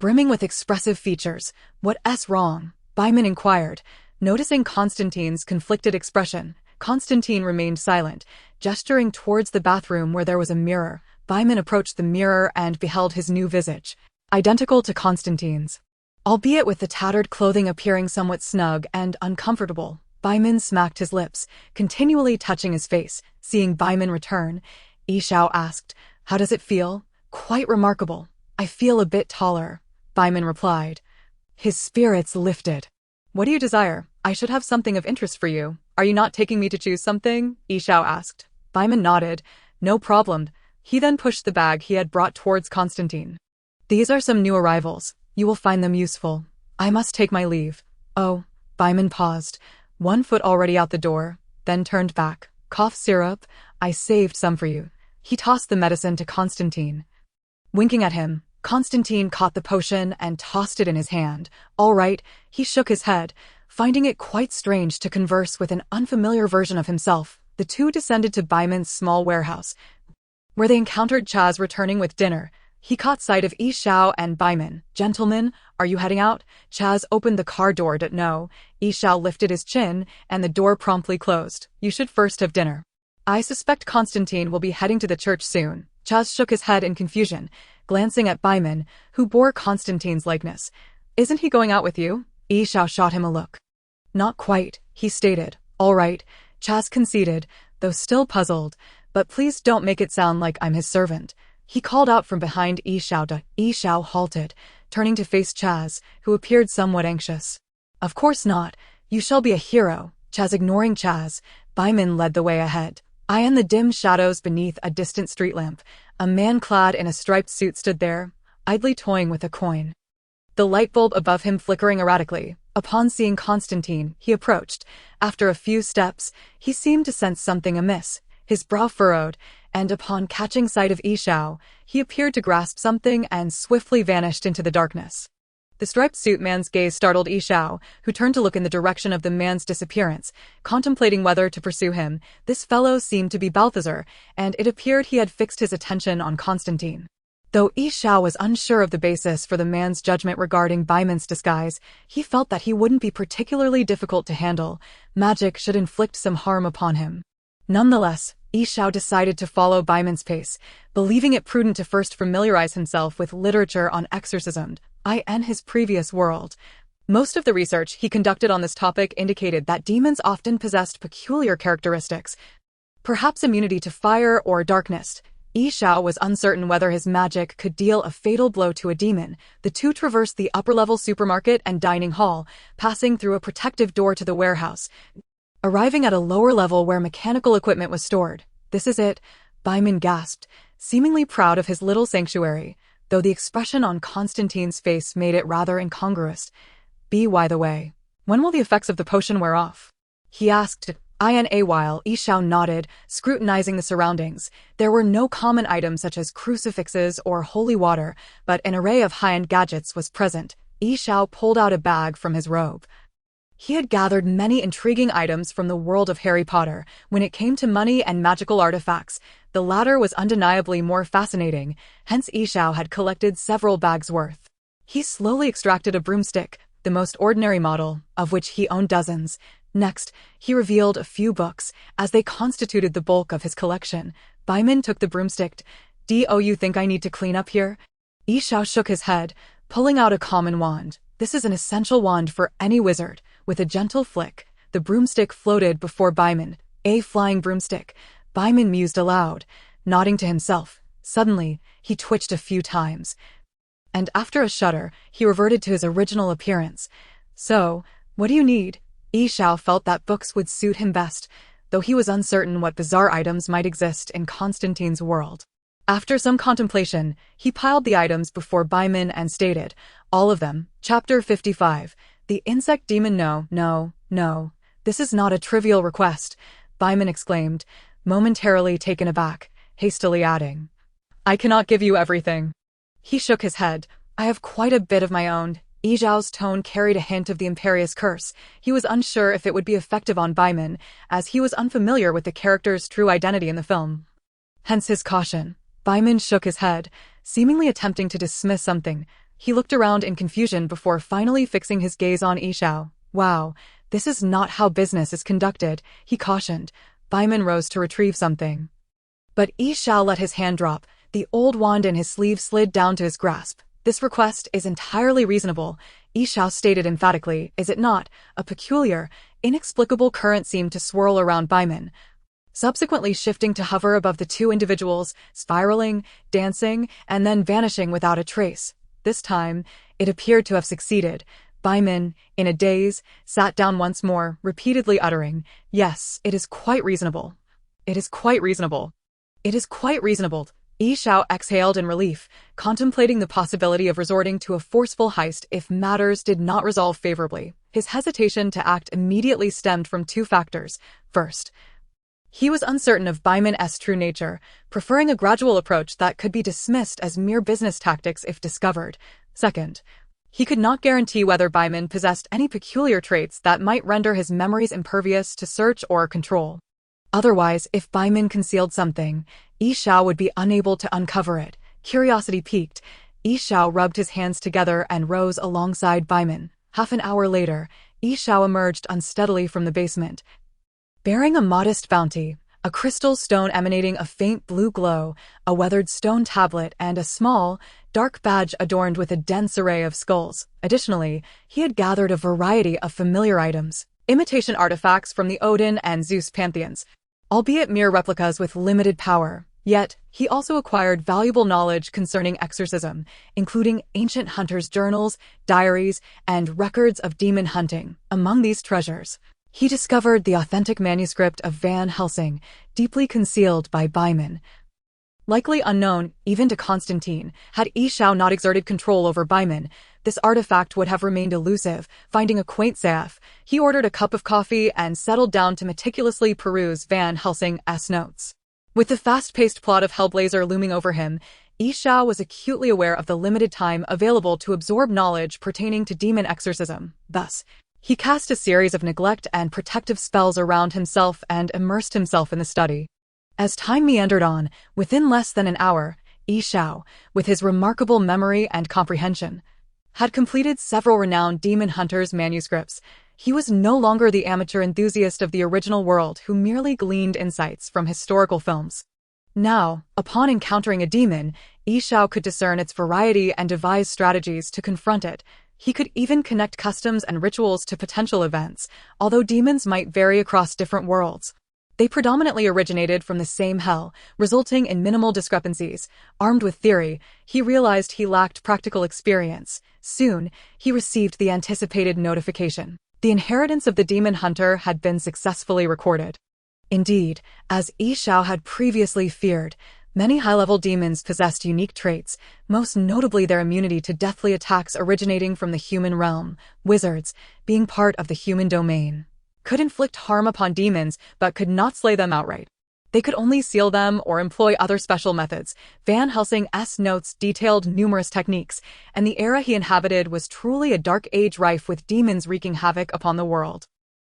brimming with expressive features. What's wrong? Baiman inquired. Noticing Constantine's conflicted expression, Constantine remained silent, gesturing towards the bathroom where there was a mirror. Baiman approached the mirror and beheld his new visage, identical to Constantine's, albeit with the tattered clothing appearing somewhat snug and uncomfortable. Baiman smacked his lips, continually touching his face. Seeing Baiman return, Yishao asked, "How does it feel?" "Quite remarkable. I feel a bit taller," Baiman replied. His spirits lifted. "What do you desire? I should have something of interest for you. Are you not taking me to choose something?" Yishao asked. Baiman nodded. "No problem." He then pushed the bag he had brought towards Constantine. "These are some new arrivals. You will find them useful. I must take my leave." "Oh." Baiman paused, 1 foot already out the door, then turned back. "Cough syrup, I saved some for you." He tossed the medicine to Constantine. Winking at him, Constantine caught the potion and tossed it in his hand. "All right," he shook his head, finding it quite strange to converse with an unfamiliar version of himself. The two descended to Baiman's small warehouse, where they encountered Chaz returning with dinner. He caught sight of Yishao and Baiman. "Gentlemen, are you heading out?" Chaz opened the car door. "No." Yishao lifted his chin, and the door promptly closed. "You should first have dinner. I suspect Constantine will be heading to the church soon." Chaz shook his head in confusion, glancing at Baiman, who bore Constantine's likeness. "Isn't he going out with you?" Yishao shot him a look. "Not quite," he stated. "All right," Chaz conceded, though still puzzled, "but please don't make it sound like I'm his servant." He called out from behind Yishao. Yishao halted, turning to face Chaz, who appeared somewhat anxious. "Of course not. You shall be a hero." Chaz ignoring Chaz, Baiman led the way ahead. In the dim shadows beneath a distant street lamp, a man clad in a striped suit stood there, idly toying with a coin, the light bulb above him flickering erratically. Upon seeing Constantine, he approached. After a few steps, he seemed to sense something amiss. His brow furrowed, and upon catching sight of Yishao, he appeared to grasp something and swiftly vanished into the darkness. The striped suit man's gaze startled Yishao, who turned to look in the direction of the man's disappearance, contemplating whether to pursue him. This fellow seemed to be Balthazar, and it appeared he had fixed his attention on Constantine. Though Yishao was unsure of the basis for the man's judgment regarding Baiman's disguise, he felt that he wouldn't be particularly difficult to handle. Magic should inflict some harm upon him. Nonetheless, Yishao decided to follow Baiman's pace, believing it prudent to first familiarize himself with literature on exorcism in his previous world. Most of the research he conducted on this topic indicated that demons often possessed peculiar characteristics, perhaps immunity to fire or darkness. Yishao was uncertain whether his magic could deal a fatal blow to a demon. The two traversed the upper-level supermarket and dining hall, passing through a protective door to the warehouse, arriving at a lower level where mechanical equipment was stored. "This is it," Baiman gasped, seemingly proud of his little sanctuary, though the expression on Constantine's face made it rather incongruous. By the way, when will the effects of the potion wear off?" he asked. "In a while," Yishao nodded, scrutinizing the surroundings. There were no common items such as crucifixes or holy water, but an array of high-end gadgets was present. Yishao pulled out a bag from his robe. He had gathered many intriguing items from the world of Harry Potter. When it came to money and magical artifacts, the latter was undeniably more fascinating, hence Yishao had collected several bags worth. He slowly extracted a broomstick, the most ordinary model, of which he owned dozens. Next, he revealed a few books, as they constituted the bulk of his collection. Baimin took the broomstick. "Do you think I need to clean up here?" Yi Xiao shook his head, pulling out a common wand. This is an essential wand for any wizard. With a gentle flick, the broomstick floated before Baimin. A flying broomstick. Baimin mused aloud, nodding to himself. Suddenly, he twitched a few times, and after a shudder, he reverted to his original appearance. "So, what do you need?" Yi Xiao felt that books would suit him best, though he was uncertain what bizarre items might exist in Constantine's world. After some contemplation, he piled the items before Baimin and stated, "All of them." Chapter 55. The Insect Demon. No. This is not a trivial request," Baimin exclaimed, momentarily taken aback, hastily adding, "I cannot give you everything." He shook his head. "I have quite a bit of my own." Yi Zhao's tone carried a hint of the imperious curse. He was unsure if it would be effective on Baimin, as he was unfamiliar with the character's true identity in the film. Hence his caution. Baimin shook his head, seemingly attempting to dismiss something. He looked around in confusion before finally fixing his gaze on Yi Xiao. "Wow, this is not how business is conducted," he cautioned. Baimin rose to retrieve something, but Yi Xiao let his hand drop. The old wand in his sleeve slid down to his grasp. "This request is entirely reasonable," Yi Xiao stated emphatically, "is it not?" A peculiar, inexplicable current seemed to swirl around Baimin, subsequently shifting to hover above the two individuals, spiraling, dancing, and then vanishing without a trace. This time, it appeared to have succeeded. Baimin, in a daze, sat down once more, repeatedly uttering, "Yes, it is quite reasonable. It is quite reasonable. It is quite reasonable." Yi Xiao exhaled in relief, contemplating the possibility of resorting to a forceful heist if matters did not resolve favorably. His hesitation to act immediately stemmed from two factors. First, he was uncertain of Baimin's true nature, preferring a gradual approach that could be dismissed as mere business tactics if discovered. Second, he could not guarantee whether Baimin possessed any peculiar traits that might render his memories impervious to search or control. Otherwise, if Baimin concealed something, Yi Xiao would be unable to uncover it. Curiosity piqued, Yi Xiao rubbed his hands together and rose alongside Baimin. Half an hour later, Yi Xiao emerged unsteadily from the basement, bearing a modest bounty, a crystal stone emanating a faint blue glow, a weathered stone tablet, and a small, dark badge adorned with a dense array of skulls. Additionally, he had gathered a variety of familiar items, imitation artifacts from the Odin and Zeus pantheons, albeit mere replicas with limited power. Yet, he also acquired valuable knowledge concerning exorcism, including ancient hunters' journals, diaries, and records of demon hunting. Among these treasures, he discovered the authentic manuscript of Van Helsing, deeply concealed by Baimin. Likely unknown, even to Constantine, had Yi Xiao not exerted control over Baimin, this artifact would have remained elusive. Finding a quaint safe, he ordered a cup of coffee and settled down to meticulously peruse Van Helsing's notes. With the fast-paced plot of Hellblazer looming over him, Yi Xiao was acutely aware of the limited time available to absorb knowledge pertaining to demon exorcism. Thus, he cast a series of neglect and protective spells around himself and immersed himself in the study. As time meandered on, within less than an hour, Yi Xiao, with his remarkable memory and comprehension, had completed several renowned demon hunters' manuscripts. He was no longer the amateur enthusiast of the original world who merely gleaned insights from historical films. Now, upon encountering a demon, Yi Xiao could discern its variety and devise strategies to confront it. He could even connect customs and rituals to potential events, although demons might vary across different worlds. They predominantly originated from the same hell, resulting in minimal discrepancies. Armed with theory, he realized he lacked practical experience. Soon, he received the anticipated notification. The inheritance of the demon hunter had been successfully recorded. Indeed, as Yi Xiao had previously feared, many high-level demons possessed unique traits, most notably their immunity to deathly attacks originating from the human realm. Wizards, being part of the human domain, could inflict harm upon demons but could not slay them outright. They could only seal them or employ other special methods. Van Helsing's notes detailed numerous techniques, and the era he inhabited was truly a dark age rife with demons wreaking havoc upon the world.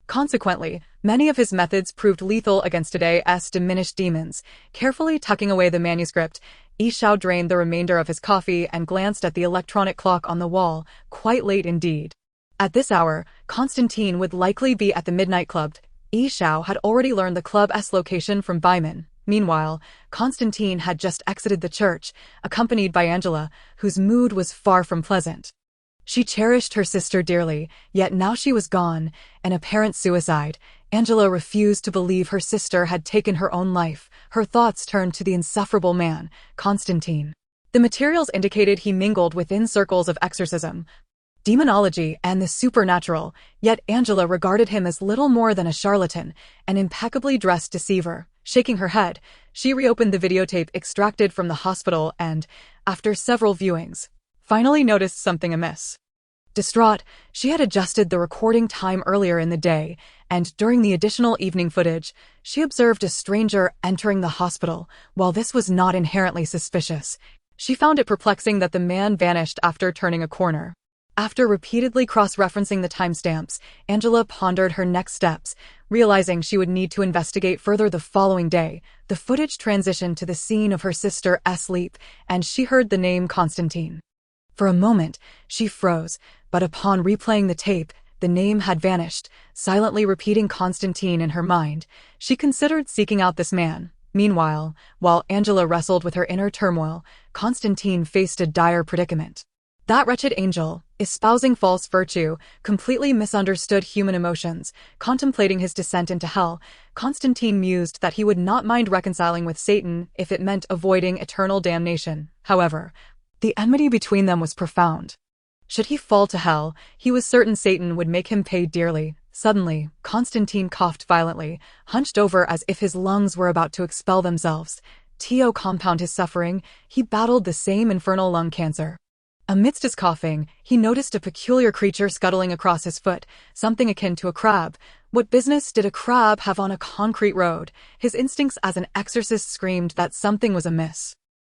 Consequently, many of his methods proved lethal against today's diminished demons. Carefully tucking away the manuscript, Yi Xiao drained the remainder of his coffee and glanced at the electronic clock on the wall. Quite late indeed. At this hour, Constantine would likely be at the Midnight Club. Yi Xiao had already learned the club's location from Baiman. Meanwhile, Constantine had just exited the church, accompanied by Angela, whose mood was far from pleasant. She cherished her sister dearly, yet now she was gone, an apparent suicide. Angela refused to believe her sister had taken her own life. Her thoughts turned to the insufferable man, Constantine. The materials indicated he mingled within circles of exorcism, demonology, and the supernatural, yet Angela regarded him as little more than a charlatan, an impeccably dressed deceiver. Shaking her head, she reopened the videotape extracted from the hospital and, after several viewings, finally noticed something amiss. Distraught, she had adjusted the recording time earlier in the day, and during the additional evening footage, she observed a stranger entering the hospital. While this was not inherently suspicious, she found it perplexing that the man vanished after turning a corner. After repeatedly cross-referencing the timestamps, Angela pondered her next steps, realizing she would need to investigate further the following day. The footage transitioned to the scene of her sister's leap, and she heard the name Constantine. For a moment, she froze, but upon replaying the tape, the name had vanished. Silently repeating Constantine in her mind, she considered seeking out this man. Meanwhile, while Angela wrestled with her inner turmoil, Constantine faced a dire predicament. That wretched angel, espousing false virtue, completely misunderstood human emotions. Contemplating his descent into hell, Constantine mused that he would not mind reconciling with Satan if it meant avoiding eternal damnation. However, the enmity between them was profound. Should he fall to hell, he was certain Satan would make him pay dearly. Suddenly, Constantine coughed violently, hunched over as if his lungs were about to expel themselves. To compound his suffering, he battled the same infernal lung cancer. Amidst his coughing, he noticed a peculiar creature scuttling across his foot, something akin to a crab. What business did a crab have on a concrete road? His instincts as an exorcist screamed that something was amiss.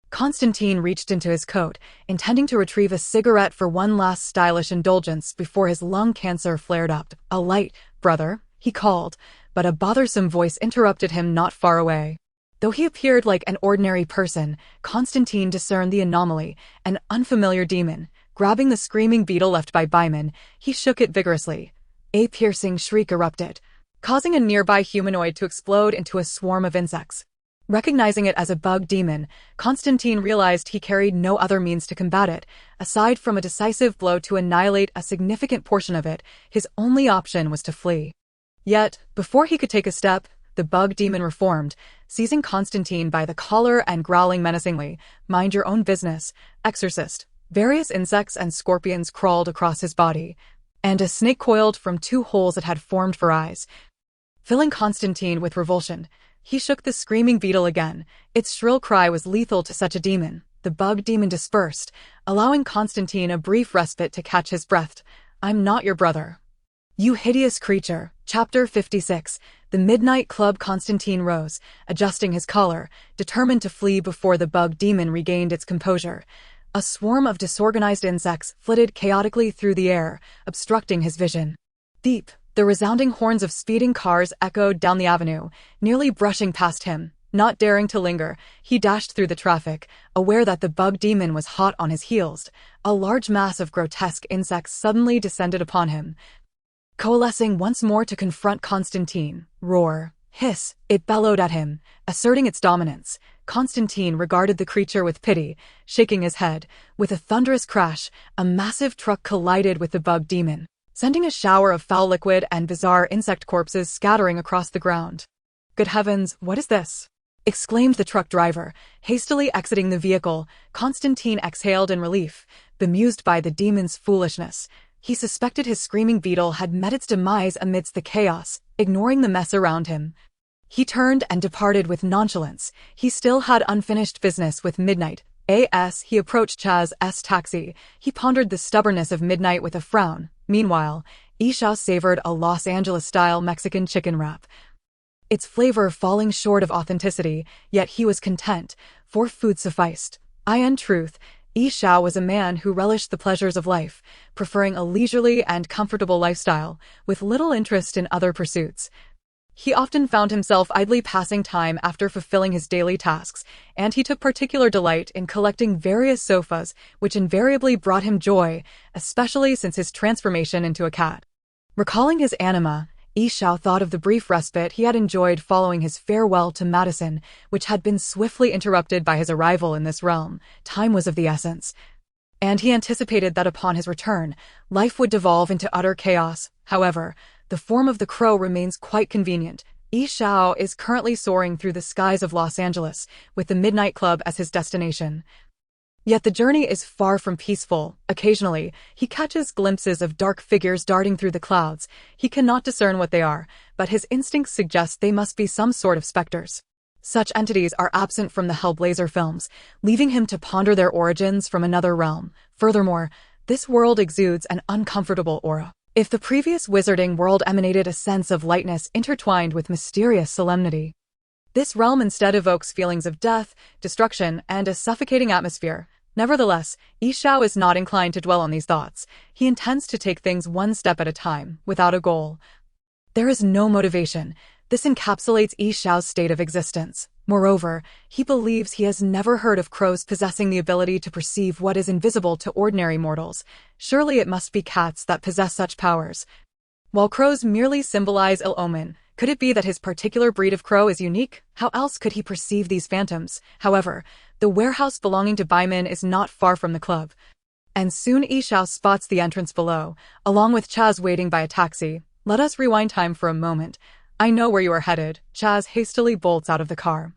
Constantine reached into his coat, intending to retrieve a cigarette for one last stylish indulgence before his lung cancer flared up. "A light, brother," he called, but a bothersome voice interrupted him not far away. Though he appeared like an ordinary person, Constantine discerned the anomaly, an unfamiliar demon. Grabbing the screaming beetle left by Baiman, he shook it vigorously. A piercing shriek erupted, causing a nearby humanoid to explode into a swarm of insects. Recognizing it as a bug demon, Constantine realized he carried no other means to combat it. Aside from a decisive blow to annihilate a significant portion of it, his only option was to flee. Yet, before he could take a step, the bug demon reformed, seizing Constantine by the collar and growling menacingly, "Mind your own business, exorcist." Various insects and scorpions crawled across his body, and a snake coiled from two holes it had formed for eyes. Filling Constantine with revulsion, he shook the screaming beetle again. Its shrill cry was lethal to such a demon. The bug demon dispersed, allowing Constantine a brief respite to catch his breath. "I'm not your brother, you hideous creature." Chapter 56. The Midnight Club. Constantine rose, adjusting his collar, determined to flee before the bug demon regained its composure. A swarm of disorganized insects flitted chaotically through the air, obstructing his vision. Deep, the resounding horns of speeding cars echoed down the avenue, nearly brushing past him. Not daring to linger, he dashed through the traffic, aware that the bug demon was hot on his heels. A large mass of grotesque insects suddenly descended upon him, coalescing once more to confront Constantine. Roar, hiss, it bellowed at him, asserting its dominance. Constantine regarded the creature with pity, shaking his head. With a thunderous crash, a massive truck collided with the bug demon, sending a shower of foul liquid and bizarre insect corpses scattering across the ground. "Good heavens, what is this?" exclaimed the truck driver, hastily exiting the vehicle. Constantine exhaled in relief, bemused by the demon's foolishness. He suspected his screaming beetle had met its demise amidst the chaos, ignoring the mess around him. He turned and departed with nonchalance. He still had unfinished business with Midnight. As he approached Chaz's taxi, he pondered the stubbornness of Midnight with a frown. Meanwhile, Yi Xiao savored a Los Angeles-style Mexican chicken wrap, its flavor falling short of authenticity, yet he was content, for food sufficed. In truth, Yi Xiao was a man who relished the pleasures of life, preferring a leisurely and comfortable lifestyle, with little interest in other pursuits. He often found himself idly passing time after fulfilling his daily tasks, and he took particular delight in collecting various sofas, which invariably brought him joy, especially since his transformation into a cat. Recalling his anima, Yi Xiao thought of the brief respite he had enjoyed following his farewell to Madison, which had been swiftly interrupted by his arrival in this realm. Time was of the essence, and he anticipated that upon his return, life would devolve into utter chaos. However, the form of the crow remains quite convenient. Yi Xiao is currently soaring through the skies of Los Angeles, with the Midnight Club as his destination. Yet the journey is far from peaceful. Occasionally, he catches glimpses of dark figures darting through the clouds. He cannot discern what they are, but his instincts suggest they must be some sort of specters. Such entities are absent from the Hellblazer films, leaving him to ponder their origins from another realm. Furthermore, this world exudes an uncomfortable aura. If the previous wizarding world emanated a sense of lightness intertwined with mysterious solemnity, this realm instead evokes feelings of death, destruction, and a suffocating atmosphere. Nevertheless, Yi Xiao is not inclined to dwell on these thoughts. He intends to take things one step at a time, without a goal. There is no motivation. This encapsulates Yi Xiao's state of existence. Moreover, he believes he has never heard of crows possessing the ability to perceive what is invisible to ordinary mortals. Surely it must be cats that possess such powers. While crows merely symbolize ill omen, could it be that his particular breed of crow is unique? How else could he perceive these phantoms? However, the warehouse belonging to Baiman is not far from the club, and soon Yi Xiao spots the entrance below, along with Chaz waiting by a taxi. Let us rewind time for a moment. I know where you are headed. Chaz hastily bolts out of the car,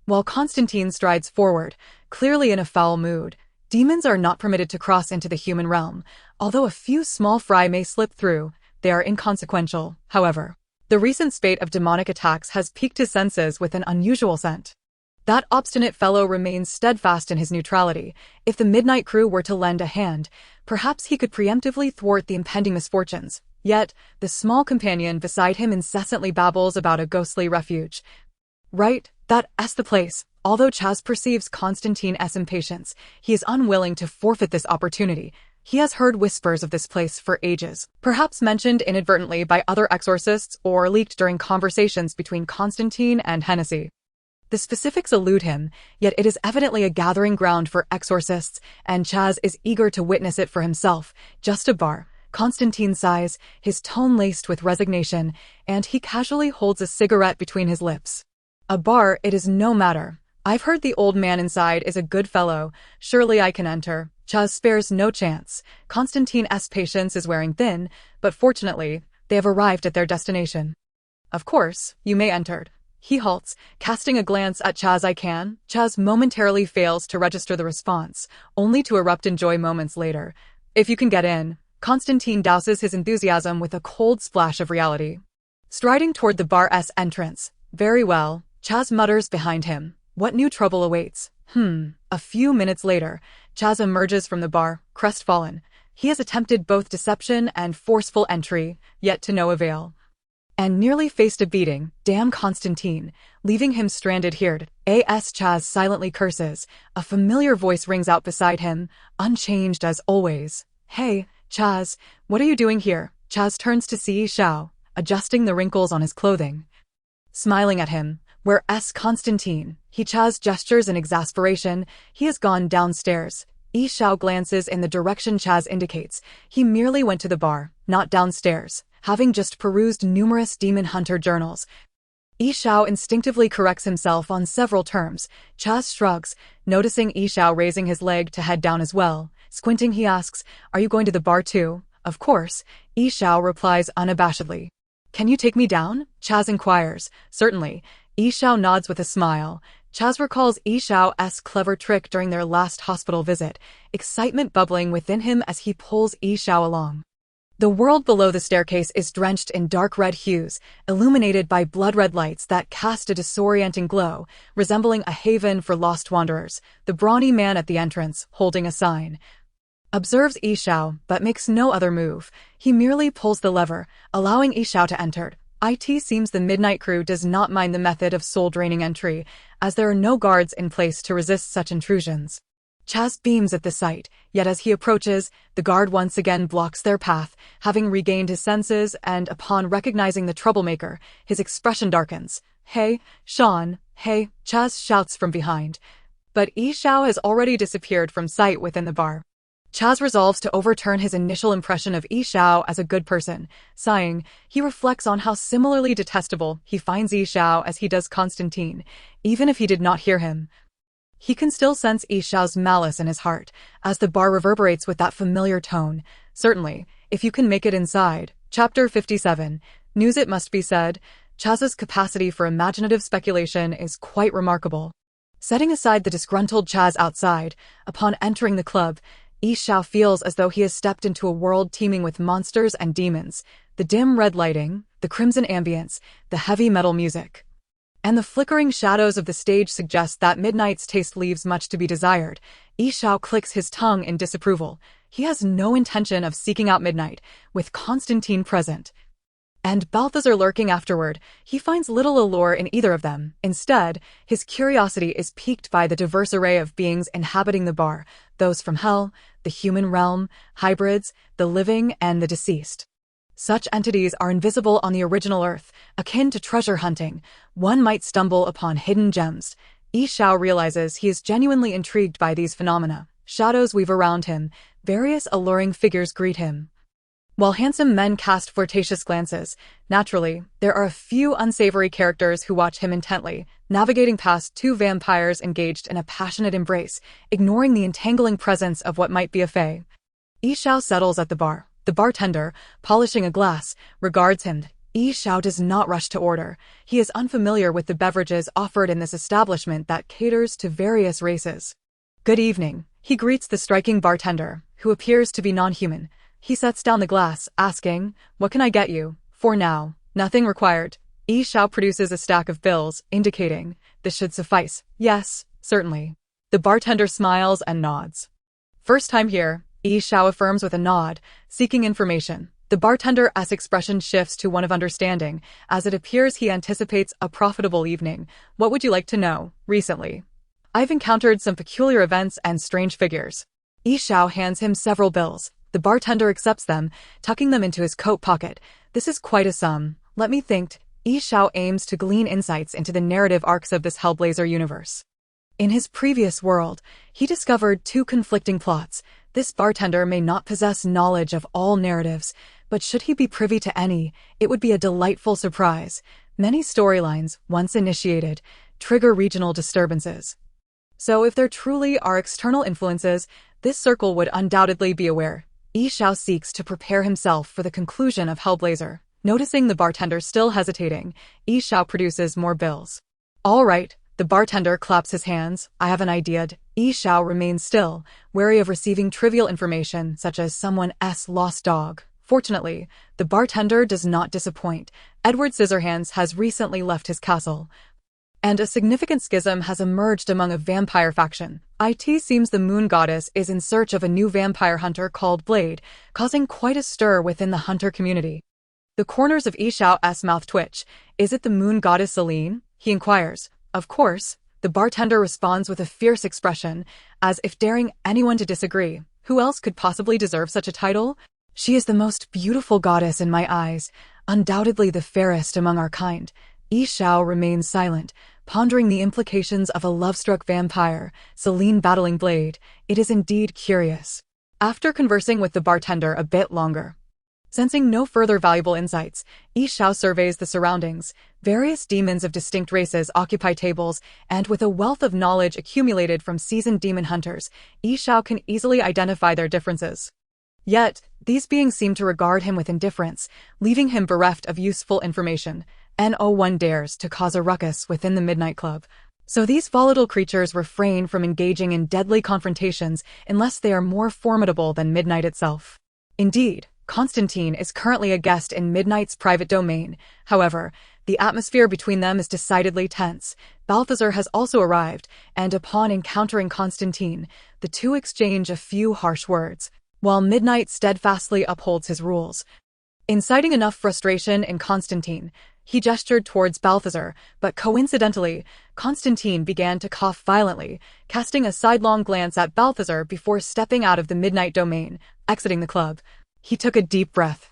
while Constantine strides forward, clearly in a foul mood. Demons are not permitted to cross into the human realm. Although a few small fry may slip through, they are inconsequential. However, the recent spate of demonic attacks has piqued his senses with an unusual scent. That obstinate fellow remains steadfast in his neutrality. If the Midnight Crew were to lend a hand, perhaps he could preemptively thwart the impending misfortunes. Yet, the small companion beside him incessantly babbles about a ghostly refuge. Right, that's the place. Although Chaz perceives Constantine's impatience, he is unwilling to forfeit this opportunity. He has heard whispers of this place for ages, perhaps mentioned inadvertently by other exorcists or leaked during conversations between Constantine and Hennessy. The specifics elude him, yet it is evidently a gathering ground for exorcists, and Chaz is eager to witness it for himself. Just a bar. Constantine sighs, his tone laced with resignation, and he casually holds a cigarette between his lips. A bar, it is no matter. I've heard the old man inside is a good fellow. Surely I can enter. Chaz spares no chance. Constantine's patience is wearing thin, but fortunately, they have arrived at their destination. Of course, you may enter. He halts, casting a glance at Chaz. I can. Chaz momentarily fails to register the response, only to erupt in joy moments later. If you can get in. Constantine douses his enthusiasm with a cold splash of reality. Striding toward the bar's entrance. Very well, Chaz mutters behind him. What new trouble awaits? A few minutes later, Chaz emerges from the bar, crestfallen. He has attempted both deception and forceful entry, yet to no avail, and nearly faced a beating. Damn Constantine, leaving him stranded here. Chaz silently curses. A familiar voice rings out beside him, unchanged as always. Hey, Chaz, what are you doing here? Chaz turns to see Yi Xiao, adjusting the wrinkles on his clothing. Smiling at him, where's Constantine? Chaz gestures in exasperation. He has gone downstairs. Yi Xiao glances in the direction Chaz indicates. He merely went to the bar, not downstairs, having just perused numerous demon hunter journals. Yi Xiao instinctively corrects himself on several terms. Chaz shrugs, noticing Yi Xiao raising his leg to head down as well. Squinting, he asks, are you going to the bar too? Of course, Yi Xiao replies unabashedly. Can you take me down? Chaz inquires. Certainly. Yi Xiao nods with a smile. Chaz recalls Yi Xiao's clever trick during their last hospital visit, excitement bubbling within him as he pulls Yi Xiao along. The world below the staircase is drenched in dark red hues, illuminated by blood-red lights that cast a disorienting glow, resembling a haven for lost wanderers. The brawny man at the entrance, holding a sign, observes Yi Xiao, but makes no other move. He merely pulls the lever, allowing Yi Xiao to enter. It seems the Midnight Crew does not mind the method of soul-draining entry, as there are no guards in place to resist such intrusions. Chaz beams at the sight, yet as he approaches, the guard once again blocks their path, having regained his senses, and upon recognizing the troublemaker, his expression darkens. "Hey, Sean, hey," Chaz shouts from behind. But Yi Xiao has already disappeared from sight within the bar. Chaz resolves to overturn his initial impression of Yi Xiao as a good person. Sighing, he reflects on how similarly detestable he finds Yi Xiao as he does Constantine. Even if he did not hear him, he can still sense Yi Xiao's malice in his heart, as the bar reverberates with that familiar tone. Certainly, if you can make it inside. Chapter 57. News. It must be said, Chaz's capacity for imaginative speculation is quite remarkable. Setting aside the disgruntled Chaz outside, upon entering the club, Yi Xiao feels as though he has stepped into a world teeming with monsters and demons. The dim red lighting, the crimson ambience, the heavy metal music, and the flickering shadows of the stage suggest that Midnight's taste leaves much to be desired. Yi Xiao clicks his tongue in disapproval. He has no intention of seeking out Midnight, with Constantine present and Balthazar lurking afterward. He finds little allure in either of them. Instead, his curiosity is piqued by the diverse array of beings inhabiting the bar, those from hell, the human realm, hybrids, the living, and the deceased. Such entities are invisible on the original Earth, akin to treasure hunting. One might stumble upon hidden gems. Yi Xiao realizes he is genuinely intrigued by these phenomena. Shadows weave around him, various alluring figures greet him, while handsome men cast flirtatious glances. Naturally, there are a few unsavory characters who watch him intently, navigating past two vampires engaged in a passionate embrace, ignoring the entangling presence of what might be a fae. Yi Xiao settles at the bar. The bartender, polishing a glass, regards him. Yi Xiao does not rush to order. He is unfamiliar with the beverages offered in this establishment that caters to various races. "Good evening," he greets the striking bartender, who appears to be non-human. He sets down the glass, asking, "What can I get you?" "For now, nothing required." Yi Xiao produces a stack of bills, indicating, "This should suffice." "Yes, certainly." The bartender smiles and nods. "First time here," Yi Xiao affirms with a nod, seeking information. The bartender's expression shifts to one of understanding, as it appears he anticipates a profitable evening. "What would you like to know?" "Recently, I've encountered some peculiar events and strange figures." Yi Xiao hands him several bills. The bartender accepts them, tucking them into his coat pocket. "This is quite a sum. Let me think." Yi Xiao aims to glean insights into the narrative arcs of this Hellblazer universe. In his previous world, he discovered two conflicting plots. This bartender may not possess knowledge of all narratives, but should he be privy to any, it would be a delightful surprise. Many storylines, once initiated, trigger regional disturbances. So if there truly are external influences, this circle would undoubtedly be aware. Yi Xiao seeks to prepare himself for the conclusion of Hellblazer. Noticing the bartender still hesitating, Yi Xiao produces more bills. "All right." The bartender claps his hands. "I have an idea." Yi Xiao remains still, wary of receiving trivial information such as someone's lost dog. Fortunately, the bartender does not disappoint. Edward Scissorhands has recently left his castle, and a significant schism has emerged among a vampire faction. It seems the moon goddess is in search of a new vampire hunter called Blade, causing quite a stir within the hunter community. The corners of Yi Xiao's mouth twitch. "Is it the moon goddess Celine?" he inquires. "Of course." The bartender responds with a fierce expression, as if daring anyone to disagree. "Who else could possibly deserve such a title? She is the most beautiful goddess in my eyes, undoubtedly the fairest among our kind." Yi Xiao remains silent, pondering the implications of a love-struck vampire, Celine battling Blade. It is indeed curious. After conversing with the bartender a bit longer, sensing no further valuable insights, Yi Xiao surveys the surroundings. Various demons of distinct races occupy tables, and with a wealth of knowledge accumulated from seasoned demon hunters, Yi Xiao can easily identify their differences. Yet, these beings seem to regard him with indifference, leaving him bereft of useful information. No one dares to cause a ruckus within the Midnight Club, so these volatile creatures refrain from engaging in deadly confrontations unless they are more formidable than Midnight itself. Indeed, Constantine is currently a guest in Midnight's private domain. However, the atmosphere between them is decidedly tense. Balthazar has also arrived, and upon encountering Constantine, the two exchange a few harsh words, while Midnight steadfastly upholds his rules. Inciting enough frustration in Constantine, He gestured towards Balthazar, but coincidentally, Constantine began to cough violently, casting a sidelong glance at Balthazar before stepping out of the midnight domain, exiting the club. He took a deep breath.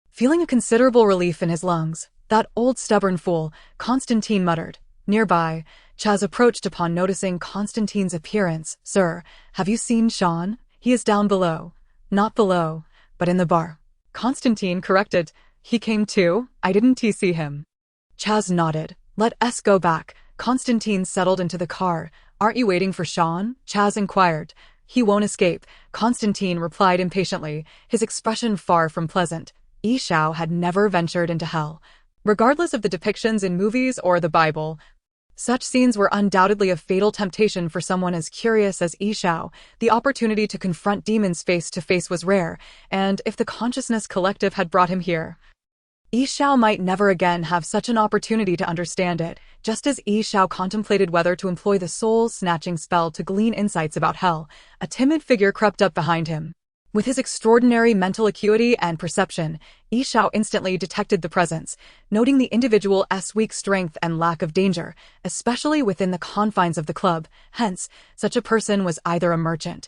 Feeling a considerable relief in his lungs, "That old stubborn fool," Constantine muttered. Nearby, Chaz approached upon noticing Constantine's appearance. "Sir, have you seen Sean? He is down below." "Not below, but in the bar." Constantine corrected. "He came too? I didn't see him." Chaz nodded. "Let us go back." Constantine settled into the car. "Aren't you waiting for Sean?" Chaz inquired. "He won't escape," Constantine replied impatiently, his expression far from pleasant. Yi Xiao had never ventured into hell. Regardless of the depictions in movies or the Bible, such scenes were undoubtedly a fatal temptation for someone as curious as Yi Xiao. The opportunity to confront demons face to face was rare, and if the Consciousness Collective had brought him here, Yi Xiao might never again have such an opportunity to understand it. Just as Yi Xiao contemplated whether to employ the soul-snatching spell to glean insights about hell, a timid figure crept up behind him. With his extraordinary mental acuity and perception, Yi Xiao instantly detected the presence, noting the individual's weak strength and lack of danger, especially within the confines of the club. Hence, such a person was either a merchant,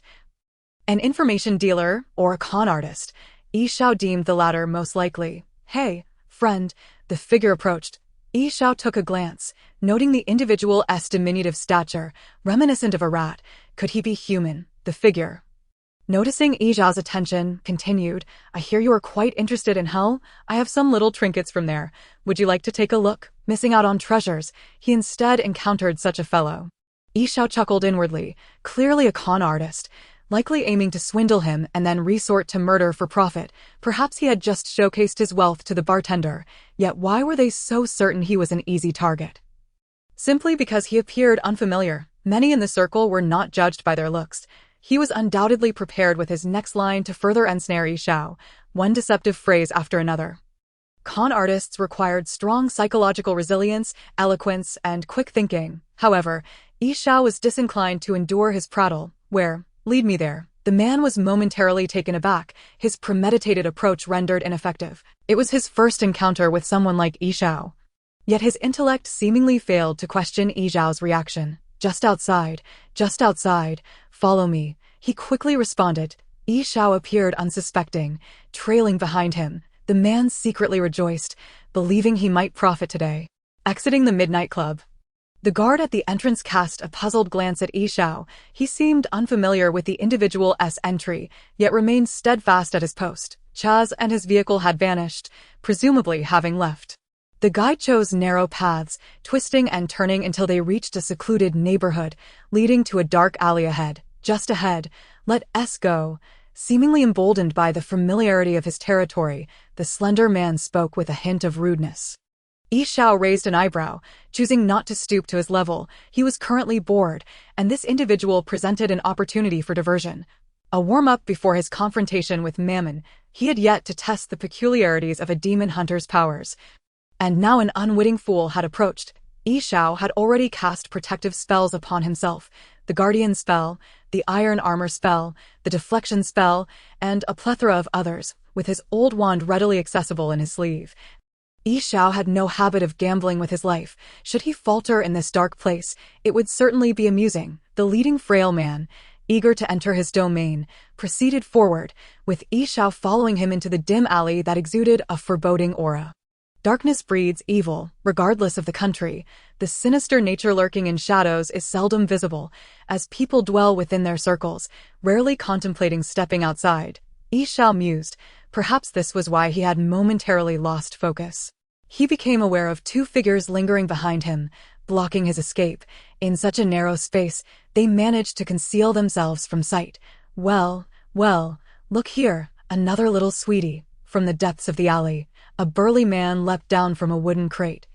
an information dealer, or a con artist. Yi Xiao deemed the latter most likely. "Hey, friend," the figure approached. Yi Xiao took a glance, noting the individual's diminutive stature, reminiscent of a rat. Could he be human? The figure, noticing Yi Xiao's attention, continued, "I hear you are quite interested in hell. I have some little trinkets from there. Would you like to take a look?" Missing out on treasures, he instead encountered such a fellow. Yi Xiao chuckled inwardly, clearly a con artist, likely aiming to swindle him and then resort to murder for profit. Perhaps he had just showcased his wealth to the bartender, yet why were they so certain he was an easy target? Simply because he appeared unfamiliar. Many in the circle were not judged by their looks. He was undoubtedly prepared with his next line to further ensnare Yi Xiao, one deceptive phrase after another. Con artists required strong psychological resilience, eloquence, and quick thinking. However, Yi Xiao was disinclined to endure his prattle. "Where? Lead me there." The man was momentarily taken aback, his premeditated approach rendered ineffective. It was his first encounter with someone like Yi Xiao. Yet his intellect seemingly failed to question Yi Xiao's reaction. Just outside, follow me," he quickly responded. Yi Xiao appeared unsuspecting, trailing behind him. The man secretly rejoiced, believing he might profit today. Exiting the midnight club, the guard at the entrance cast a puzzled glance at Yi Xiao. He seemed unfamiliar with the individual's entry, yet remained steadfast at his post. Chaz and his vehicle had vanished, presumably having left. The guide chose narrow paths, twisting and turning until they reached a secluded neighborhood, leading to a dark alley ahead. Just ahead, "Let us go." Seemingly emboldened by the familiarity of his territory, the slender man spoke with a hint of rudeness. Yi Xiao raised an eyebrow, choosing not to stoop to his level. He was currently bored, and this individual presented an opportunity for diversion. A warm-up before his confrontation with Mammon. He had yet to test the peculiarities of a demon hunter's powers. And now an unwitting fool had approached. Yi Xiao had already cast protective spells upon himself. The Guardian spell, the Iron Armor spell, the Deflection spell, and a plethora of others, with his old wand readily accessible in his sleeve. Yi Xiao had no habit of gambling with his life. Should he falter in this dark place, it would certainly be amusing. The leading frail man, eager to enter his domain, proceeded forward, with Yi Xiao following him into the dim alley that exuded a foreboding aura. Darkness breeds evil, regardless of the country. The sinister nature lurking in shadows is seldom visible, as people dwell within their circles, rarely contemplating stepping outside. Yi Xiao mused. Perhaps this was why he had momentarily lost focus. He became aware of two figures lingering behind him, blocking his escape. In such a narrow space, they managed to conceal themselves from sight. Well, look here, another little sweetie. From the depths of the alley, a burly man leapt down from a wooden crate.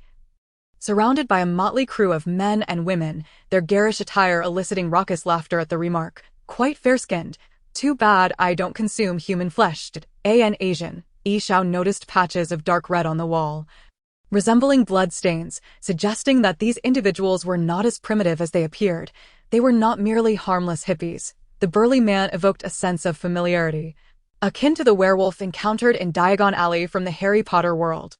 Surrounded by a motley crew of men and women, their garish attire eliciting raucous laughter at the remark. "Quite fair-skinned. Too bad I don't consume human flesh." An Asian, Yi Xiao noticed patches of dark red on the wall, resembling blood stains, suggesting that these individuals were not as primitive as they appeared. They were not merely harmless hippies. The burly man evoked a sense of familiarity, akin to the werewolf encountered in Diagon Alley from the Harry Potter world.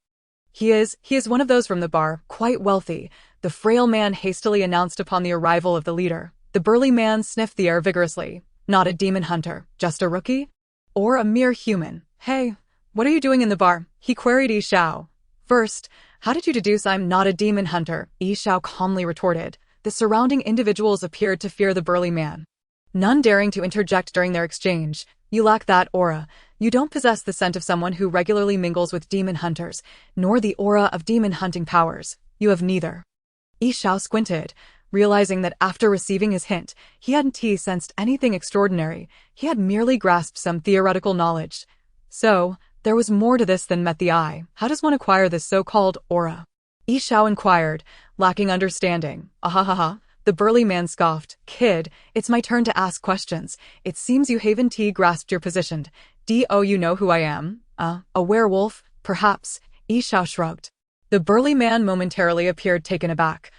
He is one of those from the bar, quite wealthy, the frail man hastily announced upon the arrival of the leader. The burly man sniffed the air vigorously. Not a demon hunter, just a rookie? Or a mere human? Hey, what are you doing in the bar? He queried Yi Xiao. First, how did you deduce I'm not a demon hunter? Yi Xiao calmly retorted. The surrounding individuals appeared to fear the burly man, none daring to interject during their exchange. You lack that aura. You don't possess the scent of someone who regularly mingles with demon hunters, nor the aura of demon hunting powers. You have neither. Yi Xiao squinted, realizing that after receiving his hint, he hadn't sensed anything extraordinary. He had merely grasped some theoretical knowledge. So, there was more to this than met the eye. How does one acquire this so-called aura? Yi Xiao inquired, lacking understanding. Ahahaha. The burly man scoffed. Kid, it's my turn to ask questions. It seems you haven't grasped your position. Do you know who I am? A werewolf, perhaps? Yi Xiao shrugged. The burly man momentarily appeared taken aback.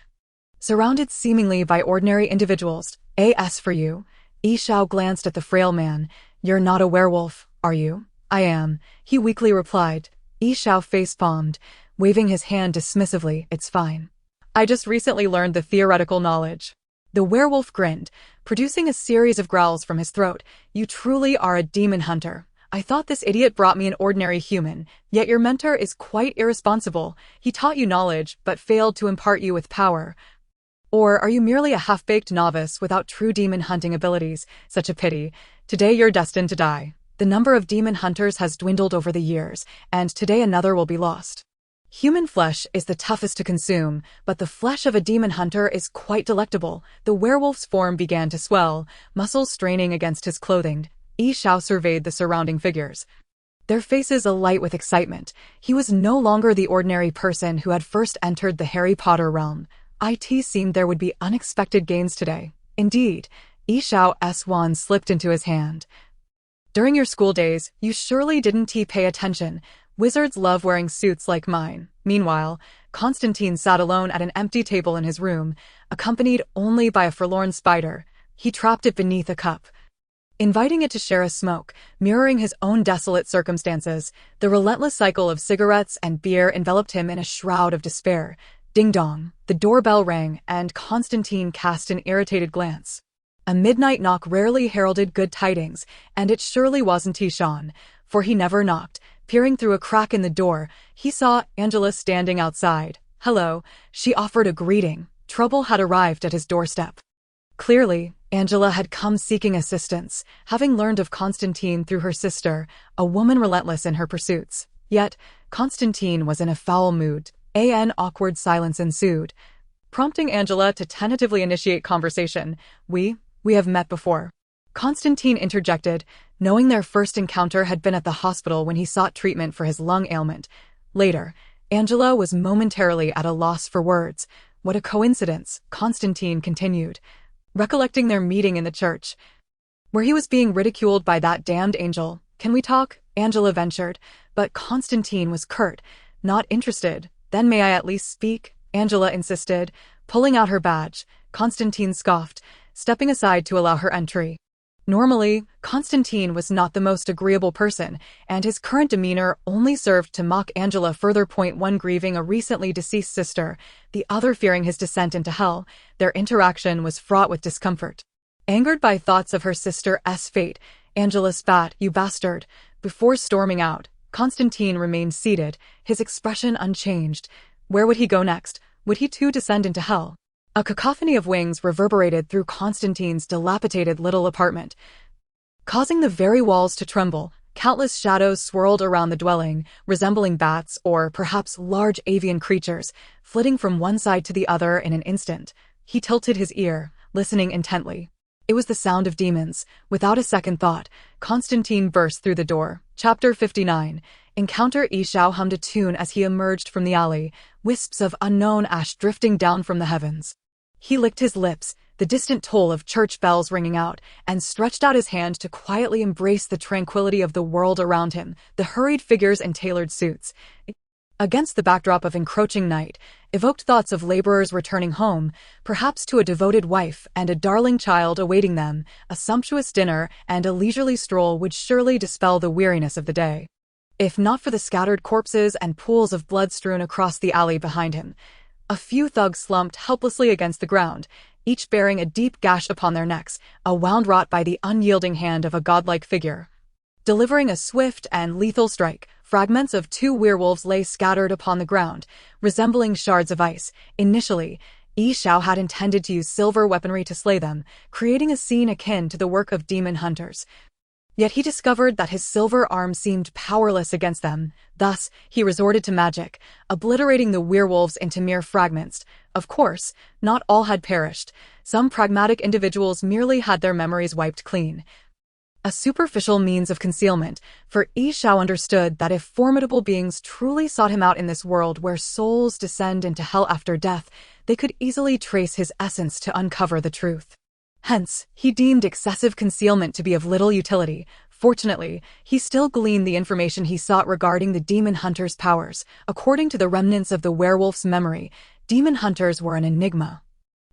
Surrounded seemingly by ordinary individuals. As for you? Yi Xiao glanced at the frail man. You're not a werewolf, are you? I am, he weakly replied. Yi Xiao face-palmed, waving his hand dismissively. It's fine. I just recently learned the theoretical knowledge. The werewolf grinned, producing a series of growls from his throat. You truly are a demon hunter. I thought this idiot brought me an ordinary human, yet your mentor is quite irresponsible. He taught you knowledge, but failed to impart you with power. Or are you merely a half-baked novice without true demon hunting abilities? Such a pity. Today you're destined to die. The number of demon hunters has dwindled over the years, and today another will be lost. Human flesh is the toughest to consume, but the flesh of a demon hunter is quite delectable. The werewolf's form began to swell, muscles straining against his clothing. Yi Xiao surveyed the surrounding figures, their faces alight with excitement. He was no longer the ordinary person who had first entered the Harry Potter realm. It seemed there would be unexpected gains today. Indeed, Yi Xiao's wand slipped into his hand. During your school days, you surely didn't pay attention. Wizards love wearing suits like mine. Meanwhile, Constantine sat alone at an empty table in his room, accompanied only by a forlorn spider. He trapped it beneath a cup, inviting it to share a smoke, mirroring his own desolate circumstances. The relentless cycle of cigarettes and beer enveloped him in a shroud of despair. Ding-dong, the doorbell rang, and Constantine cast an irritated glance. A midnight knock rarely heralded good tidings, and it surely wasn't Tishan, for he never knocked. Peering through a crack in the door, he saw Angela standing outside. Hello, she offered a greeting. Trouble had arrived at his doorstep. Clearly, Angela had come seeking assistance, having learned of Constantine through her sister, a woman relentless in her pursuits. Yet, Constantine was in a foul mood. An awkward silence ensued, prompting Angela to tentatively initiate conversation. We have met before. Constantine interjected, knowing their first encounter had been at the hospital when he sought treatment for his lung ailment. Later, Angela was momentarily at a loss for words. What a coincidence, Constantine continued, recollecting their meeting in the church, where he was being ridiculed by that damned angel. Can we talk? Angela ventured, but Constantine was curt, not interested. Then may I at least speak? Angela insisted, pulling out her badge. Constantine scoffed, stepping aside to allow her entry. Normally, Constantine was not the most agreeable person, and his current demeanor only served to mock Angela further. One grieving a recently deceased sister, the other fearing his descent into hell, their interaction was fraught with discomfort. Angered by thoughts of her sister's fate, Angela spat, "You bastard," before storming out. Constantine remained seated, his expression unchanged. Where would he go next? Would he too descend into hell? A cacophony of wings reverberated through Constantine's dilapidated little apartment, causing the very walls to tremble. Countless shadows swirled around the dwelling, resembling bats or perhaps large avian creatures, flitting from one side to the other in an instant. He tilted his ear, listening intently. It was the sound of demons. Without a second thought, Constantine burst through the door. Chapter 59. Encounter. Yi Xiao hummed a tune as he emerged from the alley, wisps of unknown ash drifting down from the heavens. He licked his lips, the distant toll of church bells ringing out, and stretched out his hand to quietly embrace the tranquility of the world around him, the hurried figures in tailored suits. Against the backdrop of encroaching night, evoked thoughts of laborers returning home, perhaps to a devoted wife and a darling child awaiting them. A sumptuous dinner and a leisurely stroll would surely dispel the weariness of the day. if not for the scattered corpses and pools of blood strewn across the alley behind him. A few thugs slumped helplessly against the ground, each bearing a deep gash upon their necks, a wound wrought by the unyielding hand of a godlike figure. Delivering a swift and lethal strike, fragments of two werewolves lay scattered upon the ground, resembling shards of ice. Initially, Yi Xiao had intended to use silver weaponry to slay them, creating a scene akin to the work of demon hunters. Yet he discovered that his silver arm seemed powerless against them. Thus, he resorted to magic, obliterating the werewolves into mere fragments. Of course, not all had perished. Some pragmatic individuals merely had their memories wiped clean. A superficial means of concealment, for Yi Xiao understood that if formidable beings truly sought him out in this world where souls descend into hell after death, they could easily trace his essence to uncover the truth. Hence, he deemed excessive concealment to be of little utility. Fortunately, he still gleaned the information he sought regarding the demon hunter's powers. According to the remnants of the werewolf's memory, demon hunters were an enigma.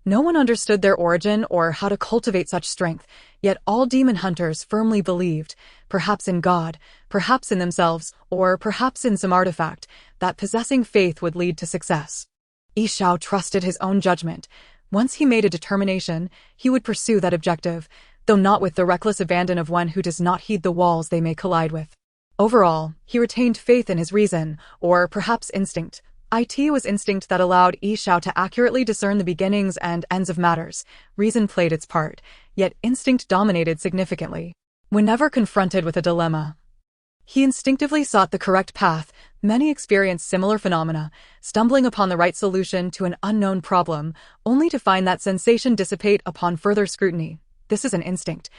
No one understood their origin or how to cultivate such strength, yet all demon hunters firmly believed, perhaps in God, perhaps in themselves, or perhaps in some artifact, that possessing faith would lead to success. Yi Xiao trusted his own judgment. Once he made a determination, he would pursue that objective, though not with the reckless abandon of one who does not heed the walls they may collide with. Overall, he retained faith in his reason, or perhaps instinct. It was instinct that allowed Yi Xiao to accurately discern the beginnings and ends of matters. Reason played its part, yet instinct dominated significantly. Whenever confronted with a dilemma, he instinctively sought the correct path. Many experienced similar phenomena, stumbling upon the right solution to an unknown problem, only to find that sensation dissipate upon further scrutiny. This is an instinct,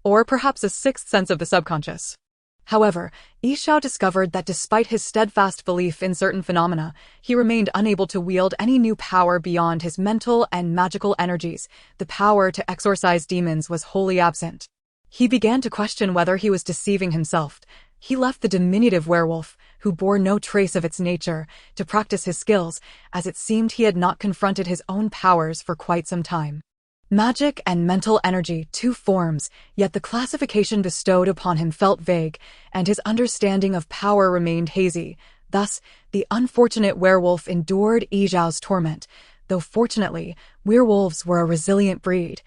or perhaps a sixth sense of the subconscious. However, Yi Xiao discovered that despite his steadfast belief in certain phenomena, he remained unable to wield any new power beyond his mental and magical energies. The power to exorcise demons was wholly absent. He began to question whether he was deceiving himself. He left the diminutive werewolf, who bore no trace of its nature, to practice his skills, as it seemed he had not confronted his own powers for quite some time. Magic and mental energy, two forms, yet the classification bestowed upon him felt vague, and his understanding of power remained hazy. Thus, the unfortunate werewolf endured Yi Xiao's torment, though fortunately, werewolves were a resilient breed,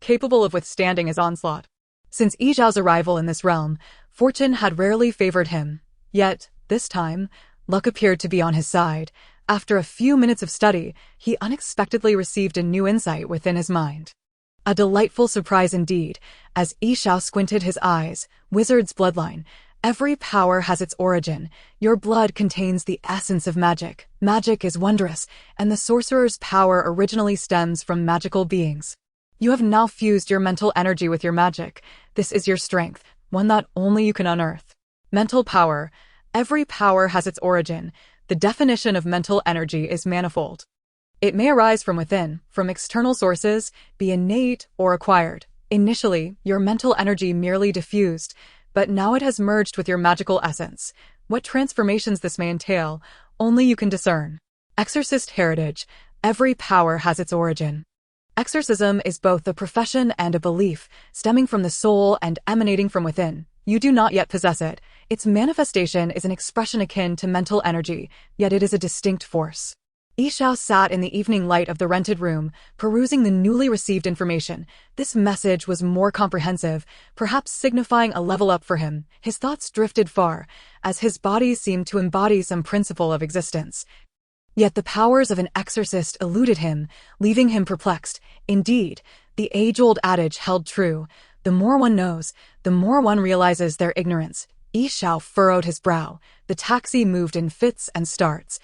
capable of withstanding his onslaught. Since Yi Xiao's arrival in this realm, fortune had rarely favored him. Yet, this time, luck appeared to be on his side. After a few minutes of study, he unexpectedly received a new insight within his mind. A delightful surprise indeed, as Yi Xiao squinted his eyes. Wizard's bloodline. Every power has its origin. Your blood contains the essence of magic. Magic is wondrous, and the sorcerer's power originally stems from magical beings. You have now fused your mental energy with your magic. This is your strength, one that only you can unearth. Mental power. Every power has its origin. The definition of mental energy is manifold. It may arise from within, from external sources, be innate or acquired. Initially, your mental energy merely diffused, but now it has merged with your magical essence. What transformations this may entail, only you can discern. Exorcist heritage. Every power has its origin. Exorcism is both a profession and a belief, stemming from the soul and emanating from within. You do not yet possess it. Its manifestation is an expression akin to mental energy, yet it is a distinct force. Yi Xiao sat in the evening light of the rented room, perusing the newly received information. This message was more comprehensive, perhaps signifying a level up for him. His thoughts drifted far, as his body seemed to embody some principle of existence. Yet the powers of an exorcist eluded him, leaving him perplexed. Indeed, the age-old adage held true. The more one knows, the more one realizes their ignorance. Yi Xiao furrowed his brow. The taxi moved in fits and starts,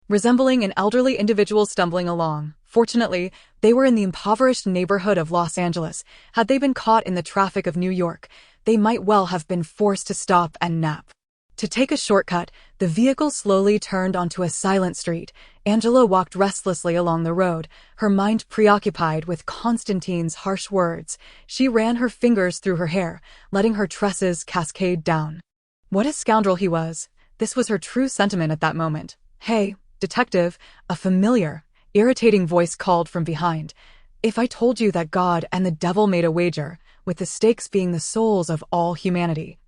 resembling an elderly individual stumbling along. Fortunately, they were in the impoverished neighborhood of Los Angeles. Had they been caught in the traffic of New York, they might well have been forced to stop and nap. To take a shortcut, the vehicle slowly turned onto a silent street. Angela walked restlessly along the road, her mind preoccupied with Constantine's harsh words. She ran her fingers through her hair, letting her tresses cascade down. What a scoundrel he was. This was her true sentiment at that moment. "Hey, detective," a familiar, irritating voice called from behind. "If I told you that God and the devil made a wager, with the stakes being the souls of all humanity,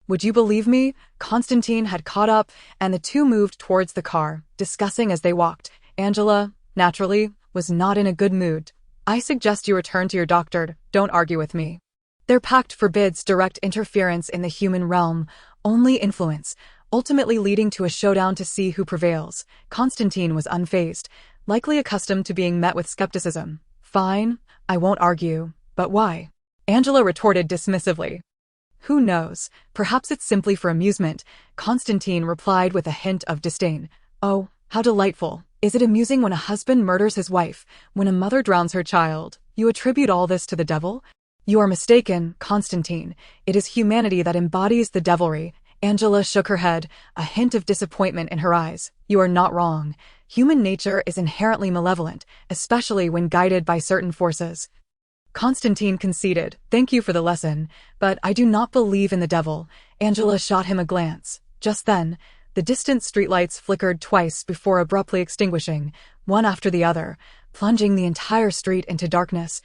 Would you believe me? Constantine had caught up, and the two moved towards the car, discussing as they walked. Angela, naturally, was not in a good mood. I suggest you return to your doctor, don't argue with me. Their pact forbids direct interference in the human realm, only influence, ultimately leading to a showdown to see who prevails. Constantine was unfazed, likely accustomed to being met with skepticism. Fine, I won't argue, but why? Angela retorted dismissively. Who knows? Perhaps it's simply for amusement, Constantine replied with a hint of disdain. Oh, how delightful. Is it amusing when a husband murders his wife, when a mother drowns her child? You attribute all this to the devil? You are mistaken, Constantine. It is humanity that embodies the devilry. Angela shook her head, a hint of disappointment in her eyes. You are not wrong. Human nature is inherently malevolent, especially when guided by certain forces. Constantine conceded, thank you for the lesson, but I do not believe in the devil. Angela shot him a glance. Just then, the distant streetlights flickered twice before abruptly extinguishing, one after the other, plunging the entire street into darkness,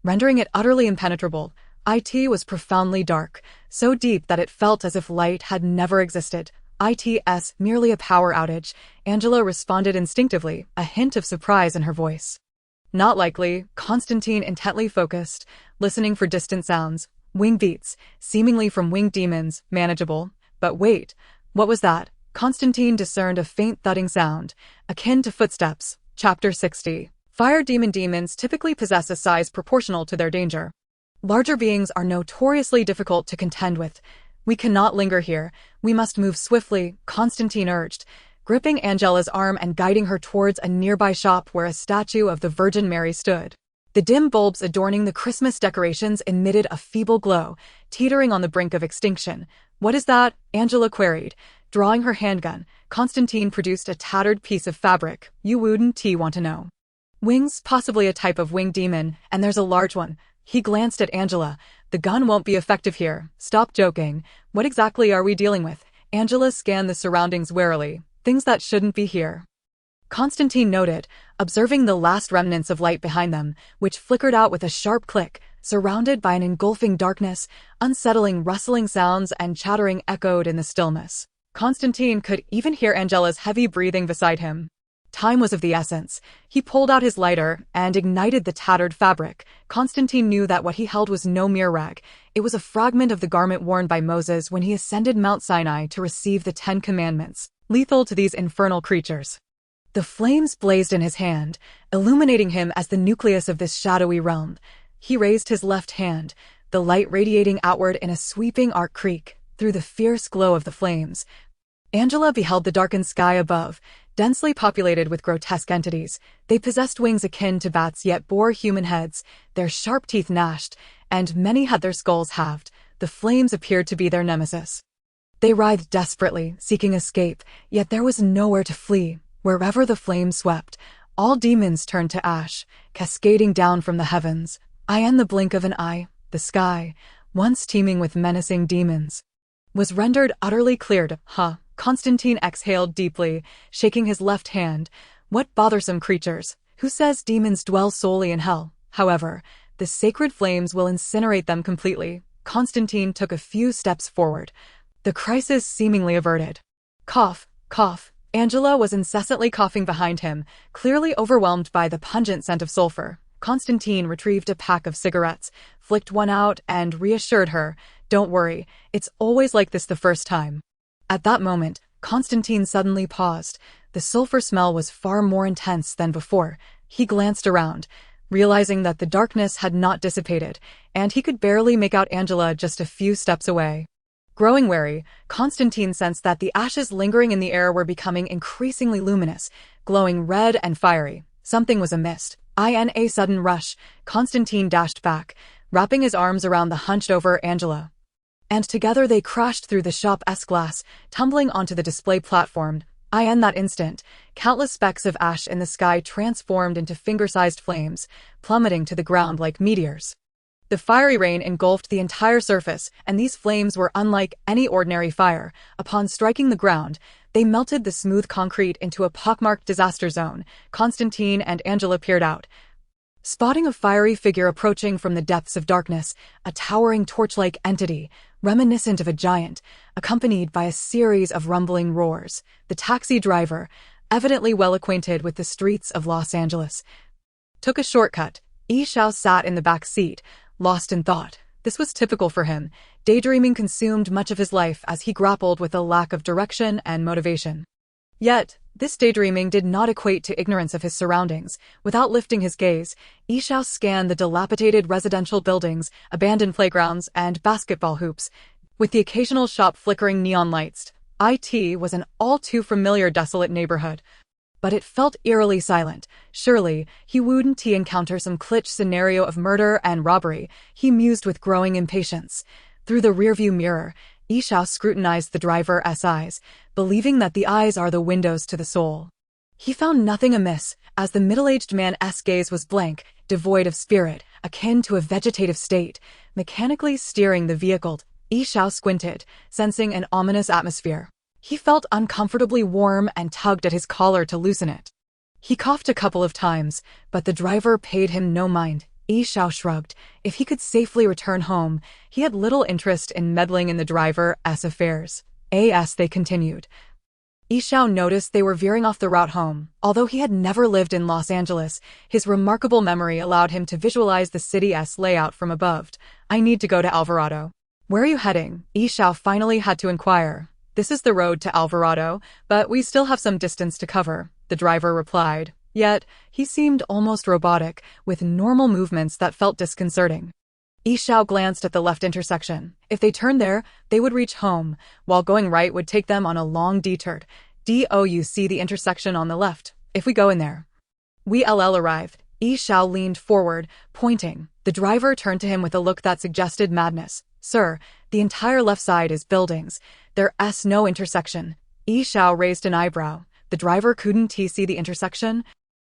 rendering it utterly impenetrable. It was profoundly dark, so deep that it felt as if light had never existed. It's merely a power outage, Angela responded instinctively, a hint of surprise in her voice. Not likely, Constantine intently focused, listening for distant sounds. Wing beats, seemingly from winged demons, manageable. But wait, what was that? Constantine discerned a faint thudding sound, akin to footsteps. Chapter 60. Fire demons typically possess a size proportional to their danger. Larger beings are notoriously difficult to contend with. We cannot linger here. We must move swiftly, Constantine urged, gripping Angela's arm and guiding her towards a nearby shop where a statue of the Virgin Mary stood. The dim bulbs adorning the Christmas decorations emitted a feeble glow, teetering on the brink of extinction. What is that? Angela queried. Drawing her handgun, Constantine produced a tattered piece of fabric. You wouldn't want to know. Wings, possibly a type of winged demon, and there's a large one. He glanced at Angela. The gun won't be effective here. Stop joking. What exactly are we dealing with? Angela scanned the surroundings warily. Things that shouldn't be here. Constantine noted, observing the last remnants of light behind them, which flickered out with a sharp click, surrounded by an engulfing darkness. Unsettling rustling sounds and chattering echoed in the stillness. Constantine could even hear Angela's heavy breathing beside him. Time was of the essence. He pulled out his lighter and ignited the tattered fabric. Constantine knew that what he held was no mere rag. It was a fragment of the garment worn by Moses when he ascended Mount Sinai to receive the 10 Commandments, lethal to these infernal creatures. The flames blazed in his hand, illuminating him as the nucleus of this shadowy realm. He raised his left hand, the light radiating outward in a sweeping arc creek, through the fierce glow of the flames. Angela beheld the darkened sky above, densely populated with grotesque entities. They possessed wings akin to bats yet bore human heads, their sharp teeth gnashed, and many had their skulls halved. The flames appeared to be their nemesis. They writhed desperately, seeking escape, yet there was nowhere to flee. Wherever the flames swept, all demons turned to ash, cascading down from the heavens. In the blink of an eye, the sky, once teeming with menacing demons, was rendered utterly cleared. Constantine exhaled deeply, shaking his left hand. What bothersome creatures! Who says demons dwell solely in hell? However, the sacred flames will incinerate them completely. Constantine took a few steps forward, the crisis seemingly averted. Cough, cough. Angela was incessantly coughing behind him, clearly overwhelmed by the pungent scent of sulfur. Constantine retrieved a pack of cigarettes, flicked one out, and reassured her, "Don't worry, it's always like this the first time." At that moment, Constantine suddenly paused. The sulfur smell was far more intense than before. He glanced around, realizing that the darkness had not dissipated, and he could barely make out Angela just a few steps away. Growing wary, Constantine sensed that the ashes lingering in the air were becoming increasingly luminous, glowing red and fiery. Something was amiss. In a sudden rush, Constantine dashed back, wrapping his arms around the hunched-over Angela. And together they crashed through the shop's glass, tumbling onto the display platform. In that instant, countless specks of ash in the sky transformed into finger-sized flames, plummeting to the ground like meteors. The fiery rain engulfed the entire surface, and these flames were unlike any ordinary fire. Upon striking the ground, they melted the smooth concrete into a pockmarked disaster zone. Constantine and Angela peered out, spotting a fiery figure approaching from the depths of darkness, a towering torch-like entity, reminiscent of a giant, accompanied by a series of rumbling roars. The taxi driver, evidently well acquainted with the streets of Los Angeles, took a shortcut. Yi Xiao sat in the back seat, lost in thought. This was typical for him. Daydreaming consumed much of his life as he grappled with a lack of direction and motivation. Yet, this daydreaming did not equate to ignorance of his surroundings. Without lifting his gaze, Yi Xiao scanned the dilapidated residential buildings, abandoned playgrounds, and basketball hoops, with the occasional shop flickering neon lights. It was an all-too-familiar desolate neighborhood, but it felt eerily silent. Surely, he wouldn't encounter some cliché scenario of murder and robbery, he mused with growing impatience. Through the rearview mirror, Yi Xiao scrutinized the driver's eyes, believing that the eyes are the windows to the soul. He found nothing amiss, as the middle-aged man's gaze was blank, devoid of spirit, akin to a vegetative state. Mechanically steering the vehicle, Yi Xiao squinted, sensing an ominous atmosphere. He felt uncomfortably warm and tugged at his collar to loosen it. He coughed a couple of times, but the driver paid him no mind. Yi Xiao shrugged. If he could safely return home, he had little interest in meddling in the driver's affairs. As they continued, Yi Xiao noticed they were veering off the route home. Although he had never lived in Los Angeles, his remarkable memory allowed him to visualize the city's layout from above. I need to go to Alvarado. Where are you heading? Yi Xiao finally had to inquire. This is the road to Alvarado, but we still have some distance to cover, the driver replied. Yet, he seemed almost robotic, with normal movements that felt disconcerting. Yi Xiao glanced at the left intersection. If they turned there, they would reach home, while going right would take them on a long detour. You see the intersection on the left. If we go in there. We'll arrive. Yi Xiao leaned forward, pointing. The driver turned to him with a look that suggested madness. Sir, the entire left side is buildings. There's no intersection. Yi Xiao raised an eyebrow. The driver couldn't see the intersection?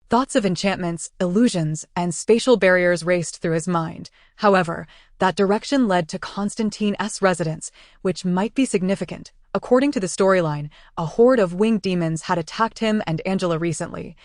Thoughts of enchantments, illusions, and spatial barriers raced through his mind. However, that direction led to Constantine's residence, which might be significant. According to the storyline, a horde of winged demons had attacked him and Angela recently.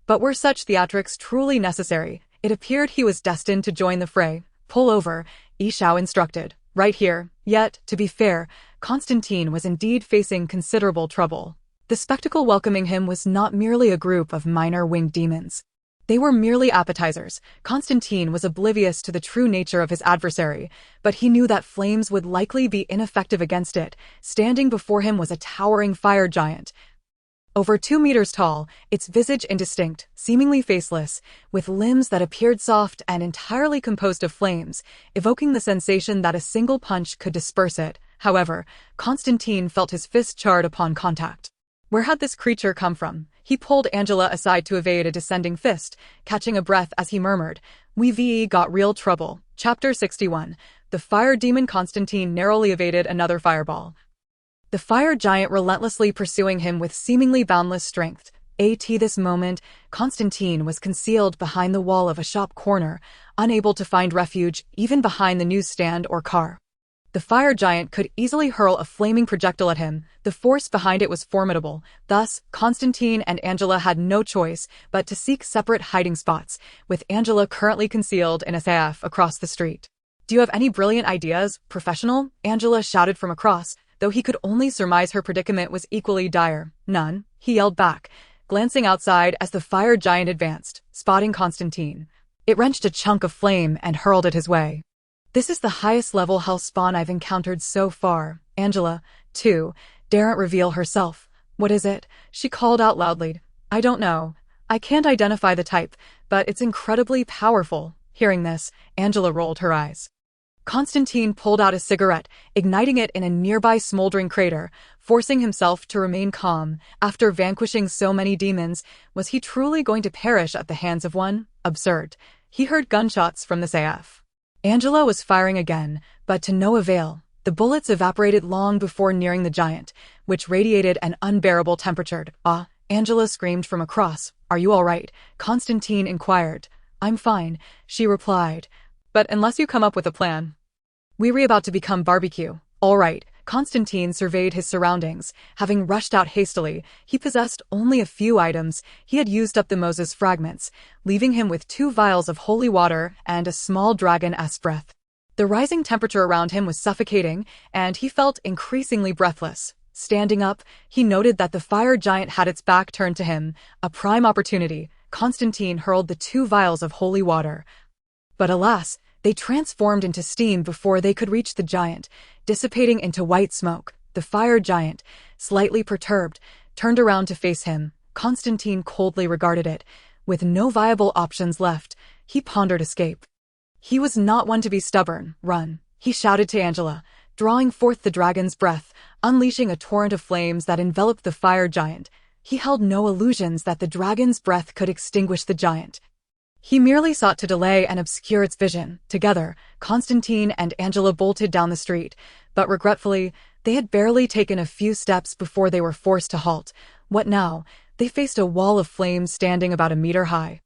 But were such theatrics truly necessary? It appeared he was destined to join the fray. Pull over, Yi Xiao instructed. Right here. Yet, to be fair, Constantine was indeed facing considerable trouble. The spectacle welcoming him was not merely a group of minor winged demons. They were merely appetizers. Constantine was oblivious to the true nature of his adversary, but he knew that flames would likely be ineffective against it. Standing before him was a towering fire giant, over 2 meters tall, its visage indistinct, seemingly faceless, with limbs that appeared soft and entirely composed of flames, evoking the sensation that a single punch could disperse it. However, Constantine felt his fist charred upon contact. Where had this creature come from? He pulled Angela aside to evade a descending fist, catching a breath as he murmured, "We've got real trouble." Chapter 61. The fire demon Constantine narrowly evaded another fireball, the fire giant relentlessly pursuing him with seemingly boundless strength. At this moment, Constantine was concealed behind the wall of a shop corner, unable to find refuge even behind the newsstand or car. The fire giant could easily hurl a flaming projectile at him. The force behind it was formidable. Thus, Constantine and Angela had no choice but to seek separate hiding spots, with Angela currently concealed in a safe across the street. "Do you have any brilliant ideas, professional?" Angela shouted from across, though he could only surmise her predicament was equally dire. "None," he yelled back, glancing outside as the fire giant advanced, spotting Constantine. It wrenched a chunk of flame and hurled it his way. "This is the highest level hell spawn I've encountered so far." Angela, too, daren't reveal herself. "What is it?" she called out loudly. "I don't know. I can't identify the type, but it's incredibly powerful." Hearing this, Angela rolled her eyes. Constantine pulled out a cigarette, igniting it in a nearby smoldering crater, forcing himself to remain calm. After vanquishing so many demons, was he truly going to perish at the hands of one? Absurd. He heard gunshots from the safe. Angela was firing again, but to no avail. The bullets evaporated long before nearing the giant, which radiated an unbearable temperature. "Ah!" Angela screamed from across. "Are you all right?" Constantine inquired. "I'm fine," she replied. "But unless you come up with a plan, we're about to become barbecue." "All right," Constantine surveyed his surroundings. Having rushed out hastily, he possessed only a few items. He had used up the Moses fragments, leaving him with 2 vials of holy water and a small dragon-esque breath. The rising temperature around him was suffocating, and he felt increasingly breathless. Standing up, he noted that the fire giant had its back turned to him, a prime opportunity. Constantine hurled the 2 vials of holy water. But alas, they transformed into steam before they could reach the giant, dissipating into white smoke. The fire giant, slightly perturbed, turned around to face him. Constantine coldly regarded it. With no viable options left, he pondered escape. He was not one to be stubborn. Run, he shouted to Angela, drawing forth the dragon's breath, unleashing a torrent of flames that enveloped the fire giant. He held no illusions that the dragon's breath could extinguish the giant. He merely sought to delay and obscure its vision. Together, Constantine and Angela bolted down the street, but regretfully, they had barely taken a few steps before they were forced to halt. What now? They faced a wall of flames standing about a meter high,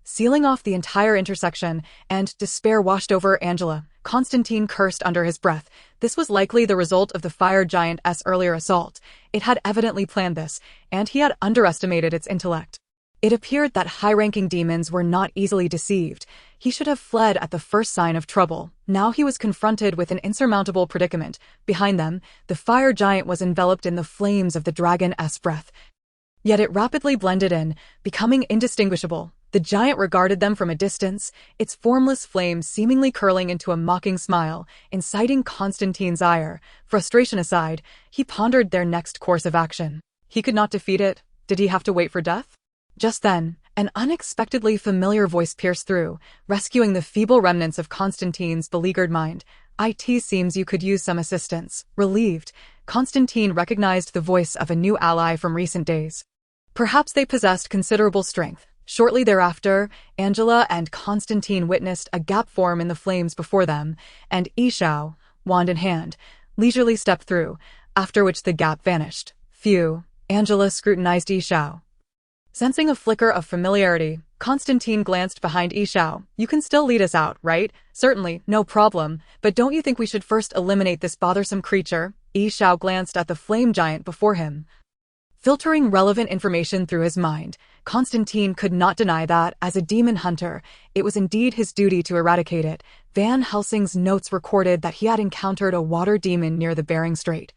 sealing off the entire intersection, and despair washed over Angela. Constantine cursed under his breath. This was likely the result of the fire giant's earlier assault. It had evidently planned this, and he had underestimated its intellect. It appeared that high-ranking demons were not easily deceived. He should have fled at the first sign of trouble. Now he was confronted with an insurmountable predicament. Behind them, the fire giant was enveloped in the flames of the dragon-esque breath. Yet it rapidly blended in, becoming indistinguishable. The giant regarded them from a distance, its formless flame seemingly curling into a mocking smile, inciting Constantine's ire. Frustration aside, he pondered their next course of action. He could not defeat it. Did he have to wait for death? Just then, an unexpectedly familiar voice pierced through, rescuing the feeble remnants of Constantine's beleaguered mind. "It seems you could use some assistance." Relieved, Constantine recognized the voice of a new ally from recent days. Perhaps they possessed considerable strength. Shortly thereafter, Angela and Constantine witnessed a gap form in the flames before them, and Yishao, wand in hand, leisurely stepped through, after which the gap vanished. Phew, Angela scrutinized Yishao. Sensing a flicker of familiarity, Constantine glanced behind Yishao. "You can still lead us out, right?" "Certainly, no problem, but don't you think we should first eliminate this bothersome creature?" Yishao glanced at the flame giant before him. Filtering relevant information through his mind, Constantine could not deny that, as a demon hunter, it was indeed his duty to eradicate it. Van Helsing's notes recorded that he had encountered a water demon near the Bering Strait.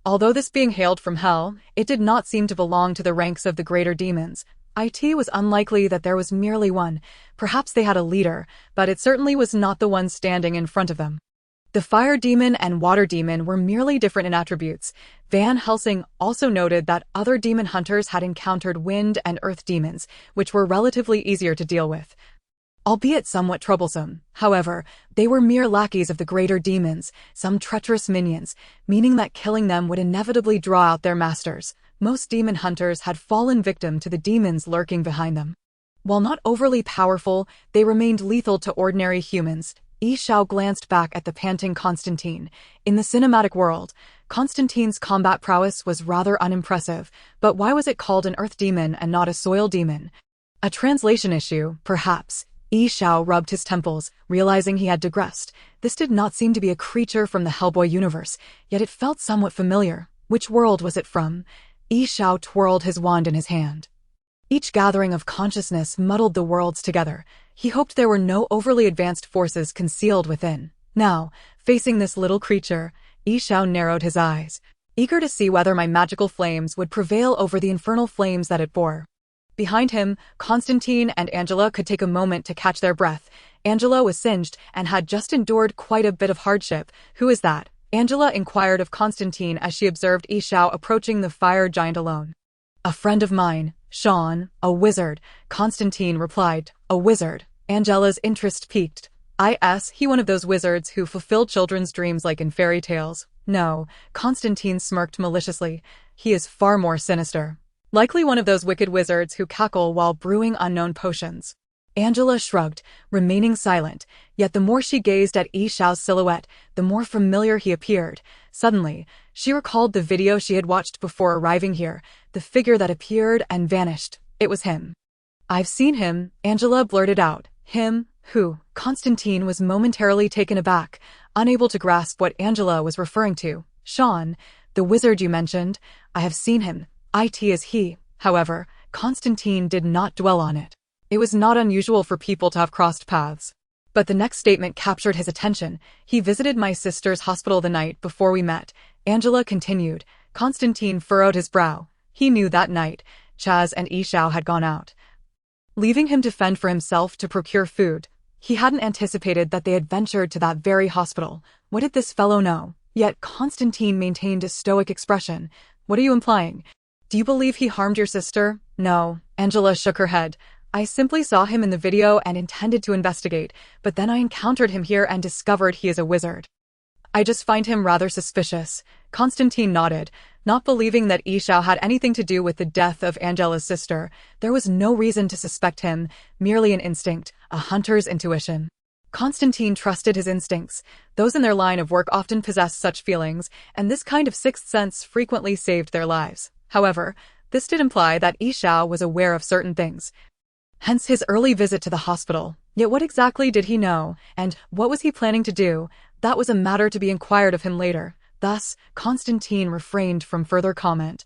Although this being hailed from hell, it did not seem to belong to the ranks of the greater demons. It was unlikely that there was merely one. Perhaps they had a leader, but it certainly was not the one standing in front of them. The fire demon and water demon were merely different in attributes. Van Helsing also noted that other demon hunters had encountered wind and earth demons, which were relatively easier to deal with, albeit somewhat troublesome. However, they were mere lackeys of the greater demons, some treacherous minions, meaning that killing them would inevitably draw out their masters. Most demon hunters had fallen victim to the demons lurking behind them. While not overly powerful, they remained lethal to ordinary humans. Yishao glanced back at the panting Constantine. In the cinematic world, Constantine's combat prowess was rather unimpressive, but why was it called an earth demon and not a soil demon? A translation issue, perhaps. Yishao rubbed his temples, realizing he had digressed. This did not seem to be a creature from the Hellboy universe, yet it felt somewhat familiar. Which world was it from? Yishao twirled his wand in his hand. Each gathering of consciousness muddled the worlds together. He hoped there were no overly advanced forces concealed within. Now, facing this little creature, Yishao narrowed his eyes, eager to see whether my magical flames would prevail over the infernal flames that it bore. Behind him, Constantine and Angela could take a moment to catch their breath. Angela was singed and had just endured quite a bit of hardship. "Who is that?" Angela inquired of Constantine as she observed Yishao approaching the fire giant alone. "A friend of mine, Sean, a wizard," Constantine replied. "A wizard?" Angela's interest piqued. "Is he one of those wizards who fulfill children's dreams like in fairy tales?" "No," Constantine smirked maliciously. "He is far more sinister. Likely one of those wicked wizards who cackle while brewing unknown potions." Angela shrugged, remaining silent, yet the more she gazed at Yishao's silhouette, the more familiar he appeared. Suddenly, she recalled the video she had watched before arriving here, the figure that appeared and vanished. It was him. "I've seen him," Angela blurted out. "Him? Who?" Constantine was momentarily taken aback, unable to grasp what Angela was referring to. Sean, the wizard you mentioned, I have seen him. It is he. However, Constantine did not dwell on it. It was not unusual for people to have crossed paths. But the next statement captured his attention. He visited my sister's hospital the night before we met. Angela continued. Constantine furrowed his brow. He knew that night, Chaz and Yishao had gone out, leaving him to fend for himself to procure food. He hadn't anticipated that they had ventured to that very hospital. What did this fellow know? Yet Constantine maintained a stoic expression. What are you implying? Do you believe he harmed your sister? No. Angela shook her head. I simply saw him in the video and intended to investigate, but then I encountered him here and discovered he is a wizard. I just find him rather suspicious. Constantine nodded, not believing that Yishao had anything to do with the death of Angela's sister. There was no reason to suspect him, merely an instinct, a hunter's intuition. Constantine trusted his instincts. Those in their line of work often possess such feelings, and this kind of sixth sense frequently saved their lives. However, this did imply that Yishao was aware of certain things. Hence his early visit to the hospital. Yet what exactly did he know, and what was he planning to do? That was a matter to be inquired of him later. Thus, Constantine refrained from further comment,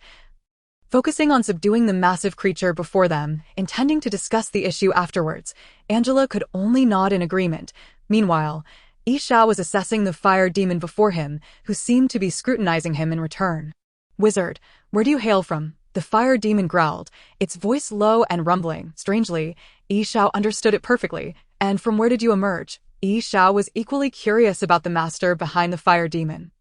focusing on subduing the massive creature before them, intending to discuss the issue afterwards. Angela could only nod in agreement. Meanwhile, Yishao was assessing the fire demon before him, who seemed to be scrutinizing him in return. Wizard, where do you hail from? The fire demon growled, its voice low and rumbling. Strangely, Yishao understood it perfectly. And from where did you emerge? Yishao was equally curious about the master behind the fire demon.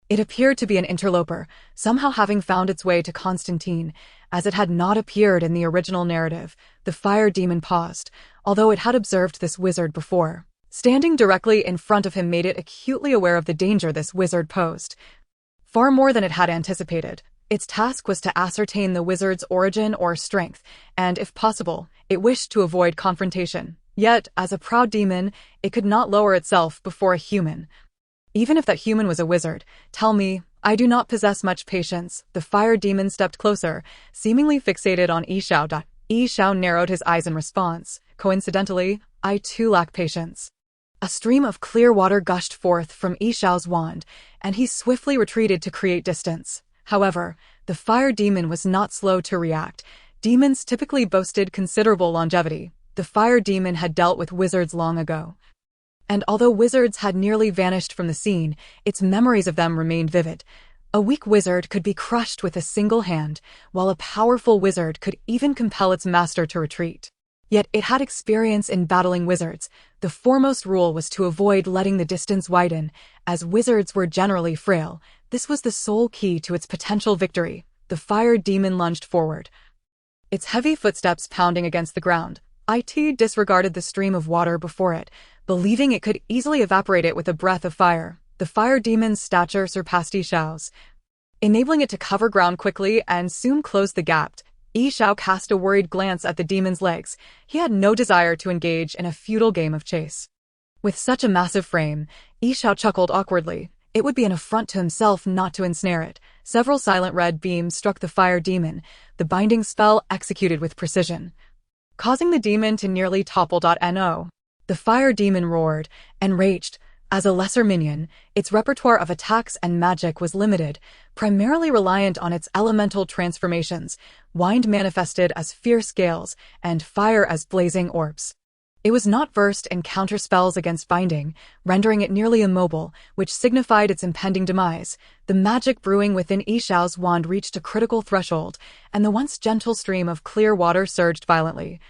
It appeared to be an interloper, somehow having found its way to Constantine, as it had not appeared in the original narrative. The fire demon paused, although it had observed this wizard before. Standing directly in front of him made it acutely aware of the danger this wizard posed, far more than it had anticipated. Its task was to ascertain the wizard's origin or strength, and, if possible, it wished to avoid confrontation. Yet, as a proud demon, it could not lower itself before a human. Even if that human was a wizard, tell me, I do not possess much patience. The fire demon stepped closer, seemingly fixated on Yishao. Yishao narrowed his eyes in response. Coincidentally, I too lack patience. A stream of clear water gushed forth from Yishao's wand, and he swiftly retreated to create distance. However, the fire demon was not slow to react. Demons typically boasted considerable longevity. The fire demon had dealt with wizards long ago. And although wizards had nearly vanished from the scene, its memories of them remained vivid. A weak wizard could be crushed with a single hand, while a powerful wizard could even compel its master to retreat. Yet it had experience in battling wizards. The foremost rule was to avoid letting the distance widen, as wizards were generally frail. This was the sole key to its potential victory. The fire demon lunged forward, its heavy footsteps pounding against the ground. It disregarded the stream of water before it, believing it could easily evaporate it with a breath of fire. The fire demon's stature surpassed Yishao's, enabling it to cover ground quickly and soon close the gap. Yishao cast a worried glance at the demon's legs. He had no desire to engage in a futile game of chase. With such a massive frame, Yishao chuckled awkwardly. It would be an affront to himself not to ensnare it. Several silent red beams struck the fire demon, the binding spell executed with precision, causing the demon to nearly topple. No. The fire demon roared, enraged. As a lesser minion, its repertoire of attacks and magic was limited, primarily reliant on its elemental transformations, wind manifested as fierce gales, and fire as blazing orbs. It was not versed in counterspells against binding, rendering it nearly immobile, which signified its impending demise. The magic brewing within Yishao's wand reached a critical threshold, and the once gentle stream of clear water surged violently,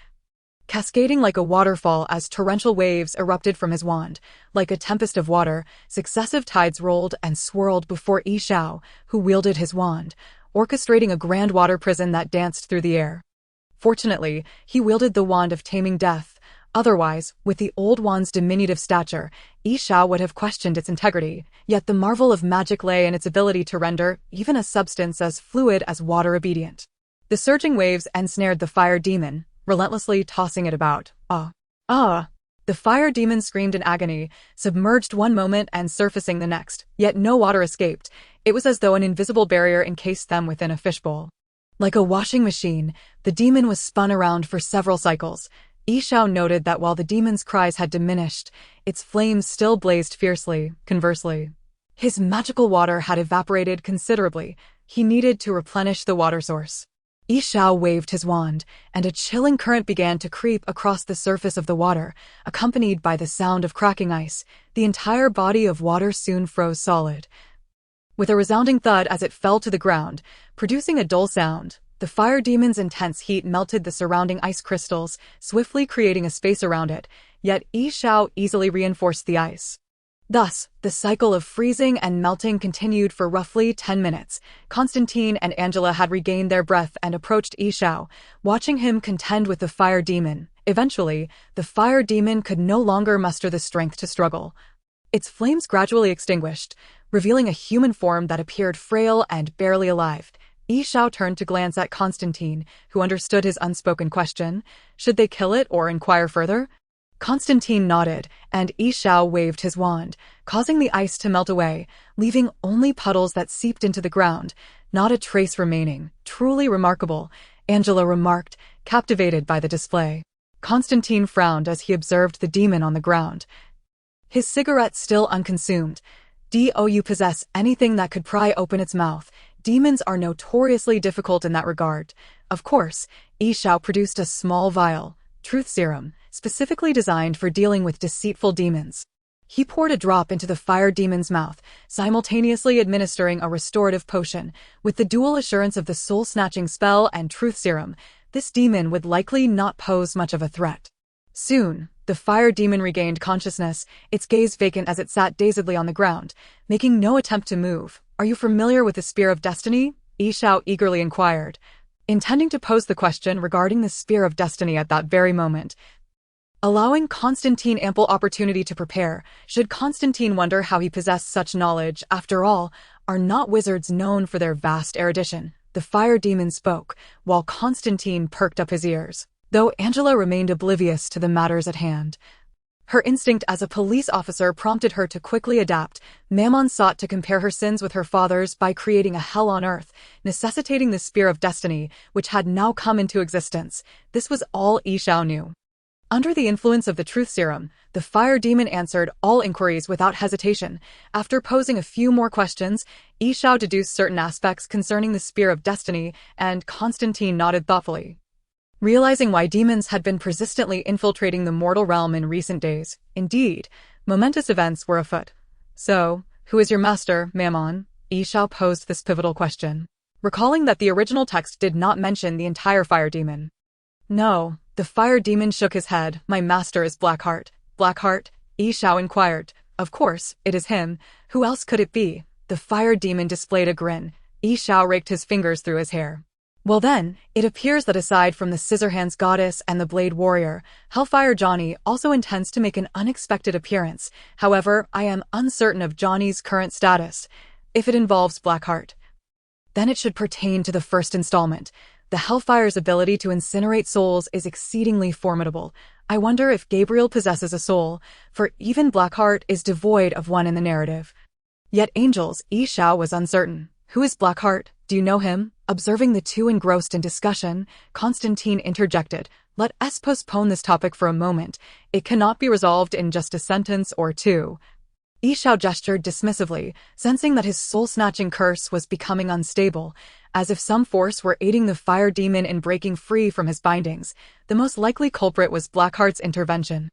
cascading like a waterfall as torrential waves erupted from his wand. Like a tempest of water, successive tides rolled and swirled before Yishao, who wielded his wand, orchestrating a grand water prison that danced through the air. Fortunately, he wielded the wand of taming death. Otherwise, with the old wand's diminutive stature, Yishao would have questioned its integrity. Yet the marvel of magic lay in its ability to render even a substance as fluid as water obedient. The surging waves ensnared the fire demon, relentlessly tossing it about. Ah! The fire demon screamed in agony, submerged one moment and surfacing the next. Yet no water escaped. It was as though an invisible barrier encased them within a fishbowl. Like a washing machine, the demon was spun around for several cycles. Yishao noted that while the demon's cries had diminished, its flames still blazed fiercely. Conversely, His magical water had evaporated considerably. He needed to replenish the water source. Yi Xiao waved his wand, and a chilling current began to creep across the surface of the water, accompanied by the sound of cracking ice. The entire body of water soon froze solid. With a resounding thud as it fell to the ground, producing a dull sound, the fire demon's intense heat melted the surrounding ice crystals, swiftly creating a space around it, yet Yi Xiao easily reinforced the ice. Thus, the cycle of freezing and melting continued for roughly 10 minutes. Constantine and Angela had regained their breath and approached Yi Xiao, watching him contend with the fire demon. Eventually, the fire demon could no longer muster the strength to struggle. Its flames gradually extinguished, revealing a human form that appeared frail and barely alive. Yi Xiao turned to glance at Constantine, who understood his unspoken question. Should they kill it or inquire further? Constantine nodded, and Yi Xiao waved his wand, causing the ice to melt away, leaving only puddles that seeped into the ground, not a trace remaining. Truly remarkable, Angela remarked, captivated by the display. Constantine frowned as he observed the demon on the ground, his cigarette still unconsumed. Do you possess anything that could pry open its mouth? Demons are notoriously difficult in that regard. Of course, Yi Xiao produced a small vial, truth serum, specifically designed for dealing with deceitful demons. He poured a drop into the fire demon's mouth, simultaneously administering a restorative potion. With the dual assurance of the soul-snatching spell and truth serum, this demon would likely not pose much of a threat. Soon, the fire demon regained consciousness, its gaze vacant as it sat dazedly on the ground, making no attempt to move. Are you familiar with the Spear of Destiny? Yi Xiao eagerly inquired, intending to pose the question regarding the Spear of Destiny at that very moment, allowing Constantine ample opportunity to prepare. Should Constantine wonder how he possessed such knowledge? After all, are not wizards known for their vast erudition? The fire demon spoke, while Constantine perked up his ears, though Angela remained oblivious to the matters at hand. Her instinct as a police officer prompted her to quickly adapt. Mammon sought to compare her sins with her father's by creating a hell on earth, necessitating the Spear of Destiny, which had now come into existence. This was all Yi Xiao knew. Under the influence of the truth serum, the fire demon answered all inquiries without hesitation. After posing a few more questions, Yi Xiao deduced certain aspects concerning the Spear of Destiny, and Constantine nodded thoughtfully, realizing why demons had been persistently infiltrating the mortal realm in recent days. Indeed, momentous events were afoot. So, who is your master, Mammon? Yi Xiao posed this pivotal question, recalling that the original text did not mention the entire fire demon. No, the fire demon shook his head. My master is Blackheart. Blackheart? Yi Xiao inquired. Of course, it is him. Who else could it be? The fire demon displayed a grin. Yi Xiao raked his fingers through his hair. Well then, it appears that aside from the Scissorhands goddess and the Blade warrior, Hellfire Johnny also intends to make an unexpected appearance. However, I am uncertain of Johnny's current status. If it involves Blackheart, then it should pertain to the first installment. The Hellfire's ability to incinerate souls is exceedingly formidable. I wonder if Gabriel possesses a soul, for even Blackheart is devoid of one in the narrative. Yet angels, Yi Xiao was uncertain. Who is Blackheart? Do you know him? Observing the two engrossed in discussion, Constantine interjected. Let us postpone this topic for a moment. It cannot be resolved in just a sentence or two. Yi Xiao gestured dismissively, sensing that his soul-snatching curse was becoming unstable, as if some force were aiding the fire demon in breaking free from his bindings. The most likely culprit was Blackheart's intervention.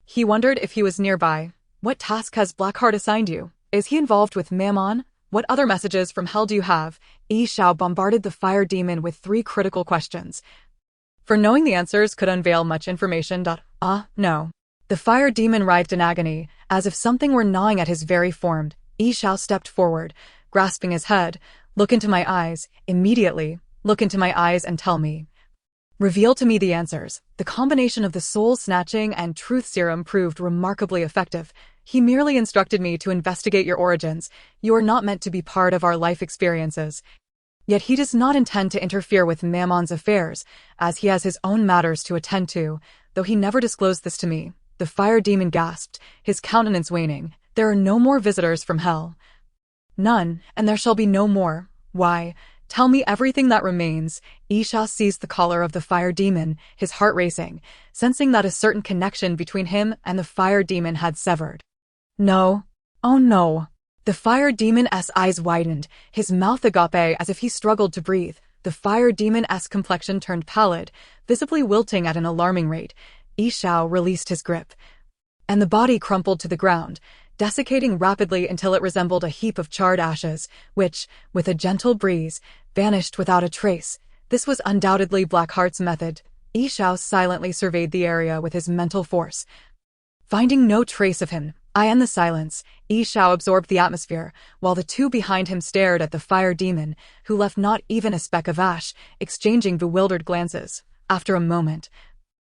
He wondered if he was nearby. What task has Blackheart assigned you? Is he involved with Mammon? What other messages from hell do you have? Yi Xiao bombarded the fire demon with 3 critical questions, for knowing the answers could unveil much information. No. The fire demon writhed in agony, as if something were gnawing at his very form. Yi Xiao stepped forward, grasping his head. Look into my eyes, immediately. Look into my eyes and tell me. Reveal to me the answers. The combination of the soul-snatching and truth serum proved remarkably effective. He merely instructed me to investigate your origins. You are not meant to be part of our life experiences. Yet he does not intend to interfere with Mammon's affairs, as he has his own matters to attend to, though he never disclosed this to me. The fire demon gasped, his countenance waning. There are no more visitors from hell. None, and there shall be no more. Why? Tell me everything that remains. Yi Xiao seized the collar of the fire demon, his heart racing, sensing that a certain connection between him and the fire demon had severed. No. Oh no. The fire demon's eyes widened, his mouth agape as if he struggled to breathe. The fire demon's complexion turned pallid, visibly wilting at an alarming rate. Yi Xiao released his grip, and the body crumpled to the ground, desiccating rapidly until it resembled a heap of charred ashes, which, with a gentle breeze, vanished without a trace. This was undoubtedly Blackheart's method. Yi Xiao silently surveyed the area with his mental force. Finding no trace of him, in the silence, Yi Xiao absorbed the atmosphere, while the two behind him stared at the fire demon, who left not even a speck of ash, exchanging bewildered glances. After a moment,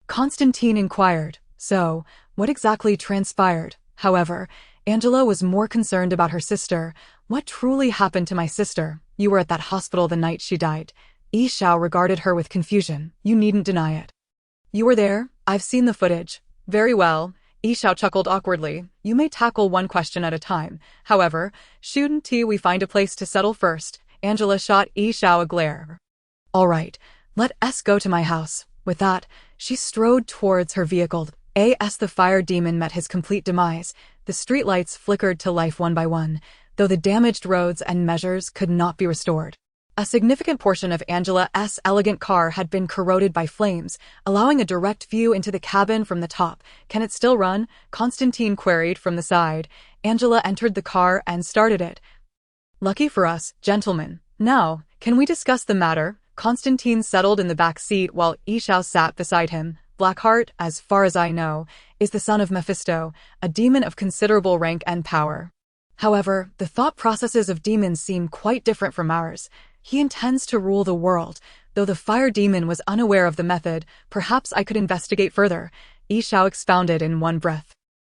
Constantine inquired, "So, what exactly transpired?" However, Angela was more concerned about her sister. "What truly happened to my sister? You were at that hospital the night she died." Yi Xiao regarded her with confusion. "You needn't deny it. You were there. I've seen the footage." "Very well." Yi Xiao chuckled awkwardly. "You may tackle one question at a time. However, shouldn't we find a place to settle first?" Angela shot Yi Xiao a glare. "All right, let us go to my house." With that, she strode towards her vehicle. As the fire demon met his complete demise, the streetlights flickered to life one by one, though the damaged roads and measures could not be restored. A significant portion of Angela's elegant car had been corroded by flames, allowing a direct view into the cabin from the top. "Can it still run?" Constantine queried from the side. Angela entered the car and started it. "Lucky for us, gentlemen. Now, can we discuss the matter?" Constantine settled in the back seat while Yi Xiao sat beside him. "Blackheart, as far as I know, is the son of Mephisto, a demon of considerable rank and power. However, the thought processes of demons seem quite different from ours. He intends to rule the world. Though the fire demon was unaware of the method, perhaps I could investigate further." Yi Xiao expounded in one breath.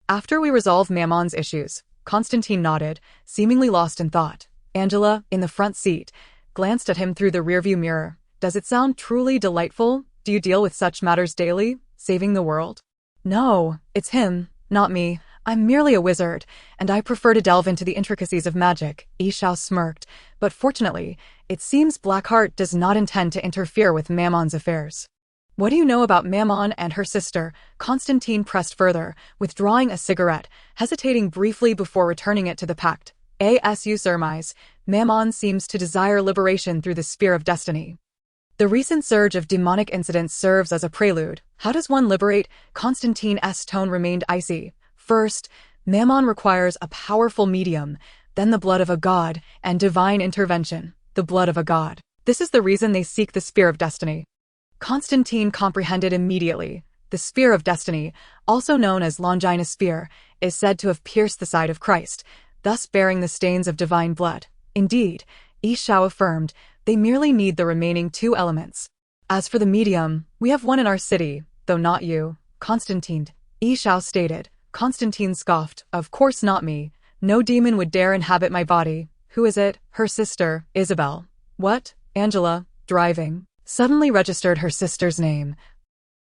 "After we resolve Mammon's issues." Constantine nodded, seemingly lost in thought. Angela, in the front seat, glanced at him through the rearview mirror. "Does it sound truly delightful? Do you deal with such matters daily? Saving the world?" "No, it's him, not me. I'm merely a wizard, and I prefer to delve into the intricacies of magic." Yi Xiao smirked, "But fortunately, it seems Blackheart does not intend to interfere with Mammon's affairs." "What do you know about Mammon and her sister?" Constantine pressed further, withdrawing a cigarette, hesitating briefly before returning it to the pact. "As you surmise, Mammon seems to desire liberation through the Spear of Destiny. The recent surge of demonic incidents serves as a prelude. How does one liberate?" Constantine's tone remained icy. "First, Mammon requires a powerful medium, then the blood of a god, and divine intervention. The blood of a god. This is the reason they seek the Spear of Destiny." Constantine comprehended immediately. The Spear of Destiny, also known as Longinus' Spear, is said to have pierced the side of Christ, thus bearing the stains of divine blood. "Indeed," Yi Xiao affirmed, "they merely need the remaining two elements. As for the medium, we have one in our city, though not you, Constantine," Yi Xiao stated. Constantine scoffed. "Of course not me. No demon would dare inhabit my body." "Who is it?" "Her sister, Isabel." "What?" Angela, driving, suddenly registered her sister's name.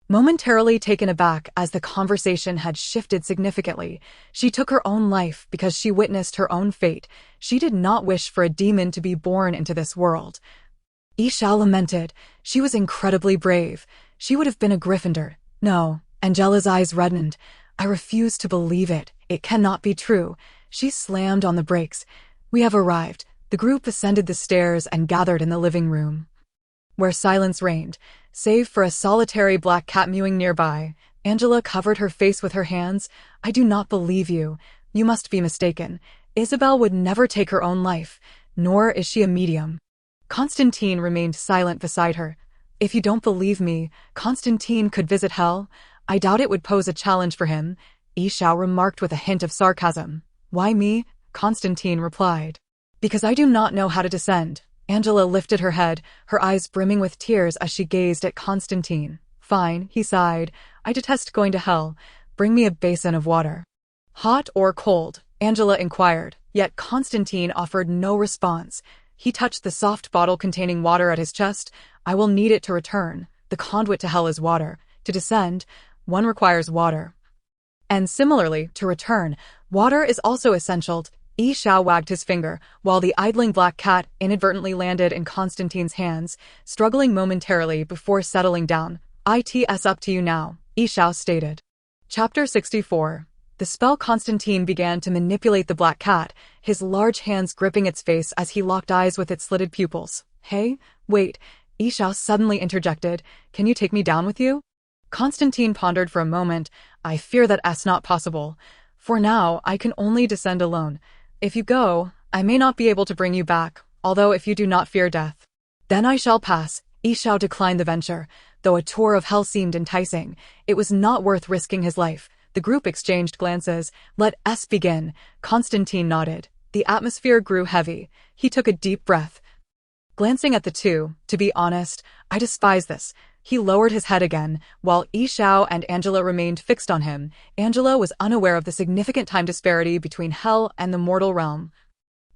Momentarily taken aback as the conversation had shifted significantly, she took her own life because she witnessed her own fate. She did not wish for a demon to be born into this world. Yi Xiao lamented. She was incredibly brave. She would have been a Gryffindor. "No." Angela's eyes reddened. "I refuse to believe it. It cannot be true." She slammed on the brakes. "We have arrived." The group ascended the stairs and gathered in the living room, where silence reigned, save for a solitary black cat mewing nearby. Angela covered her face with her hands. "I do not believe you. You must be mistaken. Isabel would never take her own life, nor is she a medium." Constantine remained silent beside her. "If you don't believe me, Constantine could visit hell. I doubt it would pose a challenge for him," Yi Xiao remarked with a hint of sarcasm. "Why me?" Constantine replied. "Because I do not know how to descend." Angela lifted her head, her eyes brimming with tears as she gazed at Constantine. "Fine," he sighed. "I detest going to hell. Bring me a basin of water." "Hot or cold?" Angela inquired, yet Constantine offered no response. He touched the soft bottle containing water at his chest. "I will need it to return. The conduit to hell is water. To descend, one requires water. And similarly, to return, water is also essential." Yi Xiao wagged his finger, while the idling black cat inadvertently landed in Constantine's hands, struggling momentarily before settling down. "It's up to you now," Yi Xiao stated. Chapter 64. The spell. Constantine began to manipulate the black cat, his large hands gripping its face as he locked eyes with its slitted pupils. "Hey, wait," Ishao suddenly interjected. "Can you take me down with you?" Constantine pondered for a moment. "I fear that's not possible. For now, I can only descend alone. If you go, I may not be able to bring you back, although if you do not fear death, then I shall pass." Ishao declined the venture. Though a tour of hell seemed enticing, it was not worth risking his life. The group exchanged glances. "Let us begin." Constantine nodded. The atmosphere grew heavy. He took a deep breath. Glancing at the two, "To be honest, I despise this." He lowered his head again, while Ishao and Angela remained fixed on him. Angela was unaware of the significant time disparity between hell and the mortal realm.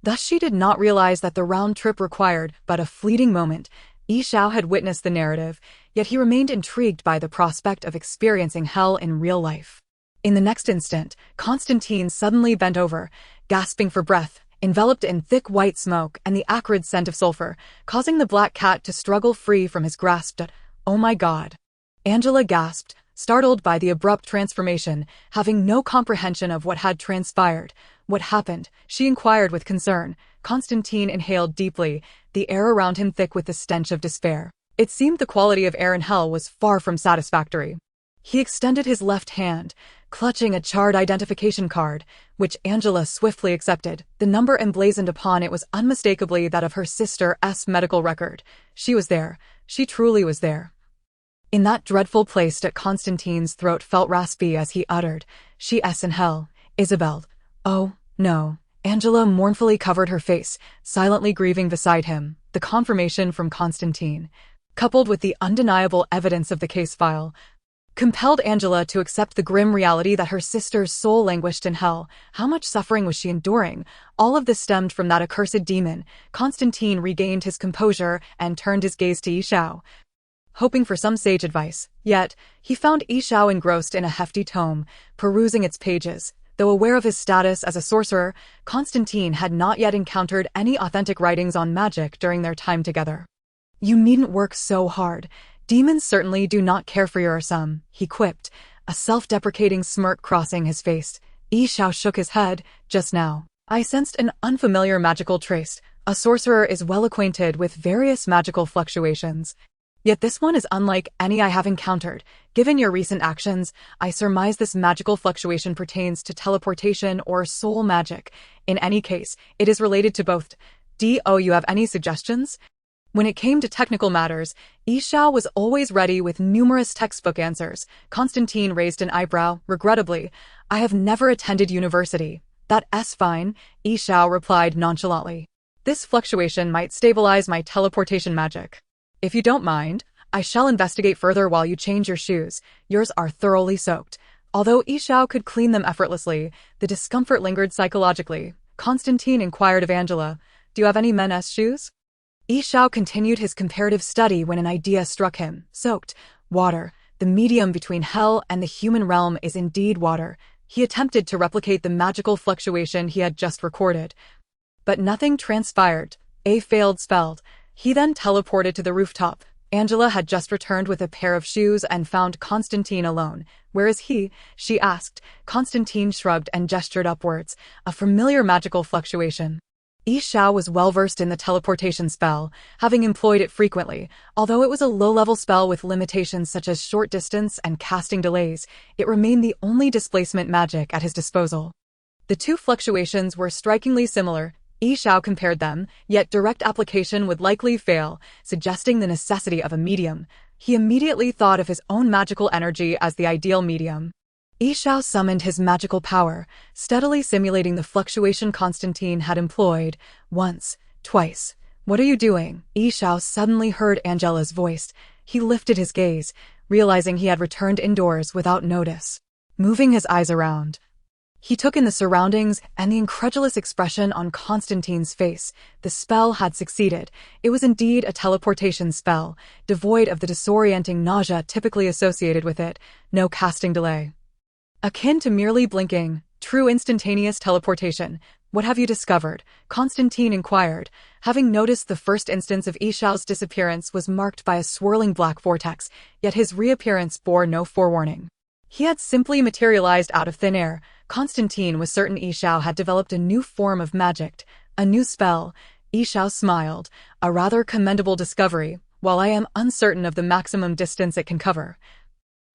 Thus she did not realize that the round trip required but a fleeting moment. Ishao had witnessed the narrative, yet he remained intrigued by the prospect of experiencing hell in real life. In the next instant, Constantine suddenly bent over, gasping for breath, enveloped in thick white smoke and the acrid scent of sulfur, causing the black cat to struggle free from his grasp. "Oh my God!" Angela gasped, startled by the abrupt transformation, having no comprehension of what had transpired. "What happened?" she inquired with concern. Constantine inhaled deeply, the air around him thick with the stench of despair. It seemed the quality of air in hell was far from satisfactory. He extended his left hand, clutching a charred identification card, which Angela swiftly accepted. The number emblazoned upon it was unmistakably that of her sister's medical record. She was there. She truly was there. In that dreadful place, Constantine's throat felt raspy as he uttered, "She's in hell, Isabel." "Oh, no." Angela mournfully covered her face, silently grieving beside him. The confirmation from Constantine, coupled with the undeniable evidence of the case file, compelled Angela to accept the grim reality that her sister's soul languished in hell. How much suffering was she enduring? All of this stemmed from that accursed demon. Constantine regained his composure and turned his gaze to Ishao, hoping for some sage advice. Yet, he found Ishao engrossed in a hefty tome, perusing its pages. Though aware of his status as a sorcerer, Constantine had not yet encountered any authentic writings on magic during their time together. "You needn't work so hard. Demons certainly do not care for your sum," he quipped, a self-deprecating smirk crossing his face. Ishao shook his head. "Just now, I sensed an unfamiliar magical trace. A sorcerer is well acquainted with various magical fluctuations. Yet this one is unlike any I have encountered. Given your recent actions, I surmise this magical fluctuation pertains to teleportation or soul magic. In any case, it is related to both. Do you have any suggestions?" When it came to technical matters, Ishao was always ready with numerous textbook answers. Constantine raised an eyebrow, regrettably. "I have never attended university." "That's fine," Ishao replied nonchalantly. "This fluctuation might stabilize my teleportation magic. If you don't mind, I shall investigate further while you change your shoes. Yours are thoroughly soaked." Although Ishao could clean them effortlessly, the discomfort lingered psychologically. Constantine inquired of Angela, "Do you have any men's shoes?" Ishao continued his comparative study when an idea struck him. "Soaked. Water. The medium between hell and the human realm is indeed water." He attempted to replicate the magical fluctuation he had just recorded, but nothing transpired. A failed spell. He then teleported to the rooftop. Angela had just returned with a pair of shoes and found Constantine alone. "Where is he?" she asked. Constantine shrugged and gestured upwards, a familiar magical fluctuation. Ishao was well-versed in the teleportation spell, having employed it frequently. Although it was a low-level spell with limitations such as short distance and casting delays, it remained the only displacement magic at his disposal. The two fluctuations were strikingly similar. Ishao compared them, yet direct application would likely fail, suggesting the necessity of a medium. He immediately thought of his own magical energy as the ideal medium. Ishao summoned his magical power, steadily simulating the fluctuation Constantine had employed. Once, twice. "What are you doing?" Ishao suddenly heard Angela's voice. He lifted his gaze, realizing he had returned indoors without notice. Moving his eyes around, he took in the surroundings and the incredulous expression on Constantine's face. The spell had succeeded. It was indeed a teleportation spell, devoid of the disorienting nausea typically associated with it. No casting delay. Akin to merely blinking, true instantaneous teleportation. "What have you discovered?" Constantine inquired, having noticed the first instance of Ishao's disappearance was marked by a swirling black vortex, yet his reappearance bore no forewarning. He had simply materialized out of thin air. Constantine was certain Yishao had developed a new form of magic, a new spell. Yishao smiled, a rather commendable discovery, while I am uncertain of the maximum distance it can cover.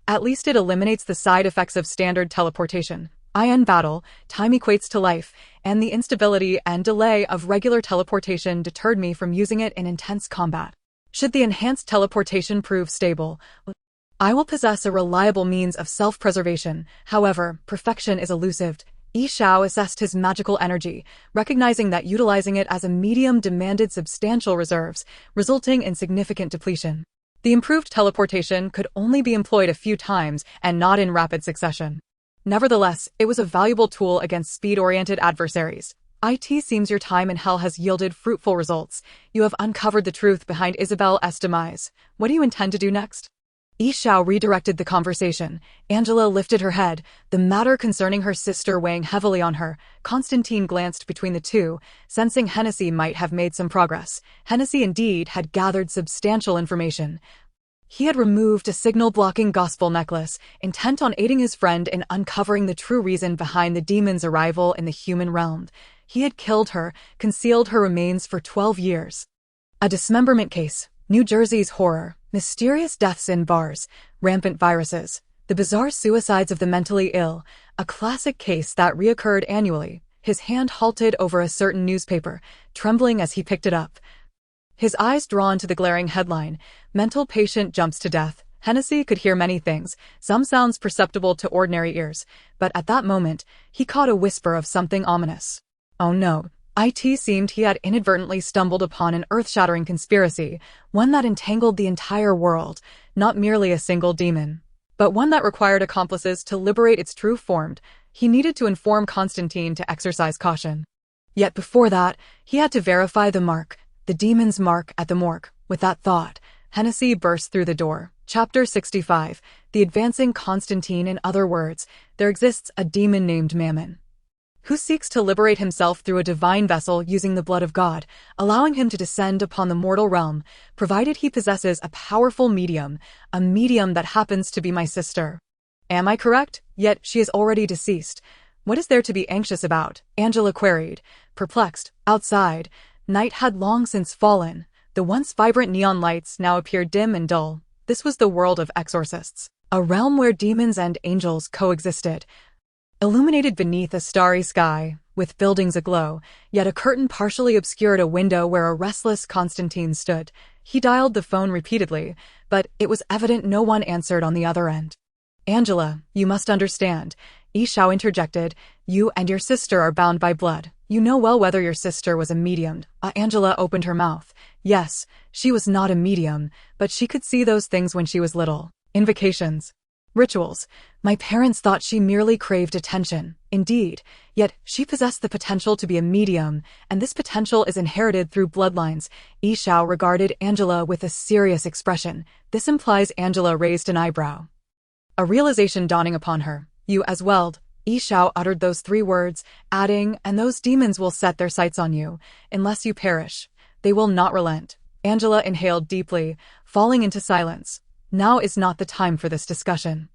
At least it eliminates the side effects of standard teleportation. In battle, time equates to life, and the instability and delay of regular teleportation deterred me from using it in intense combat. Should the enhanced teleportation prove stable, I will possess a reliable means of self-preservation. However, perfection is elusive. Yishao assessed his magical energy, recognizing that utilizing it as a medium demanded substantial reserves, resulting in significant depletion. The improved teleportation could only be employed a few times and not in rapid succession. Nevertheless, it was a valuable tool against speed-oriented adversaries. It seems your time in hell has yielded fruitful results. You have uncovered the truth behind Isabel's demise. What do you intend to do next? Yishao redirected the conversation. Angela lifted her head, the matter concerning her sister weighing heavily on her. Constantine glanced between the two, sensing Hennessy might have made some progress. Hennessy indeed had gathered substantial information. He had removed a signal-blocking gospel necklace, intent on aiding his friend in uncovering the true reason behind the demon's arrival in the human realm. He had killed her, concealed her remains for 12 years. A dismemberment case, New Jersey's horror, mysterious deaths in bars, rampant viruses, the bizarre suicides of the mentally ill, a classic case that reoccurred annually. His hand halted over a certain newspaper, trembling as he picked it up. His eyes drawn to the glaring headline, "Mental Patient Jumps to Death." Hennessy could hear many things, some sounds perceptible to ordinary ears, but at that moment, he caught a whisper of something ominous. Oh no. It seemed he had inadvertently stumbled upon an earth-shattering conspiracy, one that entangled the entire world, not merely a single demon, but one that required accomplices to liberate its true form. He needed to inform Constantine to exercise caution. Yet before that, he had to verify the mark, the demon's mark at the morgue. With that thought, Hennessy burst through the door. Chapter 65, The Advancing Constantine. In other words, there exists a demon named Mammon, who seeks to liberate himself through a divine vessel using the blood of God, allowing him to descend upon the mortal realm, provided he possesses a powerful medium, a medium that happens to be my sister. Am I correct? Yet she is already deceased. What is there to be anxious about? Angela queried, perplexed. Outside, night had long since fallen. The once vibrant neon lights now appeared dim and dull. This was the world of exorcists, a realm where demons and angels coexisted, illuminated beneath a starry sky, with buildings aglow, yet a curtain partially obscured a window where a restless Constantine stood. He dialed the phone repeatedly, but it was evident no one answered on the other end. Angela, you must understand, Yishao interjected. You and your sister are bound by blood. You know well whether your sister was a medium. Angela opened her mouth. Yes, she was not a medium, but she could see those things when she was little. Invocations. Rituals. My parents thought she merely craved attention. Indeed, yet she possessed the potential to be a medium, and this potential is inherited through bloodlines. Yishao regarded Angela with a serious expression. This implies Angela raised an eyebrow, a realization dawning upon her. You as well. Yishao uttered those 3 words, adding, and those demons will set their sights on you, unless you perish. They will not relent. Angela inhaled deeply, falling into silence. Now is not the time for this discussion.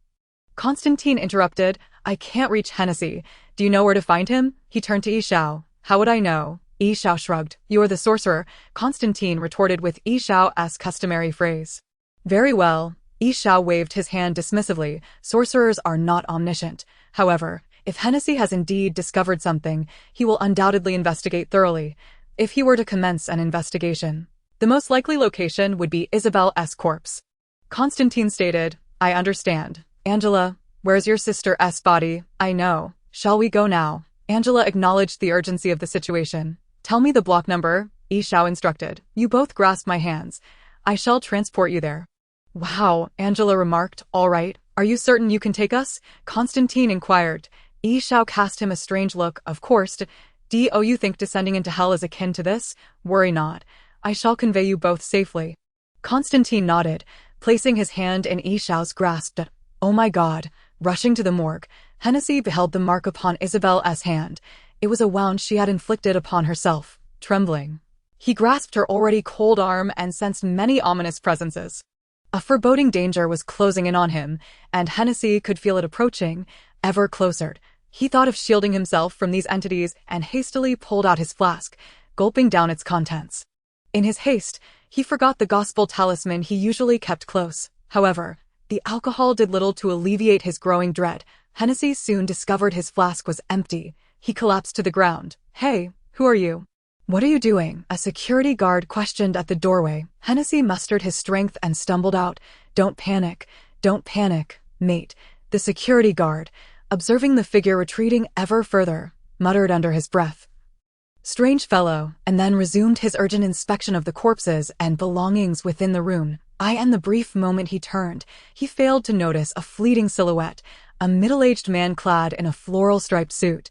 Constantine interrupted. I can't reach Hennessy. Do you know where to find him? He turned to Yishao. How would I know? Yishao shrugged. You are the sorcerer, Constantine retorted with Yishao's customary phrase. Very well. Yishao waved his hand dismissively. Sorcerers are not omniscient. However, if Hennessy has indeed discovered something, he will undoubtedly investigate thoroughly. If he were to commence an investigation, the most likely location would be Isabel's corpse. Constantine stated, I understand. Angela, where's your sister's body? I know. Shall we go now? Angela acknowledged the urgency of the situation. Tell me the block number, Yishao instructed. You both grasp my hands. I shall transport you there. Wow, Angela remarked. All right. Are you certain you can take us? Constantine inquired. Yishao cast him a strange look. Of course. Do you think descending into hell is akin to this? Worry not. I shall convey you both safely. Constantine nodded, placing his hand in Yishao's grasp. Oh my God. Rushing to the morgue, Hennessy beheld the mark upon Isabel's hand. It was a wound she had inflicted upon herself. Trembling, he grasped her already cold arm and sensed many ominous presences. A foreboding danger was closing in on him, and Hennessy could feel it approaching, ever closer. He thought of shielding himself from these entities and hastily pulled out his flask, gulping down its contents. In his haste, he forgot the gospel talisman he usually kept close. However, the alcohol did little to alleviate his growing dread. Hennessy soon discovered his flask was empty. He collapsed to the ground. "Hey, who are you? What are you doing?" a security guard questioned at the doorway. Hennessy mustered his strength and stumbled out. Don't panic, mate." The security guard, observing the figure retreating ever further, muttered under his breath, "Strange fellow," and then resumed his urgent inspection of the corpses and belongings within the room. In the brief moment he turned, he failed to notice a fleeting silhouette, a middle-aged man clad in a floral-striped suit,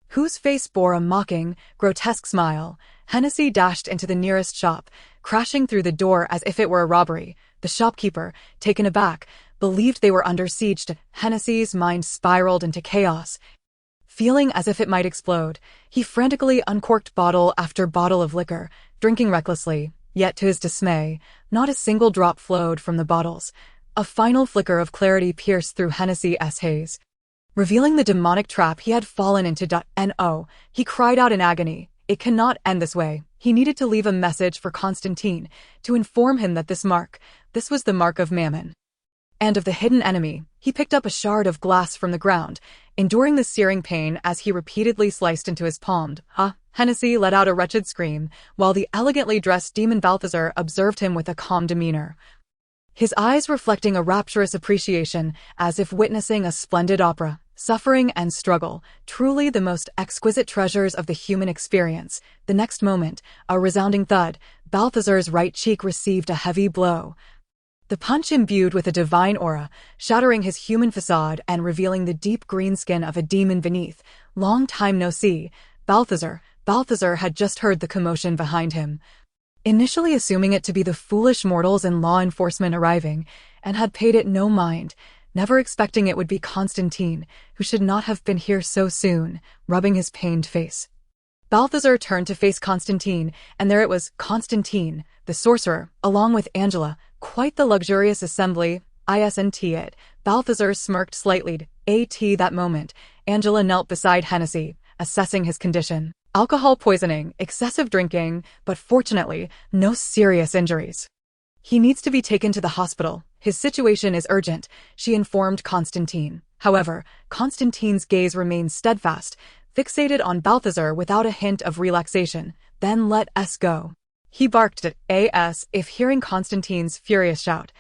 whose face bore a mocking, grotesque smile. Hennessy dashed into the nearest shop, crashing through the door as if it were a robbery. The shopkeeper, taken aback, believed they were under siege. Hennessy's mind spiraled into chaos. Feeling as if it might explode, he frantically uncorked bottle after bottle of liquor, drinking recklessly. Yet to his dismay, not a single drop flowed from the bottles. A final flicker of clarity pierced through Hennessy's haze, revealing the demonic trap he had fallen into. No, he cried out in agony. It cannot end this way. He needed to leave a message for Constantine, to inform him that this was the mark of Mammon, and of the hidden enemy. He picked up a shard of glass from the ground, enduring the searing pain as he repeatedly sliced into his palm. Hennessy let out a wretched scream, while the elegantly dressed demon Balthazar observed him with a calm demeanor, his eyes reflecting a rapturous appreciation, as if witnessing a splendid opera. Suffering and struggle, truly the most exquisite treasures of the human experience. The next moment, a resounding thud, Balthazar's right cheek received a heavy blow. The punch imbued with a divine aura, shattering his human facade and revealing the deep green skin of a demon beneath. Long time no see. Balthazar had just heard the commotion behind him, initially assuming it to be the foolish mortals in law enforcement arriving, and had paid it no mind, never expecting it would be Constantine, who should not have been here so soon, rubbing his pained face. Balthazar turned to face Constantine, and there it was, Constantine, the sorcerer, along with Angela. Quite the luxurious assembly, isn't it? Balthazar smirked slightly. That moment, Angela knelt beside Hennessy, assessing his condition. Alcohol poisoning, excessive drinking, but fortunately, no serious injuries. He needs to be taken to the hospital. His situation is urgent, she informed Constantine. However, Constantine's gaze remained steadfast, fixated on Balthazar without a hint of relaxation. "Then let us go," he barked at as if hearing Constantine's furious shout.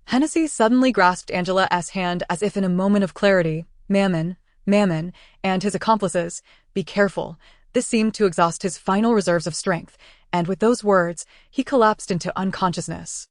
Hennessy suddenly grasped Angela's hand as if in a moment of clarity. Mammon, and his accomplices, be careful." This seemed to exhaust his final reserves of strength, and with those words, he collapsed into unconsciousness.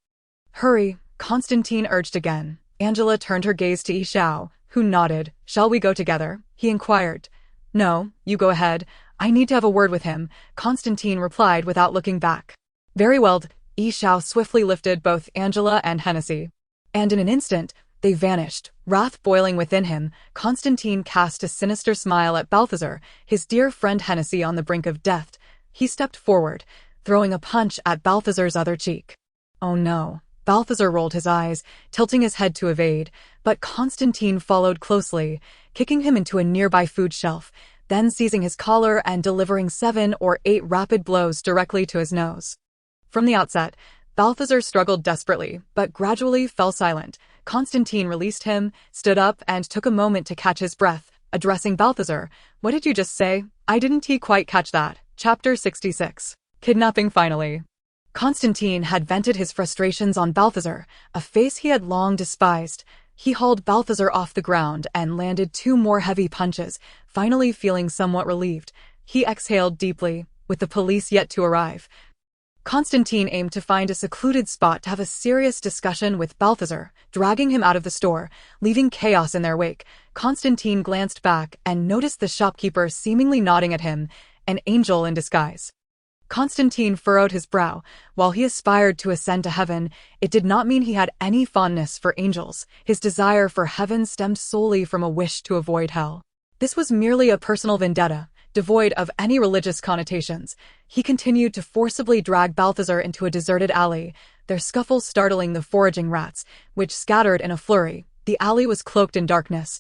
"Hurry," Constantine urged again. Angela turned her gaze to Yishao, who nodded. "Shall we go together?" he inquired. "No, you go ahead. I need to have a word with him," Constantine replied without looking back. "Very well." Yishao swiftly lifted both Angela and Hennessy, and in an instant, they vanished. Wrath boiling within him, Constantine cast a sinister smile at Balthazar, his dear friend Hennessy on the brink of death. He stepped forward, throwing a punch at Balthazar's other cheek. "Oh no." Balthazar rolled his eyes, tilting his head to evade, but Constantine followed closely, kicking him into a nearby food shelf, then seizing his collar and delivering 7 or 8 rapid blows directly to his nose. From the outset, Balthazar struggled desperately, but gradually fell silent. Constantine released him, stood up, and took a moment to catch his breath, addressing Balthazar. "What did you just say? I didn't quite catch that." Chapter 66. Kidnapping finally. Constantine had vented his frustrations on Balthazar, a face he had long despised. He hauled Balthazar off the ground and landed 2 more heavy punches, finally feeling somewhat relieved. He exhaled deeply, with the police yet to arrive. Constantine aimed to find a secluded spot to have a serious discussion with Balthazar, dragging him out of the store, leaving chaos in their wake. Constantine glanced back and noticed the shopkeeper seemingly nodding at him, an angel in disguise. Constantine furrowed his brow. While he aspired to ascend to heaven, it did not mean he had any fondness for angels. His desire for heaven stemmed solely from a wish to avoid hell. This was merely a personal vendetta, devoid of any religious connotations. He continued to forcibly drag Balthazar into a deserted alley, their scuffle startling the foraging rats, which scattered in a flurry. The alley was cloaked in darkness,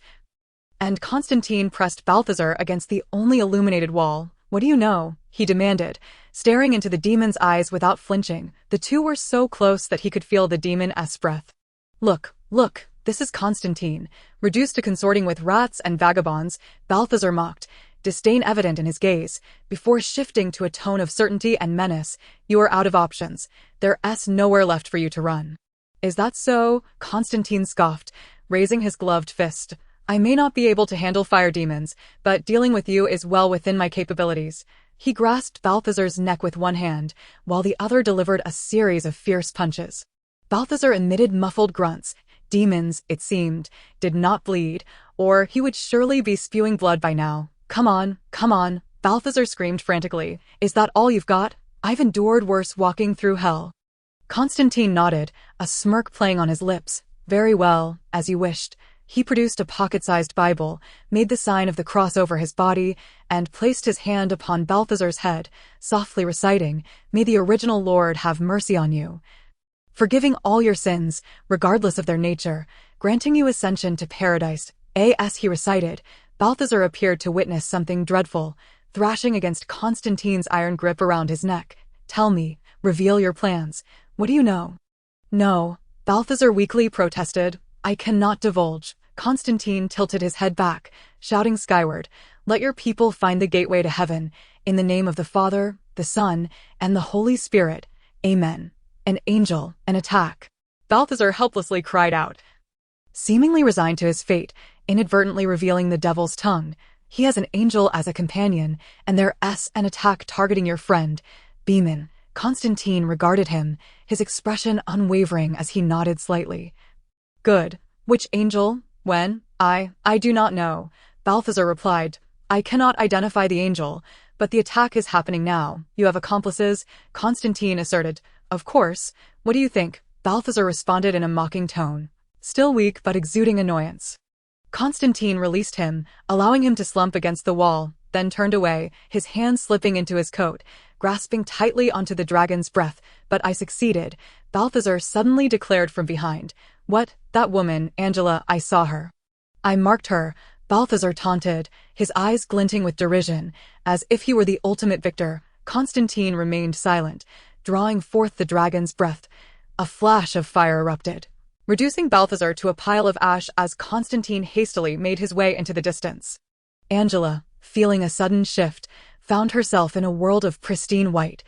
And Constantine pressed Balthazar against the only illuminated wall. "What do you know?" he demanded, staring into the demon's eyes without flinching. The two were so close that he could feel the demon's breath. "Look, look, this is Constantine, reduced to consorting with rats and vagabonds," Balthazar mocked, disdain evident in his gaze, before shifting to a tone of certainty and menace. "You are out of options. There's nowhere left for you to run." "Is that so?" Constantine scoffed, raising his gloved fist. "I may not be able to handle fire demons, but dealing with you is well within my capabilities." He grasped Balthazar's neck with one hand, while the other delivered a series of fierce punches. Balthazar emitted muffled grunts. Demons, it seemed, did not bleed, or he would surely be spewing blood by now. Come on, Balthazar screamed frantically. "Is that all you've got? I've endured worse walking through hell." Constantine nodded, a smirk playing on his lips. "Very well, as you wished." He produced a pocket-sized Bible, made the sign of the cross over his body, and placed his hand upon Balthazar's head, softly reciting, "May the original Lord have mercy on you, forgiving all your sins, regardless of their nature, granting you ascension to paradise." As he recited, Balthazar appeared to witness something dreadful, thrashing against Constantine's iron grip around his neck. "Tell me, reveal your plans. What do you know?" "No," Balthazar weakly protested. "I cannot divulge." Constantine tilted his head back, shouting skyward, "Let your people find the gateway to heaven, in the name of the Father, the Son, and the Holy Spirit. Amen." "An angel, an attack!" Balthazar helplessly cried out, seemingly resigned to his fate, inadvertently revealing the devil's tongue. "He has an angel as a companion, and there's an attack targeting your friend, Beeman." Constantine regarded him, his expression unwavering as he nodded slightly. "Good. Which angel? When?" I do not know," Balthazar replied. "I cannot identify the angel, but the attack is happening now. You have accomplices?" Constantine asserted. "Of course. What do you think?" Balthazar responded in a mocking tone, still weak but exuding annoyance. Constantine released him, allowing him to slump against the wall, then turned away, his hand slipping into his coat, grasping tightly onto the dragon's breath. "But I succeeded," Balthazar suddenly declared from behind. "What? That woman, Angela, I saw her." "I marked her," Balthazar taunted, his eyes glinting with derision, as if he were the ultimate victor. Constantine remained silent, drawing forth the dragon's breath. A flash of fire erupted, reducing Balthazar to a pile of ash as Constantine hastily made his way into the distance. Angela, feeling a sudden shift, found herself in a world of pristine white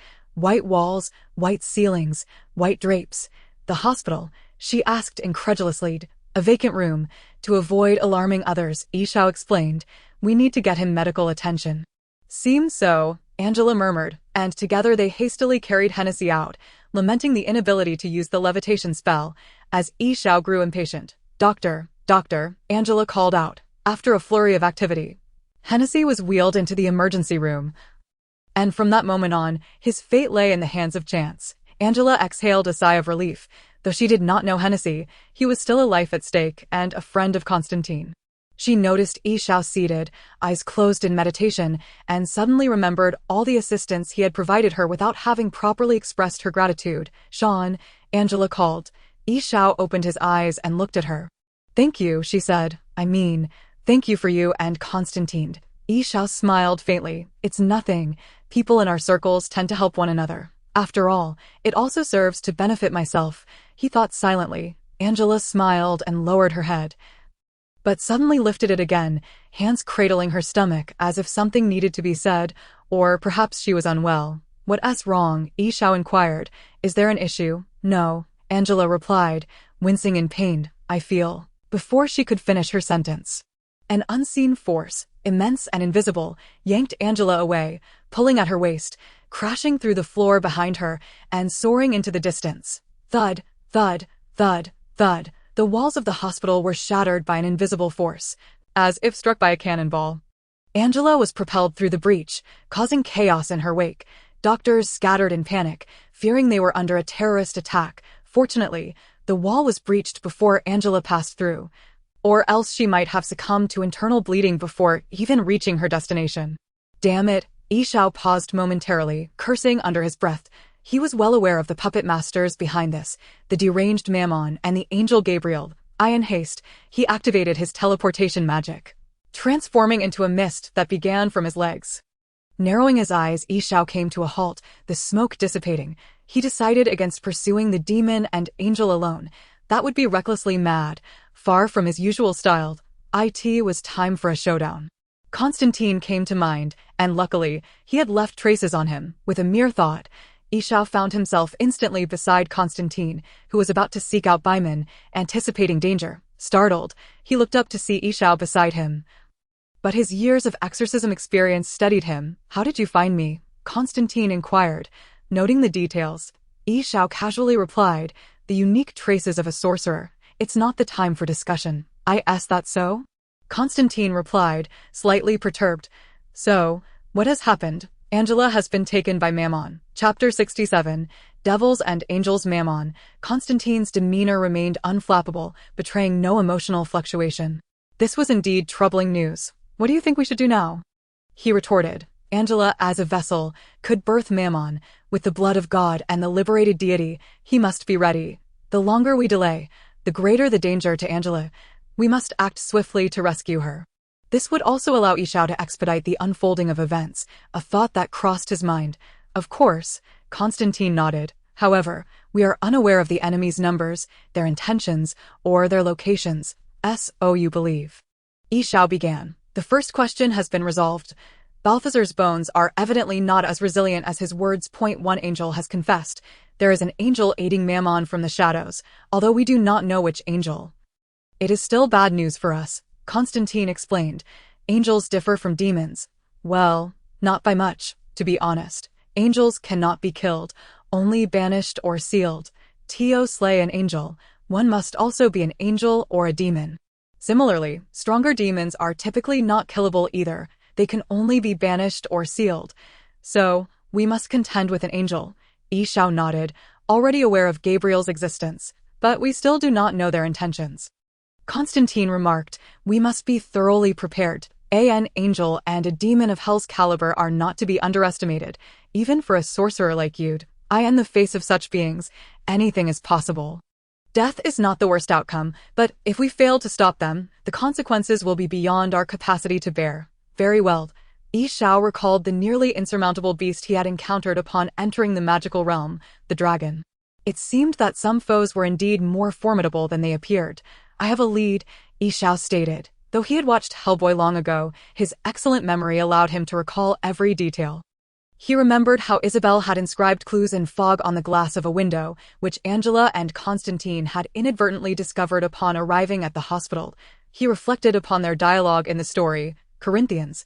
walls, white ceilings, white drapes. "The hospital?" she asked incredulously. "A vacant room. To avoid alarming others," Ishao explained. "We need to get him medical attention." "Seems so," Angela murmured, and together they hastily carried Hennessy out, lamenting the inability to use the levitation spell, as Ishao grew impatient. Doctor, Angela called out, after a flurry of activity. Hennessy was wheeled into the emergency room, and from that moment on, his fate lay in the hands of chance. Angela exhaled a sigh of relief. Though she did not know Hennessy, he was still a life at stake and a friend of Constantine. She noticed Ishao seated, eyes closed in meditation, and suddenly remembered all the assistance he had provided her without having properly expressed her gratitude. "Sean," Angela called. Ishao opened his eyes and looked at her. "Thank you," she said. Thank you for you and Constantine." Ishao smiled faintly. "It's nothing. People in our circles tend to help one another. After all, it also serves to benefit myself." He thought silently. Angela smiled and lowered her head, but suddenly lifted it again, hands cradling her stomach as if something needed to be said, or perhaps she was unwell. "What's wrong?" Ishao inquired. "Is there an issue?" "No," Angela replied, wincing in pain. "I feel..." Before she could finish her sentence, an unseen force, immense and invisible, yanked Angela away, pulling at her waist, crashing through the floor behind her, and soaring into the distance. Thud, thud, thud, thud. The walls of the hospital were shattered by an invisible force, as if struck by a cannonball. Angela was propelled through the breach, causing chaos in her wake. Doctors scattered in panic, fearing they were under a terrorist attack. Fortunately, the wall was breached before Angela passed through, or else she might have succumbed to internal bleeding before even reaching her destination. "Damn it," Ishao paused momentarily, cursing under his breath. He was well aware of the puppet masters behind this, the deranged Mammon and the angel Gabriel. In haste, he activated his teleportation magic. transforming into a mist that began from his legs. Narrowing his eyes, Yishao came to a halt, the smoke dissipating. He decided against pursuing the demon and angel alone. That would be recklessly mad. Far from his usual style, it was time for a showdown. Constantine came to mind, and luckily, he had left traces on him. With a mere thought, Yishao found himself instantly beside Constantine, who was about to seek out Baiman, anticipating danger. Startled, he looked up to see Yishao beside him. But his years of exorcism experience steadied him. "How did you find me?" Constantine inquired. Noting the details, Yishao casually replied, "The unique traces of a sorcerer. It's not the time for discussion." "Is that so?" Constantine replied, slightly perturbed. "So, what has happened?" "Angela has been taken by Mammon." Chapter 67, Devils and Angels. Mammon. Constantine's demeanor remained unflappable, betraying no emotional fluctuation. This was indeed troubling news. "What do you think we should do now?" he retorted. "Angela, as a vessel, could birth Mammon. With the blood of God and the liberated deity, he must be ready. The longer we delay, the greater the danger to Angela. We must act swiftly to rescue her." This would also allow Yishao to expedite the unfolding of events, a thought that crossed his mind. "Of course," Constantine nodded. "However, we are unaware of the enemy's numbers, their intentions, or their locations. So you believe?" Yishao began. "The first question has been resolved. Balthazar's bones are evidently not as resilient as his words. One angel has confessed. There is an angel aiding Mammon from the shadows, although we do not know which angel." "It is still bad news for us," Constantine explained. "Angels differ from demons." "Well, not by much, to be honest. Angels cannot be killed, only banished or sealed. To slay an angel, one must also be an angel or a demon. Similarly, stronger demons are typically not killable either. They can only be banished or sealed. So, we must contend with an angel." Yishao nodded, already aware of Gabriel's existence, but we still do not know their intentions. Constantine remarked, "We must be thoroughly prepared. An angel and a demon of hell's caliber are not to be underestimated, even for a sorcerer like you. In the face of such beings, anything is possible. Death is not the worst outcome, but if we fail to stop them, the consequences will be beyond our capacity to bear." "Very well." Yishao recalled the nearly insurmountable beast he had encountered upon entering the magical realm, the dragon. It seemed that some foes were indeed more formidable than they appeared. "I have a lead," Yishao stated. Though he had watched Hellboy long ago, his excellent memory allowed him to recall every detail. He remembered how Isabel had inscribed clues in fog on the glass of a window, which Angela and Constantine had inadvertently discovered upon arriving at the hospital. He reflected upon their dialogue in the story, Corinthians.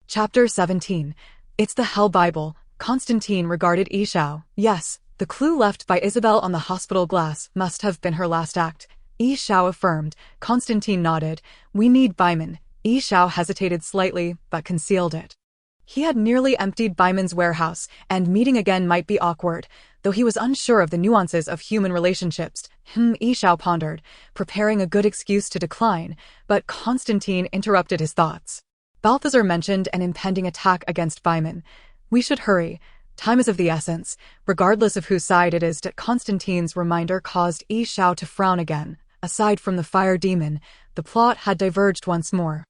Chapter 17. It's the Hell Bible. Constantine regarded Yishao. "Yes, the clue left by Isabel on the hospital glass must have been her last act." Yishao affirmed. Constantine nodded. "We need Baiman." Yishao hesitated slightly, but concealed it. He had nearly emptied Baiman's warehouse, and meeting again might be awkward, though he was unsure of the nuances of human relationships. Yishao pondered, preparing a good excuse to decline, but Constantine interrupted his thoughts. Balthazar mentioned an impending attack against Baiman. "We should hurry. Time is of the essence." Regardless of whose side it is, Constantine's reminder caused Yishao to frown again. Aside from the fire demon, the plot had diverged once more.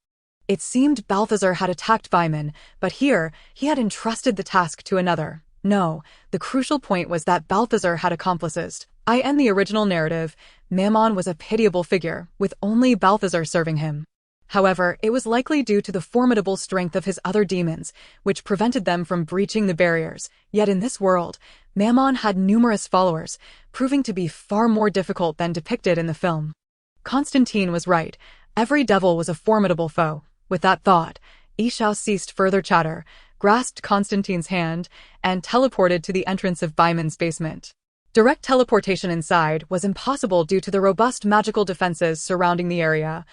It seemed Balthazar had attacked Baiman, but here, he had entrusted the task to another. No, the crucial point was that Balthazar had accomplices. In the original narrative, Mammon was a pitiable figure, with only Balthazar serving him. However, it was likely due to the formidable strength of his other demons, which prevented them from breaching the barriers. Yet in this world, Mammon had numerous followers, proving to be far more difficult than depicted in the film. Constantine was right. Every devil was a formidable foe. With that thought, Yishao ceased further chatter, grasped Constantine's hand, and teleported to the entrance of Baiman's basement. Direct teleportation inside was impossible due to the robust magical defenses surrounding the area,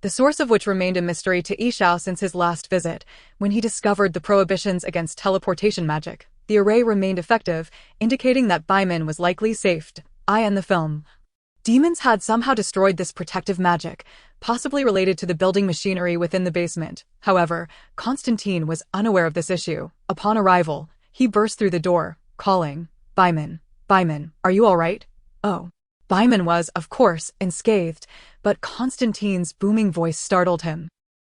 the source of which remained a mystery to Yishao since his last visit, when he discovered the prohibitions against teleportation magic. The array remained effective, indicating that Baiman was likely safe. In the film, demons had somehow destroyed this protective magic, possibly related to the building machinery within the basement. However, Constantine was unaware of this issue. Upon arrival, he burst through the door, calling, "Baiman, Baiman, are you all right?" Oh. Baiman was, of course, unscathed, but Constantine's booming voice startled him.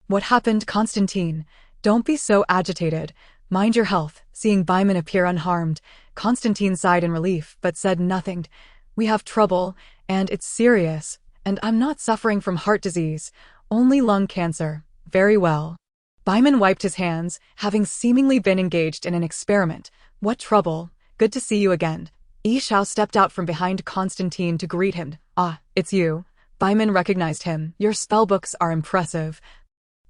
What happened, Constantine? Don't be so agitated. Mind your health. Seeing Byman appear unharmed, Constantine sighed in relief, but said nothing. We have trouble, and it's serious. And I'm not suffering from heart disease, only lung cancer. Very well. Byman wiped his hands, having seemingly been engaged in an experiment. What trouble? Good to see you again. Yi Xiao stepped out from behind Constantine to greet him. Ah, it's you. Byman recognized him. Your spellbooks are impressive.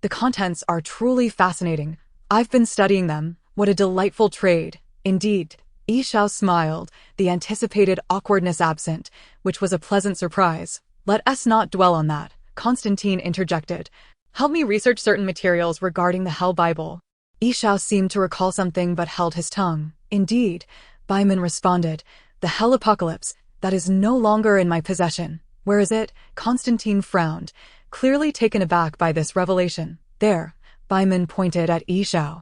The contents are truly fascinating. I've been studying them. What a delightful trade. Indeed. Yi Xiao smiled, the anticipated awkwardness absent, which was a pleasant surprise. Let us not dwell on that, Constantine interjected. Help me research certain materials regarding the Hell Bible. Yi Xiao seemed to recall something but held his tongue. Indeed, Byman responded. The Hell Apocalypse, that is no longer in my possession. Where is it? Constantine frowned, clearly taken aback by this revelation. There, Byman pointed at Yi Xiao.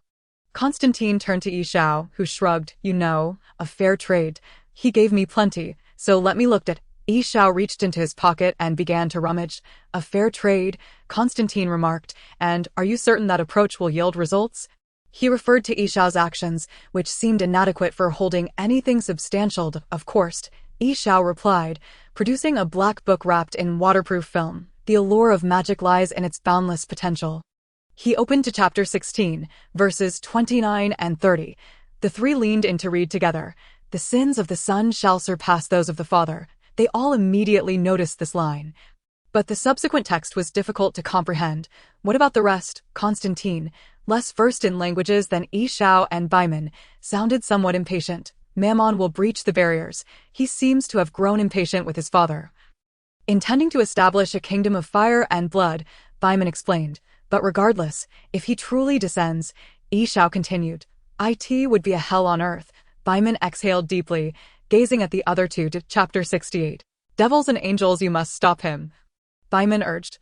Constantine turned to Yi Xiao, who shrugged. You know, a fair trade. He gave me plenty, so let me look at. Yi Xiao reached into his pocket and began to rummage. A fair trade, Constantine remarked, and are you certain that approach will yield results? He referred to Yi Xiao's actions, which seemed inadequate for holding anything substantial. Of course, Yi Xiao replied, producing a black book wrapped in waterproof film. The allure of magic lies in its boundless potential. He opened to chapter 16, verses 29 and 30. The three leaned in to read together. The sins of the son shall surpass those of the father. They all immediately noticed this line. But the subsequent text was difficult to comprehend. What about the rest? Constantine, less versed in languages than Yi Xiao and Byman, sounded somewhat impatient. Mammon will breach the barriers. He seems to have grown impatient with his father. Intending to establish a kingdom of fire and blood, Byman explained. But regardless, if he truly descends, Yi Xiao continued. It would be a hell on earth. Byman exhaled deeply, gazing at the other two to chapter 68. Devils and angels, you must stop him. Byman urged.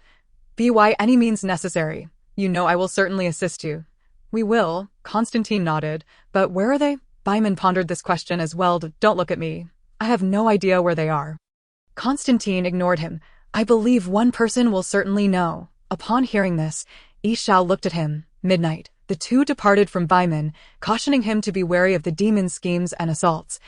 Be by any means necessary. You know I will certainly assist you. We will, Constantine nodded. But where are they? Byman pondered this question as well. Don't look at me. I have no idea where they are. Constantine ignored him. I believe one person will certainly know. Upon hearing this, Yi Xiao looked at him. Midnight. The two departed from Byman, cautioning him to be wary of the demon schemes and assaults,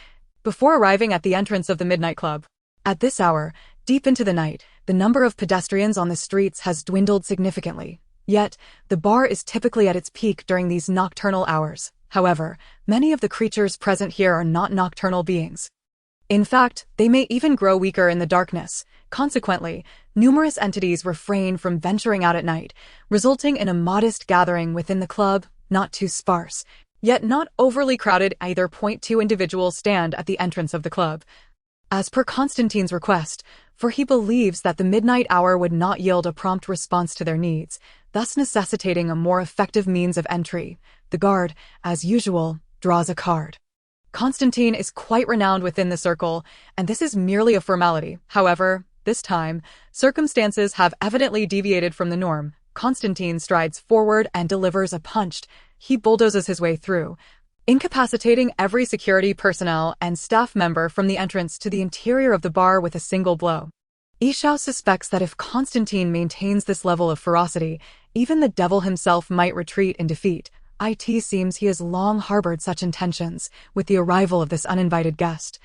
before arriving at the entrance of the Midnight Club. At this hour, deep into the night, the number of pedestrians on the streets has dwindled significantly. Yet, the bar is typically at its peak during these nocturnal hours. However, many of the creatures present here are not nocturnal beings. In fact, they may even grow weaker in the darkness. Consequently, numerous entities refrain from venturing out at night, resulting in a modest gathering within the club, not too sparse, yet not overly crowded either. 2 individuals stand at the entrance of the club. As per Constantine's request, for he believes that the midnight hour would not yield a prompt response to their needs, thus necessitating a more effective means of entry. The guard, as usual, draws a card. Constantine is quite renowned within the circle, and this is merely a formality. However, this time, circumstances have evidently deviated from the norm. Constantine strides forward and delivers a punch. He bulldozes his way through, incapacitating every security personnel and staff member from the entrance to the interior of the bar with a single blow. Yi Xiao suspects that if Constantine maintains this level of ferocity, even the devil himself might retreat in defeat. It seems he has long harbored such intentions with the arrival of this uninvited guest.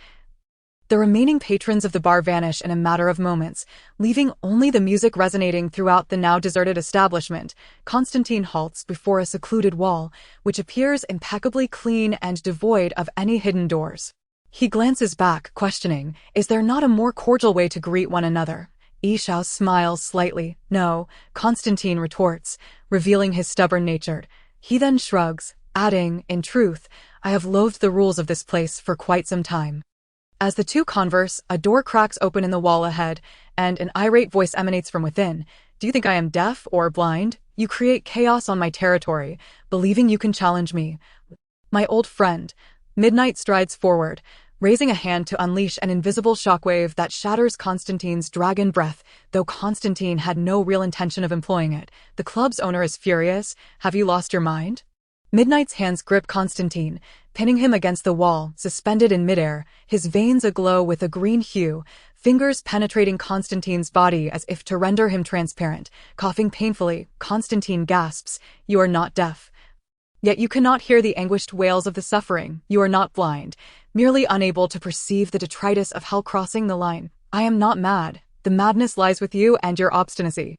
The remaining patrons of the bar vanish in a matter of moments, leaving only the music resonating throughout the now deserted establishment. Constantine halts before a secluded wall, which appears impeccably clean and devoid of any hidden doors. He glances back, questioning, is there not a more cordial way to greet one another? Yi Xiao smiles slightly. No, Constantine retorts, revealing his stubborn nature. He then shrugs, adding, in truth, I have loathed the rules of this place for quite some time. As the two converse, a door cracks open in the wall ahead, and an irate voice emanates from within. Do you think I am deaf or blind? You create chaos on my territory, believing you can challenge me. My old friend. Midnight strides forward, raising a hand to unleash an invisible shockwave that shatters Constantine's dragon breath, though Constantine had no real intention of employing it. The club's owner is furious. Have you lost your mind? Midnight's hands grip Constantine, pinning him against the wall, suspended in midair, his veins aglow with a green hue, fingers penetrating Constantine's body as if to render him transparent. Coughing painfully, Constantine gasps, "You are not deaf. Yet you cannot hear the anguished wails of the suffering. You are not blind, merely unable to perceive the detritus of hell crossing the line. I am not mad. The madness lies with you and your obstinacy.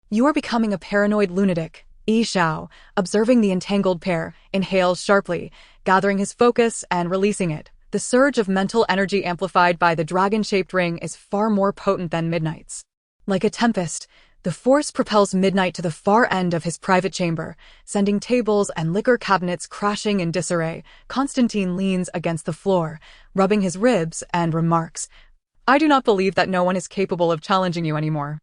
You are becoming a paranoid lunatic." Yi Xiao, observing the entangled pair, inhales sharply, gathering his focus and releasing it. The surge of mental energy amplified by the dragon-shaped ring is far more potent than Midnight's. Like a tempest, the force propels Midnight to the far end of his private chamber, sending tables and liquor cabinets crashing in disarray. Constantine leans against the floor, rubbing his ribs, and remarks, "I do not believe that no one is capable of challenging you anymore."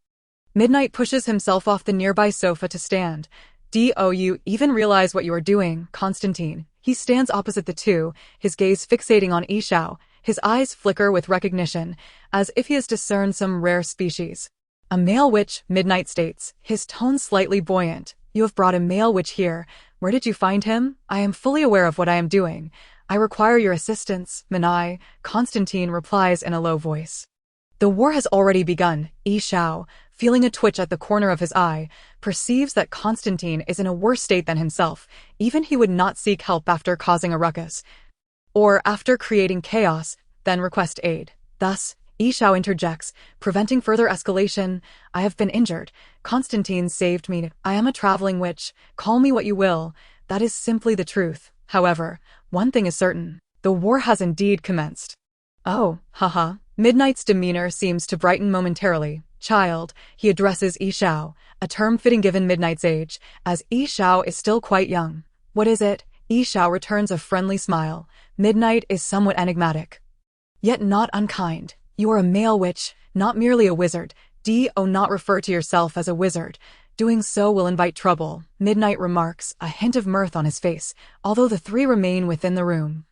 Midnight pushes himself off the nearby sofa to stand. "Do you even realize what you are doing, Constantine?" He stands opposite the two, his gaze fixating on Yi Xiao. His eyes flicker with recognition, as if he has discerned some rare species. "A male witch," Midnight states, his tone slightly buoyant. "You have brought a male witch here. Where did you find him?" "I am fully aware of what I am doing. I require your assistance, Minai," Constantine replies in a low voice. The war has already begun. Yi Xiao, feeling a twitch at the corner of his eye, perceives that Constantine is in a worse state than himself. Even he would not seek help after causing a ruckus, or after creating chaos, then request aid. Thus, Yi Xiao interjects, preventing further escalation. "I have been injured. Constantine saved me. I am a traveling witch. Call me what you will. That is simply the truth. However, one thing is certain. The war has indeed commenced." "Oh, haha." Midnight's demeanor seems to brighten momentarily. "Child," he addresses Yi Xiao, a term fitting given Midnight's age, as Yi Xiao is still quite young. "What is it?" Yi Xiao returns a friendly smile. Midnight is somewhat enigmatic, yet not unkind. "You are a male witch, not merely a wizard. Do not refer to yourself as a wizard. Doing so will invite trouble," Midnight remarks, a hint of mirth on his face, although the three remain within the room.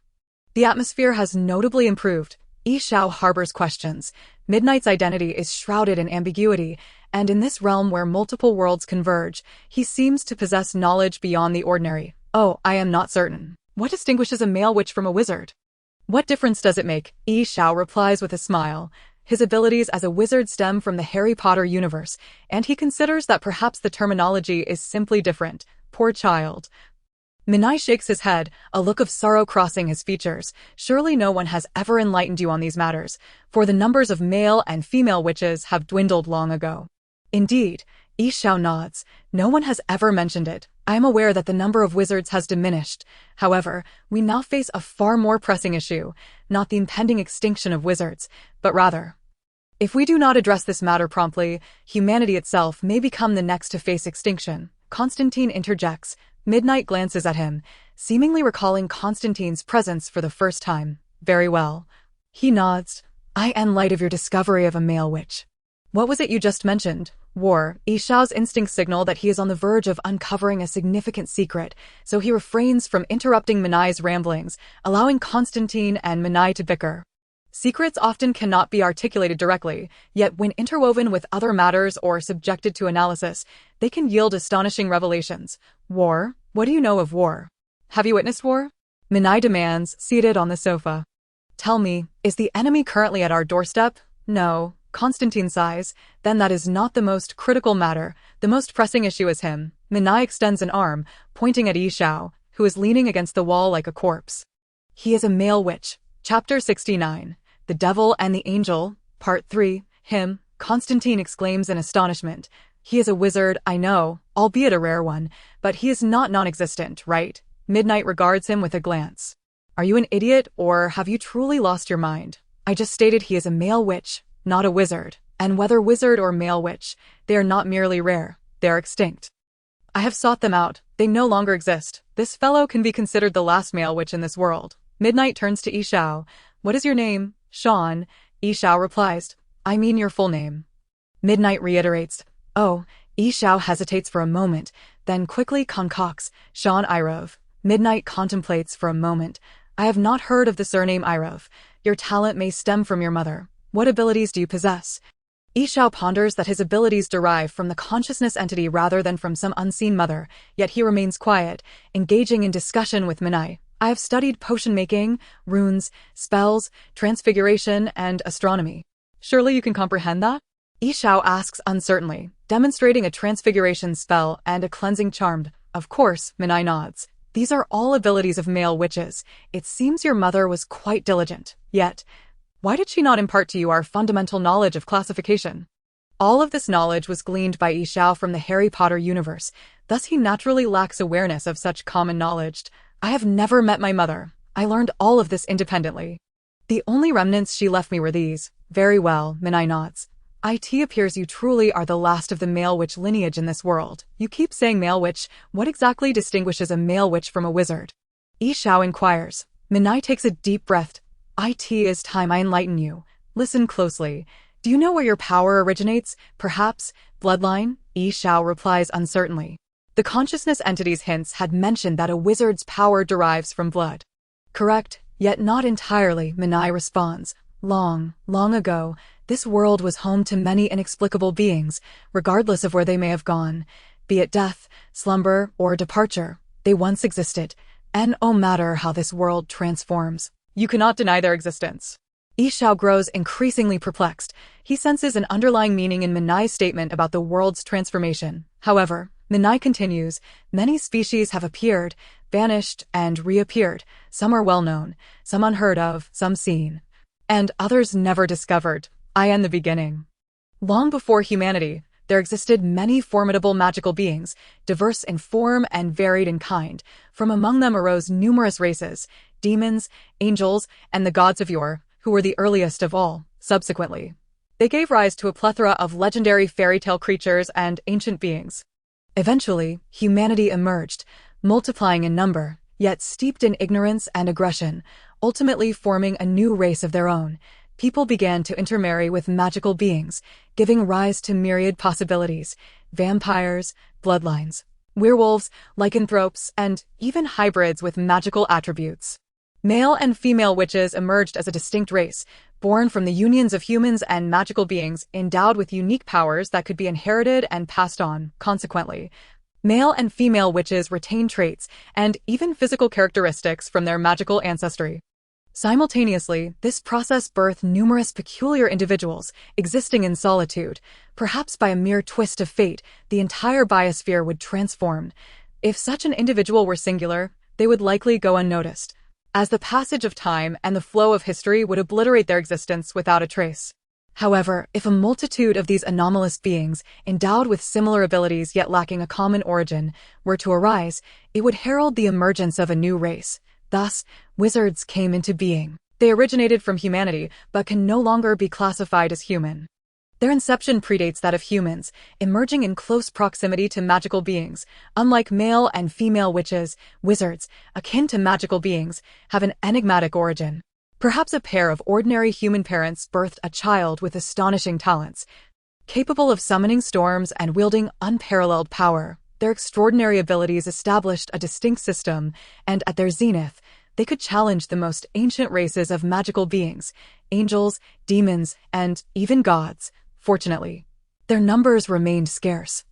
The atmosphere has notably improved. Yi Xiao harbors questions. Midnight's identity is shrouded in ambiguity, and in this realm where multiple worlds converge, he seems to possess knowledge beyond the ordinary. "Oh, I am not certain. What distinguishes a male witch from a wizard?" "What difference does it make?" Yi Xiao replies with a smile. His abilities as a wizard stem from the Harry Potter universe, and he considers that perhaps the terminology is simply different. Poor child. Minai shakes his head, a look of sorrow crossing his features. "Surely no one has ever enlightened you on these matters, for the numbers of male and female witches have dwindled long ago." "Indeed," Yi Xiao nods, "no one has ever mentioned it. I am aware that the number of wizards has diminished. However, we now face a far more pressing issue, not the impending extinction of wizards, but rather, if we do not address this matter promptly, humanity itself may become the next to face extinction." Constantine interjects. Midnight glances at him, seemingly recalling Constantine's presence for the first time. "Very well." He nods. "I am light of your discovery of a male witch." "What was it you just mentioned?" "War." Yi Xiao's instincts signal that he is on the verge of uncovering a significant secret, so he refrains from interrupting Minai's ramblings, allowing Constantine and Minai to bicker. Secrets often cannot be articulated directly, yet when interwoven with other matters or subjected to analysis, they can yield astonishing revelations. "War? What do you know of war? Have you witnessed war?" Minai demands, seated on the sofa. "Tell me, is the enemy currently at our doorstep?" "No." Constantine sighs. "Then that is not the most critical matter. The most pressing issue is him." Minai extends an arm, pointing at Yi Xiao, who is leaning against the wall like a corpse. "He is a male witch." Chapter 69. The Devil and the Angel, Part 3. "Him," Constantine exclaims in astonishment. "He is a wizard, I know, albeit a rare one, but he is not non-existent, right?" Midnight regards him with a glance. "Are you an idiot, or have you truly lost your mind? I just stated he is a male witch, not a wizard, and whether wizard or male witch, they are not merely rare, they are extinct. I have sought them out, they no longer exist. This fellow can be considered the last male witch in this world." Midnight turns to Yi Xiao. "What is your name?" "Sean." Yi Xiao replies. "I mean your full name." Midnight reiterates. "Oh." Yi Xiao hesitates for a moment, then quickly concocts, "Sean Irov." Midnight contemplates for a moment. "I have not heard of the surname Irov. Your talent may stem from your mother. What abilities do you possess?" Yi Xiao ponders that his abilities derive from the consciousness entity rather than from some unseen mother, yet he remains quiet, engaging in discussion with Minai. "I have studied potion making, runes, spells, transfiguration, and astronomy." Surely you can comprehend that? Yishao asks uncertainly, demonstrating a transfiguration spell and a cleansing charm. Of course, Minai nods. These are all abilities of male witches. It seems your mother was quite diligent. Yet, why did she not impart to you our fundamental knowledge of classification? All of this knowledge was gleaned by Yishao from the Harry Potter universe, thus he naturally lacks awareness of such common knowledge. I have never met my mother. I learned all of this independently. The only remnants she left me were these. Very well, Minai nods. It appears you truly are the last of the male witch lineage in this world. You keep saying male witch. What exactly distinguishes a male witch from a wizard? Yishao inquires. Minai takes a deep breath. It is time I enlighten you. Listen closely. Do you know where your power originates? Perhaps bloodline? Yishao replies uncertainly. The consciousness entity's hints had mentioned that a wizard's power derives from blood. Correct, yet not entirely, Minai responds. Long ago, this world was home to many inexplicable beings, regardless of where they may have gone. Be it death, slumber, or departure, they once existed, and no matter how this world transforms, you cannot deny their existence. Yishao grows increasingly perplexed. He senses an underlying meaning in Minai's statement about the world's transformation. However, Minai continues, many species have appeared, vanished, and reappeared. Some are well known, some unheard of, some seen, and others never discovered. I am the beginning. Long before humanity, there existed many formidable magical beings, diverse in form and varied in kind. From among them arose numerous races, demons, angels, and the gods of yore, who were the earliest of all. Subsequently, they gave rise to a plethora of legendary fairy tale creatures and ancient beings. Eventually, humanity emerged, multiplying in number, yet steeped in ignorance and aggression, ultimately forming a new race of their own. People began to intermarry with magical beings, giving rise to myriad possibilities: vampires, bloodlines, werewolves, lycanthropes, and even hybrids with magical attributes. Male and female witches emerged as a distinct race, born from the unions of humans and magical beings endowed with unique powers that could be inherited and passed on. Consequently, male and female witches retain traits and even physical characteristics from their magical ancestry. Simultaneously, this process birthed numerous peculiar individuals, existing in solitude. Perhaps by a mere twist of fate, the entire biosphere would transform. If such an individual were singular, they would likely go unnoticed, as the passage of time and the flow of history would obliterate their existence without a trace. However, if a multitude of these anomalous beings, endowed with similar abilities yet lacking a common origin, were to arise, it would herald the emergence of a new race. Thus, wizards came into being. They originated from humanity, but can no longer be classified as human. Their inception predates that of humans, emerging in close proximity to magical beings. Unlike male and female witches, wizards, akin to magical beings, have an enigmatic origin. Perhaps a pair of ordinary human parents birthed a child with astonishing talents, capable of summoning storms and wielding unparalleled power. Their extraordinary abilities established a distinct system, and at their zenith, they could challenge the most ancient races of magical beings, angels, demons, and even gods. Fortunately, their numbers remained scarce.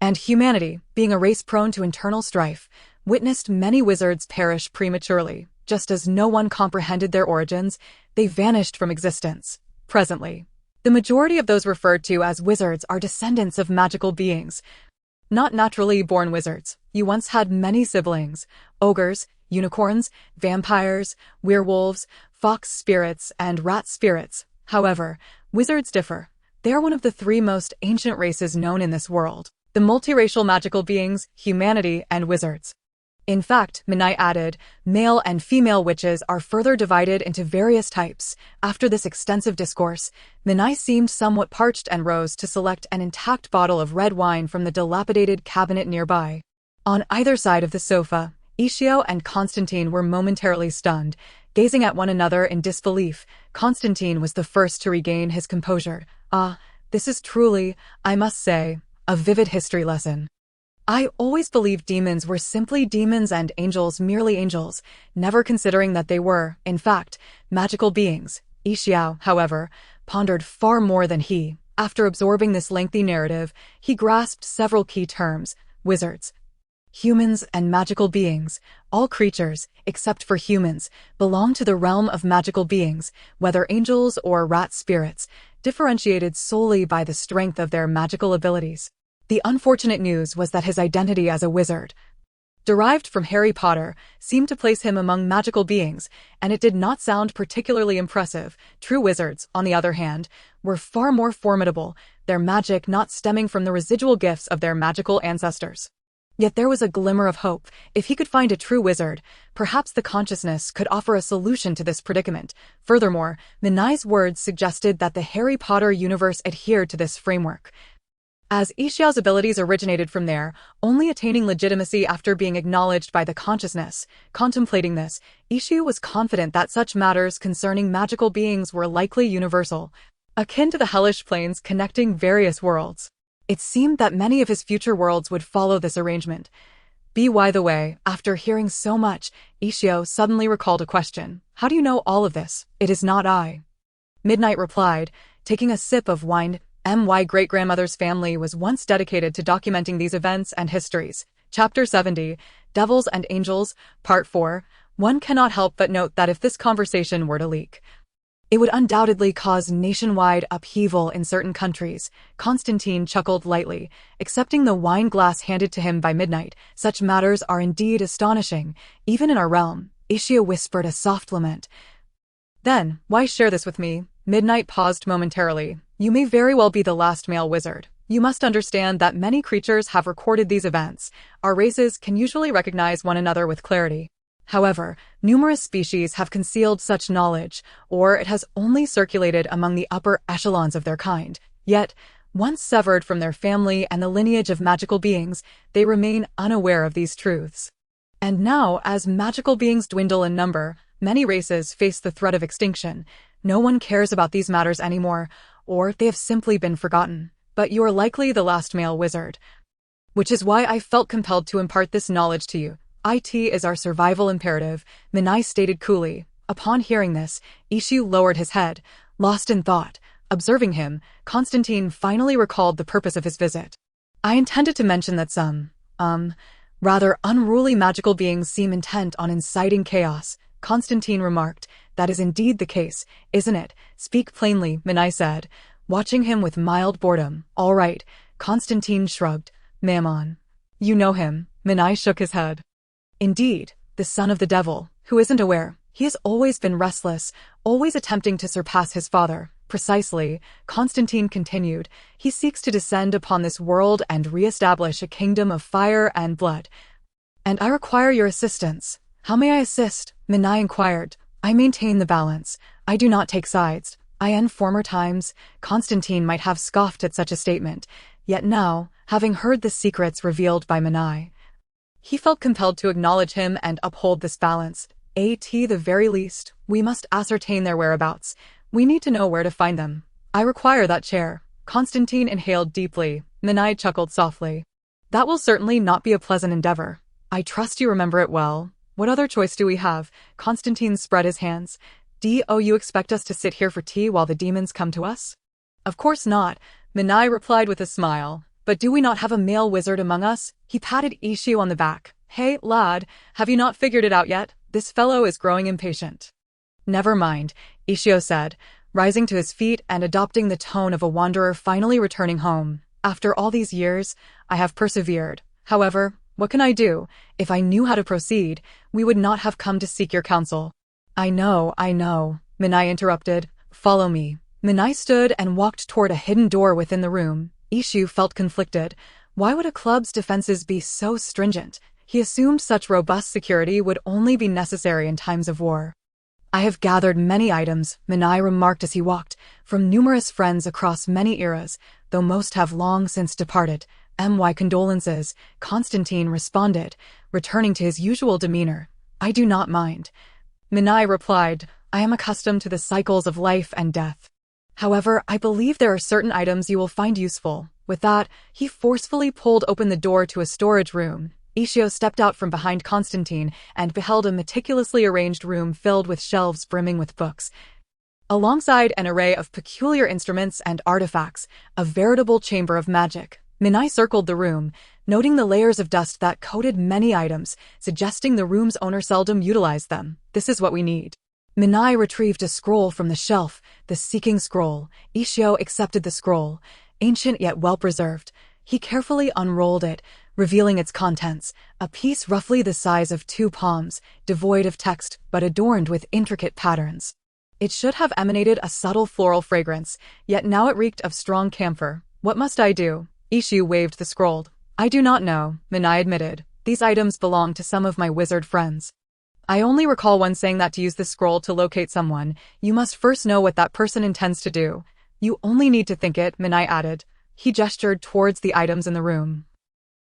And humanity, being a race prone to internal strife, witnessed many wizards perish prematurely. Just as no one comprehended their origins, they vanished from existence. Presently, the majority of those referred to as wizards are descendants of magical beings, not naturally born wizards. You once had many siblings: ogres, unicorns, vampires, werewolves, fox spirits, and rat spirits. However, wizards differ. They are one of the three most ancient races known in this world: the multiracial magical beings, humanity, and wizards. In fact, Minai added, male and female witches are further divided into various types. After this extensive discourse, Minai seemed somewhat parched and rose to select an intact bottle of red wine from the dilapidated cabinet nearby. On either side of the sofa, Ishio and Constantine were momentarily stunned, gazing at one another in disbelief. Constantine was the first to regain his composure. Ah, this is truly, I must say, a vivid history lesson. I always believed demons were simply demons and angels merely angels, never considering that they were, in fact, magical beings. Ishio, however, pondered far more than he. After absorbing this lengthy narrative, he grasped several key terms: wizards, Humans and magical beings, all creatures, except for humans, belong to the realm of magical beings, whether angels or rat spirits, differentiated solely by the strength of their magical abilities. The unfortunate news was that his identity as a wizard, derived from Harry Potter, seemed to place him among magical beings, and it did not sound particularly impressive. True wizards, on the other hand, were far more formidable, their magic not stemming from the residual gifts of their magical ancestors. Yet there was a glimmer of hope. If he could find a true wizard, perhaps the consciousness could offer a solution to this predicament. Furthermore, Minai's words suggested that the Harry Potter universe adhered to this framework. As Xiao's abilities originated from there, only attaining legitimacy after being acknowledged by the consciousness. Contemplating this, Xiao was confident that such matters concerning magical beings were likely universal, akin to the hellish planes connecting various worlds. It seemed that many of his future worlds would follow this arrangement. By the way, after hearing so much, Xiao suddenly recalled a question. How do you know all of this? It is not I. Midnight replied, taking a sip of wine. My great-grandmother's family was once dedicated to documenting these events and histories. Chapter 70, Devils and Angels, Part 4. One cannot help but note that if this conversation were to leak, it would undoubtedly cause nationwide upheaval in certain countries. Constantine chuckled lightly, accepting the wine glass handed to him by Midnight. Such matters are indeed astonishing, even in our realm. Xiao whispered a soft lament. Then, why share this with me? Midnight paused momentarily. You may very well be the last male wizard. You must understand that many creatures have recorded these events. Our races can usually recognize one another with clarity. However, numerous species have concealed such knowledge, or it has only circulated among the upper echelons of their kind. Yet, once severed from their family and the lineage of magical beings, they remain unaware of these truths. And now, as magical beings dwindle in number, many races face the threat of extinction. No one cares about these matters anymore, or they have simply been forgotten. But you are likely the last male wizard, which is why I felt compelled to impart this knowledge to you. It is our survival imperative, Minai stated coolly. Upon hearing this, Xiao lowered his head, lost in thought. Observing him, Constantine finally recalled the purpose of his visit. I intended to mention that some, rather unruly magical beings seem intent on inciting chaos. Constantine remarked. That is indeed the case, isn't it? Speak plainly, Minai said, watching him with mild boredom. All right, Constantine shrugged. Mammon. You know him. Minai shook his head. Indeed, the son of the devil, who isn't aware. He has always been restless, always attempting to surpass his father. Precisely, Constantine continued, he seeks to descend upon this world and re-establish a kingdom of fire and blood. And I require your assistance. How may I assist? Minai inquired. I maintain the balance. I do not take sides. In former times, Constantine might have scoffed at such a statement. Yet now, having heard the secrets revealed by Minai, he felt compelled to acknowledge him and uphold this balance. At the very least, we must ascertain their whereabouts. We need to know where to find them. I require that chair. Constantine inhaled deeply. Minai chuckled softly. That will certainly not be a pleasant endeavor. I trust you remember it well. What other choice do we have? Constantine spread his hands. Do you expect us to sit here for tea while the demons come to us? Of course not, Minai replied with a smile. But do we not have a male wizard among us? He patted Xiao on the back. Hey, lad, have you not figured it out yet? This fellow is growing impatient. Never mind, Xiao said, rising to his feet and adopting the tone of a wanderer finally returning home. After all these years, I have persevered. However, what can I do? If I knew how to proceed, we would not have come to seek your counsel. I know, Minai interrupted. Follow me. Minai stood and walked toward a hidden door within the room. Xiao felt conflicted. Why would a club's defenses be so stringent? He assumed such robust security would only be necessary in times of war. I have gathered many items, Minai remarked as he walked, from numerous friends across many eras, though most have long since departed. My condolences, Constantine responded, returning to his usual demeanor. I do not mind. Minai replied, I am accustomed to the cycles of life and death. However, I believe there are certain items you will find useful. With that, he forcefully pulled open the door to a storage room. Xiao stepped out from behind Constantine and beheld a meticulously arranged room filled with shelves brimming with books, alongside an array of peculiar instruments and artifacts, a veritable chamber of magic. Minai circled the room, noting the layers of dust that coated many items, suggesting the room's owner seldom utilized them. This is what we need. Minai retrieved a scroll from the shelf, the Seeking Scroll. Ishio accepted the scroll, ancient yet well-preserved. He carefully unrolled it, revealing its contents, a piece roughly the size of 2 palms, devoid of text but adorned with intricate patterns. It should have emanated a subtle floral fragrance, yet now it reeked of strong camphor. What must I do? Ishu waved the scroll. I do not know, Minai admitted. These items belong to some of my wizard friends. I only recall one saying that to use this scroll to locate someone, you must first know what that person intends to do. You only need to think it, Minai added. He gestured towards the items in the room,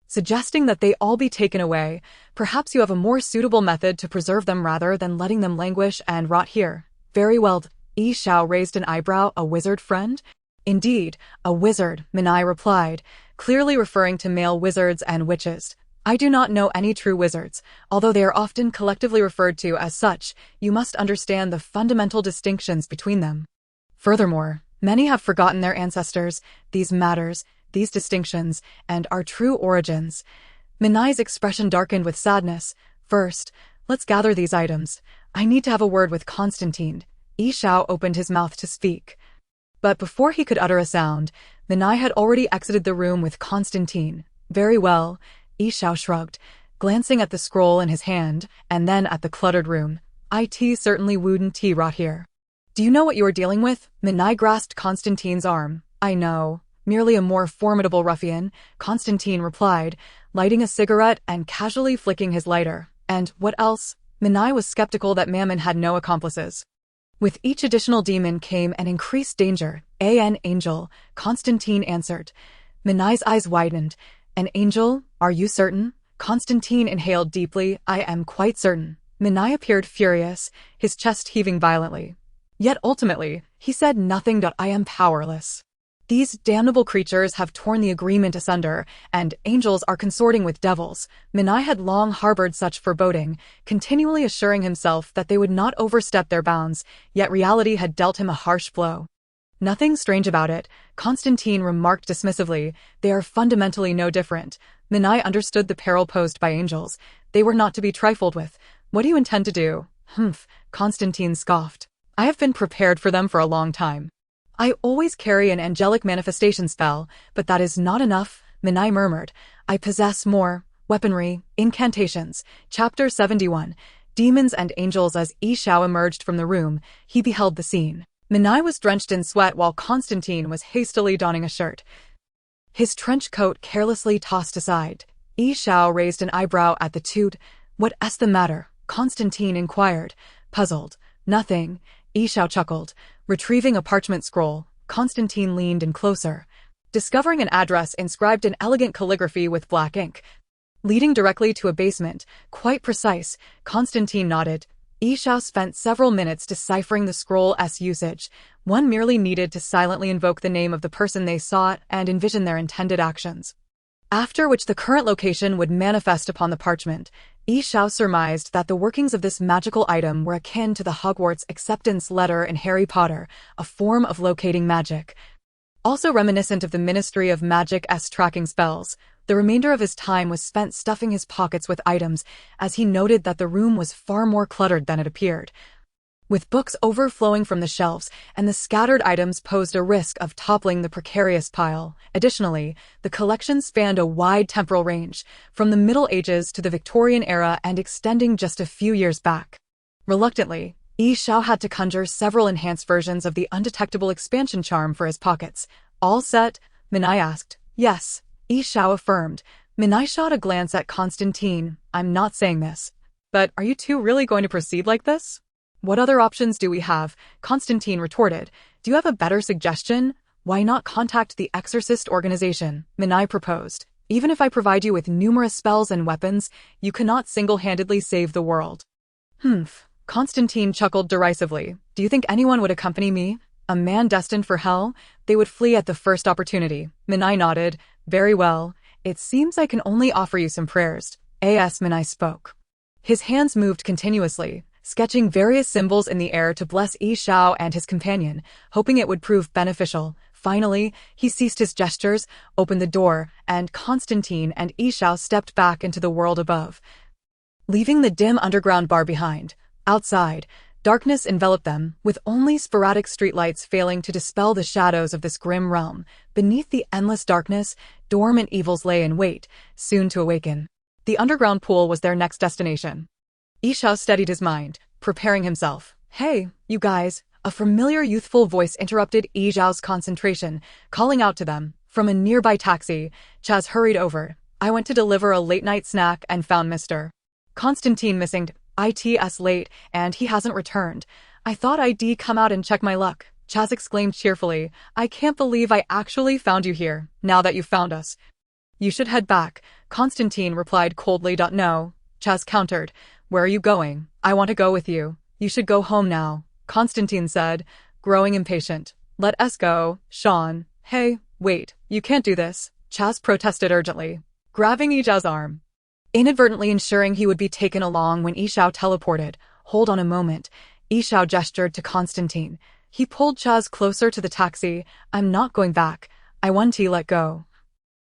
suggesting that they all be taken away. Perhaps you have a more suitable method to preserve them rather than letting them languish and rot here. Very well. Yi Xiao raised an eyebrow. A wizard friend? Indeed, a wizard, Minai replied, clearly referring to male wizards and witches. I do not know any true wizards, although they are often collectively referred to as such. You must understand the fundamental distinctions between them. Furthermore, many have forgotten their ancestors, these matters, these distinctions, and our true origins. Minai's expression darkened with sadness. First, let's gather these items. I need to have a word with Constantine. Yi Xiao opened his mouth to speak. But before he could utter a sound, Minai had already exited the room with Constantine. Very well, Yi Xiao shrugged, glancing at the scroll in his hand, and then at the cluttered room. It certainly wouldn't rot here. Do you know what you are dealing with? Minai grasped Constantine's arm. I know. Merely a more formidable ruffian, Constantine replied, lighting a cigarette and casually flicking his lighter. And what else? Minai was skeptical that Mammon had no accomplices. With each additional demon came an increased danger. An angel, Constantine answered. Minai's eyes widened. An angel? Are you certain? Constantine inhaled deeply. I am quite certain. Minai appeared furious, his chest heaving violently. Yet ultimately, he said nothing. I am powerless. These damnable creatures have torn the agreement asunder, and angels are consorting with devils. Minai had long harbored such foreboding, continually assuring himself that they would not overstep their bounds, yet reality had dealt him a harsh blow. Nothing strange about it, Constantine remarked dismissively. They are fundamentally no different. Minai understood the peril posed by angels. They were not to be trifled with. What do you intend to do? Constantine scoffed. I have been prepared for them for a long time. I always carry an angelic manifestation spell, but that is not enough, Minai murmured. I possess more weaponry, incantations. Chapter 71. Demons and Angels. As Yi Xiao emerged from the room, he beheld the scene. Minai was drenched in sweat while Constantine was hastily donning a shirt, his trench coat carelessly tossed aside. Yi Xiao raised an eyebrow at the two. What's the matter? Constantine inquired, puzzled. Nothing, Yi Xiao chuckled. Retrieving a parchment scroll, Constantine leaned in closer, discovering an address inscribed in elegant calligraphy with black ink, leading directly to a basement. Quite precise, Constantine nodded. Yi Xiao spent several minutes deciphering the scroll's usage. One merely needed to silently invoke the name of the person they sought and envision their intended actions, after which the current location would manifest upon the parchment. Yi Xiao surmised that the workings of this magical item were akin to the Hogwarts acceptance letter in Harry Potter, a form of locating magic, also reminiscent of the Ministry of Magic's tracking spells. The remainder of his time was spent stuffing his pockets with items, as he noted that the room was far more cluttered than it appeared, with books overflowing from the shelves, and the scattered items posed a risk of toppling the precarious pile. Additionally, the collection spanned a wide temporal range, from the Middle Ages to the Victorian era and extending just a few years back. Reluctantly, Yi Xiao had to conjure several enhanced versions of the undetectable expansion charm for his pockets. All set? Minai asked. Yes, Yi Xiao affirmed. Minai shot a glance at Constantine. I'm not saying this, but are you two really going to proceed like this? What other options do we have? Constantine retorted. Do you have a better suggestion? Why not contact the Exorcist organization? Minai proposed. Even if I provide you with numerous spells and weapons, you cannot single-handedly save the world. Constantine chuckled derisively. Do you think anyone would accompany me? A man destined for hell? They would flee at the first opportunity. Minai nodded. Very well. It seems I can only offer you some prayers. Minai spoke. His hands moved continuously, sketching various symbols in the air to bless Yi Xiao and his companion, hoping it would prove beneficial. Finally, he ceased his gestures, opened the door, and Constantine and Yishao stepped back into the world above, leaving the dim underground bar behind. Outside, darkness enveloped them, with only sporadic streetlights failing to dispel the shadows of this grim realm. Beneath the endless darkness, dormant evils lay in wait, soon to awaken. The underground pool was their next destination. Yishao steadied his mind, preparing himself. "Hey, you guys," a familiar youthful voice interrupted Yishao's concentration, calling out to them. From a nearby taxi, Chaz hurried over. "I went to deliver a late-night snack and found Mr. Constantine missing. It's late, and he hasn't returned. I thought I'd come out and check my luck." Chaz exclaimed cheerfully. "I can't believe I actually found you here, now that you've found us." "You should head back," Constantine replied coldly. "No," Chaz countered. "Where are you going? I want to go with you." "You should go home now," Constantine said, growing impatient. "Let us go, Sean." "Hey, wait, you can't do this," Chaz protested urgently, grabbing Yishao's arm, inadvertently ensuring he would be taken along when Yishao teleported. "Hold on a moment," Yishao gestured to Constantine. He pulled Chaz closer to the taxi. "I'm not going back. I want to let go."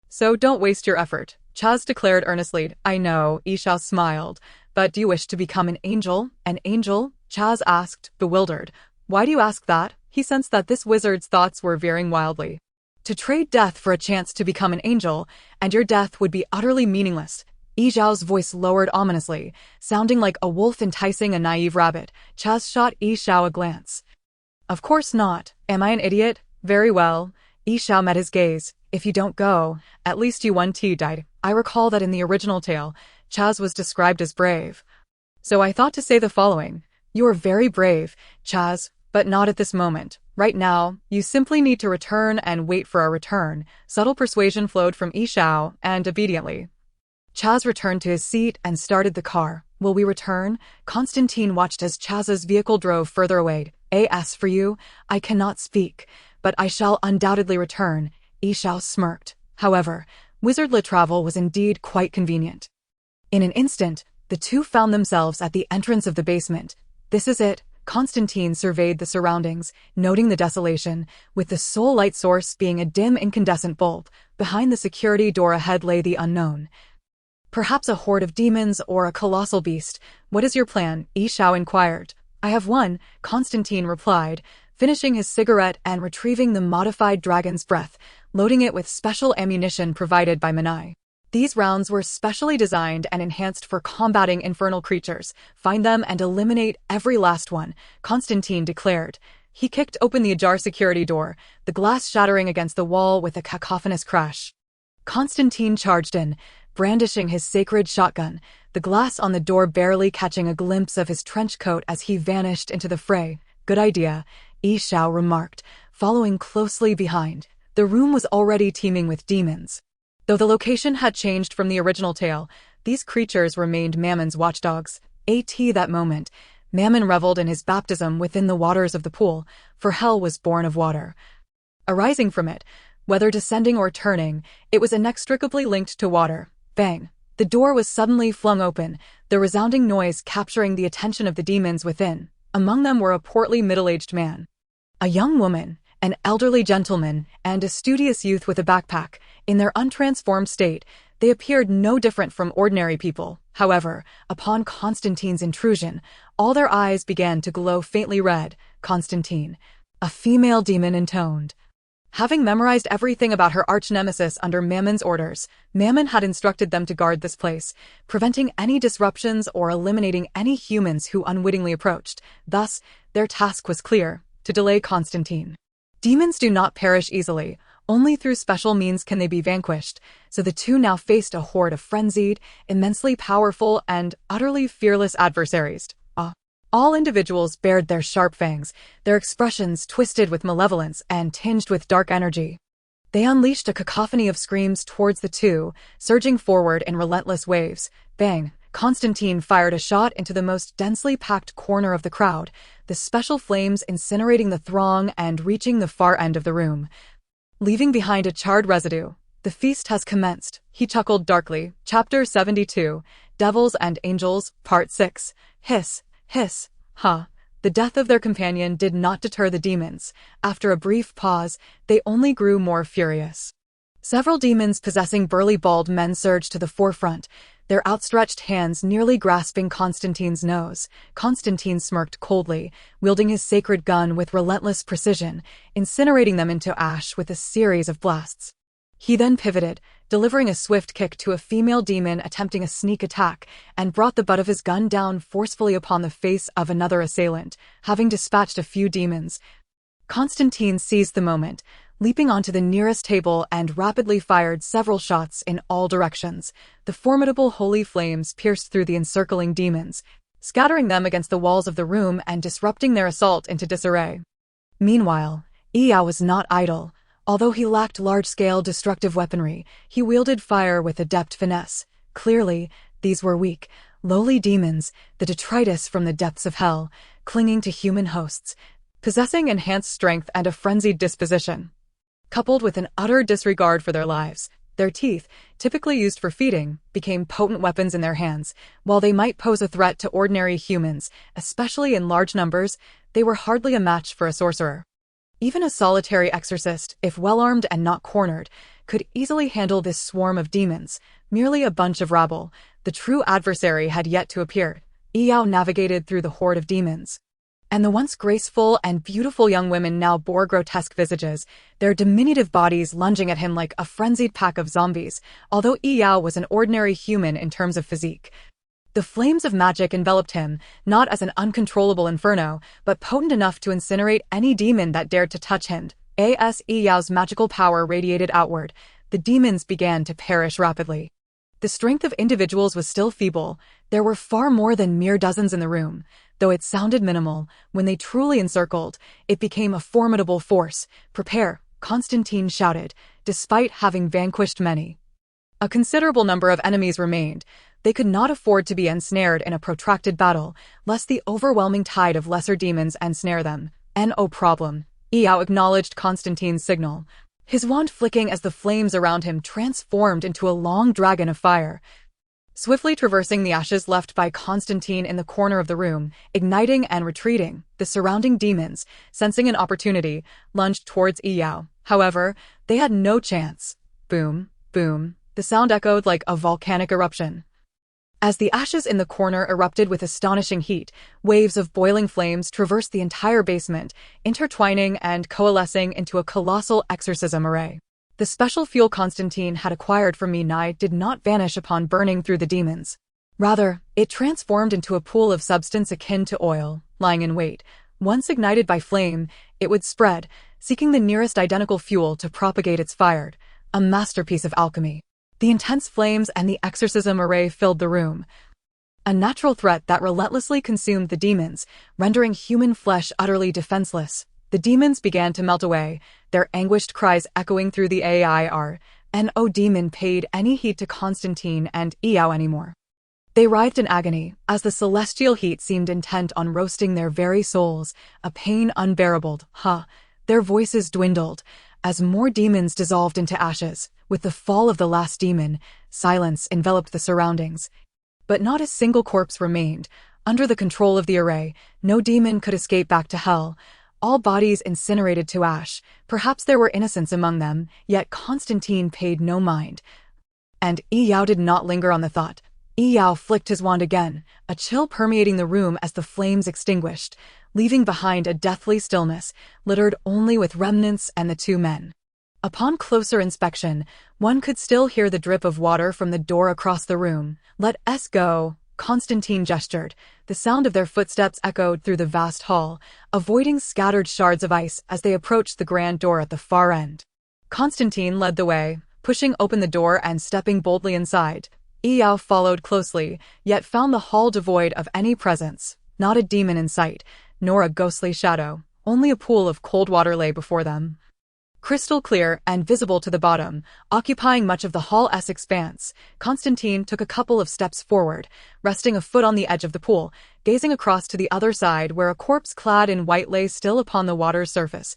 "So don't waste your effort," Chaz declared earnestly. "I know," Yishao smiled. "But do you wish to become an angel?" "An angel?" Chaz asked, bewildered. "Why do you ask that?" He sensed that this wizard's thoughts were veering wildly. "To trade death for a chance to become an angel, and your death would be utterly meaningless." Yishao's voice lowered ominously, sounding like a wolf enticing a naive rabbit. Chaz shot Yishao a glance. "Of course not. Am I an idiot? Very well." Yishao met his gaze. "If you don't go, at least you won't die." I recall that in the original tale, Chaz was described as brave. So I thought to say the following. "You are very brave, Chaz, but not at this moment. Right now, you simply need to return and wait for our return." Subtle persuasion flowed from Yishao, and obediently, Chaz returned to his seat and started the car. "Will we return?" Constantine watched as Chaz's vehicle drove further away. "As for you, I cannot speak, but I shall undoubtedly return." Yishao smirked. However, wizardly travel was indeed quite convenient. In an instant, the two found themselves at the entrance of the basement. "This is it." Constantine surveyed the surroundings, noting the desolation, with the sole light source being a dim incandescent bulb. Behind the security door ahead lay the unknown. "Perhaps a horde of demons or a colossal beast. What is your plan?" Yishao inquired. "I have one," Constantine replied, finishing his cigarette and retrieving the modified dragon's breath, loading it with special ammunition provided by Manai. These rounds were specially designed and enhanced for combating infernal creatures. "Find them and eliminate every last one," Constantine declared. He kicked open the ajar security door, the glass shattering against the wall with a cacophonous crash. Constantine charged in, brandishing his sacred shotgun, the glass on the door barely catching a glimpse of his trench coat as he vanished into the fray. "Good idea," Yishao remarked, following closely behind. The room was already teeming with demons. Though the location had changed from the original tale, these creatures remained Mammon's watchdogs. That moment, Mammon reveled in his baptism within the waters of the pool, for hell was born of water. Arising from it, whether descending or turning, it was inextricably linked to water. Bang! The door was suddenly flung open, the resounding noise capturing the attention of the demons within. Among them were a portly middle-aged man, a young woman, an elderly gentleman, and a studious youth with a backpack. In their untransformed state, they appeared no different from ordinary people. However, upon Constantine's intrusion, all their eyes began to glow faintly red. "Constantine," a female demon intoned. Having memorized everything about her arch-nemesis under Mammon's orders, Mammon had instructed them to guard this place, preventing any disruptions or eliminating any humans who unwittingly approached. Thus, their task was clear: to delay Constantine. Demons do not perish easily. Only through special means can they be vanquished, so the two now faced a horde of frenzied, immensely powerful, and utterly fearless adversaries. All individuals bared their sharp fangs, their expressions twisted with malevolence and tinged with dark energy. They unleashed a cacophony of screams towards the two, surging forward in relentless waves. Bang! Constantine fired a shot into the most densely packed corner of the crowd, the special flames incinerating the throng and reaching the far end of the room, leaving behind a charred residue. "The feast has commenced," he chuckled darkly. Chapter 72, Devils and Angels, Part 6. Hiss, hiss, ha. The death of their companion did not deter the demons. After a brief pause, they only grew more furious. Several demons possessing burly bald men surged to the forefront, their outstretched hands nearly grasping Constantine's nose. Constantine smirked coldly, wielding his sacred gun with relentless precision, incinerating them into ash with a series of blasts. He then pivoted, delivering a swift kick to a female demon attempting a sneak attack, and brought the butt of his gun down forcefully upon the face of another assailant. Having dispatched a few demons, Constantine seized the moment, leaping onto the nearest table and rapidly fired several shots in all directions. The formidable holy flames pierced through the encircling demons, scattering them against the walls of the room and disrupting their assault into disarray. Meanwhile, Yao was not idle. Although he lacked large-scale destructive weaponry, he wielded fire with adept finesse. Clearly, these were weak, lowly demons, the detritus from the depths of hell, clinging to human hosts, possessing enhanced strength and a frenzied disposition. Coupled with an utter disregard for their lives, their teeth, typically used for feeding, became potent weapons in their hands. While they might pose a threat to ordinary humans, especially in large numbers, they were hardly a match for a sorcerer. Even a solitary exorcist, if well-armed and not cornered, could easily handle this swarm of demons, merely a bunch of rabble. The true adversary had yet to appear. Yao navigated through the horde of demons, and the once graceful and beautiful young women now bore grotesque visages, their diminutive bodies lunging at him like a frenzied pack of zombies. Although Yao was an ordinary human in terms of physique, the flames of magic enveloped him, not as an uncontrollable inferno, but potent enough to incinerate any demon that dared to touch him. As Yao's magical power radiated outward, the demons began to perish rapidly. The strength of individuals was still feeble. There were far more than mere dozens in the room. Though it sounded minimal, when they truly encircled, it became a formidable force. "Prepare," Constantine shouted, despite having vanquished many. A considerable number of enemies remained. They could not afford to be ensnared in a protracted battle, lest the overwhelming tide of lesser demons ensnare them. No problem. Yao acknowledged Constantine's signal, his wand flicking as the flames around him transformed into a long dragon of fire. Swiftly traversing the ashes left by Constantine in the corner of the room, igniting and retreating, the surrounding demons, sensing an opportunity, lunged towards Yao. However, they had no chance. Boom, boom, the sound echoed like a volcanic eruption. As the ashes in the corner erupted with astonishing heat, waves of boiling flames traversed the entire basement, intertwining and coalescing into a colossal exorcism array. The special fuel Constantine had acquired from Minai did not vanish upon burning through the demons. Rather, it transformed into a pool of substance akin to oil, lying in wait. Once ignited by flame, it would spread, seeking the nearest identical fuel to propagate its fire. A masterpiece of alchemy. The intense flames and the exorcism array filled the room, a natural threat that relentlessly consumed the demons, rendering human flesh utterly defenseless. The demons began to melt away, their anguished cries echoing through the air. No demon paid any heed to Constantine and Yao anymore. They writhed in agony, as the celestial heat seemed intent on roasting their very souls, a pain unbearable. Their voices dwindled, as more demons dissolved into ashes. With the fall of the last demon, silence enveloped the surroundings. But not a single corpse remained. Under the control of the array, no demon could escape back to hell. All bodies incinerated to ash. Perhaps there were innocents among them, yet Constantine paid no mind. And Yao did not linger on the thought. Yao flicked his wand again, a chill permeating the room as the flames extinguished, leaving behind a deathly stillness, littered only with remnants and the two men. Upon closer inspection, one could still hear the drip of water from the door across the room. "Let us go," Constantine gestured. The sound of their footsteps echoed through the vast hall, avoiding scattered shards of ice as they approached the grand door at the far end. Constantine led the way, pushing open the door and stepping boldly inside. Yao followed closely, yet found the hall devoid of any presence. Not a demon in sight, nor a ghostly shadow. Only a pool of cold water lay before them, crystal clear and visible to the bottom, occupying much of the hall's expanse. Constantine took a couple of steps forward, resting a foot on the edge of the pool, gazing across to the other side where a corpse clad in white lay still upon the water's surface,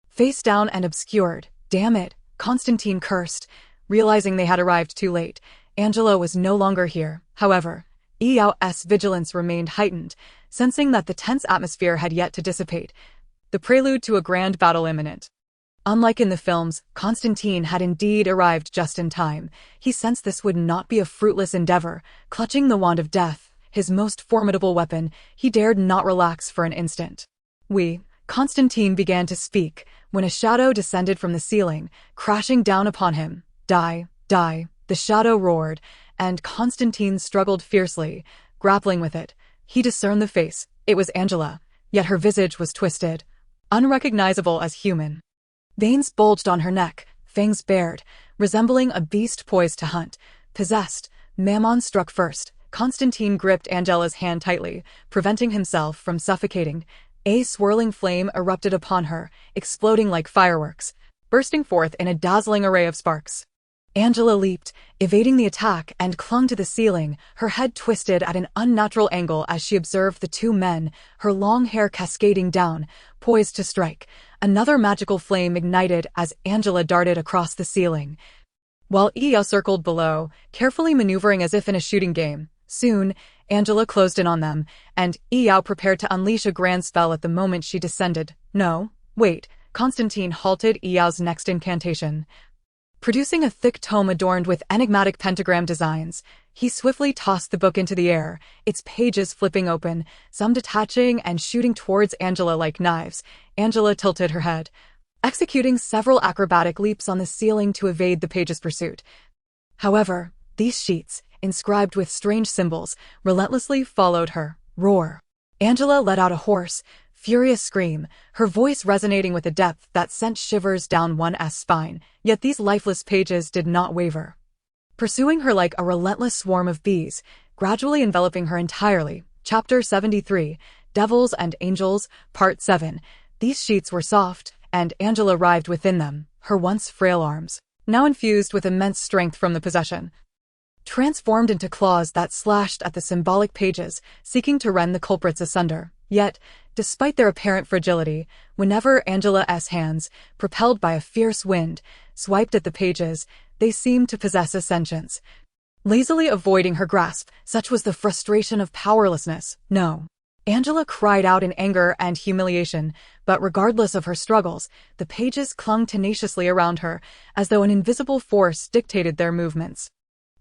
face down and obscured. "Damn it," Constantine cursed, realizing they had arrived too late. Angelo was no longer here. However, Yao's vigilance remained heightened. sensing that the tense atmosphere had yet to dissipate, the prelude to a grand battle imminent. Unlike in the films, Constantine had indeed arrived just in time. He sensed this would not be a fruitless endeavor. Clutching the wand of death, his most formidable weapon, he dared not relax for an instant. Constantine began to speak, when a shadow descended from the ceiling, crashing down upon him. Die, die, the shadow roared, and Constantine struggled fiercely, grappling with it. He discerned the face. It was Angela, yet her visage was twisted, unrecognizable as human. Veins bulged on her neck, fangs bared, resembling a beast poised to hunt. Possessed, Mammon struck first. Constantine gripped Angela's hand tightly, preventing himself from suffocating. A swirling flame erupted upon her, exploding like fireworks, bursting forth in a dazzling array of sparks. Angela leaped, evading the attack, and clung to the ceiling, her head twisted at an unnatural angle as she observed the two men, her long hair cascading down, poised to strike. Another magical flame ignited as Angela darted across the ceiling, while Yao circled below, carefully maneuvering as if in a shooting game. Soon, Angela closed in on them, and Yao prepared to unleash a grand spell at the moment she descended. No, wait, Constantine halted Yao's next incantation. Producing a thick tome adorned with enigmatic pentagram designs, he swiftly tossed the book into the air, its pages flipping open, some detaching and shooting towards Angela like knives. Angela tilted her head, executing several acrobatic leaps on the ceiling to evade the page's pursuit. However, these sheets, inscribed with strange symbols, relentlessly followed her. Roar. Angela let out a hoarse, furious scream, her voice resonating with a depth that sent shivers down one's spine, yet these lifeless pages did not waver, pursuing her like a relentless swarm of bees, gradually enveloping her entirely. Chapter 73, Devils and Angels, Part 7. These sheets were soft, and Angela writhed within them, her once frail arms, now infused with immense strength from the possession, transformed into claws that slashed at the symbolic pages, seeking to rend the culprits asunder. Yet, despite their apparent fragility, whenever Angela's hands, propelled by a fierce wind, swiped at the pages, they seemed to possess a sentience. Lazily avoiding her grasp, such was the frustration of powerlessness. No. Angela cried out in anger and humiliation, but regardless of her struggles, the pages clung tenaciously around her, as though an invisible force dictated their movements.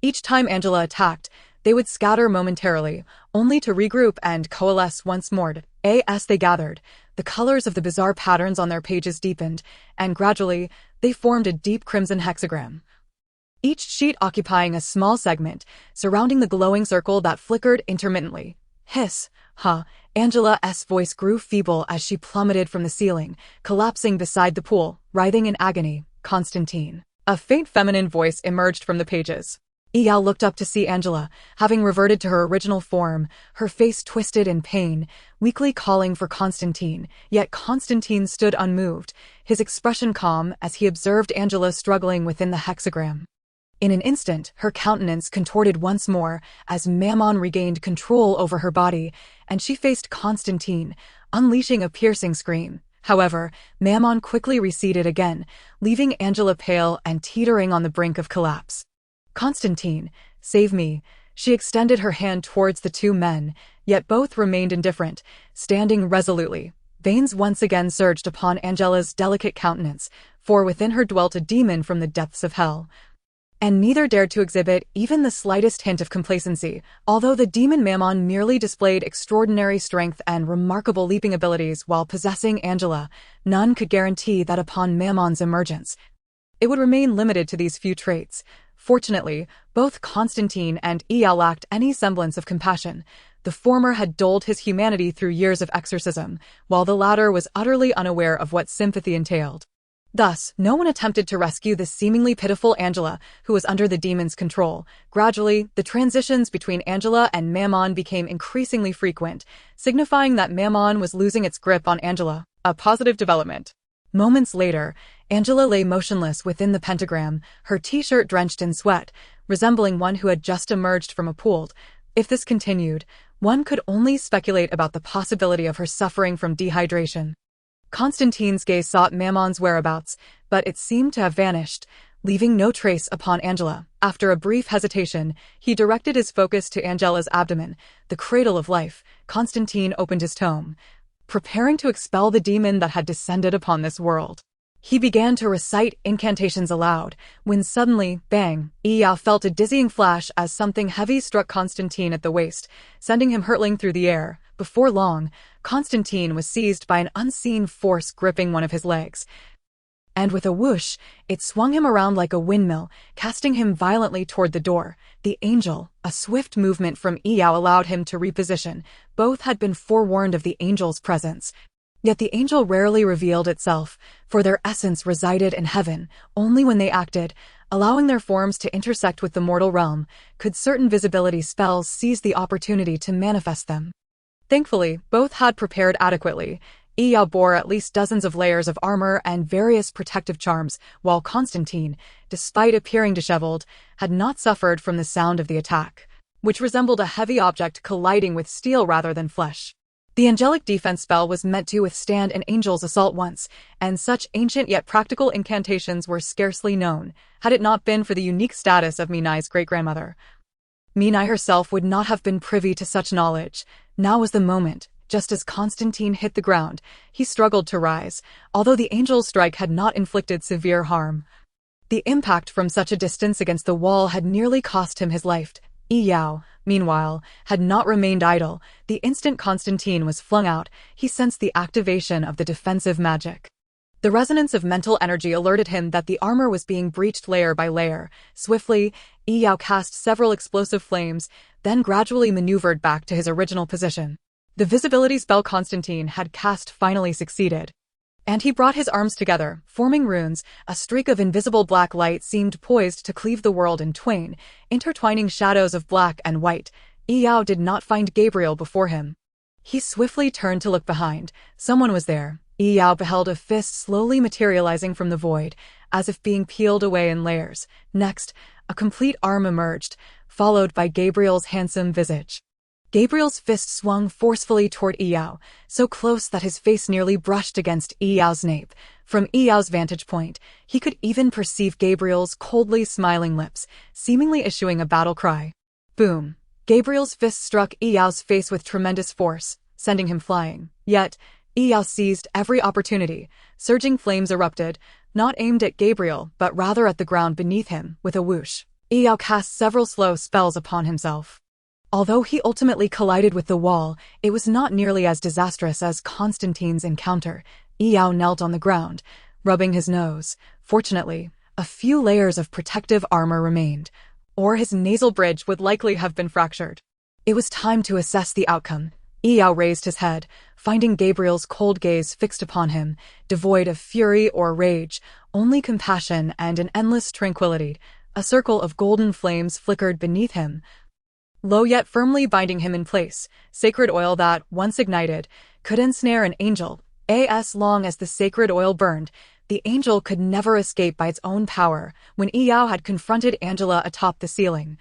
Each time Angela attacked, they would scatter momentarily, only to regroup and coalesce once more. As they gathered, the colors of the bizarre patterns on their pages deepened, and gradually, they formed a deep crimson hexagram, each sheet occupying a small segment, surrounding the glowing circle that flickered intermittently. Hiss, Angela's voice grew feeble as she plummeted from the ceiling, collapsing beside the pool, writhing in agony. Constantine. A faint feminine voice emerged from the pages. Yao looked up to see Angela, having reverted to her original form, her face twisted in pain, weakly calling for Constantine, yet Constantine stood unmoved, his expression calm as he observed Angela struggling within the hexagram. In an instant, her countenance contorted once more as Mammon regained control over her body, and she faced Constantine, unleashing a piercing scream. However, Mammon quickly receded again, leaving Angela pale and teetering on the brink of collapse. Constantine, save me. She extended her hand towards the two men, yet both remained indifferent, standing resolutely. Veins once again surged upon Angela's delicate countenance, for within her dwelt a demon from the depths of hell, and neither dared to exhibit even the slightest hint of complacency. Although the demon Mammon merely displayed extraordinary strength and remarkable leaping abilities while possessing Angela, none could guarantee that upon Mammon's emergence, it would remain limited to these few traits. Fortunately, both Constantine and Yao lacked any semblance of compassion. The former had dulled his humanity through years of exorcism, while the latter was utterly unaware of what sympathy entailed. Thus, no one attempted to rescue the seemingly pitiful Angela, who was under the demon's control. Gradually, the transitions between Angela and Mammon became increasingly frequent, signifying that Mammon was losing its grip on Angela, a positive development. Moments later, Angela lay motionless within the pentagram, her t-shirt drenched in sweat, resembling one who had just emerged from a pool. If this continued, one could only speculate about the possibility of her suffering from dehydration. Constantine's gaze sought Mammon's whereabouts, but it seemed to have vanished. leaving no trace upon Angela. After a brief hesitation, he directed his focus to Angela's abdomen, the cradle of life. Constantine opened his tome, preparing to expel the demon that had descended upon this world. He began to recite incantations aloud, when suddenly, bang, Yao felt a dizzying flash as something heavy struck Constantine at the waist, sending him hurtling through the air. Before long, Constantine was seized by an unseen force gripping one of his legs, and with a whoosh, it swung him around like a windmill, casting him violently toward the door. The angel, a swift movement from Yao allowed him to reposition. Both had been forewarned of the angel's presence. Yet the angel rarely revealed itself, for their essence resided in heaven. Only when they acted, allowing their forms to intersect with the mortal realm, could certain visibility spells seize the opportunity to manifest them. Thankfully, both had prepared adequately. Yao bore at least dozens of layers of armor and various protective charms, while Constantine, despite appearing disheveled, had not suffered from the sound of the attack, which resembled a heavy object colliding with steel rather than flesh. The angelic defense spell was meant to withstand an angel's assault once, and such ancient yet practical incantations were scarcely known, had it not been for the unique status of Minai's great-grandmother. Minai herself would not have been privy to such knowledge. Now was the moment. Just as Constantine hit the ground, he struggled to rise, although the angel's strike had not inflicted severe harm. The impact from such a distance against the wall had nearly cost him his life. Yao, meanwhile, had not remained idle. The instant Constantine was flung out, he sensed the activation of the defensive magic. The resonance of mental energy alerted him that the armor was being breached layer by layer. Swiftly, Yao cast several explosive flames, then gradually maneuvered back to his original position. The visibility spell Constantine had cast finally succeeded, and he brought his arms together, forming runes. A streak of invisible black light seemed poised to cleave the world in twain, intertwining shadows of black and white. Yao did not find Gabriel before him. He swiftly turned to look behind. Someone was there. Yao beheld a fist slowly materializing from the void, as if being peeled away in layers. Next, a complete arm emerged, followed by Gabriel's handsome visage. Gabriel's fist swung forcefully toward Yao, so close that his face nearly brushed against Yao's nape. From Yao's vantage point, he could even perceive Gabriel's coldly smiling lips, seemingly issuing a battle cry. Boom! Gabriel's fist struck Yao's face with tremendous force, sending him flying. Yet, Yao seized every opportunity. Surging flames erupted, not aimed at Gabriel, but rather at the ground beneath him. With a whoosh, Yao cast several slow spells upon himself. Although he ultimately collided with the wall, it was not nearly as disastrous as Constantine's encounter. Yao knelt on the ground, rubbing his nose. Fortunately, a few layers of protective armor remained, or his nasal bridge would likely have been fractured. It was time to assess the outcome. Yao raised his head, finding Gabriel's cold gaze fixed upon him, devoid of fury or rage, only compassion and an endless tranquility. A circle of golden flames flickered beneath him, low yet firmly binding him in place. Sacred oil that, once ignited, could ensnare an angel. As long as the sacred oil burned, the angel could never escape by its own power. When Yao had confronted Angela atop the ceiling,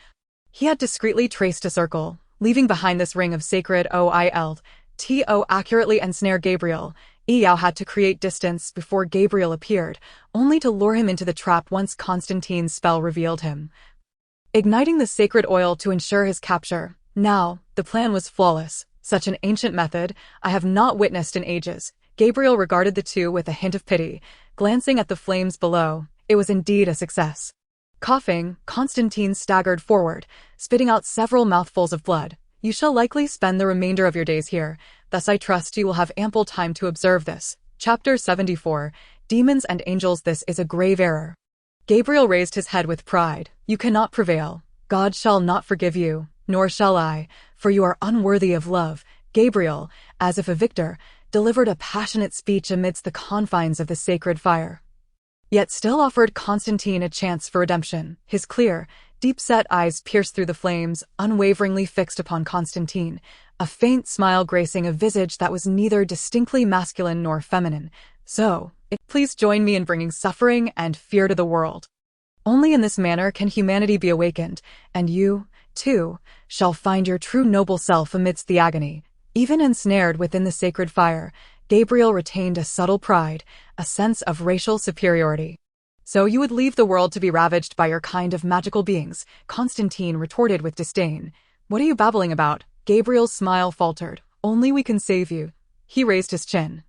he had discreetly traced a circle, leaving behind this ring of sacred oil to accurately ensnare Gabriel. Yao had to create distance before Gabriel appeared, only to lure him into the trap once Constantine's spell revealed him, igniting the sacred oil to ensure his capture. Now, the plan was flawless. Such an ancient method I have not witnessed in ages. Gabriel regarded the two with a hint of pity, glancing at the flames below. It was indeed a success. Coughing, Constantine staggered forward, spitting out several mouthfuls of blood. You shall likely spend the remainder of your days here, thus I trust you will have ample time to observe this. Chapter 74, Demons and Angels. This is a grave error. Gabriel raised his head with pride. You cannot prevail. God shall not forgive you, nor shall I, for you are unworthy of love. Gabriel, as if a victor, delivered a passionate speech amidst the confines of the sacred fire, yet still offered Constantine a chance for redemption. His clear, deep-set eyes pierced through the flames, unwaveringly fixed upon Constantine, a faint smile gracing a visage that was neither distinctly masculine nor feminine. So, please join me in bringing suffering and fear to the world. Only in this manner can humanity be awakened, and you, too, shall find your true noble self amidst the agony. Even ensnared within the sacred fire, Gabriel retained a subtle pride, a sense of racial superiority. So you would leave the world to be ravaged by your kind of magical beings, Constantine retorted with disdain. What are you babbling about? Gabriel's smile faltered. Only we can save you. He raised his chin,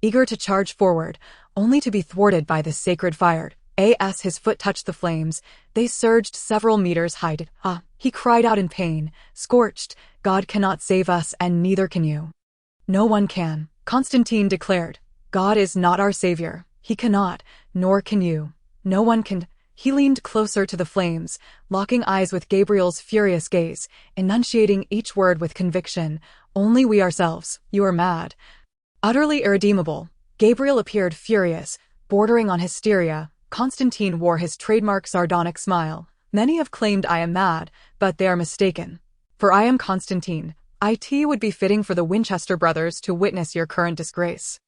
eager to charge forward, only to be thwarted by the sacred fire. As his foot touched the flames, they surged several meters high. He cried out in pain, scorched. God cannot save us and neither can you. No one can, Constantine declared. God is not our savior. He cannot, nor can you. No one can. He leaned closer to the flames, locking eyes with Gabriel's furious gaze, enunciating each word with conviction. Only we ourselves. You are mad. Utterly irredeemable. Gabriel appeared furious, bordering on hysteria. Constantine wore his trademark sardonic smile. Many have claimed I am mad, but they are mistaken. For I am Constantine. It would be fitting for the Winchester brothers to witness your current disgrace.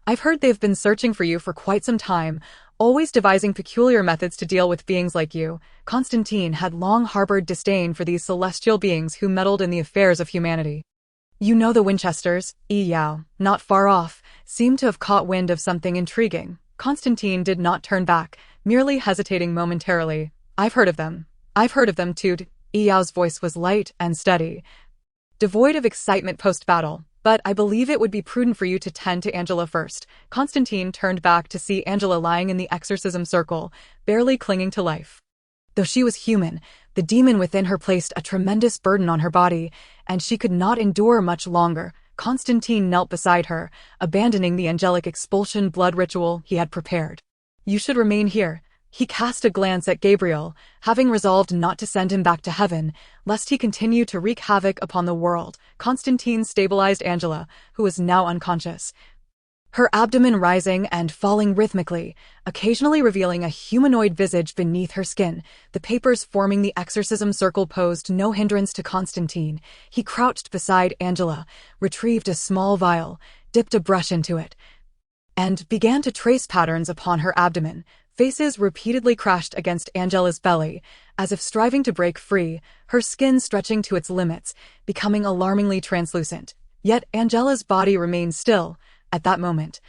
I've heard they've been searching for you for quite some time, always devising peculiar methods to deal with beings like you. Constantine had long harbored disdain for these celestial beings who meddled in the affairs of humanity. You know the Winchesters, Yao, not far off, seemed to have caught wind of something intriguing. Constantine did not turn back, merely hesitating momentarily. I've heard of them. I've heard of them too. Yao's voice was light and steady, devoid of excitement post-battle. But I believe it would be prudent for you to tend to Angela first. Constantine turned back to see Angela lying in the exorcism circle, barely clinging to life. Though she was human, the demon within her placed a tremendous burden on her body, and she could not endure much longer. Constantine knelt beside her, abandoning the angelic expulsion blood ritual he had prepared. You should remain here. He cast a glance at Gabriel, having resolved not to send him back to heaven, lest he continue to wreak havoc upon the world. Constantine stabilized Angela, who was now unconscious, her abdomen rising and falling rhythmically, occasionally revealing a humanoid visage beneath her skin. The papers forming the exorcism circle posed no hindrance to Constantine. He crouched beside Angela, retrieved a small vial, dipped a brush into it, and began to trace patterns upon her abdomen. Faces repeatedly crashed against Angela's belly, as if striving to break free, her skin stretching to its limits, becoming alarmingly translucent. Yet Angela's body remained still. At that moment,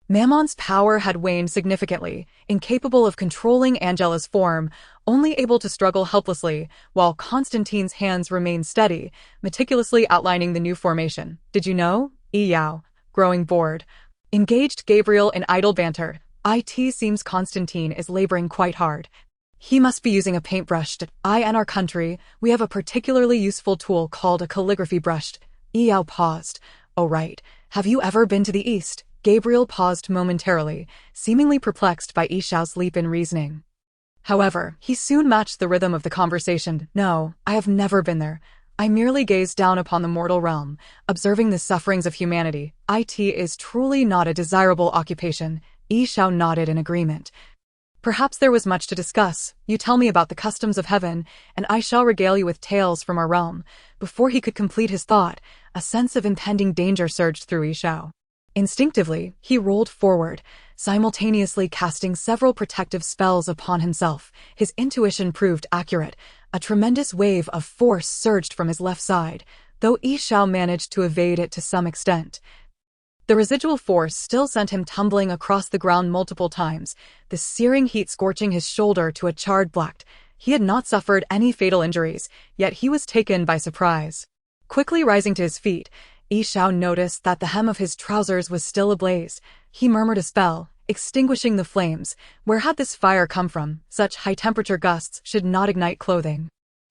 Mammon's power had waned significantly, incapable of controlling Angela's form, only able to struggle helplessly, while Constantine's hands remained steady, meticulously outlining the new formation. Did you know? Yao, growing bored, engaged Gabriel in idle banter. It seems Constantine is laboring quite hard. He must be using a paintbrush. In our country, we have a particularly useful tool called a calligraphy brush. Yao paused. Oh right, have you ever been to the East? Gabriel paused momentarily, seemingly perplexed by Ishao's leap in reasoning. However, he soon matched the rhythm of the conversation. No, I have never been there. I merely gaze down upon the mortal realm, observing the sufferings of humanity. It is truly not a desirable occupation. Yishao nodded in agreement. Perhaps there was much to discuss. You tell me about the customs of heaven, and I shall regale you with tales from our realm. Before he could complete his thought, a sense of impending danger surged through Yishao. Instinctively, he rolled forward, simultaneously casting several protective spells upon himself. His intuition proved accurate. A tremendous wave of force surged from his left side, though Yishao managed to evade it to some extent. The residual force still sent him tumbling across the ground multiple times, the searing heat scorching his shoulder to a charred black. He had not suffered any fatal injuries, yet he was taken by surprise. Quickly rising to his feet, Yishao noticed that the hem of his trousers was still ablaze. He murmured a spell, extinguishing the flames. Where had this fire come from? Such high-temperature gusts should not ignite clothing.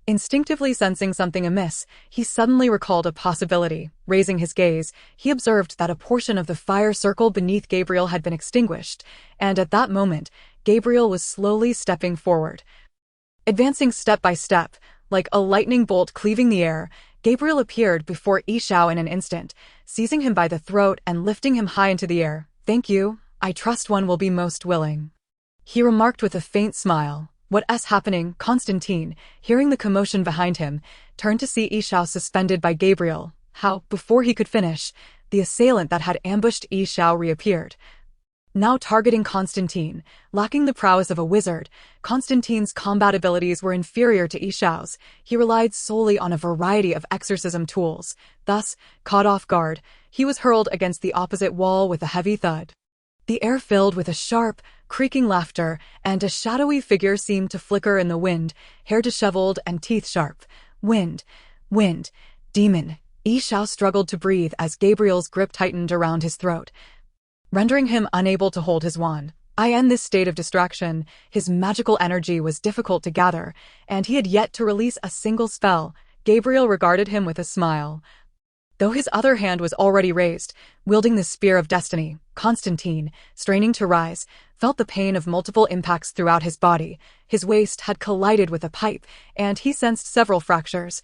Instinctively sensing something amiss, he suddenly recalled a possibility. Raising his gaze, he observed that a portion of the fire circle beneath Gabriel had been extinguished, and at that moment, Gabriel was slowly stepping forward. Advancing step by step, like a lightning bolt cleaving the air, Gabriel appeared before Yishao in an instant, seizing him by the throat and lifting him high into the air. Thank you, I trust one will be most willing, he remarked with a faint smile. What's happening? Constantine, hearing the commotion behind him, turned to see Yishao suspended by Gabriel. How, before he could finish, the assailant that had ambushed Yishao reappeared. Now targeting Constantine, lacking the prowess of a wizard, Constantine's combat abilities were inferior to Yishao's. He relied solely on a variety of exorcism tools. Thus, caught off guard, he was hurled against the opposite wall with a heavy thud. The air filled with a sharp, creaking laughter, and a shadowy figure seemed to flicker in the wind, hair disheveled and teeth sharp. Wind, wind, demon. Yi Xiao struggled to breathe as Gabriel's grip tightened around his throat, rendering him unable to hold his wand. In this state of distraction, his magical energy was difficult to gather, and he had yet to release a single spell. Gabriel regarded him with a smile, though his other hand was already raised, wielding the spear of destiny. Constantine, straining to rise, felt the pain of multiple impacts throughout his body. His waist had collided with a pipe, and he sensed several fractures,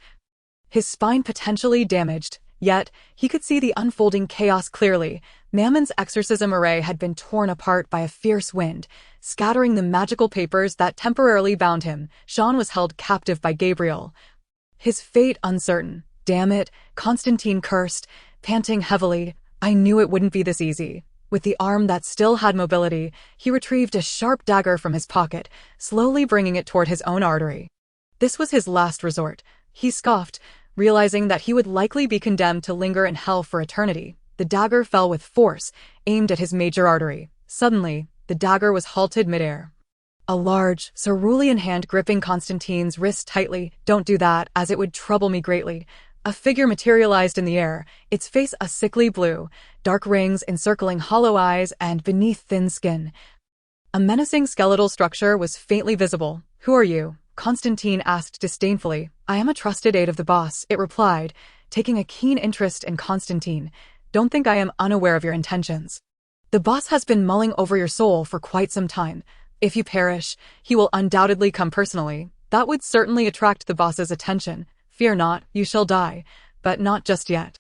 his spine potentially damaged. Yet, he could see the unfolding chaos clearly. Mammon's exorcism array had been torn apart by a fierce wind, scattering the magical papers that temporarily bound him. Sean was held captive by Gabriel, his fate uncertain. Damn it, Constantine cursed, panting heavily. I knew it wouldn't be this easy. With the arm that still had mobility, he retrieved a sharp dagger from his pocket, slowly bringing it toward his own artery. This was his last resort. He scoffed, realizing that he would likely be condemned to linger in hell for eternity. The dagger fell with force, aimed at his major artery. Suddenly, the dagger was halted midair, a large, cerulean hand gripping Constantine's wrist tightly. Don't do that, as it would trouble me greatly. A figure materialized in the air, its face a sickly blue, dark rings encircling hollow eyes and beneath thin skin. A menacing skeletal structure was faintly visible. Who are you? Constantine asked disdainfully. I am a trusted aide of the boss, it replied, taking a keen interest in Constantine. Don't think I am unaware of your intentions. The boss has been mulling over your soul for quite some time. If you perish, he will undoubtedly come personally. That would certainly attract the boss's attention. Fear not, you shall die, but not just yet.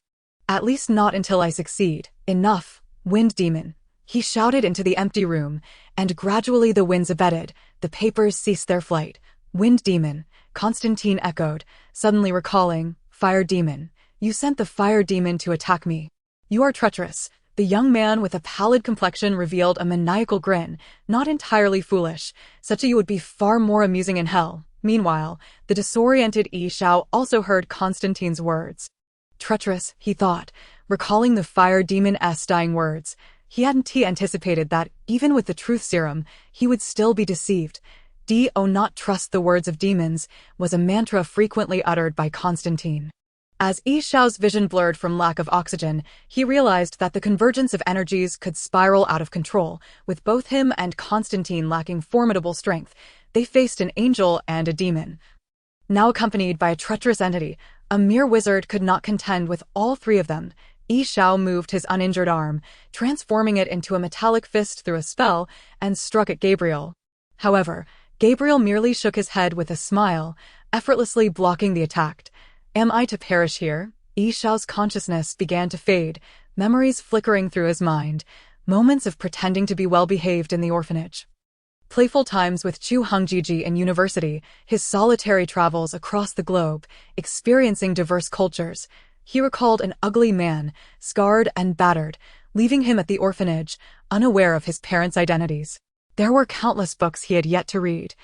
At least not until I succeed. Enough, wind demon. He shouted into the empty room, and gradually the winds abated. The papers ceased their flight. Wind demon, Constantine echoed, suddenly recalling. Fire demon. You sent the fire demon to attack me. You are treacherous. The young man with a pallid complexion revealed a maniacal grin, not entirely foolish. Such a you would be far more amusing in hell. Meanwhile, the disoriented Yi Xiao also heard Constantine's words. Treacherous, he thought, recalling the fire demon's dying words. He hadn't anticipated that, even with the truth serum, he would still be deceived. Do not trust the words of demons, was a mantra frequently uttered by Constantine. As Yi Xiao's vision blurred from lack of oxygen, he realized that the convergence of energies could spiral out of control. With both him and Constantine lacking formidable strength, they faced an angel and a demon, now accompanied by a treacherous entity. A mere wizard could not contend with all three of them. Yi Xiao moved his uninjured arm, transforming it into a metallic fist through a spell, and struck at Gabriel. However, Gabriel merely shook his head with a smile, effortlessly blocking the attack. Am I to perish here? Yi Xiao's consciousness began to fade, memories flickering through his mind, moments of pretending to be well-behaved in the orphanage, playful times with Chu Hongjiji in university, his solitary travels across the globe, experiencing diverse cultures. He recalled an ugly man, scarred and battered, leaving him at the orphanage, unaware of his parents' identities. There were countless books he had yet to read.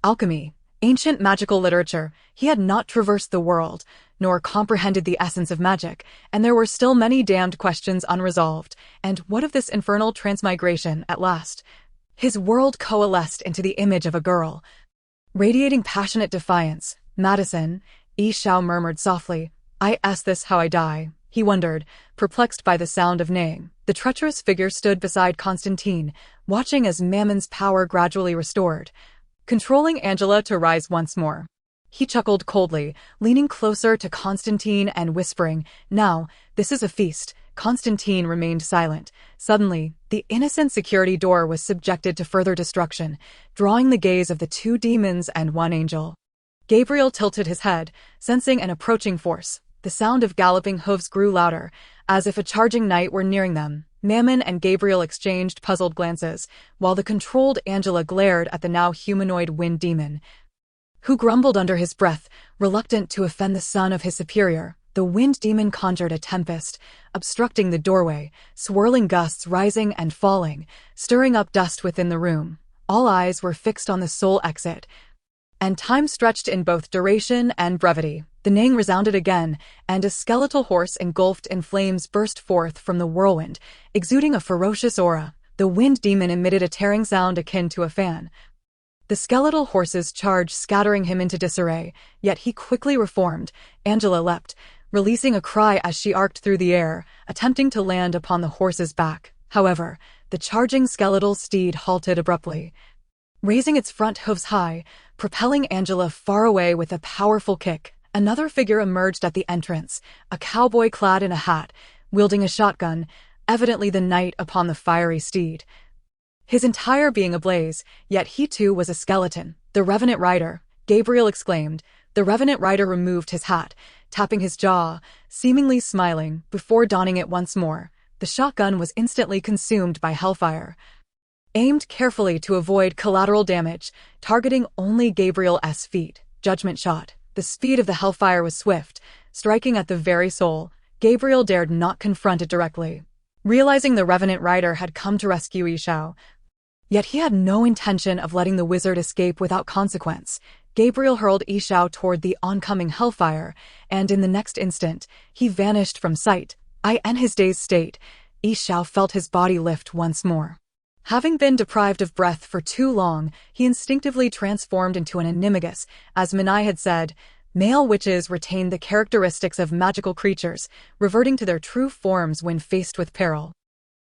Alchemy, ancient magical literature. He had not traversed the world, nor comprehended the essence of magic, and there were still many damned questions unresolved. And what of this infernal transmigration at last? His world coalesced into the image of a girl, radiating passionate defiance. Madison, Yi Xiao murmured softly. I ask this how I die. He wondered, perplexed by the sound of neighing. The treacherous figure stood beside Constantine, watching as Mammon's power gradually restored, controlling Angela to rise once more. He chuckled coldly, leaning closer to Constantine and whispering, Now, this is a feast. Constantine remained silent. Suddenly, the innocent security door was subjected to further destruction, drawing the gaze of the two demons and one angel. Gabriel tilted his head, sensing an approaching force. The sound of galloping hooves grew louder, as if a charging knight were nearing them. Mammon and Gabriel exchanged puzzled glances, while the controlled Angela glared at the now humanoid wind demon, who grumbled under his breath, reluctant to offend the son of his superior. The wind demon conjured a tempest, obstructing the doorway, swirling gusts rising and falling, stirring up dust within the room. All eyes were fixed on the sole exit, and time stretched in both duration and brevity. The neighing resounded again, and a skeletal horse engulfed in flames burst forth from the whirlwind, exuding a ferocious aura. The wind demon emitted a tearing sound akin to a fan. The skeletal horses charged, scattering him into disarray, yet he quickly reformed. Angela leapt, releasing a cry as she arced through the air, attempting to land upon the horse's back. However, the charging skeletal steed halted abruptly, raising its front hooves high, propelling Angela far away with a powerful kick. Another figure emerged at the entrance, a cowboy clad in a hat, wielding a shotgun, evidently the knight upon the fiery steed. His entire being ablaze, yet he too was a skeleton. "The Revenant Rider," Gabriel exclaimed. The Revenant Rider removed his hat, tapping his jaw, seemingly smiling, before donning it once more. The shotgun was instantly consumed by hellfire, aimed carefully to avoid collateral damage, targeting only Gabriel's feet. Judgment shot. The speed of the hellfire was swift, striking at the very soul. Gabriel dared not confront it directly, realizing the Revenant Rider had come to rescue Yishao. Yet he had no intention of letting the wizard escape without consequence. Gabriel hurled Yishao toward the oncoming hellfire, and in the next instant, he vanished from sight. In his dazed state, Yishao felt his body lift once more. Having been deprived of breath for too long, he instinctively transformed into an animagus. As Minai had said, male witches retain the characteristics of magical creatures, reverting to their true forms when faced with peril.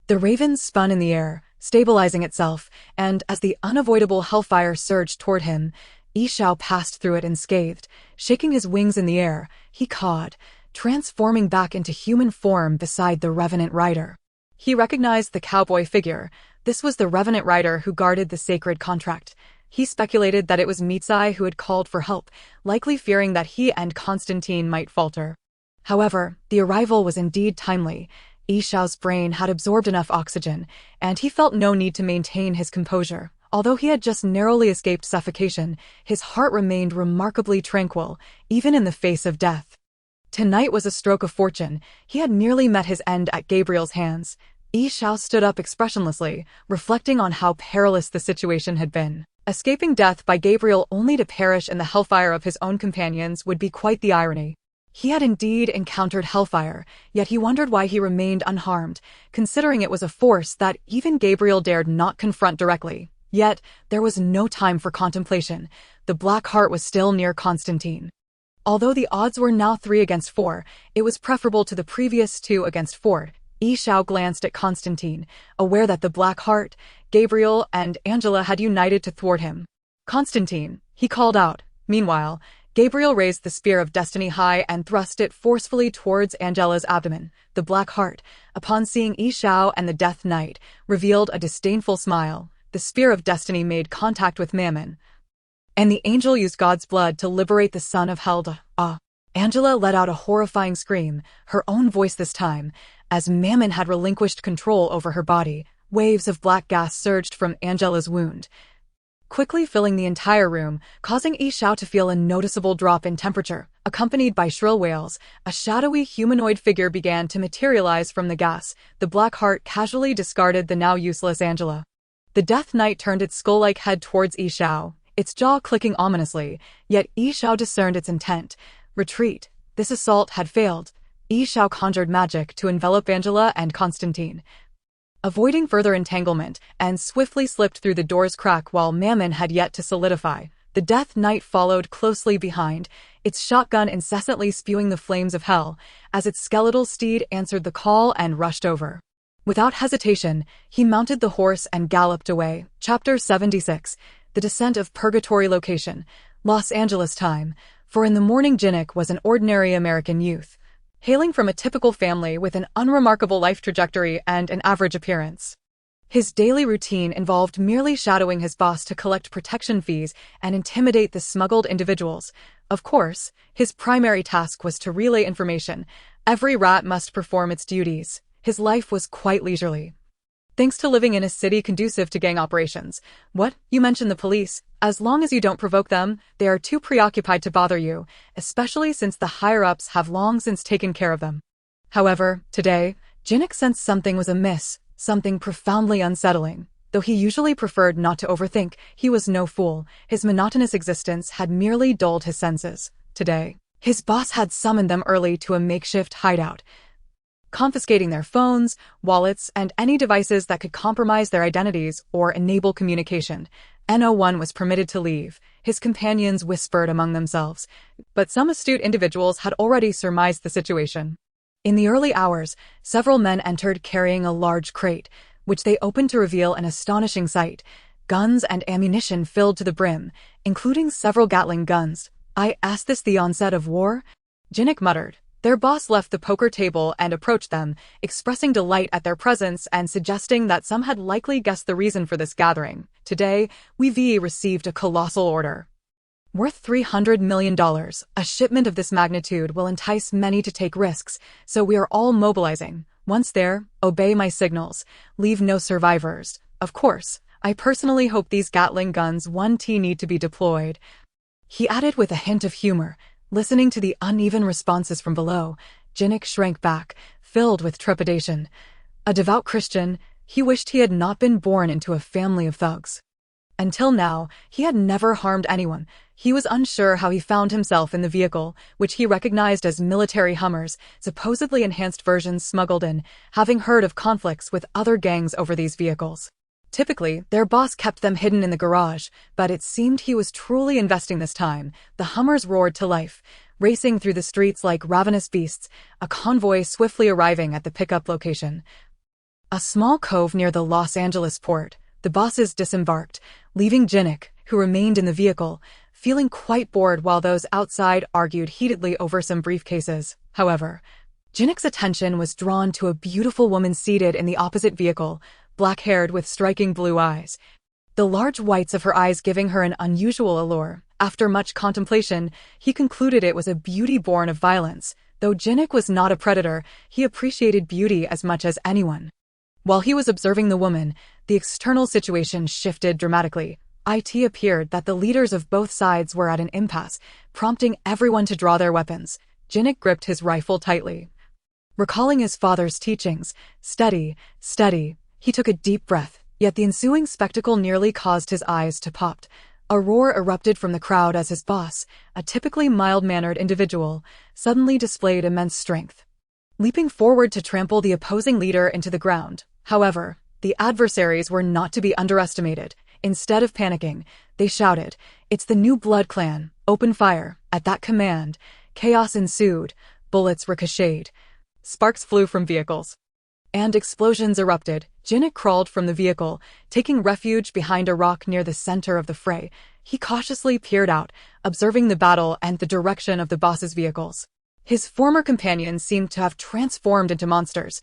The raven spun in the air, stabilizing itself, and as the unavoidable hellfire surged toward him, Yishao passed through it unscathed. Shaking his wings in the air, he cawed, transforming back into human form beside the Revenant Rider. He recognized the cowboy figure. This was the Revenant Rider who guarded the sacred contract. He speculated that it was Mitsai who had called for help, likely fearing that he and Constantine might falter. However, the arrival was indeed timely. Yishao's brain had absorbed enough oxygen, and he felt no need to maintain his composure. Although he had just narrowly escaped suffocation, his heart remained remarkably tranquil, even in the face of death. Tonight was a stroke of fortune. He had nearly met his end at Gabriel's hands. Yishao stood up expressionlessly, reflecting on how perilous the situation had been. Escaping death by Gabriel only to perish in the hellfire of his own companions would be quite the irony. He had indeed encountered hellfire, yet he wondered why he remained unharmed, considering it was a force that even Gabriel dared not confront directly. Yet, there was no time for contemplation. The Black Heart was still near Constantine. Although the odds were now 3 against 4, it was preferable to the previous 2 against 4. Yishao glanced at Constantine, aware that the Black Heart, Gabriel, and Angela had united to thwart him. "Constantine," he called out. Meanwhile, Gabriel raised the Spear of Destiny high and thrust it forcefully towards Angela's abdomen. The Black Heart, upon seeing Yishao and the Death Knight, revealed a disdainful smile. The Spear of Destiny made contact with Mammon, and the angel used God's blood to liberate the son of Helda. Angela let out a horrifying scream, her own voice this time. As Mammon had relinquished control over her body, waves of black gas surged from Angela's wound, quickly filling the entire room, causing Yishao to feel a noticeable drop in temperature. Accompanied by shrill wails, a shadowy humanoid figure began to materialize from the gas. The Black Heart casually discarded the now useless Angela. The Death Knight turned its skull-like head towards Yishao, its jaw clicking ominously, yet Yishao discerned its intent. Retreat. This assault had failed. Yishao conjured magic to envelop Angela and Constantine, avoiding further entanglement, and swiftly slipped through the door's crack while Mammon had yet to solidify. The Death Knight followed closely behind, its shotgun incessantly spewing the flames of hell, as its skeletal steed answered the call and rushed over. Without hesitation, he mounted the horse and galloped away. Chapter 76. The Descent of Purgatory. Location: Los Angeles. Time: for in the morning Jinnik was an ordinary American youth, hailing from a typical family with an unremarkable life trajectory and an average appearance. His daily routine involved merely shadowing his boss to collect protection fees and intimidate the smuggled individuals. Of course, his primary task was to relay information. Every rat must perform its duties. His life was quite leisurely, thanks to living in a city conducive to gang operations. What? You mentioned the police. As long as you don't provoke them, they are too preoccupied to bother you, especially since the higher-ups have long since taken care of them. However, today, Jinnik sensed something was amiss, something profoundly unsettling. Though he usually preferred not to overthink, he was no fool. His monotonous existence had merely dulled his senses. Today, his boss had summoned them early to a makeshift hideout. confiscating their phones, wallets, and any devices that could compromise their identities or enable communication. No one was permitted to leave, his companions whispered among themselves, but some astute individuals had already surmised the situation. In the early hours, several men entered carrying a large crate, which they opened to reveal an astonishing sight. Guns and ammunition filled to the brim, including several Gatling guns. "I asked this the onset of war?" Jinnick muttered. Their boss left the poker table and approached them, expressing delight at their presence and suggesting that some had likely guessed the reason for this gathering. "Today, we received a colossal order. Worth $300 million. A shipment of this magnitude will entice many to take risks, so we are all mobilizing. Once there, obey my signals. Leave no survivors. Of course, I personally hope these Gatling guns need to be deployed." He added with a hint of humor. Listening to the uneven responses from below, Jinnick shrank back, filled with trepidation. A devout Christian, he wished he had not been born into a family of thugs. Until now, he had never harmed anyone. He was unsure how he found himself in the vehicle, which he recognized as military Hummers, supposedly enhanced versions smuggled in, having heard of conflicts with other gangs over these vehicles. Typically, their boss kept them hidden in the garage, but it seemed he was truly investing this time. The Hummers roared to life, racing through the streets like ravenous beasts, a convoy swiftly arriving at the pickup location. A small cove near the Los Angeles port. The bosses disembarked, leaving Jinnick, who remained in the vehicle, feeling quite bored while those outside argued heatedly over some briefcases. However, Jinnick's attention was drawn to a beautiful woman seated in the opposite vehicle, black-haired with striking blue eyes, the large whites of her eyes giving her an unusual allure. After much contemplation, he concluded it was a beauty born of violence. Though Jinnick was not a predator, he appreciated beauty as much as anyone. While he was observing the woman, the external situation shifted dramatically. It appeared that the leaders of both sides were at an impasse, prompting everyone to draw their weapons. Jinnick gripped his rifle tightly. Recalling his father's teachings, steady, steady, he took a deep breath, yet the ensuing spectacle nearly caused his eyes to pop. A roar erupted from the crowd as his boss, a typically mild-mannered individual, suddenly displayed immense strength, leaping forward to trample the opposing leader into the ground. However, the adversaries were not to be underestimated. Instead of panicking, they shouted, "It's the new Blood Clan, open fire." At that command, chaos ensued, bullets ricocheted, sparks flew from vehicles, and explosions erupted. Jinnick crawled from the vehicle, taking refuge behind a rock near the center of the fray. He cautiously peered out, observing the battle and the direction of the boss's vehicles. His former companions seemed to have transformed into monsters,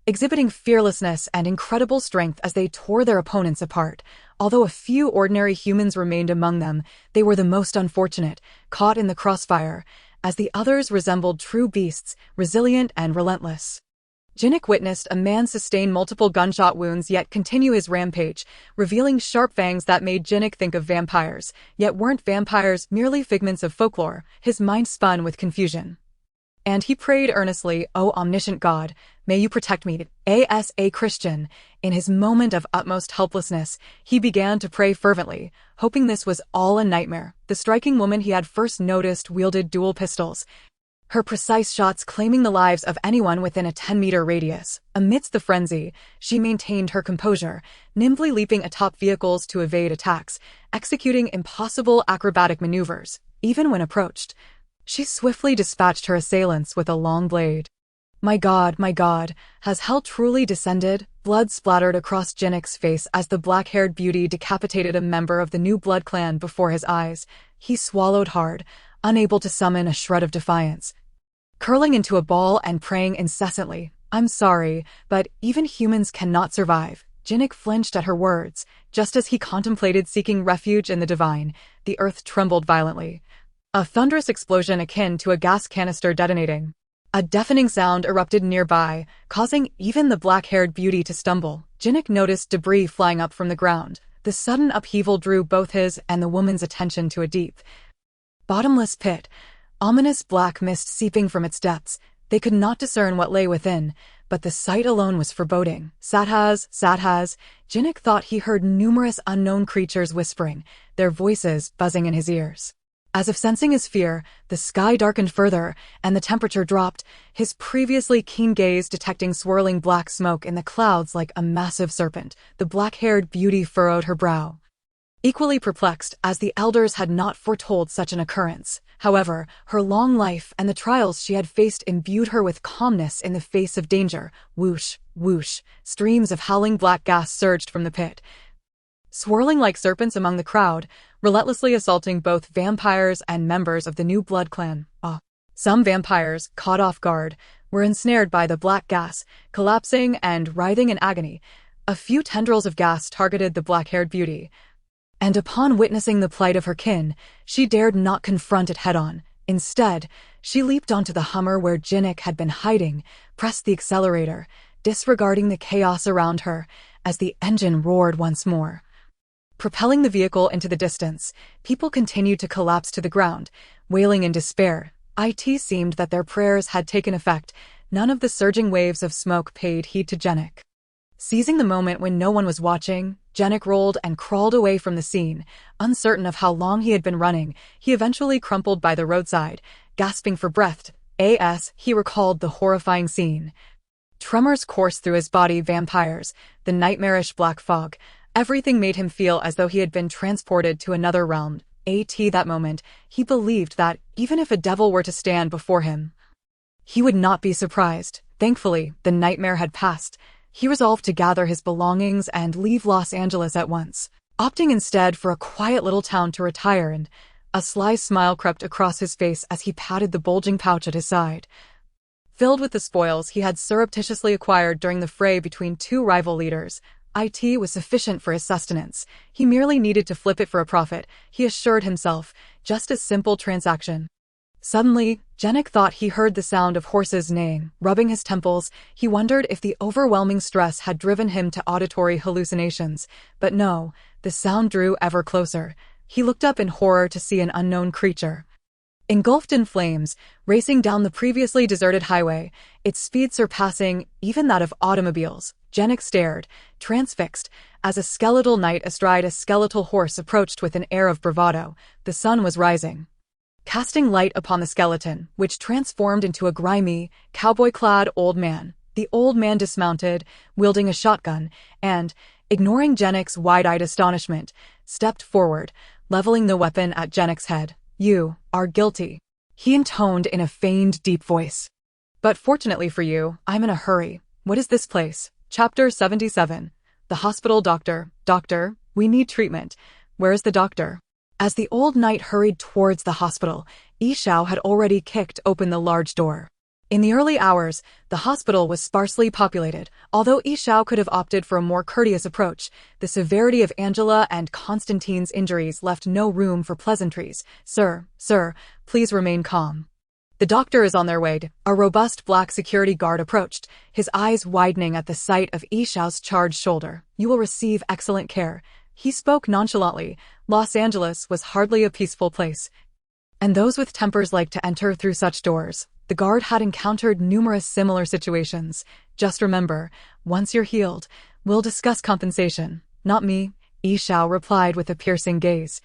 exhibiting fearlessness and incredible strength as they tore their opponents apart. Although a few ordinary humans remained among them, they were the most unfortunate, caught in the crossfire, as the others resembled true beasts, resilient and relentless. Jinnick witnessed a man sustain multiple gunshot wounds yet continue his rampage, revealing sharp fangs that made Jinnick think of vampires, yet weren't vampires merely figments of folklore. His mind spun with confusion, and he prayed earnestly, "O omniscient God, may you protect me." As a Christian, in his moment of utmost helplessness, he began to pray fervently, hoping this was all a nightmare. The striking woman he had first noticed wielded dual pistols, her precise shots claiming the lives of anyone within a 10-meter radius. Amidst the frenzy, she maintained her composure, nimbly leaping atop vehicles to evade attacks, executing impossible acrobatic maneuvers. Even when approached, she swiftly dispatched her assailants with a long blade. My God, has hell truly descended?" Blood splattered across Jinnick's face as the black-haired beauty decapitated a member of the new Blood Clan before his eyes. He swallowed hard, unable to summon a shred of defiance. Curling into a ball and praying incessantly, "I'm sorry, but even humans cannot survive." Jinnick flinched at her words. Just as he contemplated seeking refuge in the divine, the earth trembled violently. A thunderous explosion akin to a gas canister detonating. A deafening sound erupted nearby, causing even the black-haired beauty to stumble. Jinnick noticed debris flying up from the ground. The sudden upheaval drew both his and the woman's attention to a deep, bottomless pit, ominous black mist seeping from its depths. They could not discern what lay within, but the sight alone was foreboding. Sathas. Jinnick thought he heard numerous unknown creatures whispering, their voices buzzing in his ears. As if sensing his fear, the sky darkened further, and the temperature dropped, his previously keen gaze detecting swirling black smoke in the clouds like a massive serpent. The black-haired beauty furrowed her brow, equally perplexed, as the elders had not foretold such an occurrence. However, her long life and the trials she had faced imbued her with calmness in the face of danger. Whoosh, whoosh, streams of howling black gas surged from the pit, swirling like serpents among the crowd, relentlessly assaulting both vampires and members of the New Blood clan. Some vampires, caught off guard, were ensnared by the black gas, collapsing and writhing in agony. A few tendrils of gas targeted the black-haired beauty, and upon witnessing the plight of her kin, she dared not confront it head-on. Instead, she leaped onto the Hummer where Jinnik had been hiding, pressed the accelerator, disregarding the chaos around her, as the engine roared once more, propelling the vehicle into the distance. People continued to collapse to the ground, wailing in despair. It seemed that their prayers had taken effect. None of the surging waves of smoke paid heed to Jinnik. Seizing the moment when no one was watching, Jinnik rolled and crawled away from the scene. Uncertain of how long he had been running, he eventually crumpled by the roadside, gasping for breath. He recalled the horrifying scene. Tremors coursed through his body. Vampires, the nightmarish black fog, everything made him feel as though he had been transported to another realm. That moment, he believed that, even if a devil were to stand before him, he would not be surprised. Thankfully, the nightmare had passed. He resolved to gather his belongings and leave Los Angeles at once, opting instead for a quiet little town to retire in. A sly smile crept across his face as he patted the bulging pouch at his side, filled with the spoils he had surreptitiously acquired during the fray between two rival leaders. It was sufficient for his sustenance. He merely needed to flip it for a profit, he assured himself. Just a simple transaction. Suddenly, Jinnik thought he heard the sound of horses neighing. Rubbing his temples, he wondered if the overwhelming stress had driven him to auditory hallucinations. But no, the sound drew ever closer. He looked up in horror to see an unknown creature, engulfed in flames, racing down the previously deserted highway, its speed surpassing even that of automobiles. Jinnik stared, transfixed, as a skeletal knight astride a skeletal horse approached with an air of bravado. The sun was rising, casting light upon the skeleton, which transformed into a grimy, cowboy-clad old man. The old man dismounted, wielding a shotgun, and, ignoring Jinnik's wide-eyed astonishment, stepped forward, leveling the weapon at Jinnik's head. "You are guilty," he intoned in a feigned deep voice. "But fortunately for you, I'm in a hurry. What is this place?" Chapter 77. The hospital doctor. "Doctor, we need treatment. Where is the doctor?" As the old knight hurried towards the hospital, Yishao had already kicked open the large door. In the early hours, the hospital was sparsely populated. Although Yishao could have opted for a more courteous approach, the severity of Angela and Constantine's injuries left no room for pleasantries. Sir, please remain calm. The doctor is on their way." A robust black security guard approached, his eyes widening at the sight of Yishao's charged shoulder. "You will receive excellent care." He spoke nonchalantly. Los Angeles was hardly a peaceful place, and those with tempers liked to enter through such doors. The guard had encountered numerous similar situations. "Just remember, once you're healed, we'll discuss compensation." "Not me," Yishao replied with a piercing gaze,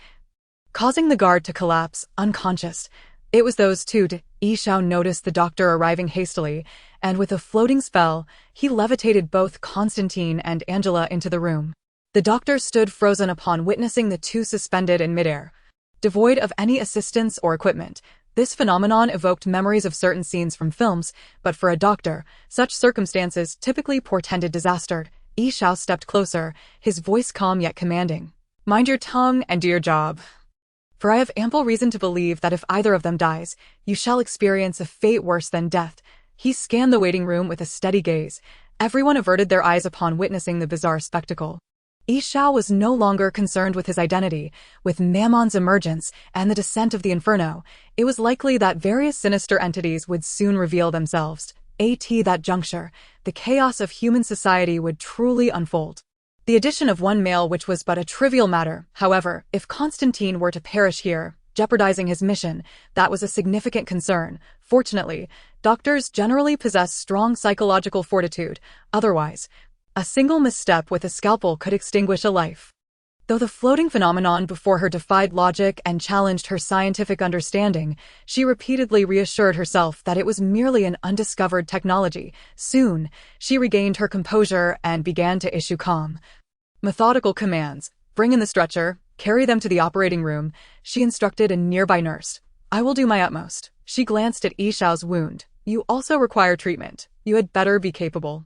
causing the guard to collapse, unconscious. It was those two. Yishao noticed the doctor arriving hastily, and with a floating spell, he levitated both Constantine and Angela into the room. The doctor stood frozen upon witnessing the two suspended in midair, devoid of any assistance or equipment. This phenomenon evoked memories of certain scenes from films, but for a doctor, such circumstances typically portended disaster. Yishao stepped closer, his voice calm yet commanding. "Mind your tongue and do your job. For I have ample reason to believe that if either of them dies, you shall experience a fate worse than death." He scanned the waiting room with a steady gaze. Everyone averted their eyes upon witnessing the bizarre spectacle. Yishao was no longer concerned with his identity. With Mammon's emergence and the descent of the Inferno, it was likely that various sinister entities would soon reveal themselves. At that juncture, the chaos of human society would truly unfold. The addition of one male, which was but a trivial matter. However, if Constantine were to perish here, jeopardizing his mission, that was a significant concern. Fortunately, doctors generally possess strong psychological fortitude. Otherwise, a single misstep with a scalpel could extinguish a life. Though the floating phenomenon before her defied logic and challenged her scientific understanding, she repeatedly reassured herself that it was merely an undiscovered technology. Soon, she regained her composure and began to issue calm, methodical commands. Bring in the stretcher, carry them to the operating room, she instructed a nearby nurse. I will do my utmost. She glanced at Yixiao's wound. You also require treatment. You had better be capable.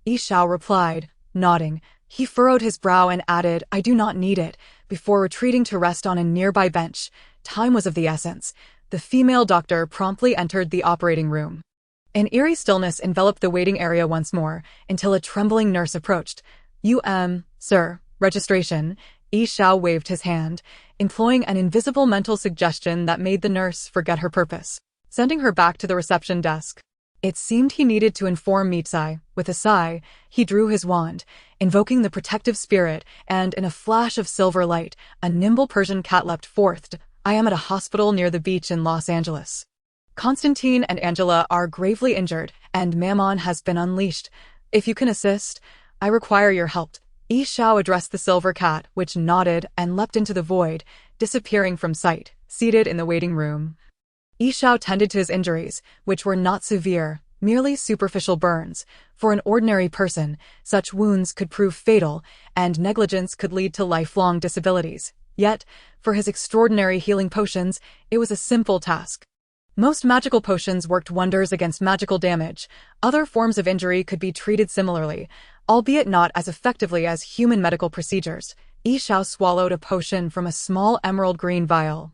Yixiao replied, nodding. He furrowed his brow and added, I do not need it, before retreating to rest on a nearby bench. Time was of the essence. The female doctor promptly entered the operating room. An eerie stillness enveloped the waiting area once more, until a trembling nurse approached. Sir, registration. Yixiao waved his hand, employing an invisible mental suggestion that made the nurse forget her purpose, sending her back to the reception desk. It seemed he needed to inform Mitsai. With a sigh, he drew his wand, invoking the protective spirit, and in a flash of silver light, a nimble Persian cat leapt forth. I am at a hospital near the beach in Los Angeles. Constantine and Angela are gravely injured, and Mammon has been unleashed. If you can assist, I require your help. Yixiao addressed the silver cat, which nodded and leapt into the void, disappearing from sight, seated in the waiting room. Yixiao tended to his injuries, which were not severe, merely superficial burns. For an ordinary person, such wounds could prove fatal, and negligence could lead to lifelong disabilities. Yet, for his extraordinary healing potions, it was a simple task. Most magical potions worked wonders against magical damage. Other forms of injury could be treated similarly, albeit not as effectively as human medical procedures. Yixiao swallowed a potion from a small emerald green vial,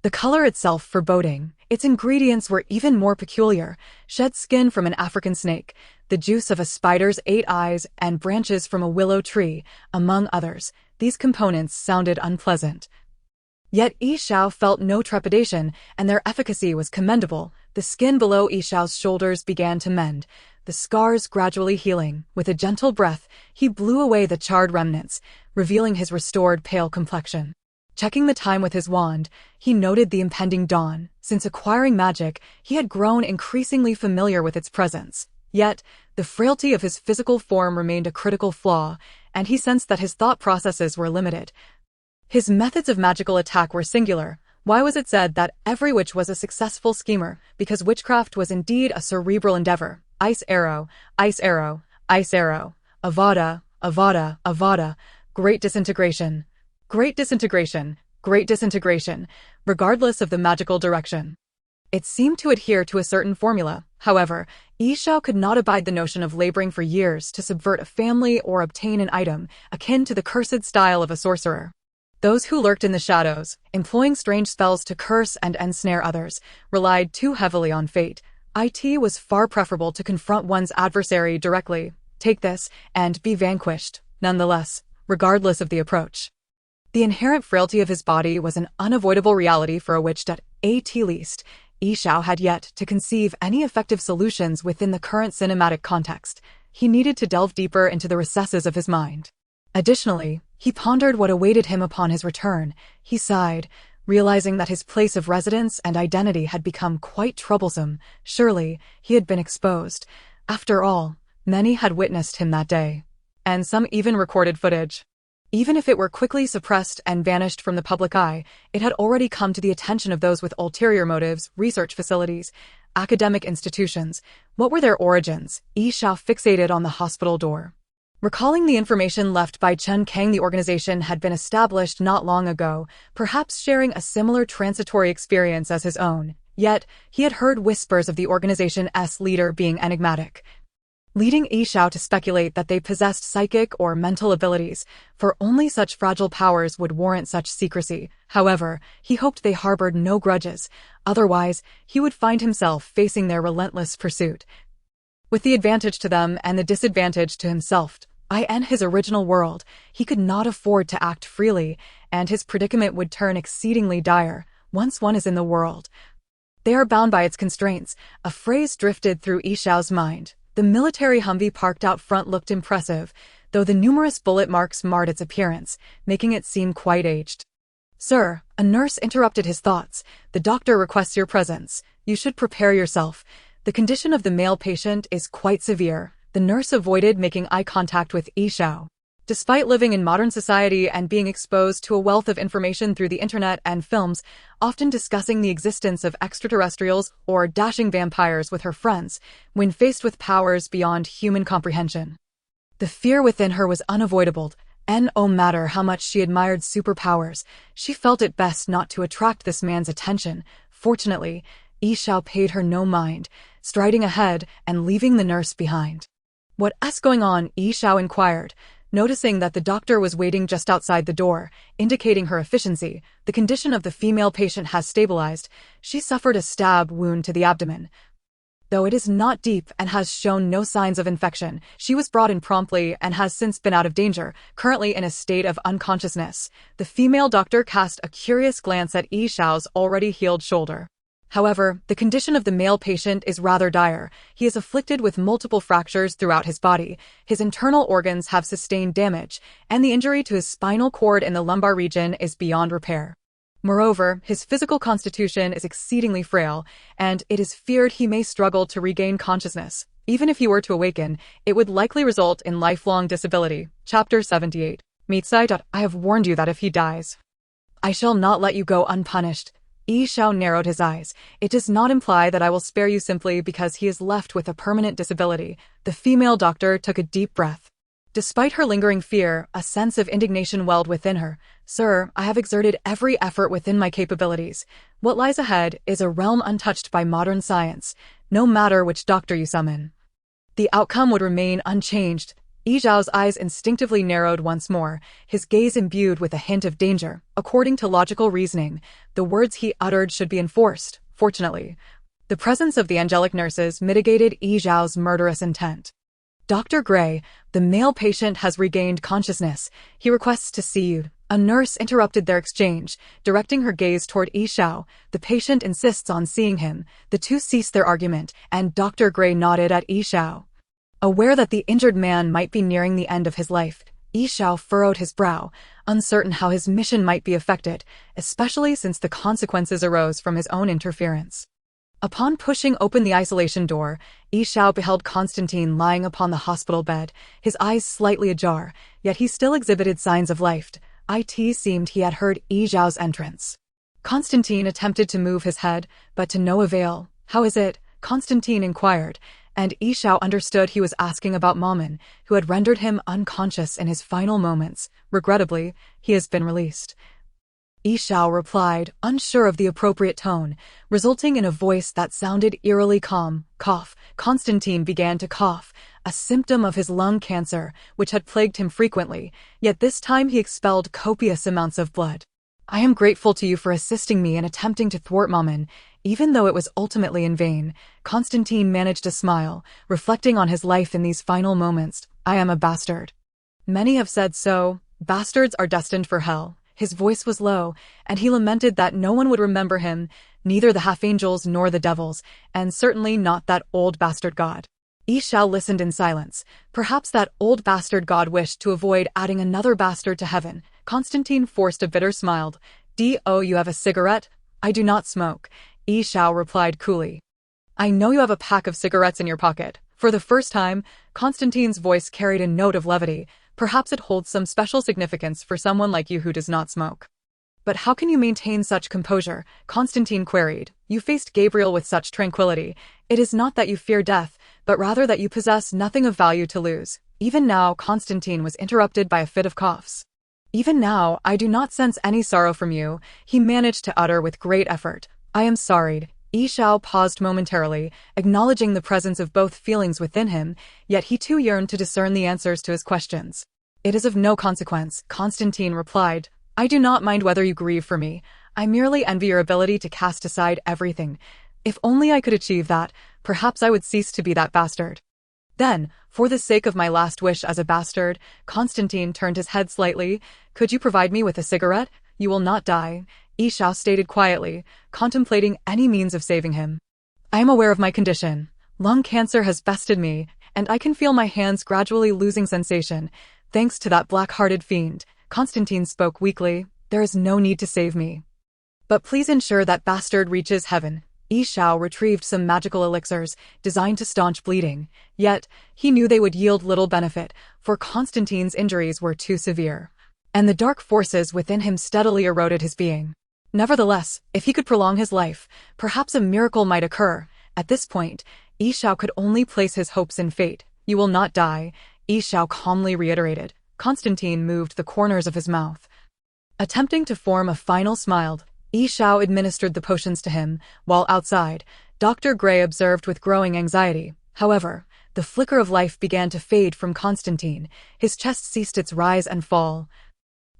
the color itself foreboding. Its ingredients were even more peculiar: shed skin from an African snake, the juice of a spider's 8 eyes, and branches from a willow tree, among others. These components sounded unpleasant. Yet Yixiao felt no trepidation, and their efficacy was commendable. The skin below Yixiao's shoulders began to mend, the scars gradually healing. With a gentle breath, he blew away the charred remnants, revealing his restored pale complexion. Checking the time with his wand, he noted the impending dawn. Since acquiring magic, he had grown increasingly familiar with its presence. Yet, the frailty of his physical form remained a critical flaw, and he sensed that his thought processes were limited. His methods of magical attack were singular. Why was it said that every witch was a successful schemer? Because witchcraft was indeed a cerebral endeavor. Ice arrow, ice arrow, ice arrow. Avada, avada, avada. Great disintegration. Great disintegration. Great disintegration. Regardless of the magical direction. It seemed to adhere to a certain formula. However, Yixiao could not abide the notion of laboring for years to subvert a family or obtain an item, akin to the cursed style of a sorcerer. Those who lurked in the shadows, employing strange spells to curse and ensnare others, relied too heavily on fate. It was far preferable to confront one's adversary directly, take this, and be vanquished, nonetheless, regardless of the approach. The inherent frailty of his body was an unavoidable reality for a witch at least. Yixiao had yet to conceive any effective solutions within the current cinematic context. He needed to delve deeper into the recesses of his mind. Additionally, he pondered what awaited him upon his return. He sighed, realizing that his place of residence and identity had become quite troublesome. Surely, he had been exposed. After all, many had witnessed him that day, and some even recorded footage. Even if it were quickly suppressed and vanished from the public eye, it had already come to the attention of those with ulterior motives, research facilities, academic institutions. What were their origins? Yixiao fixated on the hospital door, recalling the information left by Chen Kang. The organization had been established not long ago, perhaps sharing a similar transitory experience as his own. Yet, he had heard whispers of the organization's leader being enigmatic, leading Yixiao to speculate that they possessed psychic or mental abilities, for only such fragile powers would warrant such secrecy. However, he hoped they harbored no grudges, otherwise he would find himself facing their relentless pursuit, with the advantage to them and the disadvantage to himself. In his original world, he could not afford to act freely, and his predicament would turn exceedingly dire. Once one is in the world, they are bound by its constraints. A phrase drifted through Yixiao's mind. The military Humvee parked out front looked impressive, though the numerous bullet marks marred its appearance, making it seem quite aged. Sir, a nurse interrupted his thoughts. The doctor requests your presence. You should prepare yourself. The condition of the male patient is quite severe. The nurse avoided making eye contact with Yixiao. Despite living in modern society and being exposed to a wealth of information through the internet and films, often discussing the existence of extraterrestrials or dashing vampires with her friends, when faced with powers beyond human comprehension, the fear within her was unavoidable. No matter how much she admired superpowers, she felt it best not to attract this man's attention. Fortunately, Yi Xiao paid her no mind, striding ahead and leaving the nurse behind. "What's going on?" Yi Xiao inquired, noticing that the doctor was waiting just outside the door, indicating her efficiency. The condition of the female patient has stabilized. She suffered a stab wound to the abdomen. Though it is not deep and has shown no signs of infection, she was brought in promptly and has since been out of danger, currently in a state of unconsciousness. The female doctor cast a curious glance at Yi Xiao's already healed shoulder. However, the condition of the male patient is rather dire. He is afflicted with multiple fractures throughout his body, his internal organs have sustained damage, and the injury to his spinal cord in the lumbar region is beyond repair. Moreover, his physical constitution is exceedingly frail, and it is feared he may struggle to regain consciousness. Even if he were to awaken, it would likely result in lifelong disability. Chapter 78. Mitsai. I have warned you that if he dies, I shall not let you go unpunished. Yi Xiao narrowed his eyes. It does not imply that I will spare you simply because he is left with a permanent disability. The female doctor took a deep breath. Despite her lingering fear, a sense of indignation welled within her. Sir, I have exerted every effort within my capabilities. What lies ahead is a realm untouched by modern science, no matter which doctor you summon. The outcome would remain unchanged. Yi Xiao's eyes instinctively narrowed once more, his gaze imbued with a hint of danger. According to logical reasoning, the words he uttered should be enforced. Fortunately, the presence of the angelic nurses mitigated Yi Xiao's murderous intent. Dr. Gray, the male patient has regained consciousness. He requests to see you. A nurse interrupted their exchange, directing her gaze toward Yi Xiao. The patient insists on seeing him. The two cease their argument, and Dr. Gray nodded at Yi Xiao. Aware that the injured man might be nearing the end of his life, Yi Xiao furrowed his brow, uncertain how his mission might be affected, especially since the consequences arose from his own interference. Upon pushing open the isolation door, Yi Xiao beheld Constantine lying upon the hospital bed, his eyes slightly ajar, yet he still exhibited signs of life. It seemed he had heard Yi Xiao's entrance. Constantine attempted to move his head, but to no avail. "How is it?" Constantine inquired, and Yi Xiao understood he was asking about Maman, who had rendered him unconscious in his final moments. "Regrettably, he has been released." Yi Xiao replied, unsure of the appropriate tone, resulting in a voice that sounded eerily calm. Cough. Constantine began to cough, a symptom of his lung cancer, which had plagued him frequently, yet this time he expelled copious amounts of blood. "I am grateful to you for assisting me in attempting to thwart Maman, even though it was ultimately in vain." Constantine managed a smile, reflecting on his life in these final moments. "I am a bastard. Many have said so. Bastards are destined for hell." His voice was low, and he lamented that no one would remember him, neither the half-angels nor the devils, and certainly not that old bastard god. Yi Xiao listened in silence. Perhaps that old bastard god wished to avoid adding another bastard to heaven. Constantine forced a bitter smile. "Do you have a cigarette?" "I do not smoke," Yi Xiao replied coolly. "I know you have a pack of cigarettes in your pocket." For the first time, Constantine's voice carried a note of levity. "Perhaps it holds some special significance for someone like you who does not smoke." "But how can you maintain such composure?" Constantine queried. "You faced Gabriel with such tranquility. It is not that you fear death, but rather that you possess nothing of value to lose." Even now, Constantine was interrupted by a fit of coughs. "Even now, I do not sense any sorrow from you," he managed to utter with great effort. "I am sorry." Yi Xiao paused momentarily, acknowledging the presence of both feelings within him, yet he too yearned to discern the answers to his questions. "It is of no consequence," Constantine replied. "I do not mind whether you grieve for me. I merely envy your ability to cast aside everything. If only I could achieve that, perhaps I would cease to be that bastard." Then, for the sake of my last wish as a bastard, Constantine turned his head slightly. "Could you provide me with a cigarette? You will not die," Yi Xiao stated quietly, contemplating any means of saving him. "I am aware of my condition. Lung cancer has bested me, and I can feel my hands gradually losing sensation. Thanks to that black-hearted fiend," Constantine spoke weakly, "there is no need to save me. But please ensure that bastard reaches heaven." Yi Xiao retrieved some magical elixirs designed to staunch bleeding, yet he knew they would yield little benefit, for Constantine's injuries were too severe, and the dark forces within him steadily eroded his being. Nevertheless, if he could prolong his life, perhaps a miracle might occur. At this point, Yi Xiao could only place his hopes in fate. "You will not die," Yi Xiao calmly reiterated. Constantine moved the corners of his mouth. Attempting to form a final smile, Yi Xiao administered the potions to him, while outside, Dr. Gray observed with growing anxiety. However, the flicker of life began to fade from Constantine, his chest ceased its rise and fall,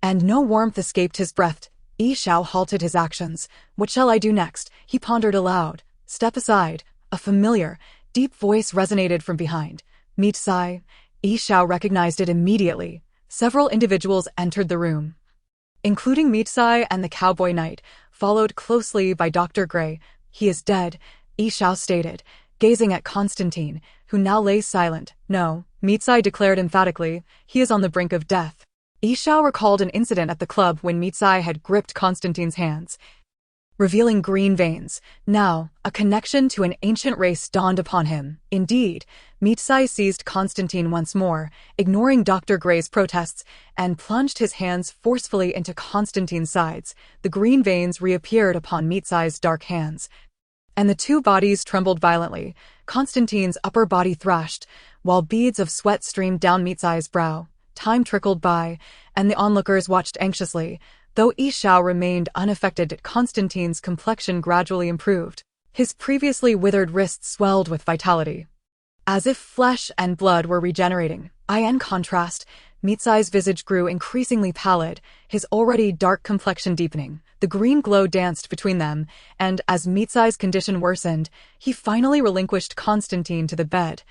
and no warmth escaped his breath. Yi Xiao halted his actions. "What shall I do next?" he pondered aloud. "Step aside." A familiar, deep voice resonated from behind. "Meet Sai." Yi Xiao recognized it immediately. Several individuals entered the room, including Mitsai and the cowboy knight, followed closely by Dr. Gray. "He is dead," Yi Xiao stated, gazing at Constantine, who now lay silent. "No," Mitsai declared emphatically, "he is on the brink of death." Yi Xiao recalled an incident at the club when Mitsai had gripped Constantine's hands, revealing green veins. Now, a connection to an ancient race dawned upon him. Indeed, Mitsai seized Constantine once more, ignoring Dr. Gray's protests, and plunged his hands forcefully into Constantine's sides. The green veins reappeared upon Mitsai's dark hands, and the two bodies trembled violently. Constantine's upper body thrashed, while beads of sweat streamed down Mitsai's brow. Time trickled by, and the onlookers watched anxiously. Though Yi Xiao remained unaffected, Constantine's complexion gradually improved. His previously withered wrists swelled with vitality, as if flesh and blood were regenerating. In contrast, Mitsai's visage grew increasingly pallid, his already dark complexion deepening. The green glow danced between them, and as Mitsai's condition worsened, he finally relinquished Constantine to the bed,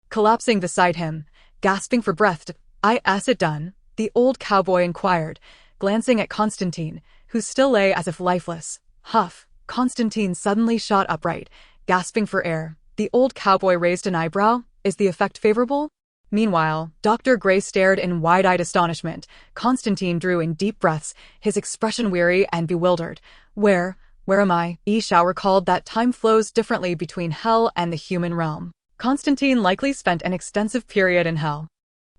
collapsing beside him, gasping for breath. "Is it done?" the old cowboy inquired, glancing at Constantine, who still lay as if lifeless. "Huff." Constantine suddenly shot upright, gasping for air. The old cowboy raised an eyebrow. "Is the effect favorable?" Meanwhile, Dr. Gray stared in wide-eyed astonishment. Constantine drew in deep breaths, his expression weary and bewildered. Where am I?" Yi Xiao recalled that time flows differently between hell and the human realm. Constantine likely spent an extensive period in hell.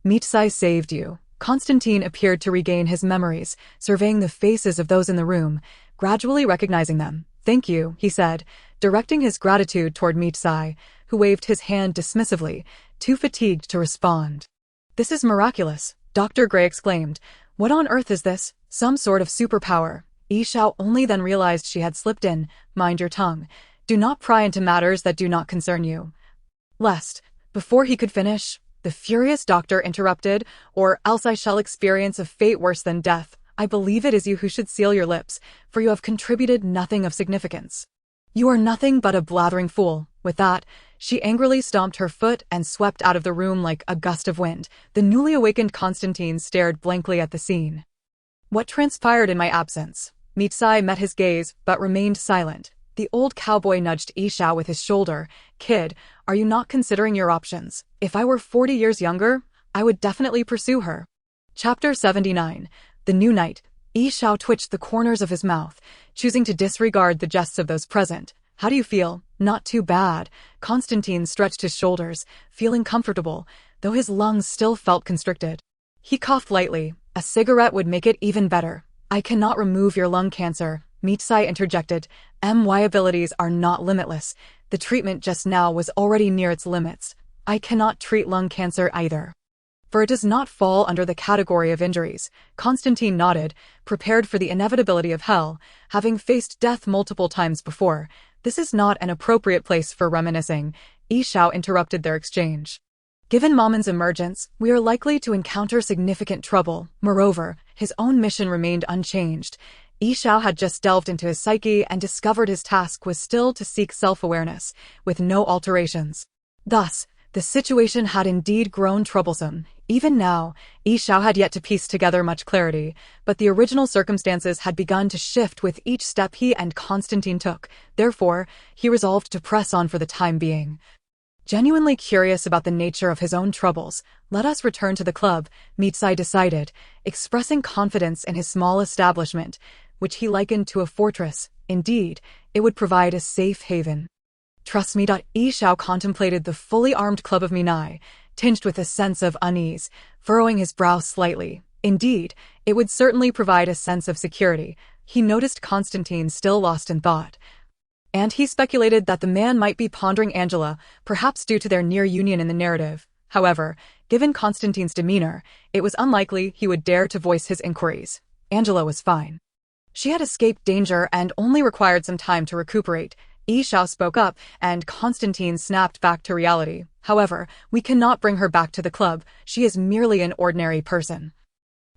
"Mitsai saved you." Constantine appeared to regain his memories, surveying the faces of those in the room, gradually recognizing them. "Thank you," he said, directing his gratitude toward Mitsai, who waved his hand dismissively, too fatigued to respond. "This is miraculous," Dr. Gray exclaimed. "What on earth is this? Some sort of superpower?" Yi Xiao only then realized she had slipped in. "Mind your tongue. Do not pry into matters that do not concern you." Lest, before he could finish, the furious doctor interrupted, "Or else I shall experience a fate worse than death. I believe it is you who should seal your lips, for you have contributed nothing of significance. You are nothing but a blathering fool." With that, she angrily stomped her foot and swept out of the room like a gust of wind. The newly awakened Constantine stared blankly at the scene. "What transpired in my absence?" Mitsai met his gaze, but remained silent. The old cowboy nudged Yi Xiao with his shoulder. "Kid, are you not considering your options? If I were 40 years younger, I would definitely pursue her." Chapter 79. The New Night. Yi Xiao twitched the corners of his mouth, choosing to disregard the jests of those present. "How do you feel?" "Not too bad." Constantine stretched his shoulders, feeling comfortable, though his lungs still felt constricted. He coughed lightly. "A cigarette would make it even better." "I cannot remove your lung cancer," Mitsai interjected. "My abilities are not limitless. The treatment just now was already near its limits. I cannot treat lung cancer either, for it does not fall under the category of injuries." Constantine nodded, prepared for the inevitability of hell, having faced death multiple times before. "This is not an appropriate place for reminiscing," Yi Xiao interrupted their exchange. "Given Mamon's emergence, we are likely to encounter significant trouble." Moreover, his own mission remained unchanged. Yi Xiao had just delved into his psyche and discovered his task was still to seek self-awareness, with no alterations. Thus, the situation had indeed grown troublesome. Even now, Yi Xiao had yet to piece together much clarity, but the original circumstances had begun to shift with each step he and Constantine took. Therefore, he resolved to press on for the time being. Genuinely curious about the nature of his own troubles, "Let us return to the club," Mitsai decided, expressing confidence in his small establishment, which he likened to a fortress. Indeed, it would provide a safe haven. Trust me. Yi Xiao contemplated the fully armed club of Minai, tinged with a sense of unease, furrowing his brow slightly. Indeed, it would certainly provide a sense of security. He noticed Constantine still lost in thought, and he speculated that the man might be pondering Angela, perhaps due to their near union in the narrative. However, given Constantine's demeanor, it was unlikely he would dare to voice his inquiries. Angela was fine. She had escaped danger and only required some time to recuperate. Yi Xiao spoke up, and Constantine snapped back to reality. However, we cannot bring her back to the club. She is merely an ordinary person.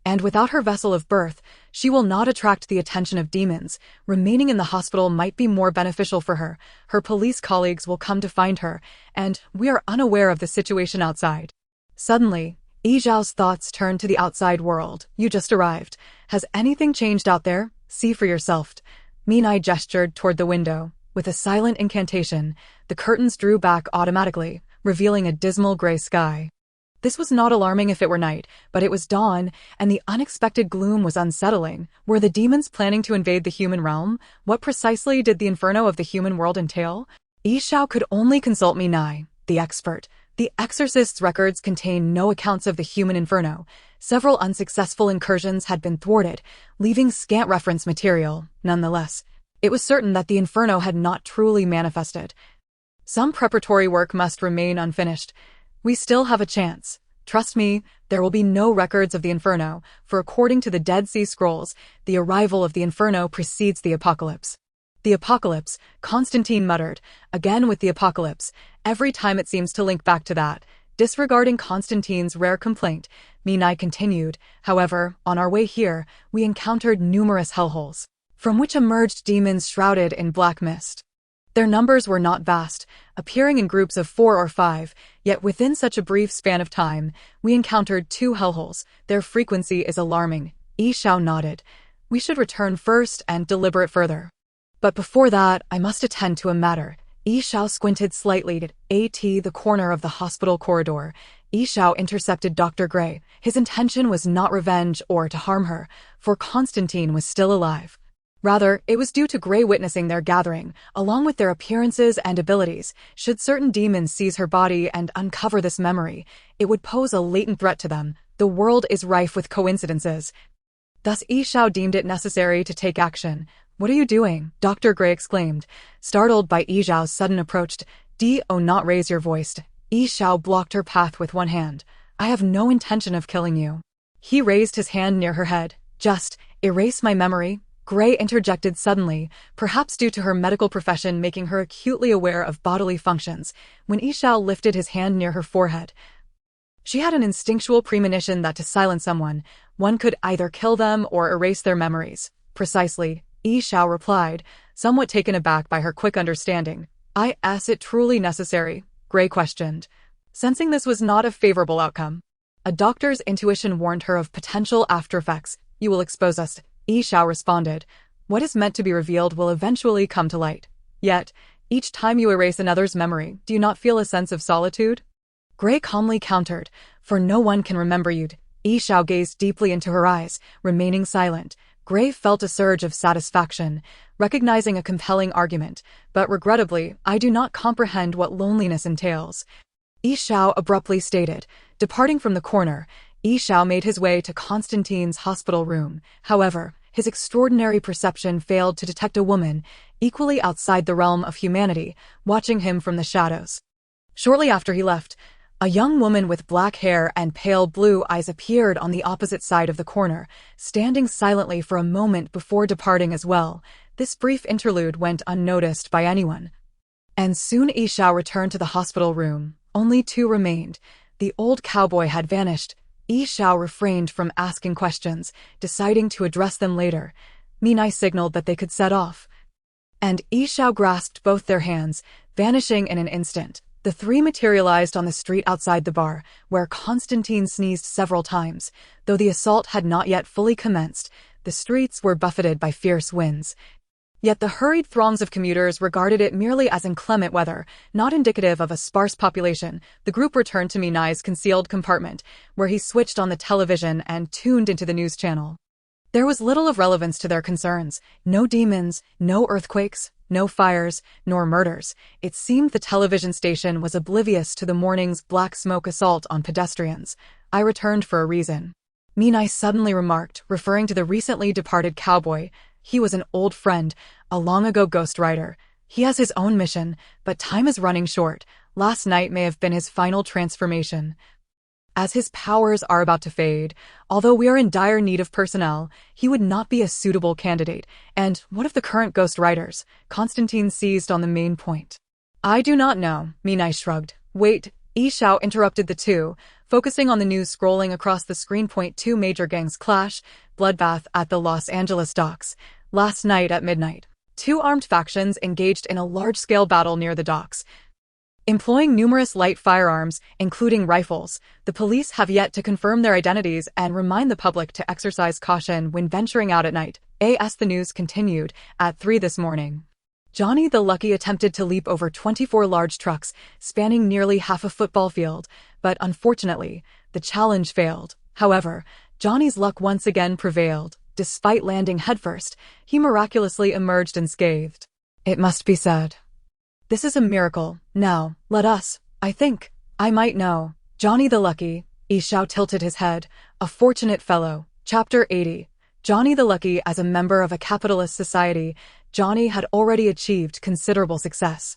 And without her vessel of birth, she will not attract the attention of demons. Remaining in the hospital might be more beneficial for her. Her police colleagues will come to find her, and we are unaware of the situation outside. Suddenly, Yi Zhao's thoughts turned to the outside world. You just arrived. Has anything changed out there? See for yourself. Minai gestured toward the window. With a silent incantation, the curtains drew back automatically, revealing a dismal gray sky. This was not alarming if it were night, but it was dawn, and the unexpected gloom was unsettling. Were the demons planning to invade the human realm? What precisely did the inferno of the human world entail? Yi Xiao could only consult Minai, the expert. The exorcist's records contain no accounts of the human inferno. Several unsuccessful incursions had been thwarted, leaving scant reference material. Nonetheless, it was certain that the inferno had not truly manifested. Some preparatory work must remain unfinished. We still have a chance. Trust me, there will be no records of the inferno, for according to the Dead Sea Scrolls, the arrival of the inferno precedes the apocalypse. The apocalypse, Constantine muttered, again with the apocalypse. Every time it seems to link back to that. Disregarding Constantine's rare complaint, Minai continued, however, on our way here, we encountered numerous hellholes, from which emerged demons shrouded in black mist. Their numbers were not vast, appearing in groups of 4 or 5, yet within such a brief span of time, we encountered 2 hellholes. Their frequency is alarming. Yi Xiao nodded. We should return first and deliberate further. But before that, I must attend to a matter. Yi Xiao squinted slightly at the corner of the hospital corridor. Yi Xiao intercepted Dr. Gray. His intention was not revenge or to harm her, for Constantine was still alive. Rather, it was due to Gray witnessing their gathering, along with their appearances and abilities. Should certain demons seize her body and uncover this memory, it would pose a latent threat to them. The world is rife with coincidences. Thus Yi Xiao deemed it necessary to take action. What are you doing? Dr. Gray exclaimed, startled by Yi Xiao's sudden approach. Do not raise your voice. Yi Xiao blocked her path with one hand. I have no intention of killing you. He raised his hand near her head. Just erase my memory. Gray interjected suddenly, perhaps due to her medical profession making her acutely aware of bodily functions, when Yi Xiao lifted his hand near her forehead. She had an instinctual premonition that to silence someone, one could either kill them or erase their memories. Precisely, Yi Xiao replied, somewhat taken aback by her quick understanding. Is it truly necessary? Gray questioned, sensing this was not a favorable outcome. A doctor's intuition warned her of potential aftereffects. You will expose us. Yi Xiao responded, what is meant to be revealed will eventually come to light. Yet, each time you erase another's memory, do you not feel a sense of solitude? Gray calmly countered, for no one can remember you. Yi Xiao gazed deeply into her eyes, remaining silent. Gray felt a surge of satisfaction, recognizing a compelling argument, but regrettably, I do not comprehend what loneliness entails. Yi Xiao abruptly stated. Departing from the corner, Yi Xiao made his way to Constantine's hospital room. However, his extraordinary perception failed to detect a woman, equally outside the realm of humanity, watching him from the shadows. Shortly after he left, a young woman with black hair and pale blue eyes appeared on the opposite side of the corner, standing silently for a moment before departing as well. This brief interlude went unnoticed by anyone. And soon Yi Xiao returned to the hospital room. Only 2 remained. The old cowboy had vanished. Yi Xiao refrained from asking questions, deciding to address them later. Minai signaled that they could set off, and Yi Xiao grasped both their hands, vanishing in an instant. The 3 materialized on the street outside the bar, where Constantine sneezed several times. Though the assault had not yet fully commenced, the streets were buffeted by fierce winds. Yet the hurried throngs of commuters regarded it merely as inclement weather, not indicative of a sparse population. The group returned to Minai's concealed compartment, where he switched on the television and tuned into the news channel. There was little of relevance to their concerns. No demons, no earthquakes, No fires, nor murders. It seemed the television station was oblivious to the morning's black smoke assault on pedestrians. I returned for a reason. Minai suddenly remarked, referring to the recently departed cowboy. He was an old friend, a long-ago ghostwriter. He has his own mission, but time is running short. Last night may have been his final transformation. As his powers are about to fade, although we are in dire need of personnel, he would not be a suitable candidate. And what of the current ghostwriters? Constantine seized on the main point. I do not know, Minai shrugged. Wait, Yi Xiao interrupted the two, focusing on the news scrolling across the screen. Two major gangs clash, bloodbath at the Los Angeles docks. Last night at midnight, two armed factions engaged in a large-scale battle near the docks. Employing numerous light firearms, including rifles, the police have yet to confirm their identities and remind the public to exercise caution when venturing out at night. As the news continued, at 3 this morning, Johnny the Lucky attempted to leap over 24 large trucks, spanning nearly half a football field, but unfortunately, the challenge failed. However, Johnny's luck once again prevailed. Despite landing headfirst, he miraculously emerged unscathed. It must be said, this is a miracle. Now, let us, I might know. Johnny the Lucky, Yi Xiao tilted his head, a fortunate fellow. Chapter 80. Johnny the Lucky. As a member of a capitalist society, Johnny had already achieved considerable success.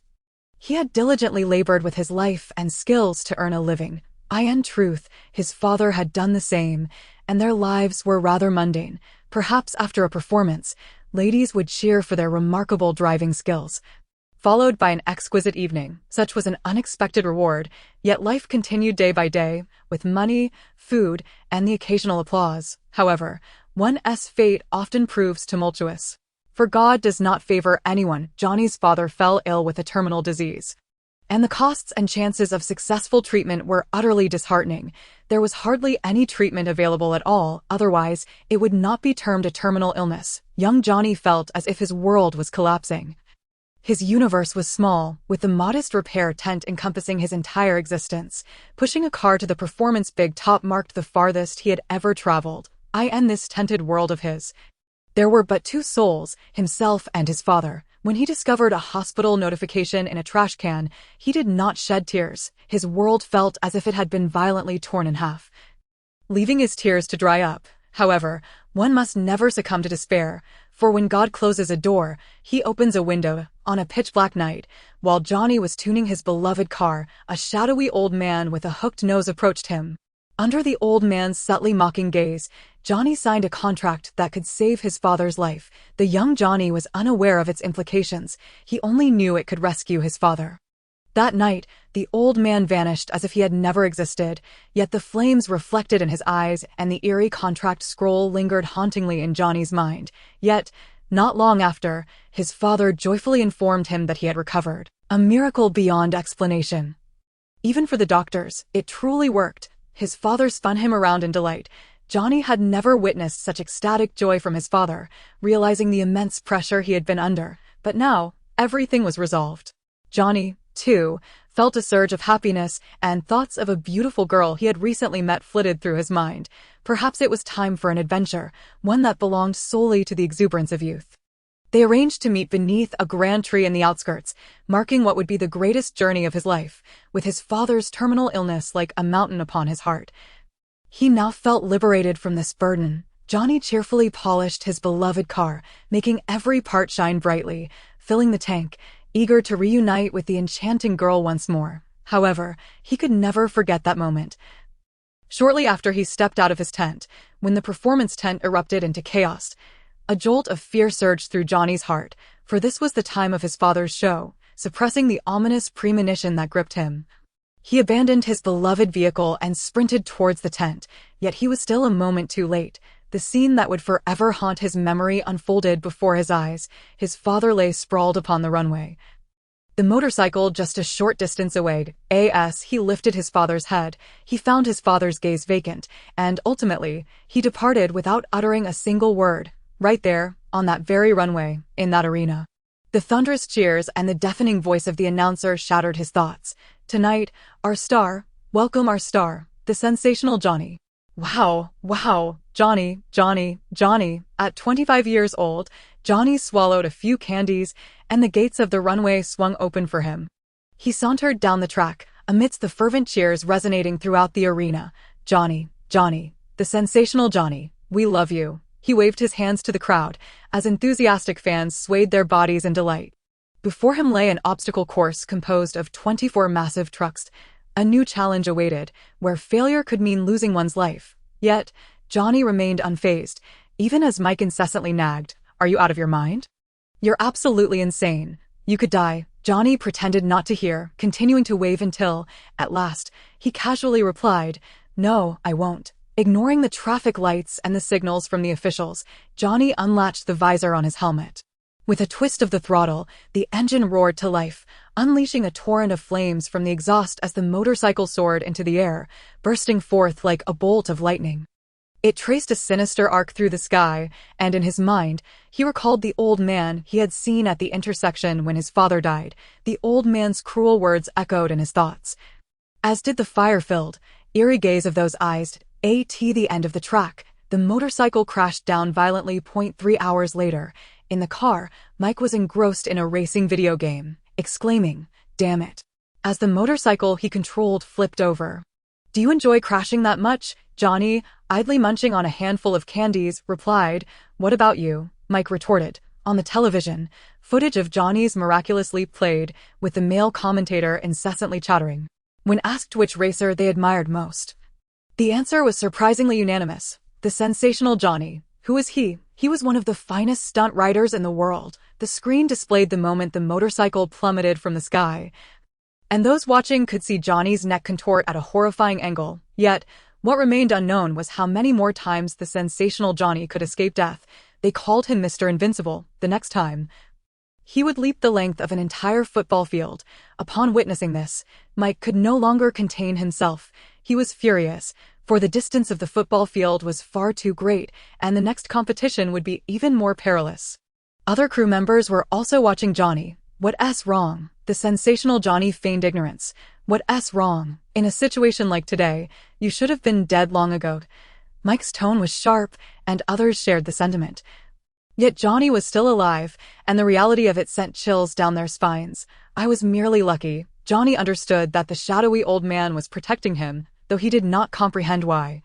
He had diligently labored with his life and skills to earn a living. In truth, his father had done the same, and their lives were rather mundane. Perhaps after a performance, ladies would cheer for their remarkable driving skills, followed by an exquisite evening. Such was an unexpected reward, yet life continued day by day, with money, food, and the occasional applause. However, one's fate often proves tumultuous. For God does not favor anyone. Johnny's father fell ill with a terminal disease, and the costs and chances of successful treatment were utterly disheartening. There was hardly any treatment available at all, otherwise it would not be termed a terminal illness. Young Johnny felt as if his world was collapsing. His universe was small, with the modest repair tent encompassing his entire existence. Pushing a car to the performance big top marked the farthest he had ever traveled. In this tented world of his, there were but two souls, himself and his father. When he discovered a hospital notification in a trash can, he did not shed tears. His world felt as if it had been violently torn in half, leaving his tears to dry up. However, one must never succumb to despair, for when God closes a door, he opens a window. On a pitch-black night, while Johnny was tuning his beloved car, a shadowy old man with a hooked nose approached him. Under the old man's subtly mocking gaze, Johnny signed a contract that could save his father's life. The young Johnny was unaware of its implications. He only knew it could rescue his father. That night, the old man vanished as if he had never existed, yet the flames reflected in his eyes and the eerie contract scroll lingered hauntingly in Johnny's mind. Yet, not long after, his father joyfully informed him that he had recovered. A miracle beyond explanation. Even for the doctors, it truly worked. His father spun him around in delight. Johnny had never witnessed such ecstatic joy from his father, realizing the immense pressure he had been under. But now, everything was resolved. Johnny, too, felt a surge of happiness, and thoughts of a beautiful girl he had recently met flitted through his mind. Perhaps it was time for an adventure, one that belonged solely to the exuberance of youth. They arranged to meet beneath a grand tree in the outskirts, marking what would be the greatest journey of his life. With his father's terminal illness like a mountain upon his heart, he now felt liberated from this burden. Johnny cheerfully polished his beloved car, making every part shine brightly, filling the tank, eager to reunite with the enchanting girl once more. However, he could never forget that moment. Shortly after he stepped out of his tent, when the performance tent erupted into chaos, a jolt of fear surged through Johnny's heart, for this was the time of his father's show, suppressing the ominous premonition that gripped him. He abandoned his beloved vehicle and sprinted towards the tent, yet he was still a moment too late. The scene that would forever haunt his memory unfolded before his eyes. His father lay sprawled upon the runway, the motorcycle just a short distance away. As he lifted his father's head, he found his father's gaze vacant, and ultimately, he departed without uttering a single word. Right there, on that very runway, in that arena, the thunderous cheers and the deafening voice of the announcer shattered his thoughts. Tonight, our star, welcome our star, the sensational Johnny. Wow, Johnny. At 25 years old, Johnny swallowed a few candies, and the gates of the runway swung open for him. He sauntered down the track, amidst the fervent cheers resonating throughout the arena. "Johnny, Johnny, the sensational Johnny, we love you." He waved his hands to the crowd, as enthusiastic fans swayed their bodies in delight. Before him lay an obstacle course composed of 24 massive trucks. A new challenge awaited, where failure could mean losing one's life. Yet, Johnny remained unfazed, even as Mike incessantly nagged, "Are you out of your mind? You're absolutely insane. You could die." Johnny pretended not to hear, continuing to wave until, at last, he casually replied, "No, I won't." Ignoring the traffic lights and the signals from the officials, Johnny unlatched the visor on his helmet. With a twist of the throttle, the engine roared to life, unleashing a torrent of flames from the exhaust as the motorcycle soared into the air, bursting forth like a bolt of lightning. It traced a sinister arc through the sky, and in his mind, he recalled the old man he had seen at the intersection when his father died. The old man's cruel words echoed in his thoughts, as did the fire-filled, eerie gaze of those eyes. At the end of the track, the motorcycle crashed down violently. 3 hours later, in the car, Mike was engrossed in a racing video game, exclaiming, "Damn it," as the motorcycle he controlled flipped over. "Do you enjoy crashing that much?" Johnny, idly munching on a handful of candies, replied. "What about you?" Mike retorted. On the television, footage of Johnny's miraculous leap played, with the male commentator incessantly chattering. When asked which racer they admired most, the answer was surprisingly unanimous: the sensational Johnny. Who was he? He was one of the finest stunt riders in the world. The screen displayed the moment the motorcycle plummeted from the sky, and those watching could see Johnny's neck contort at a horrifying angle. Yet, what remained unknown was how many more times the sensational Johnny could escape death. They called him Mr. Invincible. The next time, he would leap the length of an entire football field. Upon witnessing this, Mike could no longer contain himself. He was furious, for the distance of the football field was far too great, and the next competition would be even more perilous. Other crew members were also watching Johnny. What's wrong? The sensational Johnny feigned ignorance. What's wrong? In a situation like today, you should have been dead long ago. Mike's tone was sharp, and others shared the sentiment. Yet Johnny was still alive, and the reality of it sent chills down their spines. "I was merely lucky." Johnny understood that the shadowy old man was protecting him, though he did not comprehend why.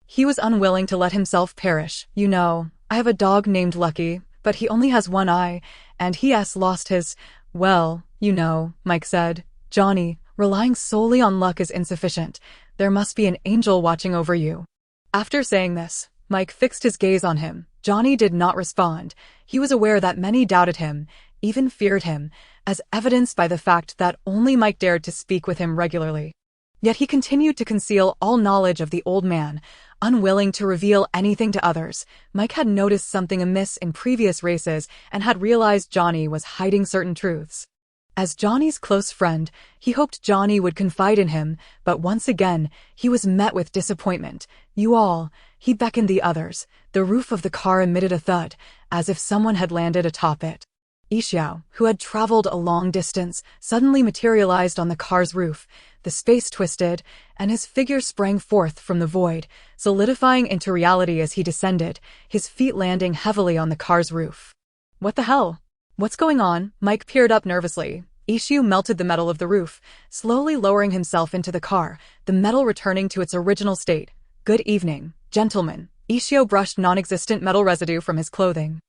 He was unwilling to let himself perish. "You know, I have a dog named Lucky, but he only has one eye, and he's lost his—" "Well, you know," Mike said. "Johnny, relying solely on luck is insufficient. There must be an angel watching over you." After saying this, Mike fixed his gaze on him. Johnny did not respond. He was aware that many doubted him, even feared him, as evidenced by the fact that only Mike dared to speak with him regularly. Yet he continued to conceal all knowledge of the old man, unwilling to reveal anything to others. Mike had noticed something amiss in previous races and had realized Johnny was hiding certain truths. As Johnny's close friend, he hoped Johnny would confide in him, but once again, he was met with disappointment. "You all," he beckoned the others. The roof of the car emitted a thud, as if someone had landed atop it. Xiao, who had traveled a long distance, suddenly materialized on the car's roof. The space twisted, and his figure sprang forth from the void, solidifying into reality as he descended, his feet landing heavily on the car's roof. "What the hell? What's going on?" Mike peered up nervously. Xiao melted the metal of the roof, slowly lowering himself into the car, the metal returning to its original state. "Good evening, gentlemen." Xiao brushed non-existent metal residue from his clothing.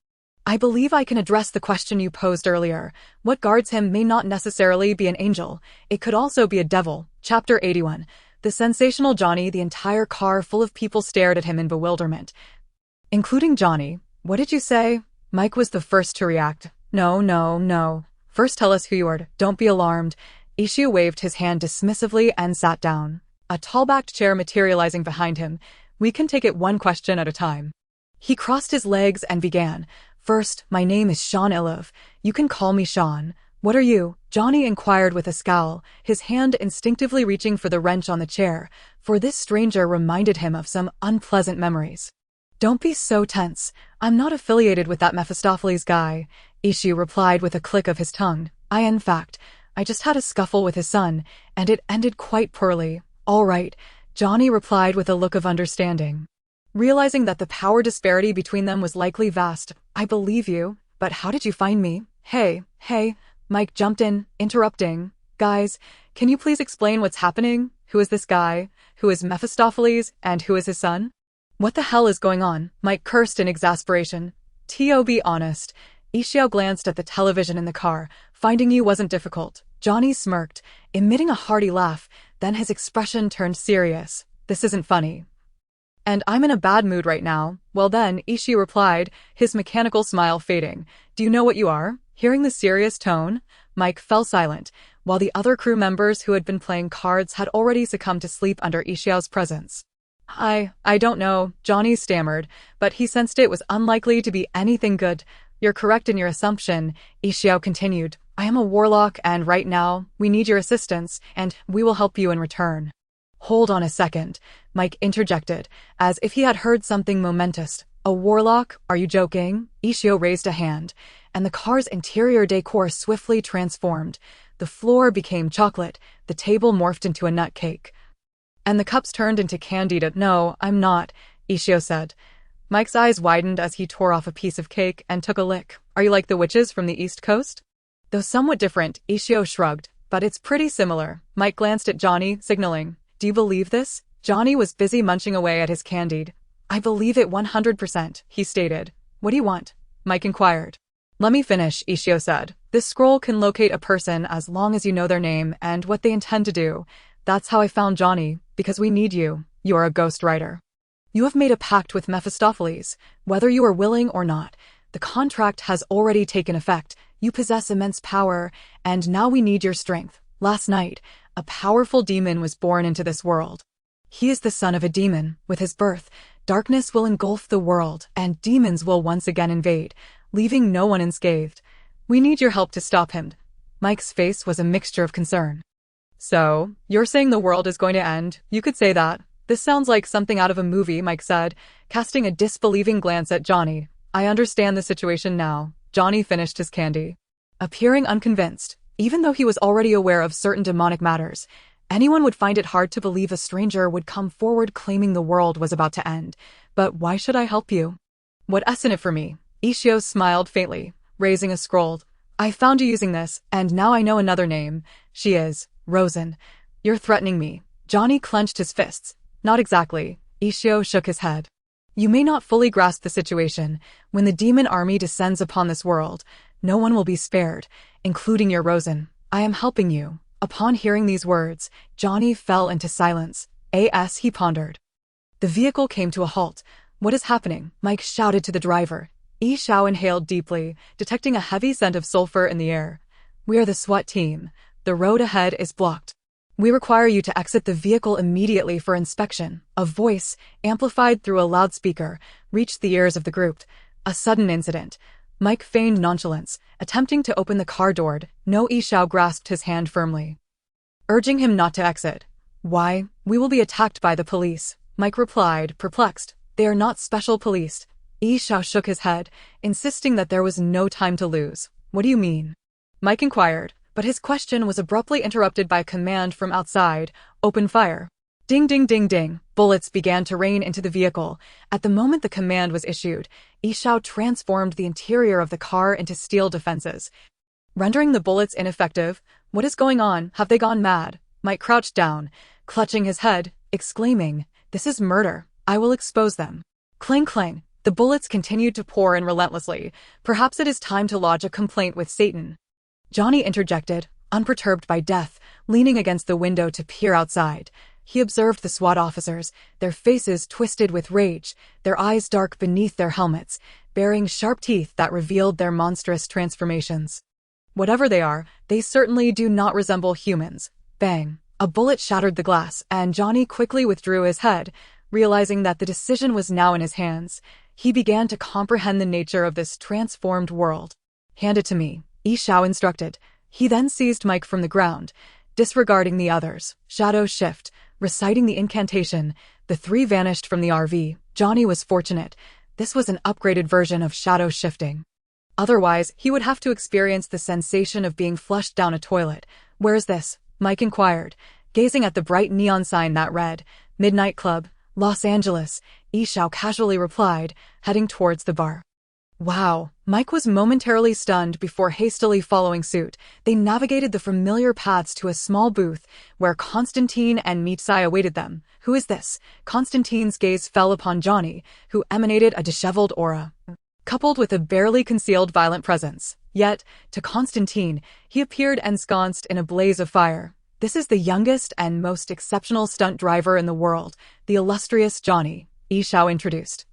"I believe I can address the question you posed earlier. What guards him may not necessarily be an angel. It could also be a devil." Chapter 81. The sensational Johnny. The entire car full of people stared at him in bewilderment, including Johnny. "What did you say?" Mike was the first to react. No. First tell us who you are. Don't be alarmed." Xiao waved his hand dismissively and sat down, a tall-backed chair materializing behind him. "We can take it one question at a time." He crossed his legs and began. "First, my name is Sean Ilov. You can call me Sean." "What are you?" Johnny inquired with a scowl, his hand instinctively reaching for the wrench on the chair, for this stranger reminded him of some unpleasant memories. "Don't be so tense. I'm not affiliated with that Mephistopheles guy," Xiao replied with a click of his tongue. In fact, I just had a scuffle with his son, and it ended quite poorly." "All right," Johnny replied with a look of understanding, realizing that the power disparity between them was likely vast. I believe you, but how did you find me? Hey, Mike jumped in, interrupting. Guys, can you please explain what's happening? Who is this guy? Who is Mephistopheles, and who is his son? What the hell is going on? Mike cursed in exasperation. To be honest, Ishio glanced at the television in the car. Finding you wasn't difficult. Johnny smirked, emitting a hearty laugh, then his expression turned serious. This isn't funny. And I'm in a bad mood right now. Well then, Ishii replied, his mechanical smile fading. Do you know what you are? Hearing the serious tone, Mike fell silent, while the other crew members who had been playing cards had already succumbed to sleep under Ishio's presence. I don't know, Johnny stammered, but he sensed it was unlikely to be anything good. You're correct in your assumption, Ishio continued. I am a warlock and right now, we need your assistance, and we will help you in return. Hold on a second, Mike interjected, as if he had heard something momentous. A warlock? Are you joking? Ishio raised a hand, and the car's interior decor swiftly transformed. The floor became chocolate, the table morphed into a nut cake, and the cups turned into candied. No, I'm not, Ishio said. Mike's eyes widened as he tore off a piece of cake and took a lick. Are you like the witches from the East Coast? Though somewhat different, Ishio shrugged. But it's pretty similar. Mike glanced at Johnny, signaling. Do you believe this? Johnny was busy munching away at his candied. I believe it 100%, he stated. What do you want? Mike inquired. Let me finish, Ishio said. This scroll can locate a person as long as you know their name and what they intend to do. That's how I found Johnny, because we need you. You're a ghostwriter. You have made a pact with Mephistopheles, whether you are willing or not. The contract has already taken effect. You possess immense power, and now we need your strength. Last night, a powerful demon was born into this world. He is the son of a demon. With his birth, darkness will engulf the world, and demons will once again invade, leaving no one unscathed. We need your help to stop him. Mike's face was a mixture of concern. So, you're saying the world is going to end? You could say that. This sounds like something out of a movie, Mike said, casting a disbelieving glance at Johnny. I understand the situation now. Johnny finished his candy, appearing unconvinced. Even though he was already aware of certain demonic matters, anyone would find it hard to believe a stranger would come forward claiming the world was about to end. But why should I help you? What's in it for me? Ishio smiled faintly, raising a scroll. I found you using this, and now I know another name. She is Rosen. You're threatening me. Johnny clenched his fists. Not exactly. Ishio shook his head. You may not fully grasp the situation. When the demon army descends upon this world, no one will be spared, including your Rosen. I am helping you. Upon hearing these words, Johnny fell into silence. He pondered. The vehicle came to a halt. What is happening? Mike shouted to the driver. Ishao inhaled deeply, detecting a heavy scent of sulfur in the air. We are the SWAT team. The road ahead is blocked. We require you to exit the vehicle immediately for inspection. A voice, amplified through a loudspeaker, reached the ears of the group. A sudden incident. Mike feigned nonchalance, attempting to open the car door. No, Ishao grasped his hand firmly, urging him not to exit. Why? We will be attacked by the police, Mike replied, perplexed. They are not special police. Ishao shook his head, insisting that there was no time to lose. What do you mean? Mike inquired, but his question was abruptly interrupted by a command from outside. Open fire. Ding ding ding ding. Bullets began to rain into the vehicle. At the moment the command was issued, Ishao transformed the interior of the car into steel defenses, rendering the bullets ineffective. What is going on? Have they gone mad? Mike crouched down, clutching his head, exclaiming, this is murder. I will expose them. Clang clang. The bullets continued to pour in relentlessly. Perhaps it is time to lodge a complaint with Satan. Johnny interjected, unperturbed by death, leaning against the window to peer outside. He observed the SWAT officers, their faces twisted with rage, their eyes dark beneath their helmets, bearing sharp teeth that revealed their monstrous transformations. Whatever they are, they certainly do not resemble humans. Bang! A bullet shattered the glass, and Johnny quickly withdrew his head, realizing that the decision was now in his hands. He began to comprehend the nature of this transformed world. Hand it to me, Ishao instructed. He then seized Mike from the ground, disregarding the others. Shadow shift. Reciting the incantation, the three vanished from the RV. Johnny was fortunate. This was an upgraded version of shadow shifting. Otherwise, he would have to experience the sensation of being flushed down a toilet. Where is this? Mike inquired, gazing at the bright neon sign that read, Midnight Club, Los Angeles. Ishao casually replied, heading towards the bar. Wow. Mike was momentarily stunned before hastily following suit. They navigated the familiar paths to a small booth where Constantine and Mitsai awaited them. Who is this? Constantine's gaze fell upon Johnny, who emanated a disheveled aura, coupled with a barely concealed violent presence. Yet, to Constantine, he appeared ensconced in a blaze of fire. This is the youngest and most exceptional stunt driver in the world, the illustrious Johnny, Yishao introduced.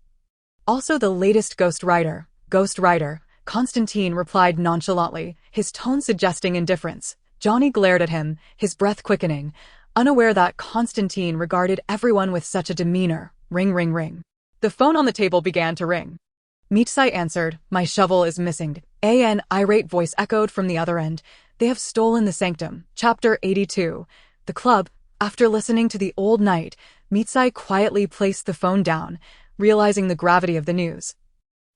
Also the latest Ghost Rider. Ghost Rider, Constantine replied nonchalantly, his tone suggesting indifference. Johnny glared at him, his breath quickening, unaware that Constantine regarded everyone with such a demeanor. Ring, ring, ring. The phone on the table began to ring. Mitsai answered, "My shovel is missing." An irate voice echoed from the other end. "They have stolen the sanctum." Chapter 82. The club. After listening to the old knight, Mitsai quietly placed the phone down, realizing the gravity of the news.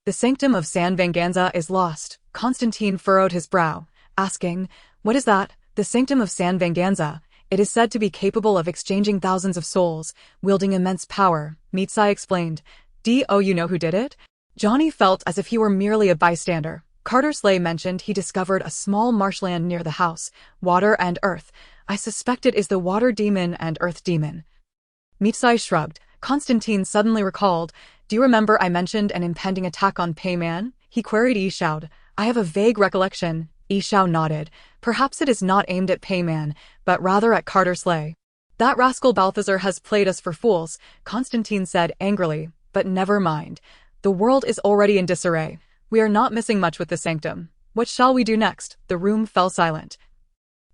The sanctum of San Venganza is lost. Constantine furrowed his brow, asking, "What is that?" The sanctum of San Venganza. It is said to be capable of exchanging thousands of souls, wielding immense power, Mitsai explained. "Do you know who did it?" Johnny felt as if he were merely a bystander. Carter Slay mentioned he discovered a small marshland near the house, water and earth. "I suspect it is the water demon and earth demon." Mitsai shrugged. Constantine suddenly recalled, "Do you remember I mentioned an impending attack on Payman?" He queried Yishao. "I have a vague recollection." Yishao nodded. "Perhaps it is not aimed at Payman, but rather at Carter Slay." "That rascal Balthazar has played us for fools," Constantine said angrily. "But never mind. The world is already in disarray. We are not missing much with the sanctum. What shall we do next?" The room fell silent,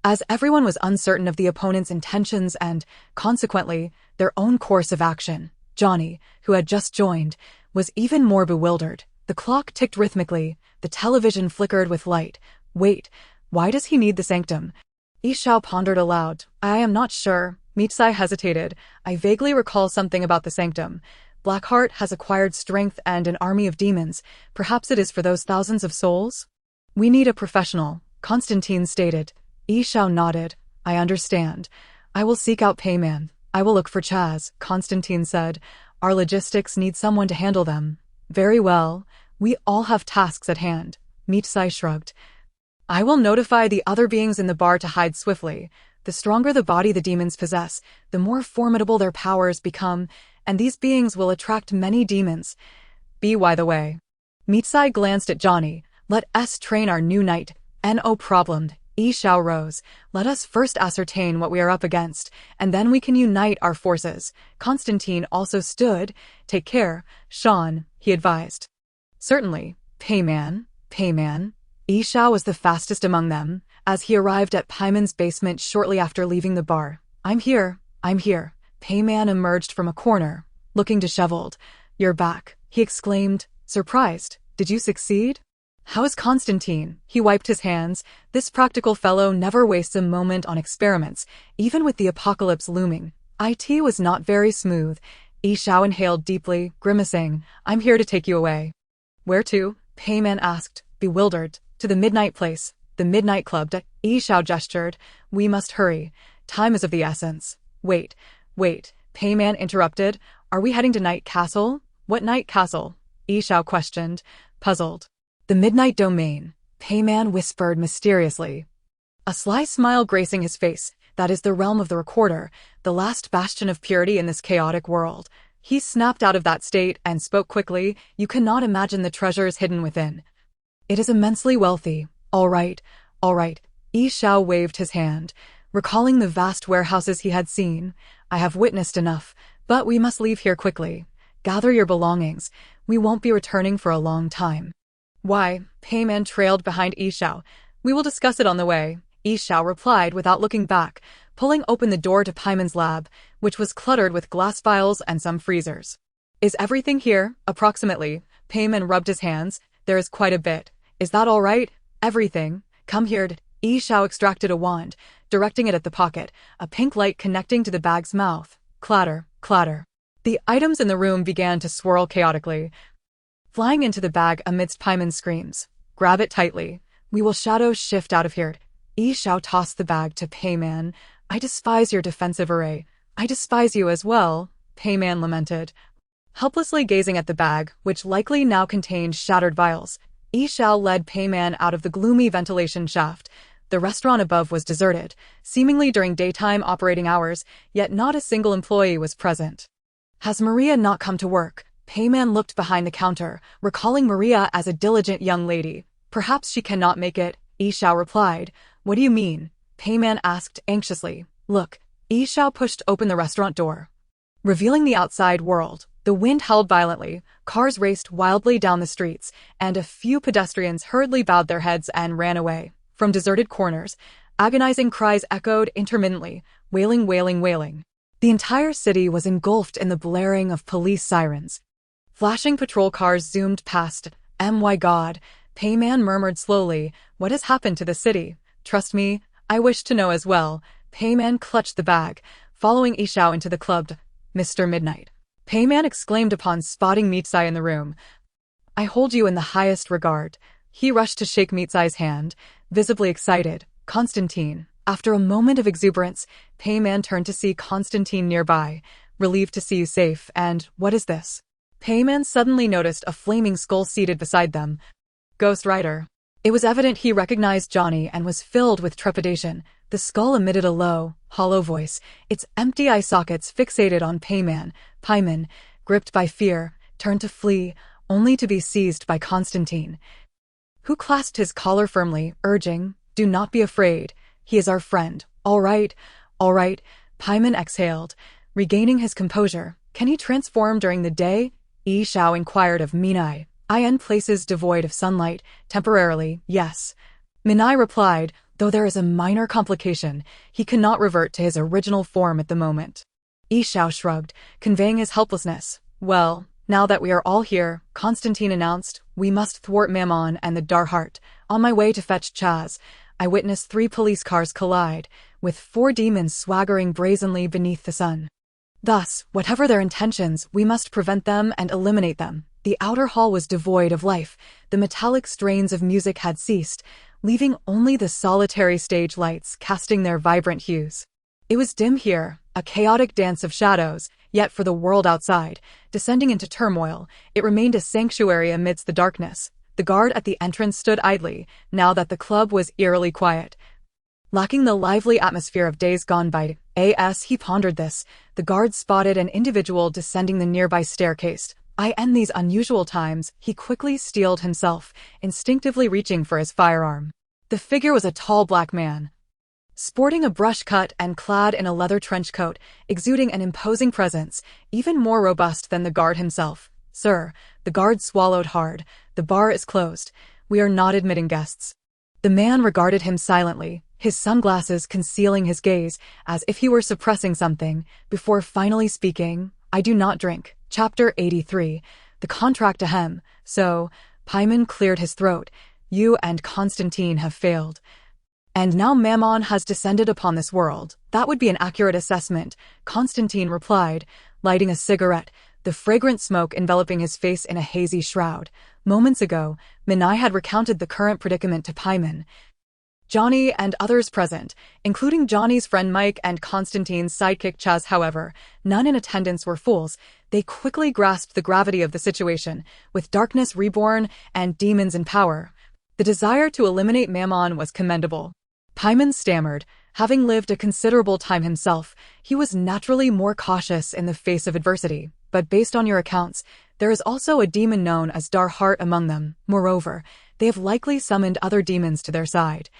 as everyone was uncertain of the opponent's intentions and, consequently, their own course of action. Johnny, who had just joined, was even more bewildered. The clock ticked rhythmically, the television flickered with light. Wait, why does he need the sanctum? Yishao pondered aloud. "I am not sure." Mitsai hesitated. "I vaguely recall something about the sanctum. Blackheart has acquired strength and an army of demons. Perhaps it is for those thousands of souls?" "We need a professional," Constantine stated. Yishao nodded. "I understand. I will seek out Payman. I will look for Chaz," Constantine said. "Our logistics need someone to handle them." "Very well. We all have tasks at hand." Mitsai shrugged. "I will notify the other beings in the bar to hide swiftly. The stronger the body the demons possess, the more formidable their powers become, and these beings will attract many demons. By the way." Mitsai glanced at Johnny. "Let us train our new knight." "No problem." Yishao rose. "Let us first ascertain what we are up against, and then we can unite our forces." Constantine also stood. "Take care, Sean," he advised. "Certainly. Payman." Yishao was the fastest among them, as he arrived at Payman's basement shortly after leaving the bar. I'm here. Payman emerged from a corner, looking disheveled. "You're back," he exclaimed, surprised. "Did you succeed?" "How is Constantine?" He wiped his hands. This practical fellow never wastes a moment on experiments, even with the apocalypse looming. "It was not very smooth." Yishao inhaled deeply, grimacing. "I'm here to take you away." "Where to?" Payman asked, bewildered. "To the Midnight Place, the Midnight Club." Yishao gestured. "We must hurry. Time is of the essence." Wait, Payman interrupted. "Are we heading to Night Castle?" "What Night Castle?" Yishao questioned, puzzled. "The Midnight Domain," Payman whispered mysteriously, a sly smile gracing his face. "That is the realm of the Recorder, the last bastion of purity in this chaotic world." He snapped out of that state and spoke quickly. "You cannot imagine the treasures hidden within. It is immensely wealthy." All right. Yishao waved his hand, recalling the vast warehouses he had seen. "I have witnessed enough, but we must leave here quickly. Gather your belongings. We won't be returning for a long time." "Why?" Payman trailed behind Yishao. "We will discuss it on the way," Yishao replied without looking back, pulling open the door to Payman's lab, which was cluttered with glass vials and some freezers. "Is everything here?" "Approximately." Payman rubbed his hands. "There is quite a bit. Is that all right?" "Everything. Come here." Yishao extracted a wand, directing it at the pocket, a pink light connecting to the bag's mouth. Clatter, clatter. The items in the room began to swirl chaotically, flying into the bag amidst Payman's screams. "Grab it tightly. We will shadow shift out of here." Yishao tossed the bag to Payman. "I despise your defensive array." "I despise you as well," Payman lamented. Helplessly gazing at the bag, which likely now contained shattered vials, Yi Xiao led Pei Man out of the gloomy ventilation shaft. The restaurant above was deserted, seemingly during daytime operating hours, yet not a single employee was present. Has Maria not come to work? Pei Man looked behind the counter, recalling Maria as a diligent young lady. Perhaps she cannot make it, Yi Xiao replied. What do you mean? Pei Man asked anxiously. Look, Yi Xiao pushed open the restaurant door, revealing the outside world. The wind howled violently, cars raced wildly down the streets, and a few pedestrians hurriedly bowed their heads and ran away. From deserted corners, agonizing cries echoed intermittently, wailing, wailing, wailing. The entire city was engulfed in the blaring of police sirens. Flashing patrol cars zoomed past. My God, Pei Man murmured slowly, what has happened to the city? Trust me, I wish to know as well. Pei Man clutched the bag, following Yi Xiao into the club. Mr. Midnight, Pei Man exclaimed upon spotting Mitsai in the room. I hold you in the highest regard. He rushed to shake Mitsai's hand, visibly excited. Constantine. After a moment of exuberance, Pei Man turned to see Constantine nearby, relieved to see you safe. And what is this? Pei Man suddenly noticed a flaming skull seated beside them. Ghost Rider. It was evident he recognized Johnny and was filled with trepidation. The skull emitted a low, hollow voice, its empty eye sockets fixated on Pei Man. Paiman, gripped by fear, turned to flee, only to be seized by Constantine, who clasped his collar firmly, urging, do not be afraid. He is our friend. All right, all right. Paiman exhaled, regaining his composure. Can he transform during the day? Yi Xiao inquired of Minai. In places devoid of sunlight, temporarily, yes. Minai replied, though there is a minor complication, he cannot revert to his original form at the moment. Yi Xiao shrugged, conveying his helplessness. Well, now that we are all here, Constantine announced, we must thwart Mammon and the Darheart. On my way to fetch Chaz, I witnessed 3 police cars collide, with 4 demons swaggering brazenly beneath the sun. Thus, whatever their intentions, we must prevent them and eliminate them. The outer hall was devoid of life. The metallic strains of music had ceased, leaving only the solitary stage lights casting their vibrant hues. It was dim here, a chaotic dance of shadows, yet for the world outside, descending into turmoil, it remained a sanctuary amidst the darkness. The guard at the entrance stood idly, now that the club was eerily quiet. Lacking the lively atmosphere of days gone by, as he pondered this, the guard spotted an individual descending the nearby staircase. In these unusual times, he quickly steeled himself, instinctively reaching for his firearm. The figure was a tall black man, sporting a brush cut and clad in a leather trench coat, exuding an imposing presence, even more robust than the guard himself. Sir, the guard swallowed hard. The bar is closed. We are not admitting guests. The man regarded him silently, his sunglasses concealing his gaze, as if he were suppressing something, before finally speaking. I do not drink. Chapter 83. The contract ahem. So, Paiman cleared his throat. You and Constantine have failed. And now Mammon has descended upon this world. That would be an accurate assessment, Constantine replied, lighting a cigarette, the fragrant smoke enveloping his face in a hazy shroud. Moments ago, Minai had recounted the current predicament to Paiman. Johnny and others present, including Johnny's friend Mike and Constantine's sidekick Chaz, however, none in attendance were fools. They quickly grasped the gravity of the situation. With darkness reborn and demons in power, the desire to eliminate Mammon was commendable. Paiman stammered. Having lived a considerable time himself, he was naturally more cautious in the face of adversity. But based on your accounts, there is also a demon known as Darheart among them. Moreover, they have likely summoned other demons to their side.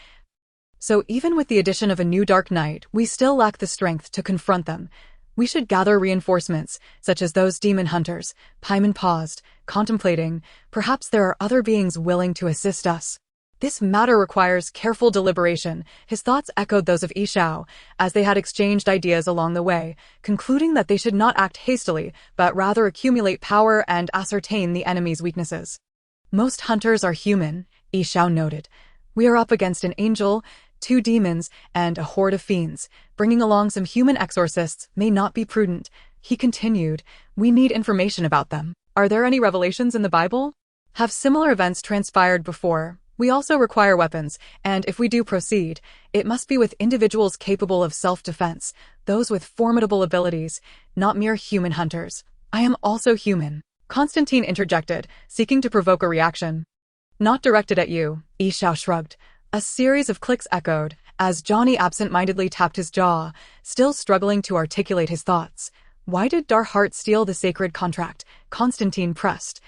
So even with the addition of a new Dark Knight, we still lack the strength to confront them. We should gather reinforcements, such as those demon hunters. Paiman paused, contemplating. Perhaps there are other beings willing to assist us. This matter requires careful deliberation. His thoughts echoed those of Yi Xiao, as they had exchanged ideas along the way, concluding that they should not act hastily, but rather accumulate power and ascertain the enemy's weaknesses. Most hunters are human, Yi Xiao noted. We are up against an angel, 2 demons, and a horde of fiends. Bringing along some human exorcists may not be prudent. He continued, we need information about them. Are there any revelations in the Bible? Have similar events transpired before? We also require weapons, and if we do proceed, it must be with individuals capable of self-defense, those with formidable abilities, not mere human hunters. I am also human, Constantine interjected, seeking to provoke a reaction. Not directed at you, Yi Xiao shrugged. A series of clicks echoed, as Johnny absent-mindedly tapped his jaw, still struggling to articulate his thoughts. Why did Darhart steal the sacred contract? Constantine pressed,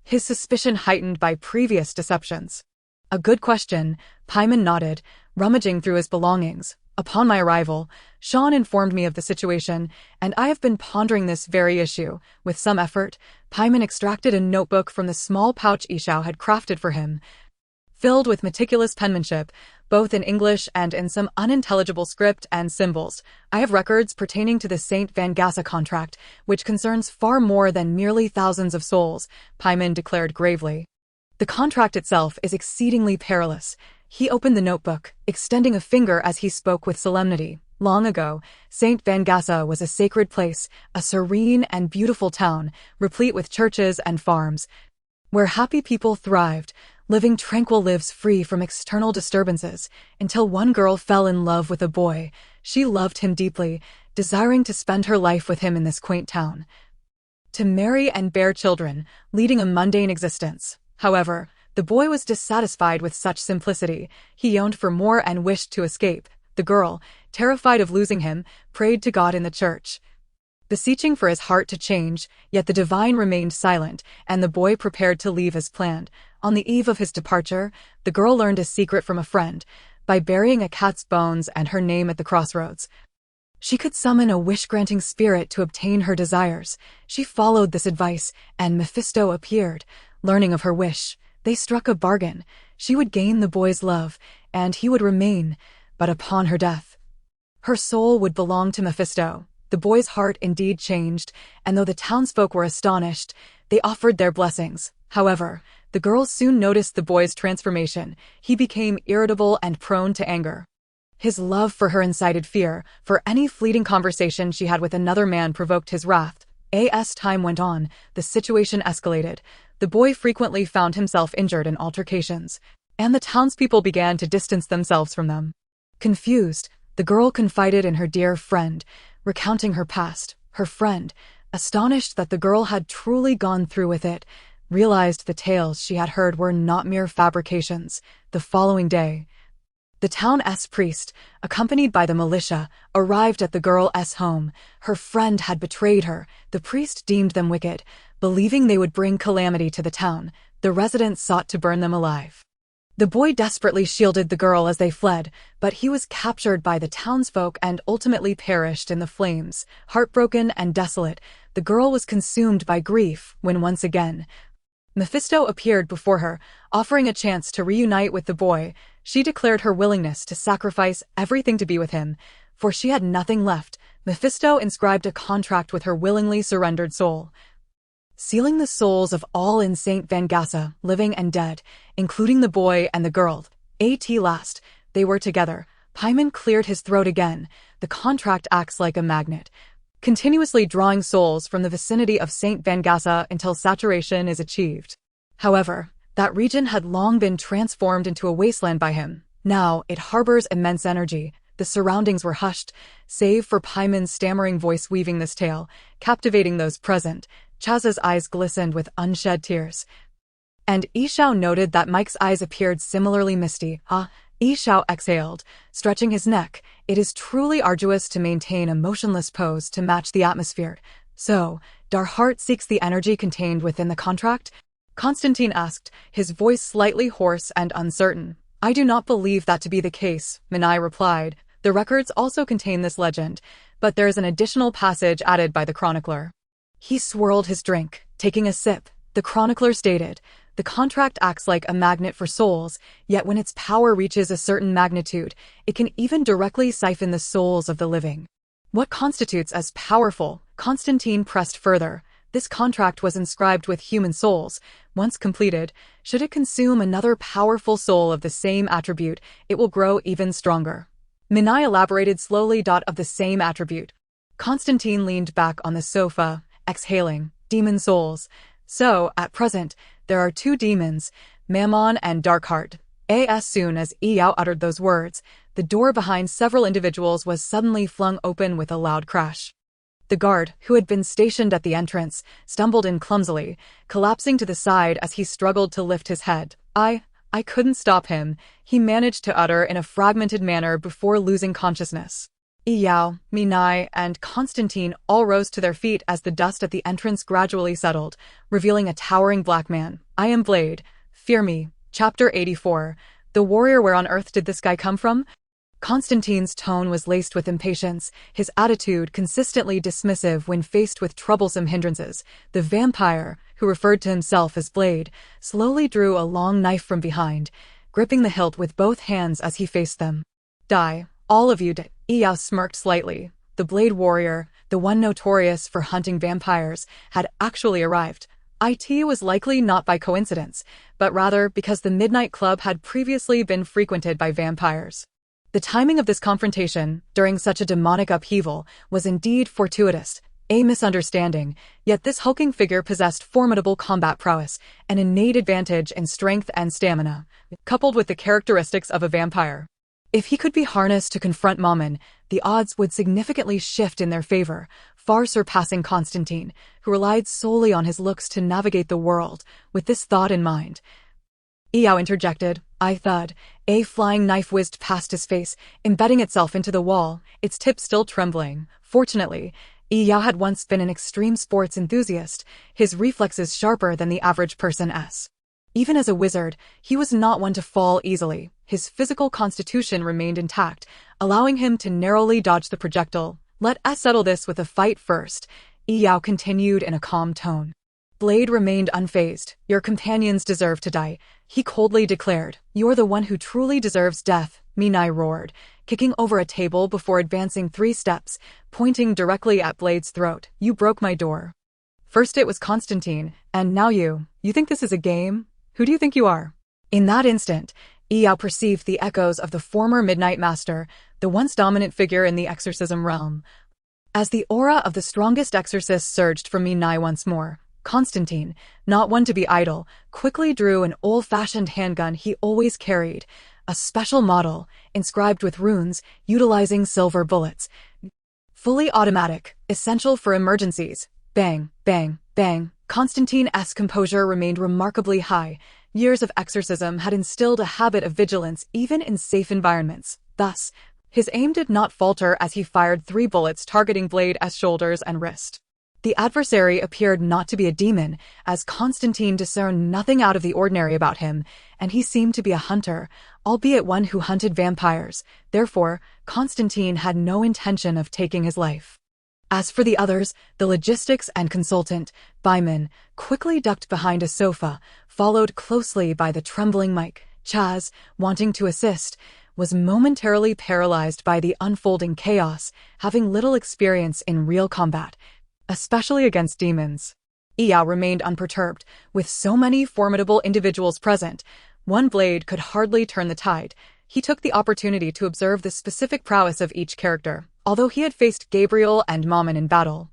his suspicion heightened by previous deceptions. A good question, Paimon nodded, rummaging through his belongings. Upon my arrival, Sean informed me of the situation, and I have been pondering this very issue. With some effort, Paimon extracted a notebook from the small pouch Yi Xiao had crafted for him, filled with meticulous penmanship, both in English and in some unintelligible script and symbols. I have records pertaining to the St. Van Gassa contract, which concerns far more than merely thousands of souls, Paimon declared gravely. The contract itself is exceedingly perilous. He opened the notebook, extending a finger as he spoke with solemnity. Long ago, St. Van Gassa was a sacred place, a serene and beautiful town, replete with churches and farms, where happy people thrived, living tranquil lives free from external disturbances, until one girl fell in love with a boy. She loved him deeply, desiring to spend her life with him in this quaint town, to marry and bear children, leading a mundane existence. However, the boy was dissatisfied with such simplicity. He yearned for more and wished to escape. The girl, terrified of losing him, prayed to God in the church, beseeching for his heart to change, yet the divine remained silent, and the boy prepared to leave as planned. On the eve of his departure, the girl learned a secret from a friend. By burying a cat's bones and her name at the crossroads, she could summon a wish-granting spirit to obtain her desires. She followed this advice, and Mephisto appeared. Learning of her wish, they struck a bargain. She would gain the boy's love, and he would remain, but upon her death, her soul would belong to Mephisto. The boy's heart indeed changed, and though the townsfolk were astonished, they offered their blessings. However, the girls soon noticed the boy's transformation. He became irritable and prone to anger. His love for her incited fear, for any fleeting conversation she had with another man provoked his wrath. As time went on, the situation escalated. The boy frequently found himself injured in altercations, and the townspeople began to distance themselves from them. Confused, the girl confided in her dear friend, recounting her past. Her friend, astonished that the girl had truly gone through with it, realized the tales she had heard were not mere fabrications. The following day, the town's priest, accompanied by the militia, arrived at the girl's home. Her friend had betrayed her. The priest deemed them wicked, believing they would bring calamity to the town. The residents sought to burn them alive. The boy desperately shielded the girl as they fled, but he was captured by the townsfolk and ultimately perished in the flames. Heartbroken and desolate, the girl was consumed by grief when once again Mephisto appeared before her, offering a chance to reunite with the boy. She declared her willingness to sacrifice everything to be with him, for she had nothing left. Mephisto inscribed a contract with her willingly surrendered soul, sealing the souls of all in St. Van Gassa, living and dead, including the boy and the girl. At last, they were together. Paimon cleared his throat again. The contract acts like a magnet, continuously drawing souls from the vicinity of St. Van Gassa until saturation is achieved. However, that region had long been transformed into a wasteland by him. Now, it harbors immense energy. The surroundings were hushed, save for Paimon's stammering voice weaving this tale, captivating those present. Chaz's eyes glistened with unshed tears, and Yi Xiao noted that Mike's eyes appeared similarly misty. Yi Xiao exhaled, stretching his neck. It is truly arduous to maintain a motionless pose to match the atmosphere. So, Darhart seeks the energy contained within the contract? Constantine asked, his voice slightly hoarse and uncertain. I do not believe that to be the case, Minai replied. The records also contain this legend, but there is an additional passage added by the chronicler. He swirled his drink, taking a sip. The chronicler stated, the contract acts like a magnet for souls, yet when its power reaches a certain magnitude, it can even directly siphon the souls of the living. What constitutes as powerful? Constantine pressed further. This contract was inscribed with human souls. Once completed, should it consume another powerful soul of the same attribute, it will grow even stronger. Minai elaborated slowly. Of the same attribute. Constantine leaned back on the sofa, exhaling. Demon souls. So, at present, there are two demons, Mammon and Darkheart. As soon as Yao uttered those words, the door behind several individuals was suddenly flung open with a loud crash. The guard, who had been stationed at the entrance, stumbled in clumsily, collapsing to the side as he struggled to lift his head. I couldn't stop him, he managed to utter in a fragmented manner before losing consciousness. Yao, Minai, and Constantine all rose to their feet as the dust at the entrance gradually settled, revealing a towering black man. I am Blade. Fear me. Chapter 84. The warrior, where on earth did this guy come from? Constantine's tone was laced with impatience, his attitude consistently dismissive when faced with troublesome hindrances. The vampire, who referred to himself as Blade, slowly drew a long knife from behind, gripping the hilt with both hands as he faced them. Die, all of you. Yao smirked slightly. The Blade warrior, the one notorious for hunting vampires, had actually arrived. It was likely not by coincidence, but rather because the Midnight Club had previously been frequented by vampires. The timing of this confrontation, during such a demonic upheaval, was indeed fortuitous, a misunderstanding, yet this hulking figure possessed formidable combat prowess, an innate advantage in strength and stamina, coupled with the characteristics of a vampire. If he could be harnessed to confront Mammon, the odds would significantly shift in their favor, far surpassing Constantine, who relied solely on his looks to navigate the world. With this thought in mind, Yao interjected. I thud. A flying knife whizzed past his face, embedding itself into the wall, its tip still trembling. Fortunately, Yao had once been an extreme sports enthusiast, his reflexes sharper than the average person's. Even as a wizard, he was not one to fall easily. His physical constitution remained intact, allowing him to narrowly dodge the projectile. Let us settle this with a fight first, Yao continued in a calm tone. Blade remained unfazed. Your companions deserve to die, he coldly declared. You're the one who truly deserves death, Minai roared, kicking over a table before advancing 3 steps, pointing directly at Blade's throat. You broke my door. First it was Constantine, and now you. You think this is a game? Who do you think you are? In that instant, Yao perceived the echoes of the former Midnight Master, the once dominant figure in the exorcism realm. As the aura of the strongest exorcist surged from Minai once more, Constantine, not one to be idle, quickly drew an old-fashioned handgun he always carried, a special model, inscribed with runes, utilizing silver bullets. Fully automatic, essential for emergencies. Bang, bang, bang. Constantine's composure remained remarkably high. Years of exorcism had instilled a habit of vigilance even in safe environments. Thus, his aim did not falter as he fired 3 bullets targeting Blade's shoulders and wrist. The adversary appeared not to be a demon, as Constantine discerned nothing out of the ordinary about him, and he seemed to be a hunter, albeit one who hunted vampires. Therefore, Constantine had no intention of taking his life. As for the others, the logistics and consultant, Byman, quickly ducked behind a sofa, followed closely by the trembling Mike. Chaz, wanting to assist, was momentarily paralyzed by the unfolding chaos, having little experience in real combat, especially against demons. Yao remained unperturbed. With so many formidable individuals present, one blade could hardly turn the tide. He took the opportunity to observe the specific prowess of each character. Although he had faced Gabriel and Mammon in battle,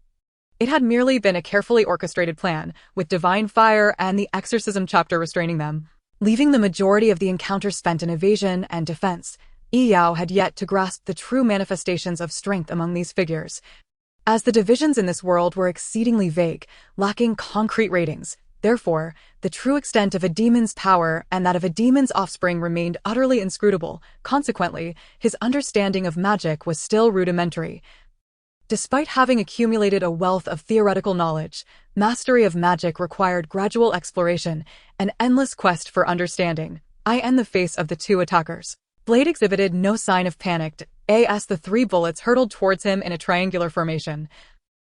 it had merely been a carefully orchestrated plan, with divine fire and the exorcism chapter restraining them, leaving the majority of the encounter spent in evasion and defense. Yao had yet to grasp the true manifestations of strength among these figures, as the divisions in this world were exceedingly vague, lacking concrete ratings. Therefore, the true extent of a demon's power and that of a demon's offspring remained utterly inscrutable. Consequently, his understanding of magic was still rudimentary. Despite having accumulated a wealth of theoretical knowledge, mastery of magic required gradual exploration, an endless quest for understanding. I am the face of the 2 attackers. Blade exhibited no sign of panic as the 3 bullets hurtled towards him in a triangular formation.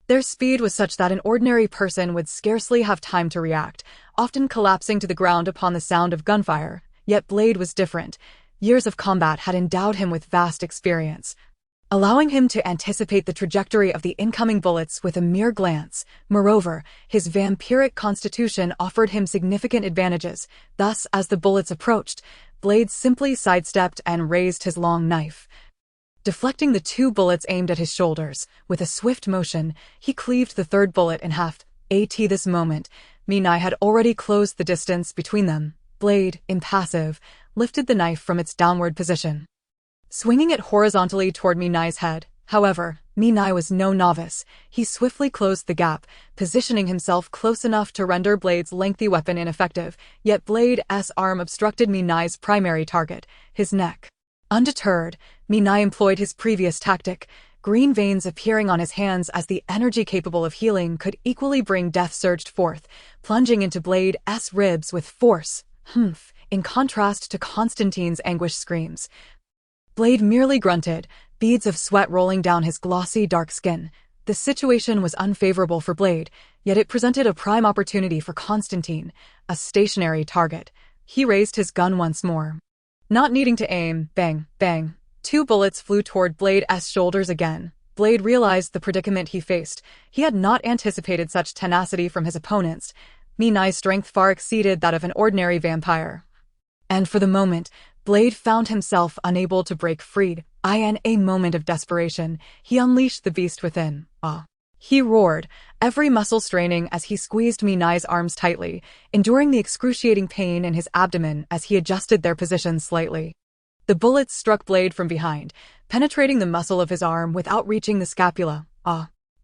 Their speed was such that an ordinary person would scarcely have time to react, often collapsing to the ground upon the sound of gunfire. Yet Blade was different. Years of combat had endowed him with vast experience, allowing him to anticipate the trajectory of the incoming bullets with a mere glance. Moreover, his vampiric constitution offered him significant advantages. Thus, as the bullets approached, Blade simply sidestepped and raised his long knife, deflecting the 2 bullets aimed at his shoulders. With a swift motion, he cleaved the 3rd bullet in half. At this moment, Minai had already closed the distance between them. Blade, impassive, lifted the knife from its downward position, swinging it horizontally toward Minai's head. However, Minai was no novice. He swiftly closed the gap, positioning himself close enough to render Blade's lengthy weapon ineffective, yet Blade's arm obstructed Minai's primary target, his neck. Undeterred, Minai employed his previous tactic, green veins appearing on his hands as the energy capable of healing could equally bring death surged forth, plunging into Blade's ribs with force. In contrast to Constantine's anguished screams. Blade merely grunted, beads of sweat rolling down his glossy, dark skin. The situation was unfavorable for Blade, yet it presented a prime opportunity for Constantine, a stationary target. He raised his gun once more. Not needing to aim, bang, bang. 2 bullets flew toward Blade's shoulders again. Blade realized the predicament he faced. He had not anticipated such tenacity from his opponents. Minai's strength far exceeded that of an ordinary vampire. And for the moment, Blade found himself unable to break free. In a moment of desperation, he unleashed the beast within. He roared, every muscle straining as he squeezed Minai's arms tightly, enduring the excruciating pain in his abdomen as he adjusted their position slightly. The bullets struck Blade from behind, penetrating the muscle of his arm without reaching the scapula.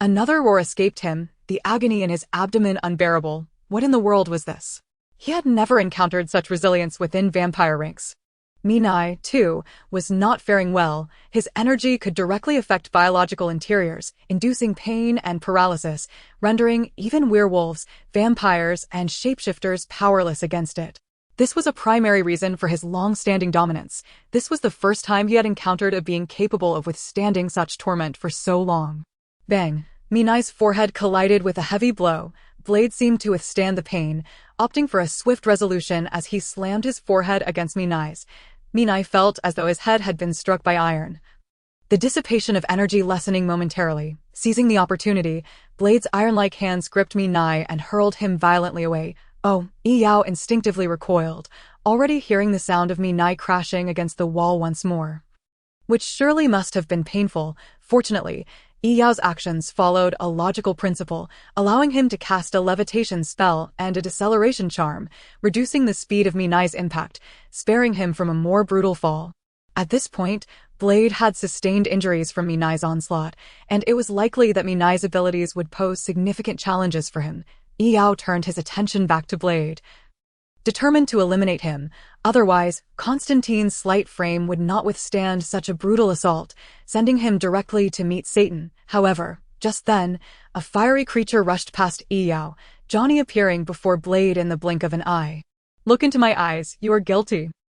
Another roar escaped him, the agony in his abdomen unbearable. What in the world was this? He had never encountered such resilience within vampire ranks. Minai, too, was not faring well. His energy could directly affect biological interiors, inducing pain and paralysis, rendering even werewolves, vampires, and shapeshifters powerless against it. This was a primary reason for his long-standing dominance. This was the first time he had encountered a being capable of withstanding such torment for so long. Bang! Minai's forehead collided with a heavy blow. Blade seemed to withstand the pain, opting for a swift resolution as he slammed his forehead against Minai's. Minai felt as though his head had been struck by iron. The dissipation of energy lessening momentarily. Seizing the opportunity, Blade's iron-like hands gripped Minai and hurled him violently away. Yao instinctively recoiled, already hearing the sound of Minai crashing against the wall once more. Which surely must have been painful. Fortunately, Yao's actions followed a logical principle, allowing him to cast a levitation spell and a deceleration charm, reducing the speed of Minai's impact, sparing him from a more brutal fall. At this point, Blade had sustained injuries from Minai's onslaught, and it was likely that Minai's abilities would pose significant challenges for him. Yao turned his attention back to Blade, determined to eliminate him. Otherwise, Constantine's slight frame would not withstand such a brutal assault, sending him directly to meet Satan. However, just then, a fiery creature rushed past Yao, Johnny appearing before Blade in the blink of an eye. "Look into my eyes, you are guilty,"